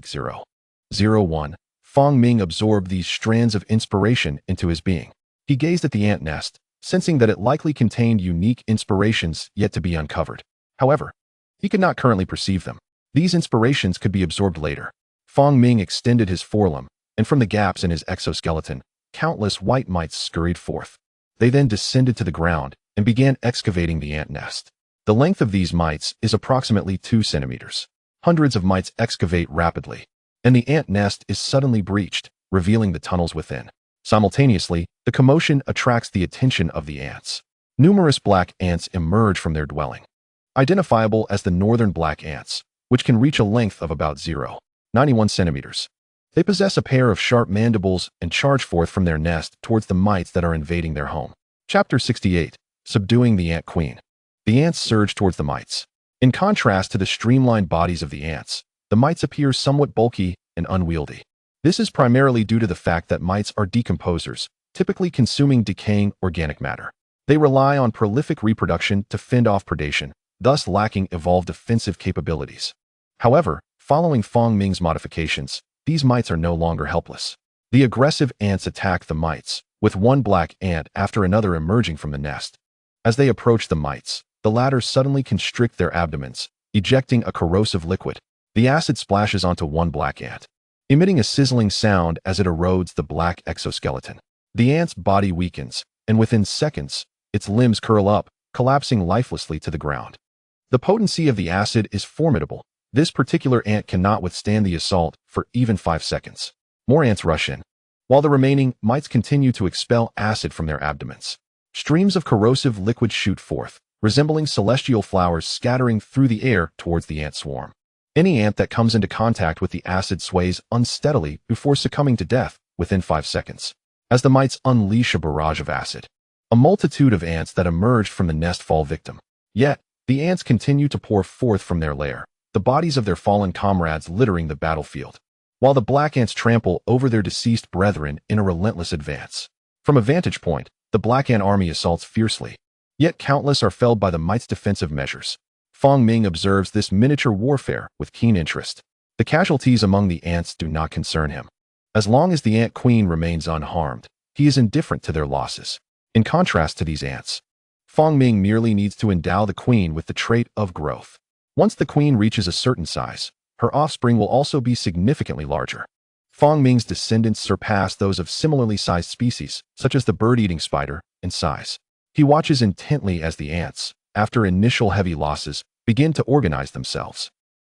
0, 01. Fang Ming absorbed these strands of inspiration into his being. He gazed at the ant nest, sensing that it likely contained unique inspirations yet to be uncovered. However, he could not currently perceive them. These inspirations could be absorbed later. Fang Ming extended his forelimb, and from the gaps in his exoskeleton, countless white mites scurried forth. They then descended to the ground and began excavating the ant nest. The length of these mites is approximately 2 centimeters. Hundreds of mites excavate rapidly, and the ant nest is suddenly breached, revealing the tunnels within. Simultaneously, the commotion attracts the attention of the ants. Numerous black ants emerge from their dwelling, identifiable as the northern black ants, which can reach a length of about 0.91 centimeters. They possess a pair of sharp mandibles and charge forth from their nest towards the mites that are invading their home. Chapter 68. Subduing the Ant Queen. The ants surge towards the mites. In contrast to the streamlined bodies of the ants, the mites appear somewhat bulky and unwieldy. This is primarily due to the fact that mites are decomposers, typically consuming decaying organic matter. They rely on prolific reproduction to fend off predation, thus lacking evolved defensive capabilities. However, following Fong Ming's modifications, these mites are no longer helpless. The aggressive ants attack the mites, with one black ant after another emerging from the nest. As they approach the mites, the latter suddenly constrict their abdomens, ejecting a corrosive liquid. The acid splashes onto one black ant, emitting a sizzling sound as it erodes the black exoskeleton. The ant's body weakens, and within seconds, its limbs curl up, collapsing lifelessly to the ground. The potency of the acid is formidable. This particular ant cannot withstand the assault for even 5 seconds. More ants rush in, while the remaining mites continue to expel acid from their abdomens. Streams of corrosive liquid shoot forth, resembling celestial flowers scattering through the air towards the ant swarm. Any ant that comes into contact with the acid sways unsteadily before succumbing to death within 5 seconds. As the mites unleash a barrage of acid, a multitude of ants that emerged from the nest fall victim. Yet, the ants continue to pour forth from their lair, the bodies of their fallen comrades littering the battlefield, while the black ants trample over their deceased brethren in a relentless advance. From a vantage point, the black ant army assaults fiercely, yet countless are felled by the mites' defensive measures. Fong Ming observes this miniature warfare with keen interest. The casualties among the ants do not concern him. As long as the ant queen remains unharmed, he is indifferent to their losses. In contrast to these ants, Fong Ming merely needs to endow the queen with the trait of growth. Once the queen reaches a certain size, her offspring will also be significantly larger. Fong Ming's descendants surpass those of similarly sized species, such as the bird-eating spider, in size. He watches intently as the ants, after initial heavy losses, begin to organize themselves.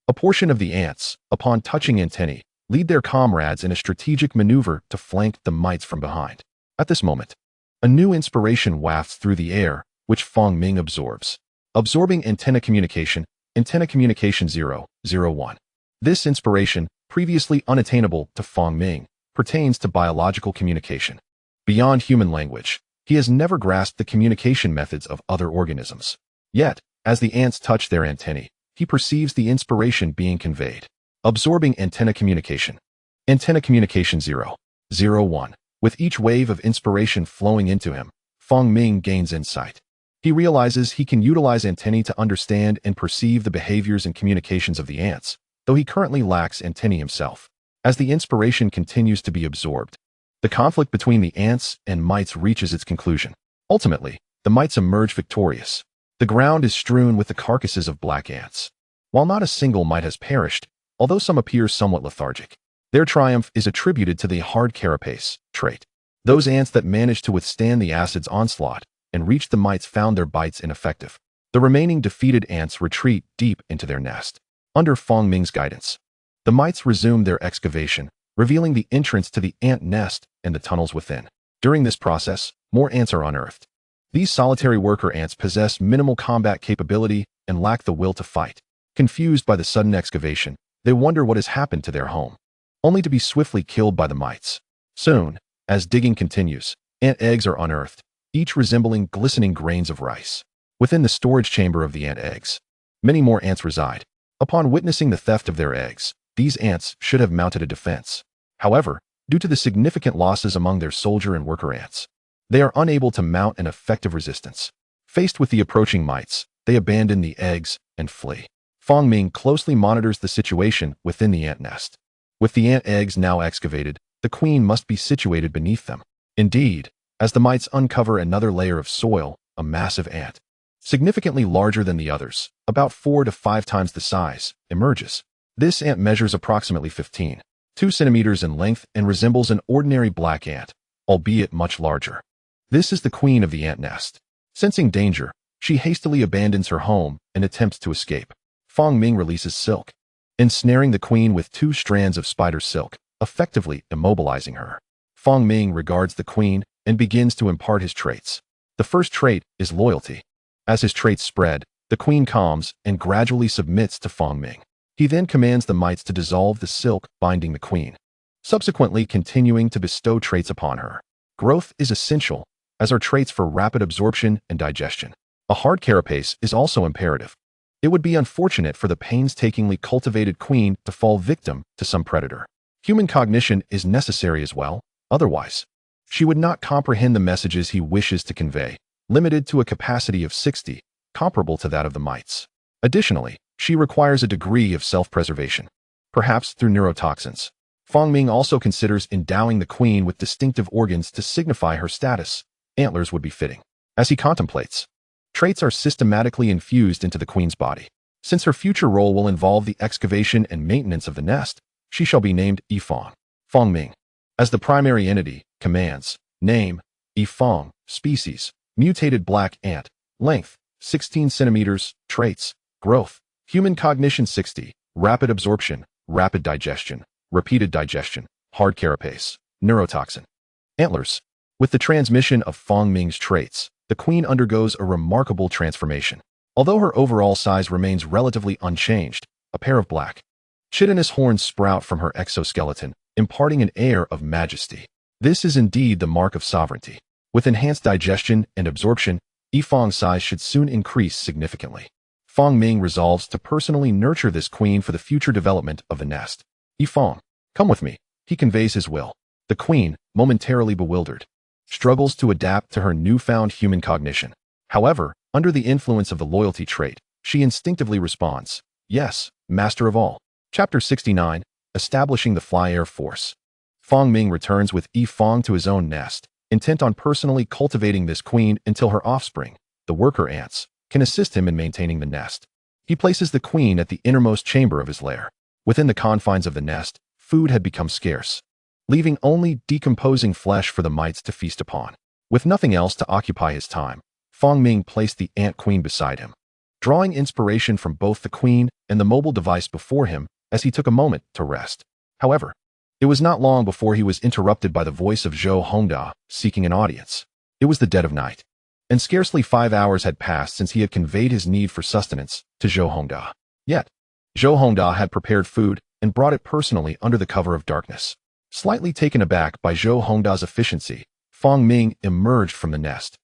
A portion of the ants, upon touching antennae, lead their comrades in a strategic maneuver to flank the mites from behind. At this moment, a new inspiration wafts through the air, which Fong Ming absorbs. Absorbing antenna communication 001. This inspiration, previously unattainable to Fong Ming, pertains to biological communication. Beyond human language, he has never grasped the communication methods of other organisms. Yet, as the ants touch their antennae, he perceives the inspiration being conveyed. Absorbing antenna communication 001. With each wave of inspiration flowing into him, Fong Ming gains insight. He realizes he can utilize antennae to understand and perceive the behaviors and communications of the ants, though he currently lacks antennae himself. As the inspiration continues to be absorbed, the conflict between the ants and mites reaches its conclusion. Ultimately, the mites emerge victorious. The ground is strewn with the carcasses of black ants. While not a single mite has perished, although some appear somewhat lethargic, their triumph is attributed to the hard carapace trait. Those ants that managed to withstand the acid's onslaught and reach the mites found their bites ineffective. The remaining defeated ants retreat deep into their nest. Under Fong Ming's guidance, the mites resume their excavation, revealing the entrance to the ant nest and the tunnels within. During this process, more ants are unearthed. These solitary worker ants possess minimal combat capability and lack the will to fight. Confused by the sudden excavation, they wonder what has happened to their home, only to be swiftly killed by the mites. Soon, as digging continues, ant eggs are unearthed, each resembling glistening grains of rice. Within the storage chamber of the ant eggs, many more ants reside. Upon witnessing the theft of their eggs, these ants should have mounted a defense. However, due to the significant losses among their soldier and worker ants, they are unable to mount an effective resistance. Faced with the approaching mites, they abandon the eggs and flee. Fong Ming closely monitors the situation within the ant nest. With the ant eggs now excavated, the queen must be situated beneath them. Indeed, as the mites uncover another layer of soil, a massive ant, significantly larger than the others, about 4 to 5 times the size, emerges. This ant measures approximately 15.2 centimeters in length and resembles an ordinary black ant, albeit much larger. This is the queen of the ant nest. Sensing danger, She hastily abandons her home and attempts to escape. Fong Ming releases silk, ensnaring the queen with 2 strands of spider silk, effectively immobilizing her. Fong Ming regards the queen and begins to impart his traits. The first trait is loyalty. As his traits spread, the queen calms and gradually submits to Fong Ming. He then commands the mites to dissolve the silk binding the queen, subsequently continuing to bestow traits upon her. Growth is essential, as are traits for rapid absorption and digestion. A hard carapace is also imperative. It would be unfortunate for the painstakingly cultivated queen to fall victim to some predator. Human cognition is necessary as well, otherwise, she would not comprehend the messages he wishes to convey, limited to a capacity of 60, comparable to that of the mites. Additionally, she requires a degree of self-preservation, perhaps through neurotoxins. Fong Ming also considers endowing the queen with distinctive organs to signify her status. Antlers would be fitting. As he contemplates, traits are systematically infused into the queen's body. Since her future role will involve the excavation and maintenance of the nest, she shall be named Yifong. Fong Ming, as the primary entity, commands: name, Yifong, species, mutated black ant, length, 16 centimeters, traits, growth, human cognition 60, rapid absorption, rapid digestion, repeated digestion, hard carapace, neurotoxin. Antlers. With the transmission of Fong Ming's traits, the queen undergoes a remarkable transformation. Although her overall size remains relatively unchanged, a pair of black, chitinous horns sprout from her exoskeleton, imparting an air of majesty. This is indeed the mark of sovereignty. With enhanced digestion and absorption, Yifong's size should soon increase significantly. Fong Ming resolves to personally nurture this queen for the future development of the nest. Yifong, come with me. He conveys his will. The queen, momentarily bewildered, struggles to adapt to her newfound human cognition. However, under the influence of the loyalty trait, she instinctively responds, yes, master of all. Chapter 69, Establishing the Fly Air Force. Fong Ming returns with Yifong to his own nest, intent on personally cultivating this queen until her offspring, the worker ants, can assist him in maintaining the nest. He places the queen at the innermost chamber of his lair. Within the confines of the nest, food had become scarce, leaving only decomposing flesh for the mites to feast upon. With nothing else to occupy his time, Fong Ming placed the ant queen beside him, drawing inspiration from both the queen and the mobile device before him as he took a moment to rest. However, it was not long before he was interrupted by the voice of Zhou Hongda, seeking an audience. It was the dead of night, and scarcely 5 hours had passed since he had conveyed his need for sustenance to Zhou Hongda. Yet, Zhou Hongda had prepared food and brought it personally under the cover of darkness. Slightly taken aback by Zhou Hongda's efficiency, Fong Ming emerged from the nest.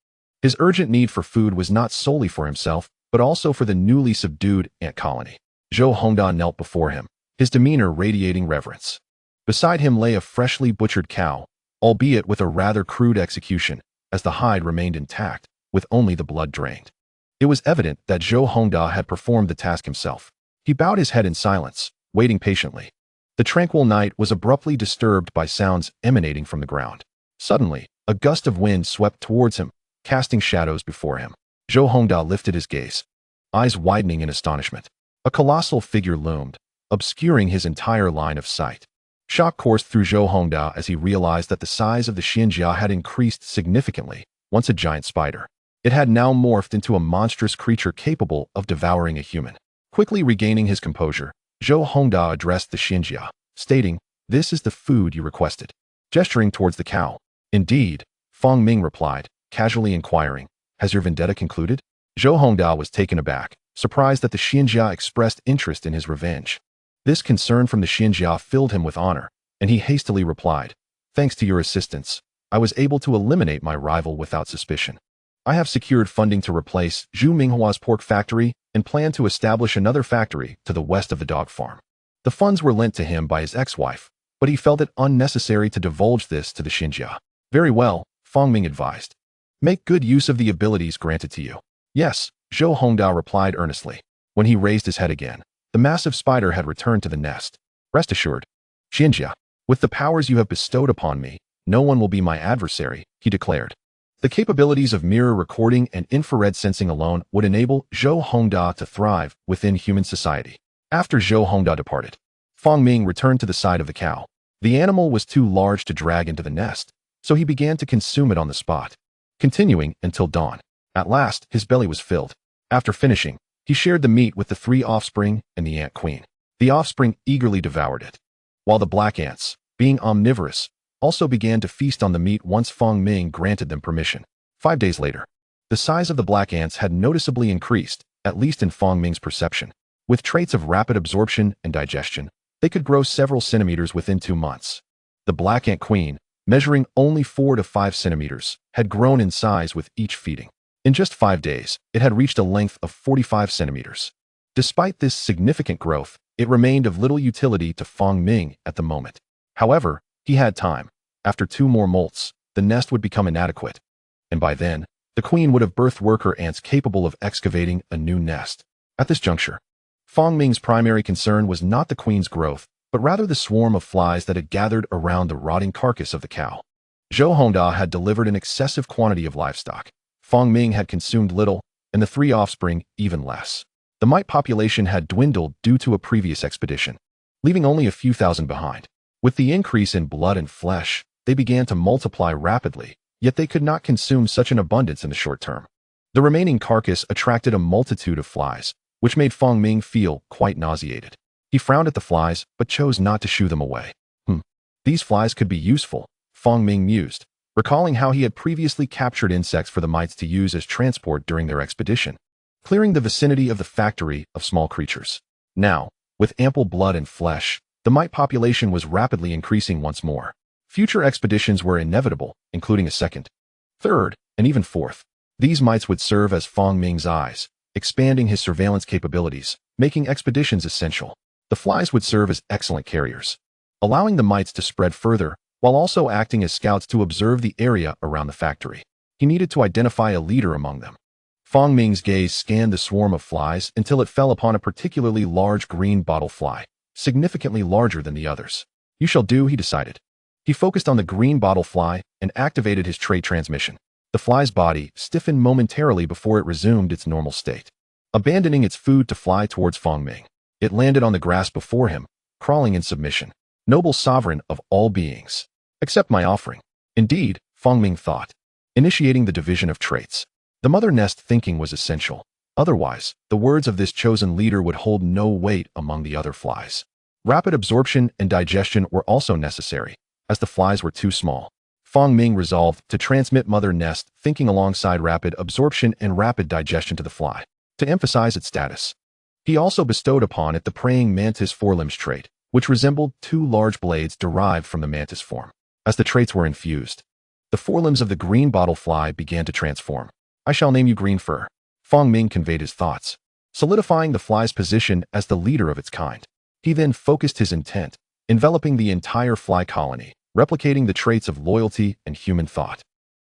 His urgent need for food was not solely for himself, but also for the newly subdued ant colony. Zhou Hongda knelt before him, his demeanor radiating reverence. Beside him lay a freshly butchered cow, albeit with a rather crude execution, as the hide remained intact, with only the blood drained. It was evident that Zhou Hongda had performed the task himself. He bowed his head in silence, waiting patiently. The tranquil night was abruptly disturbed by sounds emanating from the ground. Suddenly, a gust of wind swept towards him, casting shadows before him. Zhou Hongda lifted his gaze, eyes widening in astonishment. A colossal figure loomed, obscuring his entire line of sight. Shock coursed through Zhou Hongda as he realized that the size of the Xianjia had increased significantly. Once a giant spider, it had now morphed into a monstrous creature capable of devouring a human. Quickly regaining his composure, Zhou Hongda addressed the Xianjia, stating, "This is the food you requested," gesturing towards the cow. "Indeed," Fong Ming replied, casually inquiring, "Has your vendetta concluded?" Zhou Hongda was taken aback, surprised that the Xianjia expressed interest in his revenge. This concern from the Xianjia filled him with honor, and he hastily replied, "Thanks to your assistance, I was able to eliminate my rival without suspicion. I have secured funding to replace Zhu Minghua's pork factory and plan to establish another factory to the west of the dog farm." The funds were lent to him by his ex-wife, but he felt it unnecessary to divulge this to the Xianjia. "Very well," Fong Ming advised. "Make good use of the abilities granted to you." "Yes," Zhou Hongda replied earnestly. When he raised his head again, the massive spider had returned to the nest. "Rest assured, Xianjia, with the powers you have bestowed upon me, no one will be my adversary," he declared. The capabilities of mirror recording and infrared sensing alone would enable Zhou Hongda to thrive within human society. After Zhou Hongda departed, Fong Ming returned to the side of the cow. The animal was too large to drag into the nest, so he began to consume it on the spot, continuing until dawn. At last, his belly was filled. After finishing, he shared the meat with the 3 offspring and the ant queen. The offspring eagerly devoured it, while the black ants, being omnivorous, also began to feast on the meat once Fong Ming granted them permission. 5 days later, the size of the black ants had noticeably increased, at least in Fong Ming's perception. With traits of rapid absorption and digestion, they could grow several centimeters within 2 months. The black ant queen, measuring only 4 to 5 centimeters, had grown in size with each feeding. In just 5 days, it had reached a length of 45 centimeters. Despite this significant growth, it remained of little utility to Fong Ming at the moment. However, he had time. After 2 more molts, the nest would become inadequate, and by then, the queen would have birthed worker ants capable of excavating a new nest. At this juncture, Fong Ming's primary concern was not the queen's growth, but rather the swarm of flies that had gathered around the rotting carcass of the cow. Zhou Hongda had delivered an excessive quantity of livestock. Fong Ming had consumed little, and the 3 offspring even less. The mite population had dwindled due to a previous expedition, leaving only a few thousand behind. With the increase in blood and flesh, they began to multiply rapidly, yet they could not consume such an abundance in the short term. The remaining carcass attracted a multitude of flies, which made Fong Ming feel quite nauseated. He frowned at the flies, but chose not to shoo them away. These flies could be useful, Fong Ming mused, recalling how he had previously captured insects for the mites to use as transport during their expedition, clearing the vicinity of the factory of small creatures. Now, with ample blood and flesh, the mite population was rapidly increasing once more. Future expeditions were inevitable, including a second, third, and even fourth. These mites would serve as Fong Ming's eyes, expanding his surveillance capabilities, making expeditions essential. The flies would serve as excellent carriers, allowing the mites to spread further, while also acting as scouts to observe the area around the factory. He needed to identify a leader among them. Fong Ming's gaze scanned the swarm of flies until it fell upon a particularly large green bottle fly, significantly larger than the others. You shall do, he decided. He focused on the green bottle fly and activated his trait transmission. The fly's body stiffened momentarily before it resumed its normal state, abandoning its food to fly towards Fong Ming. It landed on the grass before him, crawling in submission. Noble sovereign of all beings, accept my offering. Indeed, Fong Ming thought, initiating the division of traits. The mother nest thinking was essential. Otherwise, the words of this chosen leader would hold no weight among the other flies. Rapid absorption and digestion were also necessary, as the flies were too small. Fong Ming resolved to transmit mother nest thinking alongside rapid absorption and rapid digestion to the fly, to emphasize its status. He also bestowed upon it the praying mantis forelimbs trait, which resembled 2 large blades derived from the mantis form. As the traits were infused, the forelimbs of the green bottle fly began to transform. I shall name you Green Fur. Fong Ming conveyed his thoughts, solidifying the fly's position as the leader of its kind. He then focused his intent, enveloping the entire fly colony, replicating the traits of loyalty and human thought.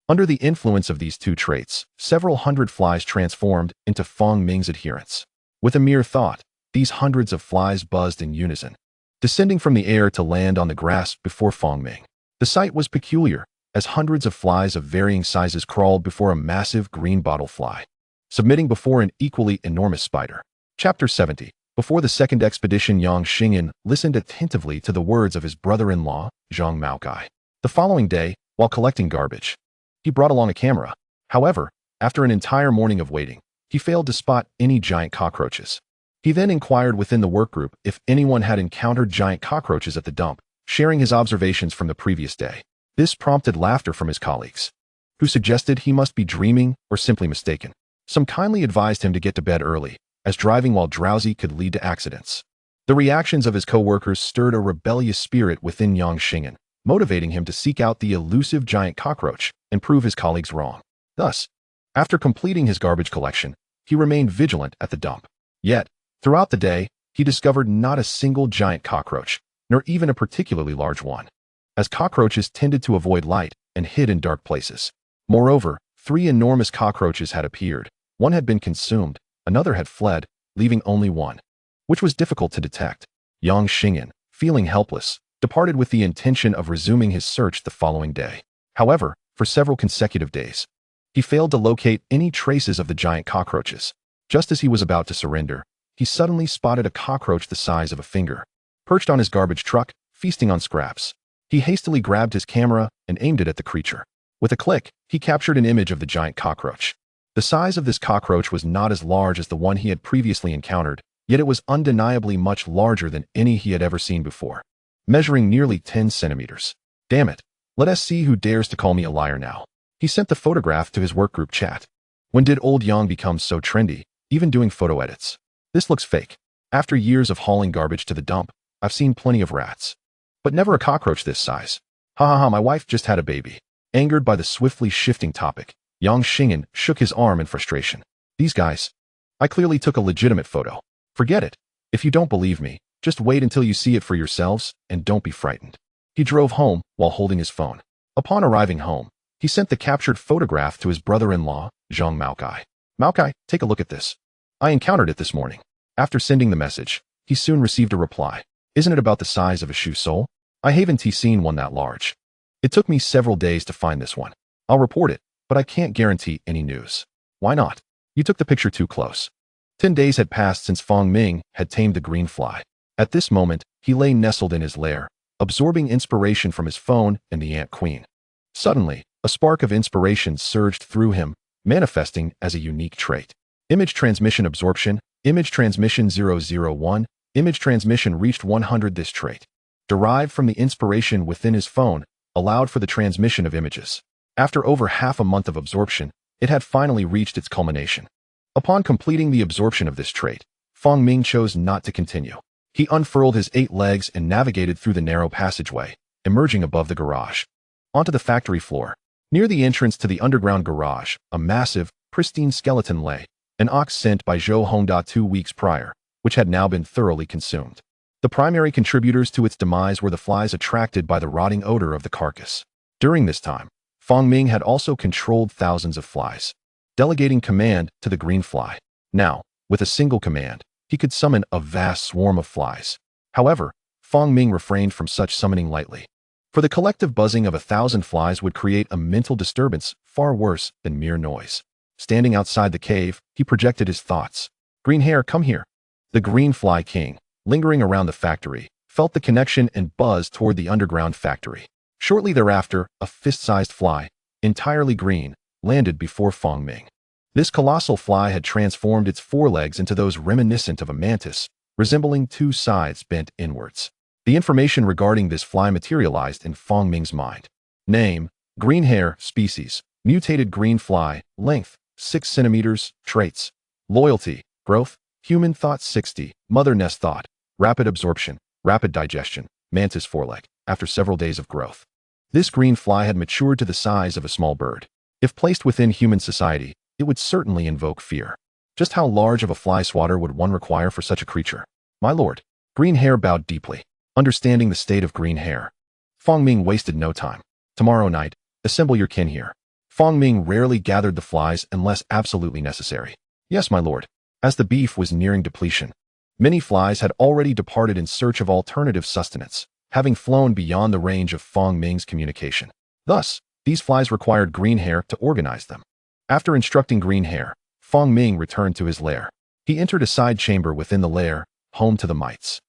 Under the influence of these 2 traits, several hundred flies transformed into Fong Ming's adherents. With a mere thought, these hundreds of flies buzzed in unison, descending from the air to land on the grass before Fong Ming. The sight was peculiar, as hundreds of flies of varying sizes crawled before a massive green bottle fly, submitting before an equally enormous spider. Chapter 70. Before the second expedition, Yang Xingyan listened attentively to the words of his brother-in-law, Zhang Maokai. The following day, while collecting garbage, he brought along a camera. However, after an entire morning of waiting, he failed to spot any giant cockroaches. He then inquired within the workgroup if anyone had encountered giant cockroaches at the dump, sharing his observations from the previous day. This prompted laughter from his colleagues, who suggested he must be dreaming or simply mistaken. Some kindly advised him to get to bed early, as driving while drowsy could lead to accidents. The reactions of his co-workers stirred a rebellious spirit within Yang Xingyan, motivating him to seek out the elusive giant cockroach and prove his colleagues wrong. Thus, after completing his garbage collection, he remained vigilant at the dump. Yet, throughout the day, he discovered not a single giant cockroach, nor even a particularly large one, as cockroaches tended to avoid light and hid in dark places. Moreover, 3 enormous cockroaches had appeared. One had been consumed, another had fled, leaving only one, which was difficult to detect. Yang Xingyan, feeling helpless, departed with the intention of resuming his search the following day. However, for several consecutive days, he failed to locate any traces of the giant cockroaches. Just as he was about to surrender, he suddenly spotted a cockroach the size of a finger, perched on his garbage truck, feasting on scraps. He hastily grabbed his camera and aimed it at the creature. With a click, he captured an image of the giant cockroach. The size of this cockroach was not as large as the one he had previously encountered, yet it was undeniably much larger than any he had ever seen before, measuring nearly 10 centimeters. Damn it. Let us see who dares to call me a liar now. He sent the photograph to his workgroup chat. When did old Yang become so trendy, even doing photo edits? This looks fake. After years of hauling garbage to the dump, I've seen plenty of rats, but never a cockroach this size. Ha ha ha, my wife just had a baby. Angered by the swiftly shifting topic, Yang Xing'an shook his arm in frustration. These guys. I clearly took a legitimate photo. Forget it. If you don't believe me, just wait until you see it for yourselves, and don't be frightened. He drove home while holding his phone. Upon arriving home, he sent the captured photograph to his brother-in-law, Zhang Maokai. Maokai, take a look at this. I encountered it this morning. After sending the message, he soon received a reply. Isn't it about the size of a shoe sole? I haven't seen one that large. It took me several days to find this one. I'll report it, but I can't guarantee any news. Why not? You took the picture too close. 10 days had passed since Fong Ming had tamed the green fly. At this moment, he lay nestled in his lair, absorbing inspiration from his phone and the Ant Queen. Suddenly, a spark of inspiration surged through him, manifesting as a unique trait. Image transmission absorption, image transmission 001, image transmission reached 100. This trait, derived from the inspiration within his phone, allowed for the transmission of images. After over half a month of absorption, it had finally reached its culmination. Upon completing the absorption of this trait, Fong Ming chose not to continue. He unfurled his 8 legs and navigated through the narrow passageway, emerging above the garage. Onto the factory floor. Near the entrance to the underground garage, a massive, pristine skeleton lay, an ox sent by Zhou Hongda 2 weeks prior, which had now been thoroughly consumed. The primary contributors to its demise were the flies attracted by the rotting odor of the carcass. During this time, Fong Ming had also controlled thousands of flies, delegating command to the green fly. Now, with a single command, he could summon a vast swarm of flies. However, Fong Ming refrained from such summoning lightly, for the collective buzzing of 1,000 flies would create a mental disturbance far worse than mere noise. Standing outside the cave, he projected his thoughts. Green hair, come here. The green fly king, lingering around the factory, felt the connection and buzzed toward the underground factory. Shortly thereafter, a fist-sized fly, entirely green, landed before Fong Ming. This colossal fly had transformed its forelegs into those reminiscent of a mantis, resembling 2 sides bent inwards. The information regarding this fly materialized in Fong Ming's mind. Name, green hair, species, mutated green fly, length, 6 centimeters, traits, loyalty, growth, human thought 60, mother nest thought, rapid absorption, rapid digestion, mantis foreleg, after several days of growth. This green fly had matured to the size of a small bird. If placed within human society, it would certainly invoke fear. Just how large of a fly swatter would one require for such a creature? My lord, green hair bowed deeply. Understanding the state of green hair, Fong Ming wasted no time. Tomorrow night, assemble your kin here. Fong Ming rarely gathered the flies unless absolutely necessary. Yes, my lord. As the beef was nearing depletion, many flies had already departed in search of alternative sustenance, having flown beyond the range of Fong Ming's communication. Thus, these flies required green hair to organize them. After instructing green hair, Fong Ming returned to his lair. He entered a side chamber within the lair, home to the mites.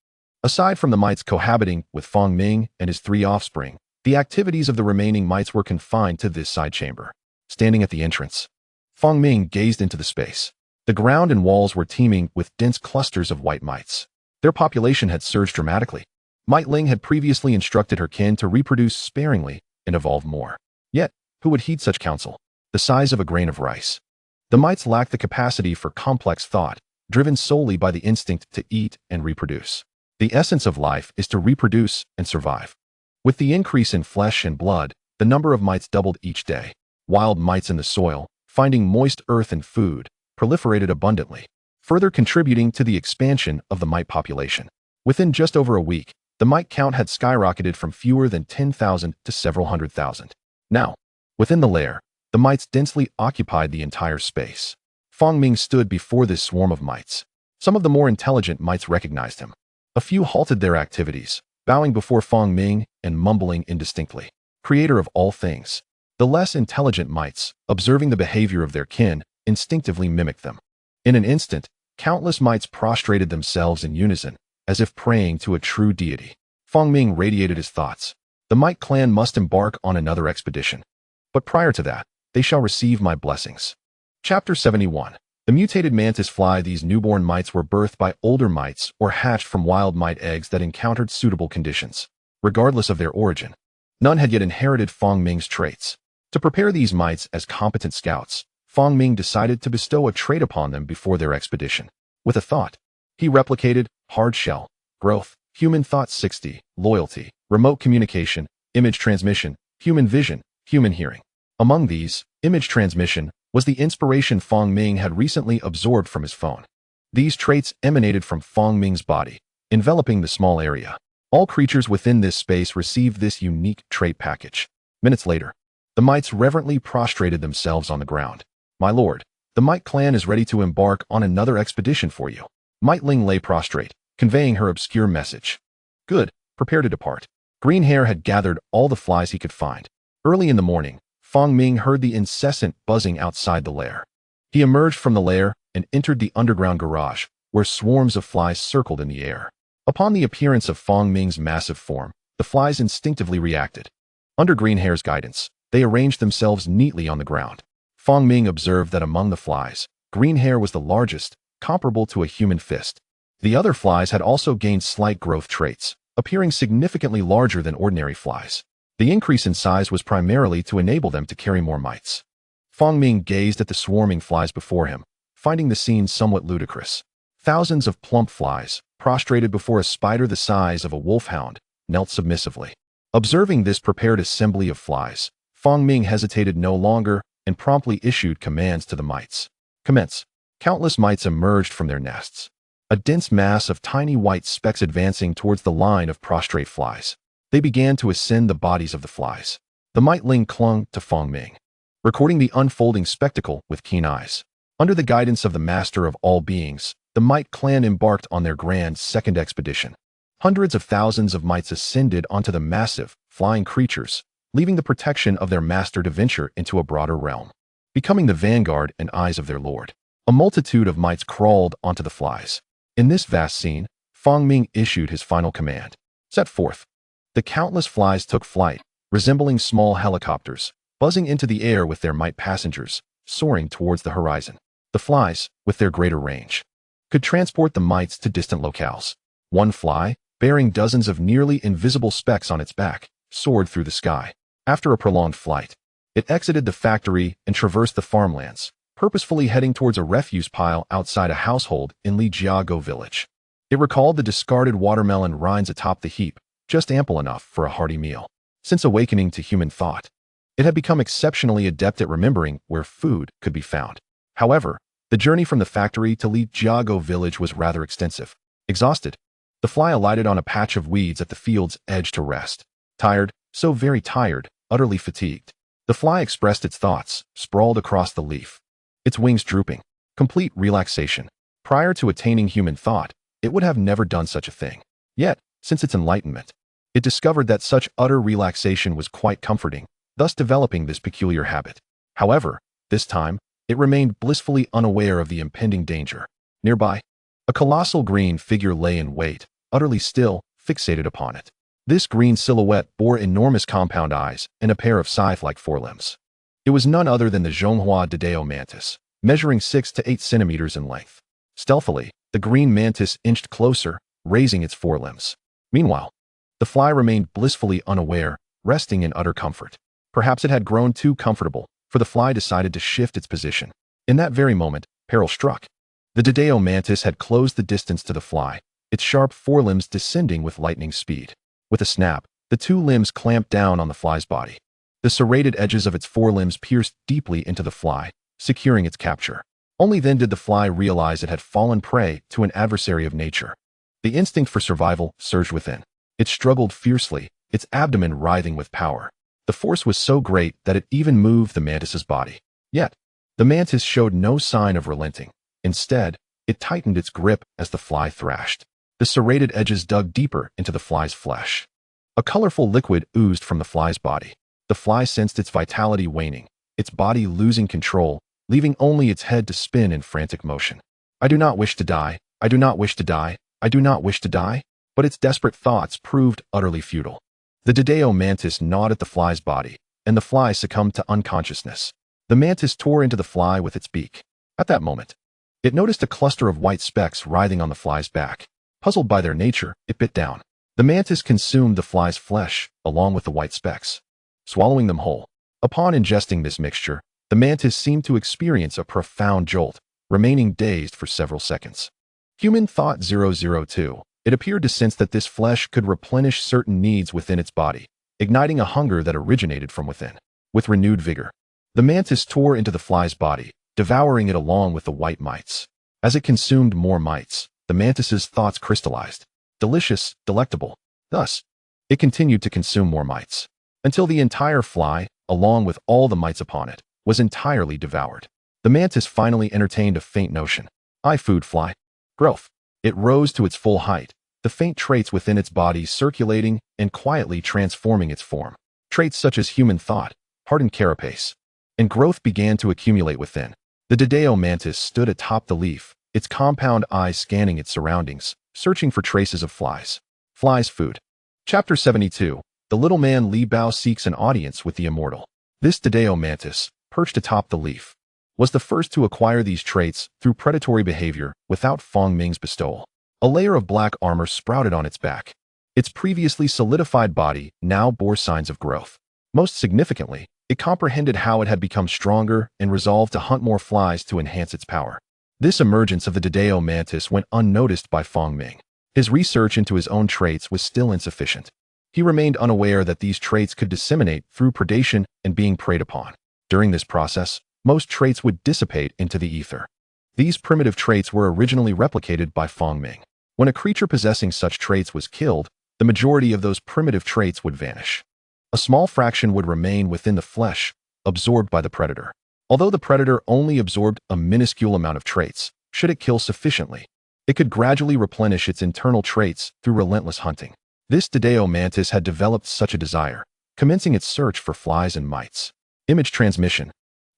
Aside from the mites cohabiting with Fong Ming and his 3 offspring, the activities of the remaining mites were confined to this side chamber. Standing at the entrance, Fong Ming gazed into the space. The ground and walls were teeming with dense clusters of white mites. Their population had surged dramatically. Mite Ling had previously instructed her kin to reproduce sparingly and evolve more. Yet, who would heed such counsel? The size of a grain of rice. The mites lacked the capacity for complex thought, driven solely by the instinct to eat and reproduce. The essence of life is to reproduce and survive. With the increase in flesh and blood, the number of mites doubled each day. Wild mites in the soil, finding moist earth and food, proliferated abundantly, further contributing to the expansion of the mite population. Within just over a week, the mite count had skyrocketed from fewer than 10,000 to several 100,000. Now, within the lair, the mites densely occupied the entire space. Fong Ming stood before this swarm of mites. Some of the more intelligent mites recognized him. A few halted their activities, bowing before Fong Ming and mumbling indistinctly. Creator of all things. The less intelligent mites, observing the behavior of their kin, instinctively mimicked them. In an instant, countless mites prostrated themselves in unison, as if praying to a true deity. Fong Ming radiated his thoughts. The mite clan must embark on another expedition. But prior to that, they shall receive my blessings. Chapter 71. The mutated mantis fly. These newborn mites were birthed by older mites or hatched from wild mite eggs that encountered suitable conditions. Regardless of their origin, none had yet inherited Fong Ming's traits. To prepare these mites as competent scouts, Fong Ming decided to bestow a trait upon them before their expedition. With a thought, he replicated hard shell, growth, human thought 60, loyalty, remote communication, image transmission, human vision, human hearing. Among these, image transmission was the inspiration Fong Ming had recently absorbed from his phone. These traits emanated from Fong Ming's body, enveloping the small area. All creatures within this space received this unique trait package. Minutes later, the mites reverently prostrated themselves on the ground. My lord, the mite clan is ready to embark on another expedition for you. Mite Ling lay prostrate, conveying her obscure message. Good, prepare to depart. Green Hair had gathered all the flies he could find. Early in the morning, Fong Ming heard the incessant buzzing outside the lair. He emerged from the lair and entered the underground garage, where swarms of flies circled in the air. Upon the appearance of Fong Ming's massive form, the flies instinctively reacted. Under Green Hair's guidance, they arranged themselves neatly on the ground. Fong Ming observed that among the flies, Green Hair was the largest, comparable to a human fist. The other flies had also gained slight growth traits, appearing significantly larger than ordinary flies. The increase in size was primarily to enable them to carry more mites. Fong Ming gazed at the swarming flies before him, finding the scene somewhat ludicrous. Thousands of plump flies, prostrated before a spider the size of a wolfhound, knelt submissively. Observing this prepared assembly of flies, Fong Ming hesitated no longer and promptly issued commands to the mites. Commence. Countless mites emerged from their nests, a dense mass of tiny white specks advancing towards the line of prostrate flies. They began to ascend the bodies of the flies. The mite Ling clung to Fong Ming, recording the unfolding spectacle with keen eyes. Under the guidance of the master of all beings, the mite clan embarked on their grand second expedition. Hundreds of thousands of mites ascended onto the massive, flying creatures, leaving the protection of their master to venture into a broader realm, becoming the vanguard and eyes of their lord. A multitude of mites crawled onto the flies. In this vast scene, Fong Ming issued his final command. Set forth. The countless flies took flight, resembling small helicopters, buzzing into the air with their mite passengers, soaring towards the horizon. The flies, with their greater range, could transport the mites to distant locales. One fly, bearing dozens of nearly invisible specks on its back, soared through the sky. After a prolonged flight, it exited the factory and traversed the farmlands, purposefully heading towards a refuse pile outside a household in Li Jiago village. It recalled the discarded watermelon rinds atop the heap, just ample enough for a hearty meal. Since awakening to human thought, it had become exceptionally adept at remembering where food could be found. However, the journey from the factory to Li Jiago village was rather extensive. Exhausted, the fly alighted on a patch of weeds at the field's edge to rest. Tired, so very tired, utterly fatigued, the fly expressed its thoughts, sprawled across the leaf, its wings drooping. Complete relaxation. Prior to attaining human thought, it would have never done such a thing. Yet, since its enlightenment, it discovered that such utter relaxation was quite comforting, thus developing this peculiar habit. However, this time, it remained blissfully unaware of the impending danger. Nearby, a colossal green figure lay in wait, utterly still, fixated upon it. This green silhouette bore enormous compound eyes and a pair of scythe-like forelimbs. It was none other than the Zhonghua Dedeo mantis, measuring 6 to 8 centimeters in length. Stealthily, the green mantis inched closer, raising its forelimbs. Meanwhile, the fly remained blissfully unaware, resting in utter comfort. Perhaps it had grown too comfortable, for the fly decided to shift its position. In that very moment, peril struck. The Dedeo mantis had closed the distance to the fly, its sharp forelimbs descending with lightning speed. With a snap, the two limbs clamped down on the fly's body. The serrated edges of its forelimbs pierced deeply into the fly, securing its capture. Only then did the fly realize it had fallen prey to an adversary of nature. The instinct for survival surged within. It struggled fiercely, its abdomen writhing with power. The force was so great that it even moved the mantis's body. Yet, the mantis showed no sign of relenting. Instead, it tightened its grip as the fly thrashed. The serrated edges dug deeper into the fly's flesh. A colorful liquid oozed from the fly's body. The fly sensed its vitality waning, its body losing control, leaving only its head to spin in frantic motion. I do not wish to die. I do not wish to die. I do not wish to die. But its desperate thoughts proved utterly futile. The Dedeo mantis gnawed at the fly's body, and the fly succumbed to unconsciousness. The mantis tore into the fly with its beak. At that moment, it noticed a cluster of white specks writhing on the fly's back. Puzzled by their nature, it bit down. The mantis consumed the fly's flesh, along with the white specks, swallowing them whole. Upon ingesting this mixture, the mantis seemed to experience a profound jolt, remaining dazed for several seconds. Human Thought 002. It appeared to sense that this flesh could replenish certain needs within its body, igniting a hunger that originated from within. With renewed vigor, the mantis tore into the fly's body, devouring it along with the white mites. As it consumed more mites, the mantis's thoughts crystallized. Delicious, delectable. Thus, it continued to consume more mites, until the entire fly, along with all the mites upon it, was entirely devoured. The mantis finally entertained a faint notion. Food fly. Growth. It rose to its full height, the faint traits within its body circulating and quietly transforming its form. Traits such as human thought, hardened carapace, and growth began to accumulate within. The Dideo mantis stood atop the leaf, its compound eyes scanning its surroundings, searching for traces of flies. Flies' food. Chapter 72. The little man Li Bao seeks an audience with the immortal. This Dideo mantis, perched atop the leaf, was the first to acquire these traits through predatory behavior without Fong Ming's bestowal. A layer of black armor sprouted on its back. Its previously solidified body now bore signs of growth. Most significantly, it comprehended how it had become stronger and resolved to hunt more flies to enhance its power. This emergence of the Dideo mantis went unnoticed by Fong Ming. His research into his own traits was still insufficient. He remained unaware that these traits could disseminate through predation and being preyed upon. During this process, most traits would dissipate into the ether. These primitive traits were originally replicated by Fong Ming. When a creature possessing such traits was killed, the majority of those primitive traits would vanish. A small fraction would remain within the flesh, absorbed by the predator. Although the predator only absorbed a minuscule amount of traits, should it kill sufficiently, it could gradually replenish its internal traits through relentless hunting. This Dideo mantis had developed such a desire, commencing its search for flies and mites. Image transmission.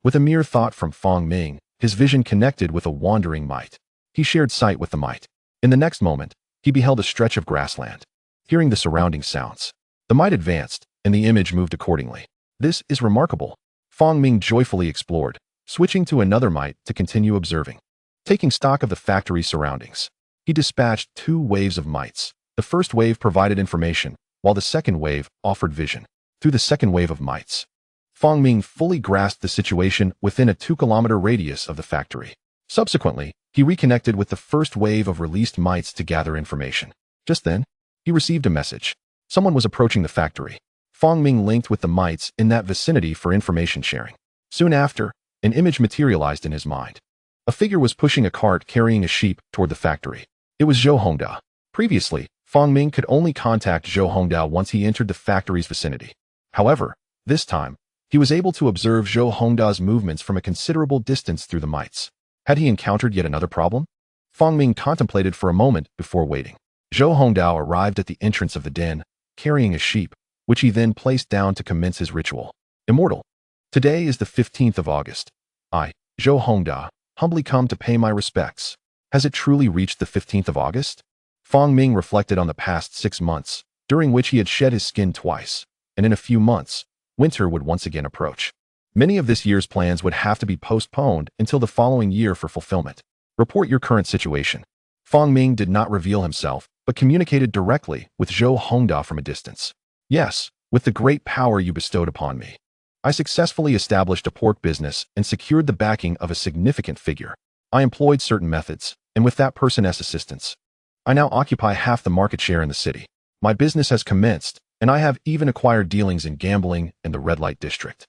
With a mere thought from Fong Ming, his vision connected with a wandering mite. He shared sight with the mite. In the next moment, he beheld a stretch of grassland. Hearing the surrounding sounds, the mite advanced, and the image moved accordingly. This is remarkable. Fong Ming joyfully explored, switching to another mite to continue observing. Taking stock of the factory's surroundings, he dispatched 2 waves of mites. The first wave provided information, while the second wave offered vision. Through the second wave of mites, Fong Ming fully grasped the situation within a 2-kilometer radius of the factory. Subsequently, he reconnected with the first wave of released mites to gather information. Just then, he received a message. Someone was approaching the factory. Fong Ming linked with the mites in that vicinity for information sharing. Soon after, an image materialized in his mind. A figure was pushing a cart carrying a sheep toward the factory. It was Zhou Hongda. Previously, Fong Ming could only contact Zhou Hongda once he entered the factory's vicinity. However, this time, he was able to observe Zhou Hongda's movements from a considerable distance through the mites. Had he encountered yet another problem? Fong Ming contemplated for a moment before waiting. Zhou Hongda arrived at the entrance of the den, carrying a sheep, which he then placed down to commence his ritual. Immortal. Today is the 15th of August. I, Zhou Hongda, humbly come to pay my respects. Has it truly reached the 15th of August? Fong Ming reflected on the past 6 months, during which he had shed his skin twice, and in a few months, winter would once again approach. Many of this year's plans would have to be postponed until the following year for fulfillment. Report your current situation. Fong Ming did not reveal himself, but communicated directly with Zhou Hongda from a distance. Yes, with the great power you bestowed upon me, I successfully established a pork business and secured the backing of a significant figure. I employed certain methods, and with that person's assistance, I now occupy half the market share in the city. My business has commenced, and I have even acquired dealings in gambling and the red light district.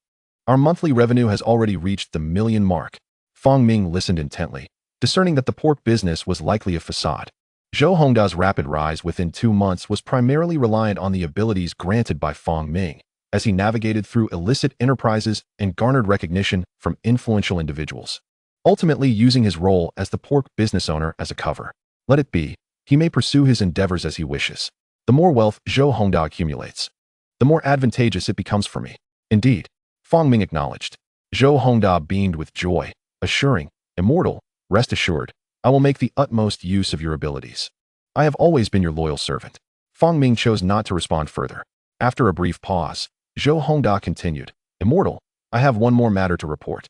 Our monthly revenue has already reached the 1 million mark. Fong Ming listened intently, discerning that the pork business was likely a facade. Zhou Hongda's rapid rise within 2 months was primarily reliant on the abilities granted by Fong Ming, as he navigated through illicit enterprises and garnered recognition from influential individuals, ultimately using his role as the pork business owner as a cover. Let it be, he may pursue his endeavors as he wishes. The more wealth Zhou Hongda accumulates, the more advantageous it becomes for me. Indeed, Fong Ming acknowledged. Zhou Hongda beamed with joy, assuring, Immortal, rest assured, I will make the utmost use of your abilities. I have always been your loyal servant. Fong Ming chose not to respond further. After a brief pause, Zhou Hongda continued, Immortal, I have one more matter to report.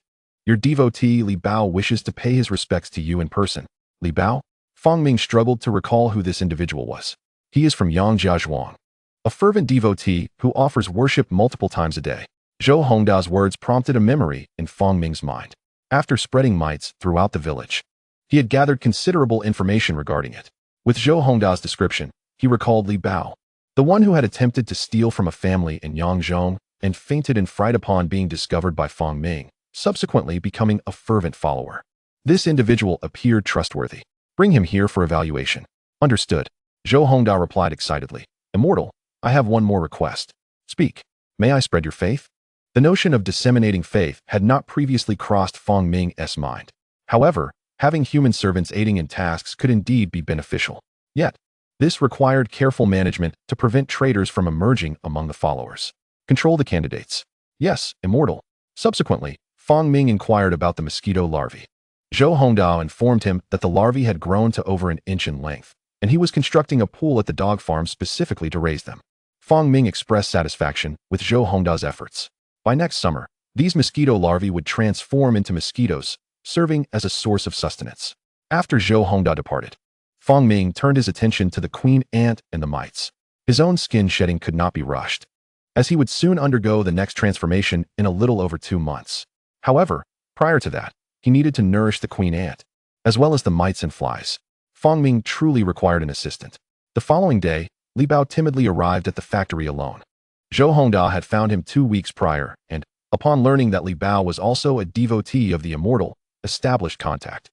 Your devotee Li Bao wishes to pay his respects to you in person. Li Bao? Fang Ming struggled to recall who this individual was. He is from Yangjiazhuang, a fervent devotee who offers worship multiple times a day. Zhou Hongda's words prompted a memory in Fang Ming's mind. After spreading mites throughout the village, he had gathered considerable information regarding it. With Zhou Hongda's description, he recalled Li Bao, the one who had attempted to steal from a family in Yangzhong and fainted in fright upon being discovered by Fang Ming, subsequently becoming a fervent follower. This individual appeared trustworthy. Bring him here for evaluation. Understood. Zhou Hongda replied excitedly. Immortal, I have one more request. Speak. May I spread your faith? The notion of disseminating faith had not previously crossed Fang Ming's mind. However, having human servants aiding in tasks could indeed be beneficial. Yet, this required careful management to prevent traitors from emerging among the followers. Control the candidates. Yes, Immortal. Subsequently, Fang Ming inquired about the mosquito larvae. Zhou Hongdao informed him that the larvae had grown to over an inch in length, and he was constructing a pool at the dog farm specifically to raise them. Fang Ming expressed satisfaction with Zhou Hongda's efforts. By next summer, these mosquito larvae would transform into mosquitoes, serving as a source of sustenance. After Zhou Hongda departed, Fang Ming turned his attention to the queen ant and the mites. His own skin shedding could not be rushed, as he would soon undergo the next transformation in a little over 2 months. However, prior to that, he needed to nourish the queen ant, as well as the mites and flies. Fang Ming truly required an assistant. The following day, Li Bao timidly arrived at the factory alone. Zhou Hongda had found him 2 weeks prior, and, upon learning that Li Bao was also a devotee of the Immortal, established contact.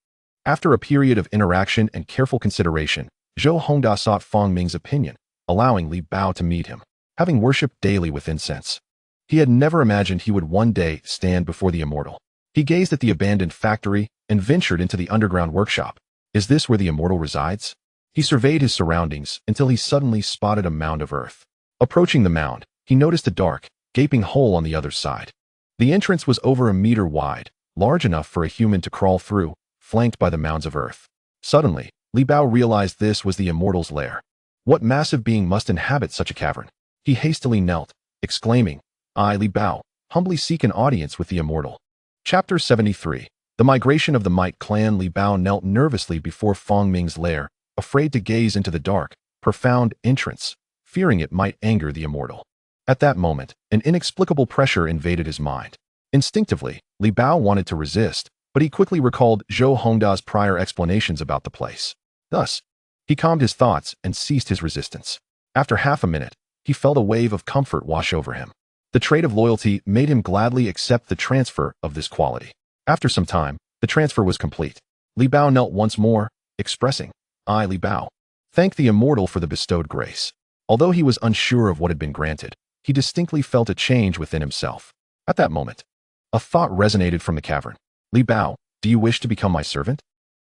After a period of interaction and careful consideration, Zhou Hongda sought Fang Ming's opinion, allowing Li Bao to meet him. Having worshipped daily with incense, he had never imagined he would one day stand before the Immortal. He gazed at the abandoned factory and ventured into the underground workshop. Is this where the Immortal resides? He surveyed his surroundings until he suddenly spotted a mound of earth. Approaching the mound, he noticed a dark, gaping hole on the other side. The entrance was over 1 meter wide, large enough for a human to crawl through, flanked by the mounds of earth. Suddenly, Li Bao realized this was the Immortal's lair. What massive being must inhabit such a cavern? He hastily knelt, exclaiming, I, Li Bao, humbly seek an audience with the Immortal. Chapter 73. The migration of the Mite clan. Li Bao knelt nervously before Fang Ming's lair, afraid to gaze into the dark, profound entrance, fearing it might anger the Immortal. At that moment, an inexplicable pressure invaded his mind. Instinctively, Li Bao wanted to resist, but he quickly recalled Zhou Hongda's prior explanations about the place. Thus, he calmed his thoughts and ceased his resistance. After half a minute, he felt a wave of comfort wash over him. The trait of loyalty made him gladly accept the transfer of this quality. After some time, the transfer was complete. Li Bao knelt once more, expressing, I, Li Bao, thank the Immortal for the bestowed grace. Although he was unsure of what had been granted, he distinctly felt a change within himself. At that moment, a thought resonated from the cavern. Li Bao, do you wish to become my servant?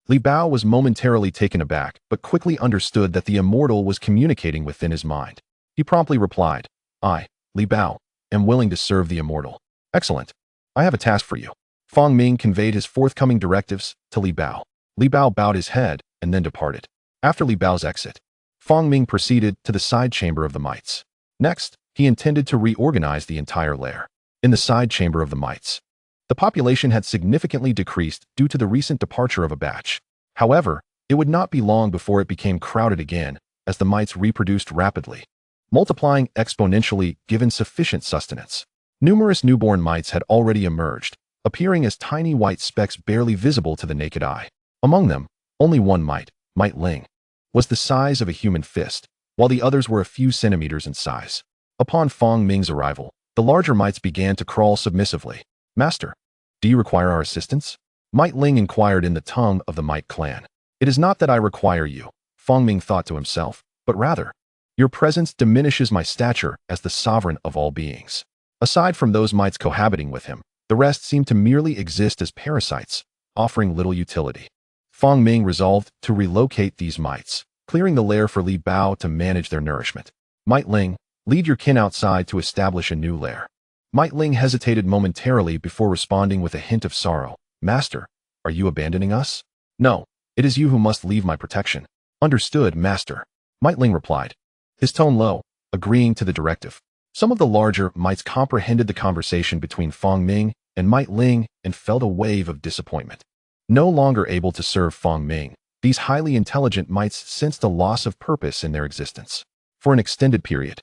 Li Bao was momentarily taken aback, but quickly understood that the Immortal was communicating within his mind. He promptly replied, I, Li Bao, am willing to serve the Immortal. Excellent. I have a task for you. Fang Ming conveyed his forthcoming directives to Li Bao. Li Bao bowed his head and then departed. After Li Bao's exit, Fang Ming proceeded to the side chamber of the mites. Next, he intended to reorganize the entire lair. In the side chamber of the mites, the population had significantly decreased due to the recent departure of a batch. However, it would not be long before it became crowded again, as the mites reproduced rapidly, multiplying exponentially given sufficient sustenance. Numerous newborn mites had already emerged, appearing as tiny white specks barely visible to the naked eye. Among them, only one mite, Mite Ling, was the size of a human fist, while the others were a few centimeters in size. Upon Fang Ming's arrival, the larger mites began to crawl submissively. Master, do you require our assistance? Mite Ling inquired in the tongue of the Mite clan. It is not that I require you, Fang Ming thought to himself, but rather, your presence diminishes my stature as the sovereign of all beings. Aside from those mites cohabiting with him, the rest seemed to merely exist as parasites, offering little utility. Fang Ming resolved to relocate these mites, clearing the lair for Li Bao to manage their nourishment. Mite Ling, lead your kin outside to establish a new lair. Mite Ling hesitated momentarily before responding with a hint of sorrow. Master, are you abandoning us? No, it is you who must leave my protection. Understood, Master. Mite Ling replied, his tone low, agreeing to the directive. Some of the larger mites comprehended the conversation between Fang Ming and Might Ling and felt a wave of disappointment. No longer able to serve Fong Ming, these highly intelligent mites sensed a loss of purpose in their existence. For an extended period,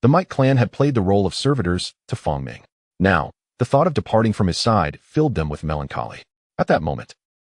the Might clan had played the role of servitors to Fong Ming. Now, the thought of departing from his side filled them with melancholy. At that moment,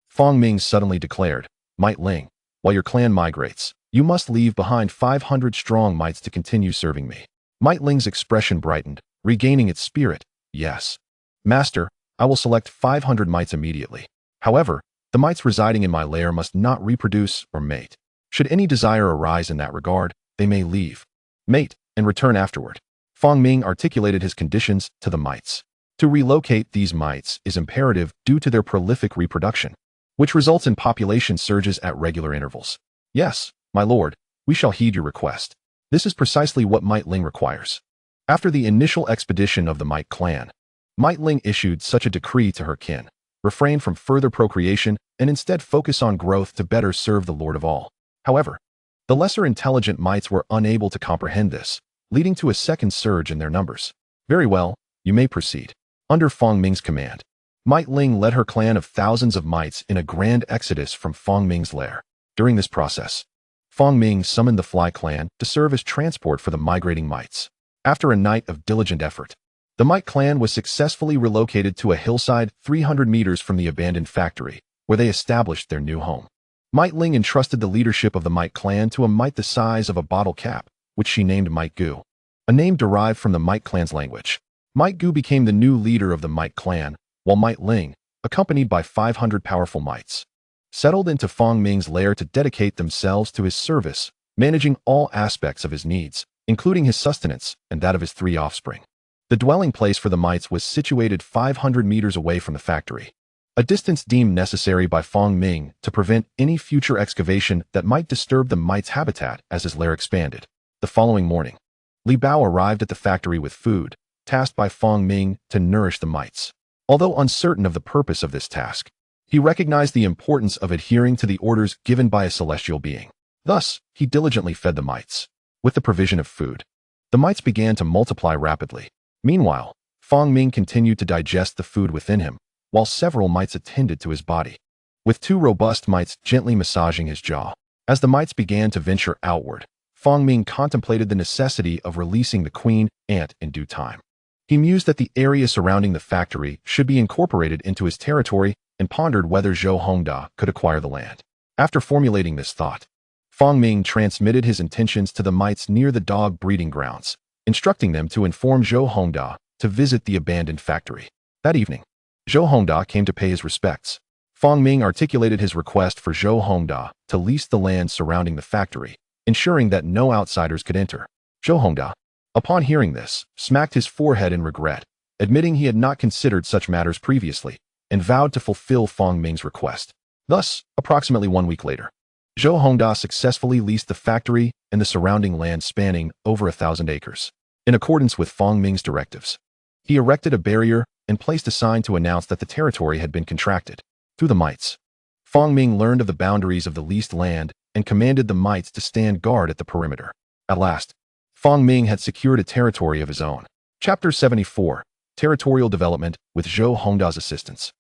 Fong Ming suddenly declared, "Might Ling, while your clan migrates, you must leave behind 500 strong mites to continue serving me." Might Ling's expression brightened, regaining its spirit. "Yes, Master, I will select 500 mites immediately. However, the mites residing in my lair must not reproduce or mate. Should any desire arise in that regard, they may leave, mate, and return afterward." Fong Ming articulated his conditions to the mites. To relocate these mites is imperative due to their prolific reproduction, which results in population surges at regular intervals. "Yes, my lord, we shall heed your request. This is precisely what Might Ling requires." After the initial expedition of the Might clan, Might Ling issued such a decree to her kin: refrain from further procreation and instead focus on growth to better serve the Lord of all. However, the lesser intelligent mites were unable to comprehend this, leading to a second surge in their numbers. "Very well, you may proceed." Under Fong Ming's command, Might Ling led her clan of thousands of mites in a grand exodus from Fong Ming's lair. During this process, Fong Ming summoned the Fly clan to serve as transport for the migrating mites. After a night of diligent effort, the Might clan was successfully relocated to a hillside 300 meters from the abandoned factory, where they established their new home. Might Ling entrusted the leadership of the Might clan to a mite the size of a bottle cap, which she named Might Gu, a name derived from the Might clan's language. Might Gu became the new leader of the Might clan, while Might Ling, accompanied by 500 powerful mites, settled into Fong Ming's lair to dedicate themselves to his service, managing all aspects of his needs, including his sustenance and that of his 3 offspring. The dwelling place for the mites was situated 500 meters away from the factory, a distance deemed necessary by Fong Ming to prevent any future excavation that might disturb the mite's habitat as his lair expanded. The following morning, Li Bao arrived at the factory with food, tasked by Fong Ming to nourish the mites. Although uncertain of the purpose of this task, he recognized the importance of adhering to the orders given by a celestial being. Thus, he diligently fed the mites. With the provision of food, the mites began to multiply rapidly. Meanwhile, Fong Ming continued to digest the food within him, while several mites attended to his body, with 2 robust mites gently massaging his jaw. As the mites began to venture outward, Fong Ming contemplated the necessity of releasing the queen ant in due time. He mused that the area surrounding the factory should be incorporated into his territory and pondered whether Zhou Hongda could acquire the land. After formulating this thought, Fong Ming transmitted his intentions to the mites near the dog breeding grounds, instructing them to inform Zhou Hongda to visit the abandoned factory. That evening, Zhou Hongda came to pay his respects. Fong Ming articulated his request for Zhou Hongda to lease the land surrounding the factory, ensuring that no outsiders could enter. Zhou Hongda, upon hearing this, smacked his forehead in regret, admitting he had not considered such matters previously, and vowed to fulfill Fong Ming's request. Thus, approximately 1 week later, Zhou Hongda successfully leased the factory and the surrounding land spanning over 1,000 acres. In accordance with Fong Ming's directives, he erected a barrier and placed a sign to announce that the territory had been contracted. Through the mites, Fong Ming learned of the boundaries of the leased land and commanded the mites to stand guard at the perimeter. At last, Fong Ming had secured a territory of his own. Chapter 74, Territorial Development with Zhou Hongda's assistance.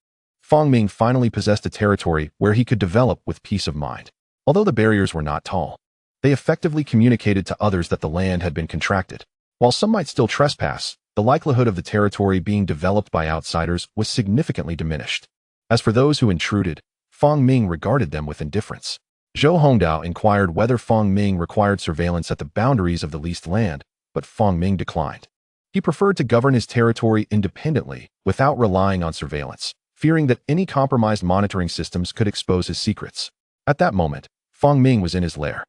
Fong Ming finally possessed a territory where he could develop with peace of mind. Although the barriers were not tall, they effectively communicated to others that the land had been contracted. While some might still trespass, the likelihood of the territory being developed by outsiders was significantly diminished. As for those who intruded, Fong Ming regarded them with indifference. Zhou Hongda inquired whether Fong Ming required surveillance at the boundaries of the leased land, but Fong Ming declined. He preferred to govern his territory independently without relying on surveillance, fearing that any compromised monitoring systems could expose his secrets. At that moment, Fong Ming was in his lair.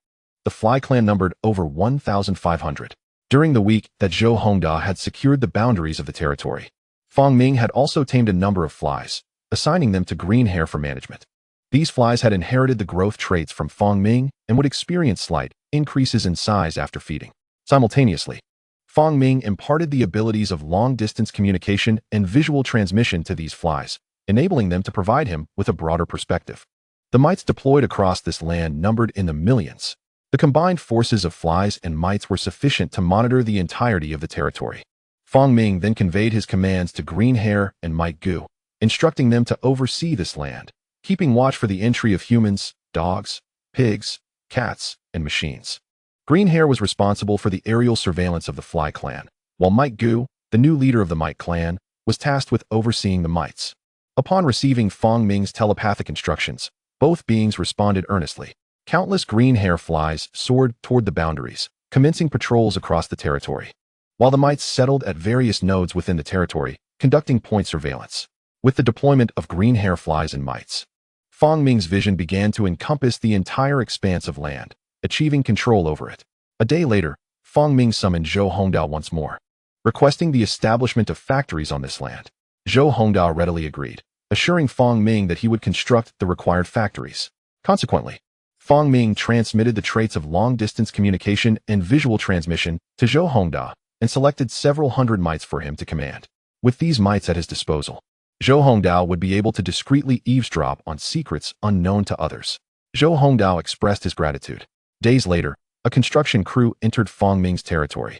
The Fly clan numbered over 1,500. During the week that Zhou Hongda had secured the boundaries of the territory, Fong Ming had also tamed a number of flies, assigning them to Green Hair for management. These flies had inherited the growth traits from Fong Ming and would experience slight increases in size after feeding. Simultaneously, Fong Ming imparted the abilities of long-distance communication and visual transmission to these flies, enabling them to provide him with a broader perspective. The mites deployed across this land numbered in the millions. The combined forces of flies and mites were sufficient to monitor the entirety of the territory. Fong Ming then conveyed his commands to Green Hair and Mike Gu, instructing them to oversee this land, keeping watch for the entry of humans, dogs, pigs, cats, and machines. Green Hair was responsible for the aerial surveillance of the Fly clan, while Mike Gu, the new leader of the Mite clan, was tasked with overseeing the mites. Upon receiving Fong Ming's telepathic instructions, both beings responded earnestly. Countless green hair flies soared toward the boundaries, commencing patrols across the territory, while the mites settled at various nodes within the territory, conducting point surveillance. With the deployment of green hair flies and mites, Fong Ming's vision began to encompass the entire expanse of land, achieving control over it. A day later, Fong Ming summoned Zhou Hongdao once more, requesting the establishment of factories on this land. Zhou Hongdao readily agreed, assuring Fong Ming that he would construct the required factories. Consequently, Fong Ming transmitted the traits of long-distance communication and visual transmission to Zhou Hongdao and selected several hundred mites for him to command. With these mites at his disposal, Zhou Hongdao would be able to discreetly eavesdrop on secrets unknown to others. Zhou Hongdao expressed his gratitude. Days later, a construction crew entered Fong Ming's territory,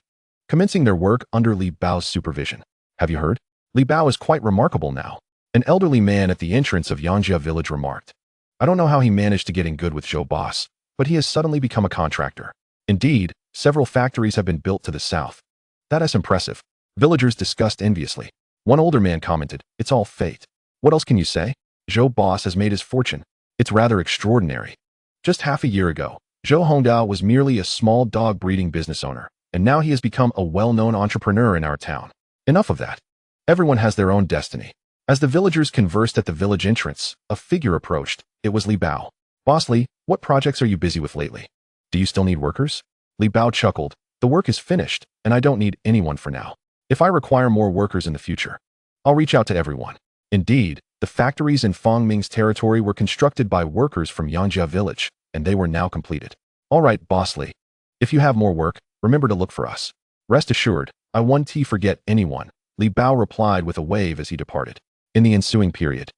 commencing their work under Li Bao's supervision. Have you heard? Li Bao is quite remarkable now. An elderly man at the entrance of Yangjia village remarked. I don't know how he managed to get in good with Zhou Boss, but he has suddenly become a contractor. Indeed, several factories have been built to the south. That is impressive. Villagers discussed enviously. One older man commented, it's all fate. What else can you say? Zhou Boss has made his fortune. It's rather extraordinary. Just half a year ago, Zhou Hongdao was merely a small dog breeding business owner, and now he has become a well-known entrepreneur in our town. Enough of that. Everyone has their own destiny. As the villagers conversed at the village entrance, a figure approached. It was Li Bao. Boss Li, what projects are you busy with lately? Do you still need workers? Li Bao chuckled. The work is finished, and I don't need anyone for now. If I require more workers in the future, I'll reach out to everyone. Indeed, the factories in Fong Ming's territory were constructed by workers from Yangjia village, and they were now completed. All right, Boss Li. If you have more work, remember to look for us. Rest assured, I won't forget anyone, Li Bao replied with a wave as he departed. In the ensuing period,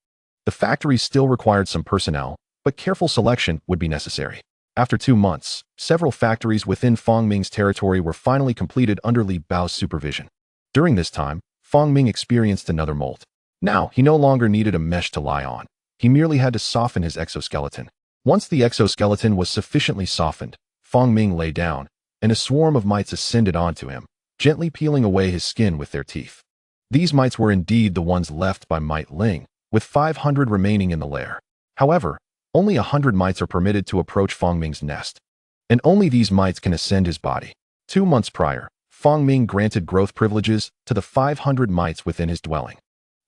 the factories still required some personnel, but careful selection would be necessary. After 2 months, several factories within Fong Ming's territory were finally completed under Li Bao's supervision. During this time, Fong Ming experienced another molt. Now, he no longer needed a mesh to lie on. He merely had to soften his exoskeleton. Once the exoskeleton was sufficiently softened, Fong Ming lay down, and a swarm of mites ascended onto him, gently peeling away his skin with their teeth. These mites were indeed the ones left by Mite Ling, with 500 remaining in the lair. However, only 100 mites are permitted to approach Fong Ming's nest, and only these mites can ascend his body. 2 months prior, Fong Ming granted growth privileges to the 500 mites within his dwelling,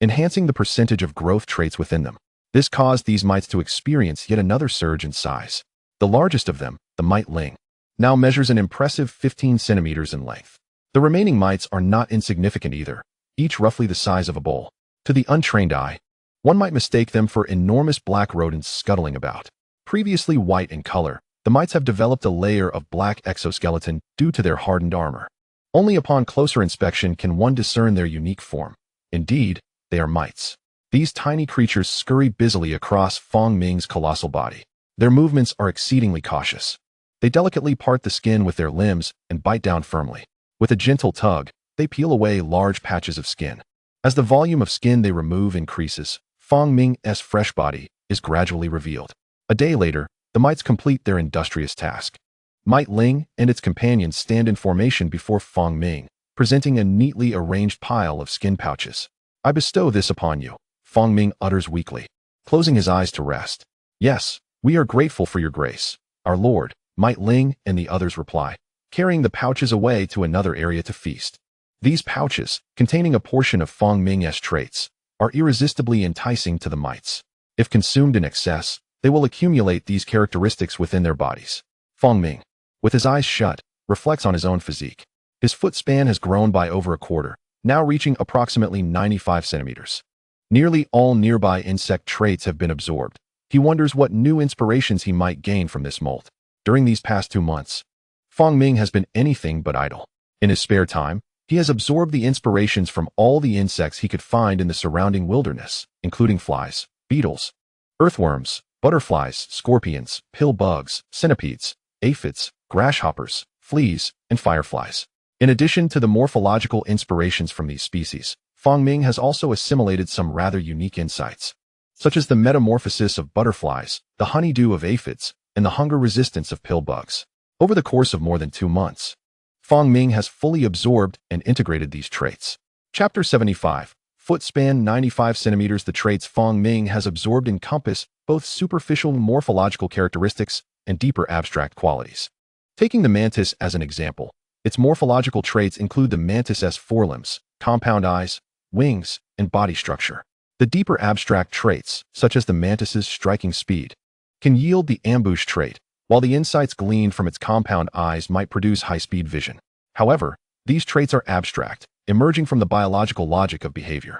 enhancing the percentage of growth traits within them. This caused these mites to experience yet another surge in size. The largest of them, the Mite Ling, now measures an impressive 15 centimeters in length. The remaining mites are not insignificant either, each roughly the size of a bowl. To the untrained eye, one might mistake them for enormous black rodents scuttling about. Previously white in color, the mites have developed a layer of black exoskeleton due to their hardened armor. Only upon closer inspection can one discern their unique form. Indeed, they are mites. These tiny creatures scurry busily across Fong Ming's colossal body. Their movements are exceedingly cautious. They delicately part the skin with their limbs and bite down firmly. With a gentle tug, they peel away large patches of skin. As the volume of skin they remove increases, Fong Ming's fresh body is gradually revealed. A day later, the mites complete their industrious task. Mite Ling and its companions stand in formation before Fong Ming, presenting a neatly arranged pile of skin pouches. I bestow this upon you, Fong Ming utters weakly, closing his eyes to rest. Yes, we are grateful for your grace, our lord, Mite Ling and the others reply, carrying the pouches away to another area to feast. These pouches, containing a portion of Fong Ming's traits, are irresistibly enticing to the mites. If consumed in excess, they will accumulate these characteristics within their bodies. Fong Ming, with his eyes shut, reflects on his own physique. His foot span has grown by over a quarter, now reaching approximately 95 centimeters. Nearly all nearby insect traits have been absorbed. He wonders what new inspirations he might gain from this molt. During these past 2 months, Fong Ming has been anything but idle. In his spare time, he has absorbed the inspirations from all the insects he could find in the surrounding wilderness, including flies, beetles, earthworms, butterflies, scorpions, pill bugs, centipedes, aphids, grasshoppers, fleas, and fireflies. In addition to the morphological inspirations from these species, Fong Ming has also assimilated some rather unique insights, such as the metamorphosis of butterflies, the honeydew of aphids, and the hunger resistance of pill bugs. Over the course of more than 2 months, Fong Ming has fully absorbed and integrated these traits. Chapter 75. Foot span 95 centimeters. The traits Fong Ming has absorbed encompass both superficial morphological characteristics and deeper abstract qualities. Taking the mantis as an example, its morphological traits include the mantis's forelimbs, compound eyes, wings, and body structure. The deeper abstract traits, such as the mantis's striking speed, can yield the ambush trait, while the insights gleaned from its compound eyes might produce high-speed vision. However, these traits are abstract, emerging from the biological logic of behavior.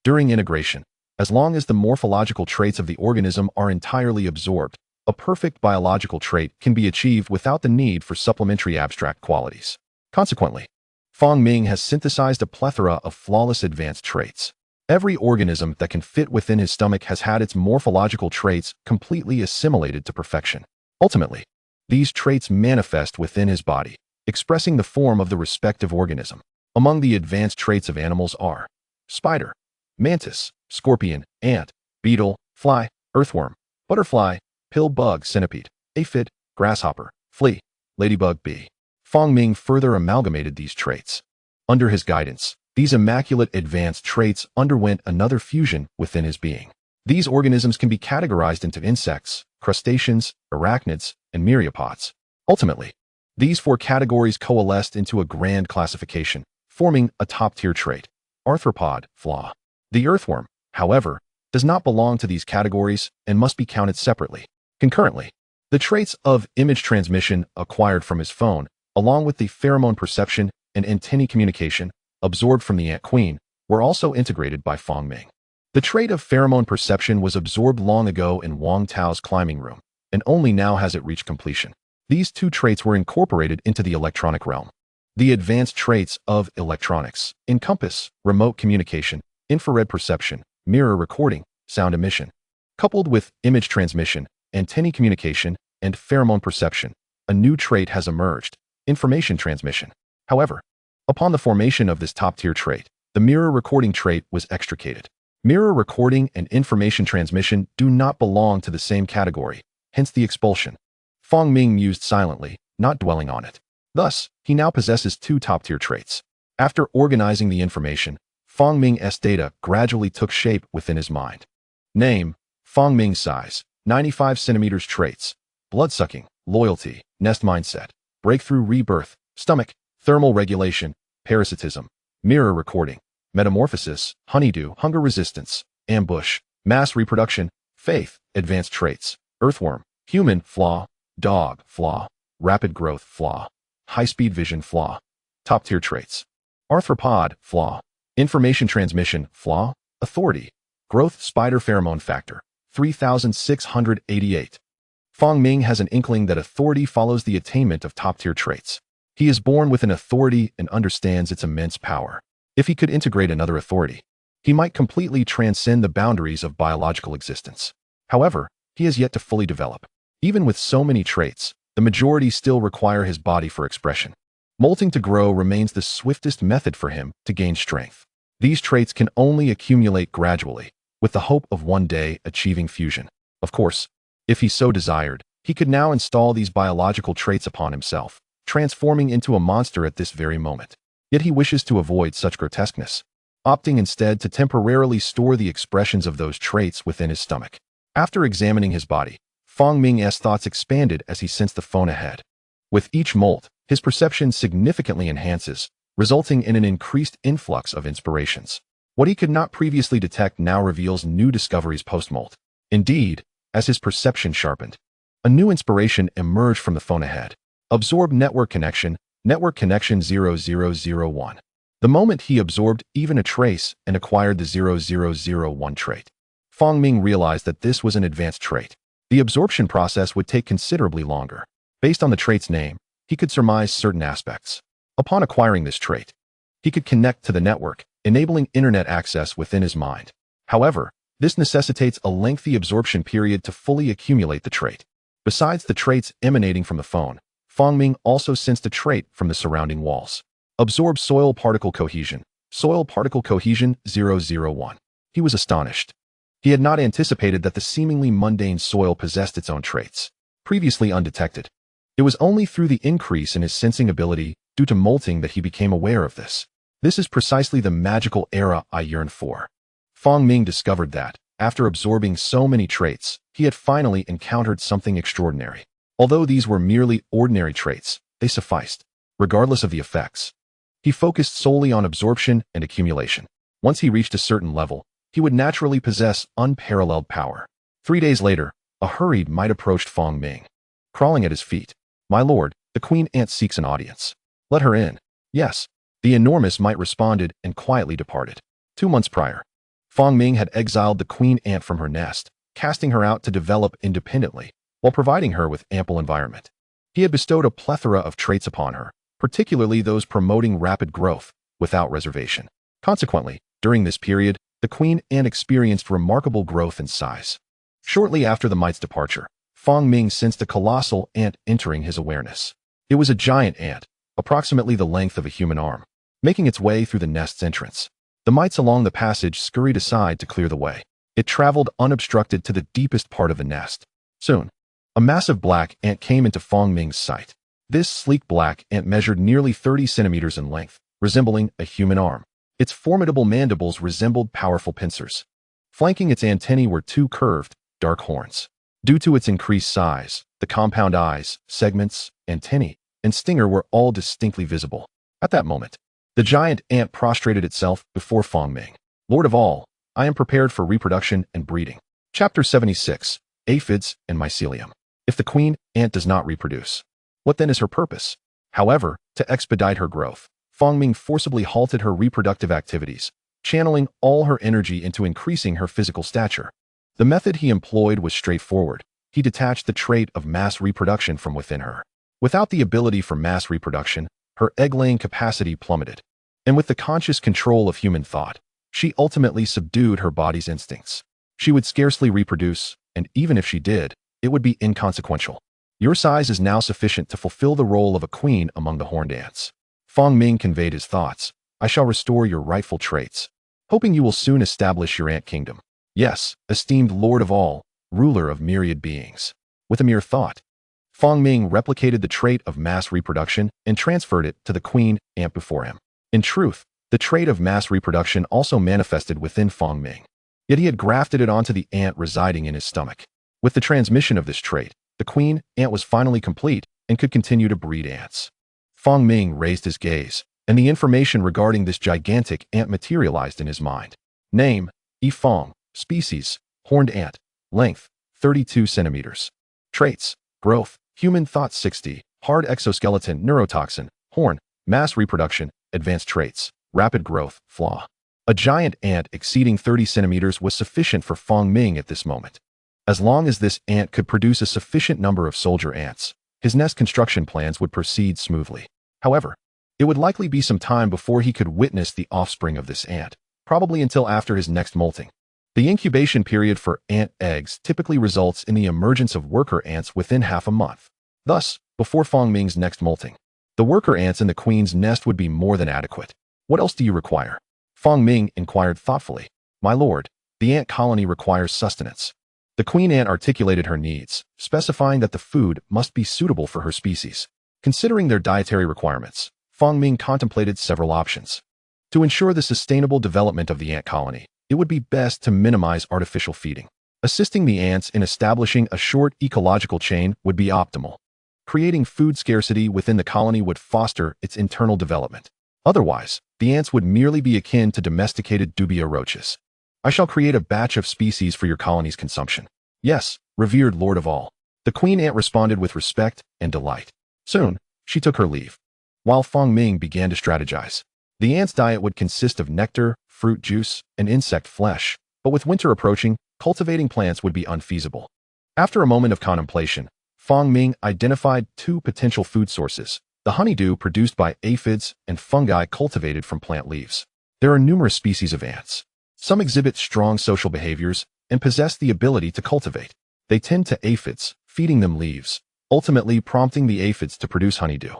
During integration, as long as the morphological traits of the organism are entirely absorbed, a perfect biological trait can be achieved without the need for supplementary abstract qualities. Consequently, Fong Ming has synthesized a plethora of flawless advanced traits. Every organism that can fit within his stomach has had its morphological traits completely assimilated to perfection. Ultimately, these traits manifest within his body, expressing the form of the respective organism. Among the advanced traits of animals are spider, mantis, scorpion, ant, beetle, fly, earthworm, butterfly, pill bug, centipede, aphid, grasshopper, flea, ladybug, bee. Fong Ming further amalgamated these traits. Under his guidance, these immaculate advanced traits underwent another fusion within his being. These organisms can be categorized into insects, crustaceans, arachnids, and myriapods. Ultimately, these 4 categories coalesced into a grand classification, forming a top-tier trait, arthropod, flaw. The earthworm, however, does not belong to these categories and must be counted separately. Concurrently, the traits of image transmission acquired from his phone, along with the pheromone perception and antennae communication absorbed from the ant queen, were also integrated by Fong Ming. The trait of pheromone perception was absorbed long ago in Wang Tao's climbing room, and only now has it reached completion. These 2 traits were incorporated into the electronic realm. The advanced traits of electronics encompass remote communication, infrared perception, mirror recording, sound emission. Coupled with image transmission, antennae communication, and pheromone perception, a new trait has emerged, information transmission. However, upon the formation of this top-tier trait, the mirror recording trait was extricated. Mirror recording and information transmission do not belong to the same category, hence the expulsion. Fong Ming mused silently, not dwelling on it. Thus, he now possesses 2 top-tier traits. After organizing the information, Fong Ming's data gradually took shape within his mind. Name, Fong Ming. Size, 95 centimeters. Traits, bloodsucking, loyalty, nest mindset, breakthrough rebirth, stomach, thermal regulation, parasitism, mirror recording, metamorphosis, honeydew, hunger resistance, ambush, mass reproduction, faith, advanced traits, earthworm, human, flaw, dog, flaw, rapid growth, flaw, high-speed vision, flaw. Top-tier traits, arthropod, flaw, information transmission, flaw, authority, growth, spider pheromone factor, 3688. Fong Ming has an inkling that authority follows the attainment of top-tier traits. He is born with an authority and understands its immense power. If he could integrate another authority, he might completely transcend the boundaries of biological existence. However, he has yet to fully develop. Even with so many traits, the majority still require his body for expression. Molting to grow remains the swiftest method for him to gain strength. These traits can only accumulate gradually, with the hope of one day achieving fusion. Of course, if he so desired, he could now install these biological traits upon himself, transforming into a monster at this very moment. Yet he wishes to avoid such grotesqueness, opting instead to temporarily store the expressions of those traits within his stomach. After examining his body, Fong Ming's thoughts expanded as he sensed the phone ahead. With each molt, his perception significantly enhances, resulting in an increased influx of inspirations. What he could not previously detect now reveals new discoveries post-molt. Indeed, as his perception sharpened, a new inspiration emerged from the phone ahead. Absorb network connection 0001. The moment he absorbed even a trace and acquired the 0001 trait, Fong Ming realized that this was an advanced trait. The absorption process would take considerably longer. Based on the trait's name, he could surmise certain aspects. Upon acquiring this trait, he could connect to the network, enabling internet access within his mind. However, this necessitates a lengthy absorption period to fully accumulate the trait. Besides the traits emanating from the phone, Fong Ming also sensed a trait from the surrounding walls. Absorb soil particle cohesion. Soil particle cohesion 001. He was astonished. He had not anticipated that the seemingly mundane soil possessed its own traits, previously undetected. It was only through the increase in his sensing ability due to molting that he became aware of this. This is precisely the magical era I yearn for. Fong Ming discovered that, after absorbing so many traits, he had finally encountered something extraordinary. Although these were merely ordinary traits, they sufficed, regardless of the effects. He focused solely on absorption and accumulation. Once he reached a certain level, he would naturally possess unparalleled power. 3 days later, a hurried mite approached Fong Ming, crawling at his feet. "My lord, the queen ant seeks an audience. Let her in." "Yes." The enormous mite responded and quietly departed. 2 months prior, Fong Ming had exiled the queen ant from her nest, casting her out to develop independently, while providing her with ample environment. He had bestowed a plethora of traits upon her, particularly those promoting rapid growth, without reservation. Consequently, during this period, the queen ant experienced remarkable growth in size. Shortly after the mite's departure, Fong Ming sensed a colossal ant entering his awareness. It was a giant ant, approximately the length of a human arm, making its way through the nest's entrance. The mites along the passage scurried aside to clear the way. It traveled unobstructed to the deepest part of the nest. Soon, a massive black ant came into Fong Ming's sight. This sleek black ant measured nearly 30 centimeters in length, resembling a human arm. Its formidable mandibles resembled powerful pincers. Flanking its antennae were 2 curved, dark horns. Due to its increased size, the compound eyes, segments, antennae, and stinger were all distinctly visible. At that moment, the giant ant prostrated itself before Fong Ming. "Lord of all, I am prepared for reproduction and breeding." Chapter 76. Aphids and Mycelium. If the queen ant does not reproduce, what then is her purpose? However, to expedite her growth, Fong Ming forcibly halted her reproductive activities, channeling all her energy into increasing her physical stature. The method he employed was straightforward. He detached the trait of mass reproduction from within her. Without the ability for mass reproduction, her egg-laying capacity plummeted. And with the conscious control of human thought, she ultimately subdued her body's instincts. She would scarcely reproduce, and even if she did, it would be inconsequential. Your size is now sufficient to fulfill the role of a queen among the horned ants. Fong Ming conveyed his thoughts. "I shall restore your rightful traits, hoping you will soon establish your ant kingdom. Yes, esteemed lord of all, ruler of myriad beings." With a mere thought, Fong Ming replicated the trait of mass reproduction and transferred it to the queen ant before him. In truth, the trait of mass reproduction also manifested within Fong Ming, yet he had grafted it onto the ant residing in his stomach. With the transmission of this trait, the queen ant was finally complete and could continue to breed ants. Fong Ming raised his gaze, and the information regarding this gigantic ant materialized in his mind. Name: E. Fong. Species: horned ant. Length: 32 centimeters. Traits: growth, human thought 60, hard exoskeleton, neurotoxin, horn, mass reproduction, advanced traits, rapid growth, flaw. A giant ant exceeding 30 centimeters was sufficient for Fong Ming at this moment. As long as this ant could produce a sufficient number of soldier ants, his nest construction plans would proceed smoothly. However, it would likely be some time before he could witness the offspring of this ant, probably until after his next molting. The incubation period for ant eggs typically results in the emergence of worker ants within half a month. Thus, before Fong Ming's next molting, the worker ants in the queen's nest would be more than adequate. "What else do you require?" Fong Ming inquired thoughtfully. "My lord, the ant colony requires sustenance." The queen ant articulated her needs, specifying that the food must be suitable for her species. Considering their dietary requirements, Fong Ming contemplated several options. To ensure the sustainable development of the ant colony, it would be best to minimize artificial feeding. Assisting the ants in establishing a short ecological chain would be optimal. Creating food scarcity within the colony would foster its internal development. Otherwise, the ants would merely be akin to domesticated dubia roaches. "I shall create a batch of species for your colony's consumption." "Yes, revered lord of all." The queen ant responded with respect and delight. Soon, she took her leave, while Fong Ming began to strategize. The ant's diet would consist of nectar, fruit juice, and insect flesh, but with winter approaching, cultivating plants would be unfeasible. After a moment of contemplation, Fong Ming identified 2 potential food sources: the honeydew produced by aphids and fungi cultivated from plant leaves. There are numerous species of ants. Some exhibit strong social behaviors and possess the ability to cultivate. They tend to aphids, feeding them leaves, ultimately prompting the aphids to produce honeydew.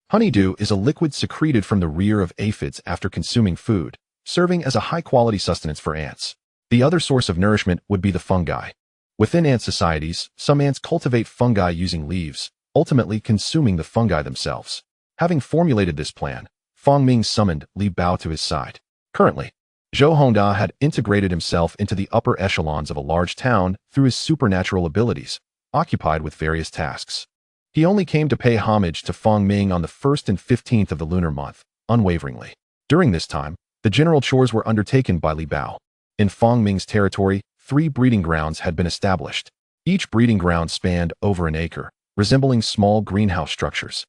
Honeydew is a liquid secreted from the rear of aphids after consuming food, serving as a high-quality sustenance for ants. The other source of nourishment would be the fungi. Within ant societies, some ants cultivate fungi using leaves, ultimately consuming the fungi themselves. Having formulated this plan, Fong Ming summoned Li Bao to his side. Currently, Zhou Hongda had integrated himself into the upper echelons of a large town through his supernatural abilities, occupied with various tasks. He only came to pay homage to Fong Ming on the 1st and 15th of the lunar month, unwaveringly. During this time, the general chores were undertaken by Li Bao. In Fong Ming's territory, 3 breeding grounds had been established. Each breeding ground spanned over an acre, resembling small greenhouse structures.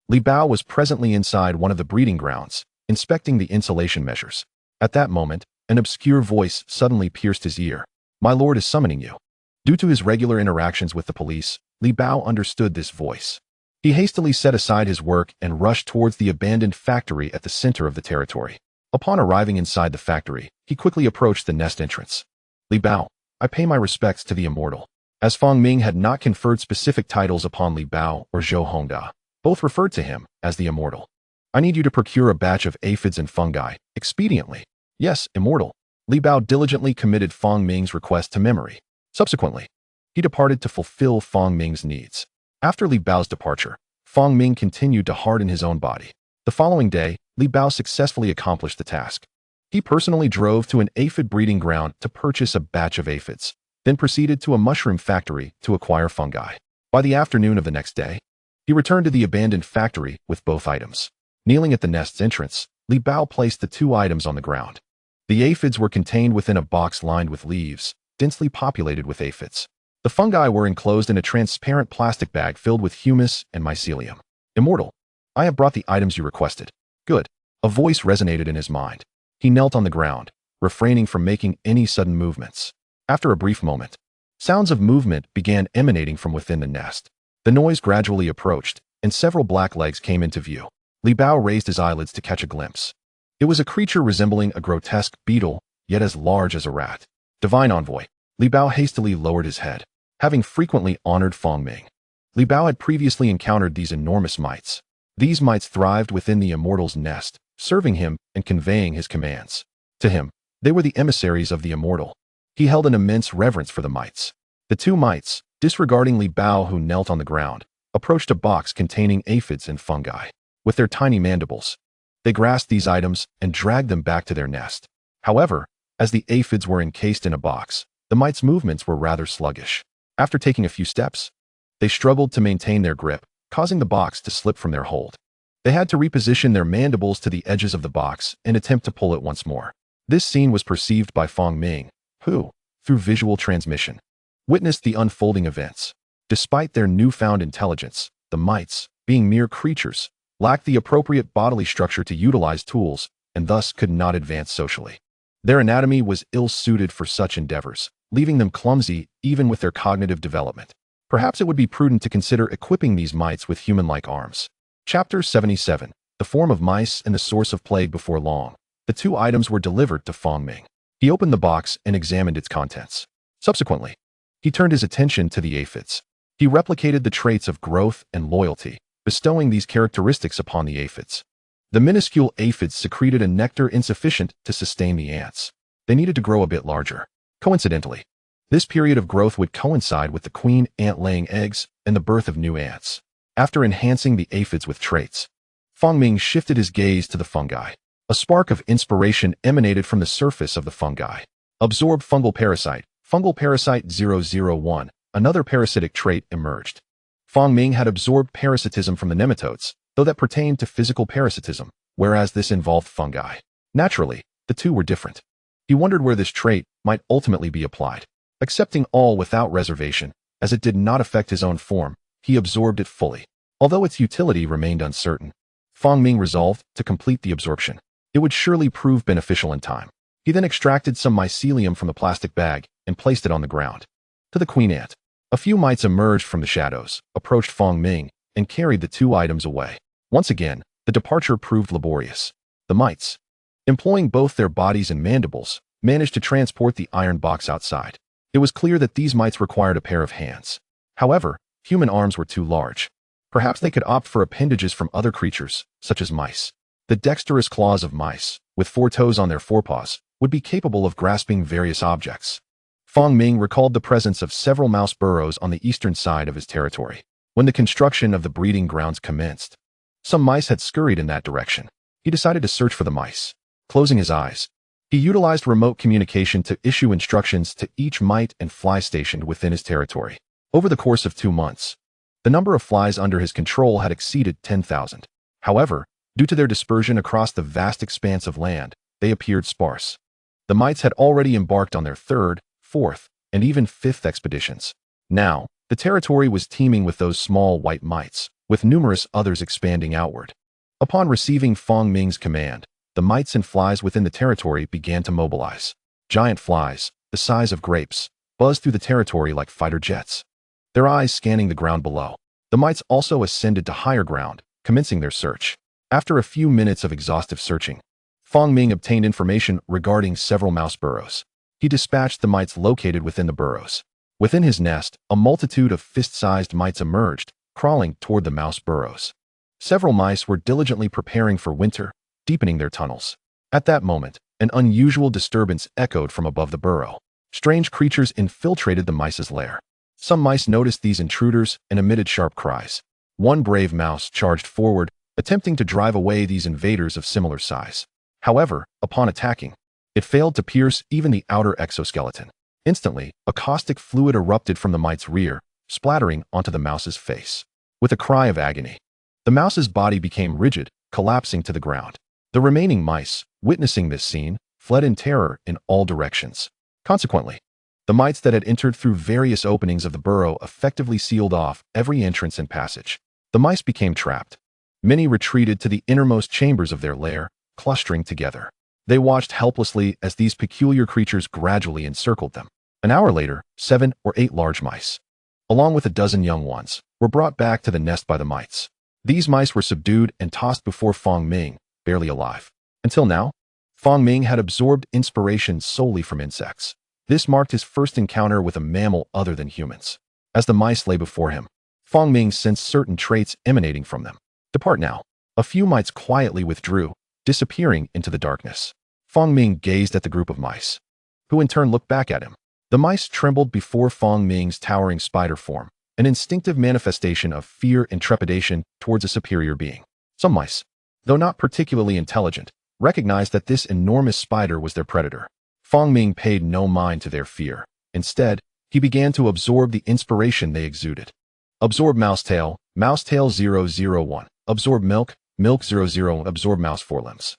Li Bao was presently inside one of the breeding grounds, inspecting the insulation measures. At that moment, an obscure voice suddenly pierced his ear. "My lord is summoning you." Due to his regular interactions with the police, Li Bao understood this voice. He hastily set aside his work and rushed towards the abandoned factory at the center of the territory. Upon arriving inside the factory, he quickly approached the nest entrance. "Li Bao, I pay my respects to the immortal." As Fong Ming had not conferred specific titles upon Li Bao or Zhou Hongda, both referred to him as the immortal. "I need you to procure a batch of aphids and fungi, expediently." "Yes, immortal." Li Bao diligently committed Fong Ming's request to memory. Subsequently, he departed to fulfill Fong Ming's needs. After Li Bao's departure, Fong Ming continued to harden his own body. The following day, Li Bao successfully accomplished the task. He personally drove to an aphid breeding ground to purchase a batch of aphids, then proceeded to a mushroom factory to acquire fungi. By the afternoon of the next day, he returned to the abandoned factory with both items. Kneeling at the nest's entrance, Li Bao placed the 2 items on the ground. The aphids were contained within a box lined with leaves, densely populated with aphids. The fungi were enclosed in a transparent plastic bag filled with humus and mycelium. "Immortal, I have brought the items you requested." "Good." A voice resonated in his mind. He knelt on the ground, refraining from making any sudden movements. After a brief moment, sounds of movement began emanating from within the nest. The noise gradually approached, and several black legs came into view. Li Bao raised his eyelids to catch a glimpse. It was a creature resembling a grotesque beetle, yet as large as a rat. "Divine envoy." Li Bao hastily lowered his head. Having frequently honored Fong Ming, Li Bao had previously encountered these enormous mites. These mites thrived within the immortal's nest, serving him and conveying his commands. To him, they were the emissaries of the immortal. He held an immense reverence for the mites. The 2 mites, disregarding Li Bao who knelt on the ground, approached a box containing aphids and fungi. With their tiny mandibles, they grasped these items and dragged them back to their nest. However, as the aphids were encased in a box, the mites' movements were rather sluggish. After taking a few steps, they struggled to maintain their grip, causing the box to slip from their hold. They had to reposition their mandibles to the edges of the box and attempt to pull it once more. This scene was perceived by Fong Ming, who, through visual transmission, witnessed the unfolding events. Despite their newfound intelligence, the mites, being mere creatures, lacked the appropriate bodily structure to utilize tools and thus could not advance socially. Their anatomy was ill-suited for such endeavors, leaving them clumsy even with their cognitive development. Perhaps it would be prudent to consider equipping these mites with human-like arms. Chapter 77. The Form of Mice and the Source of Plague. Before long, the 2 items were delivered to Fong Ming. He opened the box and examined its contents. Subsequently, he turned his attention to the aphids. He replicated the traits of growth and loyalty, bestowing these characteristics upon the aphids. The minuscule aphids secreted a nectar insufficient to sustain the ants. They needed to grow a bit larger. Coincidentally, this period of growth would coincide with the queen ant laying eggs and the birth of new ants. After enhancing the aphids with traits, Fong Ming shifted his gaze to the fungi. A spark of inspiration emanated from the surface of the fungi. Absorb fungal parasite. Fungal parasite 001. Another parasitic trait emerged. Fong Ming had absorbed parasitism from the nematodes, though that pertained to physical parasitism, whereas this involved fungi. Naturally, the 2 were different. He wondered where this trait might ultimately be applied. Accepting all without reservation, as it did not affect his own form, he absorbed it fully. Although its utility remained uncertain, Fong Ming resolved to complete the absorption. It would surely prove beneficial in time. He then extracted some mycelium from the plastic bag and placed it on the ground. To the queen ant, a few mites emerged from the shadows, approached Fong Ming, and carried the 2 items away. Once again, the departure proved laborious. The mites, employing both their bodies and mandibles, managed to transport the iron box outside. It was clear that these mites required a pair of hands. However, human arms were too large. Perhaps they could opt for appendages from other creatures, such as mice. The dexterous claws of mice, with 4 toes on their forepaws, would be capable of grasping various objects. Fong Ming recalled the presence of several mouse burrows on the eastern side of his territory. When the construction of the breeding grounds commenced, some mice had scurried in that direction. He decided to search for the mice. Closing his eyes, he utilized remote communication to issue instructions to each mite and fly stationed within his territory. Over the course of 2 months, the number of flies under his control had exceeded 10,000. However, due to their dispersion across the vast expanse of land, they appeared sparse. The mites had already embarked on their 3rd, 4th, and even 5th expeditions. Now, the territory was teeming with those small white mites, with numerous others expanding outward. Upon receiving Fong Ming's command, the mites and flies within the territory began to mobilize. Giant flies, the size of grapes, buzzed through the territory like fighter jets, their eyes scanning the ground below. The mites also ascended to higher ground, commencing their search. After a few minutes of exhaustive searching, Fong Ming obtained information regarding several mouse burrows. He dispatched the mites located within the burrows. Within his nest, a multitude of fist-sized mites emerged, crawling toward the mouse burrows. Several mice were diligently preparing for winter, deepening their tunnels. At that moment, an unusual disturbance echoed from above the burrow. Strange creatures infiltrated the mice's lair. Some mice noticed these intruders and emitted sharp cries. One brave mouse charged forward, attempting to drive away these invaders of similar size. However, upon attacking, it failed to pierce even the outer exoskeleton. Instantly, a caustic fluid erupted from the mite's rear, splattering onto the mouse's face. With a cry of agony, the mouse's body became rigid, collapsing to the ground. The remaining mice, witnessing this scene, fled in terror in all directions. Consequently, the mites that had entered through various openings of the burrow effectively sealed off every entrance and passage. The mice became trapped. Many retreated to the innermost chambers of their lair, clustering together. They watched helplessly as these peculiar creatures gradually encircled them. An hour later, 7 or 8 large mice, along with a dozen young ones, were brought back to the nest by the mites. These mice were subdued and tossed before Fong Ming, barely alive. Until now, Fong Ming had absorbed inspiration solely from insects. This marked his first encounter with a mammal other than humans. As the mice lay before him, Fong Ming sensed certain traits emanating from them. Depart now. A few mites quietly withdrew, disappearing into the darkness. Fong Ming gazed at the group of mice, who in turn looked back at him. The mice trembled before Fong Ming's towering spider form, an instinctive manifestation of fear and trepidation towards a superior being. Some mice, though not particularly intelligent, recognized that this enormous spider was their predator. Fong Ming paid no mind to their fear. Instead, he began to absorb the inspiration they exuded. Absorb mousetail, mousetail 001. Absorb milk, milk 00. Absorb mouse forelimbs.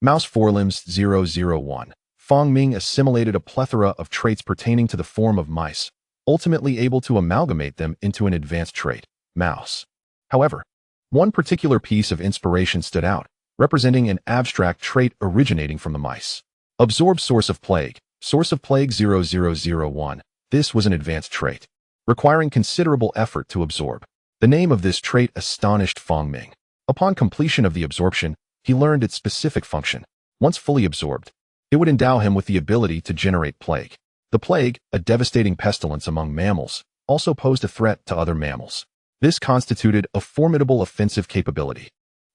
Mouse forelimbs 001. Fong Ming assimilated a plethora of traits pertaining to the form of mice, ultimately able to amalgamate them into an advanced trait, mouse. However, one particular piece of inspiration stood out, representing an abstract trait originating from the mice. Absorb source of plague 0001. This was an advanced trait, requiring considerable effort to absorb. The name of this trait astonished Fong Ming. Upon completion of the absorption, he learned its specific function. Once fully absorbed, it would endow him with the ability to generate plague. The plague, a devastating pestilence among mammals, also posed a threat to other mammals. This constituted a formidable offensive capability,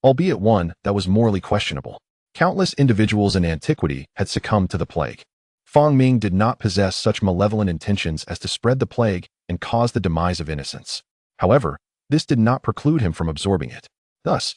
albeit one that was morally questionable. Countless individuals in antiquity had succumbed to the plague. Fong Ming did not possess such malevolent intentions as to spread the plague and cause the demise of innocence. However, this did not preclude him from absorbing it. Thus,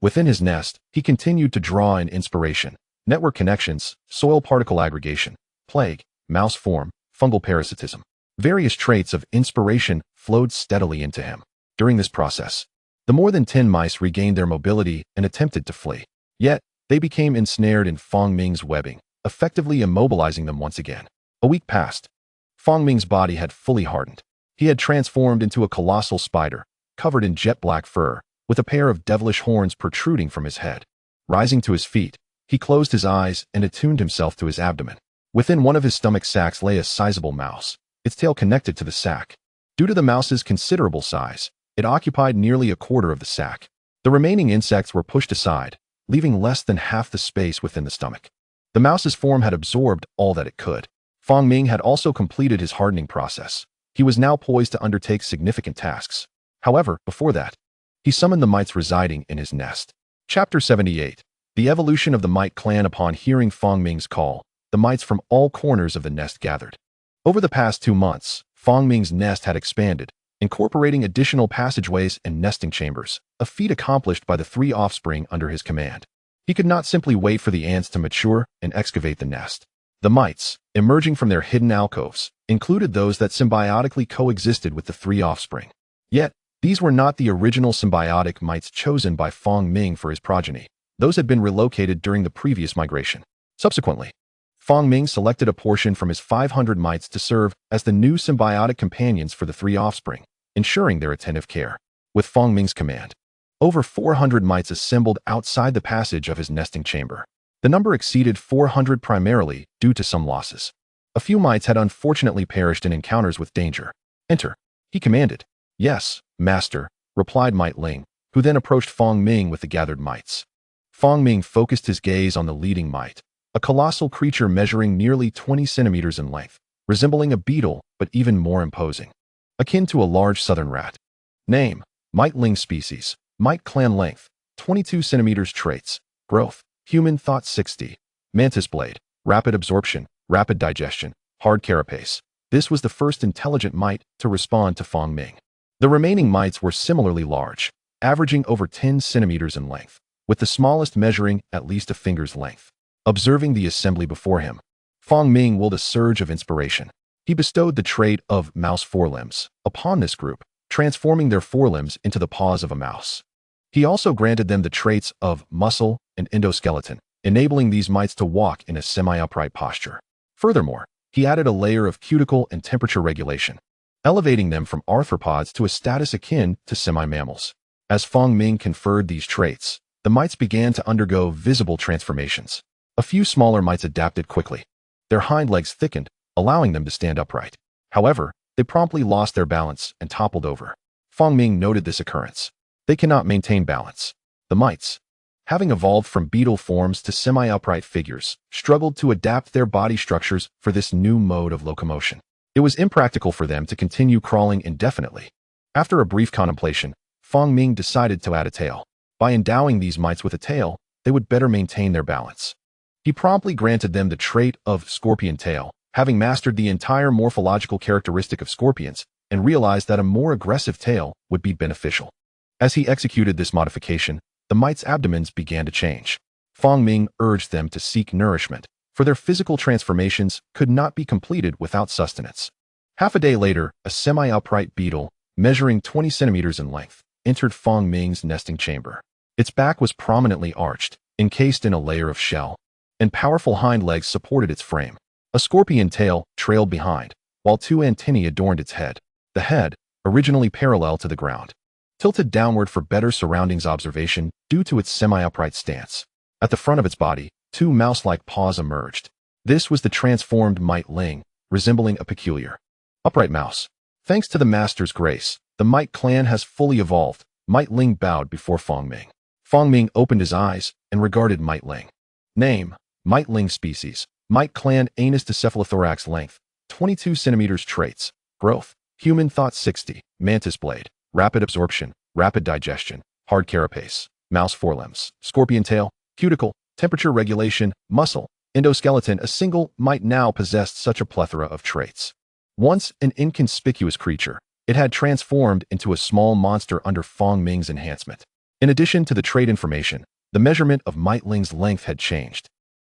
within his nest, he continued to draw in inspiration, network connections, soil particle aggregation, plague, mouse form, fungal parasitism. Various traits of inspiration flowed steadily into him. During this process, the more than 10 mice regained their mobility and attempted to flee. Yet, they became ensnared in Fong Ming's webbing, effectively immobilizing them once again. A week passed. Fong Ming's body had fully hardened. He had transformed into a colossal spider, covered in jet black fur, with a pair of devilish horns protruding from his head. Rising to his feet, he closed his eyes and attuned himself to his abdomen. Within one of his stomach sacs lay a sizable mouse, its tail connected to the sac. Due to the mouse's considerable size, it occupied nearly a quarter of the sac. The remaining insects were pushed aside, leaving less than half the space within the stomach. The mouse's form had absorbed all that it could. Fong Ming had also completed his hardening process. He was now poised to undertake significant tasks. However, before that, he summoned the mites residing in his nest. Chapter 78. The evolution of the mite clan. Upon hearing Fong Ming's call, the mites from all corners of the nest gathered. Over the past 2 months, Fong Ming's nest had expanded, incorporating additional passageways and nesting chambers, a feat accomplished by the 3 offspring under his command. He could not simply wait for the ants to mature and excavate the nest. The mites, emerging from their hidden alcoves, included those that symbiotically coexisted with the 3 offspring. Yet, these were not the original symbiotic mites chosen by Fong Ming for his progeny. Those had been relocated during the previous migration. Subsequently, Fong Ming selected a portion from his 500 mites to serve as the new symbiotic companions for the 3 offspring, ensuring their attentive care. With Fong Ming's command, over 400 mites assembled outside the passage of his nesting chamber. The number exceeded 400 primarily due to some losses. A few mites had unfortunately perished in encounters with danger. "Enter," he commanded. "Yes, master," replied Mite Ling, who then approached Fong Ming with the gathered mites. Fong Ming focused his gaze on the leading mite, a colossal creature measuring nearly 20 centimeters in length, resembling a beetle but even more imposing. Akin to a large southern rat. Name: Mite Ling. Species: Mite clan. Length: 22 centimeters. Traits: growth, human thought 60. Mantis blade: rapid absorption, rapid digestion, hard carapace. This was the first intelligent mite to respond to Fong Ming. The remaining mites were similarly large, averaging over 10 centimeters in length, with the smallest measuring at least a finger's length. Observing the assembly before him, Fong Ming willed a surge of inspiration. He bestowed the trait of mouse forelimbs upon this group, transforming their forelimbs into the paws of a mouse. He also granted them the traits of muscle and endoskeleton, enabling these mites to walk in a semi-upright posture. Furthermore, he added a layer of cuticle and temperature regulation, elevating them from arthropods to a status akin to semi-mammals. As Fong Ming conferred these traits, the mites began to undergo visible transformations. A few smaller mites adapted quickly. Their hind legs thickened, allowing them to stand upright. However, they promptly lost their balance and toppled over. Fong Ming noted this occurrence. They cannot maintain balance. The mites, having evolved from beetle forms to semi-upright figures, struggled to adapt their body structures for this new mode of locomotion. It was impractical for them to continue crawling indefinitely. After a brief contemplation, Fong Ming decided to add a tail. By endowing these mites with a tail, they would better maintain their balance. He promptly granted them the trait of scorpion tail, having mastered the entire morphological characteristic of scorpions, and realized that a more aggressive tail would be beneficial. As he executed this modification, the mites' abdomens began to change. Fong Ming urged them to seek nourishment, for their physical transformations could not be completed without sustenance. Half a day later, a semi-upright beetle, measuring 20 centimeters in length, entered Fong Ming's nesting chamber. Its back was prominently arched, encased in a layer of shell, and powerful hind legs supported its frame. A scorpion tail trailed behind, while 2 antennae adorned its head. The head, originally parallel to the ground, tilted downward for better surroundings observation due to its semi-upright stance. At the front of its body, 2 mouse-like paws emerged. This was the transformed Mite Ling, resembling a peculiar, upright mouse. Thanks to the master's grace, the Mite clan has fully evolved. Mite Ling bowed before Fong Ming. Fong Ming opened his eyes and regarded Mite Ling. Name: Mite Ling. Species: Mite clan. Anus to cephalothorax. Length: 22 centimeters. Traits: growth, human thought 60. Mantis blade: rapid absorption, rapid digestion, hard carapace, mouse forelimbs, scorpion tail, cuticle, temperature regulation, muscle, endoskeleton. A single mite now possessed such a plethora of traits. Once an inconspicuous creature, it had transformed into a small monster under Fong Ming's enhancement. In addition to the trait information, the measurement of Mite Ling's length had changed.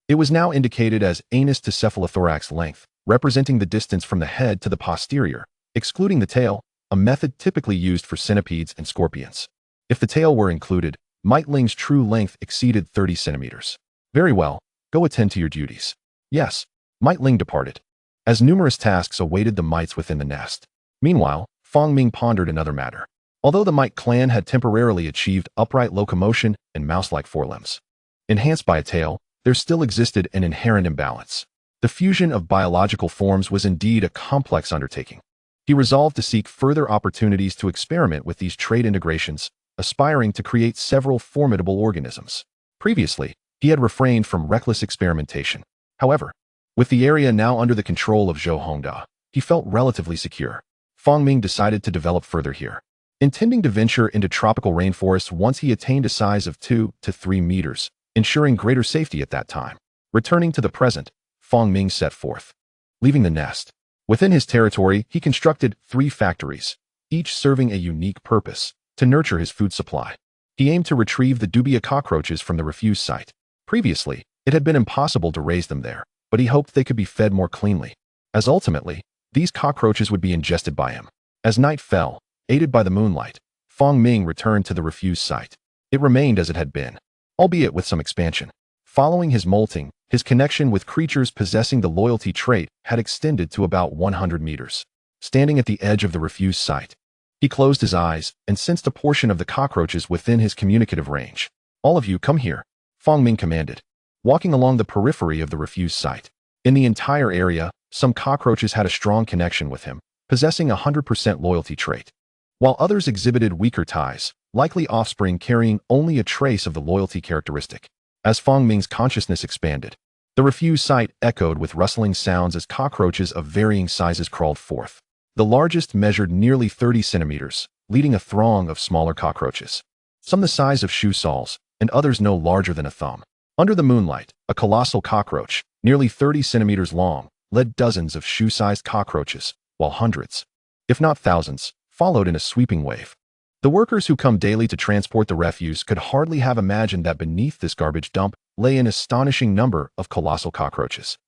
It was now indicated as anus to cephalothorax length, representing the distance from the head to the posterior, excluding the tail, a method typically used for centipedes and scorpions. If the tail were included, Mite Ling's true length exceeded 30 centimeters. Very well, go attend to your duties. Yes, Mite Ling departed, as numerous tasks awaited the mites within the nest. Meanwhile, Fong Ming pondered another matter. Although the Mite clan had temporarily achieved upright locomotion and mouse-like forelimbs, enhanced by a tail, there still existed an inherent imbalance. The fusion of biological forms was indeed a complex undertaking. He resolved to seek further opportunities to experiment with these trait integrations, aspiring to create several formidable organisms. Previously, he had refrained from reckless experimentation. However, with the area now under the control of Zhou Hongda, he felt relatively secure. Fong Ming decided to develop further here. intending to venture into tropical rainforests once he attained a size of 2 to 3 meters, ensuring greater safety at that time. Returning to the present, Fong Ming set forth. Leaving the nest. Within his territory, he constructed 3 factories, each serving a unique purpose, to nurture his food supply. He aimed to retrieve the dubia cockroaches from the refuse site. Previously, it had been impossible to raise them there, but he hoped they could be fed more cleanly, as ultimately, these cockroaches would be ingested by him. As night fell, aided by the moonlight, Fong Ming returned to the refuse site. It remained as it had been, albeit with some expansion. Following his molting, his connection with creatures possessing the loyalty trait had extended to about 100 meters. Standing at the edge of the refuse site, he closed his eyes and sensed a portion of the cockroaches within his communicative range. "All of you, come here," Fong Ming commanded, walking along the periphery of the refuse site. In the entire area, some cockroaches had a strong connection with him, possessing a 100% loyalty trait, while others exhibited weaker ties, likely offspring carrying only a trace of the loyalty characteristic. As Fong Ming's consciousness expanded, the refuse site echoed with rustling sounds as cockroaches of varying sizes crawled forth. The largest measured nearly 30 centimeters, leading a throng of smaller cockroaches, some the size of shoe soles, and others no larger than a thumb. Under the moonlight, a colossal cockroach, nearly 30 centimeters long, led dozens of shoe-sized cockroaches, while hundreds, if not thousands, followed in a sweeping wave. The workers who come daily to transport the refuse could hardly have imagined that beneath this garbage dump lay an astonishing number of colossal cockroaches.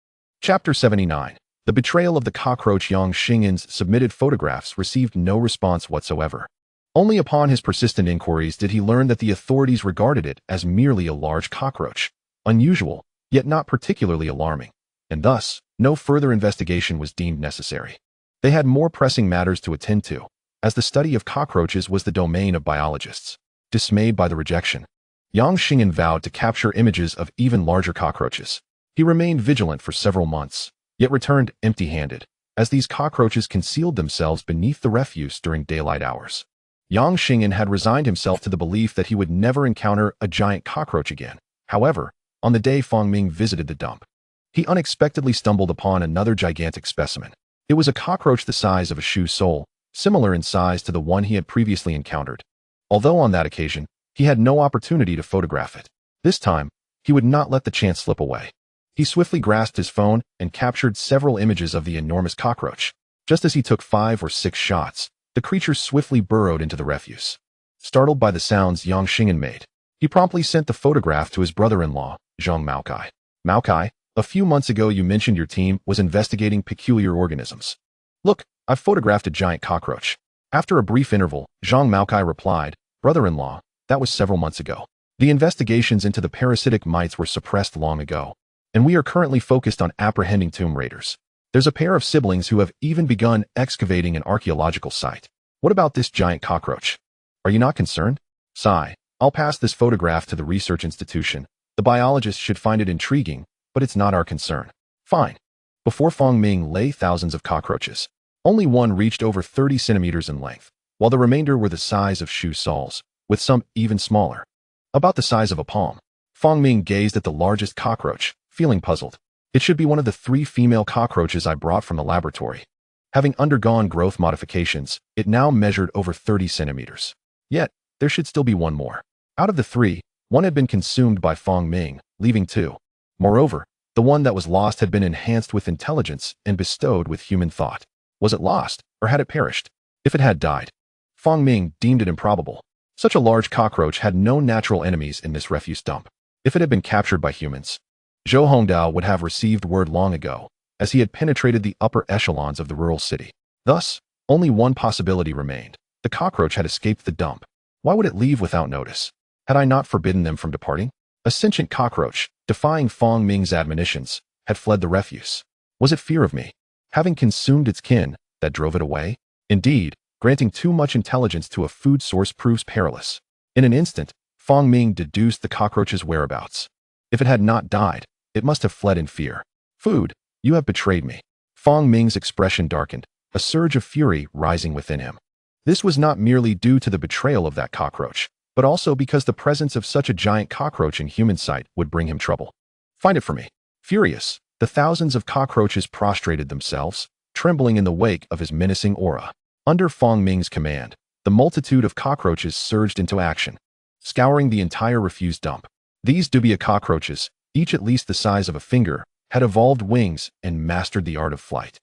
Chapter 79. The betrayal of the cockroach. Yang Xinyan's submitted photographs received no response whatsoever. Only upon his persistent inquiries did he learn that the authorities regarded it as merely a large cockroach, unusual, yet not particularly alarming, and thus, no further investigation was deemed necessary. They had more pressing matters to attend to, as the study of cockroaches was the domain of biologists. Dismayed by the rejection, Yang Xingyan vowed to capture images of even larger cockroaches. He remained vigilant for several months, yet returned empty-handed, as these cockroaches concealed themselves beneath the refuse during daylight hours. Yang Xingyan had resigned himself to the belief that he would never encounter a giant cockroach again. However, on the day Fong Ming visited the dump, he unexpectedly stumbled upon another gigantic specimen. It was a cockroach the size of a shoe sole, similar in size to the one he had previously encountered. Although on that occasion, he had no opportunity to photograph it. This time, he would not let the chance slip away. He swiftly grasped his phone and captured several images of the enormous cockroach. Just as he took 5 or 6 shots, the creature swiftly burrowed into the refuse. Startled by the sounds Yang Xingyan made, he promptly sent the photograph to his brother-in-law, Zhang Maokai. "Maokai, a few months ago you mentioned your team was investigating peculiar organisms. Look, I've photographed a giant cockroach." After a brief interval, Zhang Maokai replied, "Brother-in-law, that was several months ago. The investigations into the parasitic mites were suppressed long ago, and we are currently focused on apprehending tomb raiders. There's a pair of siblings who have even begun excavating an archaeological site. What about this giant cockroach? Are you not concerned? Sigh, I'll pass this photograph to the research institution. The biologists should find it intriguing, but it's not our concern." Fine. Before Fong Ming lay thousands of cockroaches. Only one reached over 30 centimeters in length, while the remainder were the size of shoe soles, with some even smaller, about the size of a palm. Fong Ming gazed at the largest cockroach, feeling puzzled. It should be one of the 3 female cockroaches I brought from the laboratory. Having undergone growth modifications, it now measured over 30 centimeters. Yet, there should still be one more. Out of the 3, one had been consumed by Fong Ming, leaving 2. Moreover, the one that was lost had been enhanced with intelligence and bestowed with human thought. Was it lost, or had it perished? If it had died, Fong Ming deemed it improbable. Such a large cockroach had no natural enemies in this refuse dump. If it had been captured by humans, Zhou Hongdao would have received word long ago, as he had penetrated the upper echelons of the rural city. Thus, only one possibility remained. The cockroach had escaped the dump. Why would it leave without notice? Had I not forbidden them from departing? A sentient cockroach, defying Fong Ming's admonitions, had fled the refuse. Was it fear of me, having consumed its kin, that drove it away? Indeed, granting too much intelligence to a food source proves perilous. In an instant, Fong Ming deduced the cockroach's whereabouts. If it had not died, it must have fled in fear. "Food, you have betrayed me." Fong Ming's expression darkened, a surge of fury rising within him. This was not merely due to the betrayal of that cockroach, but also because the presence of such a giant cockroach in human sight would bring him trouble. "Find it for me." Furious, the thousands of cockroaches prostrated themselves, trembling in the wake of his menacing aura. Under Fong Ming's command, the multitude of cockroaches surged into action, scouring the entire refuse dump. These dubia cockroaches, each at least the size of a finger, had evolved wings and mastered the art of flight.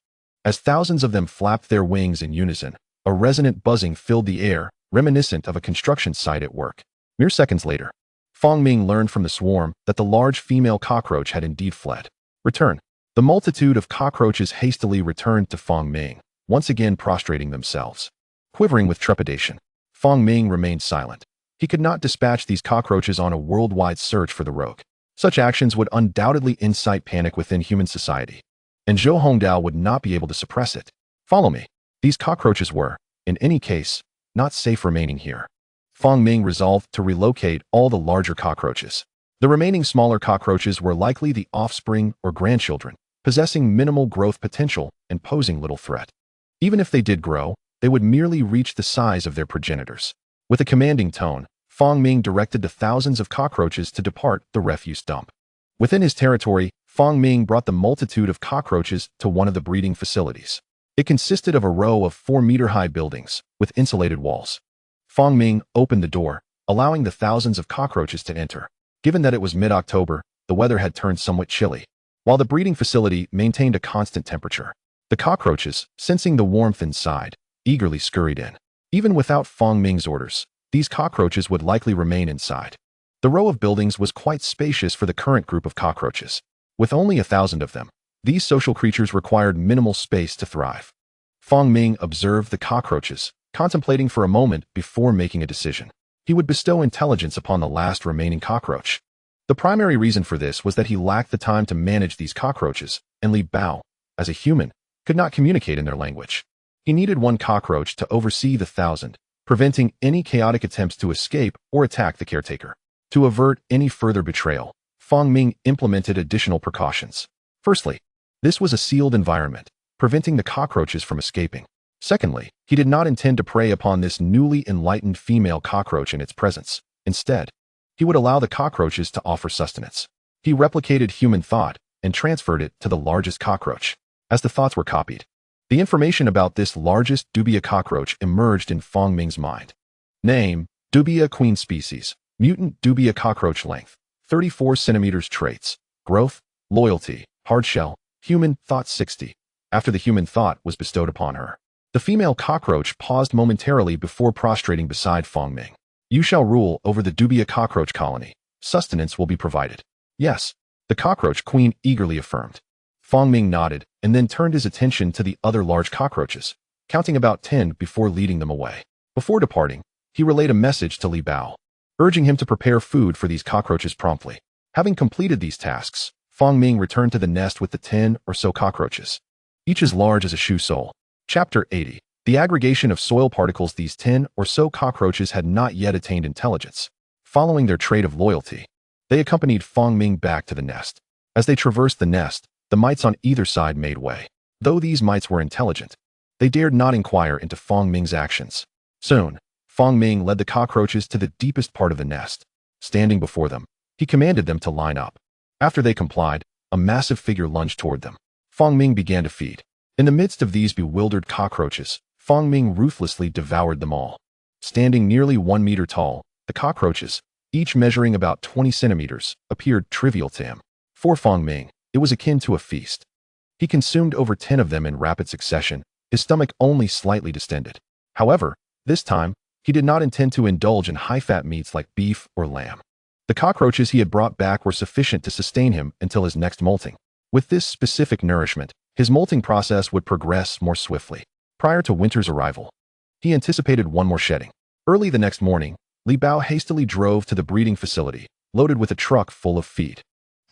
As thousands of them flapped their wings in unison, a resonant buzzing filled the air, reminiscent of a construction site at work. Mere seconds later, Fong Ming learned from the swarm that the large female cockroach had indeed fled. Return. The multitude of cockroaches hastily returned to Fong Ming, once again prostrating themselves. Quivering with trepidation, Fong Ming remained silent. He could not dispatch these cockroaches on a worldwide search for the rogue. Such actions would undoubtedly incite panic within human society, and Zhou Hongdao would not be able to suppress it. Follow me. These cockroaches were, in any case, not safe remaining here. Fong Ming resolved to relocate all the larger cockroaches. The remaining smaller cockroaches were likely the offspring or grandchildren, possessing minimal growth potential and posing little threat. Even if they did grow, they would merely reach the size of their progenitors. With a commanding tone, Fong Ming directed the thousands of cockroaches to depart the refuse dump. Within his territory, Fong Ming brought the multitude of cockroaches to one of the breeding facilities. It consisted of a row of 4-meter-high buildings with insulated walls. Fong Ming opened the door, allowing the thousands of cockroaches to enter. Given that it was mid-October, the weather had turned somewhat chilly. While the breeding facility maintained a constant temperature, the cockroaches, sensing the warmth inside, eagerly scurried in. Even without Fong Ming's orders, these cockroaches would likely remain inside. The row of buildings was quite spacious for the current group of cockroaches. With only 1,000 of them, these social creatures required minimal space to thrive. Fong Ming observed the cockroaches, contemplating for a moment before making a decision. He would bestow intelligence upon the last remaining cockroach. The primary reason for this was that he lacked the time to manage these cockroaches, and Li Bao, as a human, could not communicate in their language. He needed one cockroach to oversee the 1,000, preventing any chaotic attempts to escape or attack the caretaker. To avert any further betrayal, Fong Ming implemented additional precautions. Firstly, this was a sealed environment, preventing the cockroaches from escaping. Secondly, he did not intend to prey upon this newly enlightened female cockroach in its presence. Instead, he would allow the cockroaches to offer sustenance. He replicated human thought and transferred it to the largest cockroach. As the thoughts were copied, the information about this largest dubia cockroach emerged in Fong Ming's mind. Name, dubia queen species, mutant dubia cockroach length, 34 centimeters traits, growth, loyalty, hard shell, human thought 60. After the human thought was bestowed upon her, the female cockroach paused momentarily before prostrating beside Fong Ming. You shall rule over the dubia cockroach colony. Sustenance will be provided. Yes, the cockroach queen eagerly affirmed. Fong Ming nodded and then turned his attention to the other large cockroaches, counting about 10 before leading them away. Before departing, he relayed a message to Li Bao, urging him to prepare food for these cockroaches promptly. Having completed these tasks, Fong Ming returned to the nest with the 10 or so cockroaches, each as large as a shoe sole. Chapter 80. The aggregation of soil particles. These 10 or so cockroaches had not yet attained intelligence. Following their trait of loyalty, they accompanied Fong Ming back to the nest. As they traversed the nest, the mites on either side made way. Though these mites were intelligent, they dared not inquire into Fong Ming's actions. Soon, Fong Ming led the cockroaches to the deepest part of the nest. Standing before them, he commanded them to line up. After they complied, a massive figure lunged toward them. Fong Ming began to feed. In the midst of these bewildered cockroaches, Fong Ming ruthlessly devoured them all. Standing nearly 1 meter tall, the cockroaches, each measuring about 20 centimeters, appeared trivial to him. For Fong Ming, it was akin to a feast. He consumed over 10 of them in rapid succession, his stomach only slightly distended. However, this time, he did not intend to indulge in high-fat meats like beef or lamb. The cockroaches he had brought back were sufficient to sustain him until his next molting. With this specific nourishment, his molting process would progress more swiftly. Prior to winter's arrival, he anticipated one more shedding. Early the next morning, Li Bao hastily drove to the breeding facility, loaded with a truck full of feed.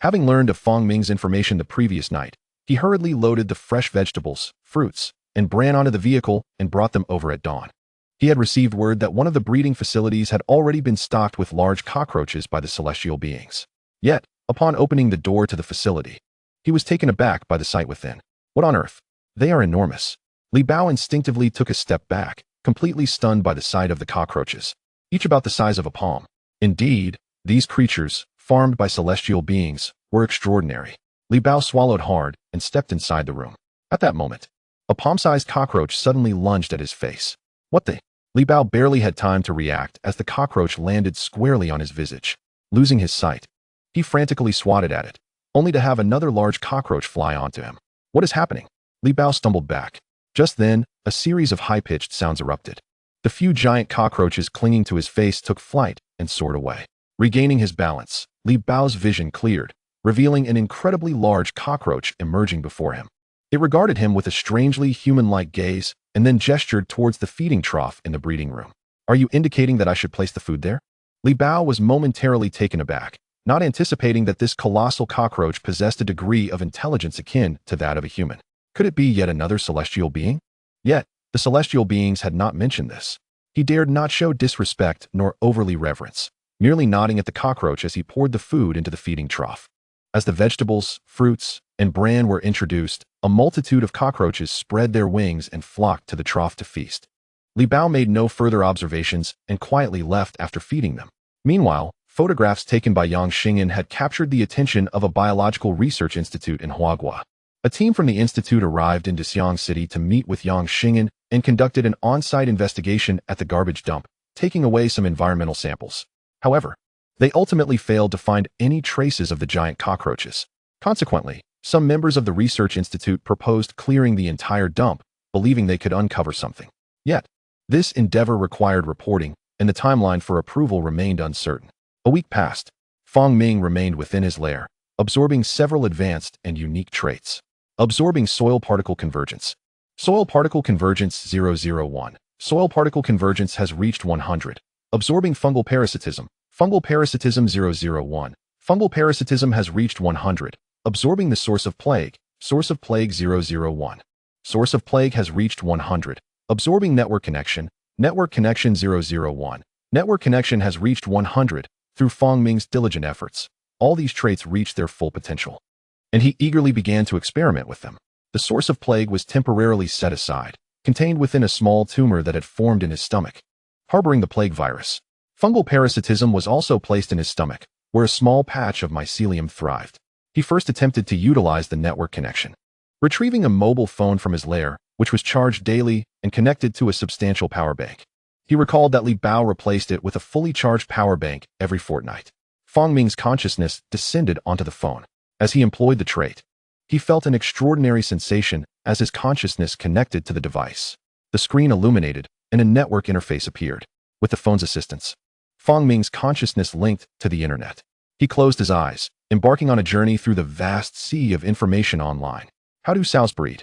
Having learned of Fong Ming's information the previous night, he hurriedly loaded the fresh vegetables, fruits, and bran onto the vehicle and brought them over at dawn. He had received word that one of the breeding facilities had already been stocked with large cockroaches by the celestial beings. Yet, upon opening the door to the facility, he was taken aback by the sight within. What on earth? They are enormous. Li Bao instinctively took a step back, completely stunned by the sight of the cockroaches, each about the size of a palm. Indeed, these creatures, farmed by celestial beings, were extraordinary. Li Bao swallowed hard and stepped inside the room. At that moment, a palm-sized cockroach suddenly lunged at his face. What the? Li Bao barely had time to react as the cockroach landed squarely on his visage. Losing his sight, he frantically swatted at it, only to have another large cockroach fly onto him. What is happening? Li Bao stumbled back. Just then, a series of high-pitched sounds erupted. The few giant cockroaches clinging to his face took flight and soared away. Regaining his balance, Li Bao's vision cleared, revealing an incredibly large cockroach emerging before him. It regarded him with a strangely human-like gaze and then gestured towards the feeding trough in the breeding room. Are you indicating that I should place the food there? Li Bao was momentarily taken aback, not anticipating that this colossal cockroach possessed a degree of intelligence akin to that of a human. Could it be yet another celestial being? Yet, the celestial beings had not mentioned this. He dared not show disrespect nor overly reverence, merely nodding at the cockroach as he poured the food into the feeding trough. As the vegetables, fruits, and bran were introduced, a multitude of cockroaches spread their wings and flocked to the trough to feast. Li Bao made no further observations and quietly left after feeding them. Meanwhile, photographs taken by Yang Xingyan had captured the attention of a biological research institute in Huagua. A team from the institute arrived in Dexiang City to meet with Yang Xingyan and conducted an on-site investigation at the garbage dump, taking away some environmental samples. However, they ultimately failed to find any traces of the giant cockroaches. Consequently, some members of the research institute proposed clearing the entire dump, believing they could uncover something. Yet, this endeavor required reporting, and the timeline for approval remained uncertain. A week passed. Fong Ming remained within his lair, absorbing several advanced and unique traits. Absorbing soil particle convergence. Soil particle convergence 001. Soil particle convergence has reached 100. Absorbing fungal parasitism. Fungal parasitism 001. Fungal parasitism has reached 100. Absorbing the source of plague. Source of plague 001. Source of plague has reached 100. Absorbing network connection. Network connection 001. Network connection has reached 100. Through Fong Ming's diligent efforts, all these traits reached their full potential, and he eagerly began to experiment with them. The source of plague was temporarily set aside, contained within a small tumor that had formed in his stomach, harboring the plague virus. Fungal parasitism was also placed in his stomach, where a small patch of mycelium thrived. He first attempted to utilize the network connection, retrieving a mobile phone from his lair, which was charged daily and connected to a substantial power bank. He recalled that Li Bao replaced it with a fully charged power bank every fortnight. Fong Ming's consciousness descended onto the phone. As he employed the trait, he felt an extraordinary sensation as his consciousness connected to the device. The screen illuminated, and a network interface appeared. With the phone's assistance, Fong Ming's consciousness linked to the internet. He closed his eyes, embarking on a journey through the vast sea of information online. How do sows breed?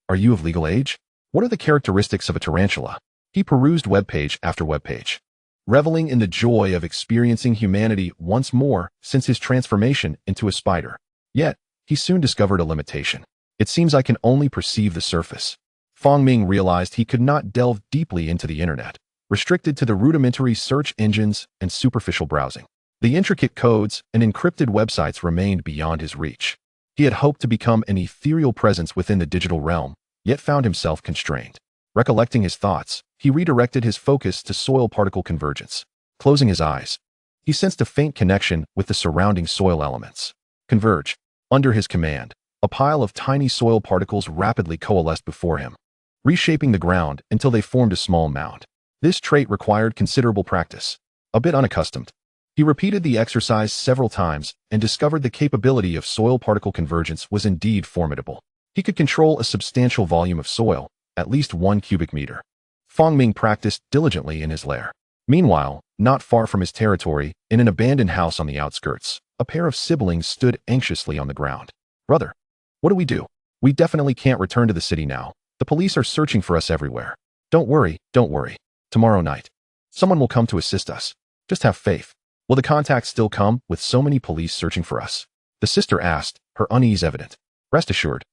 Are you of legal age? What are the characteristics of a tarantula? He perused webpage after webpage, reveling in the joy of experiencing humanity once more since his transformation into a spider. Yet, he soon discovered a limitation. It seems I can only perceive the surface. Fong Ming realized he could not delve deeply into the internet, restricted to the rudimentary search engines and superficial browsing. The intricate codes and encrypted websites remained beyond his reach. He had hoped to become an ethereal presence within the digital realm, yet found himself constrained. Recollecting his thoughts, he redirected his focus to soil particle convergence. Closing his eyes, he sensed a faint connection with the surrounding soil elements. Converge. Under his command, a pile of tiny soil particles rapidly coalesced before him, reshaping the ground until they formed a small mound. This trait required considerable practice. A bit unaccustomed, he repeated the exercise several times and discovered the capability of soil particle convergence was indeed formidable. He could control a substantial volume of soil, at least 1 cubic meter. Fong Ming practiced diligently in his lair. Meanwhile, not far from his territory, in an abandoned house on the outskirts, a pair of siblings stood anxiously on the ground. Brother, what do we do? We definitely can't return to the city now. The police are searching for us everywhere. Don't worry. Tomorrow night, someone will come to assist us. Just have faith. Will the contacts still come with so many police searching for us? The sister asked, her unease evident. Rest assured,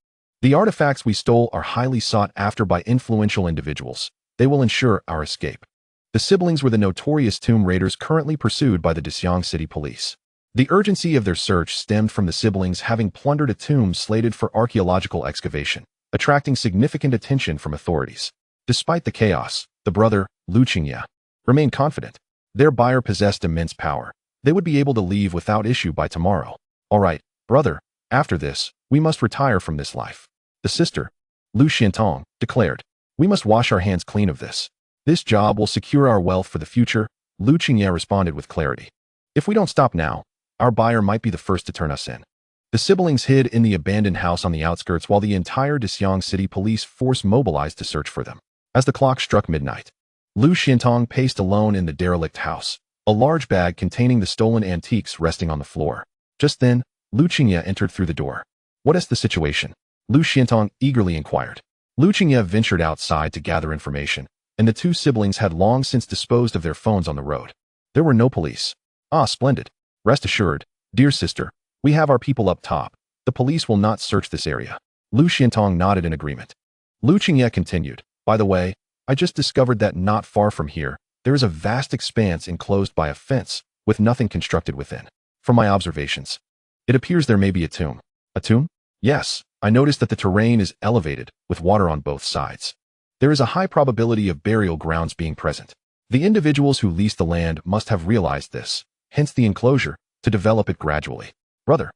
the artifacts we stole are highly sought after by influential individuals. They will ensure our escape. The siblings were the notorious tomb raiders currently pursued by the Dexiang City police. The urgency of their search stemmed from the siblings having plundered a tomb slated for archaeological excavation, attracting significant attention from authorities. Despite the chaos, the brother, Lu Qingya, remained confident. Their buyer possessed immense power. They would be able to leave without issue by tomorrow. All right, brother, after this, we must retire from this life. The sister, Lu Xiantong, declared. We must wash our hands clean of this. This job will secure our wealth for the future, Lu Qingye responded with clarity. If we don't stop now, our buyer might be the first to turn us in. The siblings hid in the abandoned house on the outskirts while the entire Dexiang City police force mobilized to search for them. As the clock struck midnight, Lu Xiantong paced alone in the derelict house, a large bag containing the stolen antiques resting on the floor. Just then, Lu Qingye entered through the door. What is the situation? Lu Xiantong eagerly inquired. Lu Qingye ventured outside to gather information, and the two siblings had long since disposed of their phones on the road. There were no police. Ah, splendid. Rest assured, dear sister, we have our people up top. The police will not search this area. Lu Xiantong nodded in agreement. Lu Qingye continued, by the way, I just discovered that not far from here, there is a vast expanse enclosed by a fence, with nothing constructed within. From my observations, it appears there may be a tomb. A tomb? Yes, I noticed that the terrain is elevated, with water on both sides. There is a high probability of burial grounds being present. The individuals who leased the land must have realized this, hence the enclosure, to develop it gradually. Brother,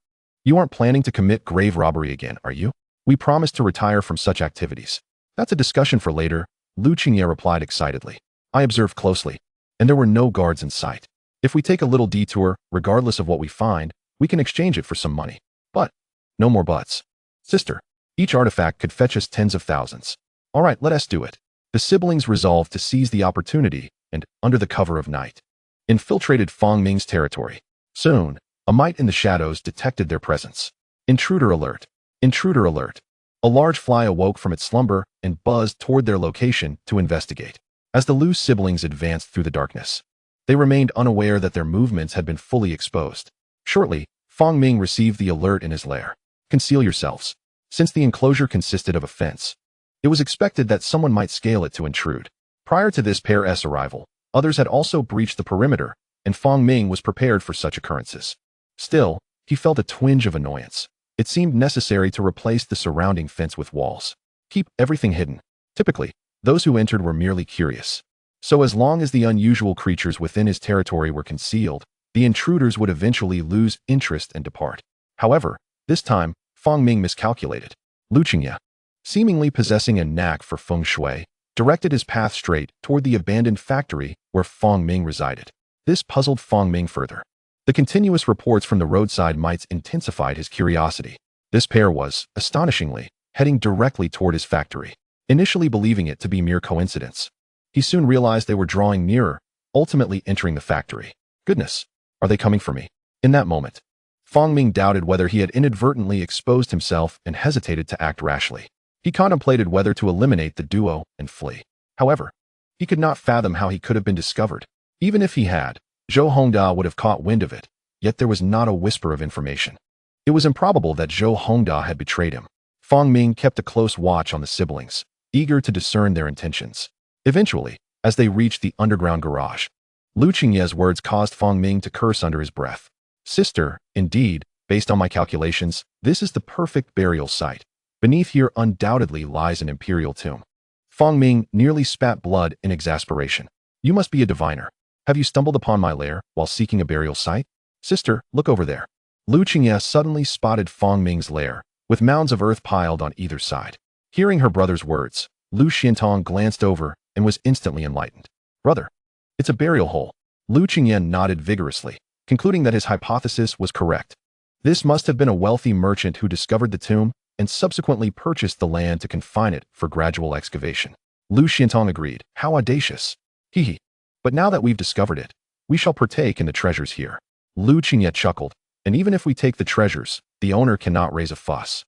you aren't planning to commit grave robbery again, are you? We promised to retire from such activities. That's a discussion for later, Lu Qingye replied excitedly. I observed closely, and there were no guards in sight. If we take a little detour, regardless of what we find, we can exchange it for some money. But, no more buts. Sister, each artifact could fetch us tens of thousands. All right, let us do it. The siblings resolved to seize the opportunity and, under the cover of night, infiltrated Fong Ming's territory. Soon, a mite in the shadows detected their presence. Intruder alert! Intruder alert! A large fly awoke from its slumber and buzzed toward their location to investigate. As the Lu siblings advanced through the darkness, they remained unaware that their movements had been fully exposed. Shortly, Fong Ming received the alert in his lair. Conceal yourselves. Since the enclosure consisted of a fence, it was expected that someone might scale it to intrude. Prior to this pair's arrival, others had also breached the perimeter, and Fong Ming was prepared for such occurrences. Still, he felt a twinge of annoyance. It seemed necessary to replace the surrounding fence with walls. Keep everything hidden. Typically, those who entered were merely curious. So as long as the unusual creatures within his territory were concealed, the intruders would eventually lose interest and depart. However, this time, Fong Ming miscalculated. Lu Qingye, seemingly possessing a knack for feng shui, directed his path straight toward the abandoned factory where Fong Ming resided. This puzzled Fong Ming further. The continuous reports from the roadside mites intensified his curiosity. This pair was, astonishingly, heading directly toward his factory. Initially believing it to be mere coincidence, he soon realized they were drawing nearer, ultimately entering the factory. Goodness, are they coming for me? In that moment, Fong Ming doubted whether he had inadvertently exposed himself and hesitated to act rashly. He contemplated whether to eliminate the duo and flee. However, he could not fathom how he could have been discovered. Even if he had, Zhou Hongda would have caught wind of it, yet there was not a whisper of information. It was improbable that Zhou Hongda had betrayed him. Fong Ming kept a close watch on the siblings, eager to discern their intentions. Eventually, as they reached the underground garage, Lu Qingye's words caused Fong Ming to curse under his breath. Sister, indeed, based on my calculations, this is the perfect burial site. Beneath here undoubtedly lies an imperial tomb. Fong Ming nearly spat blood in exasperation. You must be a diviner. Have you stumbled upon my lair while seeking a burial site? Sister, look over there. Lu Qingye suddenly spotted Fong Ming's lair, with mounds of earth piled on either side. Hearing her brother's words, Lu Xiantong glanced over and was instantly enlightened. Brother, it's a burial hole. Lu Qingye nodded vigorously, concluding that his hypothesis was correct. This must have been a wealthy merchant who discovered the tomb and subsequently purchased the land to confine it for gradual excavation. Lu Xiantong agreed. How audacious. Hee. But now that we've discovered it, we shall partake in the treasures here. Lu Qingye chuckled. And even if we take the treasures, the owner cannot raise a fuss,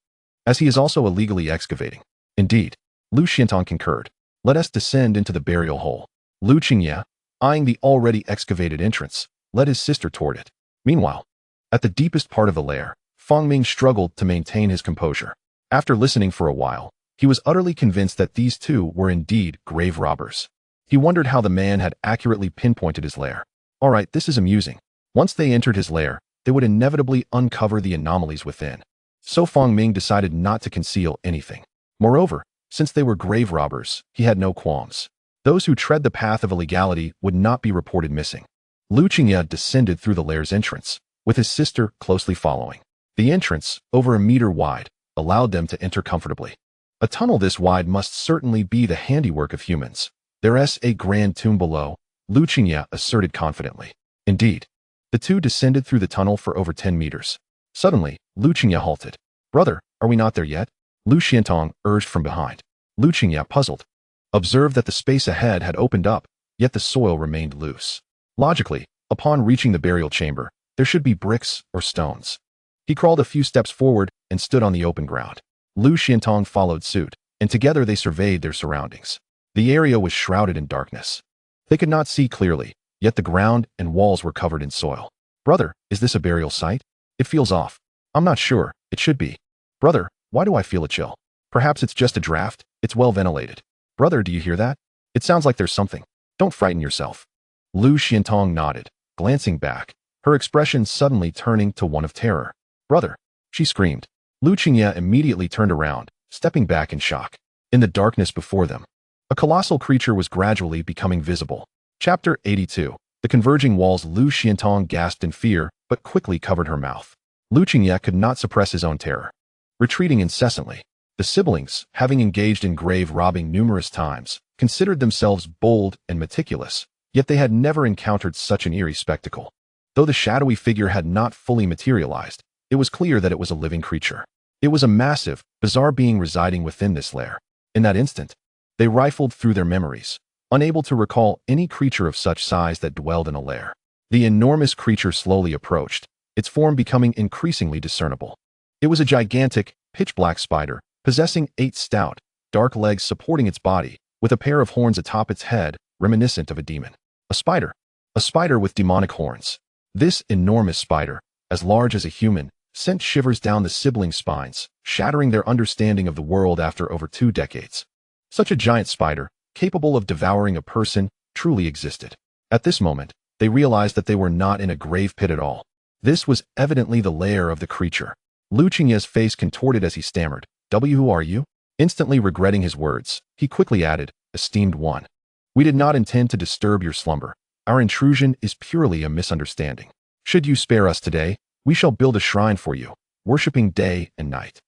as he is also illegally excavating. Indeed, Lu Xiantong concurred. Let us descend into the burial hole. Lu Qingye, eyeing the already excavated entrance, led his sister toward it. Meanwhile, at the deepest part of the lair, Fong Ming struggled to maintain his composure. After listening for a while, he was utterly convinced that these two were indeed grave robbers. He wondered how the man had accurately pinpointed his lair. All right, this is amusing. Once they entered his lair, they would inevitably uncover the anomalies within. So Fong Ming decided not to conceal anything. Moreover, since they were grave robbers, he had no qualms. Those who tread the path of illegality would not be reported missing. Lu Qingye descended through the lair's entrance, with his sister closely following. The entrance, over a meter wide, allowed them to enter comfortably. A tunnel this wide must certainly be the handiwork of humans. There's a grand tomb below, Lu Qingye asserted confidently. Indeed. The two descended through the tunnel for over 10 meters. Suddenly, Lu Qingye halted. Brother, are we not there yet? Lu Xiantong urged from behind. Lu Qingye, puzzled, observed that the space ahead had opened up, yet the soil remained loose. Logically, upon reaching the burial chamber, there should be bricks or stones. He crawled a few steps forward and stood on the open ground. Lu Xiantong followed suit, and together they surveyed their surroundings. The area was shrouded in darkness. They could not see clearly, yet the ground and walls were covered in soil. Brother, is this a burial site? It feels off. I'm not sure. It should be. Brother, why do I feel a chill? Perhaps it's just a draft. It's well ventilated. Brother, do you hear that? It sounds like there's something. Don't frighten yourself. Lu Xiantong nodded, glancing back, her expression suddenly turning to one of terror. Brother, she screamed. Lu Qingye immediately turned around, stepping back in shock. In the darkness before them, a colossal creature was gradually becoming visible. Chapter 82. The converging walls. Lu Xiantong gasped in fear, but quickly covered her mouth. Lu Qingye could not suppress his own terror. Retreating incessantly, the siblings, having engaged in grave robbing numerous times, considered themselves bold and meticulous, yet they had never encountered such an eerie spectacle. Though the shadowy figure had not fully materialized, it was clear that it was a living creature. It was a massive, bizarre being residing within this lair. In that instant, they rifled through their memories, unable to recall any creature of such size that dwelled in a lair. The enormous creature slowly approached, its form becoming increasingly discernible. It was a gigantic, pitch-black spider, possessing 8 stout, dark legs supporting its body, with a pair of horns atop its head, reminiscent of a demon. A spider with demonic horns. This enormous spider, as large as a human, sent shivers down the siblings' spines, shattering their understanding of the world after over 2 decades. Such a giant spider, capable of devouring a person, truly existed. At this moment, they realized that they were not in a grave pit at all. This was evidently the lair of the creature. Lu Qingye's face contorted as he stammered, Who are you? Instantly regretting his words, he quickly added, Esteemed one. We did not intend to disturb your slumber. Our intrusion is purely a misunderstanding. Should you spare us today, we shall build a shrine for you, worshipping day and night.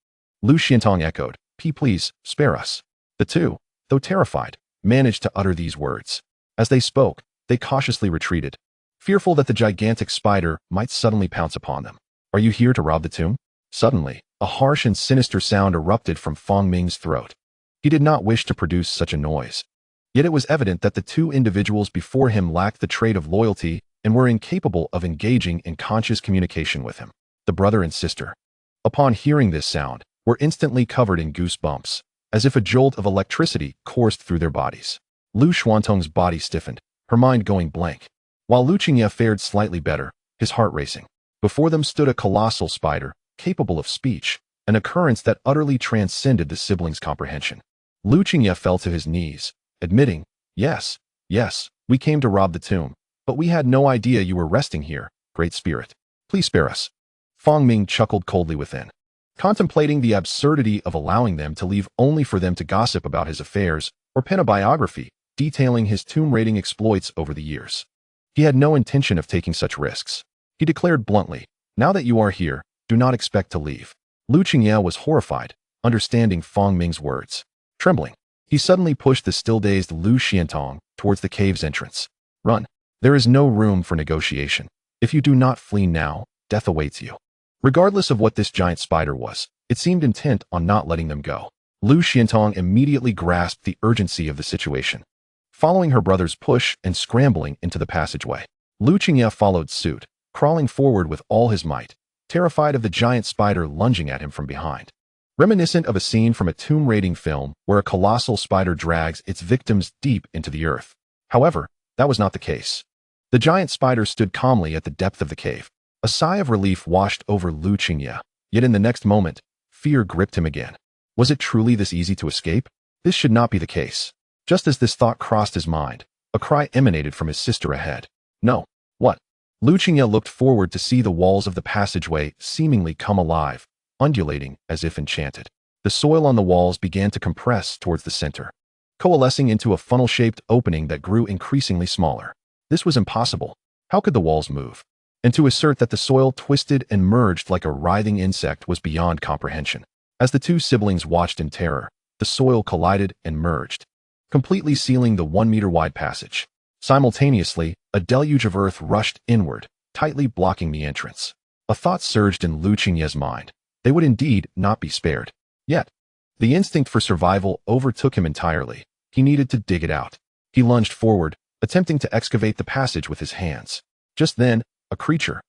Lu Xiantong echoed, Please, spare us. The two, though terrified, managed to utter these words. As they spoke, they cautiously retreated, fearful that the gigantic spider might suddenly pounce upon them. Are you here to rob the tomb? Suddenly, a harsh and sinister sound erupted from Fang Ming's throat. He did not wish to produce such a noise. Yet it was evident that the two individuals before him lacked the trait of loyalty and were incapable of engaging in conscious communication with him. The brother and sister, upon hearing this sound, were instantly covered in goosebumps, as if a jolt of electricity coursed through their bodies. Lu Xuantong's body stiffened, her mind going blank, while Lu Qingye fared slightly better, his heart racing. Before them stood a colossal spider, capable of speech, an occurrence that utterly transcended the siblings' comprehension. Lu Qingye fell to his knees, admitting, Yes, we came to rob the tomb, but we had no idea you were resting here, Great Spirit. Please spare us. Fang Ming chuckled coldly within, contemplating the absurdity of allowing them to leave only for them to gossip about his affairs or pen a biography detailing his tomb-raiding exploits over the years. He had no intention of taking such risks. He declared bluntly, Now that you are here, do not expect to leave. Lu Qingye was horrified, understanding Fang Ming's words. Trembling, he suddenly pushed the still-dazed Lu Xiantong towards the cave's entrance. Run. There is no room for negotiation. If you do not flee now, death awaits you. Regardless of what this giant spider was, it seemed intent on not letting them go. Lu Xiantong immediately grasped the urgency of the situation. Following her brother's push and scrambling into the passageway, Lu Qingye followed suit, crawling forward with all his might, terrified of the giant spider lunging at him from behind. Reminiscent of a scene from a tomb-raiding film where a colossal spider drags its victims deep into the earth. However, that was not the case. The giant spider stood calmly at the depth of the cave. A sigh of relief washed over Lu Qingye, yet in the next moment, fear gripped him again. Was it truly this easy to escape? This should not be the case. Just as this thought crossed his mind, a cry emanated from his sister ahead. No. What? Lu Qingye looked forward to see the walls of the passageway seemingly come alive, undulating as if enchanted. The soil on the walls began to compress towards the center, coalescing into a funnel-shaped opening that grew increasingly smaller. This was impossible. How could the walls move? And to assert that the soil twisted and merged like a writhing insect was beyond comprehension. As the two siblings watched in terror, the soil collided and merged, completely sealing the 1-meter-wide passage. Simultaneously, a deluge of earth rushed inward, tightly blocking the entrance. A thought surged in Lu Qingye's mind. They would indeed not be spared. Yet, the instinct for survival overtook him entirely. He needed to dig it out. He lunged forward, attempting to excavate the passage with his hands. Just then, a creature,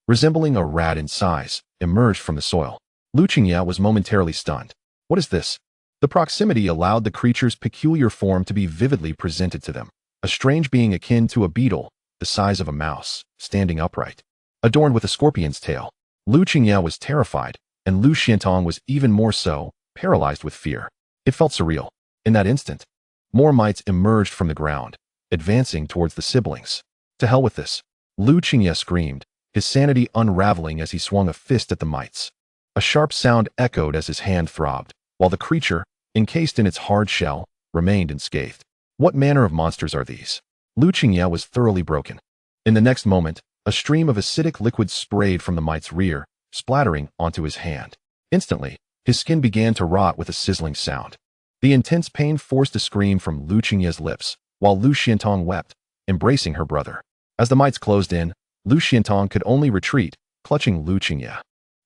resembling a rat in size, emerged from the soil. Lu Qingye was momentarily stunned. What is this? The proximity allowed the creature's peculiar form to be vividly presented to them. A strange being akin to a beetle, the size of a mouse, standing upright, adorned with a scorpion's tail. Lu Qingye was terrified, and Lu Xiantong was even more so, paralyzed with fear. It felt surreal. In that instant, more mites emerged from the ground, advancing towards the siblings. To hell with this! Lu Qingye screamed, his sanity unraveling as he swung a fist at the mites. A sharp sound echoed as his hand throbbed, while the creature, encased in its hard shell, remained unscathed. What manner of monsters are these? Lu Qingye was thoroughly broken. In the next moment, a stream of acidic liquid sprayed from the mite's rear, splattering onto his hand. Instantly, his skin began to rot with a sizzling sound. The intense pain forced a scream from Lu Qingye's lips, while Lu Xiantong wept, embracing her brother. As the mites closed in, Lu Xiantong could only retreat, clutching Lu Qingye.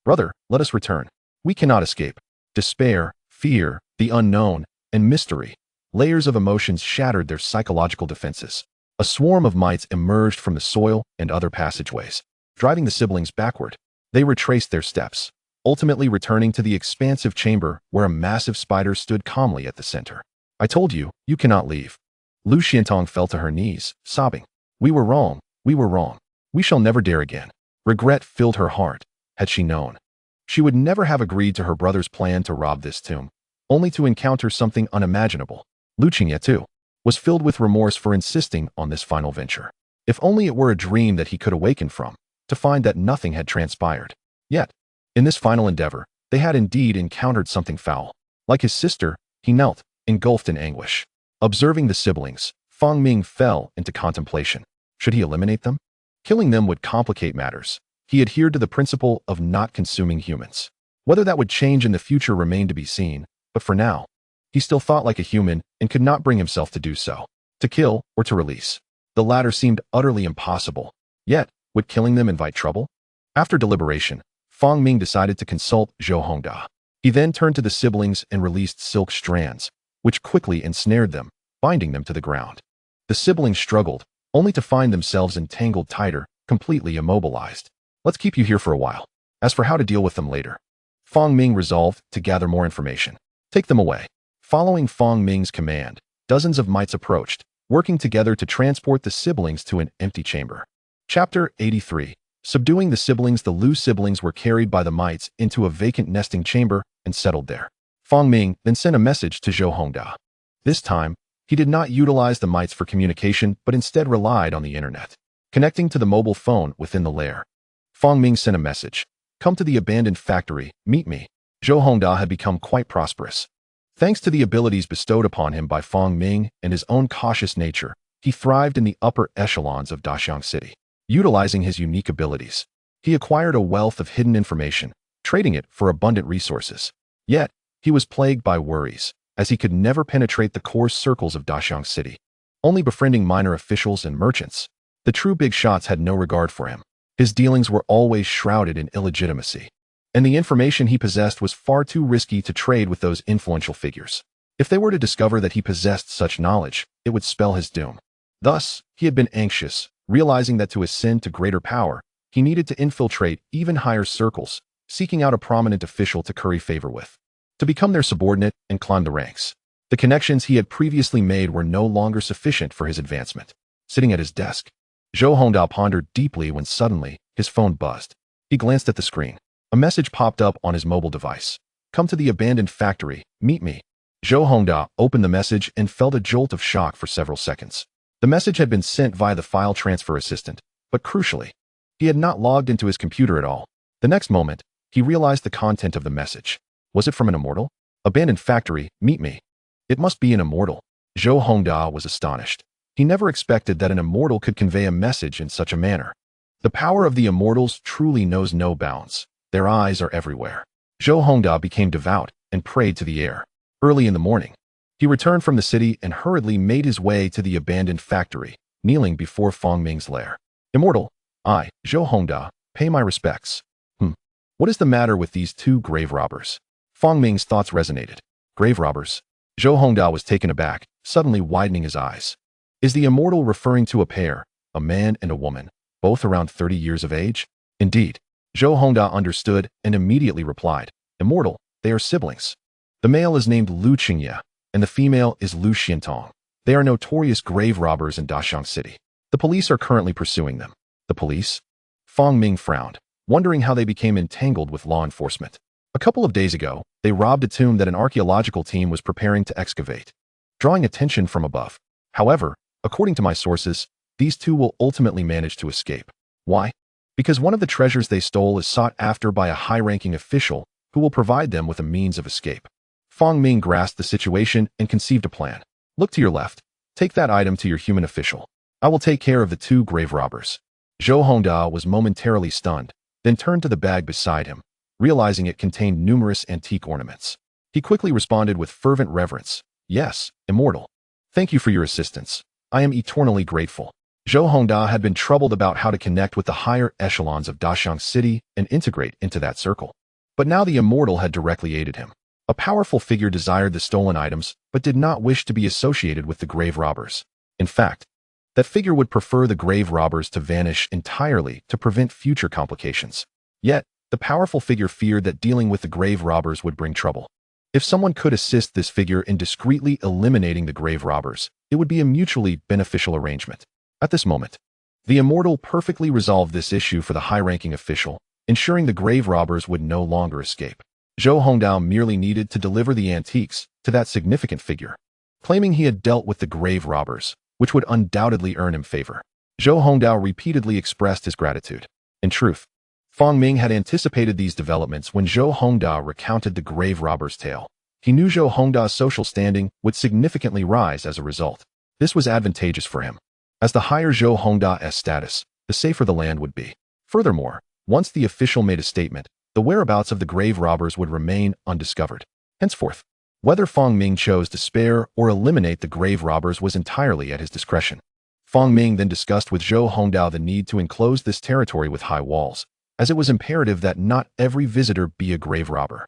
Brother, let us return. We cannot escape. Despair, fear, the unknown, and mystery. Layers of emotions shattered their psychological defenses. A swarm of mites emerged from the soil and other passageways, driving the siblings backward. They retraced their steps, ultimately returning to the expansive chamber where a massive spider stood calmly at the center. I told you, you cannot leave. Lu Xiantong fell to her knees, sobbing. We were wrong. We were wrong. We shall never dare again. Regret filled her heart. Had she known, she would never have agreed to her brother's plan to rob this tomb, only to encounter something unimaginable. Lu Qingye, too, was filled with remorse for insisting on this final venture. If only it were a dream that he could awaken from, to find that nothing had transpired. Yet, in this final endeavor, they had indeed encountered something foul. Like his sister, he knelt, engulfed in anguish. Observing the siblings, Fang Ming fell into contemplation. Should he eliminate them? Killing them would complicate matters. He adhered to the principle of not consuming humans. Whether that would change in the future remained to be seen, but for now, he still thought like a human and could not bring himself to do so. To kill or to release. The latter seemed utterly impossible. Yet, would killing them invite trouble? After deliberation, Fang Ming decided to consult Zhou Hongda. He then turned to the siblings and released silk strands, which quickly ensnared them, binding them to the ground. The siblings struggled, only to find themselves entangled tighter, completely immobilized. Let's keep you here for a while. As for how to deal with them later, Fang Ming resolved to gather more information. Take them away. Following Fang Ming's command, dozens of mites approached, working together to transport the siblings to an empty chamber. Chapter 83. Subduing the siblings. The Lu siblings were carried by the mites into a vacant nesting chamber and settled there. Fang Ming then sent a message to Zhou Hongda. This time, he did not utilize the mites for communication but instead relied on the internet, connecting to the mobile phone within the lair. Fang Ming sent a message. Come to the abandoned factory, meet me. Zhou Hongda had become quite prosperous. Thanks to the abilities bestowed upon him by Fang Ming and his own cautious nature, he thrived in the upper echelons of Daxiang City. Utilizing his unique abilities, he acquired a wealth of hidden information, trading it for abundant resources. Yet, he was plagued by worries, as he could never penetrate the coarse circles of Daxiang City, only befriending minor officials and merchants. The true big shots had no regard for him. His dealings were always shrouded in illegitimacy, and the information he possessed was far too risky to trade with those influential figures. If they were to discover that he possessed such knowledge, it would spell his doom. Thus, he had been anxious, realizing that to ascend to greater power, he needed to infiltrate even higher circles, seeking out a prominent official to curry favor with, to become their subordinate and climb the ranks. The connections he had previously made were no longer sufficient for his advancement. Sitting at his desk, Zhou Hongda pondered deeply when suddenly, his phone buzzed. He glanced at the screen. A message popped up on his mobile device. Come to the abandoned factory, meet me. Zhou Hongda opened the message and felt a jolt of shock for several seconds. The message had been sent via the file transfer assistant, but crucially, he had not logged into his computer at all. The next moment, he realized the content of the message. Was it from an immortal? Abandoned factory, meet me. It must be an immortal. Zhou Hongda was astonished. He never expected that an immortal could convey a message in such a manner. The power of the immortals truly knows no bounds. Their eyes are everywhere. Zhou Hongda became devout and prayed to the air. Early in the morning, He returned from the city and hurriedly made his way to the abandoned factory, kneeling before Fang Ming's lair. Immortal, I, Zhou Hongda, pay my respects. What is the matter with these two grave robbers? Fang Ming's thoughts resonated. Grave robbers? Zhou Hongda was taken aback, suddenly widening his eyes. Is the immortal referring to a pair, a man and a woman, both around 30 years of age? Indeed. Zhou Hongda understood and immediately replied, Immortal, they are siblings. The male is named Lu Qingye, and the female is Lu Xiantong. They are notorious grave robbers in Dashang City. The police are currently pursuing them. The police? Fang Ming frowned, wondering how they became entangled with law enforcement. A couple of days ago, they robbed a tomb that an archaeological team was preparing to excavate, drawing attention from above. However, according to my sources, these two will ultimately manage to escape. Why? Because one of the treasures they stole is sought after by a high-ranking official who will provide them with a means of escape. Fang Ming grasped the situation and conceived a plan. Look to your left. Take that item to your human official. I will take care of the two grave robbers. Zhou Hongda was momentarily stunned, then turned to the bag beside him, realizing it contained numerous antique ornaments. He quickly responded with fervent reverence. Yes, Immortal. Thank you for your assistance. I am eternally grateful. Zhou Hongda had been troubled about how to connect with the higher echelons of Dashang City and integrate into that circle. But now the Immortal had directly aided him. A powerful figure desired the stolen items, but did not wish to be associated with the grave robbers. In fact, that figure would prefer the grave robbers to vanish entirely to prevent future complications. Yet, the powerful figure feared that dealing with the grave robbers would bring trouble. If someone could assist this figure in discreetly eliminating the grave robbers, it would be a mutually beneficial arrangement. At this moment, the Immortal perfectly resolved this issue for the high-ranking official, ensuring the grave robbers would no longer escape. Zhou Hongdao merely needed to deliver the antiques to that significant figure, claiming he had dealt with the grave robbers, which would undoubtedly earn him favor. Zhou Hongdao repeatedly expressed his gratitude. In truth, Fang Ming had anticipated these developments when Zhou Hongdao recounted the grave robber's tale. He knew Zhou Hongdao's social standing would significantly rise as a result. This was advantageous for him. As the higher Zhou Hongdao's status, the safer the land would be. Furthermore, once the official made a statement, the whereabouts of the grave robbers would remain undiscovered. Henceforth, whether Fang Ming chose to spare or eliminate the grave robbers was entirely at his discretion. Fang Ming then discussed with Zhou Hongdao the need to enclose this territory with high walls, as it was imperative that not every visitor be a grave robber.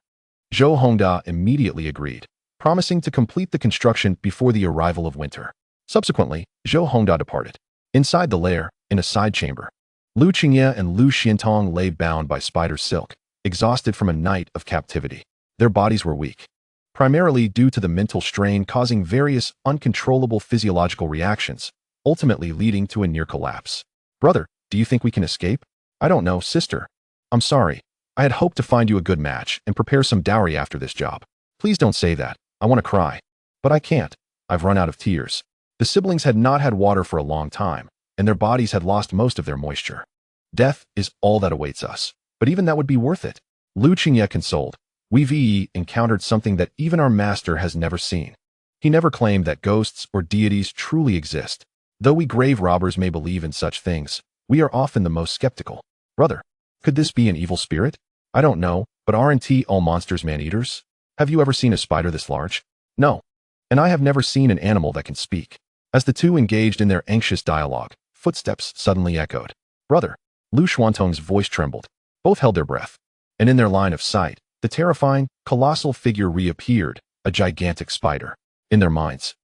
Zhou Hongda immediately agreed, promising to complete the construction before the arrival of winter. Subsequently, Zhou Hongda departed. Inside the lair, in a side chamber, Lu Qingye and Lu Xiantong lay bound by spider silk, exhausted from a night of captivity. Their bodies were weak, primarily due to the mental strain causing various uncontrollable physiological reactions, ultimately leading to a near collapse. Brother, do you think we can escape? I don't know, sister. I'm sorry. I had hoped to find you a good match and prepare some dowry after this job. Please don't say that. I want to cry. But I can't. I've run out of tears. The siblings had not had water for a long time, and their bodies had lost most of their moisture. Death is all that awaits us, but even that would be worth it. Lu Qingye consoled. We've encountered something that even our master has never seen. He never claimed that ghosts or deities truly exist. Though we grave robbers may believe in such things, we are often the most skeptical. Brother, could this be an evil spirit? I don't know, but aren't all monsters man-eaters? Have you ever seen a spider this large? No. And I have never seen an animal that can speak. As the two engaged in their anxious dialogue, footsteps suddenly echoed. Brother, Lu Xuantong's voice trembled. Both held their breath. And in their line of sight, the terrifying, colossal figure reappeared, a gigantic spider. In their minds,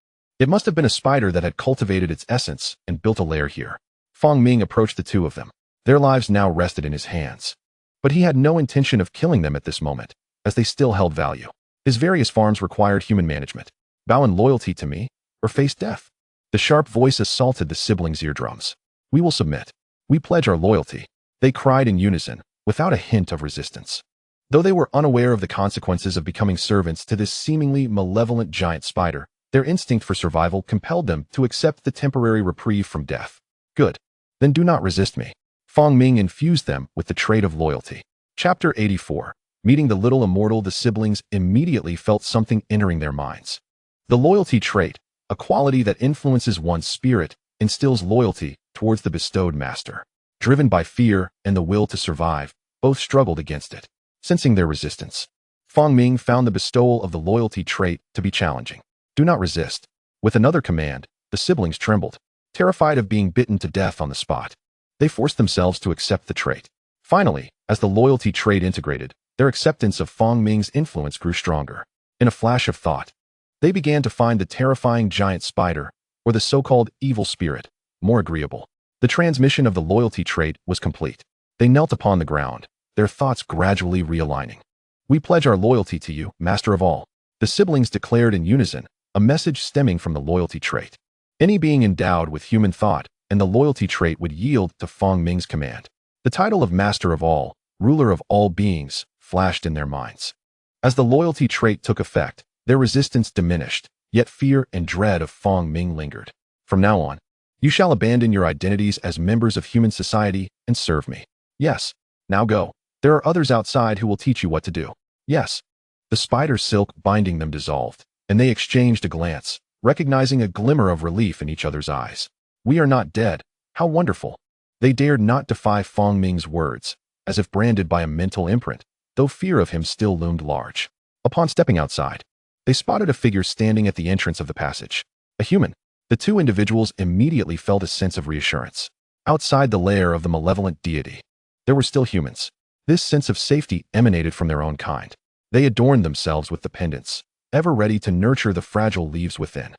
it must have been a spider that had cultivated its essence and built a lair here. Fang Ming approached the two of them. Their lives now rested in his hands. But he had no intention of killing them at this moment, as they still held value. His various farms required human management. Bow in loyalty to me, or face death. The sharp voice assaulted the siblings' eardrums. We will submit. We pledge our loyalty. They cried in unison, without a hint of resistance. Though they were unaware of the consequences of becoming servants to this seemingly malevolent giant spider, their instinct for survival compelled them to accept the temporary reprieve from death. Good. Then do not resist me. Fang Ming infused them with the trait of loyalty. Chapter 84. Meeting the little immortal, the siblings immediately felt something entering their minds. The loyalty trait, a quality that influences one's spirit, instills loyalty towards the bestowed master. Driven by fear and the will to survive, both struggled against it. Sensing their resistance, Fang Ming found the bestowal of the loyalty trait to be challenging. Do not resist. With another command, the siblings trembled, terrified of being bitten to death on the spot. They forced themselves to accept the trait. Finally, as the loyalty trait integrated, their acceptance of Fong Ming's influence grew stronger. In a flash of thought, they began to find the terrifying giant spider, or the so-called evil spirit, more agreeable. The transmission of the loyalty trait was complete. They knelt upon the ground, their thoughts gradually realigning. We pledge our loyalty to you, Master of all. The siblings declared in unison, a message stemming from the loyalty trait. Any being endowed with human thought and the loyalty trait would yield to Fong Ming's command. The title of Master of all, ruler of all beings, flashed in their minds. As the loyalty trait took effect, their resistance diminished, yet fear and dread of Fong Ming lingered. From now on, you shall abandon your identities as members of human society and serve me. Yes, now go. There are others outside who will teach you what to do. Yes. The spider silk binding them dissolved, and they exchanged a glance, recognizing a glimmer of relief in each other's eyes. We are not dead. How wonderful. They dared not defy Fong Ming's words, as if branded by a mental imprint, though fear of him still loomed large. Upon stepping outside, they spotted a figure standing at the entrance of the passage. A human. The two individuals immediately felt a sense of reassurance. Outside the lair of the malevolent deity, there were still humans. This sense of safety emanated from their own kind. They adorned themselves with the pendants, ever ready to nurture the fragile leaves within.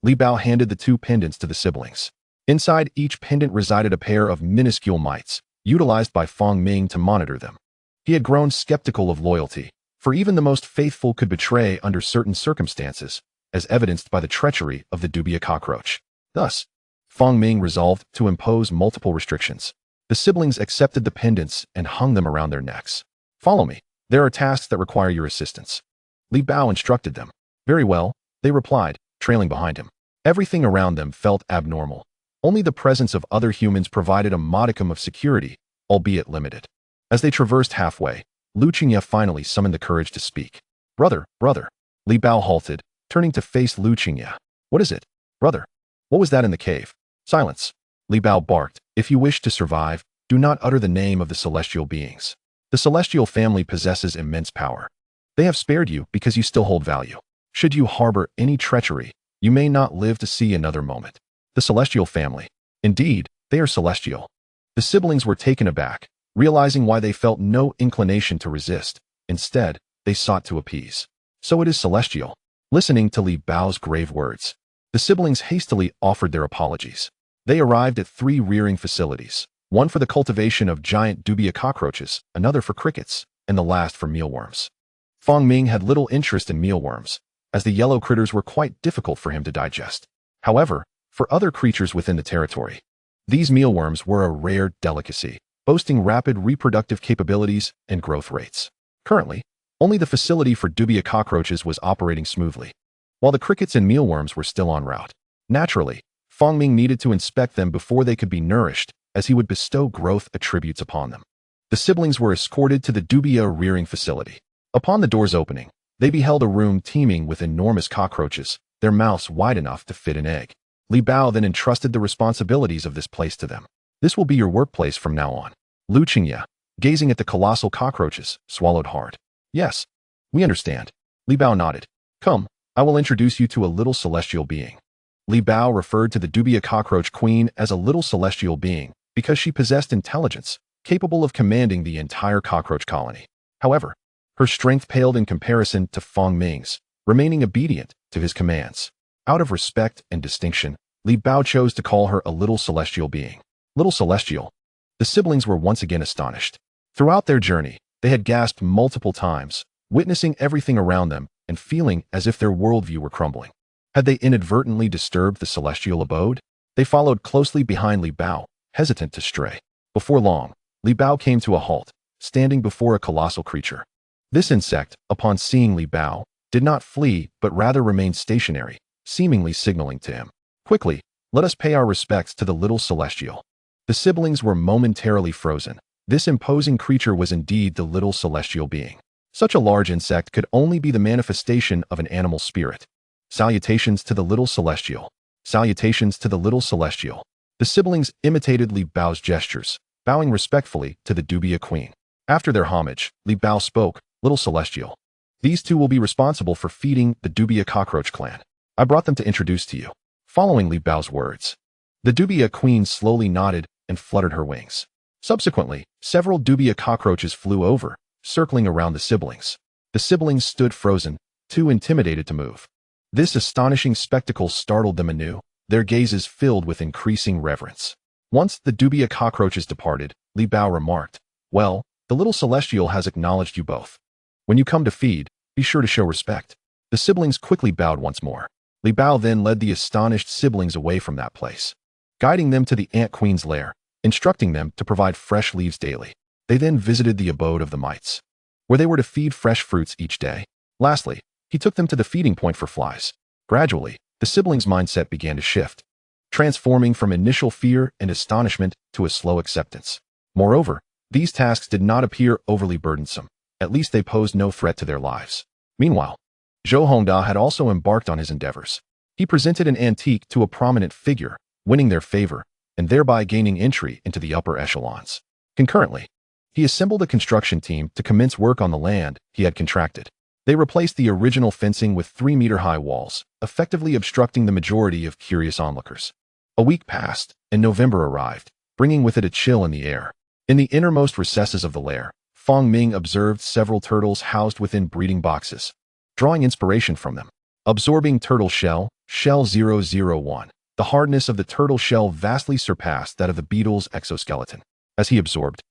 Li Bao handed the two pendants to the siblings. Inside each pendant resided a pair of minuscule mites, utilized by Fong Ming to monitor them. He had grown skeptical of loyalty, for even the most faithful could betray under certain circumstances, as evidenced by the treachery of the dubia cockroach. Thus, Fong Ming resolved to impose multiple restrictions. The siblings accepted the pendants and hung them around their necks. Follow me. There are tasks that require your assistance. Li Bao instructed them. Very well, they replied, trailing behind him. Everything around them felt abnormal. Only the presence of other humans provided a modicum of security, albeit limited. As they traversed halfway, Lu Qingye finally summoned the courage to speak. Brother. Li Bao halted, turning to face Lu Qingye. What is it? Brother. What was that in the cave? Silence. Li Bao barked. If you wish to survive, do not utter the name of the celestial beings. The celestial family possesses immense power. They have spared you because you still hold value. Should you harbor any treachery, you may not live to see another moment. The celestial family. Indeed, they are celestial. The siblings were taken aback, realizing why they felt no inclination to resist. Instead, they sought to appease. So it is celestial. Listening to Li Bao's grave words, the siblings hastily offered their apologies. They arrived at 3 rearing facilities, one for the cultivation of giant dubia cockroaches, another for crickets, and the last for mealworms. Fong Ming had little interest in mealworms, as the yellow critters were quite difficult for him to digest. However, for other creatures within the territory, these mealworms were a rare delicacy, boasting rapid reproductive capabilities and growth rates. Currently, only the facility for dubia cockroaches was operating smoothly, while the crickets and mealworms were still en route. Naturally, Fong Ming needed to inspect them before they could be nourished, as he would bestow growth attributes upon them. The siblings were escorted to the dubia rearing facility. Upon the doors opening, they beheld a room teeming with enormous cockroaches, their mouths wide enough to fit an egg. Li Bao then entrusted the responsibilities of this place to them. This will be your workplace from now on. Lu Qingye, gazing at the colossal cockroaches, swallowed hard. Yes, we understand. Li Bao nodded. Come, I will introduce you to a little celestial being. Li Bao referred to the dubia cockroach queen as a little celestial being because she possessed intelligence, capable of commanding the entire cockroach colony. However, her strength paled in comparison to Fong Ming's, remaining obedient to his commands. Out of respect and distinction, Li Bao chose to call her a little celestial being. Little celestial. The siblings were once again astonished. Throughout their journey, they had gasped multiple times, witnessing everything around them and feeling as if their worldview were crumbling. Had they inadvertently disturbed the celestial abode? They followed closely behind Li Bao, hesitant to stray. Before long, Li Bao came to a halt, standing before a colossal creature. This insect, upon seeing Li Bao, did not flee but rather remained stationary, seemingly signaling to him. Quickly, let us pay our respects to the little celestial. The siblings were momentarily frozen. This imposing creature was indeed the little celestial being. Such a large insect could only be the manifestation of an animal spirit. Salutations to the little celestial. Salutations to the little celestial. The siblings imitated Li Bao's gestures, bowing respectfully to the dubia queen. After their homage, Li Bao spoke, Little celestial. These two will be responsible for feeding the dubia cockroach clan. I brought them to introduce to you. Following Li Bao's words, the Dubia queen slowly nodded and fluttered her wings. Subsequently, several Dubia cockroaches flew over, circling around the siblings. The siblings stood frozen, too intimidated to move. This astonishing spectacle startled them anew, their gazes filled with increasing reverence. Once the Dubia cockroaches departed, Li Bao remarked, "Well, the little celestial has acknowledged you both. When you come to feed, be sure to show respect." The siblings quickly bowed once more. Li Bao then led the astonished siblings away from that place, guiding them to the Ant Queen's lair, instructing them to provide fresh leaves daily. They then visited the abode of the mites, where they were to feed fresh fruits each day. Lastly, he took them to the feeding point for flies. Gradually, the siblings' mindset began to shift, transforming from initial fear and astonishment to a slow acceptance. Moreover, these tasks did not appear overly burdensome. At least they posed no threat to their lives. Meanwhile, Zhou Hongda had also embarked on his endeavors. He presented an antique to a prominent figure, winning their favor, and thereby gaining entry into the upper echelons. Concurrently, he assembled a construction team to commence work on the land he had contracted. They replaced the original fencing with 3-meter-high walls, effectively obstructing the majority of curious onlookers. A week passed, and November arrived, bringing with it a chill in the air. In the innermost recesses of the lair, Fong Ming observed several turtles housed within breeding boxes, drawing inspiration from them. Absorbing turtle shell, shell 001. The hardness of the turtle shell vastly surpassed that of the beetle's exoskeleton. As he absorbed,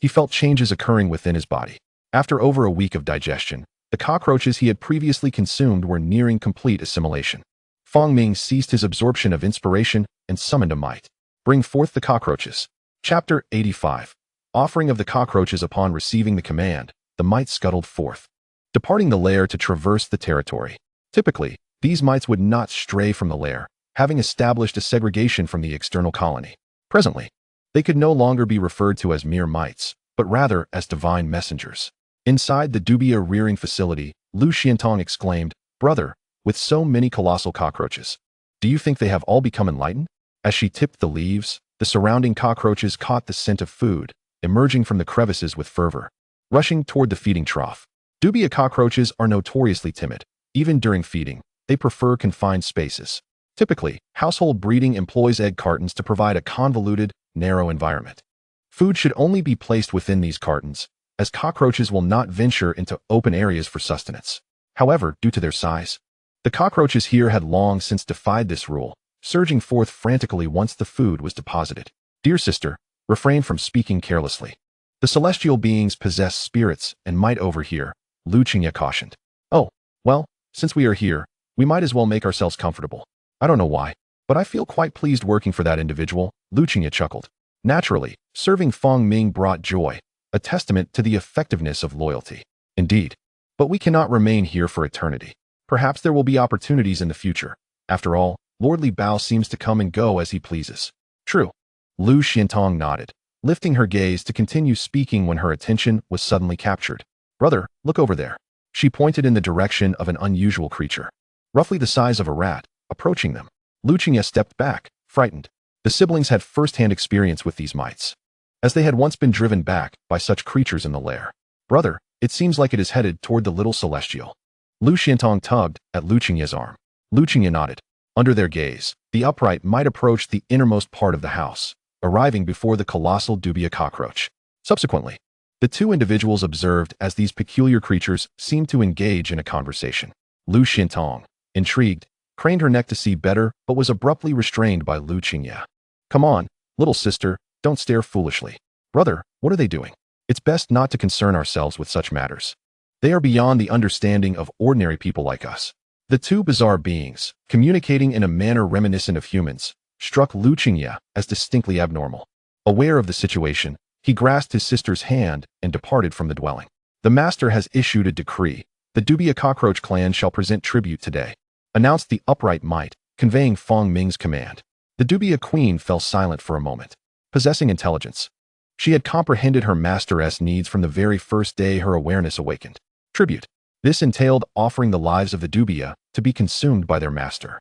he felt changes occurring within his body. After over a week of digestion, the cockroaches he had previously consumed were nearing complete assimilation. Fong Ming ceased his absorption of inspiration and summoned a mite. Bring forth the cockroaches. Chapter 85. Offering of the cockroaches. Upon receiving the command, the mite scuttled forth, departing the lair to traverse the territory. Typically, these mites would not stray from the lair, having established a segregation from the external colony. Presently, they could no longer be referred to as mere mites, but rather as divine messengers. Inside the Dubia rearing facility, Lu Xiantong exclaimed, "Brother, with so many colossal cockroaches, do you think they have all become enlightened?" As she tipped the leaves, the surrounding cockroaches caught the scent of food, emerging from the crevices with fervor, rushing toward the feeding trough. Dubia cockroaches are notoriously timid. Even during feeding, they prefer confined spaces. Typically, household breeding employs egg cartons to provide a convoluted, narrow environment. Food should only be placed within these cartons, as cockroaches will not venture into open areas for sustenance. However, due to their size, the cockroaches here had long since defied this rule, surging forth frantically once the food was deposited. "Dear sister, refrain from speaking carelessly. The celestial beings possess spirits and might overhear," Lu Qingye cautioned. "Oh, well, since we are here, we might as well make ourselves comfortable. I don't know why, but I feel quite pleased working for that individual," Lu Qingye chuckled. Naturally, serving Fong Ming brought joy, a testament to the effectiveness of loyalty. "Indeed, but we cannot remain here for eternity. Perhaps there will be opportunities in the future. After all, Lord Li Bao seems to come and go as he pleases." "True." Lu Xiantong nodded, lifting her gaze to continue speaking when her attention was suddenly captured. "Brother, look over there." She pointed in the direction of an unusual creature, roughly the size of a rat, approaching them. Lu Qingye stepped back, frightened. The siblings had first-hand experience with these mites, as they had once been driven back by such creatures in the lair. "Brother, it seems like it is headed toward the little celestial." Lu Xiantong tugged at Lu Qingye's arm. Lu Qingye nodded. Under their gaze, the upright might approach the innermost part of the house, arriving before the colossal Dubia cockroach. Subsequently, the two individuals observed as these peculiar creatures seemed to engage in a conversation. Lu Xiantong, intrigued, craned her neck to see better but was abruptly restrained by Lu Qingye. "Come on, little sister, don't stare foolishly." "Brother, what are they doing?" "It's best not to concern ourselves with such matters. They are beyond the understanding of ordinary people like us." The two bizarre beings, communicating in a manner reminiscent of humans, struck Lu Qingye as distinctly abnormal. Aware of the situation, he grasped his sister's hand and departed from the dwelling. "The master has issued a decree. The Dubia cockroach clan shall present tribute today," announced the upright mite, conveying Fong Ming's command. The Dubia queen fell silent for a moment. Possessing intelligence, she had comprehended her master's needs from the very first day her awareness awakened. Tribute. This entailed offering the lives of the Dubia to be consumed by their master.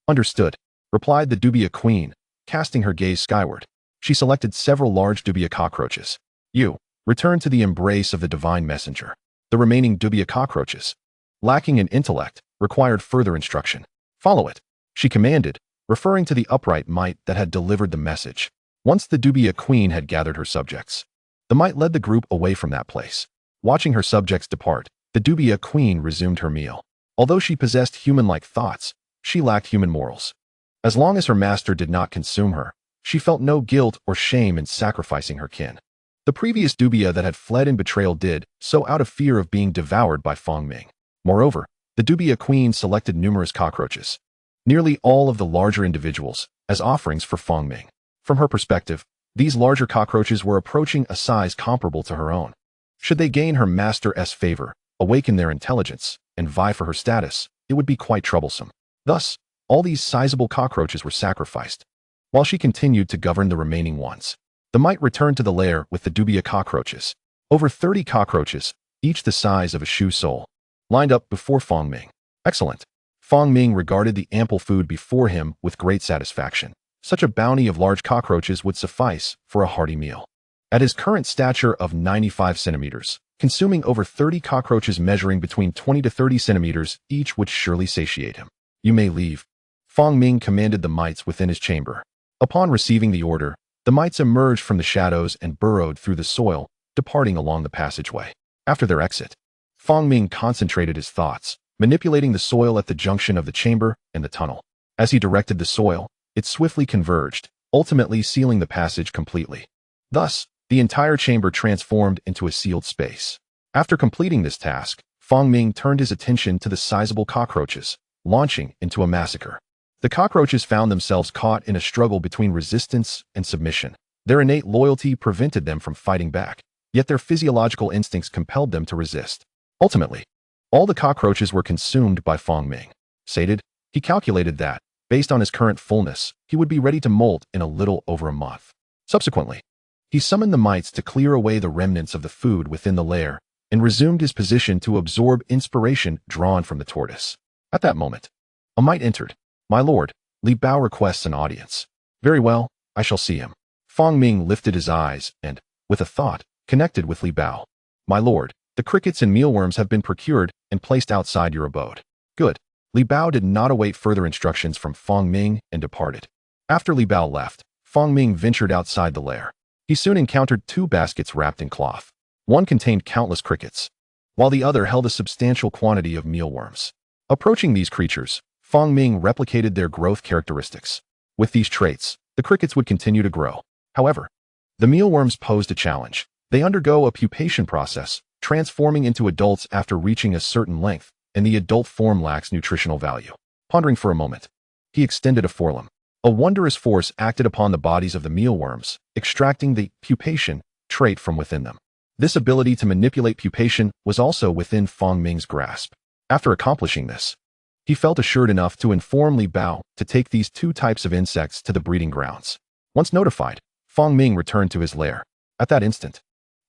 "Understood," replied the Dubia queen, casting her gaze skyward. She selected several large Dubia cockroaches. "You, return to the embrace of the divine messenger." The remaining Dubia cockroaches, lacking in intellect, required further instruction. Follow it, she commanded, referring to the upright mite that had delivered the message. Once the dubia queen had gathered her subjects, the mite led the group away from that place. Watching her subjects depart, the dubia queen resumed her meal. Although she possessed human-like thoughts, she lacked human morals. As long as her master did not consume her, she felt no guilt or shame in sacrificing her kin. The previous dubia that had fled in betrayal did so out of fear of being devoured by Fong Ming. Moreover, the dubia queen selected numerous cockroaches, nearly all of the larger individuals, as offerings for Fong Ming. From her perspective, these larger cockroaches were approaching a size comparable to her own. Should they gain her master's favor, awaken their intelligence, and vie for her status, it would be quite troublesome. Thus, all these sizable cockroaches were sacrificed, while she continued to govern the remaining ones. The mite returned to the lair with the dubia cockroaches. Over 30 cockroaches, each the size of a shoe sole, lined up before Fong Ming. Excellent. Fong Ming regarded the ample food before him with great satisfaction. Such a bounty of large cockroaches would suffice for a hearty meal. At his current stature of 95 centimeters, consuming over 30 cockroaches measuring between 20 to 30 centimeters each would surely satiate him. You may leave, Fong Ming commanded the mites within his chamber. Upon receiving the order, the mites emerged from the shadows and burrowed through the soil, departing along the passageway. After their exit, Fong Ming concentrated his thoughts, manipulating the soil at the junction of the chamber and the tunnel. As he directed the soil, it swiftly converged, ultimately sealing the passage completely. Thus, the entire chamber transformed into a sealed space. After completing this task, Fong Ming turned his attention to the sizable cockroaches, launching into a massacre. The cockroaches found themselves caught in a struggle between resistance and submission. Their innate loyalty prevented them from fighting back, yet their physiological instincts compelled them to resist. Ultimately, all the cockroaches were consumed by Fong Ming. Sated, he calculated that, based on his current fullness, he would be ready to molt in a little over a month. Subsequently, he summoned the mites to clear away the remnants of the food within the lair and resumed his position to absorb inspiration drawn from the tortoise. At that moment, a mite entered. My lord, Li Bao requests an audience. Very well, I shall see him. Fong Ming lifted his eyes and, with a thought, connected with Li Bao. My lord, the crickets and mealworms have been procured and placed outside your abode. Good. Li Bao did not await further instructions from Fong Ming and departed. After Li Bao left, Fong Ming ventured outside the lair. He soon encountered 2 baskets wrapped in cloth. One contained countless crickets, while the other held a substantial quantity of mealworms. Approaching these creatures, Fong Ming replicated their growth characteristics. With these traits, the crickets would continue to grow. However, the mealworms posed a challenge. They undergo a pupation process, transforming into adults after reaching a certain length, and the adult form lacks nutritional value. Pondering for a moment, he extended a forelimb. A wondrous force acted upon the bodies of the mealworms, extracting the pupation trait from within them. This ability to manipulate pupation was also within Fong Ming's grasp. After accomplishing this, he felt assured enough to inform Li Bao to take these 2 types of insects to the breeding grounds. Once notified, Fong Ming returned to his lair. At that instant,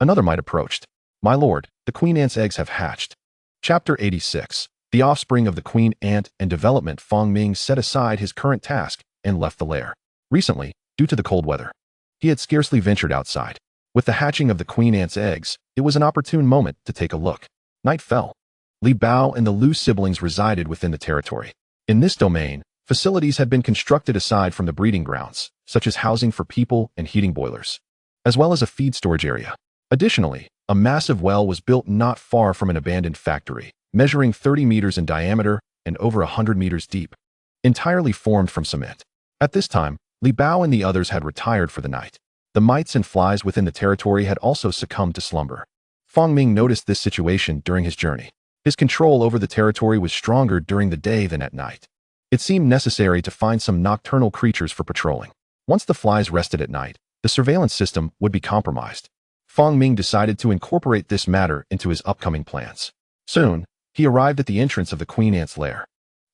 another mite approached. My lord, the queen ant's eggs have hatched. Chapter 86. The offspring of the queen ant and development. Fong Ming set aside his current task and left the lair. Recently, due to the cold weather, he had scarcely ventured outside. With the hatching of the queen ant's eggs, it was an opportune moment to take a look. Night fell. Li Bao and the Lu siblings resided within the territory. In this domain, facilities had been constructed aside from the breeding grounds, such as housing for people and heating boilers, as well as a feed storage area. Additionally, a massive well was built not far from an abandoned factory, measuring 30 meters in diameter and over 100 meters deep, entirely formed from cement. At this time, Li Bao and the others had retired for the night. The mites and flies within the territory had also succumbed to slumber. Fong Ming noticed this situation during his journey. His control over the territory was stronger during the day than at night. It seemed necessary to find some nocturnal creatures for patrolling. Once the flies rested at night, the surveillance system would be compromised. Fong Ming decided to incorporate this matter into his upcoming plans. Soon, he arrived at the entrance of the queen ant's lair.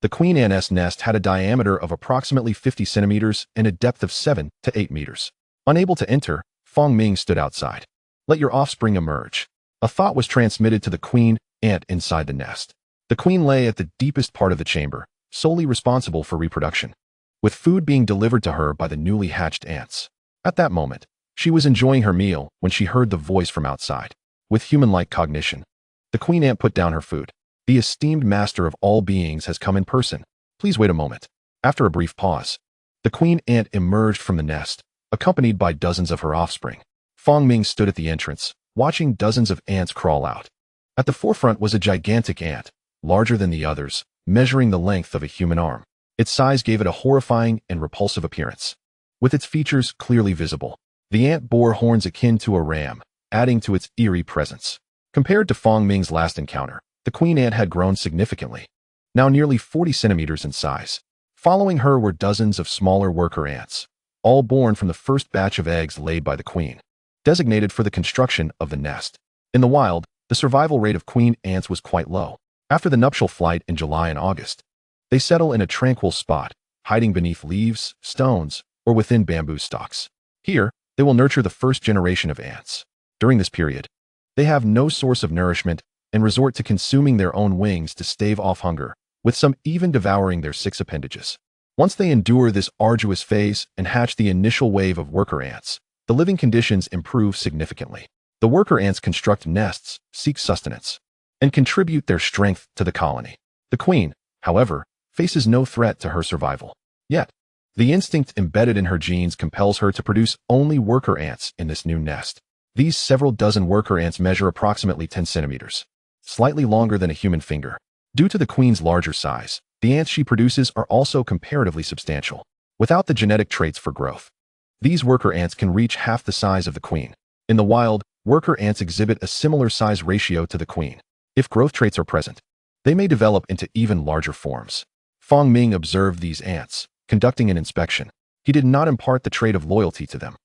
The queen ant's nest had a diameter of approximately 50 centimeters and a depth of 7 to 8 meters. Unable to enter, Fong Ming stood outside. Let your offspring emerge. A thought was transmitted to the queen ant inside the nest. The queen lay at the deepest part of the chamber, solely responsible for reproduction, with food being delivered to her by the newly hatched ants. At that moment, she was enjoying her meal when she heard the voice from outside. With human-like cognition, the queen ant put down her food. The esteemed master of all beings has come in person. Please wait a moment. After a brief pause, the queen ant emerged from the nest, accompanied by dozens of her offspring. Fong Ming stood at the entrance, watching dozens of ants crawl out. At the forefront was a gigantic ant, larger than the others, measuring the length of a human arm. Its size gave it a horrifying and repulsive appearance. With its features clearly visible, the ant bore horns akin to a ram, adding to its eerie presence. Compared to Fong Ming's last encounter, the queen ant had grown significantly, now nearly 40 centimeters in size. Following her were dozens of smaller worker ants, all born from the first batch of eggs laid by the queen, designated for the construction of the nest. In the wild, the survival rate of queen ants was quite low. After the nuptial flight in July and August, they settle in a tranquil spot, hiding beneath leaves, stones, or within bamboo stalks. Here, they will nurture the first generation of ants. During this period, they have no source of nourishment and resort to consuming their own wings to stave off hunger, with some even devouring their 6 appendages. Once they endure this arduous phase and hatch the initial wave of worker ants, the living conditions improve significantly. The worker ants construct nests, seek sustenance, and contribute their strength to the colony. The queen, however, faces no threat to her survival. Yet, the instinct embedded in her genes compels her to produce only worker ants in this new nest. These several dozen worker ants measure approximately 10 centimeters, slightly longer than a human finger. Due to the queen's larger size, the ants she produces are also comparatively substantial. Without the genetic traits for growth, these worker ants can reach half the size of the queen. In the wild, worker ants exhibit a similar size ratio to the queen. If growth traits are present, they may develop into even larger forms. Fong Ming observed these ants, conducting an inspection. He did not impart the trait of loyalty to them,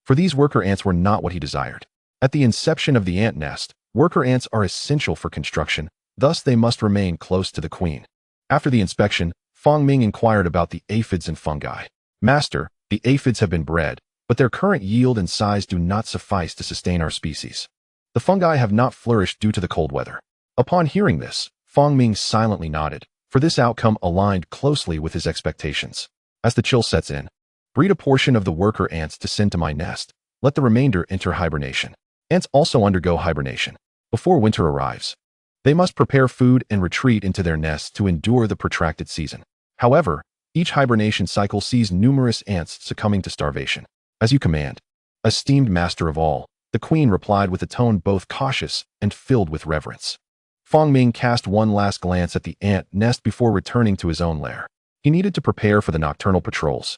for these worker ants were not what he desired. At the inception of the ant nest, worker ants are essential for construction, thus they must remain close to the queen. After the inspection, Fong Ming inquired about the aphids and fungi. Master, the aphids have been bred, but their current yield and size do not suffice to sustain our species. The fungi have not flourished due to the cold weather. Upon hearing this, Fong Ming silently nodded, for this outcome aligned closely with his expectations. As the chill sets in, breed a portion of the worker ants to send to my nest. Let the remainder enter hibernation. Ants also undergo hibernation. Before winter arrives, they must prepare food and retreat into their nests to endure the protracted season. However, each hibernation cycle sees numerous ants succumbing to starvation. As you command, esteemed master of all, the queen replied with a tone both cautious and filled with reverence. Fong Ming cast one last glance at the ant nest before returning to his own lair. He needed to prepare for the nocturnal patrols,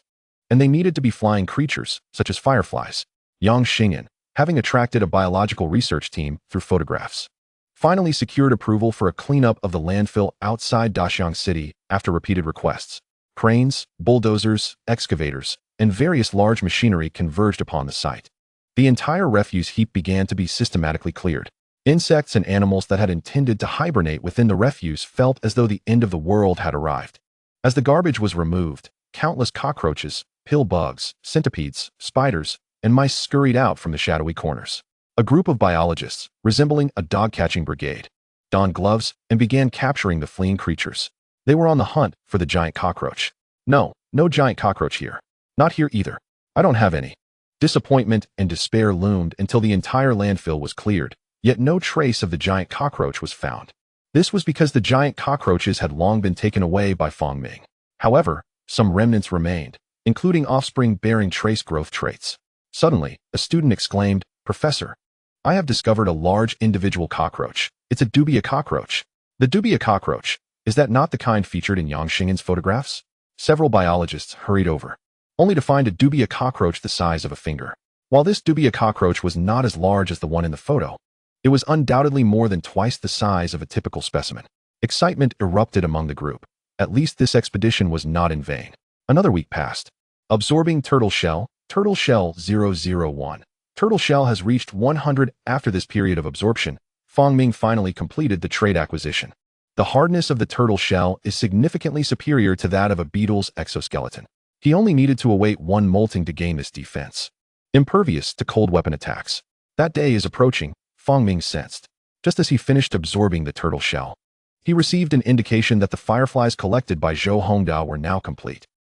and they needed to be flying creatures, such as fireflies. Yang Xingyan, having attracted a biological research team through photographs, finally secured approval for a cleanup of the landfill outside Daxiang City after repeated requests. Cranes, bulldozers, excavators, and various large machinery converged upon the site. The entire refuse heap began to be systematically cleared. Insects and animals that had intended to hibernate within the refuse felt as though the end of the world had arrived. As the garbage was removed, countless cockroaches, pill bugs, centipedes, spiders, and mice scurried out from the shadowy corners. A group of biologists, resembling a dog-catching brigade, donned gloves and began capturing the fleeing creatures. They were on the hunt for the giant cockroach. No giant cockroach here. Not here either. I don't have any. Disappointment and despair loomed until the entire landfill was cleared, yet no trace of the giant cockroach was found. This was because the giant cockroaches had long been taken away by Fong Ming. However, some remnants remained, including offspring bearing trace growth traits. Suddenly, a student exclaimed, "Professor, I have discovered a large individual cockroach. It's a dubia cockroach." The dubia cockroach, is that not the kind featured in Yang Xingyan's photographs? Several biologists hurried over, only to find a dubia cockroach the size of a finger. While this dubia cockroach was not as large as the one in the photo, it was undoubtedly more than twice the size of a typical specimen. Excitement erupted among the group. At least this expedition was not in vain. Another week passed. Absorbing turtle shell 001. Turtle shell has reached 100. After this period of absorption, Fong Ming finally completed the trait acquisition. The hardness of the turtle shell is significantly superior to that of a beetle's exoskeleton. He only needed to await one molting to gain this defense. Impervious to cold weapon attacks. That day is approaching, Fong Ming sensed. Just as he finished absorbing the turtle shell, he received an indication that the fireflies collected by Zhou Hongdao were now complete.